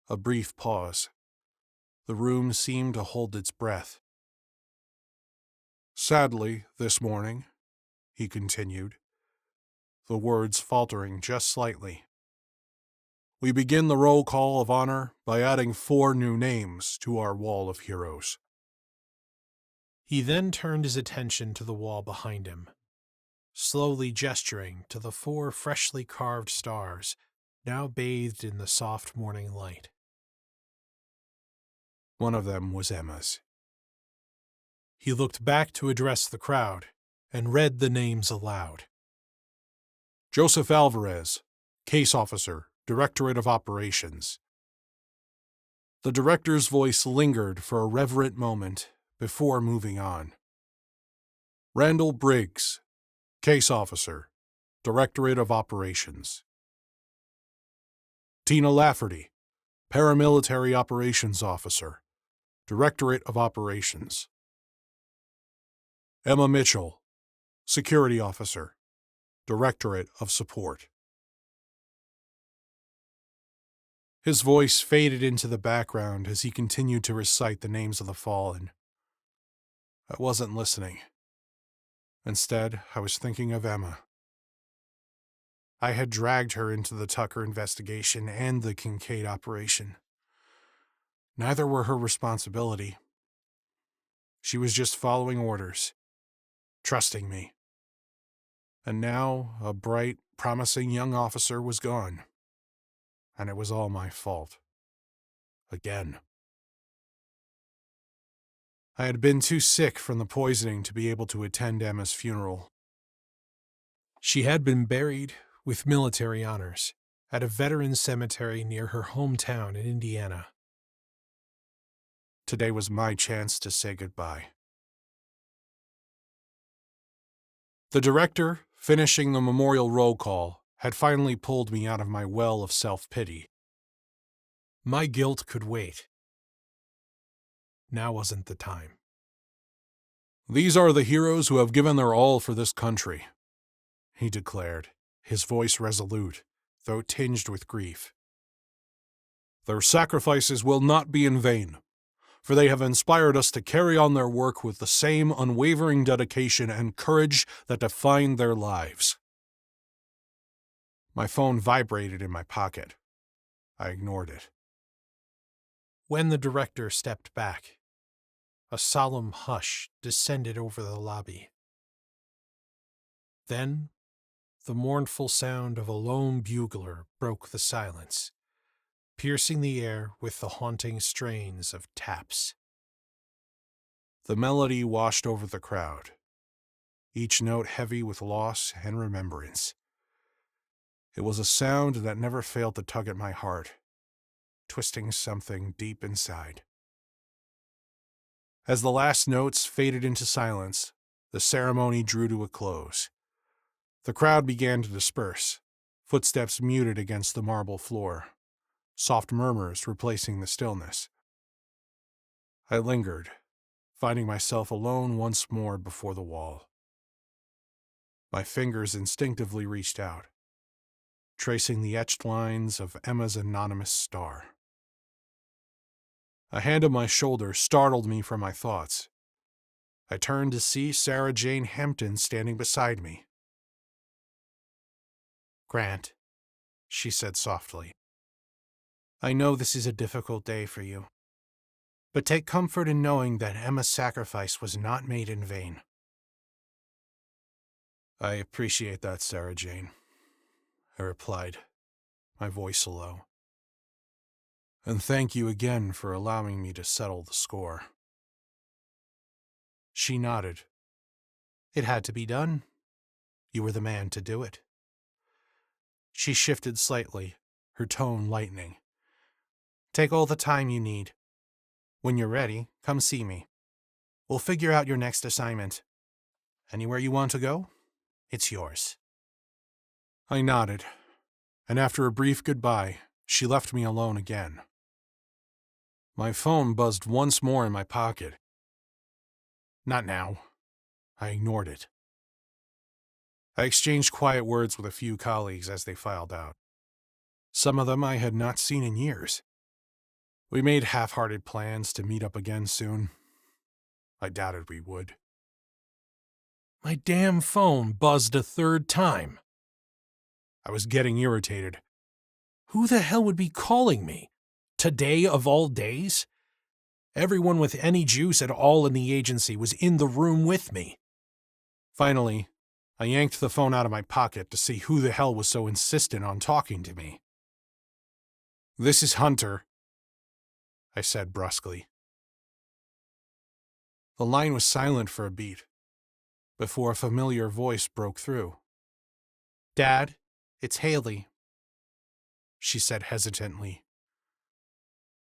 A brief pause. The room seemed to hold its breath. "Sadly, this morning," he continued, the words faltering just slightly, "we begin the roll call of honor by adding 4 new names to our wall of heroes." He then turned his attention to the wall behind him, slowly gesturing to the 4 freshly carved stars, now bathed in the soft morning light. One of them was Emma's. He looked back to address the crowd and read the names aloud. Joseph Alvarez, Case Officer, Directorate of Operations. The director's voice lingered for a reverent moment before moving on. Randall Briggs, Case Officer, Directorate of Operations. Tina Lafferty, Paramilitary Operations Officer, Directorate of Operations. Emma Mitchell, Security Officer, Directorate of Support. His voice faded into the background as he continued to recite the names of the fallen. I wasn't listening. Instead, I was thinking of Emma. I had dragged her into the Tucker investigation and the Kincaid operation. Neither were her responsibility. She was just following orders, trusting me. And now a bright, promising young officer was gone. And it was all my fault. Again. I had been too sick from the poisoning to be able to attend Emma's funeral. She had been buried with military honors at a veterans cemetery near her hometown in Indiana. Today was my chance to say goodbye. The director, finishing the memorial roll call, had finally pulled me out of my well of self-pity. My guilt could wait. Now wasn't the time. These are the heroes who have given their all for this country, he declared, his voice resolute, though tinged with grief. Their sacrifices will not be in vain, for they have inspired us to carry on their work with the same unwavering dedication and courage that defined their lives. My phone vibrated in my pocket. I ignored it. When the director stepped back, a solemn hush descended over the lobby. Then, the mournful sound of a lone bugler broke the silence, piercing the air with the haunting strains of taps. The melody washed over the crowd, each note heavy with loss and remembrance. It was a sound that never failed to tug at my heart, twisting something deep inside. As the last notes faded into silence, the ceremony drew to a close. The crowd began to disperse, footsteps muted against the marble floor, soft murmurs replacing the stillness. I lingered, finding myself alone once more before the wall. My fingers instinctively reached out, tracing the etched lines of Emma's anonymous star. A hand on my shoulder startled me from my thoughts. I turned to see Sarah Jane Hampton standing beside me. "Grant," she said softly, "I know this is a difficult day for you, but take comfort in knowing that Emma's sacrifice was not made in vain." "I appreciate that, Sarah Jane," I replied, my voice low. "And thank you again for allowing me to settle the score." She nodded. "It had to be done. You were the man to do it." She shifted slightly, her tone lightening. "Take all the time you need. When you're ready, come see me. We'll figure out your next assignment. Anywhere you want to go, it's yours." I nodded, and after a brief goodbye, she left me alone again. My phone buzzed once more in my pocket. Not now. I ignored it. I exchanged quiet words with a few colleagues as they filed out. Some of them I had not seen in years. We made half-hearted plans to meet up again soon. I doubted we would. My damn phone buzzed a third time. I was getting irritated. Who the hell would be calling me? Today of all days? Everyone with any juice at all in the agency was in the room with me. Finally, I yanked the phone out of my pocket to see who the hell was so insistent on talking to me. "This is Hunter," I said brusquely. The line was silent for a beat, before a familiar voice broke through. "Dad, it's Haley," she said hesitantly,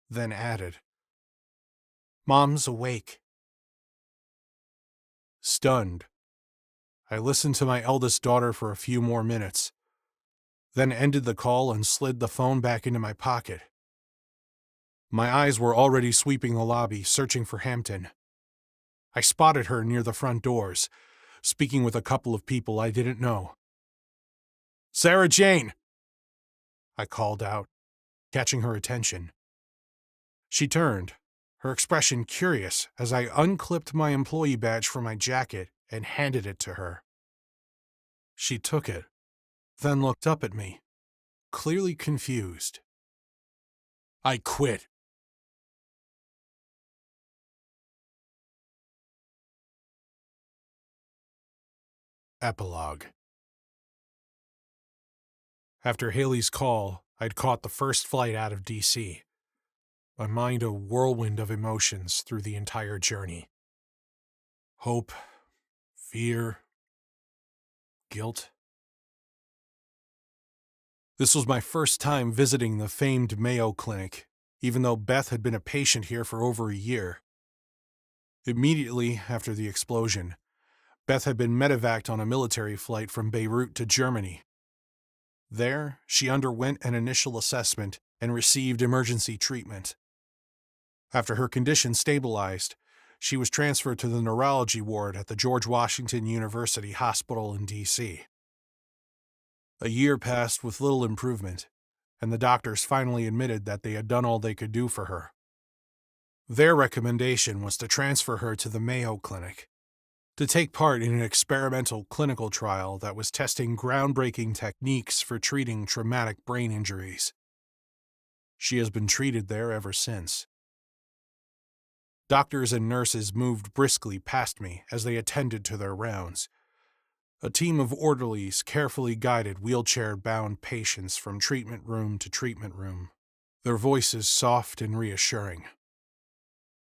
then added, "Mom's awake." Stunned, I listened to my eldest daughter for a few more minutes, then ended the call and slid the phone back into my pocket. My eyes were already sweeping the lobby, searching for Hampton. I spotted her near the front doors, speaking with a couple of people I didn't know. "Sarah Jane!" I called out, catching her attention. She turned, her expression curious as I unclipped my employee badge from my jacket and handed it to her. She took it, then looked up at me, clearly confused. "I quit." Epilogue. After Haley's call, I'd caught the first flight out of D.C., my mind a whirlwind of emotions through the entire journey. Hope, fear, guilt. This was my first time visiting the famed Mayo Clinic, even though Beth had been a patient here for over a year. Immediately after the explosion, Beth had been medevaced on a military flight from Beirut to Germany. There, she underwent an initial assessment and received emergency treatment. After her condition stabilized, she was transferred to the neurology ward at the George Washington University Hospital in D.C. A year passed with little improvement, and the doctors finally admitted that they had done all they could do for her. Their recommendation was to transfer her to the Mayo Clinic, to take part in an experimental clinical trial that was testing groundbreaking techniques for treating traumatic brain injuries. She has been treated there ever since. Doctors and nurses moved briskly past me as they attended to their rounds. A team of orderlies carefully guided wheelchair-bound patients from treatment room to treatment room, their voices soft and reassuring.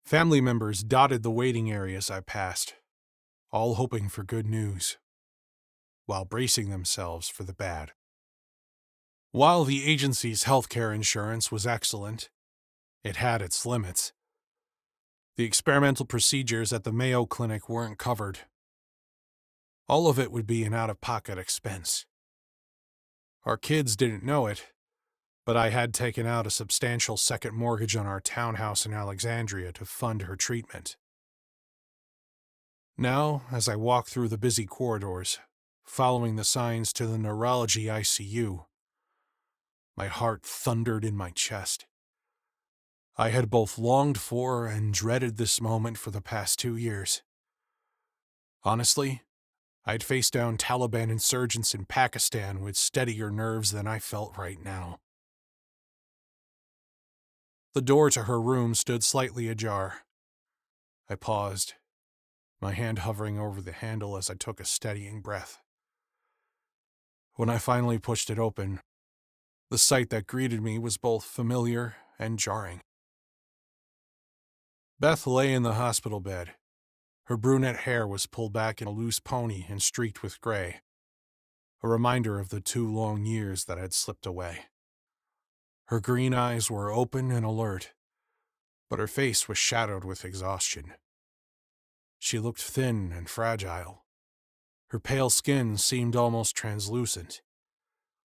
Family members dotted the waiting areas I passed, all hoping for good news, while bracing themselves for the bad. While the agency's healthcare insurance was excellent, it had its limits. The experimental procedures at the Mayo Clinic weren't covered. All of it would be an out-of-pocket expense. Our kids didn't know it, but I had taken out a substantial second mortgage on our townhouse in Alexandria to fund her treatment. Now, as I walked through the busy corridors, following the signs to the neurology ICU, my heart thundered in my chest. I had both longed for and dreaded this moment for the past 2 years. Honestly, I'd faced down Taliban insurgents in Pakistan with steadier nerves than I felt right now. The door to her room stood slightly ajar. I paused, my hand hovering over the handle as I took a steadying breath. When I finally pushed it open, the sight that greeted me was both familiar and jarring. Beth lay in the hospital bed. Her brunette hair was pulled back in a loose pony and streaked with gray, a reminder of the 2 long years that had slipped away. Her green eyes were open and alert, but her face was shadowed with exhaustion. She looked thin and fragile. Her pale skin seemed almost translucent,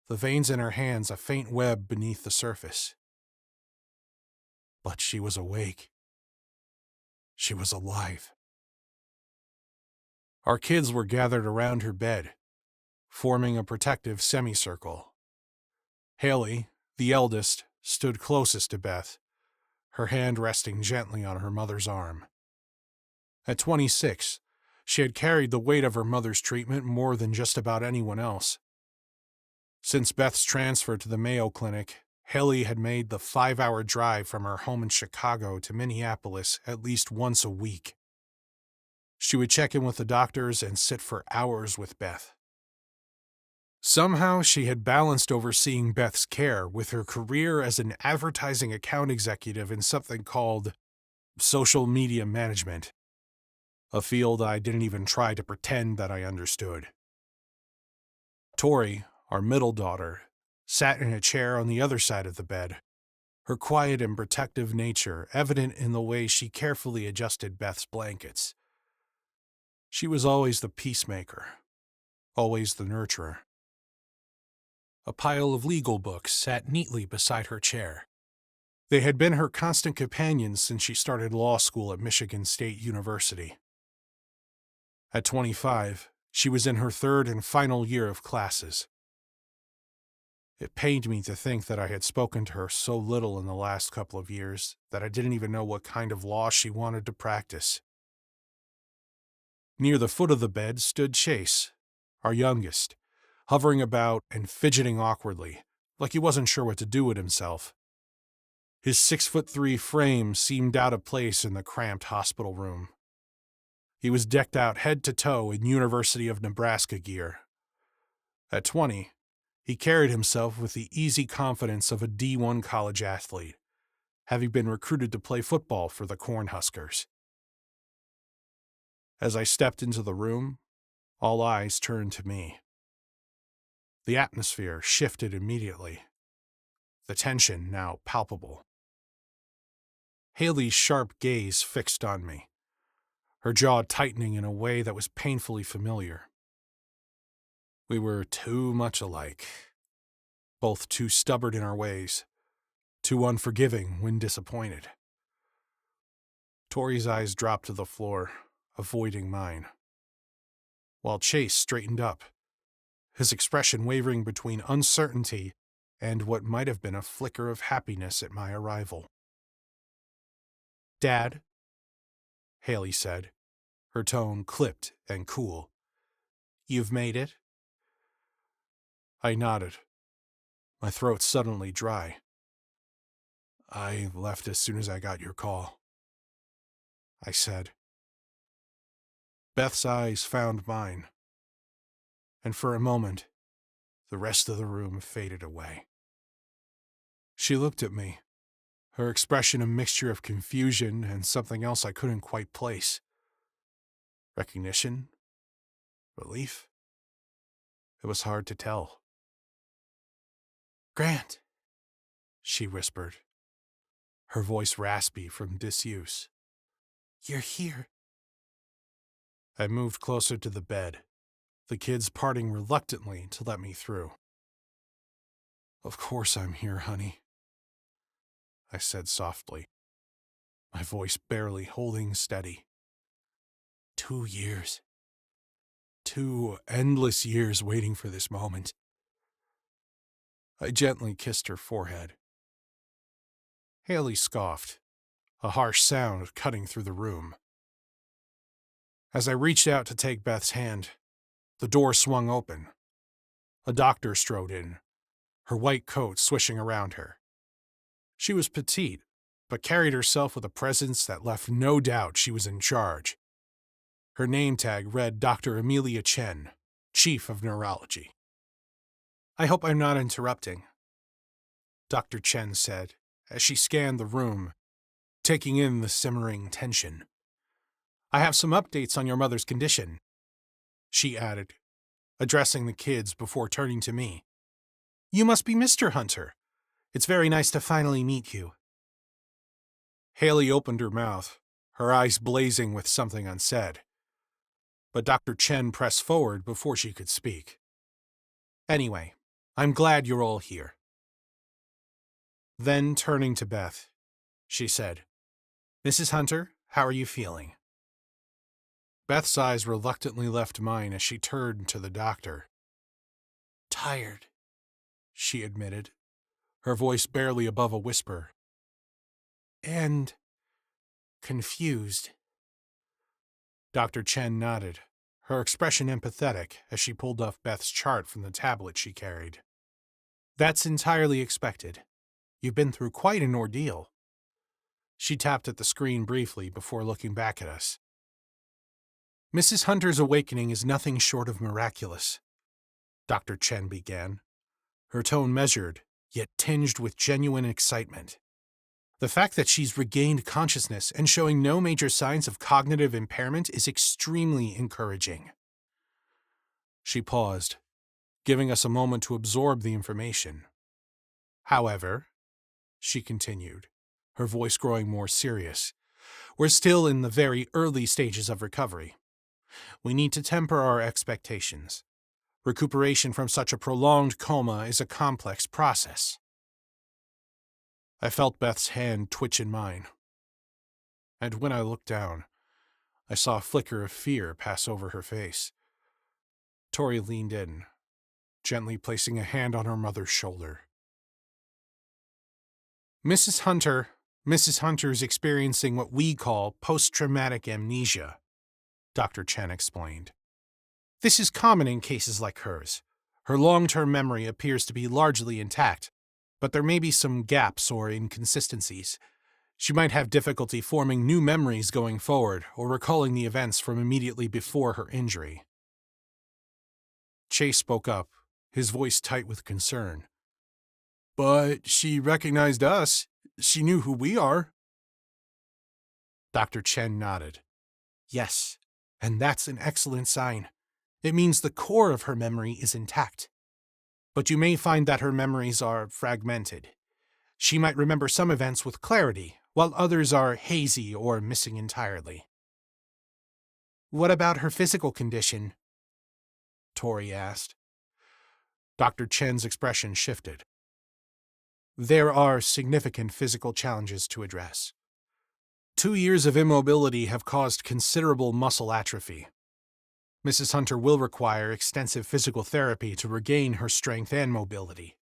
the veins in her hands a faint web beneath the surface. But she was awake. She was alive. Our kids were gathered around her bed, forming a protective semicircle. Haley, the eldest, stood closest to Beth, her hand resting gently on her mother's arm. At 26, she had carried the weight of her mother's treatment more than just about anyone else. Since Beth's transfer to the Mayo Clinic, Haley had made the 5-hour drive from her home in Chicago to Minneapolis at least once a week. She would check in with the doctors and sit for hours with Beth. Somehow she had balanced overseeing Beth's care with her career as an advertising account executive in something called social media management, a field I didn't even try to pretend that I understood. Tori, our middle daughter, sat in a chair on the other side of the bed, her quiet and protective nature evident in the way she carefully adjusted Beth's blankets. She was always the peacemaker, always the nurturer. A pile of legal books sat neatly beside her chair. They had been her constant companions since she started law school at Michigan State University. At 25, she was in her third and final year of classes. It pained me to think that I had spoken to her so little in the last couple of years that I didn't even know what kind of law she wanted to practice. Near the foot of the bed stood Chase, our youngest, hovering about and fidgeting awkwardly, like he wasn't sure what to do with himself. His 6'3" frame seemed out of place in the cramped hospital room. He was decked out head to toe in University of Nebraska gear. At 20, he carried himself with the easy confidence of a D1 college athlete, having been recruited to play football for the Cornhuskers. As I stepped into the room, all eyes turned to me. The atmosphere shifted immediately, the tension now palpable. Haley's sharp gaze fixed on me, her jaw tightening in a way that was painfully familiar. We were too much alike, both too stubborn in our ways, too unforgiving when disappointed. Tori's eyes dropped to the floor, avoiding mine, while Chase straightened up, his expression wavering between uncertainty and what might have been a flicker of happiness at my arrival. "Dad," Haley said, her tone clipped and cool. "You've made it?" I nodded, my throat suddenly dry. "I left as soon as I got your call," I said. Beth's eyes found mine, and for a moment, the rest of the room faded away. She looked at me, her expression a mixture of confusion and something else I couldn't quite place. Recognition? Relief? It was hard to tell. "Grant," she whispered, her voice raspy from disuse. "You're here." I moved closer to the bed, the kids parting reluctantly to let me through. "Of course I'm here, honey," I said softly, my voice barely holding steady. 2 years. 2 endless years waiting for this moment. I gently kissed her forehead. Haley scoffed, a harsh sound cutting through the room. As I reached out to take Beth's hand, the door swung open. A doctor strode in, her white coat swishing around her. She was petite, but carried herself with a presence that left no doubt she was in charge. Her name tag read Dr. Amelia Chen, Chief of Neurology. "I hope I'm not interrupting," Dr. Chen said as she scanned the room, taking in the simmering tension. "I have some updates on your mother's condition," she added, addressing the kids before turning to me. "You must be Mr. Hunter. It's very nice to finally meet you." Haley opened her mouth, her eyes blazing with something unsaid. But Dr. Chen pressed forward before she could speak. "Anyway, I'm glad you're all here." Then, turning to Beth, she said, "Mrs. Hunter, how are you feeling?" Beth's eyes reluctantly left mine as she turned to the doctor. "Tired," she admitted, her voice barely above a whisper. "And confused." Dr. Chen nodded, her expression empathetic as she pulled off Beth's chart from the tablet she carried. "That's entirely expected. You've been through quite an ordeal." She tapped at the screen briefly before looking back at us. "Mrs. Hunter's awakening is nothing short of miraculous," Dr. Chen began, her tone measured, yet tinged with genuine excitement. "The fact that she's regained consciousness and showing no major signs of cognitive impairment is extremely encouraging." She paused, giving us a moment to absorb the information. "However," she continued, her voice growing more serious, "we're still in the very early stages of recovery. We need to temper our expectations. Recuperation from such a prolonged coma is a complex process." I felt Beth's hand twitch in mine, and when I looked down, I saw a flicker of fear pass over her face. Tori leaned in, gently placing a hand on her mother's shoulder. Mrs. Hunter's experiencing what we call post-traumatic amnesia," Dr. Chen explained. "This is common in cases like hers. Her long-term memory appears to be largely intact, but there may be some gaps or inconsistencies. She might have difficulty forming new memories going forward or recalling the events from immediately before her injury." Chase spoke up, his voice tight with concern. "But she recognized us. She knew who we are." Dr. Chen nodded. "Yes, and that's an excellent sign. It means the core of her memory is intact. But you may find that her memories are fragmented. She might remember some events with clarity, while others are hazy or missing entirely." "What about her physical condition?" Tori asked. Dr. Chen's expression shifted. "There are significant physical challenges to address. 2 years of immobility have caused considerable muscle atrophy. Mrs. Hunter will require extensive physical therapy to regain her strength and mobility."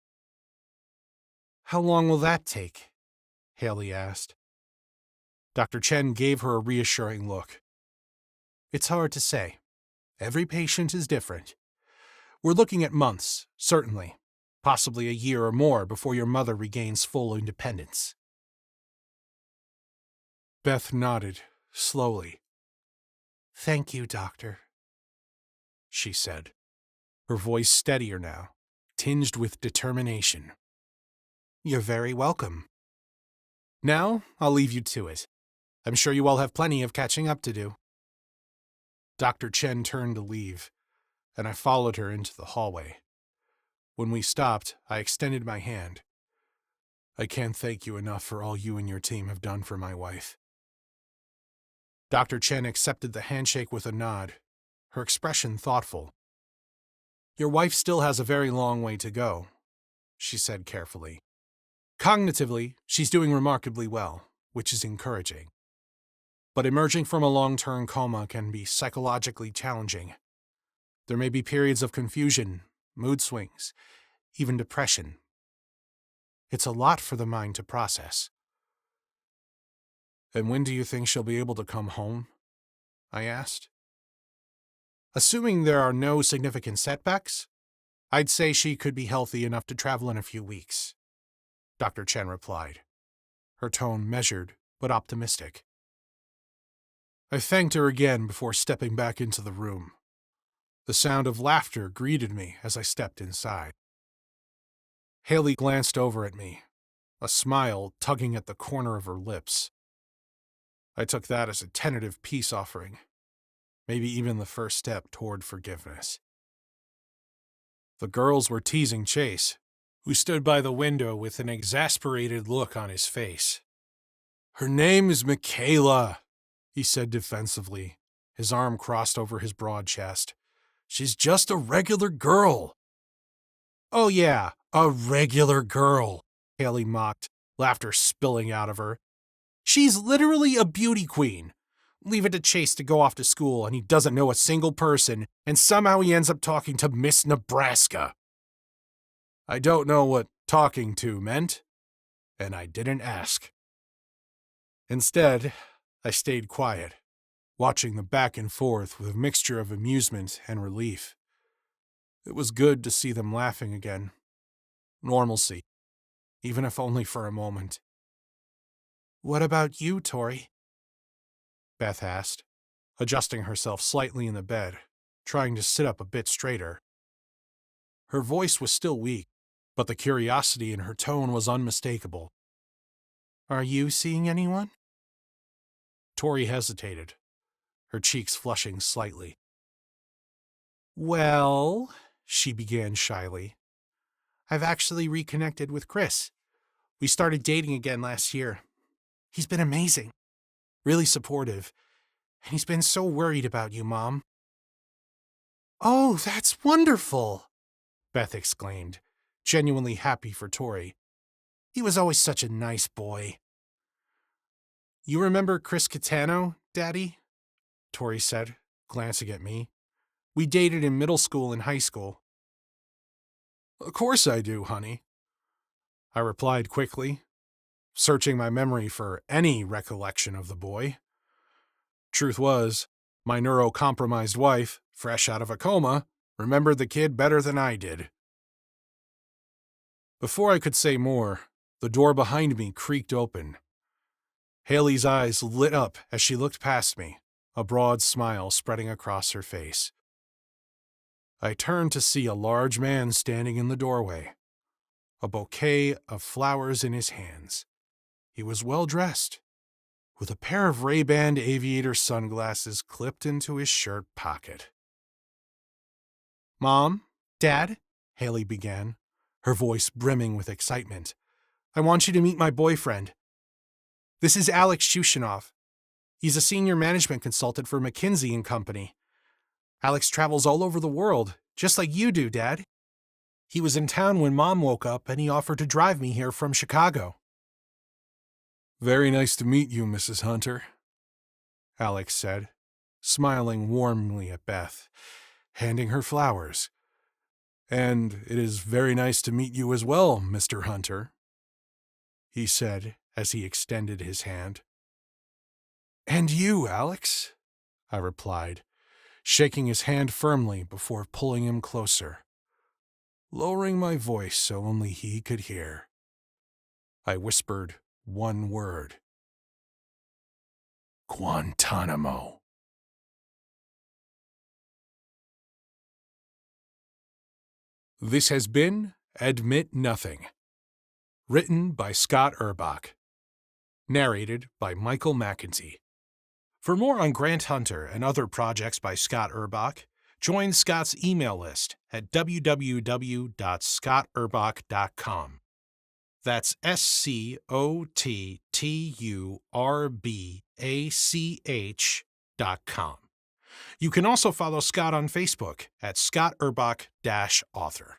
"How long will that take?" Haley asked. Dr. Chen gave her a reassuring look. "It's hard to say. Every patient is different. We're looking at months, certainly, possibly a year or more before your mother regains full independence." Beth nodded, slowly. "Thank you, Doctor," she said, her voice steadier now, tinged with determination. "You're very welcome. Now, I'll leave you to it. I'm sure you all have plenty of catching up to do." Dr. Chen turned to leave, and I followed her into the hallway. When we stopped, I extended my hand. "I can't thank you enough for all you and your team have done for my wife." Dr. Chen accepted the handshake with a nod, her expression thoughtful. "Your wife still has a very long way to go," she said carefully. "Cognitively, she's doing remarkably well, which is encouraging. But emerging from a long-term coma can be psychologically challenging. There may be periods of confusion, mood swings, even depression. It's a lot for the mind to process." "And when do you think she'll be able to come home?" I asked. "Assuming there are no significant setbacks, I'd say she could be healthy enough to travel in a few weeks," Dr. Chen replied, her tone measured but optimistic. I thanked her again before stepping back into the room. The sound of laughter greeted me as I stepped inside. Haley glanced over at me, a smile tugging at the corner of her lips. I took that as a tentative peace offering, maybe even the first step toward forgiveness. The girls were teasing Chase, who stood by the window with an exasperated look on his face. "Her name is Michaela," he said defensively, his arm crossed over his broad chest. "She's just a regular girl." "Oh yeah, a regular girl," Haley mocked, laughter spilling out of her. "She's literally a beauty queen. Leave it to Chase to go off to school and he doesn't know a single person, and somehow he ends up talking to Miss Nebraska." I don't know what talking to meant, and I didn't ask. Instead, I stayed quiet, watching the back and forth with a mixture of amusement and relief. It was good to see them laughing again. Normalcy. even if only for a moment. What about you, Tori? Beth asked, adjusting herself slightly in the bed, trying to sit up a bit straighter. Her voice was still weak, but the curiosity in her tone was unmistakable. Are you seeing anyone? Tori hesitated, her cheeks flushing slightly. Well, she began shyly, I've actually reconnected with Chris. We started dating again last year. He's been amazing, really supportive, and he's been so worried about you, Mom. Oh, that's wonderful, Beth exclaimed, genuinely happy for Tori. He was always such a nice boy. You remember Chris Catano, Daddy? Tori said, glancing at me. We dated in middle school and high school. Of course I do, honey, I replied quickly, searching my memory for any recollection of the boy. Truth was, my neurocompromised wife, fresh out of a coma, remembered the kid better than I did. Before I could say more, the door behind me creaked open. Haley's eyes lit up as she looked past me, a broad smile spreading across her face. I turned to see a large man standing in the doorway, a bouquet of flowers in his hands. He was well dressed, with a pair of Ray-Ban aviator sunglasses clipped into his shirt pocket. Mom, Dad, Haley began, her voice brimming with excitement. I want you to meet my boyfriend. This is Alex Shushinoff. He's a senior management consultant for McKinsey and Company. Alex travels all over the world, just like you do, Dad. He was in town when Mom woke up and he offered to drive me here from Chicago. Very nice to meet you, Mrs. Hunter, Alex said, smiling warmly at Beth, handing her flowers. And it is very nice to meet you as well, Mr. Hunter, he said as he extended his hand. And you, Alex, I replied, shaking his hand firmly before pulling him closer, lowering my voice so only he could hear. I whispered one word. Guantanamo. This has been Admit Nothing. Written by Scott Urbach. Narrated by Michael McEntee. For more on Grant Hunter and other projects by Scott Urbach, join Scott's email list at www.scotturbach.com. That's SCOTTURBACH.com. You can also follow Scott on Facebook at Scott Urbach-author.